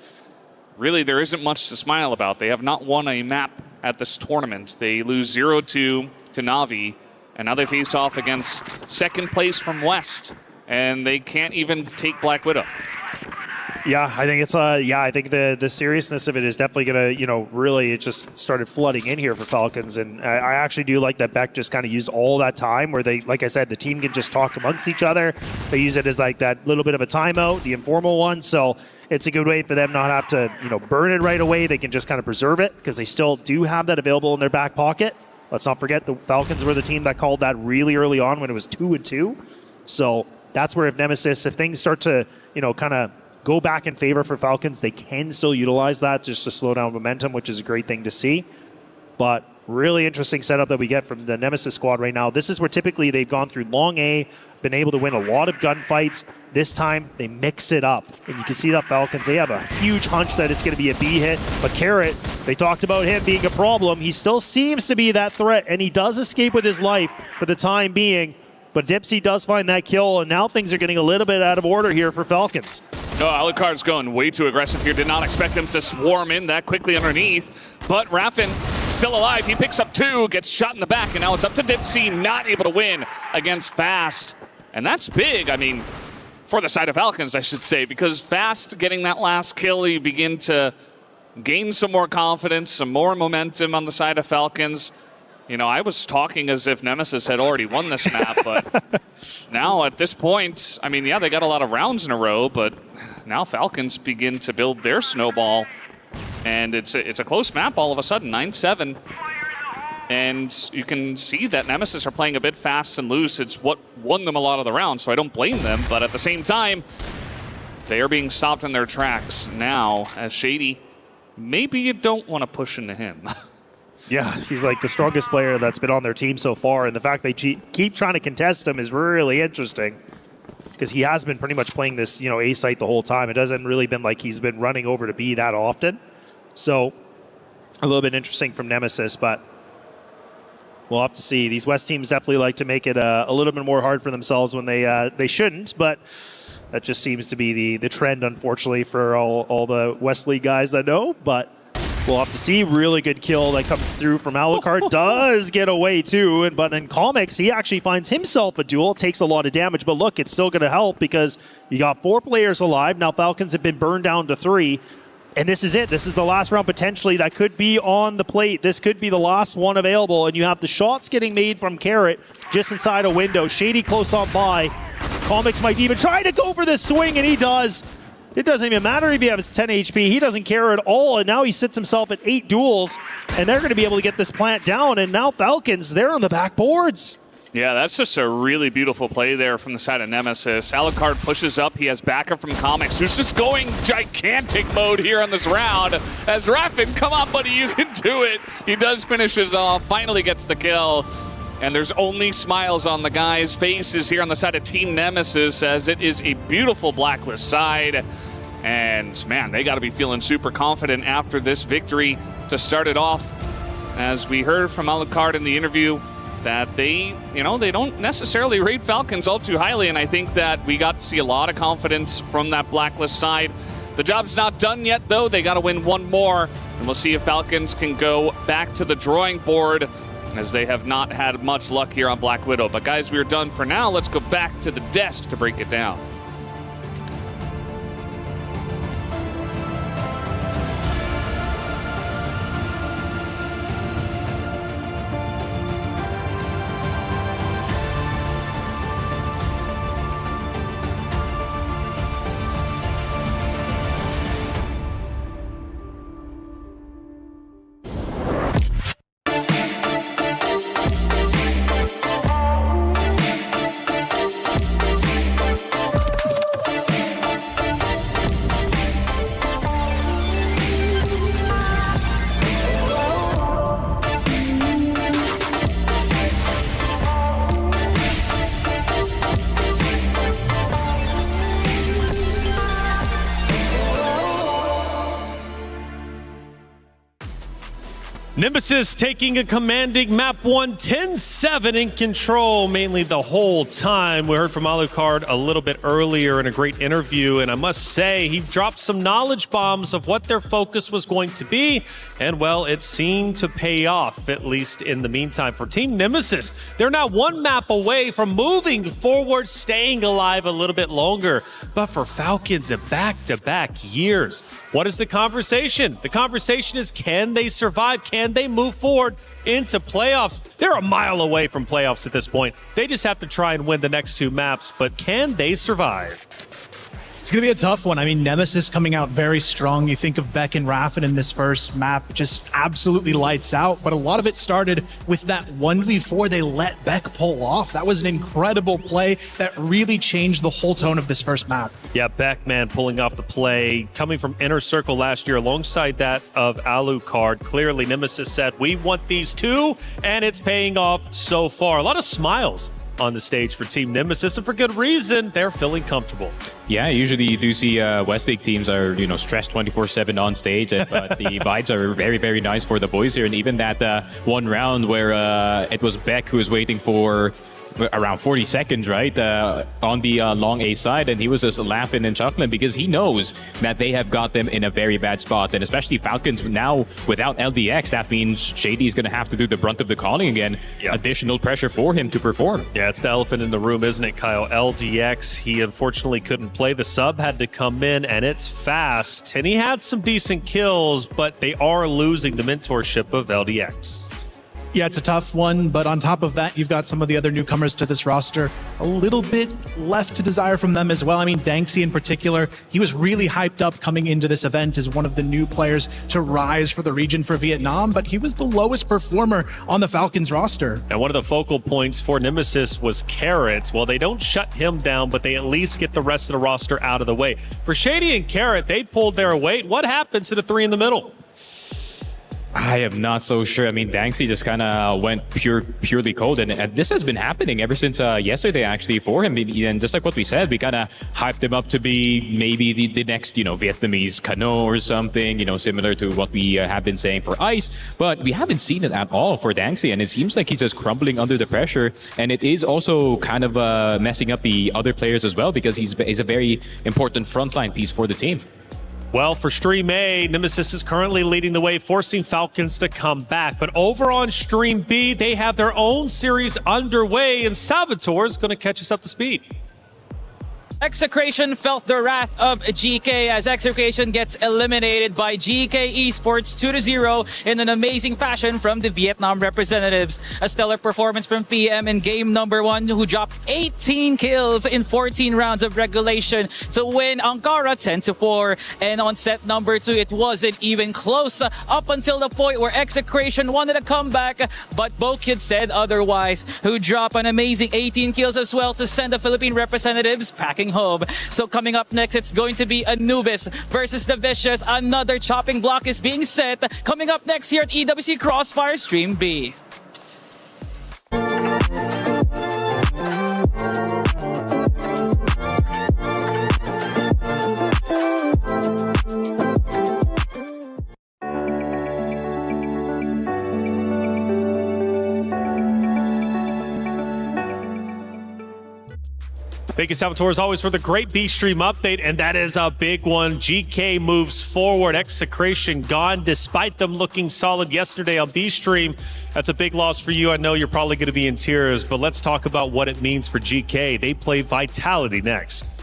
really there isn't much to smile about. They have not won a map at this tournament. They lose 0-2 to Na'Vi, and now they face off against second place from West, and they can't even take Black Widow. Yeah, I think it's I think the seriousness of it is definitely gonna, really, it just started flooding in here for Falcons, and I actually do like that Beck just kind of used all that time where they, like I said, the team can just talk amongst each other. They use it as like that little bit of a timeout, the informal one. So it's a good way for them not have to, burn it right away. They can just kind of preserve it because they still do have that available in their back pocket. Let's not forget the Falcons were the team that called that really early on when it was 2-2. So that's where if Nemesis, if things start to, kind of go back in favor for Falcons, they can still utilize that just to slow down momentum, which is a great thing to see. But really interesting setup that we get from the Nemesis squad right now. This is where typically they've gone through long A, been able to win a lot of gunfights. This time they mix it up. And you can see that Falcons, they have a huge hunch that it's going to be a B hit. But Carrot, they talked about him being a problem. He still seems to be that threat, and he does escape with his life for the time being. But Dipsy does find that kill, and now things are getting a little bit out of order here for Falcons. Oh, Alucard's going way too aggressive here. Did not expect him to swarm in that quickly underneath. But Raffin still alive. He picks up 2, gets shot in the back, and now it's up to Dipsy, not able to win against Fast. And that's big, for the side of Falcons, I should say, because Fast getting that last kill, you begin to gain some more confidence, some more momentum on the side of Falcons. I was talking as if Nemesis had already won this map, but now at this point, they got a lot of rounds in a row, but now Falcons begin to build their snowball, and it's a close map all of a sudden, 9-7. And you can see that Nemesis are playing a bit fast and loose. It's what won them a lot of the rounds, so I don't blame them, but at the same time, they are being stopped in their tracks now as Shady. Maybe you don't want to push into him. Yeah, he's like the strongest player that's been on their team so far, and the fact they keep trying to contest him is really interesting because he has been pretty much playing this, A site the whole time. It hasn't really been like he's been running over to B that often. So a little bit interesting from Nemesis, but we'll have to see. These West teams definitely like to make it a little bit more hard for themselves when they shouldn't, but that just seems to be the trend, unfortunately, for all the West League guys that know, but we'll have to see. Really good kill that comes through from Alucard. Does get away too, but in Comics, he actually finds himself a duel. Takes a lot of damage, but look, it's still going to help because you got 4 players alive. Now Falcons have been burned down to 3. And this is it. This is the last round potentially that could be on the plate. This could be the last one available. And you have the shots getting made from Carrot just inside a window. Shady close on by. Comics might even try to go for the swing, and he does. It doesn't even matter if he has 10 HP. He doesn't care at all, and now he sits himself at 8 duels, and they're going to be able to get this plant down, and now Falcons, they're on the back boards. Yeah, that's just a really beautiful play there from the side of Nemesis. Alucard pushes up. He has backup from Comics, who's just going gigantic mode here on this round. As Raffin, come on, buddy, you can do it. He does finish his off, finally gets the kill. And there's only smiles on the guys' faces here on the side of Team Nemesis, as it is a beautiful Blacklist side. And man, they got to be feeling super confident after this victory to start it off. As we heard from Alucard in the interview, that they don't necessarily rate Falcons all too highly, and I think that we got to see a lot of confidence from that Blacklist side. The job's not done yet, though. They got to win one more, and we'll see if Falcons can go back to the drawing board, as they have not had much luck here on Black Widow. But guys, we're done for now. Let's go back to the desk to break it down. Nemesis taking a commanding map 1, 10-7 in control mainly the whole time. We heard from Alucard a little bit earlier in a great interview, and I must say he dropped some knowledge bombs of what their focus was going to be, and well, it seemed to pay off, at least in the meantime. For Team Nemesis, they're now one map away from moving forward, staying alive a little bit longer. But for Falcons, in back-to-back years, what is the conversation? The conversation is, can they survive? Can they move forward into playoffs? They're a mile away from playoffs at this point. They just have to try and win the next two maps, but can they survive? It's going to be a tough one. I mean, Nemesis coming out very strong. You think of Beck and Raffin in this first map, just absolutely lights out. But a lot of it started with that 1v4 they let Beck pull off. That was an incredible play that really changed the whole tone of this first map. Yeah, Beck, man, pulling off the play, coming from Inner Circle last year alongside that of Alucard. Clearly, Nemesis said, we want these two, and it's paying off so far. A lot of smiles on the stage for Team Nemesis, and for good reason. They're feeling comfortable. Yeah, usually you do see Westlake teams are, stressed 24/7 on stage, but the vibes are very, very nice for the boys here. And even that one round where it was Beck who was waiting for around 40 seconds, right, on the long A side, and he was just laughing and chuckling because he knows that they have got them in a very bad spot. And especially Falcons now without LDX, that means Shady's going to have to do the brunt of the calling again. Yep. Additional pressure for him to perform. Yeah, it's the elephant in the room, isn't it, Kyle? LDX, he unfortunately couldn't play. The sub had to come in, and it's fast. And he had some decent kills, but they are losing the mentorship of LDX. Yeah, it's a tough one, but on top of that, you've got some of the other newcomers to this roster. A little bit left to desire from them as well. I mean, Danksy in particular, he was really hyped up coming into this event as one of the new players to rise for the region for Vietnam, but he was the lowest performer on the Falcons roster. And one of the focal points for Nemesis was Carrot. Well, they don't shut him down, but they at least get the rest of the roster out of the way. For Shady and Carrot, they pulled their weight. What happened to the three in the middle? I am not so sure. I mean, Danksy just kind of went purely cold, and this has been happening ever since yesterday, actually, for him. And just like what we said, we kind of hyped him up to be maybe the next, Vietnamese Cano or something, similar to what we have been saying for Ice. But we haven't seen it at all for Danksy, and it seems like he's just crumbling under the pressure. And it is also kind of messing up the other players as well, because he's a very important frontline piece for the team. Well, for Stream A, Nemesis is currently leading the way, forcing Falcons to come back. But over on Stream B, they have their own series underway, and Salvatore is going to catch us up to speed. Execration felt the wrath of GK as Execration gets eliminated by GK Esports 2-0 in an amazing fashion from the Vietnam representatives. A stellar performance from PM in game number 1, who dropped 18 kills in 14 rounds of regulation to win Ankara 10-4. And on set number 2, it wasn't even close up until the point where Execration wanted a comeback, but Bokid said otherwise, who dropped an amazing 18 kills as well to send the Philippine representatives packing home. So coming up next, it's going to be Anubis versus the Vicious. Another chopping block is being set. Coming up next here at EWC Crossfire Stream B. Thank you, Salvatore, as always, for the great B-Stream update, and that is a big one. GK moves forward. Execration gone, despite them looking solid yesterday on B-Stream. That's a big loss for you. I know you're probably going to be in tears, but let's talk about what it means for GK. They play Vitality next.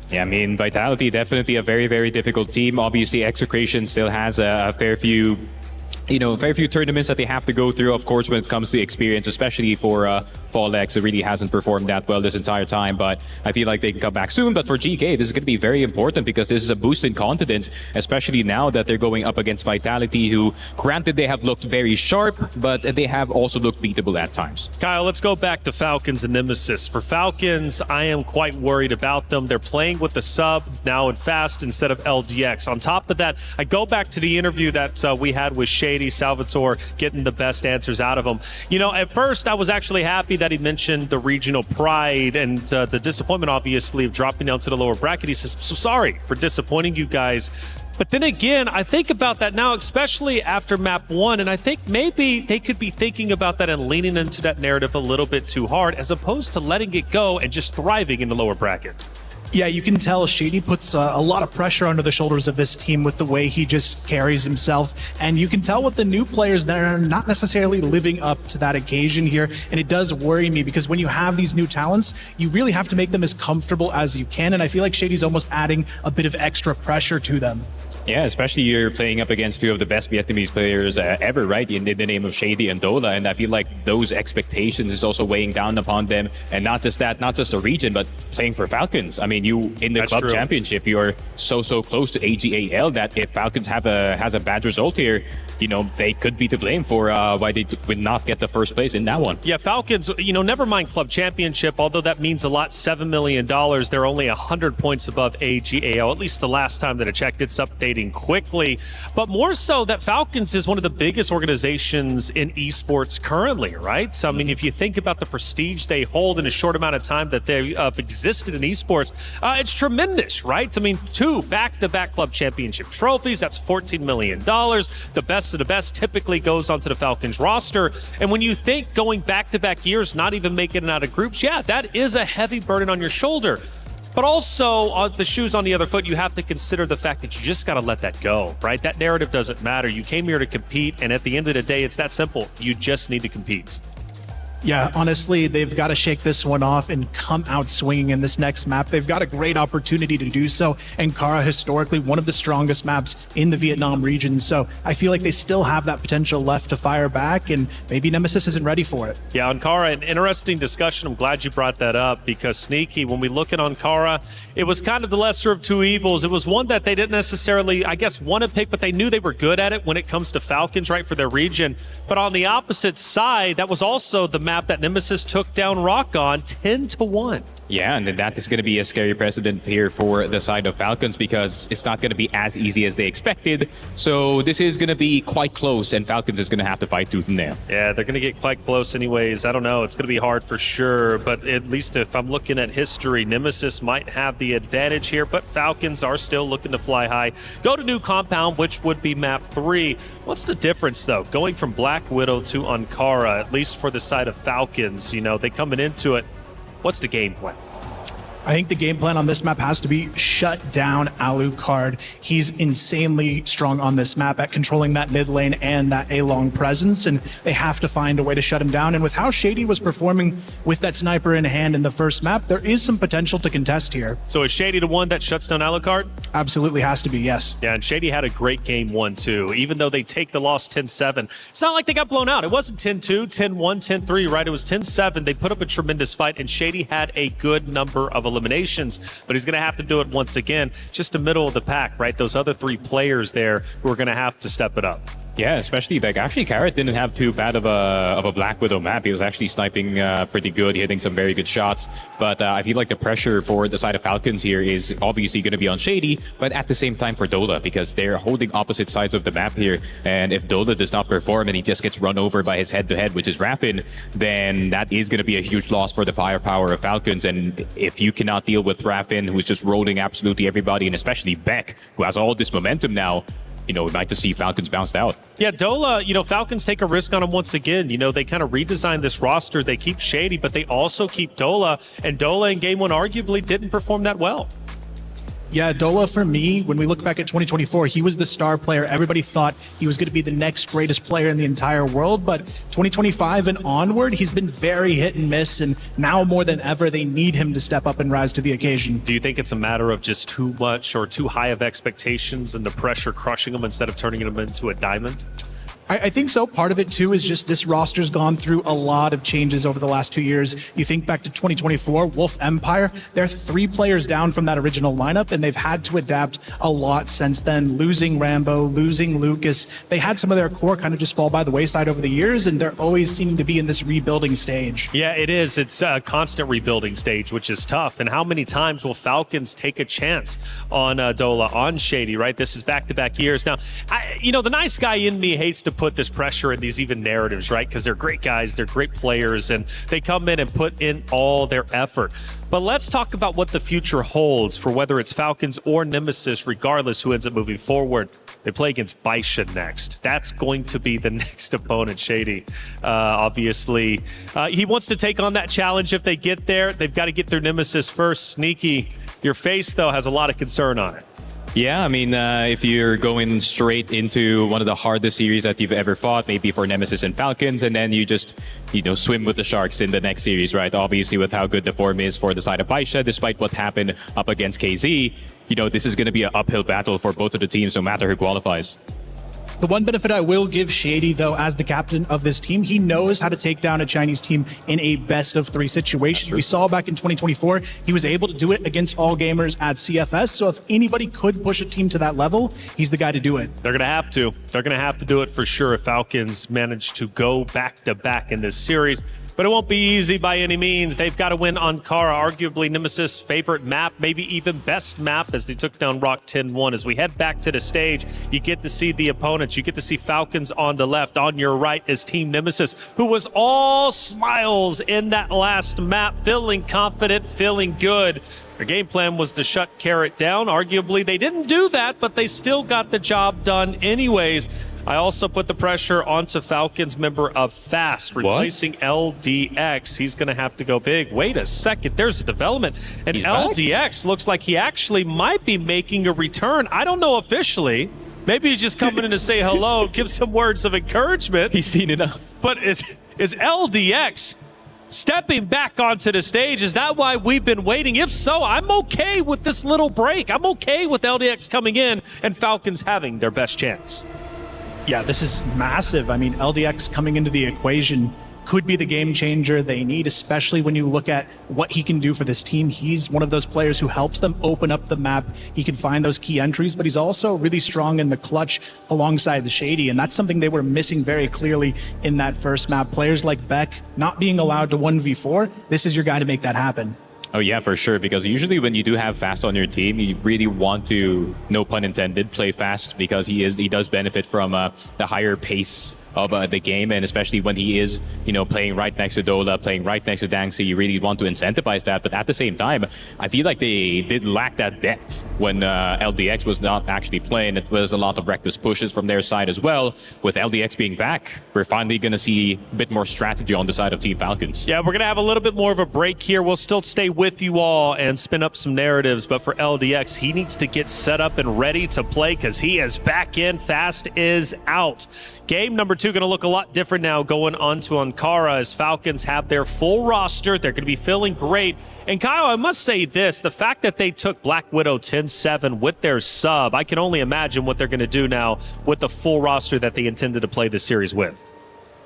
Yeah, I mean, Vitality, definitely a very, very difficult team. Obviously, Execration still has a fair few tournaments that they have to go through, of course, when it comes to experience, especially for Fallex. It really hasn't performed that well this entire time, but I feel like they can come back soon. But for GK, this is going to be very important because this is a boost in confidence, especially now that they're going up against Vitality, who, granted, they have looked very sharp, but they have also looked beatable at times. Kyle, let's go back to Falcons and Nemesis. For Falcons, I am quite worried about them. They're playing with the sub now in fast instead of LDX. On top of that, I go back to the interview that we had with Shady, Salvatore, getting the best answers out of him. At first, I was actually happy that he mentioned the regional pride and the disappointment, obviously, of dropping down to the lower bracket. He says, so sorry for disappointing you guys. But then again, I think about that now, especially after map 1, and I think maybe they could be thinking about that and leaning into that narrative a little bit too hard, as opposed to letting it go and just thriving in the lower bracket. Yeah, you can tell Shady puts a lot of pressure under the shoulders of this team with the way he just carries himself. And you can tell with the new players that are not necessarily living up to that occasion here. And it does worry me because when you have these new talents, you really have to make them as comfortable as you can. And I feel like Shady's almost adding a bit of extra pressure to them. Yeah, especially you're playing up against two of the best Vietnamese players ever, right? In the name of Shady and Dola, and I feel like those expectations is also weighing down upon them. And not just that, not just a region, but playing for Falcons. I mean, you in the club championship, you're so close to AGAL that if Falcons has a bad result here, you know, they could be to blame for why they would not get the first place in that one. Yeah, Falcons, you know, never mind club championship, although that means a lot, $7 million. They're only 100 points above AGAL, at least the last time that I checked. It's updating quickly. But more so that Falcons is one of the biggest organizations in esports currently, right? So, I mean, if you think about the prestige they hold in a short amount of time that they've existed in esports, it's tremendous, right? I mean, 2 back-to-back club championship trophies, that's $14 million. The best of the best typically goes onto the Falcons roster. And when you think going back-to-back years, not even making it out of groups, yeah, that is a heavy burden on your shoulder. But also, the shoes on the other foot, you have to consider the fact that you just got to let that go, right? That narrative doesn't matter. You came here to compete, and at the end of the day, it's that simple. You just need to compete. Yeah, honestly, they've got to shake this one off and come out swinging in this next map. They've got a great opportunity to do so. Ankara, historically, one of the strongest maps in the Vietnam region. So I feel like they still have that potential left to fire back, and maybe Nemesis isn't ready for it. Yeah, Ankara, an interesting discussion. I'm glad you brought that up because, Sneaky, when we look at Ankara, it was kind of the lesser of two evils. It was one that they didn't necessarily, I guess, want to pick, but they knew they were good at it when it comes to Falcons, right, for their region. But on the opposite side, that was also the map that Nemesis took down Rock on 10-1. Yeah, and that is going to be a scary precedent here for the side of Falcons because it's not going to be as easy as they expected. So this is going to be quite close, and Falcons is going to have to fight tooth and nail. Yeah, they're going to get quite close anyways. I don't know. It's going to be hard for sure. But at least if I'm looking at history, Nemesis might have the advantage here, but Falcons are still looking to fly high. Go to new compound, which would be map 3. What's the difference, though? Going from Black Widow to Ankara, at least for the side of Falcons, you know, they coming into it. What's the game plan? I think the game plan on this map has to be shut down Alucard. He's insanely strong on this map at controlling that mid lane and that A-long presence, and they have to find a way to shut him down. And with how Shady was performing with that sniper in hand in the first map, there is some potential to contest here. So is Shady the one that shuts down Alucard? Absolutely has to be, yes. Yeah, and Shady had a great game 1, too. Even though they take the loss 10-7, it's not like they got blown out. It wasn't 10-2, 10-1, 10-3, right? It was 10-7. They put up a tremendous fight, and Shady had a good number of eliminations, but he's going to have to do it once again. Just the middle of the pack, right? Those other 3 players there who are going to have to step it up. Yeah, especially like actually Carrot didn't have too bad of a Black Widow map. He was actually sniping pretty good, hitting some very good shots. But I feel like the pressure for the side of Falcons here is obviously going to be on Shady, but at the same time for Dola because they're holding opposite sides of the map here. And if Dola does not perform and he just gets run over by his head-to-head, which is Raffin, then that is going to be a huge loss for the firepower of Falcons. And if you cannot deal with Raffin, who's just rolling absolutely everybody, and especially Beck, who has all this momentum now, you know, we might just see Falcons bounced out. Yeah, Dola, you know, Falcons take a risk on him once again. You know, they kind of redesigned this roster. They keep Shady, but they also keep Dola. And Dola in game 1 arguably didn't perform that well. Yeah, Dola, for me, when we look back at 2024, he was the star player. Everybody thought he was going to be the next greatest player in the entire world. But 2025 and onward, he's been very hit and miss. And now more than ever, they need him to step up and rise to the occasion. Do you think it's a matter of just too much or too high of expectations and the pressure crushing him instead of turning him into a diamond? I think so. Part of it, too, is just this roster's gone through a lot of changes over the last 2 years. You think back to 2024, Wolf Empire, they're 3 players down from that original lineup, and they've had to adapt a lot since then. Losing Rambo, losing Lucas. They had some of their core kind of just fall by the wayside over the years, and they're always seeming to be in this rebuilding stage. Yeah, it is. It's a constant rebuilding stage, which is tough. And how many times will Falcons take a chance on Dola, on Shady, right? This is back-to-back years. Now, you know, the nice guy in me hates to put this pressure in these even narratives, right? Because they're great guys, they're great players, and they come in and put in all their effort. But let's talk about what the future holds for whether it's Falcons or Nemesis, regardless who ends up moving forward. They play against Baisha next. That's going to be the next opponent, Shady. Obviously, he wants to take on that challenge if they get there. They've got to get their Nemesis first. Sneaky, your face, though, has a lot of concern on it. Yeah, I mean, if you're going straight into one of the hardest series that you've ever fought, maybe for Nemesis and Falcons, and then you just, swim with the Sharks in the next series, right? Obviously, with how good the form is for the side of Baisha, despite what happened up against KZ, this is going to be an uphill battle for both of the teams, no matter who qualifies. The one benefit I will give Shady, though, as the captain of this team, he knows how to take down a Chinese team in a best-of-3 situation. We saw back in 2024, he was able to do it against All Gamers at CFS. So if anybody could push a team to that level, he's the guy to do it. They're going to have to. They're going to have to do it for sure if Falcons manage to go back-to-back in this series. But it won't be easy by any means. They've got to win Ankara, arguably Nemesis' favorite map, maybe even best map, as they took down Rock 10-1. As we head back to the stage, you get to see the opponents. You get to see Falcons on the left. On your right is Team Nemesis, who was all smiles in that last map, feeling confident, feeling good. Their game plan was to shut Carrot down. Arguably, they didn't do that, but they still got the job done anyways. I also put the pressure onto Falcons member of Fast, replacing LDX. He's going to have to go big. Wait a second, there's a development. And LDX looks like he actually might be making a return. I don't know officially. Maybe he's just coming in to say hello, give some words of encouragement. He's seen enough. But is LDX stepping back onto the stage? Is that why we've been waiting? If so, I'm okay with this little break. I'm okay with LDX coming in and Falcons having their best chance. Yeah, this is massive. I mean, LDX coming into the equation could be the game changer they need, especially when you look at what he can do for this team. He's one of those players who helps them open up the map. He can find those key entries, but he's also really strong in the clutch alongside the Shady, and that's something they were missing very clearly in that first map. Players like Beck not being allowed to 1v4, this is your guy to make that happen. Oh yeah, for sure, because usually when you do have Fast on your team, you really want to, no pun intended, play Fast, because he does benefit from the higher pace of the game, and especially when he is, playing right next to Dola, playing right next to Dangsi, you really want to incentivize that. But at the same time, I feel like they did lack that depth when LDX was not actually playing. It was a lot of reckless pushes from their side as well. With LDX being back, we're finally going to see a bit more strategy on the side of Team Falcons. Yeah, we're going to have a little bit more of a break here. We'll still stay with you all and spin up some narratives, but for LDX, he needs to get set up and ready to play because he is back in. Fast is out. Game number 2 going to look a lot different now going on to Ankara as Falcons have their full roster. They're going to be feeling great. And Kyle, I must say this, the fact that they took Black Widow 10-7 with their sub, I can only imagine what they're going to do now with the full roster that they intended to play this series with.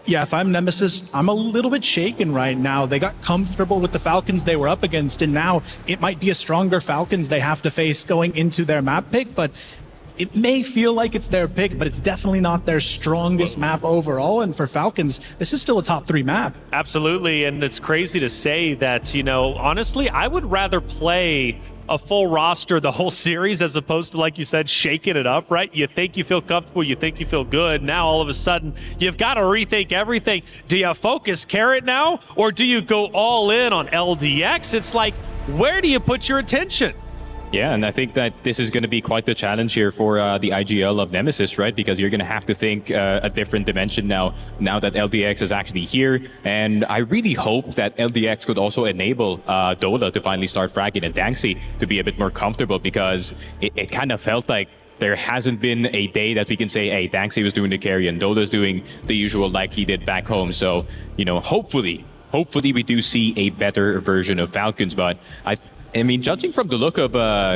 Yeah, if I'm Nemesis, I'm a little bit shaken right now. They got comfortable with the Falcons they were up against, and now it might be a stronger Falcons they have to face going into their map pick, but it may feel like it's their pick, but it's definitely not their strongest map overall. And for Falcons, this is still a top 3 map. Absolutely. And it's crazy to say that, honestly, I would rather play a full roster the whole series as opposed to, like you said, shaking it up, right? You think you feel comfortable, you think you feel good. Now, all of a sudden, you've got to rethink everything. Do you focus Carrot now, or do you go all in on LDX? It's like, where do you put your attention? Yeah, and I think that this is going to be quite the challenge here for the IGL of Nemesis, right? Because you're going to have to think a different dimension now that LDX is actually here. And I really hope that LDX could also enable Dola to finally start fragging and Dangsi to be a bit more comfortable, because it kind of felt like there hasn't been a day that we can say, hey, Dangsi was doing the carry and Dola's doing the usual like he did back home. So, hopefully we do see a better version of Falcons. But I mean, judging from the look of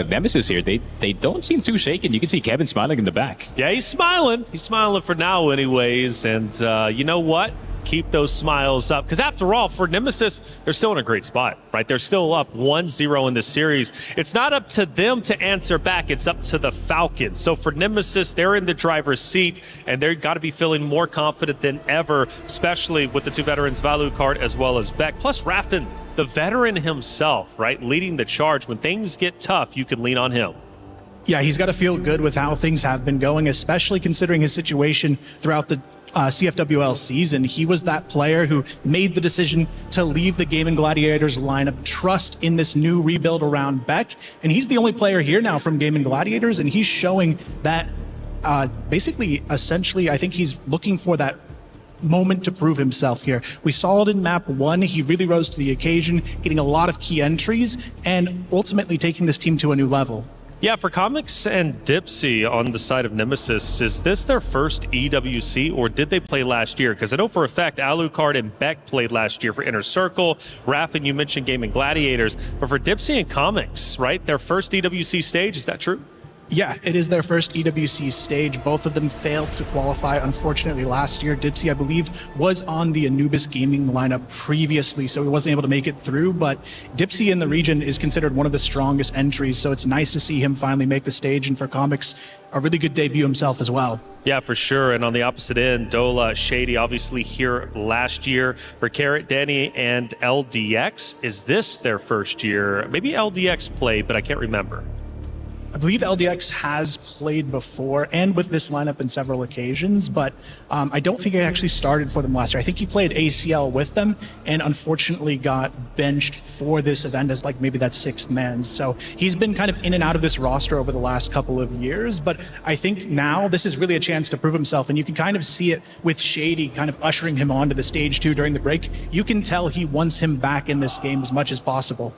Nemesis here, they don't seem too shaken. You can see Kevin smiling in the back. Yeah, he's smiling. He's smiling for now anyways. And you know what? Keep those smiles up. Because after all, for Nemesis, they're still in a great spot, right? They're still up 1-0 in the series. It's not up to them to answer back. It's up to the Falcons. So for Nemesis, they're in the driver's seat, and they've got to be feeling more confident than ever, especially with the 2 veterans, Valucard as well as Beck. Plus Raffin, the veteran himself, right? Leading the charge. When things get tough, you can lean on him. Yeah, he's got to feel good with how things have been going, especially considering his situation throughout the CFWL season. He was that player who made the decision to leave the Gaming Gladiators lineup, trust in this new rebuild around Beck. And he's the only player here now from Gaming Gladiators, and he's showing that essentially, I think he's looking for that moment to prove himself here. We saw it in map 1. He really rose to the occasion, getting a lot of key entries and ultimately taking this team to a new level. Yeah, for Comics and Dipsy on the side of Nemesis, is this their first EWC, or did they play last year? Because I know for a fact Alucard and Beck played last year for Inner Circle. Raffin, you mentioned Gaming Gladiators. But for Dipsy and Comics, right, their first EWC stage, is that true? Yeah, it is their first EWC stage. Both of them failed to qualify, unfortunately, last year. Dipsy, I believe, was on the Anubis Gaming lineup previously, so he wasn't able to make it through. But Dipsy in the region is considered one of the strongest entries, so it's nice to see him finally make the stage. And for Comics, a really good debut himself as well. Yeah, for sure. And on the opposite end, Dola, Shady, obviously here last year. For Carrot, Danny, and LDX, is this their first year? Maybe LDX played, but I can't remember. I believe LDX has played before and with this lineup in several occasions, but I don't think he actually started for them last year. I think he played ACL with them and unfortunately got benched for this event as like maybe that 6th man. So he's been kind of in and out of this roster over the last couple of years, but I think now this is really a chance to prove himself, and you can kind of see it with Shady kind of ushering him onto the stage too during the break. You can tell he wants him back in this game as much as possible.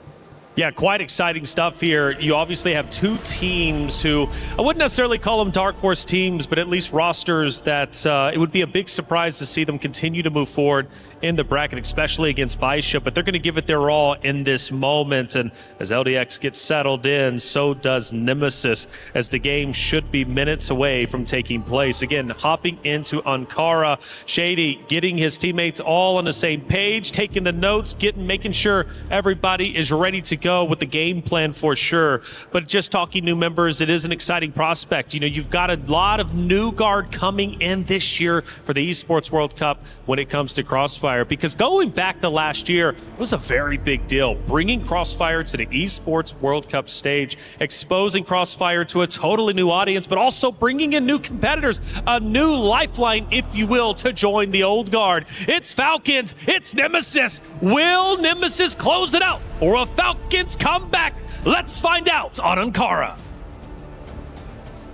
Yeah, quite exciting stuff here. You obviously have two teams who, I wouldn't necessarily call them dark horse teams, but at least rosters that it would be a big surprise to see them continue to move forward in the bracket, especially against Bishop, but they're going to give it their all in this moment. And as LDX gets settled in, so does Nemesis, as the game should be minutes away from taking place. Again, hopping into Ankara, Shady getting his teammates all on the same page, taking the notes, making sure everybody is ready to go with the game plan for sure. But just talking new members, it is an exciting prospect. You know, you've got a lot of new guard coming in this year for the Esports World Cup when it comes to Crossfire, because going back to last year was a very big deal. Bringing Crossfire to the Esports World Cup stage, exposing Crossfire to a totally new audience, but also bringing in new competitors, a new lifeline, if you will, to join the old guard. It's Falcons, it's Nemesis. Will Nemesis close it out, or a Falcons comeback? Let's find out on Ankara.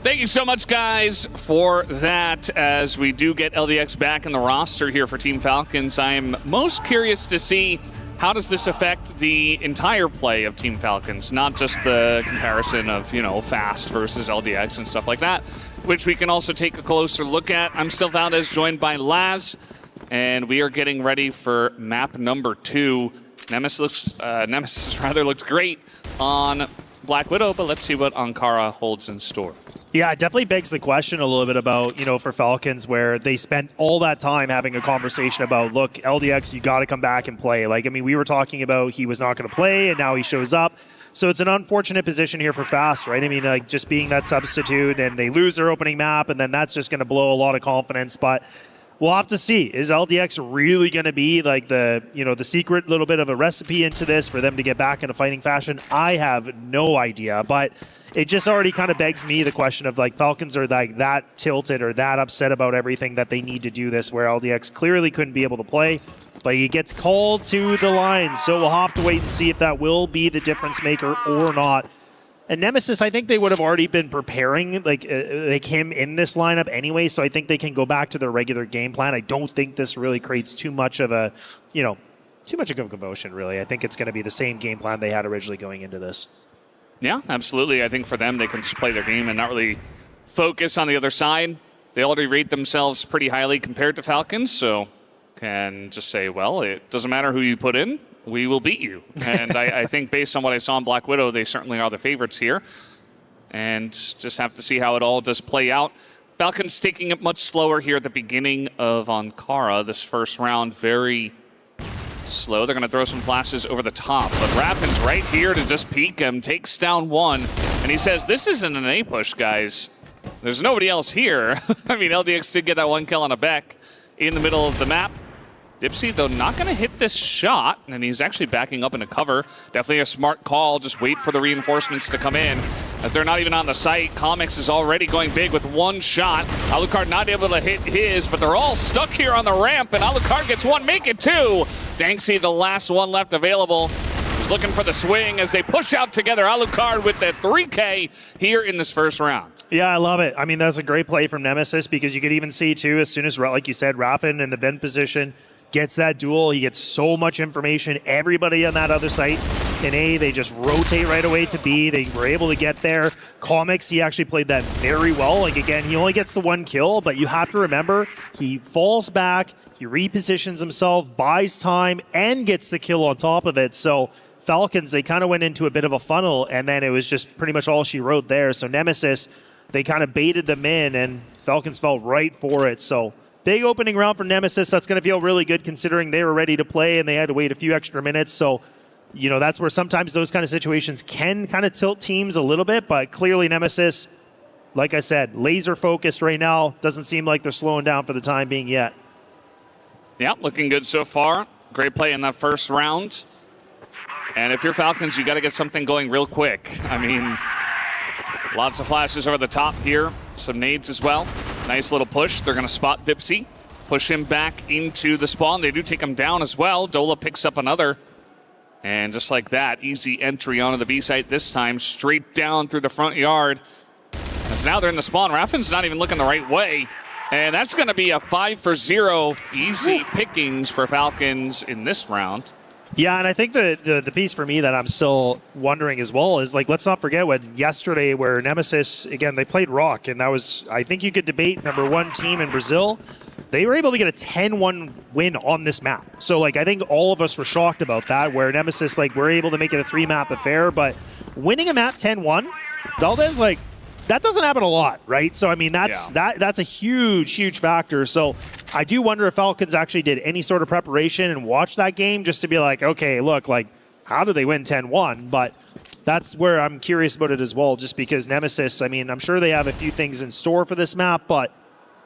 Thank you so much, guys, for that. As we do get LDX back in the roster here for Team Falcons, I'm most curious to see how does this affect the entire play of Team Falcons, not just the comparison of, you know, Fast versus LDX and stuff like that, which we can also take a closer look at. I'm still Valdez, joined by Laz, and we are getting ready for map number 2. Nemesis looked great on Black Widow, but let's see what Ankara holds in store. Yeah, it definitely begs the question a little bit about, you know, for Falcons, where they spent all that time having a conversation about, look, LDX, you got to come back and play. Like, I mean, we were talking about he was not going to play, and now he shows up. So it's an unfortunate position here for Fast, right? I mean, like, just being that substitute, and they lose their opening map, and then that's just going to blow a lot of confidence. But we'll have to see. Is LDX really going to be like the, you know, the secret little bit of a recipe into this for them to get back into fighting fashion? I have no idea, but it just already kind of begs me the question of, like, Falcons are like that tilted or that upset about everything that they need to do this, where LDX clearly couldn't be able to play, but he gets called to the line. So we'll have to wait and see if that will be the difference maker or not. And Nemesis, I think they would have already been preparing like him in this lineup anyway, so I think they can go back to their regular game plan. I don't think this really creates too much of a, you know, too much of a commotion, really. I think it's going to be the same game plan they had originally going into this. Yeah, absolutely. I think for them, they can just play their game and not really focus on the other side. They already rate themselves pretty highly compared to Falcons, so can just say, well, it doesn't matter who you put in, we will beat you. And I think based on what I saw in Black Widow, they certainly are the favorites here. And just have to see how it all does play out. Falcons taking it much slower here at the beginning of Ankara. This first round, very slow. They're going to throw some flashes over the top. But Raffin's right here to just peek him, takes down one. And he says, this isn't an A push, guys. There's nobody else here. I mean, LDX did get that one kill on a Beck in the middle of the map. Dipsy, though, not going to hit this shot, and he's actually backing up into cover. Definitely a smart call. Just wait for the reinforcements to come in. as they're not even on the site. Comics is already going big with one shot. Alucard not able to hit his, but they're all stuck here on the ramp, and Alucard gets one, make it two. Danksy, the last one left available, is looking for the swing as they push out together. Alucard with the 3K here in this first round. Yeah, I love it. I mean, that's a great play from Nemesis because you could even see, too, as soon as, like you said, Raffin in the vent position gets that duel, he gets so much information. Everybody on that other site in A, they just rotate right away to B. They were able to get there. Comics, he actually played that very well. Like, again, he only gets the one kill, but you have to remember, he falls back, he repositions himself, buys time, and gets the kill on top of it. So Falcons, they kind of went into a bit of a funnel, and then it was just pretty much all she wrote there. So Nemesis, they kind of baited them in, and Falcons fell right for it. So big opening round for Nemesis. That's going to feel really good considering they were ready to play and they had to wait a few extra minutes. So, you know, that's where sometimes those kind of situations can kind of tilt teams a little bit. But clearly Nemesis, like I said, laser focused right now. Doesn't seem like they're slowing down for the time being yet. Yeah, looking good so far. Great play in that first round. And if you're Falcons, you got to get something going real quick. I mean, lots of flashes over the top here. Some nades as well. Nice little push. They're going to spot Dipsy. Push him back into the spawn. They do take him down as well. Dola picks up another. And just like that, easy entry onto the B site this time. Straight down through the front yard. As now they're in the spawn. Raffin's not even looking the right way. And that's going to be a 5-for-0 easy pickings for Falcons in this round. Yeah, and I think the piece for me that I'm still wondering as well is, like, let's not forget what yesterday where Nemesis, again, they played Rock, and that was, I think you could debate #1 team in Brazil. They were able to get a 10-1 win on this map. So, like, I think all of us were shocked about that, where Nemesis, like, were able to make it a 3-map affair, but winning a map 10-1, Valdez, like, that doesn't happen a lot, right? So, I mean, that's a huge, huge factor. So, I do wonder if Falcons actually did any sort of preparation and watched that game just to be like, okay, look, like, how did they win 10-1? But that's where I'm curious about it as well, just because Nemesis, I mean, I'm sure they have a few things in store for this map, but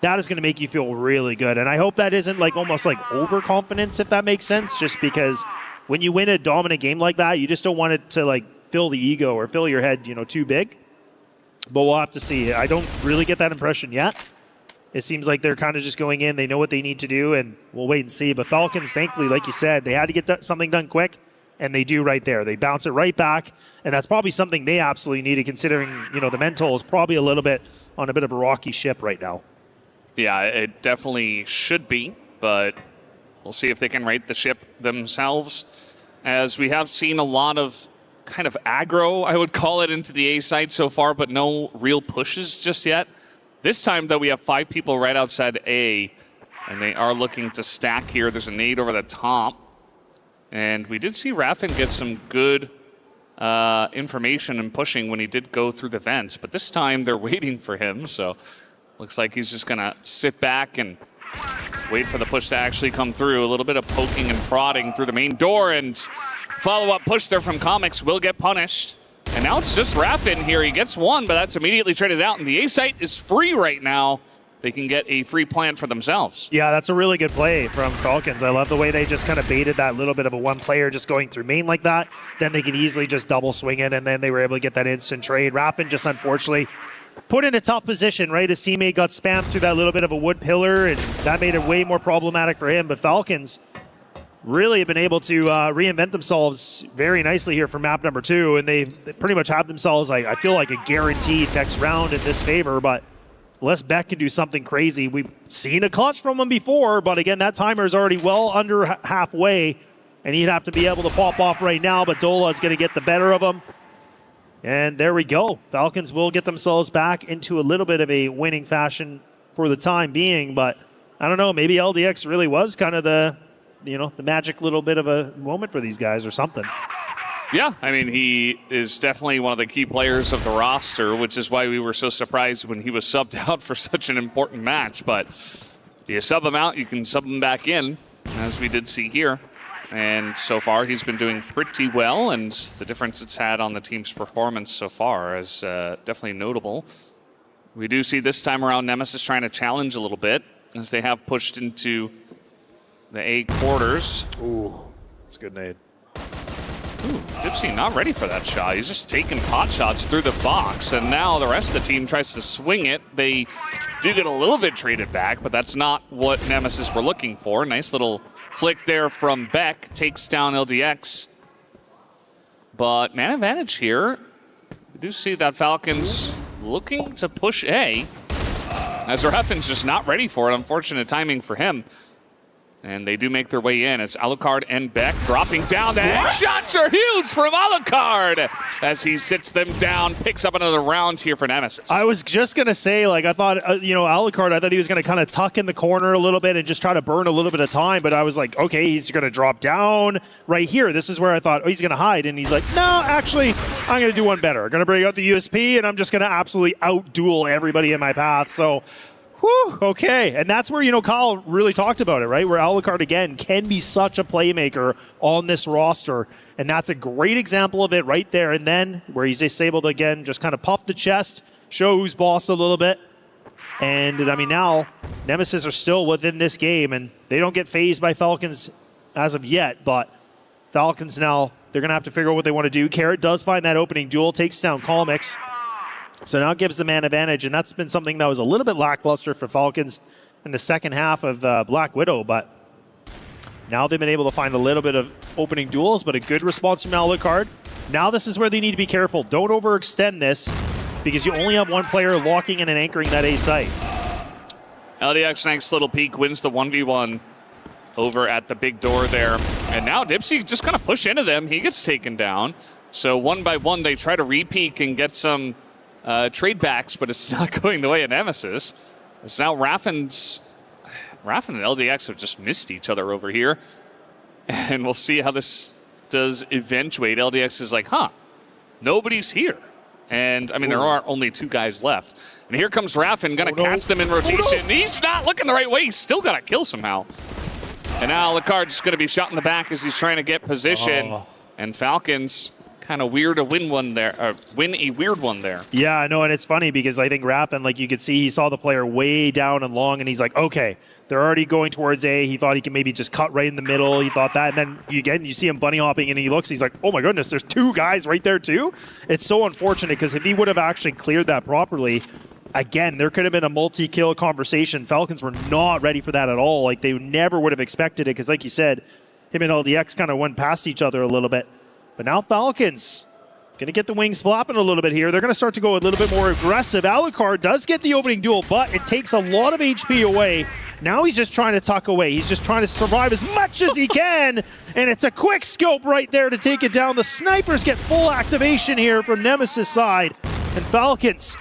that is going to make you feel really good. And I hope that isn't, like, almost like overconfidence, if that makes sense, just because when you win a dominant game like that, you just don't want it to, like, fill the ego or fill your head, you know, too big. But we'll have to see. I don't really get that impression yet. It seems like they're kind of just going in. They know what they need to do, and we'll wait and see. But Falcons, thankfully, like you said, they had to get something done quick, and they do right there. They bounce it right back, and that's probably something they absolutely needed, considering, you know, the mental is probably a little bit on a bit of a rocky ship right now. Yeah, it definitely should be, but we'll see if they can right the ship themselves, as we have seen a lot of kind of aggro, I would call it, into the A side so far, but no real pushes just yet. This time, though, we have 5 people right outside A, and they are looking to stack here. There's a nade over the top, and we did see Raffin get some good information and pushing when he did go through the vents, but this time they're waiting for him, so looks like he's just going to sit back and wait for the push to actually come through. A little bit of poking and prodding through the main door, and follow-up push there from Comics will get punished. And now it's just Raffin here. He gets one, but that's immediately traded out. And the A site is free right now. They can get a free plant for themselves. Yeah, that's a really good play from Falcons. I love the way they just kind of baited that little bit of a one player just going through main like that. Then they could easily just double swing it, and then they were able to get that instant trade. Raffin just unfortunately put in a tough position, right? His teammate got spammed through that little bit of a wood pillar, and that made it way more problematic for him. But Falcons really have been able to reinvent themselves very nicely here for map #2, and they pretty much have themselves, like, I feel like, a guaranteed next round in this favor. But unless Beck can do something crazy, we've seen a clutch from him before, but again, that timer is already well under halfway, and he'd have to be able to pop off right now, but Dola is going to get the better of him. And there we go. Falcons will get themselves back into a little bit of a winning fashion for the time being, but I don't know, maybe LDX really was kind of the magic little bit of a moment for these guys or something. Yeah, I mean, he is definitely one of the key players of the roster, which is why we were so surprised when he was subbed out for such an important match. But you sub him out, you can sub him back in, as we did see here. And so far, he's been doing pretty well, and the difference it's had on the team's performance so far is definitely notable. We do see this time around Nemesis trying to challenge a little bit, as they have pushed into the A quarters. Ooh, that's a good nade. Dipsy not ready for that shot. He's just taking pot shots through the box, and now the rest of the team tries to swing it. They do get a little bit traded back, but that's not what Nemesis were looking for. Nice little flick there from Beck, takes down LDX. But man advantage here. We do see that Falcons looking to push A, as Raffin's just not ready for it. Unfortunate timing for him. And they do make their way in. It's Alucard and Beck dropping down. The headshots are huge from Alucard as he sits them down, picks up another round here for Nemesis. I was just going to say, like, I thought, Alucard, I thought he was going to kind of tuck in the corner a little bit and just try to burn a little bit of time. But I was like, okay, he's going to drop down right here. This is where I thought, oh, he's going to hide. And he's like, no, actually, I'm going to do one better. I'm going to bring out the USP, and I'm just going to absolutely out-duel everybody in my path. So, whew, okay. And that's where, Kyle really talked about it, right? Where Alucard, again, can be such a playmaker on this roster. And that's a great example of it right there. And then where he's just able to, again, just kind of puff the chest, show who's boss a little bit. And, I mean, now Nemesis are still within this game, and they don't get phased by Falcons as of yet. But Falcons now, they're going to have to figure out what they want to do. Carrot does find that opening duel, takes down Calmix. So now it gives the man advantage, and that's been something that was a little bit lackluster for Falcons in the second half of Black Widow, but now they've been able to find a little bit of opening duels, but a good response from Alucard. Now this is where they need to be careful. Don't overextend this, because you only have one player locking in and anchoring that A site. LDX, nice little peek, wins the 1v1 over at the big door there. And now Dipsy just kind of push into them. He gets taken down. So one by one, they try to re-peek and get some trade backs, but it's not going the way of Nemesis. It's now Raffin and LDX have just missed each other over here. And we'll see how this does eventuate. LDX is like, nobody's here. And, I mean, there are only two guys left. And here comes Raffin, going to catch them in rotation. He's not looking the right way. He's still got to kill somehow. And now Alucard's going to be shot in the back as he's trying to get position. And Falcons kind of weird to win a weird one there. Yeah, I know, and it's funny because I think Raffin, like you could see, he saw the player way down and long, and he's like, okay, they're already going towards A. He thought he could maybe just cut right in the middle. He thought that, and then you see him bunny hopping, and he looks, he's like, oh my goodness, there's two guys right there too? It's so unfortunate because if he would have actually cleared that properly, again, there could have been a multi-kill conversation. Falcons were not ready for that at all. Like, they never would have expected it because, like you said, him and LDX kind of went past each other a little bit. But now Falcons going to get the wings flopping a little bit here. They're going to start to go a little bit more aggressive. Alucard does get the opening duel, but it takes a lot of HP away. Now he's just trying to tuck away. He's just trying to survive as much as he can. And it's a quick scope right there to take it down. The snipers get full activation here from Nemesis side. And Falcons,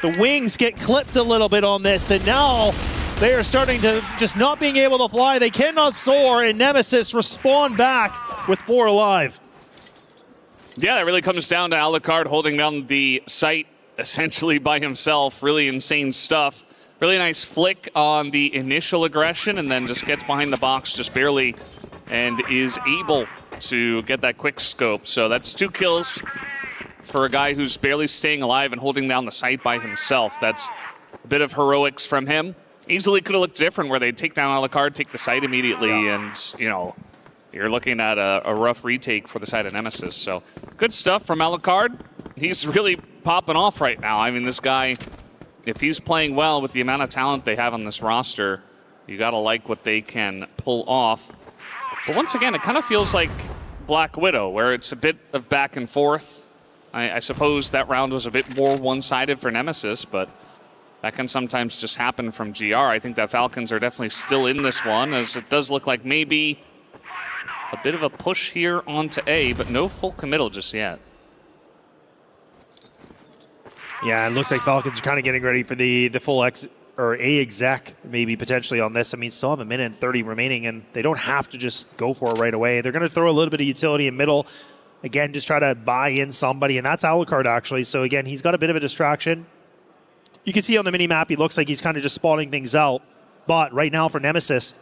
the wings get clipped a little bit on this. And now they are starting to just not being able to fly. They cannot soar. And Nemesis respond back with 4 alive. Yeah, that really comes down to Alucard holding down the site essentially by himself. Really insane stuff. Really nice flick on the initial aggression and then just gets behind the box just barely and is able to get that quick scope. So that's 2 kills for a guy who's barely staying alive and holding down the site by himself. That's a bit of heroics from him. Easily could have looked different where they'd take down Alucard, take the site immediately, and, you're looking at a rough retake for the side of Nemesis. So good stuff from Alucard. He's really popping off right now. I mean, this guy, if he's playing well with the amount of talent they have on this roster, you got to like what they can pull off. But once again, it kind of feels like Black Widow, where it's a bit of back and forth. I suppose that round was a bit more one-sided for Nemesis, but that can sometimes just happen from GR. I think that Falcons are definitely still in this one, as it does look like maybe a bit of a push here onto A, but no full committal just yet. Yeah, it looks like Falcons are kind of getting ready for the full A exec, maybe potentially on this. I mean, still have 1 minute and 30 remaining, and they don't have to just go for it right away. They're going to throw a little bit of utility in middle. Again, just try to buy in somebody, and that's Alucard, actually. So, again, he's got a bit of a distraction. You can see on the mini-map, he looks like he's kind of just spawning things out. But right now for Nemesis,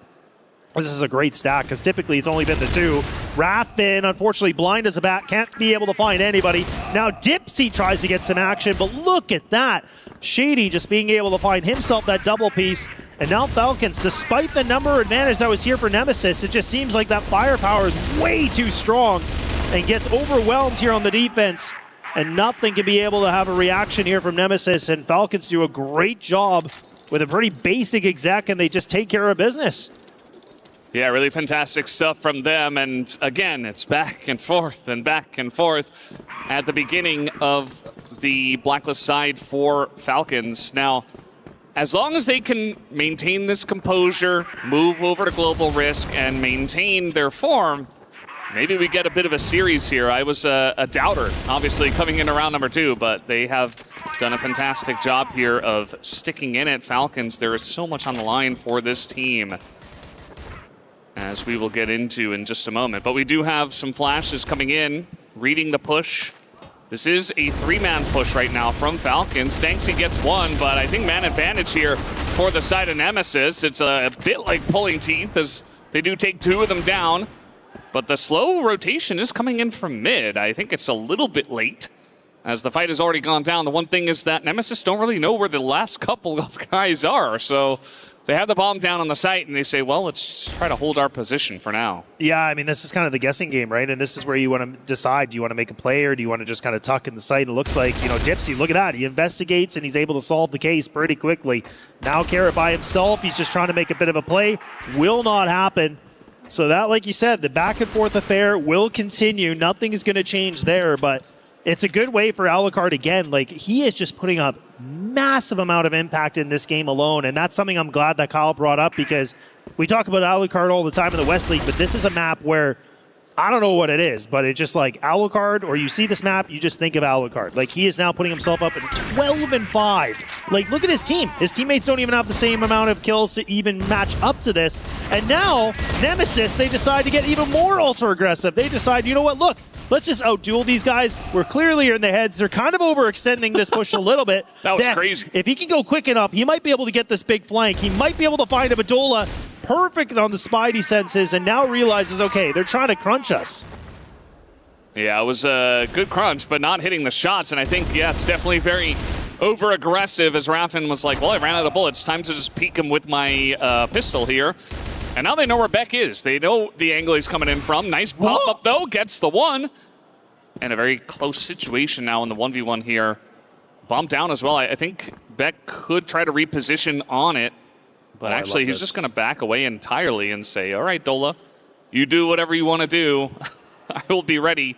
this is a great stack, because typically it's only been the 2. Raffin, unfortunately, blind as a bat, can't be able to find anybody. Now Dipsy tries to get some action, but look at that. Shady just being able to find himself that double piece. And now Falcons, despite the number advantage that was here for Nemesis, it just seems like that firepower is way too strong. and gets overwhelmed here on the defense. And nothing can be able to have a reaction here from Nemesis, and Falcons do a great job with a pretty basic exec, and they just take care of business. Yeah, really fantastic stuff from them. And again, it's back and forth and back and forth at the beginning of the Blacklist side for Falcons. Now, as long as they can maintain this composure, move over to Global Risk, and maintain their form, maybe we get a bit of a series here. I was a doubter, obviously, coming into round number 2, but they have done a fantastic job here of sticking in it. Falcons, there is so much on the line for this team, as we will get into in just a moment. But we do have some flashes coming in, reading the push. This is a 3-man push right now from Falcons. Stanksy gets one, but I think man advantage here for the side of Nemesis. It's a bit like pulling teeth, as they do take 2 of them down. But the slow rotation is coming in from mid. I think it's a little bit late, as the fight has already gone down. The one thing is that Nemesis don't really know where the last couple of guys are, so they have the bomb down on the site, and they say, well, let's try to hold our position for now. Yeah, I mean, this is kind of the guessing game, right? And this is where you want to decide, do you want to make a play, or do you want to just kind of tuck in the site? It looks like, Dipsy, look at that. He investigates, and he's able to solve the case pretty quickly. Now Carrot by himself, he's just trying to make a bit of a play. Will not happen. So that, like you said, the back and forth affair will continue. Nothing is going to change there, but it's a good way for Alucard again. Like, he is just putting up massive amount of impact in this game alone, and that's something I'm glad that Kyle brought up, because we talk about Alucard all the time in the West League, but this is a map where I don't know what it is, but it's just like Alucard, or you see this map, you just think of Alucard. Like, he is now putting himself up at 12-5. Like, look at his team. His teammates don't even have the same amount of kills to even match up to this. And now, Nemesis, they decide to get even more ultra-aggressive. They decide, you know what, look, let's just outduel these guys. We're clearly in their heads. They're kind of overextending this push a little bit. That was crazy. If he can go quick enough, he might be able to get this big flank. He might be able to find a Badola perfect on the Spidey senses, and now realizes, okay, they're trying to crunch us. Yeah, it was a good crunch, but not hitting the shots. And I think, yes, definitely very over-aggressive, as Raffin was like, well, I ran out of bullets. Time to just peek him with my pistol here. And now they know where Beck is. They know the angle he's coming in from. Nice pop-up, though. Gets the one. And a very close situation now in the 1v1 here. Bomb down as well. I think Beck could try to reposition on it. But actually, he's just going to back away entirely and say, all right, Dola, you do whatever you want to do. I will be ready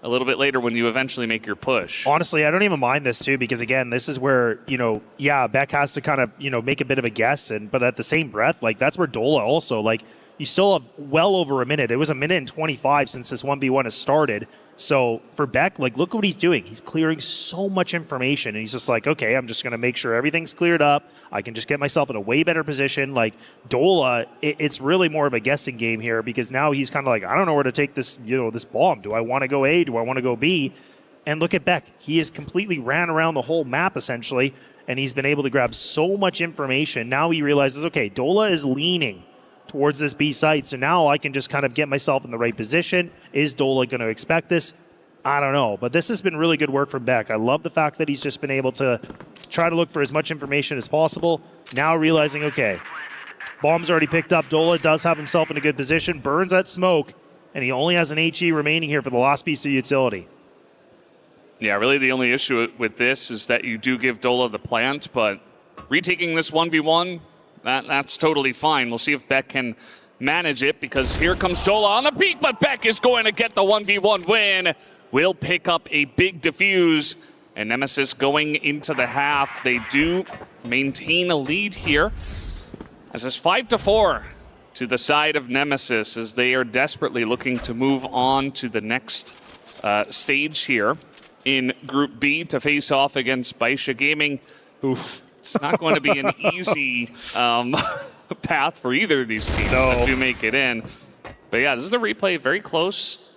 a little bit later when you eventually make your push. Honestly, I don't even mind this too, because again, this is where, Beck has to kind of, make a bit of a guess, but at the same breath, like, that's where Dola also, like, you still have well over a minute. It was a minute and 25 since this 1v1 has started. So for Beck, like, look what he's doing. He's clearing so much information, and he's just like, okay, I'm just going to make sure everything's cleared up. I can just get myself in a way better position. Like, Dola, it's really more of a guessing game here, because now he's kind of like, I don't know where to take this, this bomb. Do I want to go A? Do I want to go B? And look at Beck. He has completely ran around the whole map, essentially, and he's been able to grab so much information. Now he realizes, okay, Dola is leaning towards this B site, so now I can just kind of get myself in the right position. Is Dola going to expect this? I don't know, but this has been really good work from Beck. I love the fact that he's just been able to try to look for as much information as possible. Now realizing, okay, bomb's already picked up. Dola does have himself in a good position, burns that smoke, and he only has an HE remaining here for the last piece of utility. Yeah, really the only issue with this is that you do give Dola the plant, but retaking this 1v1, that's totally fine. We'll see if Beck can manage it, because here comes Dola on the peak, but Beck is going to get the 1v1 win. Will pick up a big defuse, and Nemesis going into the half. They do maintain a lead here, as it's 5-4 to the side of Nemesis, as they are desperately looking to move on to the next stage here in Group B to face off against Baisha Gaming. Oof. It's not going to be an easy path for either of these teams that do make it in. But yeah, this is the replay, very close.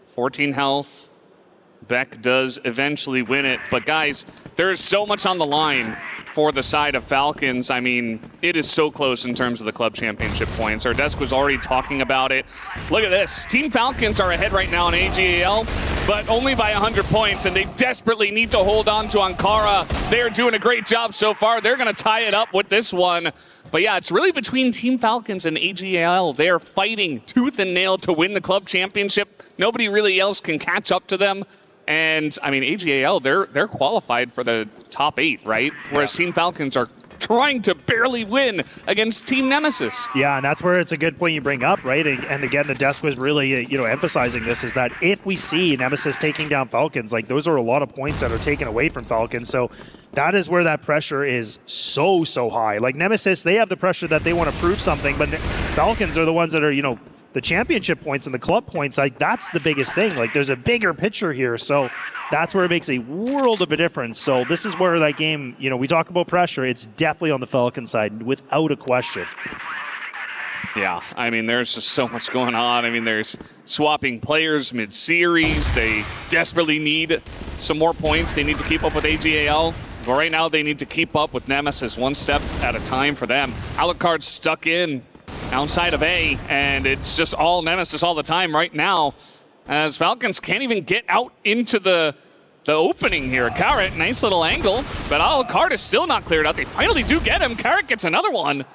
14 health. Beck does eventually win it. But guys, there is so much on the line for the side of Falcons. I mean, it is so close in terms of the club championship points. Our desk was already talking about it. Look at this. Team Falcons are ahead right now in AGAL. but only by 100 points, and they desperately need to hold on to Ankara. They are doing a great job so far. They're going to tie it up with this one. But yeah, it's really between Team Falcons and AGL. They're fighting tooth and nail to win the club championship. Nobody really else can catch up to them. And I mean, AGL, they're qualified for the top 8, right? Whereas Team Falcons are trying to barely win against Team Nemesis. Yeah, and that's where it's a good point you bring up, right? And again, the desk was really, emphasizing this, is that if we see Nemesis taking down Falcons, like those are a lot of points that are taken away from Falcons. So that is where that pressure is so high. Like Nemesis, they have the pressure that they want to prove something, but Falcons are the ones that are, the championship points and the club points. Like that's the biggest thing. Like there's a bigger picture here. So that's where it makes a world of a difference. So this is where that game, we talk about pressure. It's definitely on the Falcon side without a question. Yeah, I mean, there's just so much going on. I mean, there's swapping players mid-series. They desperately need some more points. They need to keep up with AGAL. But right now, they need to keep up with Nemesis one step at a time for them. Alucard's stuck in outside of A, and it's just all Nemesis all the time right now, as Falcons can't even get out into the opening here. Carrot, nice little angle, but Alucard is still not cleared out. They finally do get him. Carrot gets another one,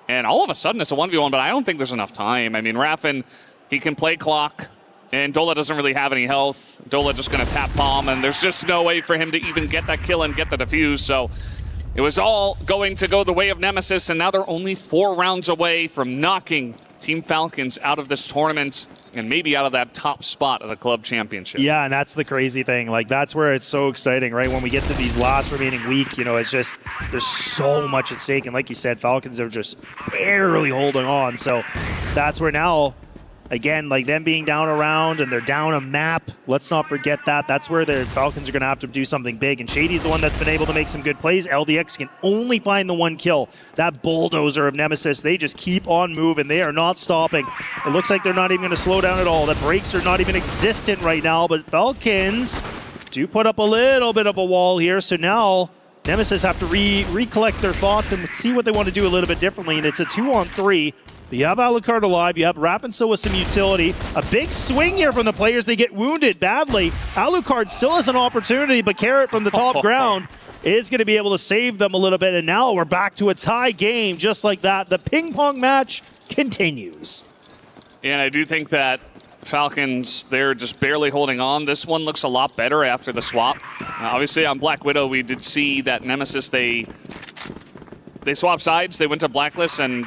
and all of a sudden it's a 1v1, but I don't think there's enough time. I mean, Raffin, he can play clock, and Dola doesn't really have any health. Dola just going to tap bomb, and there's just no way for him to even get that kill and get the defuse, so it was all going to go the way of Nemesis, and now they're only 4 rounds away from knocking Team Falcons out of this tournament and maybe out of that top spot of the club championship. Yeah, and that's the crazy thing. Like, that's where it's so exciting, right? When we get to these last remaining week, it's just, there's so much at stake. And like you said, Falcons are just barely holding on. So that's where now, again, like them being down a round and they're down a map, let's not forget that. That's where the Falcons are going to have to do something big. And Shady's the one that's been able to make some good plays. LDX can only find the 1 kill. That bulldozer of Nemesis, they just keep on moving. They are not stopping. It looks like they're not even going to slow down at all. The brakes are not even existent right now, but Falcons do put up a little bit of a wall here. So now Nemesis have to recollect their thoughts and see what they want to do a little bit differently. And it's a 2-on-3. You have Alucard alive, you have Raffin still with some utility. A big swing here from the players. They get wounded badly. Alucard still has an opportunity, but Carrot from the top ground is going to be able to save them a little bit. And now we're back to a tie game just like that. The ping pong match continues. Yeah, and I do think that Falcons, they're just barely holding on. This one looks a lot better after the swap. Obviously on Black Widow, we did see that Nemesis, they swapped sides. They went to Blacklist, and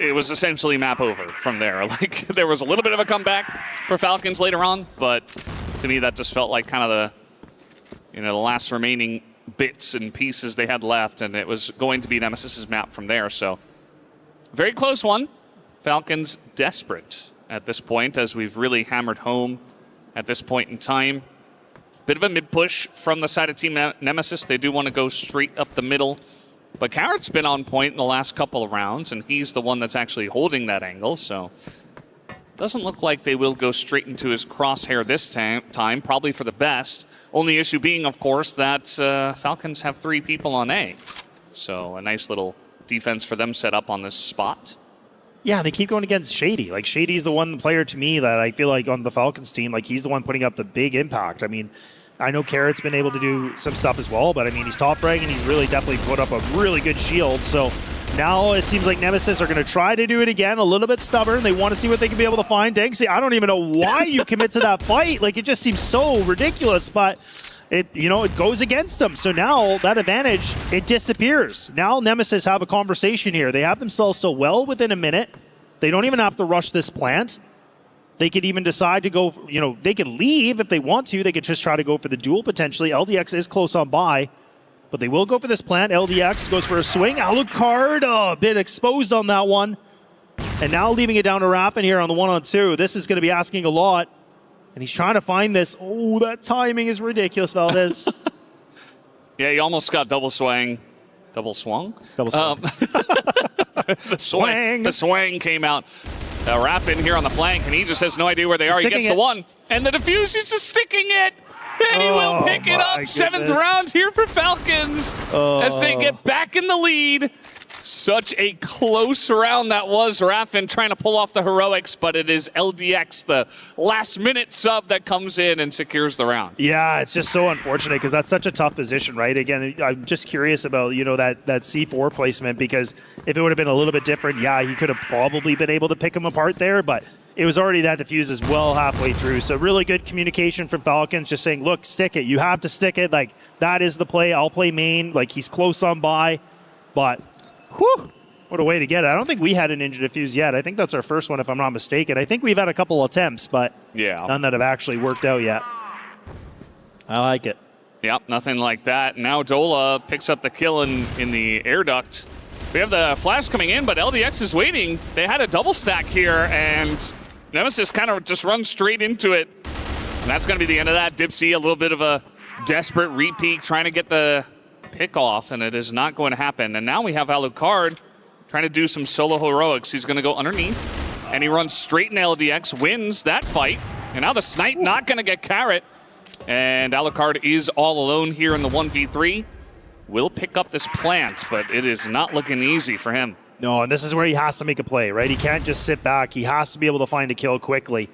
it was essentially map over from there. Like, there was a little bit of a comeback for Falcons later on, but to me that just felt like kind of the last remaining bits and pieces they had left, and it was going to be Nemesis's map from there. So very close one. Falcons desperate at this point, as we've really hammered home at this point in time. Bit of a mid-push from the side of Team Nemesis. They do want to go straight up the middle. But Carrot's been on point in the last couple of rounds, and he's the one that's actually holding that angle, so doesn't look like they will go straight into his crosshair this time, probably for the best. Only issue being, of course, that Falcons have 3 people on A. So a nice little defense for them set up on this spot. Yeah, they keep going against Shady. Like, Shady's the one player to me that I feel like on the Falcons team, like he's the one putting up the big impact. I mean, I know Carrot's been able to do some stuff as well, but I mean, he's top frag and he's really definitely put up a really good shield. So now it seems like Nemesis are going to try to do it again, a little bit stubborn. They want to see what they can be able to find. Danksy, I don't even know why you commit to that fight. Like, it just seems so ridiculous, but it goes against them. So now that advantage, it disappears. Now Nemesis have a conversation here. They have themselves still well within a minute. They don't even have to rush this plant. They could even decide to go, they could leave if they want to. They could just try to go for the duel potentially. LDX is close on by, but they will go for this plant. LDX goes for a swing. Alucard, a bit exposed on that one. And now leaving it down to Raffin here on the 1-on-2. This is going to be asking a lot. And he's trying to find this. Oh, that timing is ridiculous, Valdez. Yeah, he almost got double swang. Double swung? Double swung. The swang came out. Raffin here on the flank, and he just has no idea where they are. He gets the one, and the defuse, he's just sticking it, and he will pick it up. 7th round here for Falcons as they get back in the lead. Such a close round that was. Raffin trying to pull off the heroics, but it is LDX, the last-minute sub, that comes in and secures the round. Yeah, it's just so unfortunate because that's such a tough position, right? Again, I'm just curious about, that C4 placement, because if it would have been a little bit different, yeah, he could have probably been able to pick him apart there, but it was already that diffuse as well halfway through. So really good communication from Falcons, just saying, look, stick it. You have to stick it. Like, that is the play. I'll play main. Like, he's close on by, but whew, what a way to get it. I don't think we had a Ninja Diffuse yet. I think that's our first one, if I'm not mistaken. I think we've had a couple attempts, but none that have actually worked out yet. I like it. Yep, nothing like that. Now Dola picks up the kill in the air duct. We have the flash coming in, but LDX is waiting. They had a double stack here, and Nemesis kind of just runs straight into it. And that's going to be the end of that. Dipsy, a little bit of a desperate repeat, trying to get the pick off, and it is not going to happen. And now we have Alucard trying to do some solo heroics. He's going to go underneath, and he runs straight into LDX, wins that fight. And now the Snipe not going to get Carrot. And Alucard is all alone here in the 1v3. Will pick up this plant, but it is not looking easy for him. No, and this is where he has to make a play, right? He can't just sit back. He has to be able to find a kill quickly.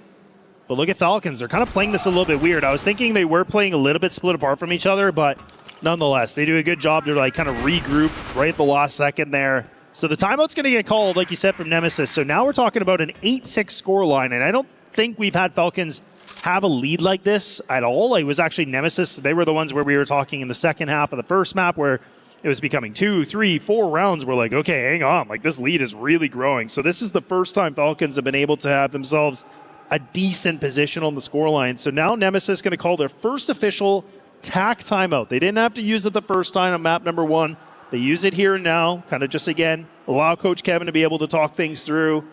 But look at Falcons. They're kind of playing this a little bit weird. I was thinking they were playing a little bit split apart from each other, but nonetheless, they do a good job to kind of regroup right at the last second there. So the timeout's going to get called, like you said, from Nemesis. So now we're talking about an 8-6 scoreline, and I don't think we've had Falcons have a lead like this at all. It was actually Nemesis. They were the ones where we were talking in the second half of the first map where it was becoming 2, 3, 4 rounds. We're like, okay, hang on. Like, this lead is really growing. So this is the first time Falcons have been able to have themselves a decent position on the scoreline. So now Nemesis is going to call their first official TAC timeout. They didn't have to use it the first time on map number 1. They use it here and now, kind of just, again, allow Coach Kevin to be able to talk things through,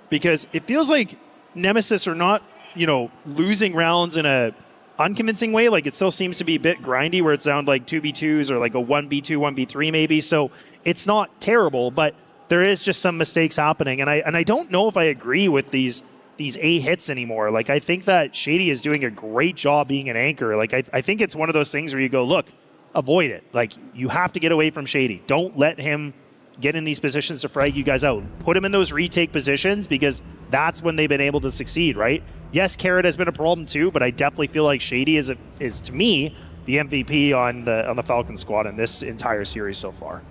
because it feels like Nemesis are not, losing rounds in a unconvincing way. Like, it still seems to be a bit grindy where it's down like 2v2s or like a 1v2, 1v3 maybe. So it's not terrible, but there is just some mistakes happening. And I don't know if I agree with these A hits anymore. Like, I think that Shady is doing a great job being an anchor. Like, I think it's one of those things where you go, look, avoid it. Like, you have to get away from Shady. Don't let him get in these positions to frag you guys out. Put him in those retake positions, because that's when they've been able to succeed, right? Yes, Carrot has been a problem too, but I definitely feel like Shady is to me the MVP on the Falcon squad in this entire series so far.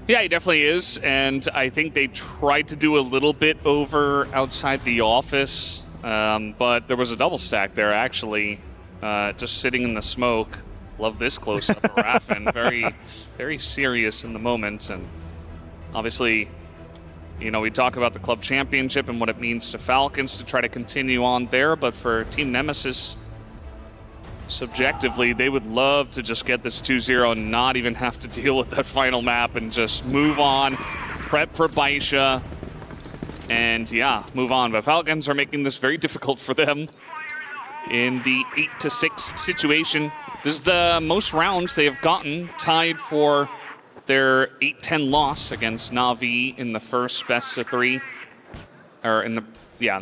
Yeah, he definitely is, and I think they tried to do a little bit over outside the office, but there was a double stack there actually, just sitting in the smoke. Love this close up of Raffin. Very, very serious in the moment, and obviously, we talk about the club championship and what it means to Falcons to try to continue on there, but for Team Nemesis, subjectively, they would love to just get this 2-0 and not even have to deal with that final map and just move on, prep for Baisha, and move on. But Falcons are making this very difficult for them in the 8-6 situation. This is the most rounds they have gotten, tied for their 8-10 loss against Na'Vi in the first best of 3, or in the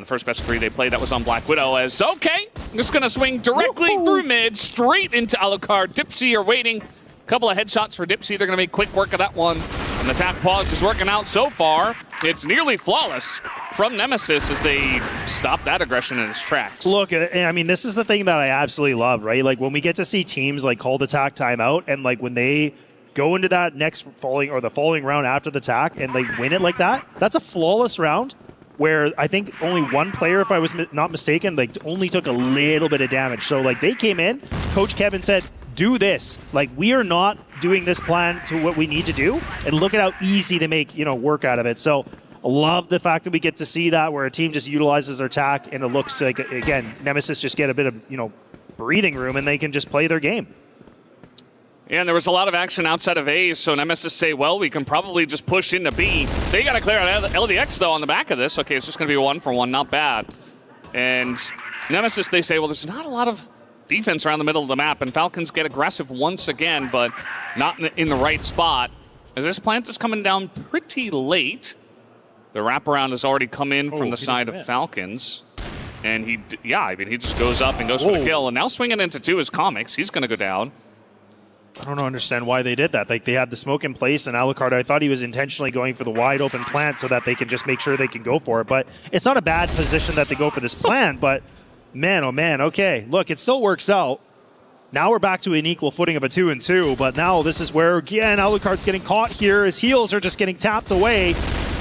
first best of 3 they played. That was on Black Widow. As just gonna swing directly through mid, straight into Alucard. Dipsy are waiting. Couple of headshots for Dipsy. They're gonna make quick work of that one. And the attack pause is working out so far. It's nearly flawless from Nemesis as they stop that aggression in its tracks. Look, I mean, this is the thing that I absolutely love, right? Like, when we get to see teams like call the TAC timeout, and like when they go into that next following round after the TAC and they win it like that, that's a flawless round where I think only one player, if I was not mistaken, like only took a little bit of damage. So like they came in, Coach Kevin said, do this. Like, we are not doing this plan to what we need to do, and look at how easy they make, work out of it. So I love the fact that we get to see that where a team just utilizes their TAC and it looks like, again, Nemesis just get a bit of, breathing room and they can just play their game. Yeah, and there was a lot of action outside of A, so Nemesis say, well, we can probably just push into B. They got to clear out LDX, though, on the back of this. Okay, it's just going to be a 1-for-1, not bad. And Nemesis, they say, well, there's not a lot of defense around the middle of the map, and Falcons get aggressive once again, but not in the right spot. As this plant is coming down pretty late, the wraparound has already come in from the side of Falcons. And he just goes up and goes for the kill. And now swinging into 2 is Comics. He's going to go down. I don't understand why they did that. Like, they had the smoke in place, and Alucard, I thought he was intentionally going for the wide open plant so that they could just make sure they can go for it. But it's not a bad position that they go for this plant, but man, oh man, okay. Look, it still works out. Now we're back to an equal footing of a 2-2, but now this is where, again, Alucard's getting caught here. His heals are just getting tapped away,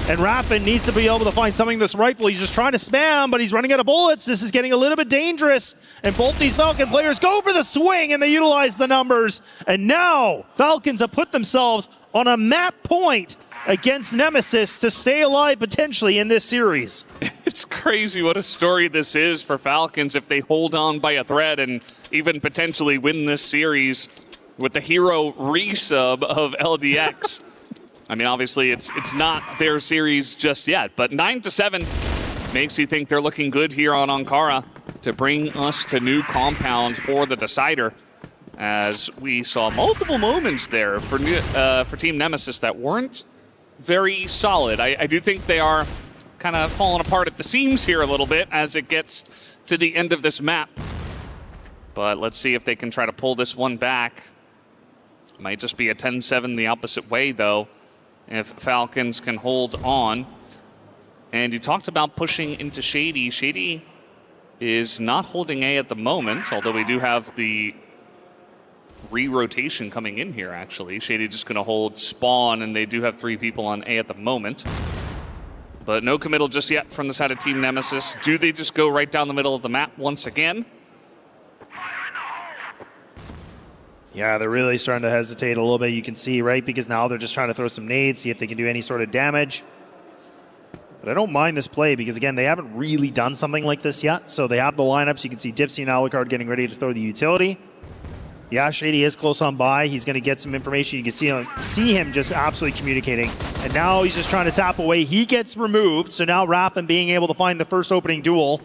and Raffin needs to be able to find something that's rightful. He's just trying to spam, but he's running out of bullets. This is getting a little bit dangerous, and both these Falcon players go for the swing, and they utilize the numbers. And now Falcons have put themselves on a map point against Nemesis to stay alive potentially in this series. It's crazy what a story this is for Falcons if they hold on by a thread and even potentially win this series with the hero resub of LDX. I mean, obviously, it's not their series just yet, but 9-7 makes you think they're looking good here on Ankara to bring us to new compound for the decider, as we saw multiple moments there for Team Nemesis that weren't very solid. I do think they are kind of falling apart at the seams here a little bit as it gets to the end of this map. But let's see if they can try to pull this one back. Might just be a 10-7 the opposite way, though, if Falcons can hold on. And you talked about pushing into Shady. Shady is not holding A at the moment, although we do have the re-rotation coming in here, actually. Shady just going to hold spawn, and they do have 3 people on A at the moment. But no committal just yet from the side of Team Nemesis. Do they just go right down the middle of the map once again? Yeah, they're really starting to hesitate a little bit, you can see, right? Because now they're just trying to throw some nades, see if they can do any sort of damage. But I don't mind this play because, again, they haven't really done something like this yet. So they have the lineups. You can see Dipsy and Alucard getting ready to throw the utility. Yeah, Shady is close on by. He's going to get some information. You can see him just absolutely communicating. And now he's just trying to tap away. He gets removed. So now Raffin being able to find the first opening duel.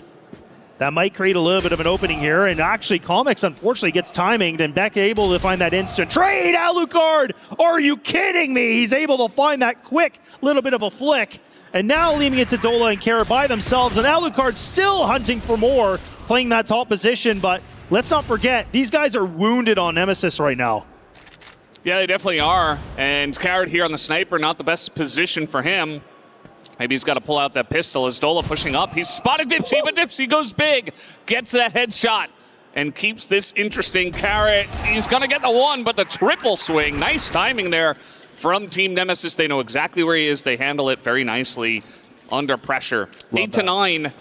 That might create a little bit of an opening here. And actually, Comics, unfortunately, gets timinged. And Beck able to find that instant trade. Alucard, are you kidding me? He's able to find that quick little bit of a flick. And now leaving it to Dola and Carrot by themselves. And Alucard still hunting for more, playing that top position. But let's not forget, these guys are wounded on Nemesis right now. Yeah, they definitely are. And Carrot here on the sniper, not the best position for him. Maybe he's got to pull out that pistol. As Dola pushing up, he's spotted Dipsy, but Dipsy goes big. Gets that headshot and keeps this interesting. Carrot, he's going to get the one, but the triple swing. Nice timing there from Team Nemesis. They know exactly where he is. They handle it very nicely under pressure. 8-9.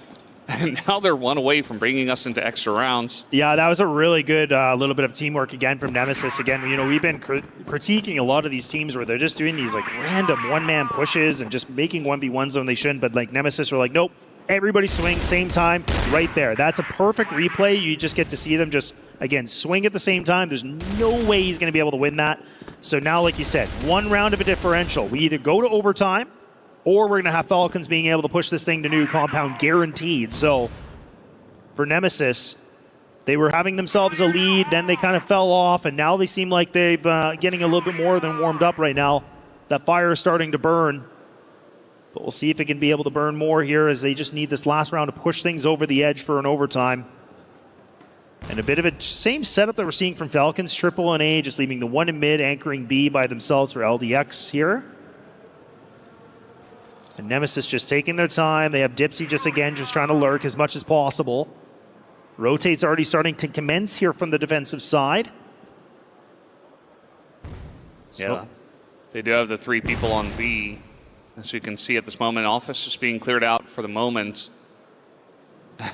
And now they're 1 away from bringing us into extra rounds. Yeah, that was a really good little bit of teamwork again from Nemesis. Again, you know, we've been critiquing a lot of these teams where they're just doing these like random one-man pushes and just making 1v1s when they shouldn't. But like Nemesis were like, nope, everybody swing same time right there. That's a perfect replay. You just get to see them just, again, swing at the same time. There's no way he's going to be able to win that. So now, like you said, 1 round of a differential. We either go to overtime or we're going to have Falcons being able to push this thing to new compound guaranteed. So for Nemesis, they were having themselves a lead, then they kind of fell off, and now they seem like they've getting a little bit more than warmed up right now. That fire is starting to burn. But we'll see if it can be able to burn more here as they just need this last round to push things over the edge for an overtime. And a bit of a same setup that we're seeing from Falcons. Triple and A just leaving the 1 in mid, anchoring B by themselves for LDX here. And Nemesis just taking their time. They have Dipsy just trying to lurk as much as possible. Rotate's already starting to commence here from the defensive side. Yeah, they do have the 3 people on B. As you can see at this moment, office just being cleared out for the moment.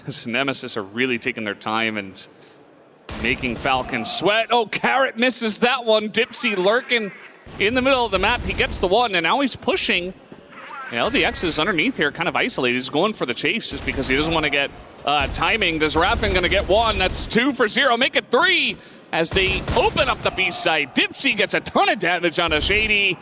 As Nemesis are really taking their time and making Falcons sweat. Oh, Carrot misses that one. Dipsy lurking in the middle of the map. He gets the one, and now he's pushing. Yeah, LDX is underneath here, kind of isolated. He's going for the chase just because he doesn't want to get timing. Does Raffin going to get 1? That's 2 for 0. Make it 3 as they open up the B site. Dipsy gets a ton of damage on a Shady.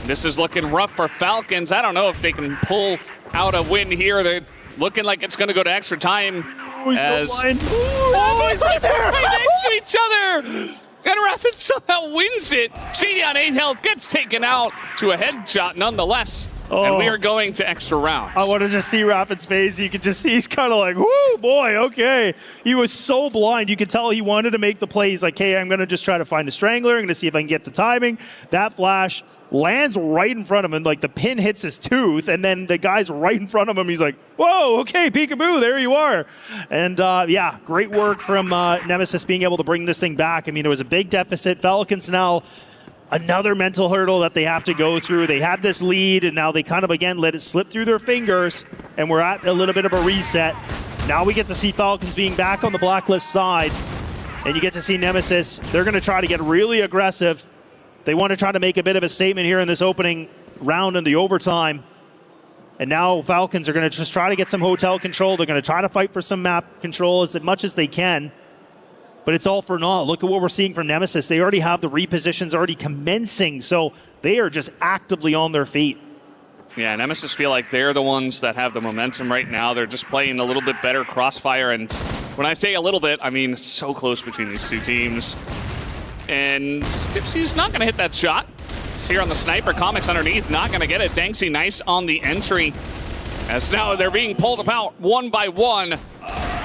This is looking rough for Falcons. I don't know if they can pull out a win here. They're looking like it's going to go to extra time. Oh, he's still blind. Oh, he's right there! Right next to each other! And Rapid somehow wins it. Shady on 8 health gets taken out to a headshot nonetheless. And we are going to extra rounds. I want to just see Rapid's face. You can just see he's kind of like, whoo, boy, okay. He was so blind. You could tell he wanted to make the play. He's like, hey, I'm going to just try to find a strangler. I'm going to see if I can get the timing. That flash lands right in front of him. Like the pin hits his tooth, and then the guy's right in front of him. He's like, whoa, okay, peekaboo, there you are. And yeah, great work from Nemesis being able to bring this thing back. I mean, it was a big deficit. Falcons now another mental hurdle that they have to go through. They had this lead, and now they kind of, again, let it slip through their fingers, and we're at a little bit of a reset. Now we get to see Falcons being back on the blacklist side, and you get to see Nemesis. They're going to try to get really aggressive. They want to try to make a bit of a statement here in this opening round in the overtime. And now Falcons are going to just try to get some hotel control. They're going to try to fight for some map control as much as they can. But it's all for naught. Look at what we're seeing from Nemesis. They already have the repositions already commencing, so they are just actively on their feet. Yeah, Nemesis feel like they're the ones that have the momentum right now. They're just playing a little bit better. Crossfire, and when I say a little bit, I mean it's so close between these two teams. And Dipsy's not going to hit that shot. It's here on the sniper. Comics underneath, not going to get it. Danksy nice on the entry. As now they're being pulled apart one by one.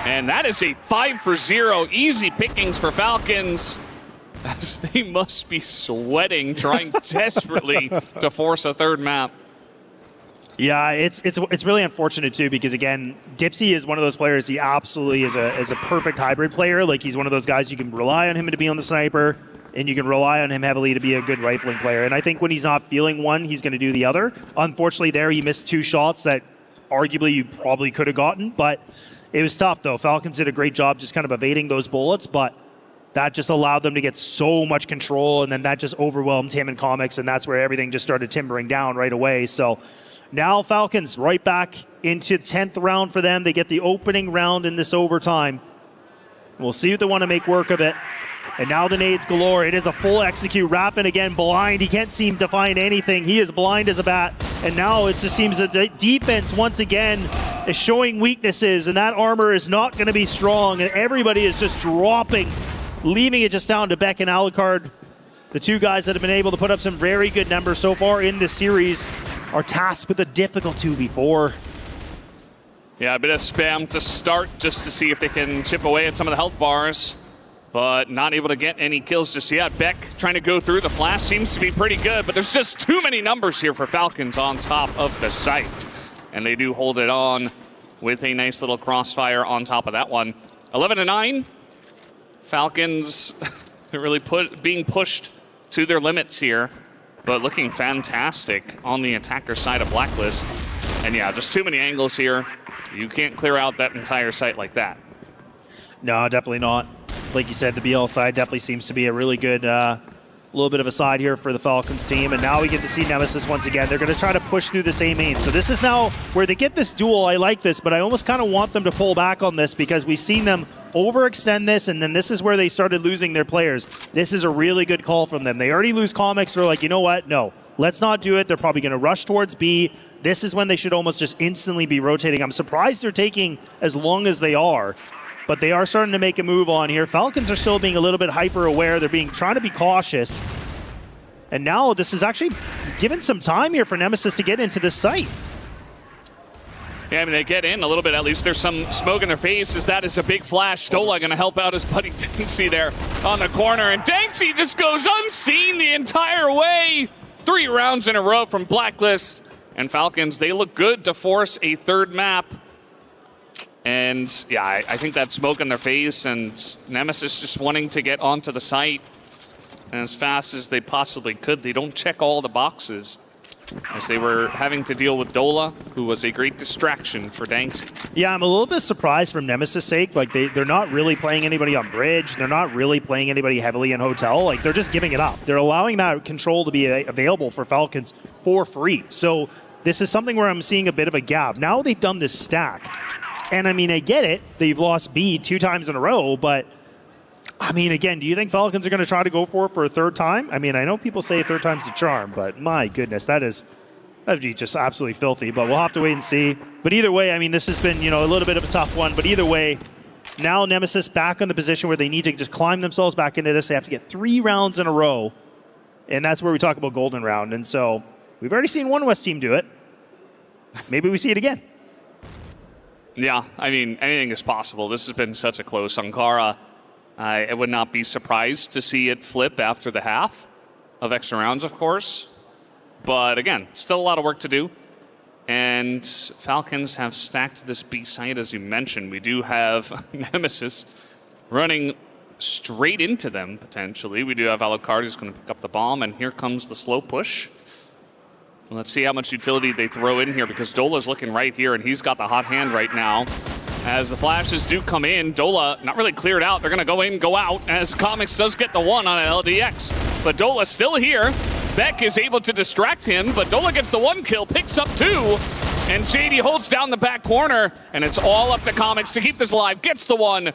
And that is a 5-for-0. Easy pickings for Falcons. As they must be sweating, trying desperately to force a third map. Yeah, it's really unfortunate too, because again, Dipsy is one of those players. He absolutely is a perfect hybrid player. Like, he's one of those guys you can rely on him to be on the sniper, and you can rely on him heavily to be a good rifling player. And I think when he's not feeling one, he's going to do the other. Unfortunately, there he missed 2 shots that arguably you probably could have gotten, but it was tough though. Falcons did a great job just kind of evading those bullets, but that just allowed them to get so much control, and then that just overwhelmed him and Comics, and that's where everything just started timbering down right away. So now Falcons right back into 10th round for them. They get the opening round in this overtime. We'll see if they want to make work of it. And now the nades galore. It is a full execute. Rapid again blind. He can't seem to find anything. He is blind as a bat. And now it just seems that the defense once again is showing weaknesses, and that armor is not going to be strong. And everybody is just dropping, leaving it just down to Beck and Alucard. The two guys that have been able to put up some very good numbers so far in this series are tasked with a difficult 2v4. Yeah, a bit of spam to start just to see if they can chip away at some of the health bars, but not able to get any kills just yet. Beck trying to go through. The flash seems to be pretty good, but there's just too many numbers here for Falcons on top of the site. And they do hold it on with a nice little crossfire on top of that one. 11-9. Falcons, they're really being pushed to their limits here, but looking fantastic on the attacker side of Blacklist. And yeah, just too many angles here. You can't clear out that entire site like that. No, definitely not. Like you said, the BL side definitely seems to be a really good little bit of a side here for the Falcons team. And now we get to see Nemesis once again. They're going to try to push through the same aim. So this is now where they get this duel. I like this, but I almost kind of want them to pull back on this, because we've seen them overextend this, and then this is where they started losing their players. This is a really good call from them. They already lose Comics. They're like, you know what? No, let's not do it. They're probably going to rush towards B. This is when they should almost just instantly be rotating. I'm surprised they're taking as long as they are, but they are starting to make a move on here. Falcons are still being a little bit hyper aware. They're trying to be cautious. And now this is actually given some time here for Nemesis to get into this site. Yeah, I mean, they get in a little bit at least. There's some smoke in their faces. That is a big flash. Stola going to help out his buddy Danksy there on the corner. And Danksy just goes unseen the entire way. 3 rounds in a row from Blacklist. And Falcons, they look good to force a third map. And yeah, I think that smoke in their face, and Nemesis just wanting to get onto the site as fast as they possibly could. They don't check all the boxes, as they were having to deal with Dola, who was a great distraction for Danksy. Yeah, I'm a little bit surprised for Nemesis' sake. Like, they're not really playing anybody on Bridge. They're not really playing anybody heavily in Hotel. Like, they're just giving it up. They're allowing that control to be available for Falcons for free. So this is something where I'm seeing a bit of a gap. Now they've done this stack. And I mean, I get it. They've lost B 2 times in a row, but I mean, again, do you think Falcons are going to try to go for it for a third time? I mean, I know people say third time's the charm, but my goodness, that'd be just absolutely filthy. But we'll have to wait and see. But either way, I mean, this has been, a little bit of a tough one. But either way, Now Nemesis back in the position where they need to just climb themselves back into this. They have to get 3 rounds in a row. And that's where we talk about golden round. And so we've already seen one West team do it. Maybe we see it again. Yeah, I mean, anything is possible. This has been such a close Ankara. I would not be surprised to see it flip after the half of extra rounds, of course. But again, still a lot of work to do. And Falcons have stacked this B site, as you mentioned. We do have Nemesis running straight into them, potentially. We do have Alucard who's going to pick up the bomb, and here comes the slow push. So let's see how much utility they throw in here, because Dola's looking right here, and he's got the hot hand right now. As the flashes do come in, Dola not really cleared out. They're going to go in, go out, as Comics does get the 1 on LDX. But Dola's still here. Beck is able to distract him, but Dola gets the 1 kill, picks up 2, and Shady holds down the back corner, and it's all up to Comics to keep this alive. Gets the 1,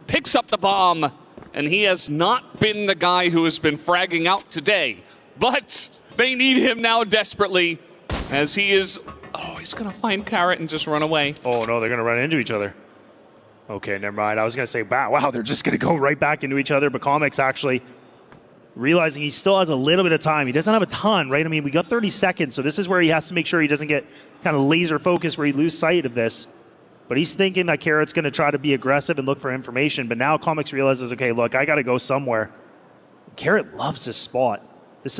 picks up the bomb, and he has not been the guy who has been fragging out today. But they need him now desperately, as he is... Oh, he's going to find Carrot and just run away. Oh, no, they're going to run into each other. Okay, never mind. I was going to say, wow, they're just going to go right back into each other, but Comics actually... realizing he still has a little bit of time. He doesn't have a ton, right? I mean, we got 30 seconds, so this is where he has to make sure he doesn't get kind of laser focused where he lose sight of this. But he's thinking that Carrot's going to try to be aggressive and look for information. But now Comics realizes, okay, look, I got to go somewhere. Carrot loves this spot.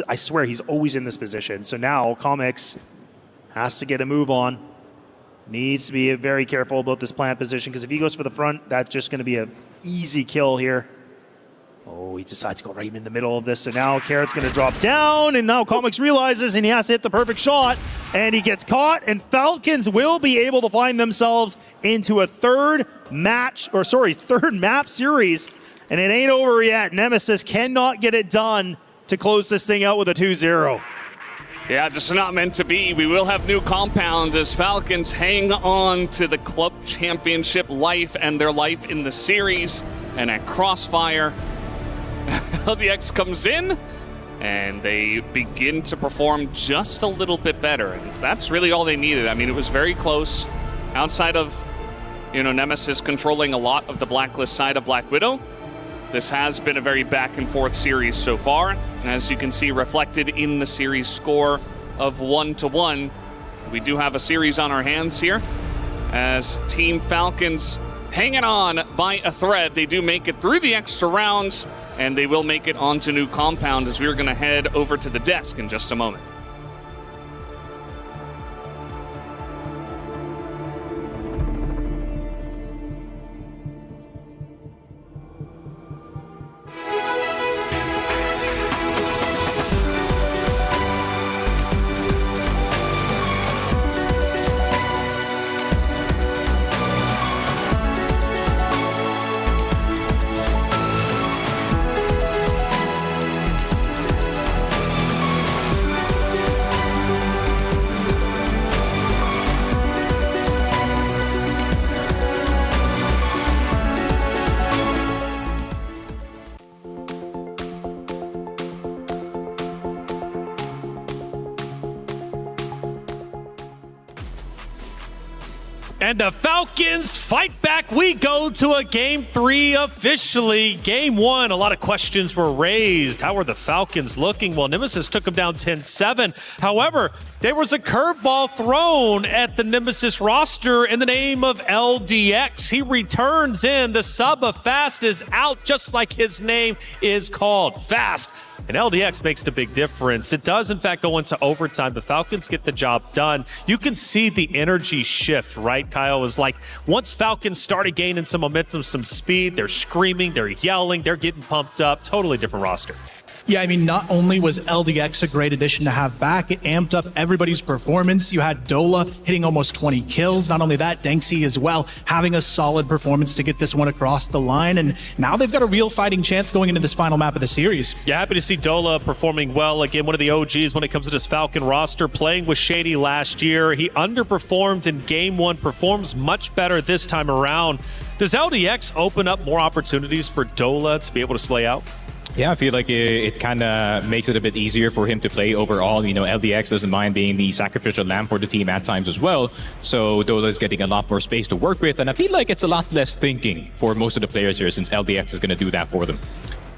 I swear he's always in this position. So now Comics has to get a move on. Needs to be very careful about this plant position, because if he goes for the front, that's just going to be an easy kill here. Oh, he decides to go right in the middle of this. So now Carrot's going to drop down, and now Comics realizes, and he has to hit the perfect shot, and he gets caught, and Falcons will be able to find themselves into a third map series, and it ain't over yet. Nemesis cannot get it done to close this thing out with a 2-0. Yeah, just not meant to be. We will have new compounds as Falcons hang on to the club championship life and their life in the series. And at Crossfire, LDX comes in and they begin to perform just a little bit better. And that's really all they needed. I mean, it was very close. Outside of, Nemesis controlling a lot of the Blacklist side of Black Widow, this has been a very back and forth series so far, as you can see reflected in the series score of 1-1. We do have a series on our hands here, as Team Falcons hanging on by a thread. They do make it through the extra rounds, and they will make it onto new compound, as we're going to head over to the desk in just a moment. And the Falcons fight back. We go to a Game 3 officially. Game 1, a lot of questions were raised. How are the Falcons looking? Well, Nemesis took them down 10-7. However, there was a curveball thrown at the Nemesis roster in the name of LDX. He returns in. The sub of Fast is out, just like his name is called, Fast. And LDX makes the big difference. It does, in fact, go into overtime. The Falcons get the job done. You can see the energy shift, right, Kyle? Is like once Falcons started gaining some momentum, some speed, they're screaming, they're yelling, they're getting pumped up. Totally different roster. Yeah, I mean, not only was LDX a great addition to have back, it amped up everybody's performance. You had Dola hitting almost 20 kills. Not only that, Denksy as well, having a solid performance to get this one across the line. And now they've got a real fighting chance going into this final map of the series. Yeah, happy to see Dola performing well. Again, one of the OGs when it comes to this Falcon roster, playing with Shady last year. He underperformed in Game 1, performs much better this time around. Does LDX open up more opportunities for Dola to be able to slay out? Yeah, I feel like it kind of makes it a bit easier for him to play overall. You know, LDX doesn't mind being the sacrificial lamb for the team at times as well. So Dola is getting a lot more space to work with. And I feel like it's a lot less thinking for most of the players here since LDX is going to do that for them.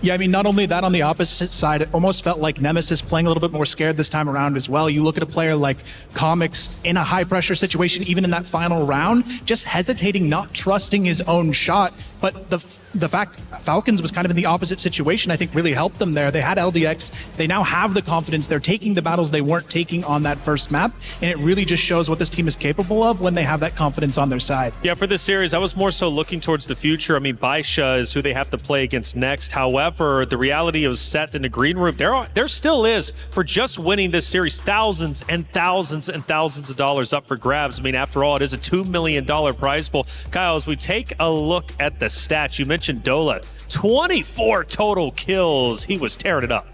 Yeah, I mean, not only that, on the opposite side, it almost felt like Nemesis playing a little bit more scared this time around as well. You look at a player like Comics in a high-pressure situation, even in that final round, just hesitating, not trusting his own shot. But the fact Falcons was kind of in the opposite situation, I think really helped them there. They had LDX. They now have the confidence. They're taking the battles they weren't taking on that first map. And it really just shows what this team is capable of when they have that confidence on their side. Yeah, for this series, I was more so looking towards the future. I mean, Baisha is who they have to play against next. However, the reality was set in the green room. There still is, for just winning this series, thousands and thousands and thousands of dollars up for grabs. I mean, after all, it is a $2 million prize pool. Kyle, as we take a look at the stats, you mentioned Dola, 24 total kills. He was tearing it up.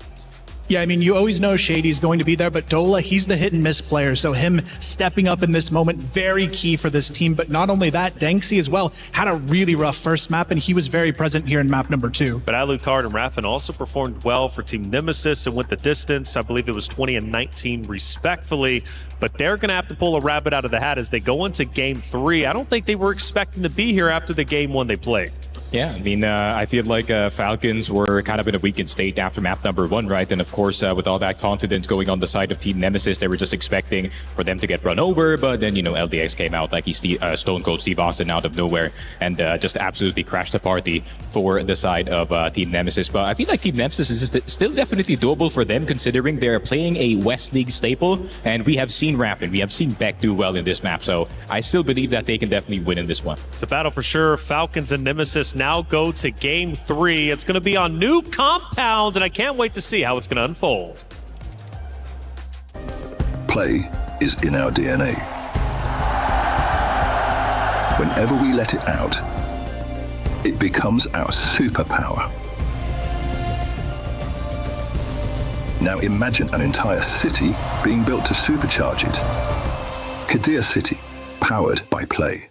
Yeah, I mean, you always know Shady's going to be there, but Dola, he's the hit and miss player. So him stepping up in this moment, very key for this team. But not only that, Danksy as well had a really rough first map, and he was very present here in map number 2. But Alucard and Raffin also performed well for Team Nemesis and went the distance. I believe it was 20 and 19 respectfully. But they're going to have to pull a rabbit out of the hat as they go into Game 3. I don't think they were expecting to be here after the Game 1 they played. Yeah, I mean, I feel like Falcons were kind of in a weakened state after map number 1, right? And of course, with all that confidence going on the side of Team Nemesis, they were just expecting for them to get run over. But then, you know, LDX came out like he's Stone Cold Steve Austin out of nowhere and just absolutely crashed the party for the side of Team Nemesis. But I feel like Team Nemesis is still definitely doable for them, considering they're playing a West League staple. And we have seen Raffin, we have seen Beck do well in this map. So I still believe that they can definitely win in this one. It's a battle for sure. Falcons and Nemesis now go to Game 3. It's going to be on new compound, and I can't wait to see how it's going to unfold. Play is in our DNA. Whenever we let it out, it becomes our superpower. Now imagine an entire city being built to supercharge it. Kadir City, powered by play.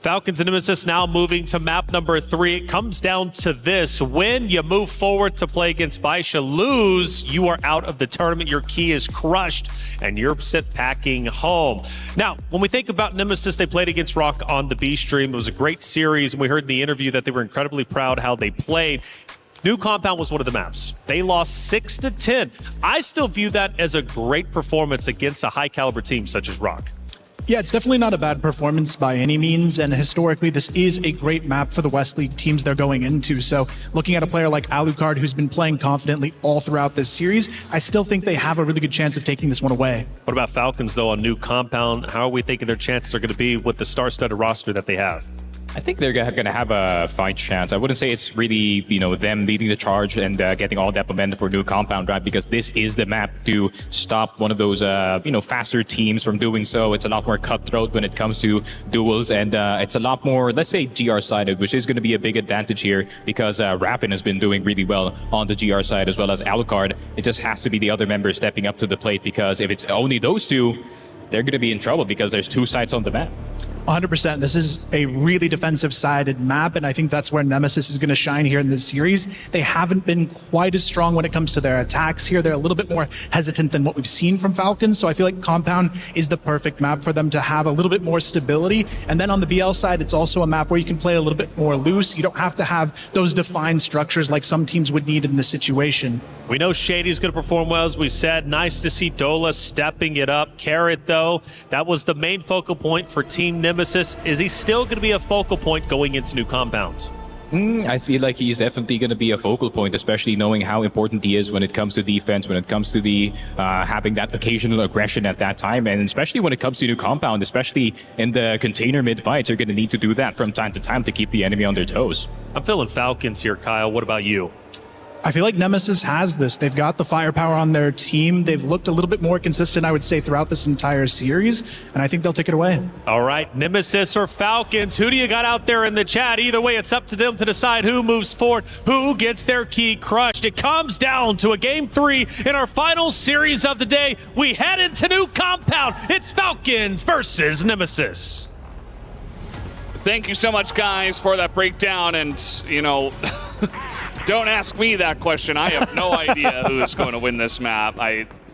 Falcons and Nemesis now moving to map number 3. It comes down to this. Win, you move forward to play against Baisha. Lose, you are out of the tournament. Your key is crushed, and you're sent packing home. Now, when we think about Nemesis, they played against Rock on the B stream. It was a great series, and we heard in the interview that they were incredibly proud how they played. New Compound was one of the maps. They lost 6-10. I still view that as a great performance against a high-caliber team such as Rock. Yeah, it's definitely not a bad performance by any means, and historically this is a great map for the West League teams they're going into. So looking at a player like Alucard, who's been playing confidently all throughout this series, I still think they have a really good chance of taking this one away. What about Falcons, though, on New Compound? How are we thinking their chances are going to be with the star-studded roster that they have? I think they're going to have a fight chance. I wouldn't say it's really, you know, them leading the charge and getting all that momentum for New Compound, right? Because this is the map to stop one of those, you know, faster teams from doing so. It's a lot more cutthroat when it comes to duels, and it's a lot more, let's say, GR-sided, which is going to be a big advantage here because Raffin has been doing really well on the GR side as well as Alucard. It just has to be the other members stepping up to the plate, because if it's only those two, they're going to be in trouble because there's two sides on the map. 100%. This is a really defensive-sided map, and I think that's where Nemesis is going to shine here in this series. They haven't been quite as strong when it comes to their attacks here. They're a little bit more hesitant than what we've seen from Falcons, so I feel like Compound is the perfect map for them to have a little bit more stability. And then on the BL side, it's also a map where you can play a little bit more loose. You don't have to have those defined structures like some teams would need in this situation. We know Shady's going to perform well, as we said. Nice to see Dola stepping it up. Carrot, though, that was the main focal point for Team Nemesis. Is he still going to be a focal point going into New Compound? I feel like he's definitely going to be a focal point, especially knowing how important he is when it comes to defense, when it comes to the having that occasional aggression at that time, and especially when it comes to New Compound, especially in the container mid-fights, you're going to need to do that from time to time to keep the enemy on their toes. I'm feeling Falcons here, Kyle. What about you? I feel like Nemesis has this. They've got the firepower on their team. They've looked a little bit more consistent, I would say, throughout this entire series, and I think they'll take it away. All right, Nemesis or Falcons, who do you got out there in the chat? Either way, it's up to them to decide who moves forward, who gets their key crushed. It comes down to a Game 3 in our final series of the day. We head into new compound. It's Falcons versus Nemesis. Thank you so much, guys, for that breakdown. And, you know, don't ask me that question. I have no idea who is going to win this map.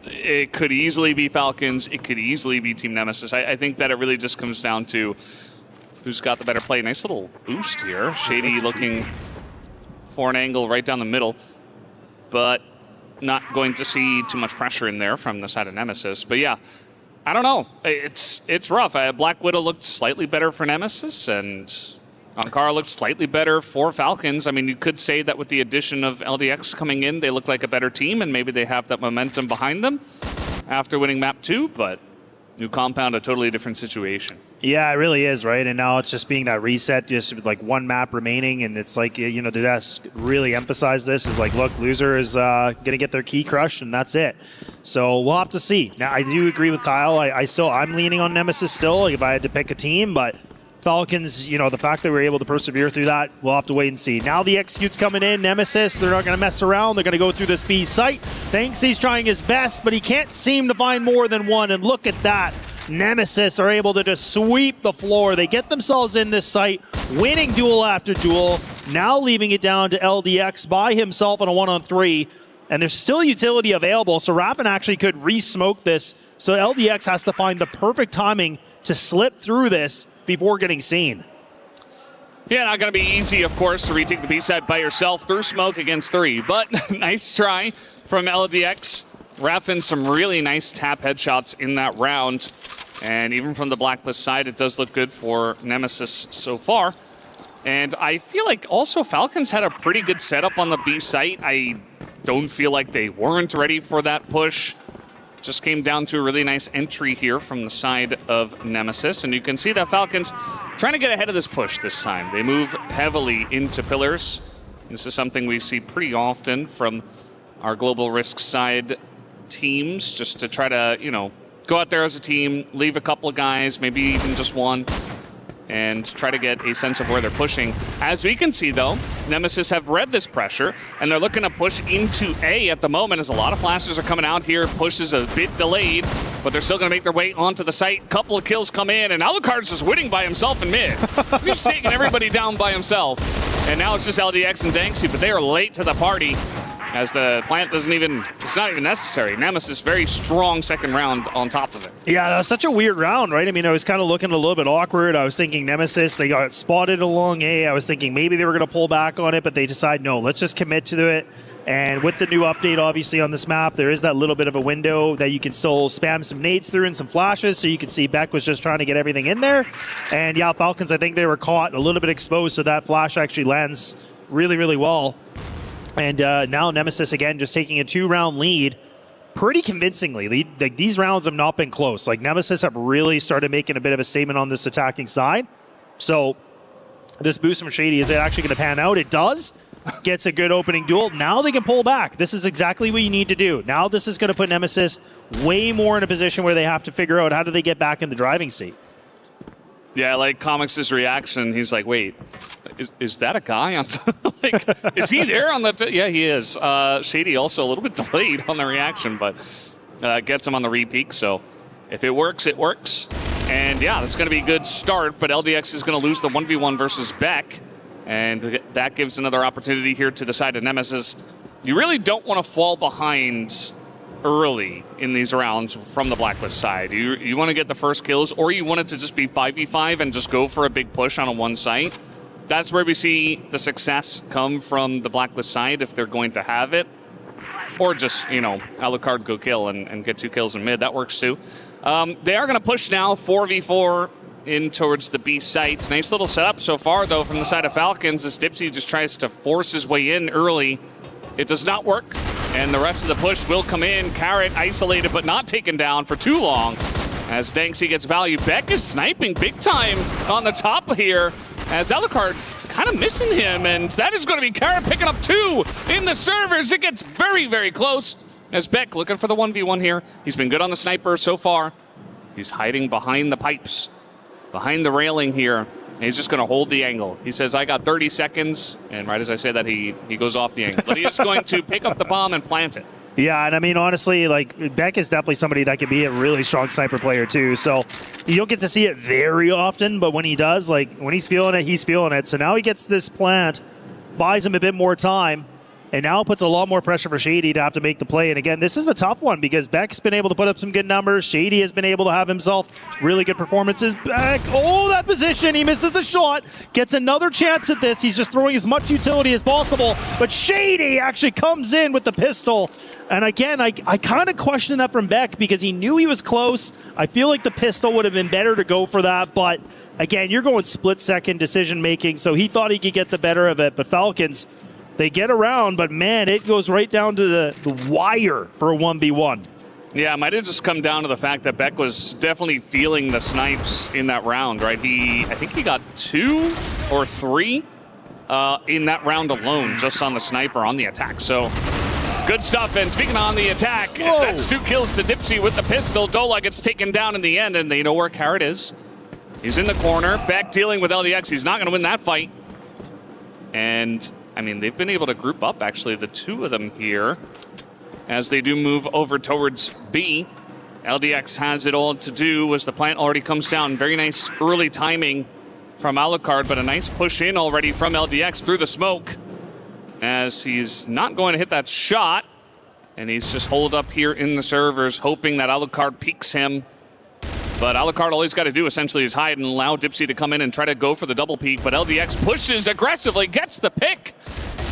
It could easily be Falcons. It could easily be Team Nemesis. I think that it really just comes down to who's got the better play. Nice little boost here. Shady looking for an angle right down the middle, but not going to see too much pressure in there from the side of Nemesis. But yeah, I don't know. It's rough. Black Widow looked slightly better for Nemesis, and Ankara looked slightly better for Falcons. I mean, you could say that with the addition of LDX coming in, they look like a better team, and maybe they have that momentum behind them after winning map 2, but new compound, a totally different situation. Yeah, it really is, right? And now it's just being that reset, just like one map remaining, and it's like, you know, the desk really emphasize this is like, look, loser is going to get their key crushed, and that's it. So we'll have to see. Now, I do agree with Kyle. I'm leaning on Nemesis still, like if I had to pick a team, but Falcons, you know, the fact that we were able to persevere through that, we'll have to wait and see. Now the execute's coming in. Nemesis, they're not going to mess around. They're going to go through this B site. Thanksy's trying his best, but he can't seem to find more than one, and look at that. Nemesis are able to just sweep the floor. They get themselves in this site, winning duel after duel, now leaving it down to LDX by himself on a 1-on-3. And there's still utility available, so Raffin actually could re-smoke this. So LDX has to find the perfect timing to slip through this before getting seen. Yeah, not going to be easy, of course, to retake the B-side by yourself through smoke against 3. But nice try from LDX. Raffin, some really nice tap headshots in that round. And even from the Blacklist side, it does look good for Nemesis so far. And I feel like also Falcons had a pretty good setup on the B site. I don't feel like they weren't ready for that push. Just came down to a really nice entry here from the side of Nemesis. And you can see that Falcons trying to get ahead of this push this time. They move heavily into pillars. This is something we see pretty often from our Global Risk side teams, just to try to, you know, go out there as a team, leave a couple of guys, maybe even just one, and try to get a sense of where they're pushing. As we can see, though, Nemesis have read this pressure, and they're looking to push into A at the moment, as a lot of flashes are coming out here. Push is a bit delayed, but they're still going to make their way onto the site. Couple of kills come in, and Alucard's just winning by himself in mid. He's taking everybody down by himself. And now it's just LDX and Danksy, but they are late to the party, as the plant doesn't even, it's not even necessary. Nemesis, very strong second round on top of it. Yeah, that was such a weird round, right? I mean, I was kind of looking a little bit awkward. I was thinking Nemesis, they got spotted along A. I was thinking maybe they were going to pull back on it, but they decide, no, let's just commit to it. And with the new update, obviously, on this map, there is that little bit of a window that you can still spam some nades through and some flashes. So you can see Beck was just trying to get everything in there. And yeah, Falcons, I think they were caught a little bit exposed, so that flash actually lands really, really well. And now Nemesis, again, just taking a 2-round lead pretty convincingly. Like, these rounds have not been close. Like, Nemesis have really started making a bit of a statement on this attacking side. So this boost from Shady, is it actually going to pan out? It does. Gets a good opening duel. Now they can pull back. This is exactly what you need to do. Now this is going to put Nemesis way more in a position where they have to figure out how do they get back in the driving seat. Yeah, like Comics' reaction, he's like, wait, is that a guy on like, is he there on the yeah, he is. Shady also a little bit delayed on the reaction, but gets him on the re-peak, so if it works, it works. And yeah, that's going to be a good start, but LDX is going to lose the 1v1 versus Beck, and that gives another opportunity here to the side of Nemesis. You really don't want to fall behind early in these rounds from the Blacklist side. You want to get the first kills, or you want it to just be 5v5 and just go for a big push on a one site. That's where we see the success come from the Blacklist side, if they're going to have it. Or just, you know, Alucard go kill and get 2 kills in mid. That works too. They are going to push now 4v4 in towards the B sites. Nice little setup so far, though, from the side of Falcons, as Dipsy just tries to force his way in early. It does not work, and the rest of the push will come in. Carrot isolated, but not taken down for too long, as Danksy gets value. Beck is sniping big time on the top here, as Alucard kind of missing him, and that is going to be Kara picking up 2 in the servers. It gets very, very close as Beck looking for the 1v1 here. He's been good on the sniper so far. He's hiding behind the pipes, behind the railing here. He's just going to hold the angle. He says, I got 30 seconds, and right as I say that, he goes off the angle. But he is going to pick up the bomb and plant it. Yeah, and I mean, honestly, like, Beck is definitely somebody that can be a really strong sniper player, too. So you don't get to see it very often, but when he does, like, when he's feeling it, he's feeling it. So now he gets this plant, buys him a bit more time, and now puts a lot more pressure for Shady to have to make the play. And again, this is a tough one because Beck's been able to put up some good numbers. Shady has been able to have himself really good performances. Beck, oh, that position. He misses the shot. Gets another chance at this. He's just throwing as much utility as possible. But Shady actually comes in with the pistol. And again, I kind of question that from Beck because he knew he was close. I feel like the pistol would have been better to go for that. But again, you're going split-second decision-making. So he thought he could get the better of it. But Falcons, they get around, but man, it goes right down to the wire for a 1v1. Yeah, it might have just come down to the fact that Beck was definitely feeling the snipes in that round, right? I think he got 2 or 3 in that round alone, just on the sniper on the attack. So good stuff. And speaking on the attack, that's 2 kills to Dipsy with the pistol. Dola gets taken down in the end, and they know where Carrot is. He's in the corner. Beck dealing with LDX. He's not going to win that fight. And I mean, they've been able to group up, actually, the 2 of them here as they do move over towards B. LDX has it all to do as the plant already comes down. Very nice early timing from Alucard, but a nice push in already from LDX through the smoke as he's not going to hit that shot. And he's just holed up here in the servers, hoping that Alucard peeks him. But Alucard, all he's got to do essentially is hide and allow Dipsy to come in and try to go for the double peek. But LDX pushes aggressively, gets the pick.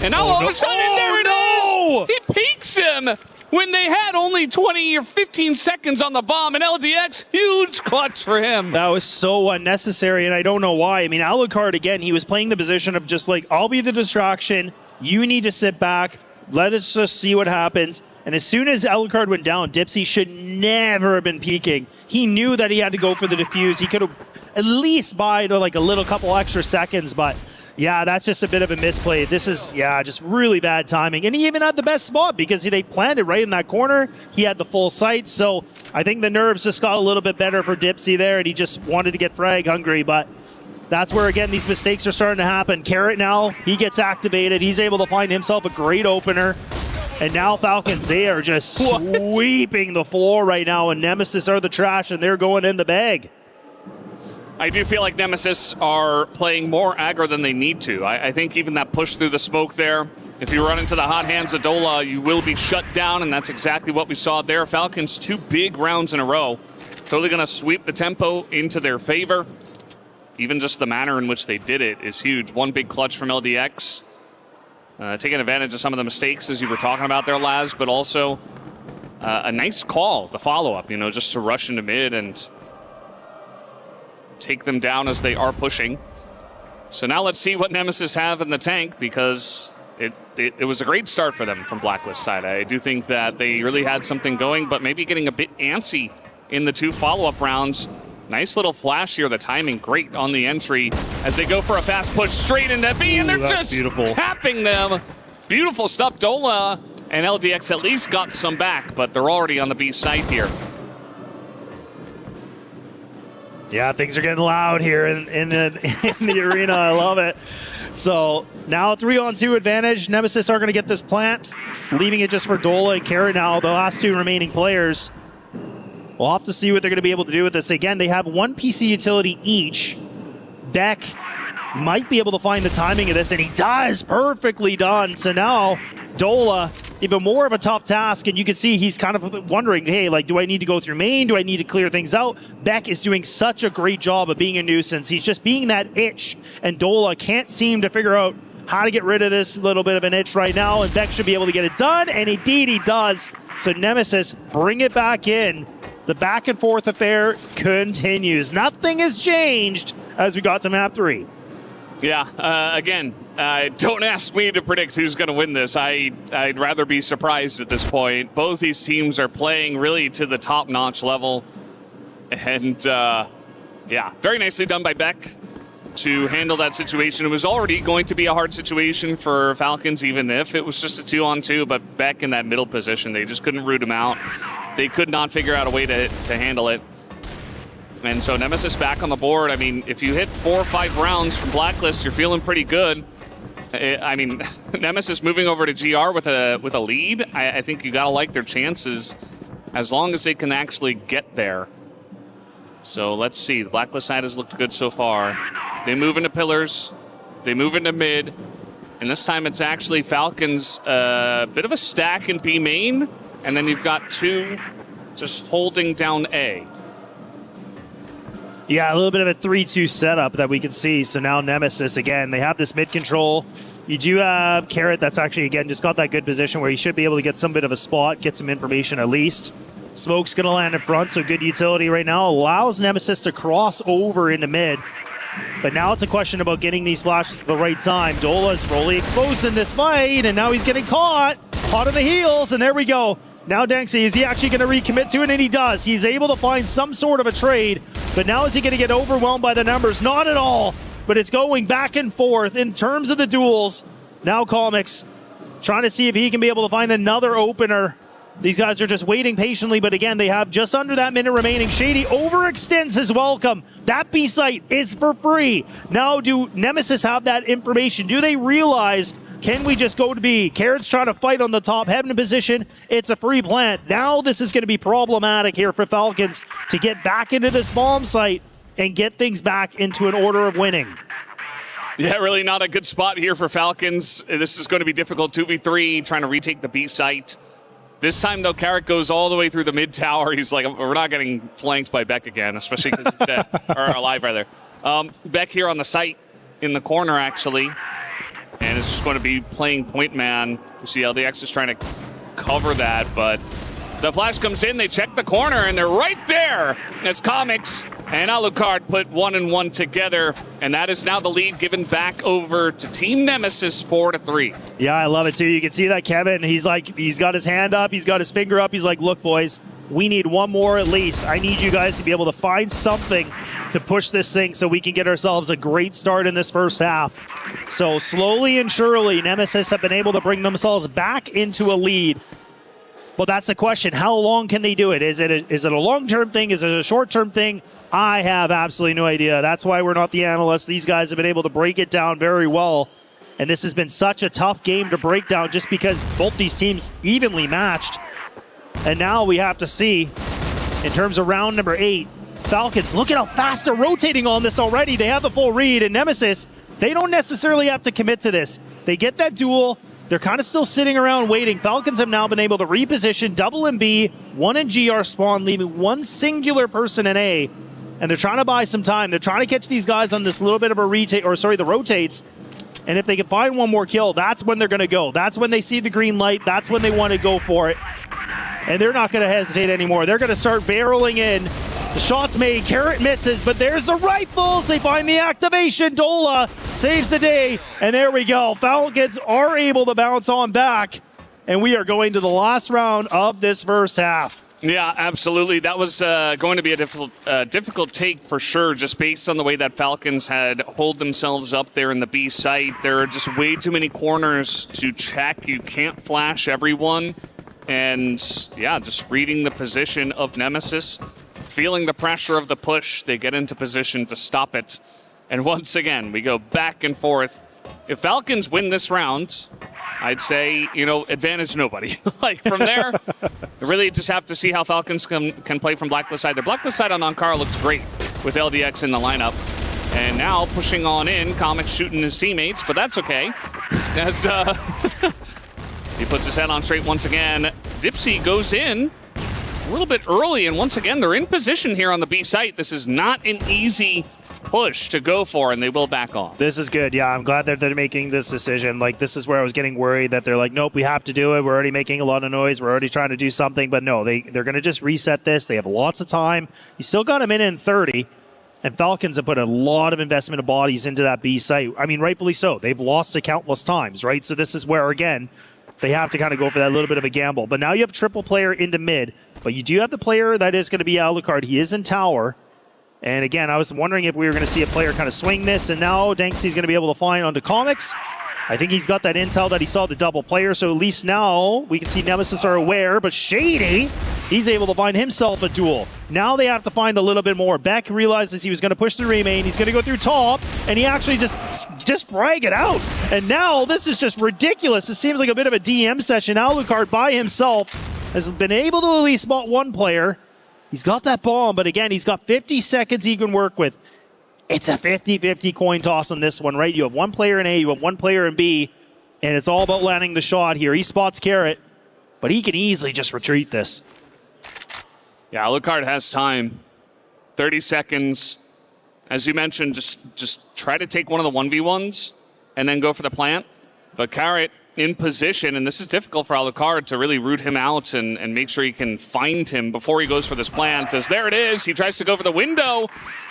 And now all of a sudden, there it is! He peeks him when they had only 20 or 15 seconds on the bomb. And LDX, huge clutch for him. That was so unnecessary, and I don't know why. I mean, Alucard, again, he was playing the position of just like, I'll be the distraction. You need to sit back. Let us just see what happens. And as soon as Alucard went down, Dipsy should never have been peeking. He knew that he had to go for the defuse. He could have at least buyed like a little couple extra seconds, but yeah, that's just a bit of a misplay. This is, yeah, just really bad timing. And he even had the best spot because they planted right in that corner. He had the full sight, so I think the nerves just got a little bit better for Dipsy there, and he just wanted to get frag hungry, but that's where, again, these mistakes are starting to happen. Carrot now, he gets activated. He's able to find himself a great opener. And now Falcons, they are just sweeping the floor right now, and Nemesis are the trash, and they're going in the bag. I do feel like Nemesis are playing more aggro than they need to. I think even that push through the smoke there, if you run into the hot hands of Dola, you will be shut down, and that's exactly what we saw there. Falcons, 2 big rounds in a row. Totally going to sweep the tempo into their favor. Even just the manner in which they did it is huge. 1 big clutch from LDX. Taking advantage of some of the mistakes, as you were talking about there, Laz, but also a nice call, the follow-up, you know, just to rush into mid and take them down as they are pushing. So now let's see what Nemesis have in the tank, because it was a great start for them from Blacklist side. I do think that they really had something going, but maybe getting a bit antsy in the 2 follow-up rounds. Nice little flash here, the timing great on the entry as they go for a fast push straight into B, and they're just tapping them. Beautiful stuff. Dola and LDX at least got some back, but they're already on the B site here. Yeah, things are getting loud here in the arena. I love it. So now 3-on-2 advantage. Nemesis are going to get this plant, leaving it just for Dola and Carrot now, the last 2 remaining players. We'll have to see what they're going to be able to do with this. Again, they have 1 PC utility each. Beck might be able to find the timing of this, and he does. Perfectly done. So now Dola, even more of a tough task, and you can see he's kind of wondering, hey, like, do I need to go through main? Do I need to clear things out? Beck is doing such a great job of being a nuisance. He's just being that itch, and Dola can't seem to figure out how to get rid of this little bit of an itch right now, and Beck should be able to get it done, and indeed he does. So Nemesis, bring it back in. The back and forth affair continues. Nothing has changed as we got to map 3. Yeah, again, don't ask me to predict who's going to win this. I'd rather be surprised at this point. Both these teams are playing really to the top-notch level. And, yeah, very nicely done by Beck to handle that situation. It was already going to be a hard situation for Falcons, even if it was just a 2-on-2, but back in that middle position, they just couldn't root him out. They could not figure out a way to handle it. And so Nemesis back on the board. I mean, if you hit 4 or 5 rounds from Blacklist, you're feeling pretty good. I mean, Nemesis moving over to GR with a lead, I think you gotta like their chances as long as they can actually get there. So let's see. The Blacklist side has looked good so far. They move into pillars. They move into mid. And this time it's actually Falcons, bit of a stack in B main. And then you've got 2 just holding down A. Yeah, a little bit of a 3-2 setup that we can see. So now Nemesis, again, they have this mid control. You do have Carrot that's actually, again, just got that good position where he should be able to get some bit of a spot, get some information at least. Smoke's going to land in front, so good utility right now. Allows Nemesis to cross over into mid. But now it's a question about getting these flashes at the right time. Dola's fully exposed in this fight, and now he's getting caught on the heels, and there we go. Now Danksy, is he actually going to recommit to it? And he does. He's able to find some sort of a trade, but now is he going to get overwhelmed by the numbers? Not at all, but it's going back and forth in terms of the duels. Now Comics trying to see if he can be able to find another opener. These guys are just waiting patiently, but again, they have just under that minute remaining. Shady overextends his welcome. That B site is for free. Now do Nemesis have that information? Do they realize, can we just go to B? Carrot's trying to fight on the top, heaven position. It's a free plant. Now this is going to be problematic here for Falcons to get back into this bomb site and get things back into an order of winning. Yeah, really not a good spot here for Falcons. This is going to be difficult. 2v3, trying to retake the B site. This time, though, Carrot goes all the way through the mid tower. He's like, we're not getting flanked by Beck again, especially because he's dead, or alive, rather. Beck here on the site in the corner, actually. And it's just going to be playing point man. You see LDX is trying to cover that, but the flash comes in, they check the corner, and they're right there. It's Comics and Alucard put 1 and 1 together, and that is now the lead given back over to Team Nemesis 4-3. Yeah, I love it too. You can see that Kevin, he's got his hand up, he's got his finger up, he's like, look boys, we need one more at least. I need you guys to be able to find something to push this thing so we can get ourselves a great start in this first half. So slowly and surely, Nemesis have been able to bring themselves back into a lead. Well, that's the question. How long can they do it? Is it a long-term thing? Is it a short-term thing? I have absolutely no idea. That's why we're not the analysts. These guys have been able to break it down very well. And this has been such a tough game to break down just because both these teams evenly matched. And now we have to see, in terms of round number 8, Falcons, look at how fast they're rotating on this already. They have the full read. And Nemesis, they don't necessarily have to commit to this. They get that duel. They're kind of still sitting around waiting. Falcons have now been able to reposition, double in B, 1 in GR spawn, leaving 1 singular person in A. And they're trying to buy some time. They're trying to catch these guys on this little bit of a the rotates. And if they can find one more kill, that's when they're going to go. That's when they see the green light. That's when they want to go for it. And they're not going to hesitate anymore. They're going to start barreling in. The shot's made, Carrot misses, but there's the rifles. They find the activation. Dola saves the day, and there we go. Falcons are able to bounce on back, and we are going to the last round of this first half. Yeah, absolutely. That was going to be a difficult take for sure, just based on the way that Falcons had holed themselves up there in the B site. There are just way too many corners to check. You can't flash everyone. And yeah, just reading the position of Nemesis, feeling the pressure of the push, they get into position to stop it. And once again, we go back and forth. If Falcons win this round, I'd say, advantage nobody. Like from there, really just have to see how Falcons can play from Blacklist side. The Blacklist side on Ankara looks great with LDX in the lineup. And now pushing on in, Comics shooting his teammates, but that's okay. As he puts his head on straight once again. Dipsy goes in a little bit early, and once again, they're in position here on the B site. This is not an easy push to go for, and they will back off. This is good. Yeah, I'm glad that they're making this decision. Like, this is where I was getting worried that they're like, nope, we have to do it. We're already making a lot of noise. We're already trying to do something. But no, they're going to just reset this. They have lots of time. You still got a minute and 30, and Falcons have put a lot of investment of bodies into that B site. I mean, rightfully so. They've lost it countless times, right? So this is where, again, they have to kind of go for that little bit of a gamble. But now you have triple player into mid, but you do have the player that is going to be Alucard. He is in tower. And again, I was wondering if we were going to see a player kind of swing this, and now Danksy's going to be able to find onto Comics. I think he's got that intel that he saw the double player, so at least now we can see Nemesis are aware, but Shady, he's able to find himself a duel. Now they have to find a little bit more. Beck realizes he was going to push through main, he's going to go through top, and he actually just frag it out. And now this is just ridiculous. This seems like a bit of a DM session. Alucard by himself has been able to at least spot one player. He's got that bomb, but again, he's got 50 seconds he can work with. It's a 50-50 coin toss on this one, right? You have one player in A, you have one player in B, and it's all about landing the shot here. He spots Carrot, but he can easily just retreat this. Yeah, Alucard has time. 30 seconds. As you mentioned, just try to take one of the 1v1s and then go for the plant. But Carrot in position, and this is difficult for Alucard to really root him out and make sure he can find him before he goes for this plant. As there it is, he tries to go for the window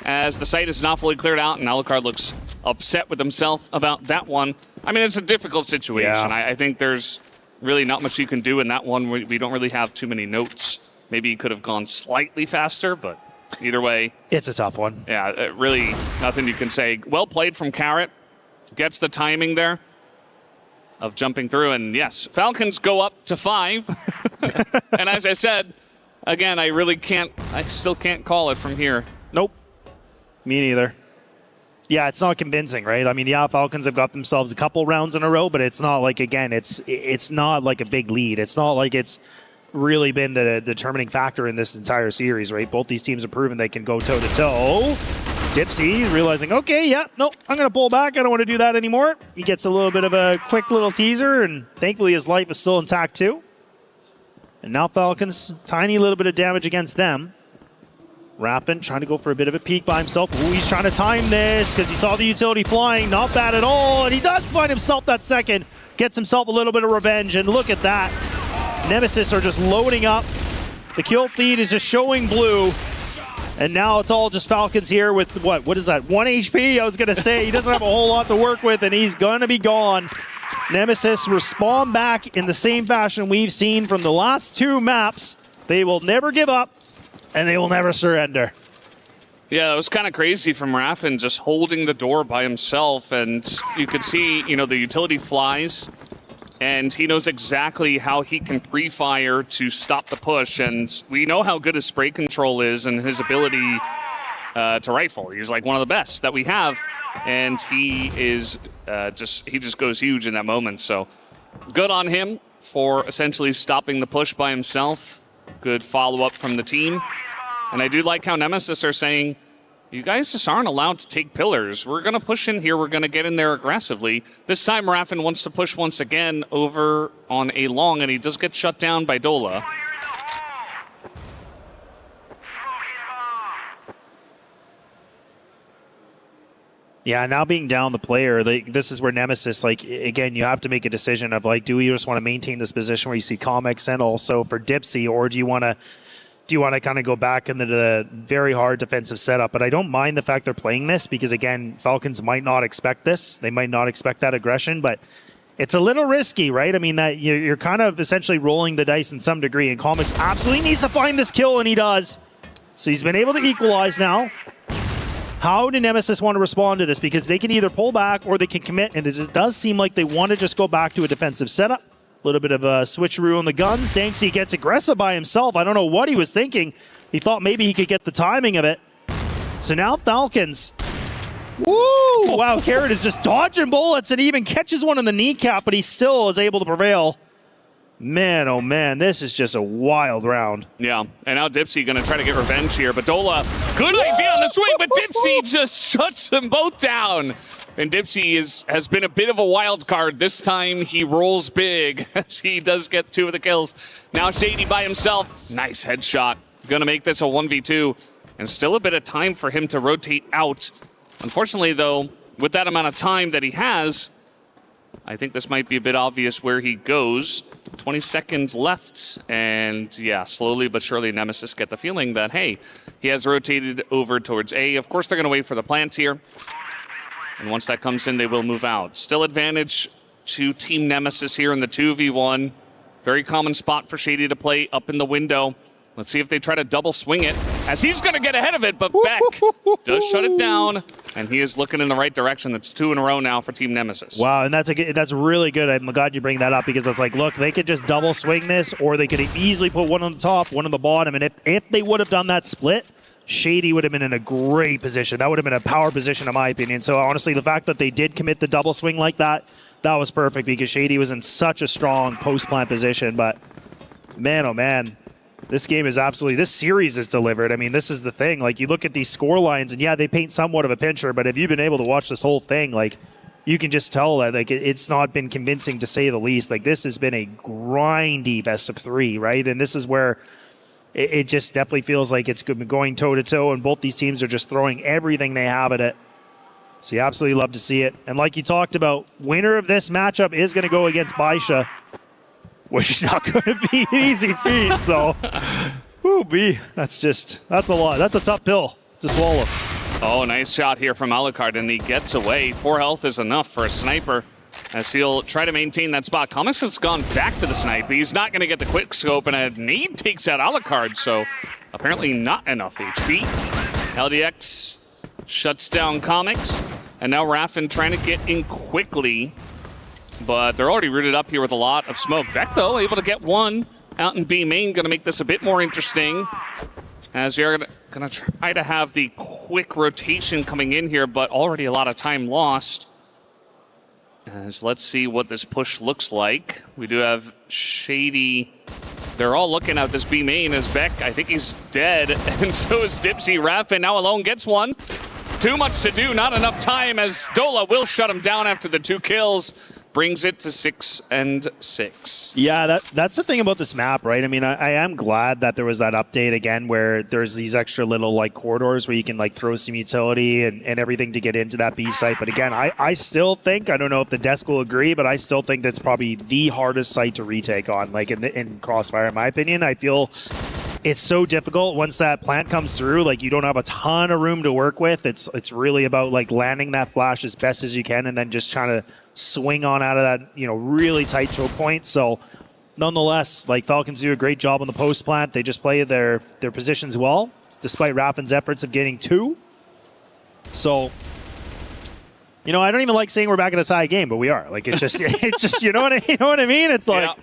as the site is not fully cleared out, and Alucard looks upset with himself about that one. I mean, it's a difficult situation. Yeah. I think there's really not much you can do in that one. We don't really have too many notes. Maybe he could have gone slightly faster, but either way. It's a tough one. Yeah, really nothing you can say. Well played from Carrot. Gets the timing there of jumping through. And yes, Falcons go up to 5. And as I said, again, I still can't call it from here. Nope. Me neither. Yeah, it's not convincing, right? I mean, yeah, Falcons have got themselves a couple rounds in a row, but it's not like, again, it's not like a big lead. It's not like it's really been the determining factor in this entire series, right? Both these teams have proven they can go toe-to-toe. Dipsy realizing, okay, yeah, no, I'm going to pull back. I don't want to do that anymore. He gets a little bit of a quick little teaser, and thankfully his life is still intact too. And now Falcons, tiny little bit of damage against them. Rappin trying to go for a bit of a peek by himself. Ooh, he's trying to time this because he saw the utility flying. Not bad at all, and he does find himself that second. Gets himself a little bit of revenge, and look at that. Nemesis are just loading up. The kill feed is just showing blue. And now it's all just Falcons here with, what is that, 1 HP? I was going to say, he doesn't have a whole lot to work with, and he's going to be gone. Nemesis respond back in the same fashion we've seen from the last 2 maps. They will never give up, and they will never surrender. Yeah, it was kind of crazy from Raffin just holding the door by himself, and you could see, the utility flies, and he knows exactly how he can pre-fire to stop the push, and we know how good his spray control is and his ability to rifle. He's like one of the best that we have, and he is he just goes huge in that moment. So good on him for essentially stopping the push by himself. Good follow-up from the team. And I do like how Nemesis are saying, you guys just aren't allowed to take pillars. We're going to push in here. We're going to get in there aggressively. This time, Raffin wants to push once again over on a long, and he does get shut down by Dola. Yeah, now being down the player, this is where Nemesis, again, you have to make a decision of, do you just want to maintain this position where you see comics, and also for Dipsy, or do you want to kind of go back into the very hard defensive setup? But I don't mind the fact they're playing this because, again, Falcons might not expect this. They might not expect that aggression, but it's a little risky, right? I mean, that you're kind of essentially rolling the dice in some degree, and Comics absolutely needs to find this kill, and he does. So he's been able to equalize now. How do Nemesis want to respond to this? Because they can either pull back or they can commit, and it just does seem like they want to just go back to a defensive setup. A little bit of a switcheroo on the guns. Danksy gets aggressive by himself. I don't know what he was thinking. He thought maybe he could get the timing of it. So now Falcons. Woo! Wow, Carrot is just dodging bullets and even catches one in the kneecap, but he still is able to prevail. Man, oh man, this is just a wild round. Yeah, and now Dipsy going to try to get revenge here, but Dola, good idea on the swing, but Dipsy just shuts them both down. And Dipsy has been a bit of a wild card. This time he rolls big as he does get 2 of the kills. Now Shady by himself. Nice headshot. Going to make this a 1v2. And still a bit of time for him to rotate out. Unfortunately, though, with that amount of time that he has, I think this might be a bit obvious where he goes. 20 seconds left. And yeah, slowly but surely Nemesis get the feeling that, hey, he has rotated over towards A. Of course, they're going to wait for the plant here. And once that comes in, they will move out. Still advantage to Team Nemesis here in the 2v1. Very common spot for Shady to play up in the window. Let's see if they try to double swing it. as he's going to get ahead of it, but Beck does shut it down, and he is looking in the right direction. That's 2 in a row now for Team Nemesis. Wow, and that's really good. I'm glad you bring that up because it's like, look, they could just double swing this, or they could easily put one on the top, one on the bottom, and if they would have done that split, Shady would have been in a great position. That would have been a power position, in my opinion. So honestly, the fact that they did commit the double swing like that was perfect because Shady was in such a strong post-plant position. But man, oh man, this game is absolutely, this series is delivered. I mean, this is the thing. Like, you look at these score lines, and yeah, they paint somewhat of a picture, but if you've been able to watch this whole thing, like, you can just tell that like it's not been convincing to say the least. Like, this has been a grindy best of 3, right? And this is where it just definitely feels like it's going toe-to-toe, and both these teams are just throwing everything they have at it. So you absolutely love to see it. And like you talked about, winner of this matchup is going to go against Baisha, which is not going to be an easy feat. So, that's a lot. That's a tough pill to swallow. Oh, nice shot here from Alucard, and he gets away. 4 health is enough for a sniper, as he'll try to maintain that spot. Comics has gone back to the snipe, but he's not going to get the quick scope, and a nade takes out Alucard, so apparently not enough HP. LDX shuts down Comics, and now Raffin trying to get in quickly, but they're already rooted up here with a lot of smoke. Beck, though, able to get one out in B main, going to make this a bit more interesting, as you're going to try to have the quick rotation coming in here, but already a lot of time lost. As let's see what this push looks like. We do have Shady. They're all looking at this B main as Beck, I think he's dead, and so is Dipsy. Raffin now alone gets one. Too much to do, not enough time, as Dola will shut him down after the 2 kills. Brings it to 6 and 6. Yeah, that's the thing about this map, right? I mean, I am glad that there was that update again where there's these extra little like corridors where you can like throw some utility and everything to get into that B site. But again, I still think, I don't know if the desk will agree, but I still think that's probably the hardest site to retake on, like in Crossfire, in my opinion. I feel it's so difficult once that plant comes through. Like, you don't have a ton of room to work with. It's really about like landing that flash as best as you can and then just trying to swing on out of that, really tight choke point. So nonetheless, like, Falcons do a great job on the post plant. They just play their positions well, despite Raffin's efforts of getting 2. So, I don't even like saying we're back in a tie game, but we are. Like, it's just, you know what I mean? It's like,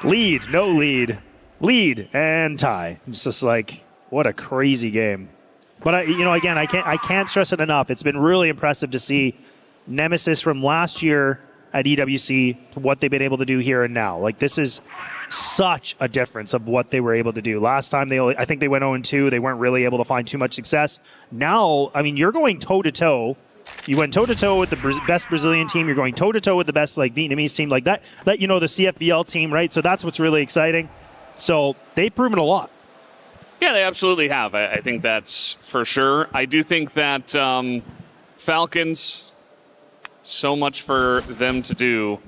lead, no lead, lead, and tie. It's just like, what a crazy game. But again, I can't stress it enough. It's been really impressive to see Nemesis from last year at EWC to what they've been able to do here and now. Like, this is such a difference of what they were able to do. Last time I think they went 0-2. They weren't really able to find too much success. Now, I mean, you're going toe-to-toe. You went toe-to-toe with the best Brazilian team. You're going toe-to-toe with the best like Vietnamese team, like that the CFBL team, right? So that's what's really exciting. So they've proven a lot. Yeah, they absolutely have. I think that's for sure. I do think that Falcons, so much for them to do,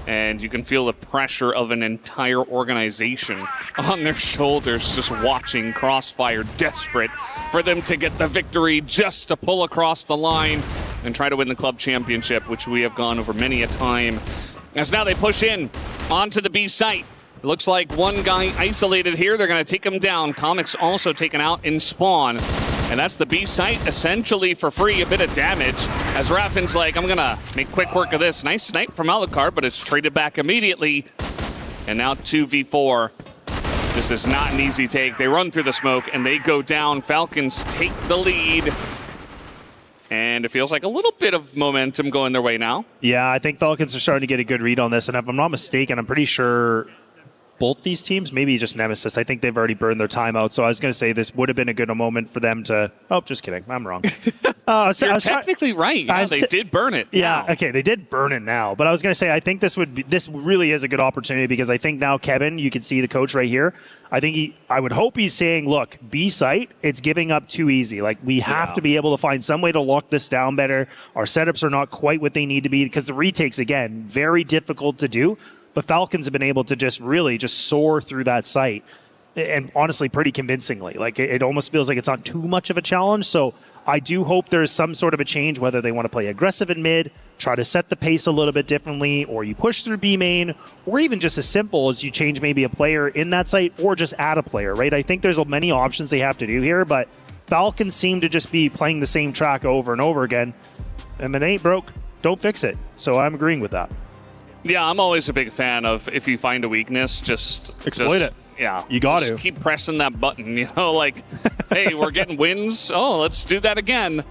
and you can feel the pressure of an entire organization on their shoulders just watching Crossfire, desperate for them to get the victory, just to pull across the line and try to win the club championship, which we have gone over many a time. As now they push in onto the B site. It looks like one guy isolated here. They're going to take him down. Comics also taken out in spawn. And that's the B site essentially for free. A bit of damage as Raffin's like, I'm going to make quick work of this. Nice snipe from Alucard, but it's traded back immediately. And now 2v4. This is not an easy take. They run through the smoke and they go down. Falcons take the lead. And it feels like a little bit of momentum going their way now. Yeah, I think Falcons are starting to get a good read on this. And if I'm not mistaken, I'm pretty sure both these teams, maybe just Nemesis, I think they've already burned their timeout. So I was going to say this would have been a good moment for them to... Oh, just kidding. I'm wrong. You're technically right. Yeah, they did burn it. Yeah, now. Okay, they did burn it now. But I was going to say, I think this really is a good opportunity because I think now Kevin, you can see the coach right here. I would hope he's saying, look, B site, it's giving up too easy. Like, we have to be able to find some way to lock this down better. Our setups are not quite what they need to be because the retakes, again, very difficult to do. But Falcons have been able to just soar through that site, and honestly, pretty convincingly. Like, it almost feels like it's not too much of a challenge. So I do hope there's some sort of a change, whether they want to play aggressive in mid, try to set the pace a little bit differently, or you push through B main, or even just as simple as you change maybe a player in that site or just add a player, right? I think there's many options they have to do here, but Falcons seem to just be playing the same track over and over again. And if it ain't broke, don't fix it. So I'm agreeing with that. Yeah, I'm always a big fan of if you find a weakness, just exploit it. Yeah, you got to keep pressing that button. You know, like, hey, we're getting wins. Oh, let's do that again.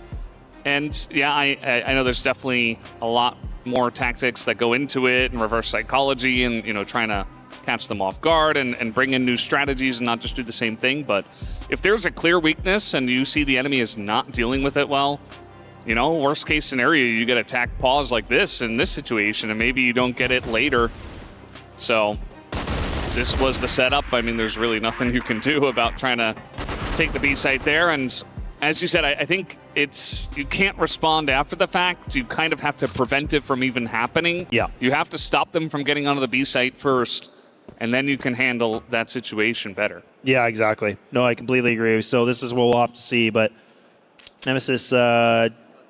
And yeah, I know there's definitely a lot more tactics that go into it and reverse psychology and, you know, trying to catch them off guard and bring in new strategies and not just do the same thing. But if there's a clear weakness and you see the enemy is not dealing with it well, you know, worst case scenario, you get attack pause like this in this situation, and maybe you don't get it later. So this was the setup. I mean, there's really nothing you can do about trying to take the B site there. And as you said, I think you can't respond after the fact. You kind of have to prevent it from even happening. Yeah. You have to stop them from getting onto the B site first, and then you can handle that situation better. Yeah, exactly. No, I completely agree. So this is what we'll have to see, but Nemesis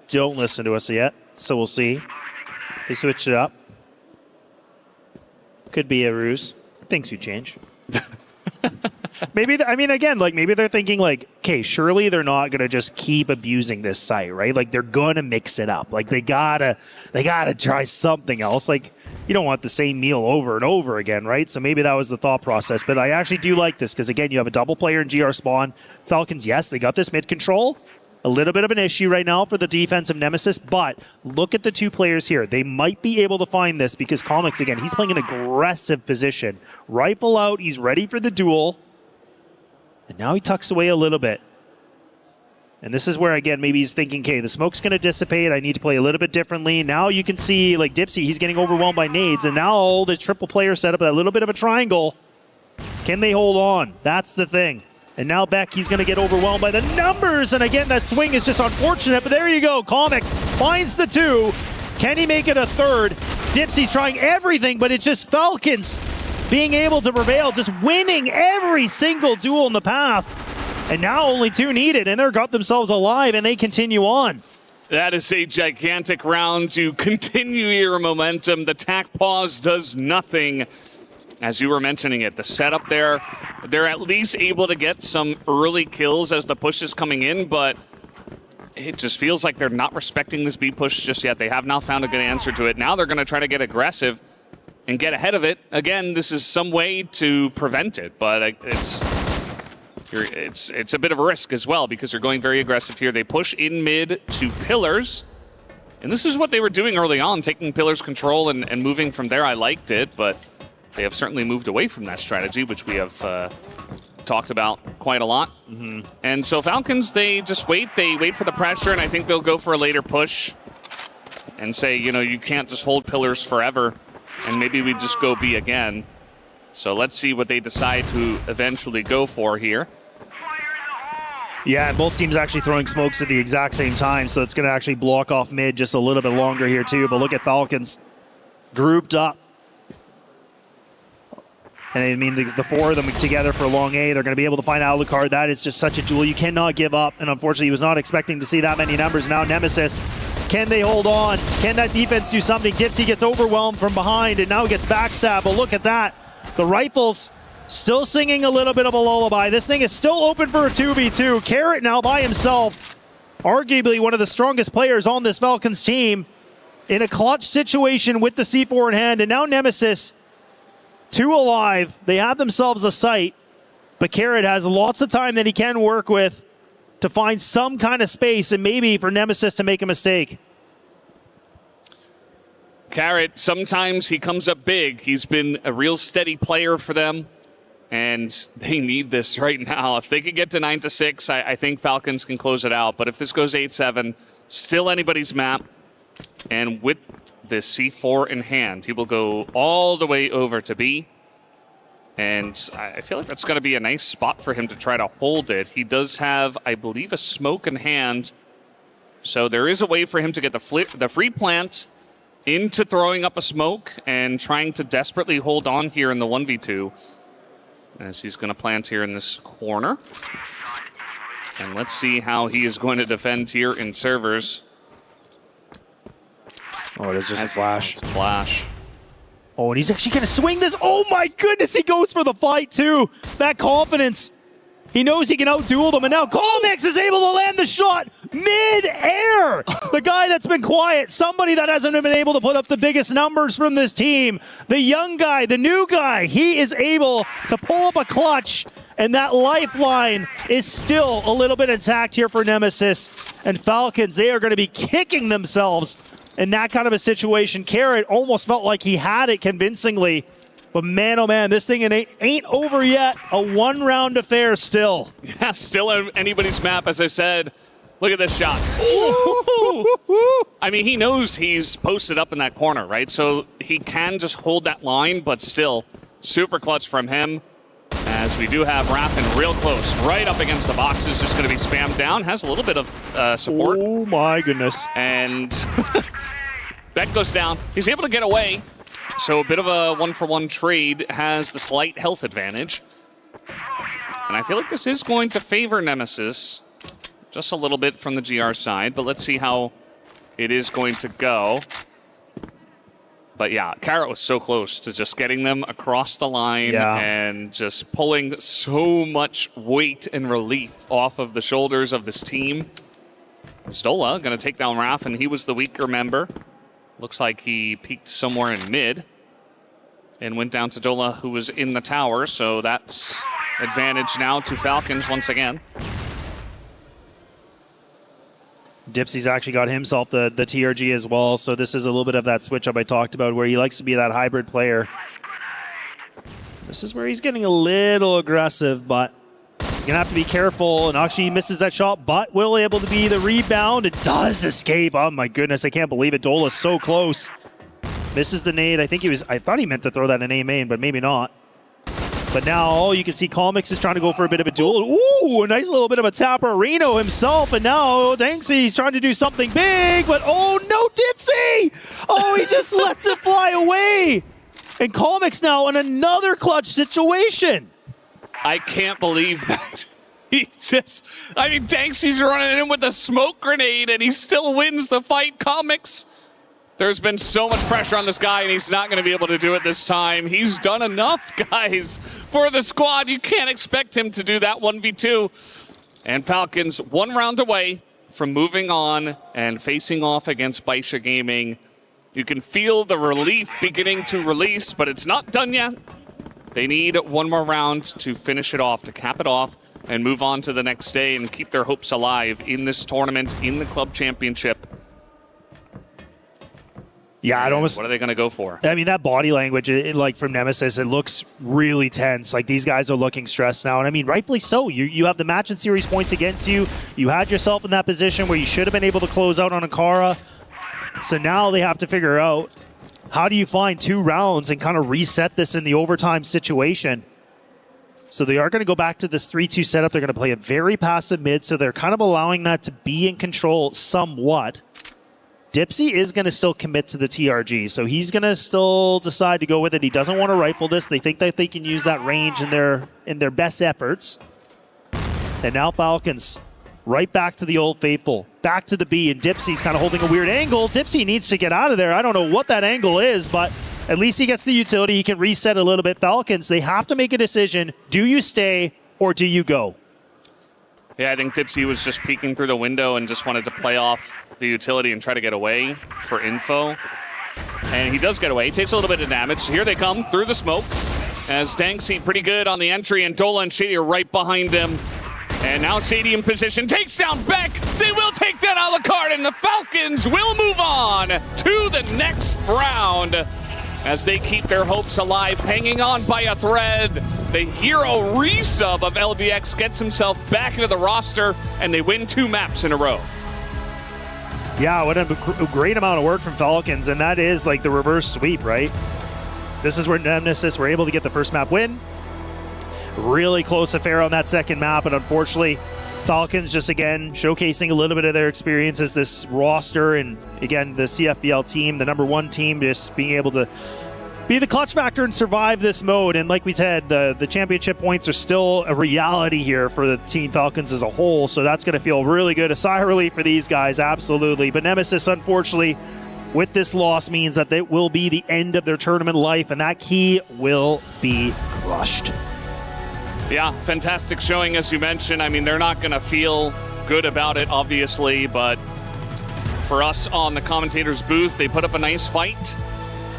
don't listen to us yet, so we'll see. They switched it up. Could be a ruse. Things could change. Maybe, again, like maybe they're thinking like, okay, surely they're not going to just keep abusing this site, right? Like they're going to mix it up. Like they gotta try something else. Like you don't want the same meal over and over again, right? So maybe that was the thought process. But I actually do like this because, again, you have a double player in GR spawn. Falcons, yes, they got this mid control. A little bit of an issue right now for the defensive Nemesis, but look at the two players here. They might be able to find this because Comics, again, he's playing an aggressive position. Rifle out, he's ready for the duel. And now he tucks away a little bit. And this is where, again, maybe he's thinking, okay, the smoke's going to dissipate. I need to play a little bit differently. Now you can see, like, Dipsy, he's getting overwhelmed by nades. And now the triple player setup, that little bit of a triangle. Can they hold on? That's the thing. And now Beck, he's going to get overwhelmed by the numbers. And again, that swing is just unfortunate. But there you go. Comics finds the two. Can he make it a third? Dipsy's trying everything, but it's just Falcons being able to prevail, just winning every single duel in the path. And now only two needed, and they've got themselves alive, and they continue on. That is a gigantic round to continue your momentum. The tack pause does nothing. As you were mentioning it, the setup there, they're at least able to get some early kills as the push is coming in, but it just feels like they're not respecting this B push just yet. They have not found a good answer to it. Now they're going to try to get aggressive and get ahead of it. Again, this is some way to prevent it, but it's a bit of a risk as well because you're going very aggressive here. They push in mid to pillars, and this is what they were doing early on, taking pillars control and moving from there. I liked it, but they have certainly moved away from that strategy, which we have talked about quite a lot. And so Falcons, they just wait. They wait for the pressure, and I think they'll go for a later push and say, you know, you can't just hold pillars forever, and maybe we just go B again. So let's see what they decide to eventually go for here. Yeah, and both teams actually throwing smokes at the exact same time, so it's going to actually block off mid just a little bit longer here too. But look at Falcons grouped up. And I mean, the four of them together for long A, they're going to be able to find Alucard. That is just such a duel. You cannot give up. And unfortunately, he was not expecting to see that many numbers. Now Nemesis, can they hold on? Can that defense do something? Dipsy gets overwhelmed from behind and now gets backstabbed. But look at that. The rifles still singing a little bit of a lullaby. This thing is still open for a 2v2. Carrot now by himself. Arguably one of the strongest players on this Falcons team in a clutch situation with the C4 in hand. And now Nemesis, two alive. They have themselves a site, but Carrot has lots of time that he can work with to find some kind of space and maybe for Nemesis to make a mistake. Carrot, sometimes he comes up big. He's been a real steady player for them, and they need this right now. If they could get to 9-6, I think Falcons can close it out. But if this goes 8-7, still anybody's map, and with the C4 in hand, he will go all the way over to B. And I feel like that's going to be a nice spot for him to try to hold it. He does have, I believe, a smoke in hand. So there is a way for him to get the free plant into throwing up a smoke and trying to desperately hold on here in the 1v2. As he's going to plant here in this corner. And let's see how he is going to defend here in servers. Oh, it is just a flash. It's a flash. Oh, and he's actually going to swing this. Oh my goodness, he goes for the fight too. That confidence. He knows he can outduel them, and now Colmix is able to land the shot mid-air. The guy that's been quiet, somebody that hasn't been able to put up the biggest numbers from this team. The young guy, the new guy, he is able to pull up a clutch, and that lifeline is still a little bit intact here for Nemesis. And Falcons, they are going to be kicking themselves in that kind of a situation. Carrot almost felt like he had it convincingly. But man, oh man, this thing ain't over yet. A one-round affair still. Yeah, still anybody's map, as I said. Look at this shot. Ooh. I mean, he knows he's posted up in that corner, right? So he can just hold that line, but still, super clutch from him. As we do have Raffin real close, right up against the boxes, just going to be spammed down. Has a little bit of support. Oh my goodness. And Beck goes down. He's able to get away. So a bit of a one-for-one trade, has the slight health advantage. And I feel like this is going to favor Nemesis just a little bit from the GR side, but let's see how it is going to go. But yeah, Carrot was so close to just getting them across the line and just pulling so much weight and relief off of the shoulders of this team. Stola going to take down Raff, and he was the weaker member. Looks like he peaked somewhere in mid and went down to Dola, who was in the tower. So that's advantage now to Falcons once again. Dipsy's actually got himself the TRG as well. So this is a little bit of that switch up I talked about where he likes to be that hybrid player. This is where he's getting a little aggressive, but he's going to have to be careful. And actually he misses that shot, but will able to be the rebound. It does escape. Oh my goodness, I can't believe it. Dola's so close. Misses the nade. I thought he meant to throw that in A main, but maybe not. But now you can see Colmix is trying to go for a bit of a duel. Ooh, a nice little bit of a tapper. Reno himself, and now Danksy's trying to do something big, but oh no, Dipsy! Oh, he just lets it fly away. And Colmix now in another clutch situation. I can't believe that. Danksy's running in with a smoke grenade and he still wins the fight. Colmix, there's been so much pressure on this guy and he's not going to be able to do it this time. He's done enough, guys, for the squad. You can't expect him to do that 1v2. And Falcons 1 round away from moving on and facing off against Baisha Gaming. You can feel the relief beginning to release, but it's not done yet. They need one more round to finish it off, to cap it off, and move on to the next day and keep their hopes alive in this tournament, in the club championship. Yeah, what are they going to go for? I mean, that body language, like from Nemesis, it looks really tense. Like these guys are looking stressed now. And I mean, rightfully so. You have the match and series points against you. You had yourself in that position where you should have been able to close out on Akara. So now they have to figure out, how do you find 2 rounds and kind of reset this in the overtime situation? So they are going to go back to this 3-2 setup. They're going to play a very passive mid, so they're kind of allowing that to be in control somewhat. Dipsy is going to still commit to the TRG, so he's going to still decide to go with it. He doesn't want to rifle this. They think that they can use that range in their best efforts. And now Falcons right back to the old faithful, back to the B, and Dipsy's kind of holding a weird angle. Dipsy needs to get out of there. I don't know what that angle is, but at least he gets the utility. He can reset a little bit. Falcons, they have to make a decision. Do you stay or do you go? Yeah, I think Dipsy was just peeking through the window and just wanted to play off the utility and try to get away for info. And he does get away. He takes a little bit of damage. Here they come through the smoke as Danksy pretty good on the entry, and Dola and Shady are right behind him. And now Shady in position, takes down Beck. They will take down Alucard, and the Falcons will move on to the next round as they keep their hopes alive, hanging on by a thread. The hero resub of LDX gets himself back into the roster, and they win 2 maps in a row. Yeah, what a great amount of work from Falcons, and that is like the reverse sweep, right? This is where Nemesis were able to get the first map win. Really close affair on that second map, and unfortunately, Falcons just again showcasing a little bit of their experience as this roster, and again, the CFBL team, the #1 team, just being able to be the clutch factor and survive this mode. And like we said, the championship points are still a reality here for the Team Falcons as a whole. So that's going to feel really good. A sigh of relief for these guys, absolutely. But Nemesis, unfortunately, with this loss means that it will be the end of their tournament life, and that key will be crushed. Yeah, fantastic showing, as you mentioned. I mean, they're not going to feel good about it, obviously, but for us on the commentator's booth, they put up a nice fight,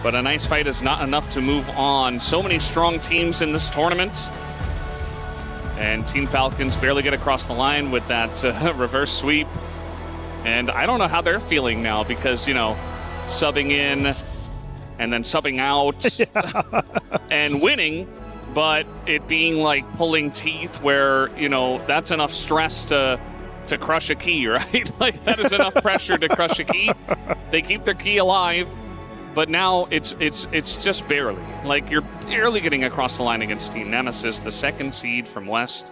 but a nice fight is not enough to move on. So many strong teams in this tournament, and Team Falcons barely get across the line with that reverse sweep. And I don't know how they're feeling now because, you know, subbing in and then subbing out and winning, but it being like pulling teeth where, you know, that's enough stress to crush a key, right? Like that is enough pressure to crush a key. They keep their key alive, but now it's just barely. Like you're barely getting across the line against Team Nemesis, the second seed from West.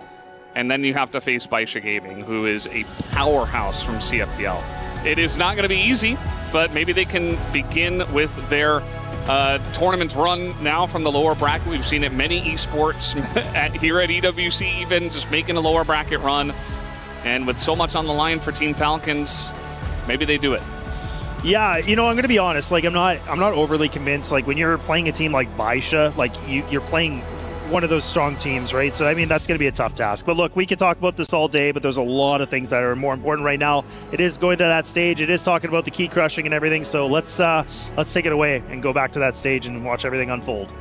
And then you have to face Baisha Gaming, who is a powerhouse from CFPL. It is not going to be easy, but maybe they can begin with their tournament run now from the lower bracket. We've seen it many esports here at EWC, even just making a lower bracket run. And with so much on the line for Team Falcons, maybe they do it. Yeah, you know, I'm going to be honest. Like, I'm not overly convinced. Like, when you're playing a team like Baisha, like you're playing one of those strong teams, right? So, I mean, that's going to be a tough task. But look, we could talk about this all day, but there's a lot of things that are more important right now. It is going to that stage. It is talking about the key crushing and everything. So let's take it away and go back to that stage and watch everything unfold.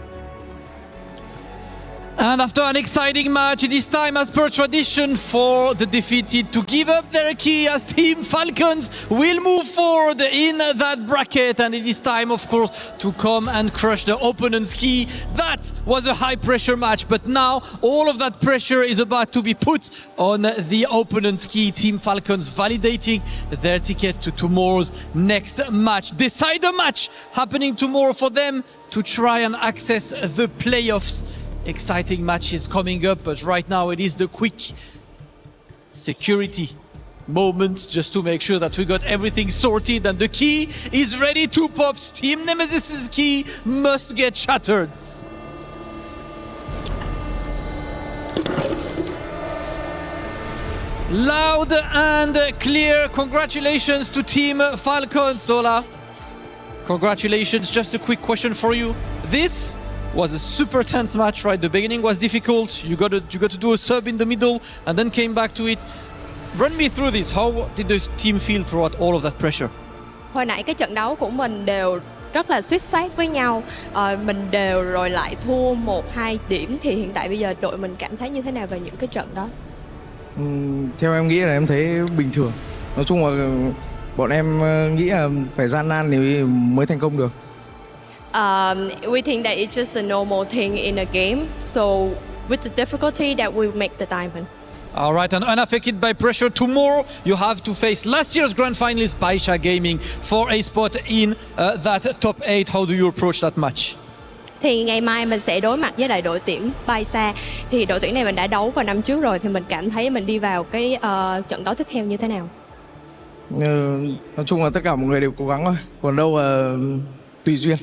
And after an exciting match, it is time, as per tradition, for the defeated to give up their key as Team Falcons will move forward in that bracket. And it is time, of course, to come and crush the opponent's key. That was a high-pressure match, but now all of that pressure is about to be put on the opponent's key. Team Falcons validating their ticket to tomorrow's next match. Decider match happening tomorrow for them to try and access the playoffs. Exciting matches coming up, but right now it is the quick security moment just to make sure that we got everything sorted and the key is ready to pop. Team Nemesis's key must get shattered. Loud and clear. Congratulations to Team Falcons, Dola. Congratulations. Just a quick question for you. This was a super tense match, right? The beginning was difficult. You got to do a sub in the middle and then came back to it. Run me through this. How did the team feel throughout all of that pressure? Hồi nãy cái trận đấu của mình đều rất là suýt soát với nhau. Mình đều rồi lại thua 1-2 điểm. Thì hiện tại bây giờ đội mình cảm thấy như thế nào về những cái trận đó? Theo em nghĩ là em thấy bình thường. Nói chung là bọn em nghĩ là phải gian nan thì mới thành công được. We think that it's just a normal thing in a game. So with the difficulty that we make the diamond. All right, and unaffected by pressure, tomorrow you have to face last year's grand finalist Baisha Gaming for a spot in that top 8. How do you approach that match? Thì ngày mai mình sẽ đối mặt với lại đội tuyển Baisha. Thì đội tuyển này mình đã đấu vào năm trước rồi, thì mình cảm thấy mình đi vào cái trận đấu tiếp theo như thế nào? Nói chung là tất cả mọi người đều cố gắng thôi, còn đâu tùy duyên.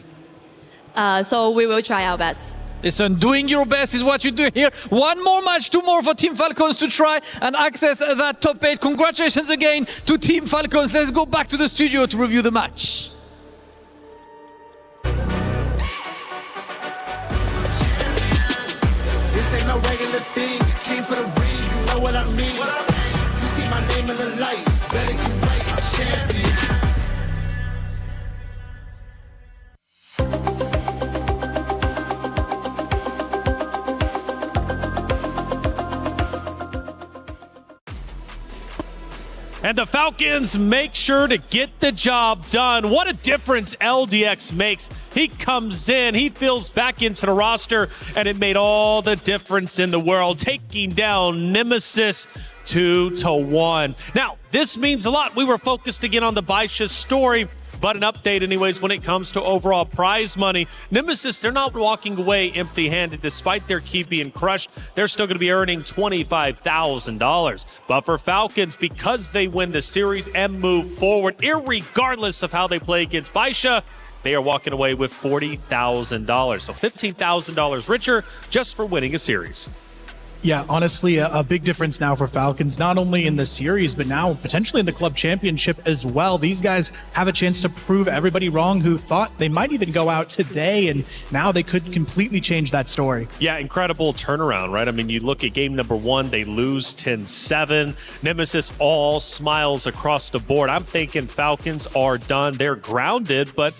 So we will try our best. Listen, doing your best is what you do here. One more match, tomorrow for Team Falcons to try and access that top 8. Congratulations again to Team Falcons. Let's go back to the studio to review the match. This ain't no regular thing. Came for the ring, you know what I mean. You see my name in the lights. Better get right, I'm champion. And the Falcons make sure to get the job done. What a difference LDX makes. He comes in, he fills back into the roster, and it made all the difference in the world, taking down Nemesis 2-1. Now, this means a lot. We were focused again on the Baisha story, but an update anyways when it comes to overall prize money. Nemesis, they're not walking away empty-handed despite their key being crushed. They're still going to be earning $25,000. But for Falcons, because they win the series and move forward, irregardless of how they play against Baisha, they are walking away with $40,000. So $15,000 richer just for winning a series. Yeah, honestly, a big difference now for Falcons, not only in the series, but now potentially in the club championship as well. These guys have a chance to prove everybody wrong who thought they might even go out today, and now they could completely change that story. Yeah, incredible turnaround, right? I mean, you look at game number 1, they lose 10-7. Nemesis all smiles across the board. I'm thinking Falcons are done. They're grounded, but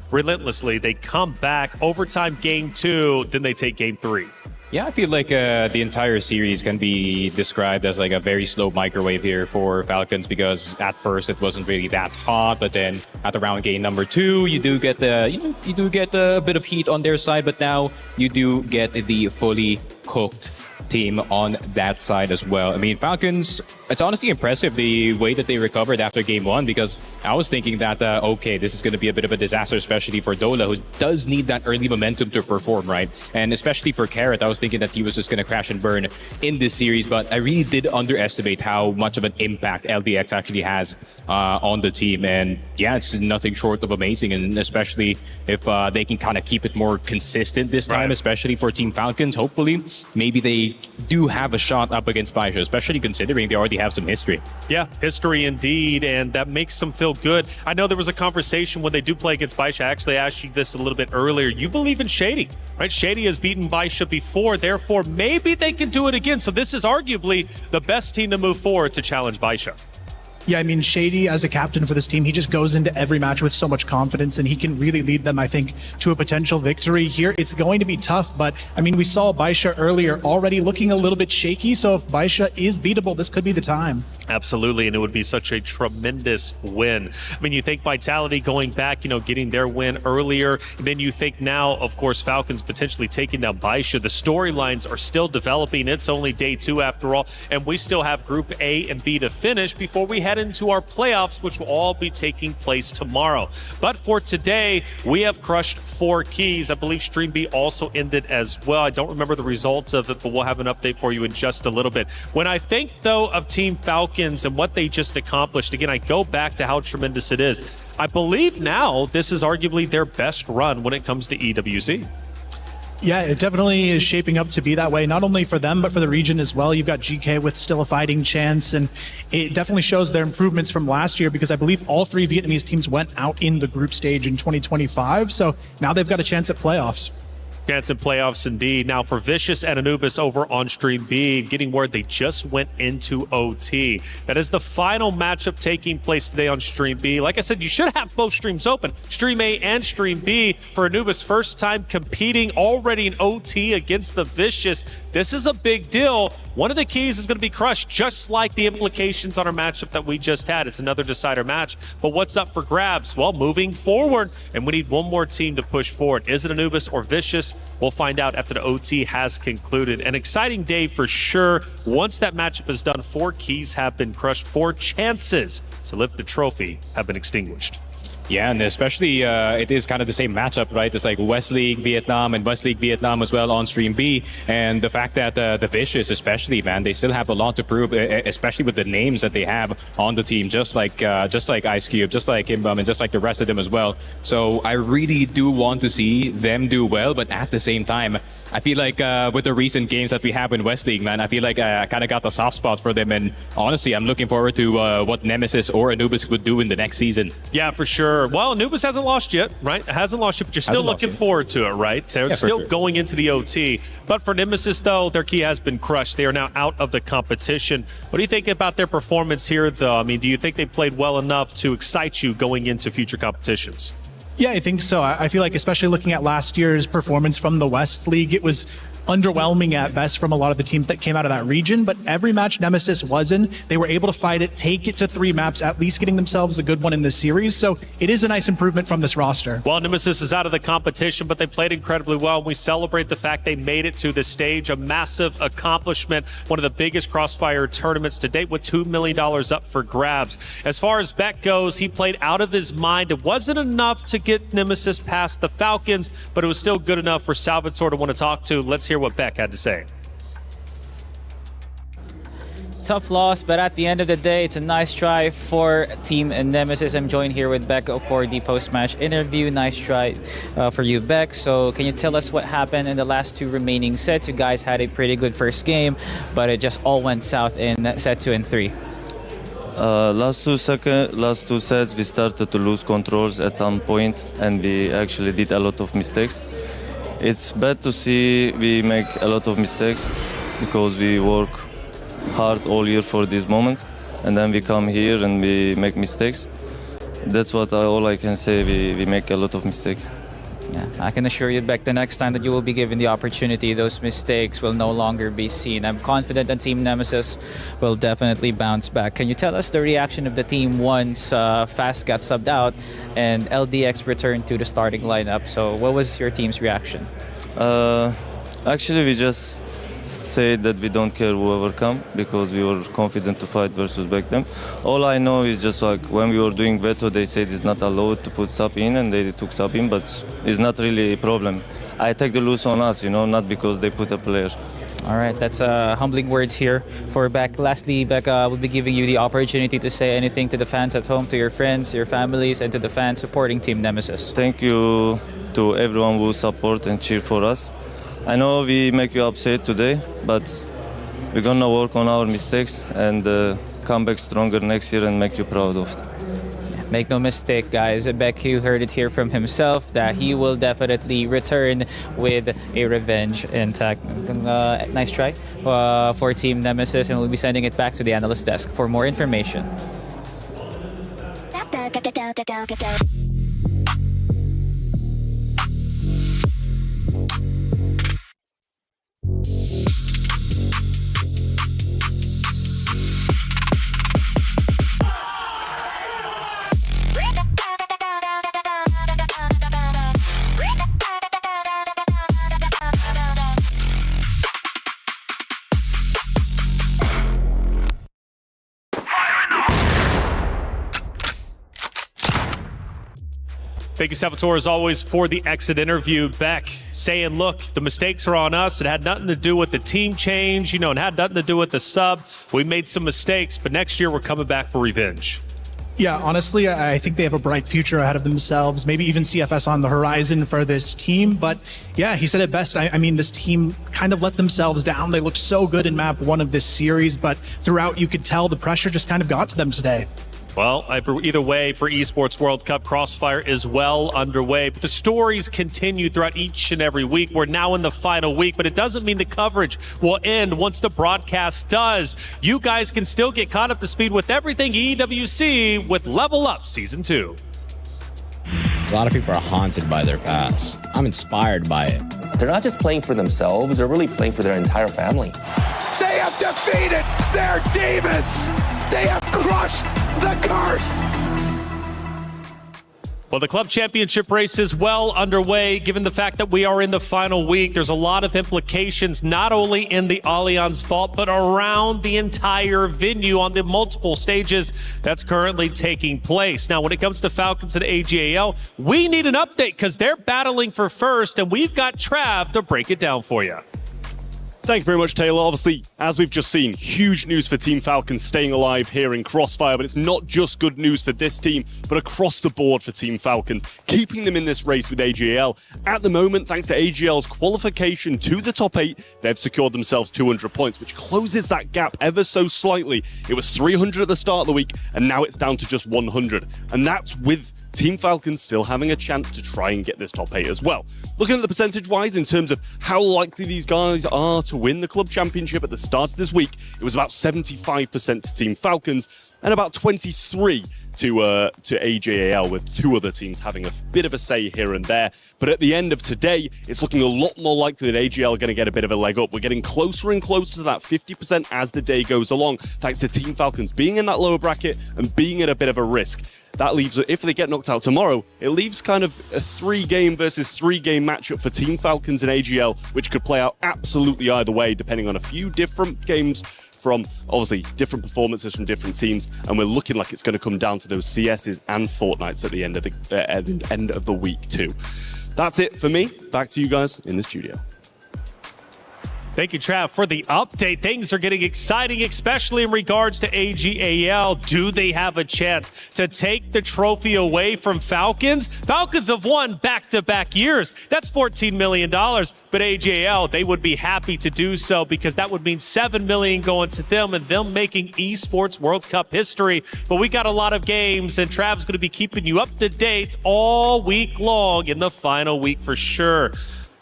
relentlessly, they come back. Overtime game 2, then they take game 3. Yeah, I feel like the entire series can be described as like a very slow microwave here for Falcons, because at first it wasn't really that hot, but then at around game number 2, you do get a bit of heat on their side, but now you do get the fully cooked team on that side as well. I mean, Falcons, it's honestly impressive the way that they recovered after game 1, because I was thinking that, okay, this is going to be a bit of a disaster, especially for Dola, who does need that early momentum to perform, right? And especially for Carrot, I was thinking that he was just going to crash and burn in this series, but I really did underestimate how much of an impact LDX actually has on the team. And yeah, it's nothing short of amazing, and especially if they can kind of keep it more consistent this time, especially for Team Falcons. Hopefully, maybe they do have a shot up against Baisha, especially considering they already have some history. Yeah, history indeed, and that makes them feel good. I know there was a conversation when they do play against Baisha. I actually asked you this a little bit earlier. You believe in Shady, right? Shady has beaten Baisha before, therefore maybe they can do it again. So this is arguably the best team to move forward to challenge Baisha. Yeah, I mean, Shady as a captain for this team, he just goes into every match with so much confidence, and he can really lead them, I think, to a potential victory here. It's going to be tough, but I mean, we saw Baisha earlier already looking a little bit shaky, so if Baisha is beatable, this could be the time. Absolutely, and it would be such a tremendous win. I mean, you think Vitality going back, getting their win earlier, then you think now, of course, Falcons potentially taking down Baisha. The storylines are still developing. It's only day 2 after all, and we still have Group A and B to finish before we head into our playoffs, which will all be taking place tomorrow. But for today, we have crushed 4 keys. I believe Stream B also ended as well. I don't remember the results of it, but we'll have an update for you in just a little bit. When I think, though, of Team Falcons and what they just accomplished, again, I go back to how tremendous it is. I believe now this is arguably their best run when it comes to EWC. Yeah, it definitely is shaping up to be that way, not only for them, but for the region as well. You've got GK with still a fighting chance, and it definitely shows their improvements from last year, because I believe all 3 Vietnamese teams went out in the group stage in 2025, so now they've got a chance at playoffs. Chance in playoffs indeed. Now for Vicious and Anubis over on Stream B, getting word they just went into OT. That is the final matchup taking place today on Stream B. Like I said, you should have both streams open, Stream A and Stream B, for Anubis. First time competing already in OT against the Vicious. This is a big deal. One of the keys is going to be crushed, just like the implications on our matchup that we just had. It's another decider match. But what's up for grabs? Well, moving forward, and we need one more team to push forward. Is it Anubis or Vicious? We'll find out after the OT has concluded. An exciting day for sure. Once that matchup is done, 4 keys have been crushed. 4 chances to lift the trophy have been extinguished. Yeah, and especially it is kind of the same matchup, right? It's like West League Vietnam and West League Vietnam as well on Stream B. And the fact that the Vicious, especially, man, they still have a lot to prove, especially with the names that they have on the team, just like Ice Cube, just like Kimbum, and just like the rest of them as well. So I really do want to see them do well, but at the same time, I feel like with the recent games that we have in West League, man, I feel like I kind of got the soft spot for them. And honestly, I'm looking forward to what Nemesis or Anubis would do in the next season. Yeah, for sure. Well, Anubis hasn't lost yet, right? Hasn't lost yet, but you're still looking forward to it, right? They're still going into the OT. But for Nemesis, though, their key has been crushed. They are now out of the competition. What do you think about their performance here, though? I mean, do you think they played well enough to excite you going into future competitions? Yeah, I think so. I feel like, especially looking at last year's performance from the West League, it was underwhelming at best from a lot of the teams that came out of that region, but every match Nemesis was in, they were able to fight it, take it to 3 maps, at least getting themselves a good one in this series. So it is a nice improvement from this roster. Well, Nemesis is out of the competition, but they played incredibly well. We celebrate the fact they made it to this stage, a massive accomplishment, one of the biggest Crossfire tournaments to date, with $2 million up for grabs. As far as Beck goes, he played out of his mind. It wasn't enough to get Nemesis past the Falcons, but it was still good enough for Salvatore to want to talk to. Let's hear what Beck had to say. tough loss, but at the end of the day, it's a nice try for Team Nemesis. I'm joined here with Beck for the post-match interview. Nice try for you, Beck. So can you tell us what happened in the last two remaining sets? You guys had a pretty good first game, but it just all went south in set 2 and 3. Last two sets, we started to lose controls at some point, and we actually did a lot of mistakes. It's bad to see we make a lot of mistakes because we work hard all year for this moment, and then we come here and we make mistakes. That's all I can say. We make a lot of mistakes. Yeah, I can assure you, Beck, the next time that you will be given the opportunity, those mistakes will no longer be seen. I'm confident that Team Nemesis will definitely bounce back. Can you tell us the reaction of the team once Fast got subbed out and LDX returned to the starting lineup? So what was your team's reaction? Actually, we just say that we don't care whoever come because we were confident to fight versus back them. All I know is just like when we were doing veto, they said it's not allowed to put sub in, and they took sub in, but it's not really a problem. I take the loss on us, not because they put a player. All right, that's humbling words here for Beck. Lastly, Beck, we'll be giving you the opportunity to say anything to the fans at home, to your friends, your families, and to the fans supporting Team Nemesis. Thank you to everyone who support and cheer for us. I know we make you upset today, but we're gonna work on our mistakes and come back stronger next year and make you proud of it. Make no mistake, guys. Beck, you heard it here from himself that he will definitely return with a revenge intact. Nice try for Team Nemesis, and we'll be sending it back to the analyst desk for more information. Thank you, Salvatore, as always, for the exit interview. Beck saying, look, the mistakes are on us. It had nothing to do with the team change, it had nothing to do with the sub. We made some mistakes, but next year we're coming back for revenge. Yeah, honestly, I think they have a bright future ahead of themselves, maybe even CFS on the horizon for this team. But yeah, he said it best. I mean, this team kind of let themselves down. They looked so good in map 1 of this series, but throughout you could tell the pressure just kind of got to them today. Well, either way, for Esports World Cup, Crossfire is well underway. But the stories continue throughout each and every week. We're now in the final week, but it doesn't mean the coverage will end once the broadcast does. You guys can still get caught up to speed with everything EWC with Level Up Season 2. A lot of people are haunted by their past. I'm inspired by it. They're not just playing for themselves, they're really playing for their entire family. They have defeated their demons. They have crushed the curse. Well, the club championship race is well underway. Given the fact that we are in the final week, there's a lot of implications, not only in the Allianz Vault, but around the entire venue on the multiple stages that's currently taking place. Now, when it comes to Falcons and AGAL, we need an update because they're battling for first, and we've got Trav to break it down for you. Thank you very much, Taylor. Obviously, as we've just seen, huge news for Team Falcons staying alive here in Crossfire, but it's not just good news for this team, but across the board for Team Falcons, keeping them in this race with AGL. At the moment, thanks to AGL's qualification to the top 8, they've secured themselves 200 points, which closes that gap ever so slightly. It was 300 at the start of the week, and now it's down to just 100. And that's with Team Falcons still having a chance to try and get this top 8 as well. Looking at the percentage-wise in terms of how likely these guys are to win the club championship at the start of this week, it was about 75% to Team Falcons and about 23 to AJAL, with 2 other teams having a bit of a say here and there. But at the end of today, it's looking a lot more likely that AJAL are going to get a bit of a leg up. We're getting closer and closer to that 50% as the day goes along, thanks to Team Falcons being in that lower bracket and being at a bit of a risk. That leaves, if they get knocked out tomorrow, it leaves kind of a 3-game versus 3-game matchup for Team Falcons and AGL, which could play out absolutely either way, depending on a few different games from, obviously, different performances from different teams. And we're looking like it's going to come down to those CSs and Fortnites at the end of the week too. That's it for me. Back to you guys in the studio. Thank you, Trav, for the update. Things are getting exciting, especially in regards to AGAL. Do they have a chance to take the trophy away from Falcons? Falcons have won back-to-back years. That's $14 million. But AGAL, they would be happy to do so because that would mean $7 million going to them and them making Esports World Cup history. But we got a lot of games, and Trav's going to be keeping you up to date all week long in the final week for sure.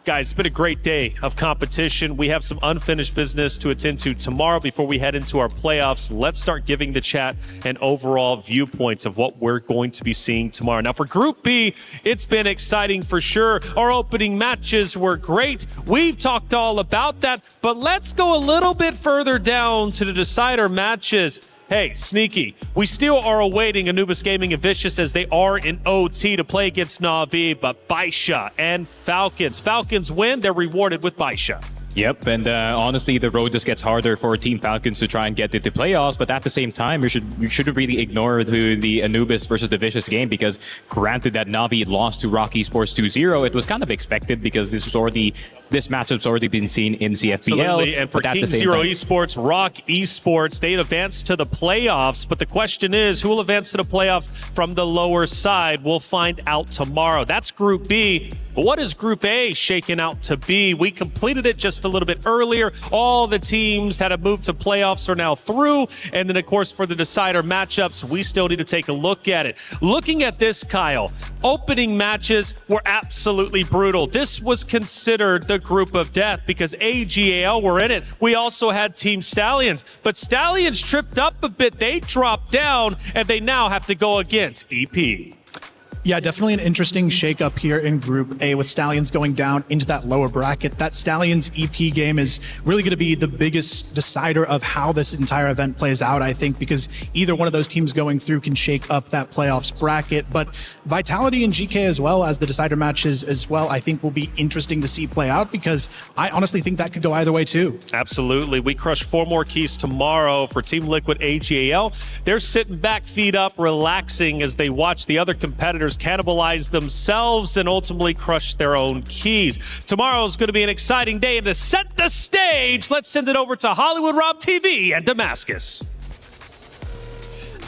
Guys, it's been a great day of competition. We have some unfinished business to attend to tomorrow before we head into our playoffs. Let's start giving the chat an overall viewpoint of what we're going to be seeing tomorrow. Now, for Group B, it's been exciting for sure. Our opening matches were great. We've talked all about that, but let's go a little bit further down to the decider matches. Hey, Sneaky, we still are awaiting Anubis Gaming and Vicious as they are in OT to play against Na'Vi, but Baisha and Falcons. Falcons win, they're rewarded with Baisha. Yep, and honestly, the road just gets harder for Team Falcons to try and get into playoffs, but at the same time, you shouldn't really ignore the Anubis versus the Vicious game, because granted that Na'Vi lost to Rock Esports 2-0, it was kind of expected because this matchup's already been seen in CFPL. Absolutely, and for King Zero Esports, Rock Esports, they advanced to the playoffs, but the question is, who will advance to the playoffs from the lower side? We'll find out tomorrow. That's Group B. But what is Group A shaking out to be? We completed it just a little bit earlier. All the teams that have moved to playoffs are now through. And then, of course, for the decider matchups, we still need to take a look at it. Looking at this, Kyle, opening matches were absolutely brutal. This was considered the group of death because AGAL were in it. We also had Team Stallions, but Stallions tripped up a bit. They dropped down, and they now have to go against EP. Yeah, definitely an interesting shakeup here in Group A with Stallions going down into that lower bracket. That Stallions EP game is really going to be the biggest decider of how this entire event plays out, I think, because either one of those teams going through can shake up that playoffs bracket. But Vitality and GK as well as the decider matches as well, I think will be interesting to see play out because I honestly think that could go either way too. Absolutely. We crush 4 more keys tomorrow for Team Liquid AGAL. They're sitting back, feet up, relaxing as they watch the other competitors cannibalize themselves and ultimately crush their own keys. Tomorrow is going to be an exciting day, and to set the stage, let's send it over to Hollywood Rob TV and Damascus.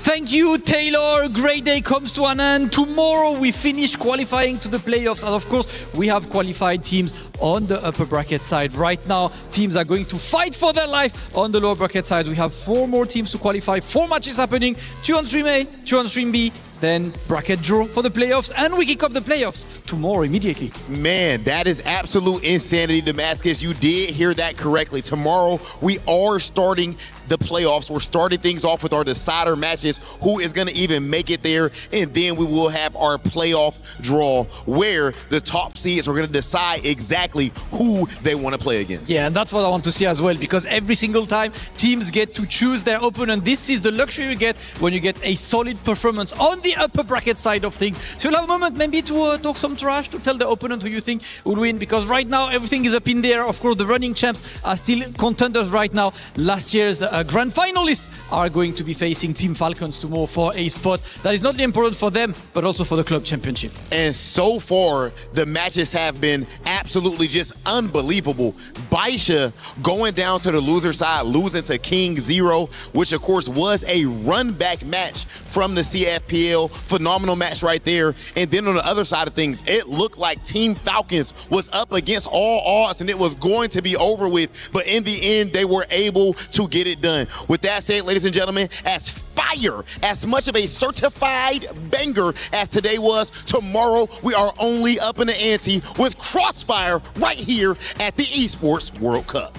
Thank you, Taylor. Great day comes to an end. Tomorrow we finish qualifying to the playoffs. And of course, we have qualified teams on the upper bracket side. Right now, teams are going to fight for their life on the lower bracket side. We have 4 more teams to qualify. 4 matches happening. 2 on Stream A, 2 on Stream B. Then bracket draw for the playoffs, and we kick off the playoffs tomorrow immediately. Man, that is absolute insanity, Damascus. You did hear that correctly. Tomorrow, we are starting the playoffs. We're starting things off with our decider matches. Who is going to even make it there? And then we will have our playoff draw where the top seeds are going to decide exactly who they want to play against. Yeah, and that's what I want to see as well, because every single time teams get to choose their opponent. This is the luxury you get when you get a solid performance on the upper bracket side of things. So you'll have a moment maybe to talk some trash, to tell the opponent who you think will win, because right now everything is up in the air. Of course, the running champs are still contenders right now. Last year's grand finalists are going to be facing Team Falcons tomorrow for a spot that is not only important for them, but also for the club championship. And so far, the matches have been absolutely just unbelievable. Baisha going down to the loser side, losing to King Zero, which of course was a run-back match from the CFPL. Phenomenal match right there. And then on the other side of things, it looked like Team Falcons was up against all odds and it was going to be over with. But in the end, they were able to get it done. With that said, ladies and gentlemen, as fire, as much of a certified banger as today was, tomorrow we are only up in the ante with Crossfire right here at the Esports World Cup.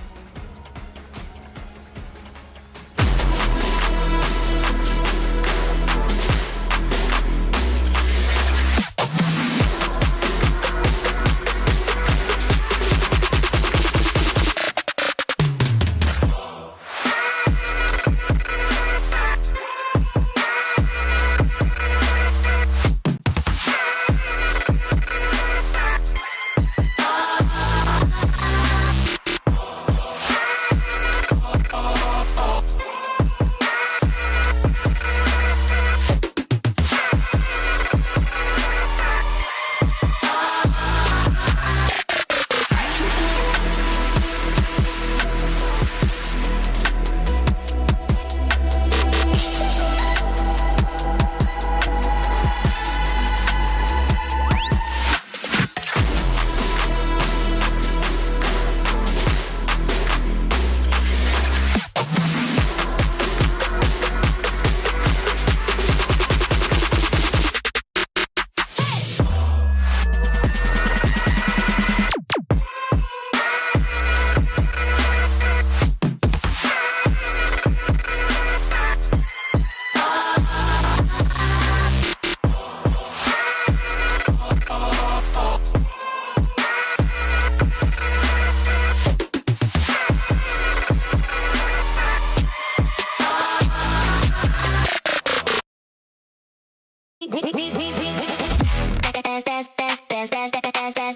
dance, dance,